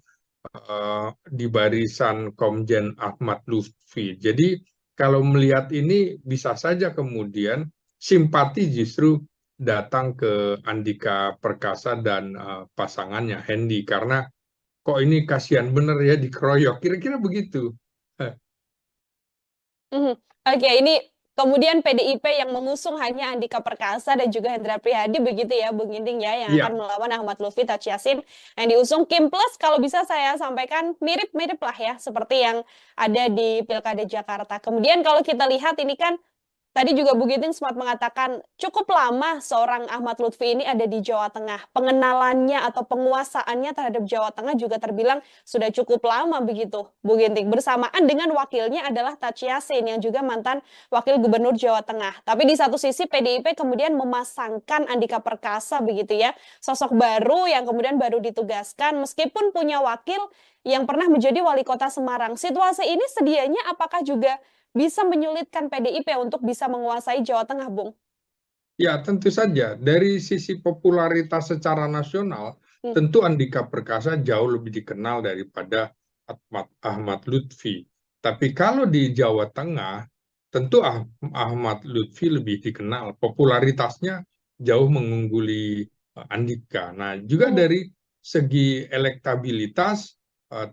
di barisan Komjen Ahmad Lutfi. Jadi kalau melihat ini bisa saja kemudian simpati justru datang ke Andika Perkasa dan pasangannya Hendy, karena kok ini kasihan bener ya dikeroyok, kira-kira begitu. Oke, ini kemudian PDIP yang mengusung hanya Andika Perkasa dan juga Hendra Prihadi begitu ya, Bung Ginting ya, yang akan melawan Ahmad Lutfi, Taj Yassin yang diusung Kim Plus. Kalau bisa saya sampaikan mirip-mirip lah ya, seperti yang ada di Pilkada Jakarta. Kemudian kalau kita lihat ini kan tadi juga Bu Ginting sempat mengatakan cukup lama seorang Ahmad Lutfi ini ada di Jawa Tengah. Pengenalannya atau penguasaannya terhadap Jawa Tengah juga terbilang sudah cukup lama begitu, Bu Ginting. Bersamaan dengan wakilnya adalah Taj Yassin yang juga mantan Wakil Gubernur Jawa Tengah. Tapi di satu sisi PDIP kemudian memasangkan Andika Perkasa begitu ya, sosok baru yang kemudian baru ditugaskan meskipun punya wakil yang pernah menjadi wali kota Semarang. Situasi ini sedianya apakah juga bisa menyulitkan PDIP untuk bisa menguasai Jawa Tengah, Bung? Ya, tentu saja. Dari sisi popularitas secara nasional, tentu Andika Perkasa jauh lebih dikenal daripada Ahmad Lutfi. Tapi kalau di Jawa Tengah, tentu Ahmad Lutfi lebih dikenal. Popularitasnya jauh mengungguli Andika. Nah, juga Mhm. dari segi elektabilitas,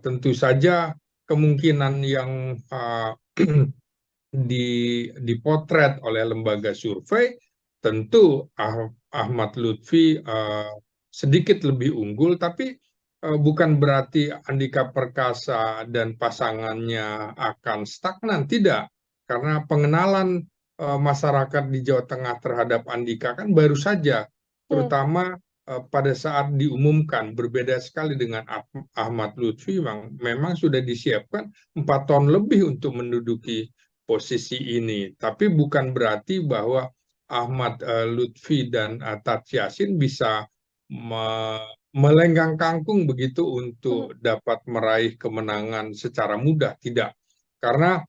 tentu saja kemungkinan yang dipotret oleh lembaga survei, tentu Ahmad Lutfi sedikit lebih unggul, tapi bukan berarti Andika Perkasa dan pasangannya akan stagnan, tidak. Karena pengenalan masyarakat di Jawa Tengah terhadap Andika kan baru saja, Hmm. terutama pada saat diumumkan, berbeda sekali dengan Ahmad Lutfi, memang sudah disiapkan 4 tahun lebih untuk menduduki posisi ini. Tapi bukan berarti bahwa Ahmad Lutfi dan Tad Yasin bisa melenggang kangkung begitu Mhm. untuk dapat meraih kemenangan secara mudah. Tidak. Karena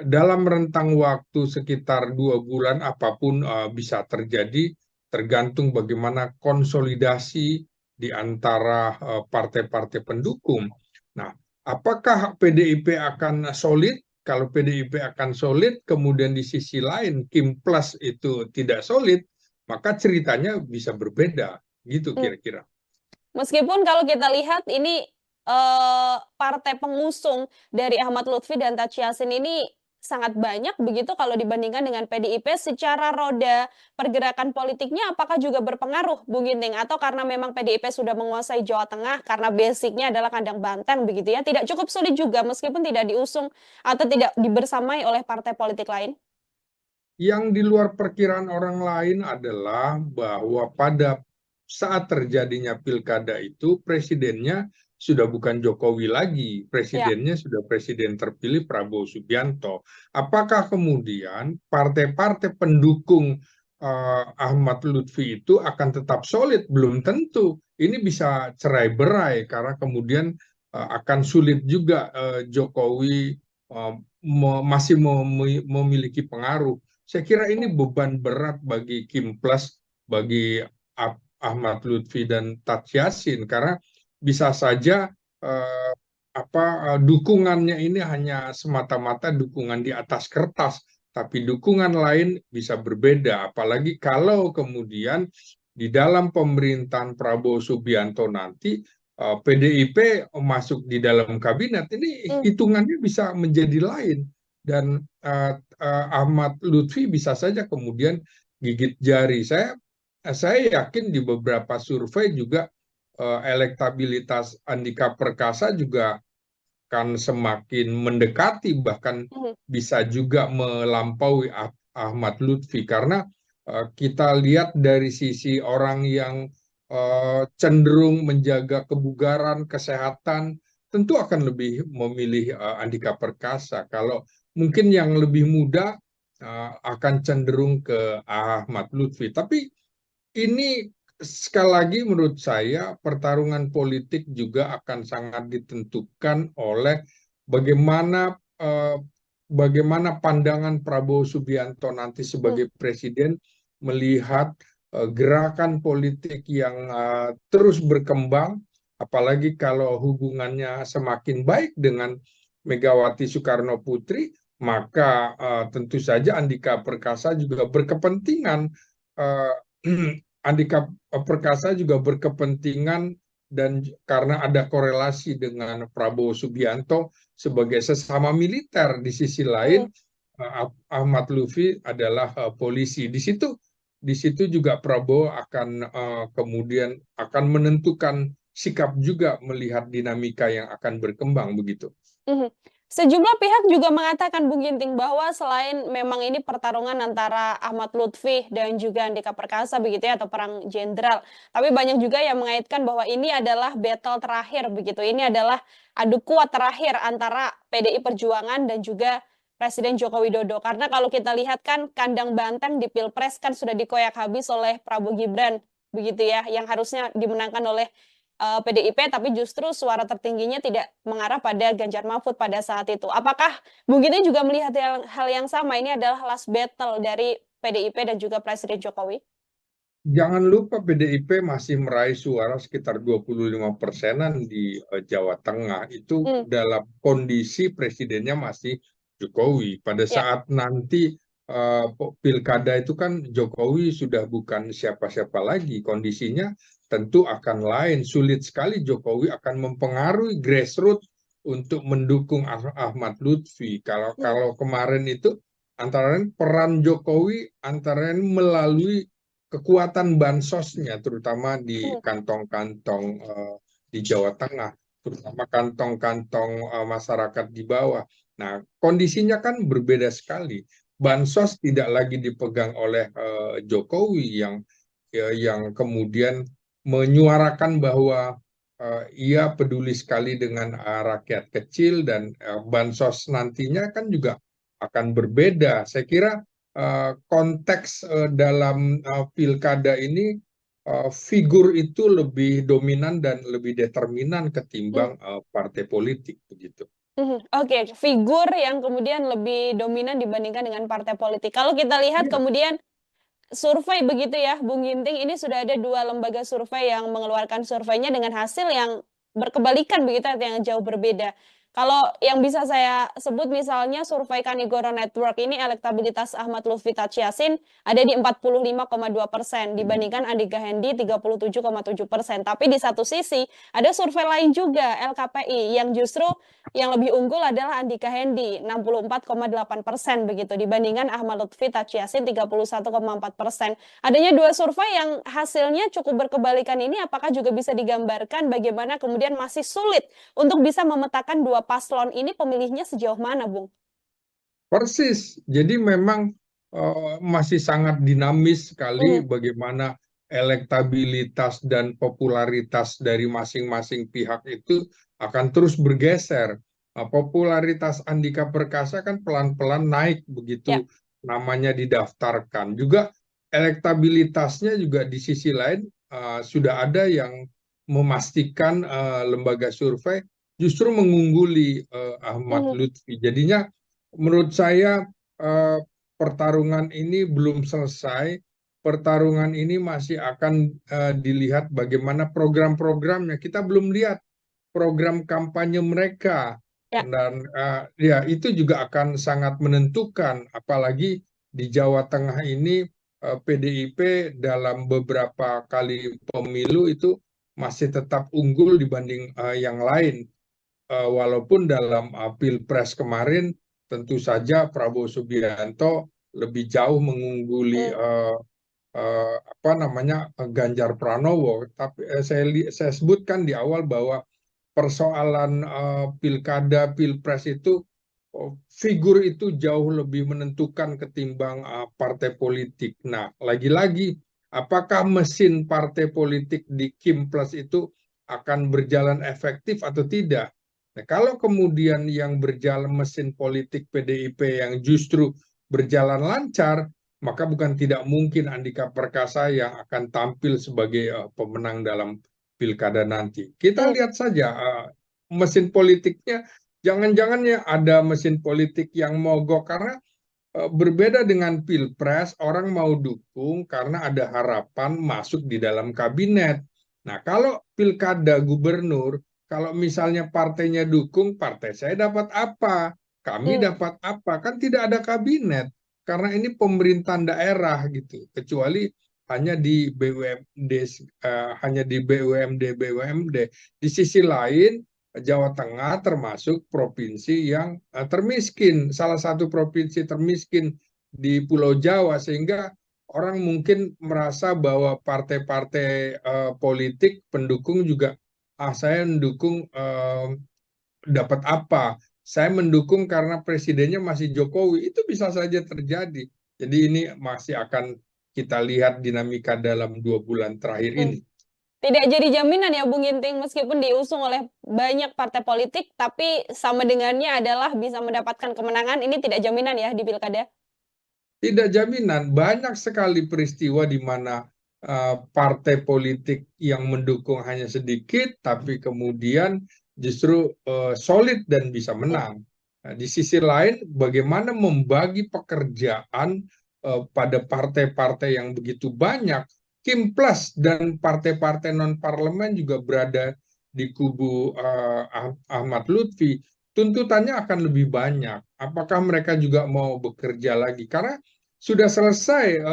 dalam rentang waktu sekitar 2 bulan apapun bisa terjadi, tergantung bagaimana konsolidasi di antara partai-partai pendukung. Nah, apakah PDIP akan solid? Kalau PDIP akan solid, kemudian di sisi lain Kim Plus itu tidak solid, maka ceritanya bisa berbeda, gitu Hmm. kira-kira. Meskipun kalau kita lihat ini partai pengusung dari Ahmad Lutfi dan Taj Yassin ini sangat banyak begitu kalau dibandingkan dengan PDIP, secara roda pergerakan politiknya apakah juga berpengaruh, Bung Ginting? Atau karena memang PDIP sudah menguasai Jawa Tengah karena basicnya adalah kandang banteng begitu ya, tidak cukup sulit juga meskipun tidak diusung atau tidak dibersamai oleh partai politik lain? Yang di luar perkiraan orang lain adalah bahwa pada saat terjadinya pilkada itu, presidennya sudah bukan Jokowi lagi, Ya. presidennya sudah presiden terpilih Prabowo Subianto. Apakah kemudian partai-partai pendukung Ahmad Lutfi itu akan tetap solid? Belum tentu. Ini bisa cerai-berai karena kemudian akan sulit juga Jokowi masih memiliki pengaruh. Saya kira ini Hmm. beban berat bagi Kim Plus, bagi Ahmad Lutfi dan Tad Yassin, karena bisa saja eh, dukungannya ini hanya semata-mata dukungan di atas kertas, tapi dukungan lain bisa berbeda. Apalagi kalau kemudian di dalam pemerintahan Prabowo Subianto nanti PDIP masuk di dalam kabinet, ini Hmm. hitungannya bisa menjadi lain. Dan Ahmad Lutfi bisa saja kemudian gigit jari. Saya yakin di beberapa survei juga elektabilitas Andika Perkasa juga akan semakin mendekati, bahkan Hmm. bisa juga melampaui Ahmad Lutfi, karena kita lihat dari sisi orang yang cenderung menjaga kebugaran, kesehatan, tentu akan lebih memilih Andika Perkasa. Kalau mungkin yang lebih muda akan cenderung ke Ahmad Lutfi. Tapi ini sekali lagi menurut saya pertarungan politik juga akan sangat ditentukan oleh bagaimana bagaimana pandangan Prabowo Subianto nanti Hmm. sebagai presiden melihat gerakan politik yang terus berkembang, apalagi kalau hubungannya semakin baik dengan Megawati Soekarno Putri, maka tentu saja Andika Perkasa juga berkepentingan uh, Andika Perkasa juga berkepentingan, dan karena ada korelasi dengan Prabowo Subianto sebagai sesama militer, di sisi Hmm. lain Ahmad Lutfi adalah polisi. Di situ juga Prabowo akan kemudian akan menentukan sikap juga melihat dinamika yang akan berkembang begitu. Mhm. Sejumlah pihak juga mengatakan, Bung Ginting, bahwa selain memang ini pertarungan antara Ahmad Lutfi dan juga Andika Perkasa begitu ya, atau perang jenderal, tapi banyak juga yang mengaitkan bahwa ini adalah battle terakhir begitu. Ini adalah adu kuat terakhir antara PDI Perjuangan dan juga Presiden Joko Widodo. Karena kalau kita lihat kan kandang banteng di Pilpres kan sudah dikoyak habis oleh Prabowo Gibran begitu ya, yang harusnya dimenangkan oleh PDIP, tapi justru suara tertingginya tidak mengarah pada Ganjar Mahfud pada saat itu. Apakah Bung Giti juga melihat hal yang sama? Ini adalah last battle dari PDIP dan juga Presiden Jokowi? Jangan lupa PDIP masih meraih suara sekitar 25%-an di Jawa Tengah. Itu Hmm, dalam kondisi presidennya masih Jokowi. Pada ya. saat nanti pilkada itu kan Jokowi sudah bukan siapa-siapa lagi. Kondisinya tentu akan lain. Sulit sekali Jokowi akan mempengaruhi grassroots untuk mendukung Ahmad Lutfi. Kalau Hmm, kalau kemarin itu antara lain peran Jokowi antara lain melalui kekuatan bansosnya, terutama di hmm, kantong-kantong di Jawa Tengah, terutama kantong-kantong masyarakat di bawah. Nah, kondisinya kan berbeda sekali. ya. Bansos tidak lagi dipegang oleh Jokowi yang kemudian menyuarakan bahwa ia peduli sekali dengan rakyat kecil dan bansos nantinya kan juga akan berbeda. Saya kira konteks dalam pilkada ini figur itu lebih dominan dan lebih determinan Hmm, ketimbang partai politik begitu. Oke, figur yang kemudian lebih dominan dibandingkan dengan partai politik. Kalau kita lihat Iya. kemudian survei begitu ya, Bung Ginting, ini sudah ada 2 lembaga survei yang mengeluarkan surveinya dengan hasil yang berkebalikan begitu, yang jauh berbeda. Kalau yang bisa saya sebut misalnya survei Kanigoro Network ini elektabilitas Ahmad Lutfi Tachiasin ada di 45,2% dibandingkan Andika Hendi 37,7%. Tapi di satu sisi ada survei lain juga LKPI yang justru yang lebih unggul adalah Andika Hendi 64,8% begitu dibandingkan Ahmad Lutfi Tachiasin 31,4%. Adanya 2 survei yang hasilnya cukup berkebalikan ini apakah juga bisa digambarkan bagaimana kemudian masih sulit untuk bisa memetakan 2 paslon ini pemilihnya sejauh mana, Bung? Persis. Jadi memang masih sangat dinamis sekali Mhm, bagaimana elektabilitas dan popularitas dari masing-masing pihak itu akan terus bergeser. Popularitas Andika Perkasa kan pelan-pelan naik ya, begitu namanya didaftarkan. Juga elektabilitasnya juga di sisi lain sudah ada yang memastikan lembaga survei justru mengungguli Ahmad mhm, Lutfi. Jadinya menurut saya eh, pertarungan ini belum selesai. Pertarungan ini masih akan dilihat bagaimana program-programnya. Kita belum lihat program kampanye mereka ya, dan ya itu juga akan sangat menentukan. Apalagi di Jawa Tengah ini PDIP dalam beberapa kali pemilu itu masih tetap unggul dibanding yang lain. Walaupun dalam Pilpres kemarin tentu saja Prabowo Subianto lebih jauh mengungguli mmm, apa namanya Ganjar Pranowo, tapi saya sebutkan di awal bahwa persoalan pilkada pilpres itu figur itu jauh lebih menentukan ketimbang partai politik. Nah, lagi-lagi apakah mesin partai politik di Kim Plus itu akan berjalan efektif atau tidak? Nah, kalau kemudian yang berjalan mesin politik PDIP yang justru berjalan lancar, maka bukan tidak mungkin Andika Perkasa yang akan tampil sebagai pemenang dalam pilkada nanti. Kita mmm, lihat saja mesin politiknya, jangan-jangan ya ada mesin politik yang mogok karena berbeda dengan pilpres, orang mau dukung karena ada harapan masuk di dalam kabinet. Nah, kalau pilkada gubernur, kalau misalnya partainya dukung, partai saya dapat apa? Kami mmm, dapat apa? Kan tidak ada kabinet. Karena ini pemerintahan daerah gitu. Kecuali hanya di BUMD, hanya di BUMD. Di sisi lain, Jawa Tengah termasuk provinsi yang termiskin, salah satu provinsi termiskin di Pulau Jawa, sehingga orang mungkin merasa bahwa partai-partai politik pendukung juga, saya mendukung dapat apa, saya mendukung karena presidennya masih Jokowi, itu bisa saja terjadi. Jadi ini masih akan kita lihat dinamika dalam 2 bulan terakhir mmm. ini. Tidak jadi jaminan ya Bung Ginting meskipun diusung oleh banyak partai politik, tapi sama dengannya adalah bisa mendapatkan kemenangan, ini tidak jaminan ya di pilkada? Tidak jaminan, banyak sekali peristiwa di mana partai politik yang mendukung hanya sedikit, tapi kemudian justru solid dan bisa Mmm, menang. Nah, di sisi lain, bagaimana membagi pekerjaan pada partai-partai yang begitu banyak, Kimplas dan partai-partai non-parlemen juga berada di kubu Ahmad Lutfi, tuntutannya akan lebih banyak. Apakah mereka juga mau bekerja lagi? Karena sudah selesai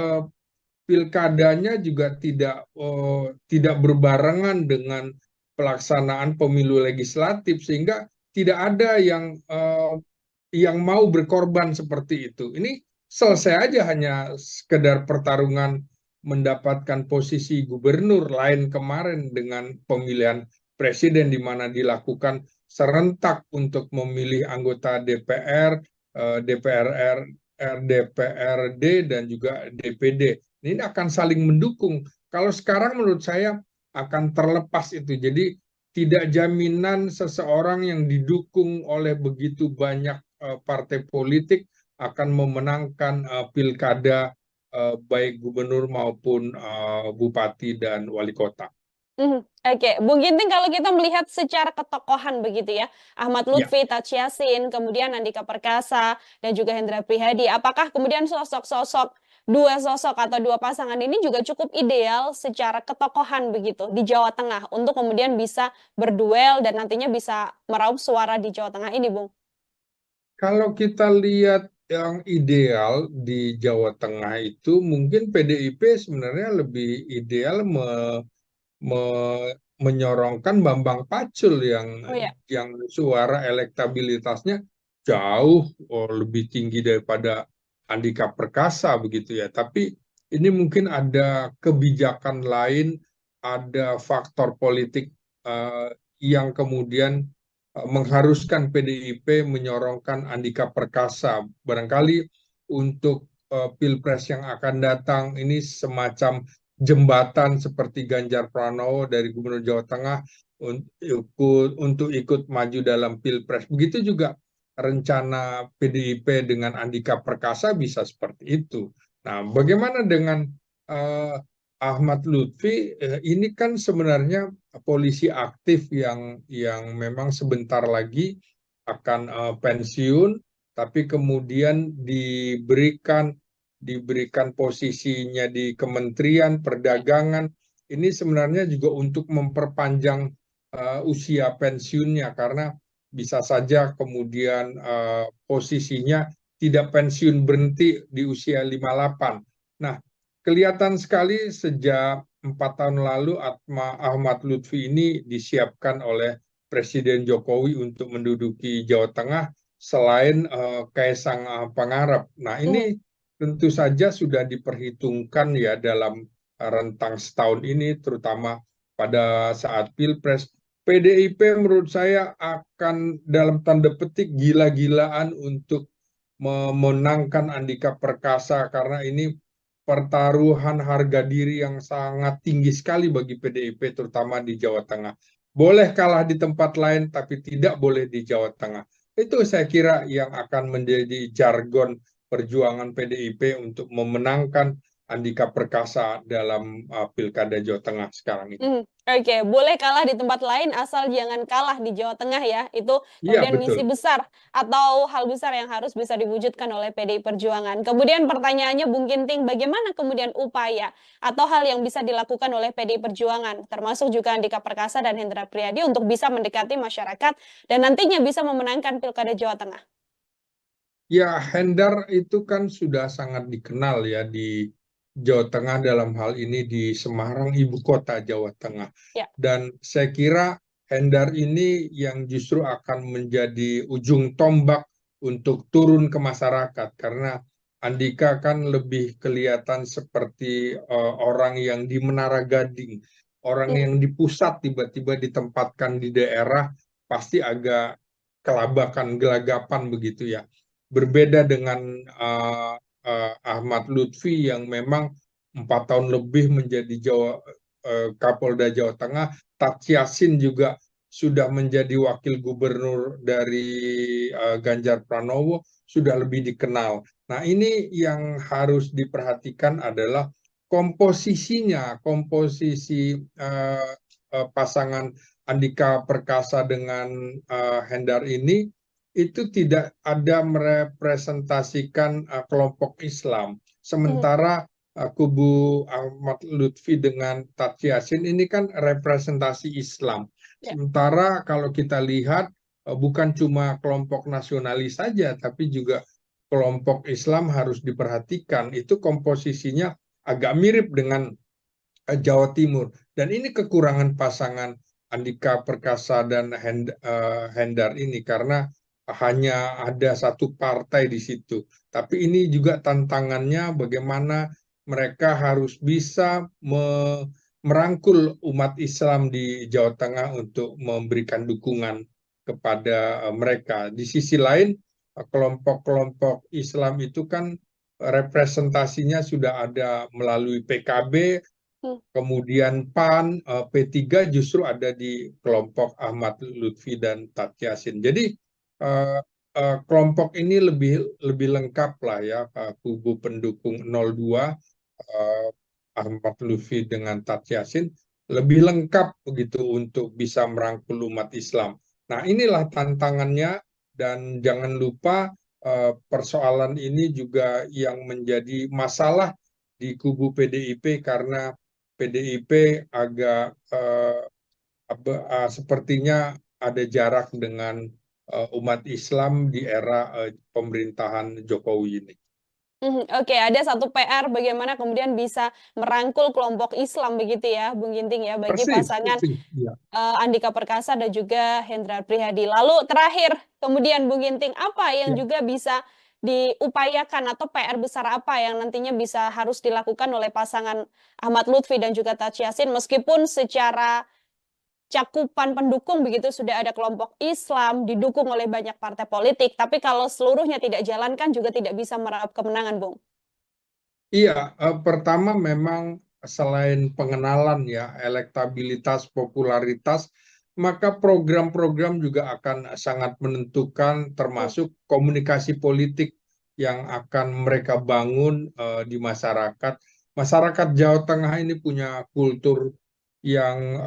pilkadanya juga tidak berbarengan dengan pelaksanaan pemilu legislatif, sehingga tidak ada yang mau berkorban seperti itu. Ini selesai aja hanya sekedar pertarungan mendapatkan posisi gubernur, lain kemarin dengan pemilihan presiden di mana dilakukan serentak untuk memilih anggota DPR, DPR, DPRD dan juga DPD. Ini akan saling mendukung. Kalau sekarang menurut saya akan terlepas itu. Jadi tidak jaminan seseorang yang didukung oleh begitu banyak partai politik akan memenangkan pilkada baik gubernur maupun bupati dan wali kota. Oke, Bung Ginting, kalau kita melihat secara ketokohan begitu ya, Ahmad Ya, Lutfi, Taj Yassin, kemudian Andika Perkasa, dan juga Hendra Prihadi, apakah kemudian dua sosok atau dua pasangan ini juga cukup ideal secara ketokohan begitu di Jawa Tengah untuk kemudian bisa berduel dan nantinya bisa meraup suara di Jawa Tengah ini, Bung? kalau kita lihat yang ideal di Jawa Tengah itu mungkin PDIP sebenarnya lebih ideal menyorongkan Bambang Pacul Oh ya. yang suara elektabilitasnya jauh lebih tinggi daripada Andika Perkasa begitu ya. Tapi ini mungkin ada kebijakan lain, ada faktor politik eh, yang kemudian mengharuskan PDIP menyorongkan Andika Perkasa. Barangkali untuk Pilpres yang akan datang ini semacam jembatan seperti Ganjar Pranowo dari Gubernur Jawa Tengah untuk ikut maju dalam Pilpres. Begitu juga rencana PDIP dengan Andika Perkasa bisa seperti itu. Nah, bagaimana dengan uh, Ahmad Lutfi? Ini kan sebenarnya polisi aktif yang memang sebentar lagi akan pensiun, tapi kemudian diberikan posisinya di Kementerian Perdagangan. Ini sebenarnya juga untuk memperpanjang usia pensiunnya karena bisa saja kemudian posisinya tidak pensiun berhenti di usia 58. Nah, kelihatan sekali sejak 4 tahun lalu Ahmad Lutfi ini disiapkan oleh Presiden Jokowi untuk menduduki Jawa Tengah selain Kaisang Pangarep. Nah, ini tentu saja sudah diperhitungkan ya dalam rentang setahun ini, terutama pada saat Pilpres. PDIP menurut saya akan dalam tanda petik gila-gilaan untuk memenangkan Andika Perkasa karena ini pertaruhan harga diri yang sangat tinggi sekali bagi PDIP terutama di Jawa Tengah. Boleh kalah di tempat lain tapi tidak boleh di Jawa Tengah. Itu saya kira yang akan menjadi jargon perjuangan PDIP untuk memenangkan Andika Perkasa dalam Pilkada Jawa Tengah sekarang ini. Oke, boleh kalah di tempat lain asal jangan kalah di Jawa Tengah ya. Itu Iya, kemudian misi betul. besar atau hal besar yang harus bisa diwujudkan oleh PDI Perjuangan. Kemudian pertanyaannya Bung Ginting, bagaimana kemudian upaya atau hal yang bisa dilakukan oleh PDI Perjuangan, termasuk juga Andika Perkasa dan Hendra Prihadi untuk bisa mendekati masyarakat dan nantinya bisa memenangkan Pilkada Jawa Tengah? Ya, Hendar itu kan sudah sangat dikenal ya di Jawa Tengah dalam hal ini di Semarang, ibu kota Jawa Tengah. Ya. Dan saya kira Hendar ini yang justru akan menjadi ujung tombak untuk turun ke masyarakat karena Andika kan lebih kelihatan seperti orang yang di Menara Gading, orang Hmm. yang di pusat tiba-tiba ditempatkan di daerah pasti agak kelabakan, gelagapan begitu ya. Berbeda dengan Ahmad Lutfi yang memang 4 tahun lebih menjadi Kapolda Jawa Tengah. Taj Yassin juga sudah menjadi wakil gubernur dari Ganjar Pranowo, sudah lebih dikenal. Nah, ini yang harus diperhatikan adalah komposisinya, komposisi pasangan Andika Perkasa dengan Hendar ini itu tidak ada merepresentasikan kelompok Islam. Sementara kubu Ahmad Lutfi dengan Tats Yassin ini kan representasi Islam. Ya. Sementara kalau kita lihat bukan cuma kelompok nasionalis saja, tapi juga kelompok Islam harus diperhatikan. Itu komposisinya agak mirip dengan Jawa Timur. Dan ini kekurangan pasangan Andika Perkasa dan Hendar ini karena hanya ada satu partai di situ. Tapi ini juga tantangannya bagaimana mereka harus bisa merangkul umat Islam di Jawa Tengah untuk memberikan dukungan kepada mereka. Di sisi lain, kelompok-kelompok Islam itu kan representasinya sudah ada melalui PKB, Hmm. kemudian PAN, P3 justru ada di kelompok Ahmad Lutfi dan Tats Yassin. Jadi eh, kelompok ini lebih lengkap lah ya, kubu pendukung 02 Ahmad Lutfi dengan Tats Yassin lebih lengkap begitu untuk bisa merangkul umat Islam. Nah, inilah tantangannya dan jangan lupa persoalan ini juga yang menjadi masalah di kubu PDIP karena PDIP agak sepertinya ada jarak dengan umat Islam di era pemerintahan Jokowi ini. Oke, ada satu PR bagaimana kemudian bisa merangkul kelompok Islam begitu ya, Bung Ginting ya, bagi Persis, pasangan persis. Ya. Andika Perkasa dan juga Hendrar Prihadi. Lalu terakhir, kemudian Bung Ginting, apa yang Ya. juga bisa diupayakan atau PR besar apa yang nantinya bisa harus dilakukan oleh pasangan Ahmad Lutfi dan juga Tats Yassin meskipun secara cakupan pendukung begitu sudah ada kelompok Islam didukung oleh banyak partai politik, tapi kalau seluruhnya tidak jalankan juga tidak bisa meraup kemenangan, Bung. Iya, pertama memang selain pengenalan ya, elektabilitas, popularitas, maka program-program juga akan sangat menentukan Hmm. termasuk komunikasi politik yang akan mereka bangun di masyarakat. Masyarakat Jawa Tengah ini punya kultur yang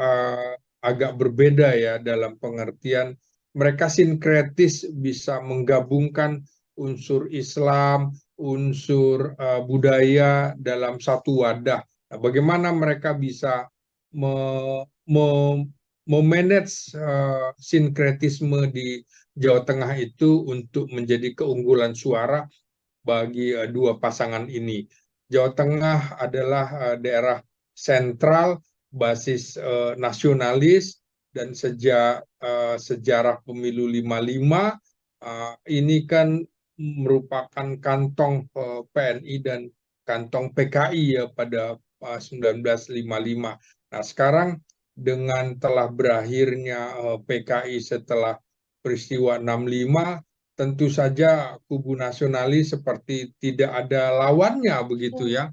agak berbeda ya dalam pengertian mereka sinkretis bisa menggabungkan unsur Islam, unsur budaya dalam satu wadah. Nah, bagaimana mereka bisa me, me, memanage sinkretisme di Jawa Tengah itu untuk menjadi keunggulan suara bagi dua pasangan ini. Jawa Tengah adalah daerah sentral, basis nasionalis, dan sejak sejarah pemilu 55 ini kan merupakan kantong PNI dan kantong PKI ya pada 1955. Nah, sekarang dengan telah berakhirnya PKI setelah peristiwa 65, tentu saja kubu nasionalis seperti tidak ada lawannya begitu Hmm. ya.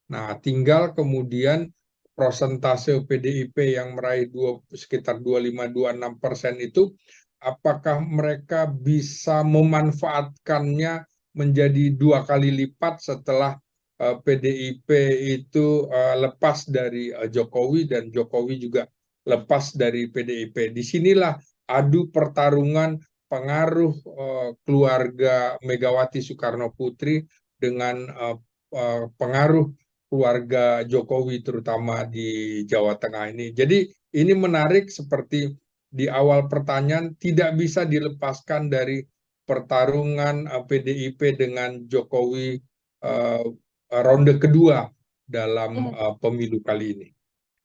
Nah, tinggal kemudian prosentase PDIP yang meraih sekitar 25-26% itu apakah mereka bisa memanfaatkannya menjadi dua kali lipat setelah PDIP itu lepas dari Jokowi dan Jokowi juga lepas dari PDIP. Disinilah adu pertarungan pengaruh keluarga Megawati Soekarno Putri dengan pengaruh keluarga Jokowi terutama di Jawa Tengah ini. Jadi ini menarik seperti di awal pertanyaan tidak bisa dilepaskan dari pertarungan PDIP dengan Jokowi ronde kedua dalam pemilu kali ini.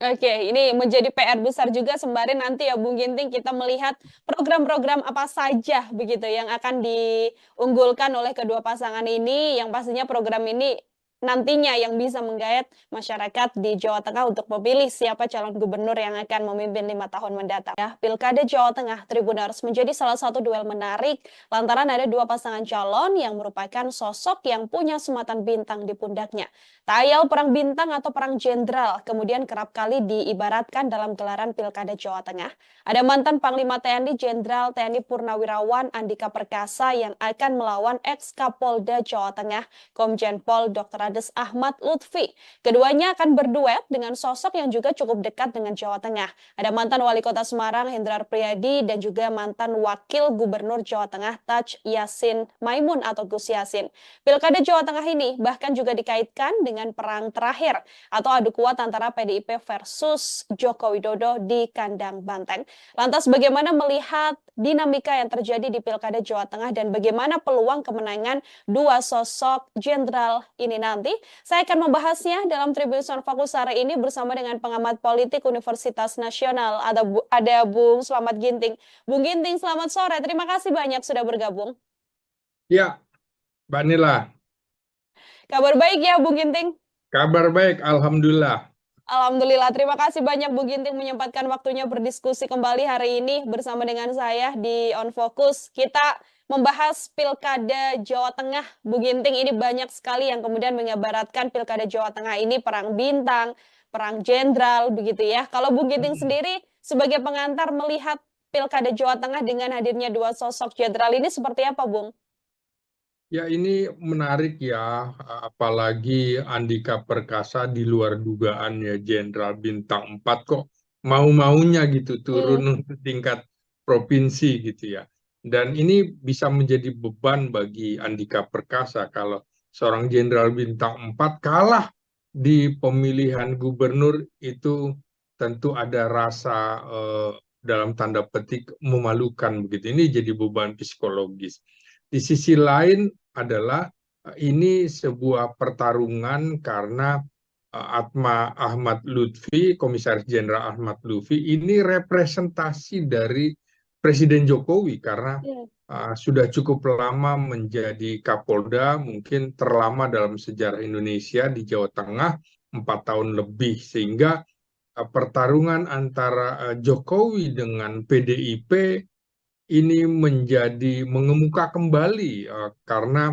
Oke, ini menjadi PR besar juga sembari nanti ya Bung Ginting kita melihat program-program apa saja begitu yang akan diunggulkan oleh kedua pasangan ini yang pastinya program ini nantinya yang bisa menggayat masyarakat di Jawa Tengah untuk memilih siapa calon gubernur yang akan memimpin 5 tahun mendatang. Ya, Pilkada Jawa Tengah Tribuners menjadi salah satu duel menarik lantaran ada dua pasangan calon yang merupakan sosok yang punya sematan bintang di pundaknya. Tayal perang bintang atau perang jenderal kemudian kerap kali diibaratkan dalam gelaran Pilkada Jawa Tengah. Ada mantan Panglima TNI Jenderal TNI Purnawirawan Andika Perkasa yang akan melawan ex Kapolda Jawa Tengah Komjen Pol Dr. Kades Ahmad Lutfi. Keduanya akan berduet dengan sosok yang juga cukup dekat dengan Jawa Tengah. Ada mantan Wali Kota Semarang Hendrar Priyadi dan juga mantan Wakil Gubernur Jawa Tengah Taj Yassin Maimun atau Gus Yassin. Pilkada Jawa Tengah ini bahkan juga dikaitkan dengan perang terakhir atau adu kuat antara PDIP versus Joko Widodo di kandang Banteng. Lantas bagaimana melihat dinamika yang terjadi di Pilkada Jawa Tengah dan bagaimana peluang kemenangan dua sosok jenderal ini nanti? Saya akan membahasnya dalam Tribun Fokus hari ini bersama dengan pengamat politik Universitas Nasional. Ada Bung Slamet Ginting. Bung Ginting, selamat sore. Terima kasih banyak sudah bergabung. Ya, Mbak Nila. Kabar baik ya, Bung Ginting? Kabar baik, Alhamdulillah. Alhamdulillah, terima kasih banyak Bu Ginting menyempatkan waktunya berdiskusi kembali hari ini bersama dengan saya di On Focus. Kita membahas Pilkada Jawa Tengah. Bu Ginting, ini banyak sekali yang kemudian mengibaratkan Pilkada Jawa Tengah ini perang bintang, perang jenderal, begitu ya. Kalau Bu Ginting sendiri sebagai pengantar melihat Pilkada Jawa Tengah dengan hadirnya dua sosok jenderal ini seperti apa, Bung? Ya, ini menarik ya, apalagi Andika Perkasa di luar dugaan ya, Jenderal Bintang 4 kok mau-maunya gitu turun ke tingkat provinsi gitu ya. Dan ini bisa menjadi beban bagi Andika Perkasa kalau seorang Jenderal Bintang 4 kalah di pemilihan gubernur itu tentu ada rasa dalam tanda petik memalukan begitu. Ini jadi beban psikologis. Di sisi lain adalah ini sebuah pertarungan karena Ahmad Lutfi, Komisaris Jenderal Ahmad Lutfi, ini representasi dari Presiden Jokowi karena sudah cukup lama menjadi Kapolda, mungkin terlama dalam sejarah Indonesia di Jawa Tengah, 4 tahun lebih, sehingga pertarungan antara Jokowi dengan PDIP ini menjadi mengemuka kembali karena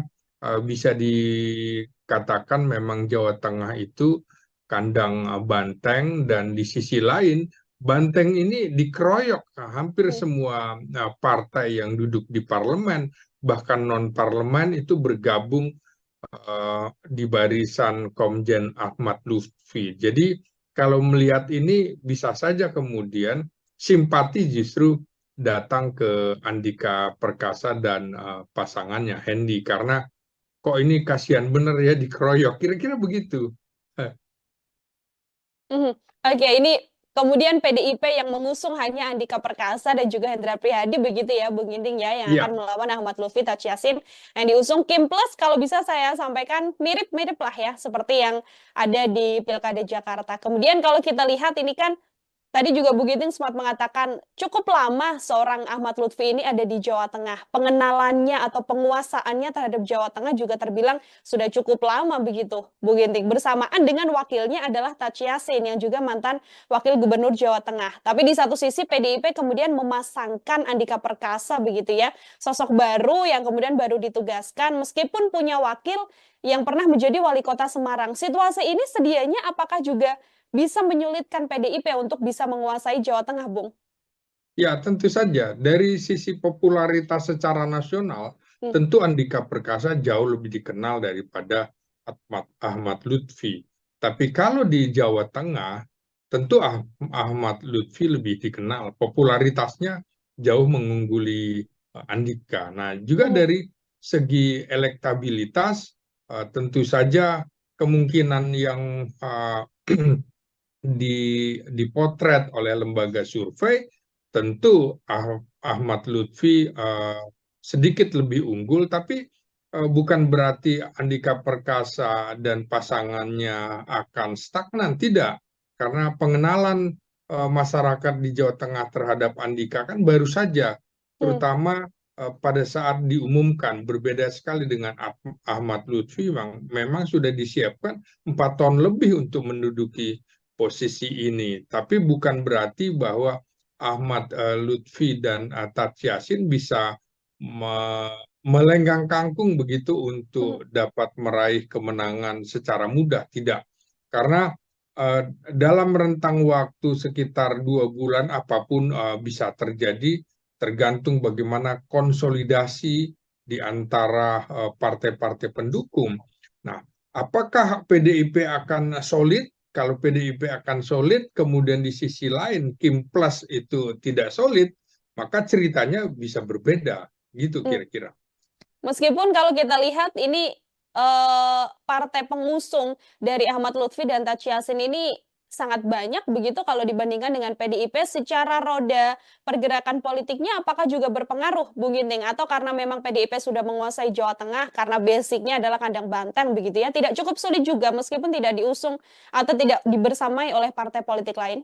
bisa dikatakan memang Jawa Tengah itu kandang Banteng, dan di sisi lain Banteng ini dikeroyok hampir semua partai yang duduk di parlemen, bahkan non parlemen itu bergabung di barisan Komjen Ahmad Lutfi. Jadi kalau melihat ini bisa saja kemudian simpati justru datang ke Andika Perkasa dan pasangannya Hendy, karena kok ini kasihan bener ya dikeroyok, kira-kira begitu. Oke, ini kemudian PDIP yang mengusung hanya Andika Perkasa dan juga Hendra Prihadi begitu ya, Bung Ginting ya, yang akan Iya. melawan Ahmad Lutfi, Taj Yassin yang diusung Kim Plus. Kalau bisa saya sampaikan mirip-mirip lah ya, seperti yang ada di Pilkada Jakarta. Kemudian kalau kita lihat ini kan tadi juga Bu Ginting sempat mengatakan cukup lama seorang Ahmad Lutfi ini ada di Jawa Tengah. Pengenalannya atau penguasaannya terhadap Jawa Tengah juga terbilang sudah cukup lama begitu, Bu Ginting. Bersamaan dengan wakilnya adalah Taj Yassin yang juga mantan Wakil Gubernur Jawa Tengah. Tapi di satu sisi PDIP kemudian memasangkan Andika Perkasa begitu ya, sosok baru yang kemudian baru ditugaskan meskipun punya wakil yang pernah menjadi wali kota Semarang. Situasi ini sedianya apakah juga bisa menyulitkan PDIP untuk bisa menguasai Jawa Tengah, Bung? Ya, tentu saja. Dari sisi popularitas secara nasional, tentu Andika Perkasa jauh lebih dikenal daripada Ahmad Lutfi. Tapi kalau di Jawa Tengah, tentu Ahmad Lutfi lebih dikenal. Popularitasnya jauh mengungguli Andika. Nah, juga dari segi elektabilitas, tentu saja kemungkinan yang dipotret oleh lembaga survei, tentu Ahmad Lutfi sedikit lebih unggul, tapi bukan berarti Andika Perkasa dan pasangannya akan stagnan, tidak. Karena pengenalan masyarakat di Jawa Tengah terhadap Andika kan baru saja, terutama pada saat diumumkan. Berbeda sekali dengan Ahmad Lutfi, memang sudah disiapkan 4 tahun lebih untuk menduduki posisi ini. Tapi bukan berarti bahwa Ahmad Lutfi dan Taj Yassin bisa melenggang kangkung begitu untuk dapat meraih kemenangan secara mudah. Tidak. Karena dalam rentang waktu sekitar 2 bulan apapun bisa terjadi, tergantung bagaimana konsolidasi di antara partai-partai pendukung. Nah, Apakah PDIP akan solid? Kalau PDIP akan solid, kemudian di sisi lain Kim Plus itu tidak solid, maka ceritanya bisa berbeda, gitu Hmm. kira-kira. Meskipun kalau kita lihat ini partai pengusung dari Ahmad Lutfi dan Tachi Yassin ini sangat banyak begitu kalau dibandingkan dengan PDIP secara roda pergerakan politiknya apakah juga berpengaruh Bung Ginting atau karena memang PDIP sudah menguasai Jawa Tengah karena basicnya adalah kandang banteng begitu ya tidak cukup sulit juga meskipun tidak diusung atau tidak dibersamai oleh partai politik lain.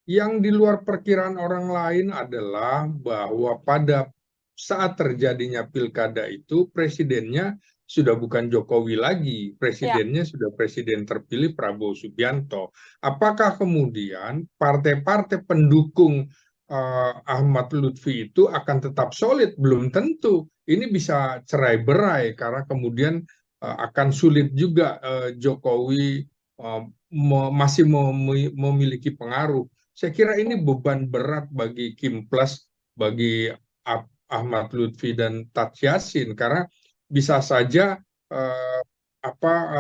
Yang di luar perkiraan orang lain adalah bahwa pada saat terjadinya pilkada itu presidennya sudah bukan Jokowi lagi, Ya. presidennya sudah presiden terpilih Prabowo Subianto. Apakah kemudian partai-partai pendukung Ahmad Lutfi itu akan tetap solid? Belum tentu. Ini bisa cerai-berai karena kemudian akan sulit juga Jokowi masih memiliki pengaruh. Saya kira ini beban berat bagi Kim Plus, bagi Ahmad Lutfi dan Tat Yassin karena bisa saja eh,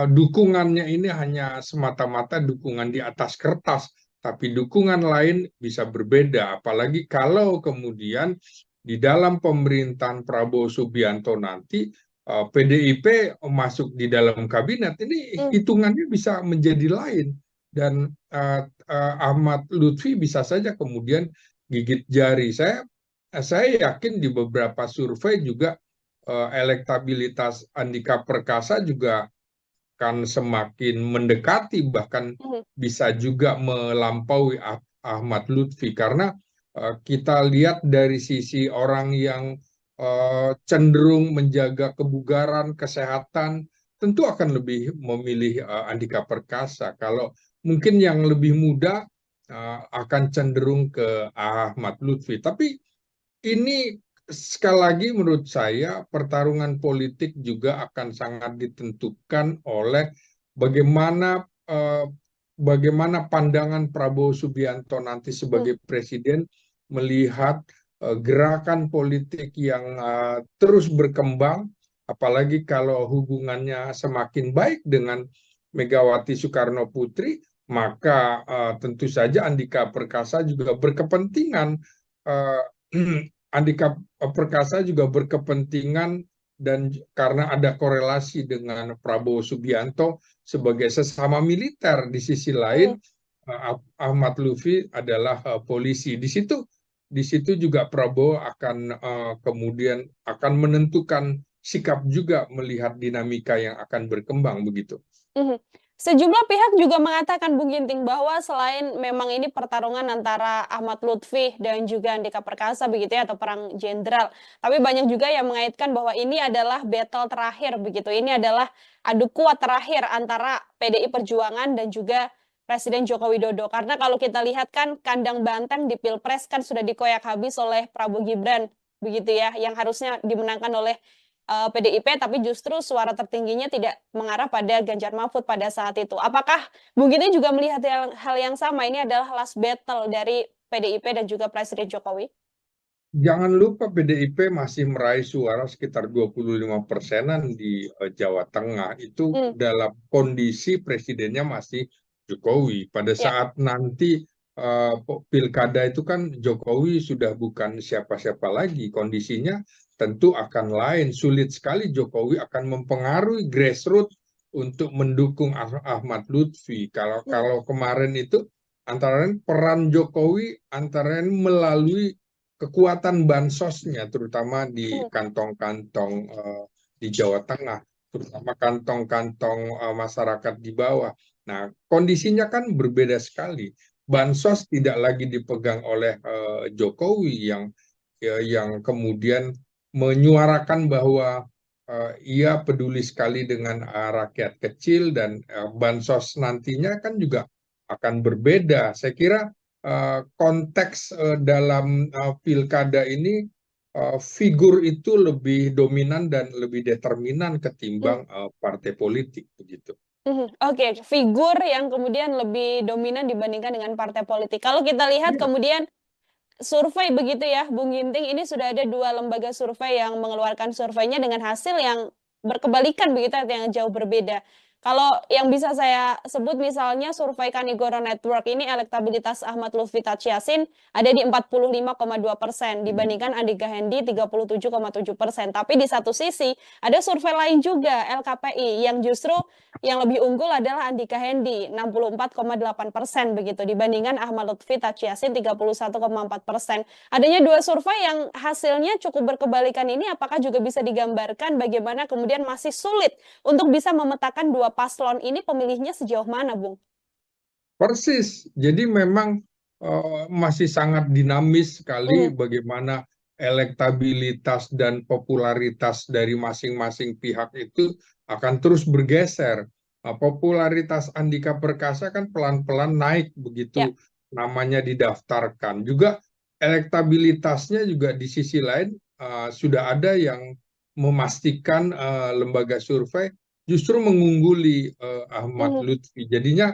dukungannya ini hanya semata-mata dukungan di atas kertas, tapi dukungan lain bisa berbeda. Apalagi kalau kemudian di dalam pemerintahan Prabowo Subianto nanti PDIP masuk di dalam kabinet, ini Hmm. hitungannya bisa menjadi lain dan Ahmad Lutfi bisa saja kemudian gigit jari. Saya yakin di beberapa survei juga elektabilitas Andika Perkasa juga akan semakin mendekati bahkan Hmm. bisa juga melampaui Ahmad Lutfi karena kita lihat dari sisi orang yang cenderung menjaga kebugaran, kesehatan, tentu akan lebih memilih Andika Perkasa. Kalau mungkin yang lebih muda akan cenderung ke Ahmad Lutfi. Tapi ini sekali lagi menurut saya pertarungan politik juga akan sangat ditentukan oleh bagaimana bagaimana pandangan Prabowo Subianto nanti Hmm. sebagai presiden melihat gerakan politik yang terus berkembang, apalagi kalau hubungannya semakin baik dengan Megawati Soekarno Putri, maka tentu saja Andika Perkasa juga berkepentingan uh, Andika Perkasa juga berkepentingan dan karena ada korelasi dengan Prabowo Subianto sebagai sesama militer di sisi Hmm. lain Ahmad Lutfi adalah polisi. Di situ juga Prabowo akan kemudian akan menentukan sikap juga melihat dinamika yang akan berkembang begitu. Mhm. Sejumlah pihak juga mengatakan Bung Ginting bahwa selain memang ini pertarungan antara Ahmad Lutfi dan juga Andika Perkasa begitu ya atau perang jenderal, tapi banyak juga yang mengaitkan bahwa ini adalah battle terakhir begitu. Ini adalah adu kuat terakhir antara PDI Perjuangan dan juga Presiden Joko Widodo. Karena kalau kita lihat kan kandang banteng di Pilpres kan sudah dikoyak habis oleh Prabowo Gibran begitu ya, yang harusnya dimenangkan oleh PDIP, tapi justru suara tertingginya tidak mengarah pada Ganjar Mahfud pada saat itu. Apakah Bung Gini juga melihat hal yang sama? Ini adalah last battle dari PDIP dan juga Presiden Jokowi? Jangan lupa PDIP masih meraih suara sekitar 25%-an di Jawa Tengah. Itu Hmm. dalam kondisi presidennya masih Jokowi. Pada Ya. saat nanti pilkada itu kan Jokowi sudah bukan siapa-siapa lagi. Kondisinya tentu akan lain. Sulit sekali Jokowi akan mempengaruhi grassroots untuk mendukung Ahmad Lutfi. Kalau Hmm. kalau kemarin itu antara lain peran Jokowi antara lain melalui kekuatan bansosnya, terutama di Hmm. kantong-kantong di Jawa Tengah, terutama kantong-kantong masyarakat di bawah. Nah, kondisinya kan berbeda sekali. Ya. Bansos tidak lagi dipegang oleh Jokowi yang kemudian menyuarakan bahwa ia peduli sekali dengan rakyat kecil dan bansos nantinya kan juga akan berbeda. Saya kira konteks dalam pilkada ini figur itu lebih dominan dan lebih determinan Hmm. ketimbang partai politik begitu. Mhm. Oke, figur yang kemudian lebih dominan dibandingkan dengan partai politik. Kalau kita lihat Iya. kemudian survei begitu ya, Bung Ginting, ini sudah ada 2 lembaga survei yang mengeluarkan surveinya dengan hasil yang berkebalikan begitu, atau yang jauh berbeda. Kalau yang bisa saya sebut misalnya survei Kanigoro Network ini elektabilitas Ahmad Lutfi Tachiasin ada di 45,2% dibandingkan Andika Hendi 37,7%. Tapi di satu sisi ada survei lain juga LKPI yang justru yang lebih unggul adalah Andika Hendi 64,8% begitu dibandingkan Ahmad Lutfi Tachiasin 31,4%. Adanya dua survei yang hasilnya cukup berkebalikan ini apakah juga bisa digambarkan bagaimana kemudian masih sulit untuk bisa memetakan dua paslon ini pemilihnya sejauh mana, Bung? Persis. Jadi memang masih sangat dinamis sekali Mhm. bagaimana elektabilitas dan popularitas dari masing-masing pihak itu akan terus bergeser. Popularitas Andika Perkasa kan pelan-pelan naik Ya. begitu namanya didaftarkan. Juga elektabilitasnya juga di sisi lain sudah ada yang memastikan lembaga survei justru mengungguli Ahmad Mhm. Lutfi. Jadinya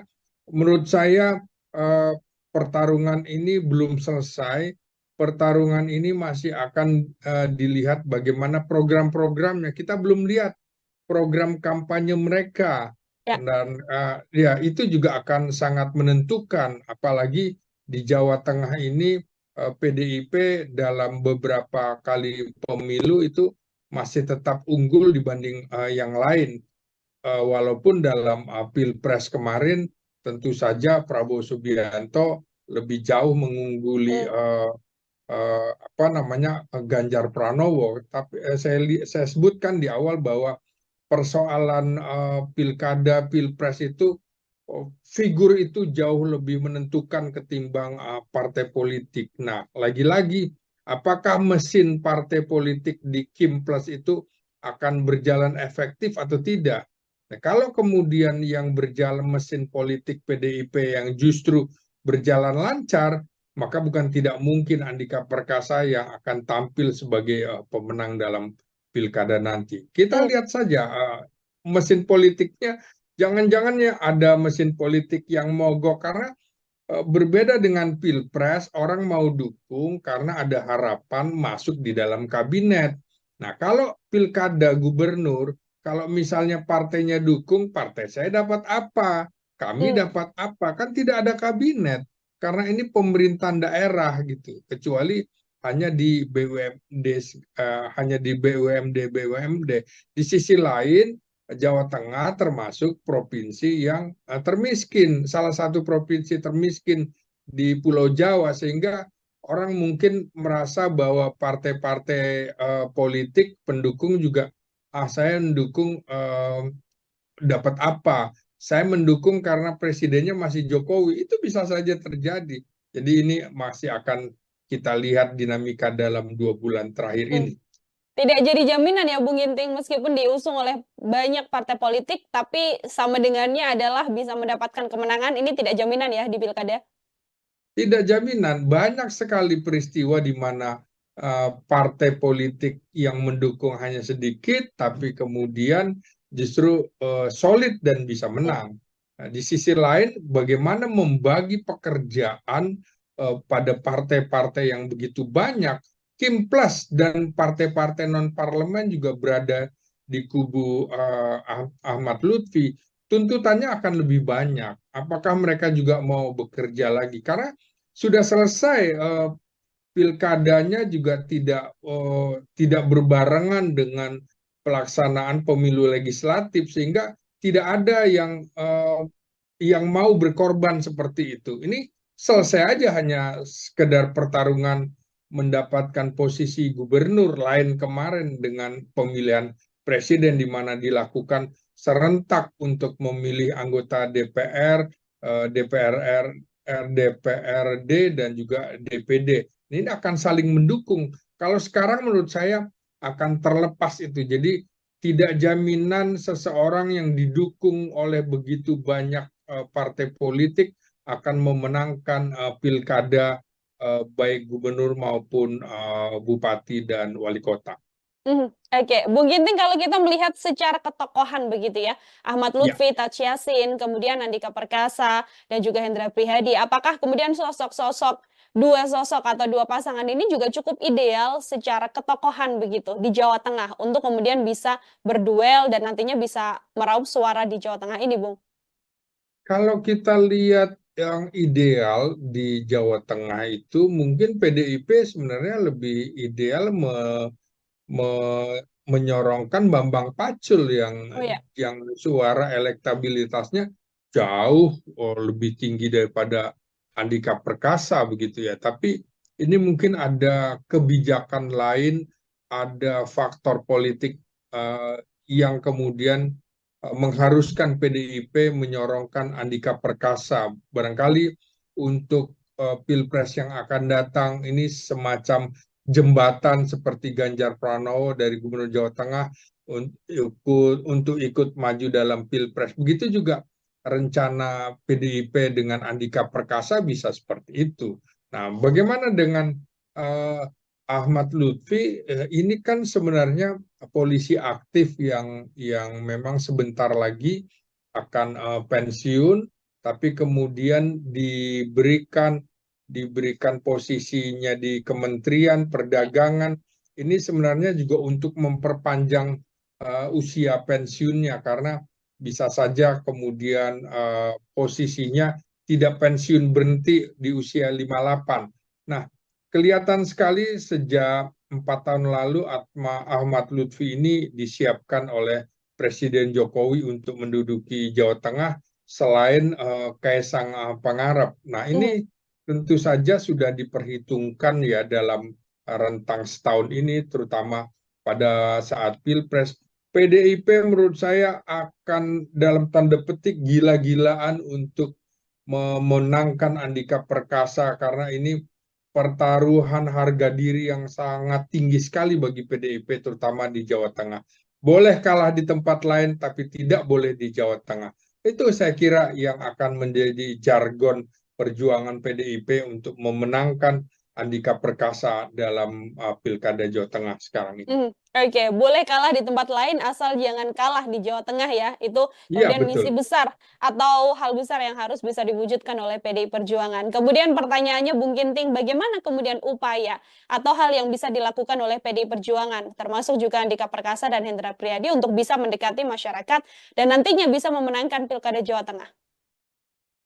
menurut saya eh, pertarungan ini belum selesai. Pertarungan ini masih akan dilihat bagaimana program-programnya. Kita belum lihat program kampanye mereka Ya. dan ya itu juga akan sangat menentukan. Apalagi di Jawa Tengah ini PDIP dalam beberapa kali pemilu itu masih tetap unggul dibanding yang lain. Walaupun dalam Pilpres kemarin tentu saja Prabowo Subianto lebih jauh mengungguli Mhm. apa namanya Ganjar Pranowo. Tapi saya sebutkan di awal bahwa persoalan pilkada, pilpres itu figur itu jauh lebih menentukan ketimbang partai politik. Nah, lagi-lagi apakah mesin partai politik di Kim Plus itu akan berjalan efektif atau tidak? Nah, kalau kemudian yang berjalan mesin politik PDIP yang justru berjalan lancar, maka bukan tidak mungkin Andika Perkasa yang akan tampil sebagai pemenang dalam pilkada nanti. Kita Mhm. lihat saja mesin politiknya, jangan-jangan ya ada mesin politik yang mogok karena berbeda dengan pilpres, orang mau dukung karena ada harapan masuk di dalam kabinet. Nah, kalau pilkada gubernur, kalau misalnya partainya dukung, partai saya dapat apa? Kami Mhm. dapat apa? Kan tidak ada kabinet. Karena ini pemerintahan daerah gitu. Kecuali hanya di BUMD, hanya di BUMD. Di sisi lain, Jawa Tengah termasuk provinsi yang termiskin, salah satu provinsi termiskin di Pulau Jawa, sehingga orang mungkin merasa bahwa partai-partai politik pendukung juga, saya mendukung dapat apa? Saya mendukung karena presidennya masih Jokowi, itu bisa saja terjadi. Jadi ini masih akan kita lihat dinamika dalam 2 bulan terakhir Mhm. ini. Tidak jadi jaminan ya Bung Ginting meskipun diusung oleh banyak partai politik tapi sama dengannya adalah bisa mendapatkan kemenangan ini tidak jaminan ya di pilkada. Tidak jaminan, banyak sekali peristiwa di mana partai politik yang mendukung hanya sedikit, tapi kemudian justru solid dan bisa Mhm. menang. Nah, di sisi lain, bagaimana membagi pekerjaan pada partai-partai yang begitu banyak, Kim Plus dan partai-partai non-parlemen juga berada di kubu Ahmad Lutfi, tuntutannya akan lebih banyak. Apakah mereka juga mau bekerja lagi? Karena sudah selesai pilkadanya juga tidak berbarengan dengan pelaksanaan pemilu legislatif sehingga tidak ada yang mau berkorban seperti itu. Ini selesai aja hanya sekedar pertarungan mendapatkan posisi gubernur lain kemarin dengan pemilihan presiden di mana dilakukan serentak untuk memilih anggota DPR, DPR DPRD dan juga DPD. Ini akan saling mendukung. Kalau sekarang menurut saya akan terlepas itu. Jadi tidak jaminan seseorang yang didukung oleh begitu banyak partai politik akan memenangkan pilkada baik gubernur maupun bupati dan wali kota. Mhm. Oke, Bung Ginting kalau kita melihat secara ketokohan begitu ya, Ahmad Ya, Lutfi, Tachiasin, kemudian Andika Perkasa dan juga Hendra Prihadi, apakah kemudian sosok-sosok dua sosok atau dua pasangan ini juga cukup ideal secara ketokohan begitu di Jawa Tengah untuk kemudian bisa berduel dan nantinya bisa meraup suara di Jawa Tengah ini, Bung. Kalau kita lihat yang ideal di Jawa Tengah itu mungkin PDIP sebenarnya lebih ideal menyorongkan Bambang Pacul Oh ya. yang suara elektabilitasnya jauh lebih tinggi daripada Andika Perkasa begitu ya. Tapi ini mungkin ada kebijakan lain, ada faktor politik eh, yang kemudian mengharuskan PDIP menyorongkan Andika Perkasa. Barangkali untuk Pilpres yang akan datang ini semacam jembatan seperti Ganjar Pranowo dari Gubernur Jawa Tengah untuk ikut maju dalam Pilpres. Begitu juga rencana PDIP dengan Andika Perkasa bisa seperti itu. Nah, bagaimana dengan uh, Ahmad Lutfi? Ini kan sebenarnya polisi aktif yang memang sebentar lagi akan pensiun, tapi kemudian diberikan posisinya di Kementerian Perdagangan. Ini sebenarnya juga untuk memperpanjang usia pensiunnya karena bisa saja kemudian posisinya tidak pensiun berhenti di usia 58. Nah, kelihatan sekali sejak 4 tahun lalu Ahmad Lutfi ini disiapkan oleh Presiden Jokowi untuk menduduki Jawa Tengah selain Kaisang Pangarep. Nah, Hmm. ini tentu saja sudah diperhitungkan ya dalam rentang setahun ini, terutama pada saat Pilpres. PDIP menurut saya akan dalam tanda petik gila-gilaan untuk memenangkan Andika Perkasa karena ini pertaruhan harga diri yang sangat tinggi sekali bagi PDIP terutama di Jawa Tengah. Boleh kalah di tempat lain tapi tidak boleh di Jawa Tengah. Itu saya kira yang akan menjadi jargon perjuangan PDIP untuk memenangkan Andika Perkasa dalam Pilkada Jawa Tengah sekarang ini. Oke, boleh kalah di tempat lain asal jangan kalah di Jawa Tengah ya. Itu Iya, kemudian betul. misi besar atau hal besar yang harus bisa diwujudkan oleh PDI Perjuangan. Kemudian pertanyaannya Bung Ginting, bagaimana kemudian upaya atau hal yang bisa dilakukan oleh PDI Perjuangan, termasuk juga Andika Perkasa dan Hendra Priyadi untuk bisa mendekati masyarakat dan nantinya bisa memenangkan Pilkada Jawa Tengah?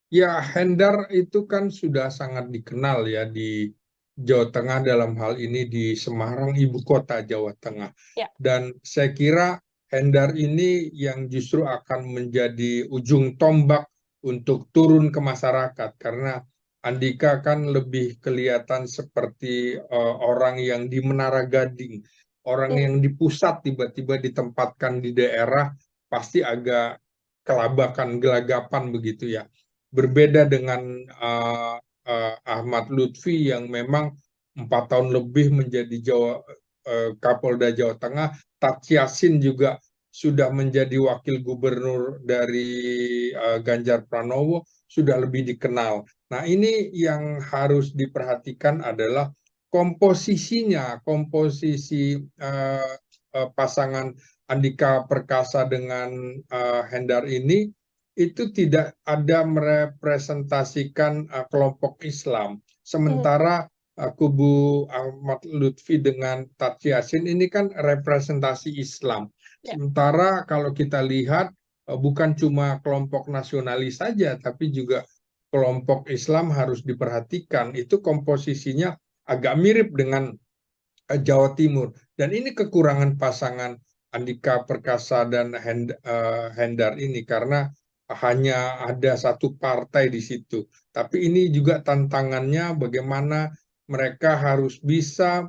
Ya, Hendar itu kan sudah sangat dikenal ya di Jawa Tengah dalam hal ini di Semarang, ibu kota Jawa Tengah. Ya. Dan saya kira Hendar ini yang justru akan menjadi ujung tombak untuk turun ke masyarakat karena Andika kan lebih kelihatan seperti orang yang di Menara Gading, orang Hmm. yang di pusat tiba-tiba ditempatkan di daerah pasti agak kelabakan, gelagapan begitu ya. Berbeda dengan Ahmad Lutfi yang memang 4 tahun lebih menjadi Kapolda Jawa Tengah. Tat Yassin juga sudah menjadi wakil gubernur dari Ganjar Pranowo, sudah lebih dikenal. Nah, ini yang harus diperhatikan adalah komposisinya, komposisi pasangan Andika Perkasa dengan Hendar ini itu tidak ada merepresentasikan kelompok Islam. Hmm. Sementara kubu Ahmad Lutfi dengan Tat Yassin ini kan representasi Islam. Ya. Sementara kalau kita lihat bukan cuma kelompok nasionalis saja, tapi juga kelompok Islam harus diperhatikan. Itu komposisinya agak mirip dengan Jawa Timur. Dan ini kekurangan pasangan Andika Perkasa dan Hendar ini karena hanya ada satu partai di situ. Tapi ini juga tantangannya bagaimana mereka harus bisa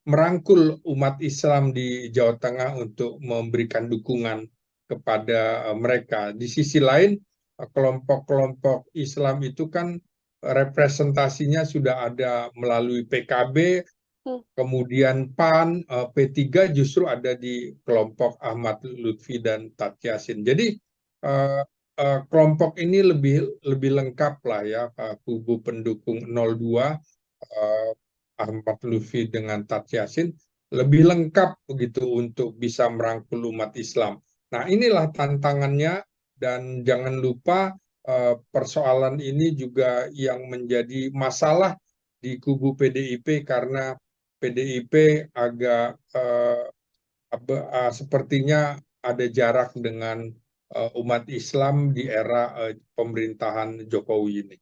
merangkul umat Islam di Jawa Tengah untuk memberikan dukungan kepada mereka. Di sisi lain, kelompok-kelompok Islam itu kan representasinya sudah ada melalui PKB, Hmm. kemudian PAN, P3 justru ada di kelompok Ahmad Lutfi dan Tat Yassin. Jadi kelompok ini lebih lengkap lah ya, kubu pendukung 02 Ahmad Lutfi dengan Tat Yassin lebih lengkap begitu untuk bisa merangkul umat Islam. Nah, inilah tantangannya dan jangan lupa persoalan ini juga yang menjadi masalah di kubu PDIP karena PDIP agak sepertinya ada jarak dengan umat Islam di era pemerintahan Jokowi ini.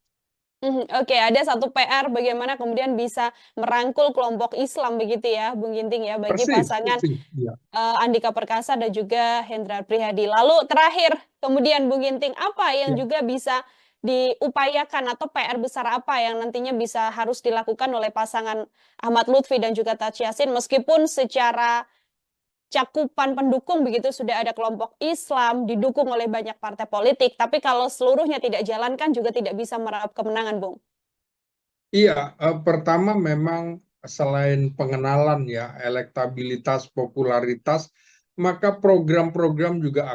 Oke, ada satu PR bagaimana kemudian bisa merangkul kelompok Islam begitu ya, Bung Ginting ya, bagi Persis, pasangan persis. Ya. Andika Perkasa dan juga Hendrar Prihadi. Lalu terakhir, kemudian Bung Ginting, apa yang Ya. juga bisa diupayakan atau PR besar apa yang nantinya bisa harus dilakukan oleh pasangan Ahmad Lutfi dan juga Taj Yassin meskipun secara cakupan pendukung begitu sudah ada kelompok Islam didukung oleh banyak partai politik, tapi kalau seluruhnya tidak jalankan juga tidak bisa meraup kemenangan, Bung. Iya, pertama memang selain pengenalan ya, elektabilitas, popularitas, maka program-program juga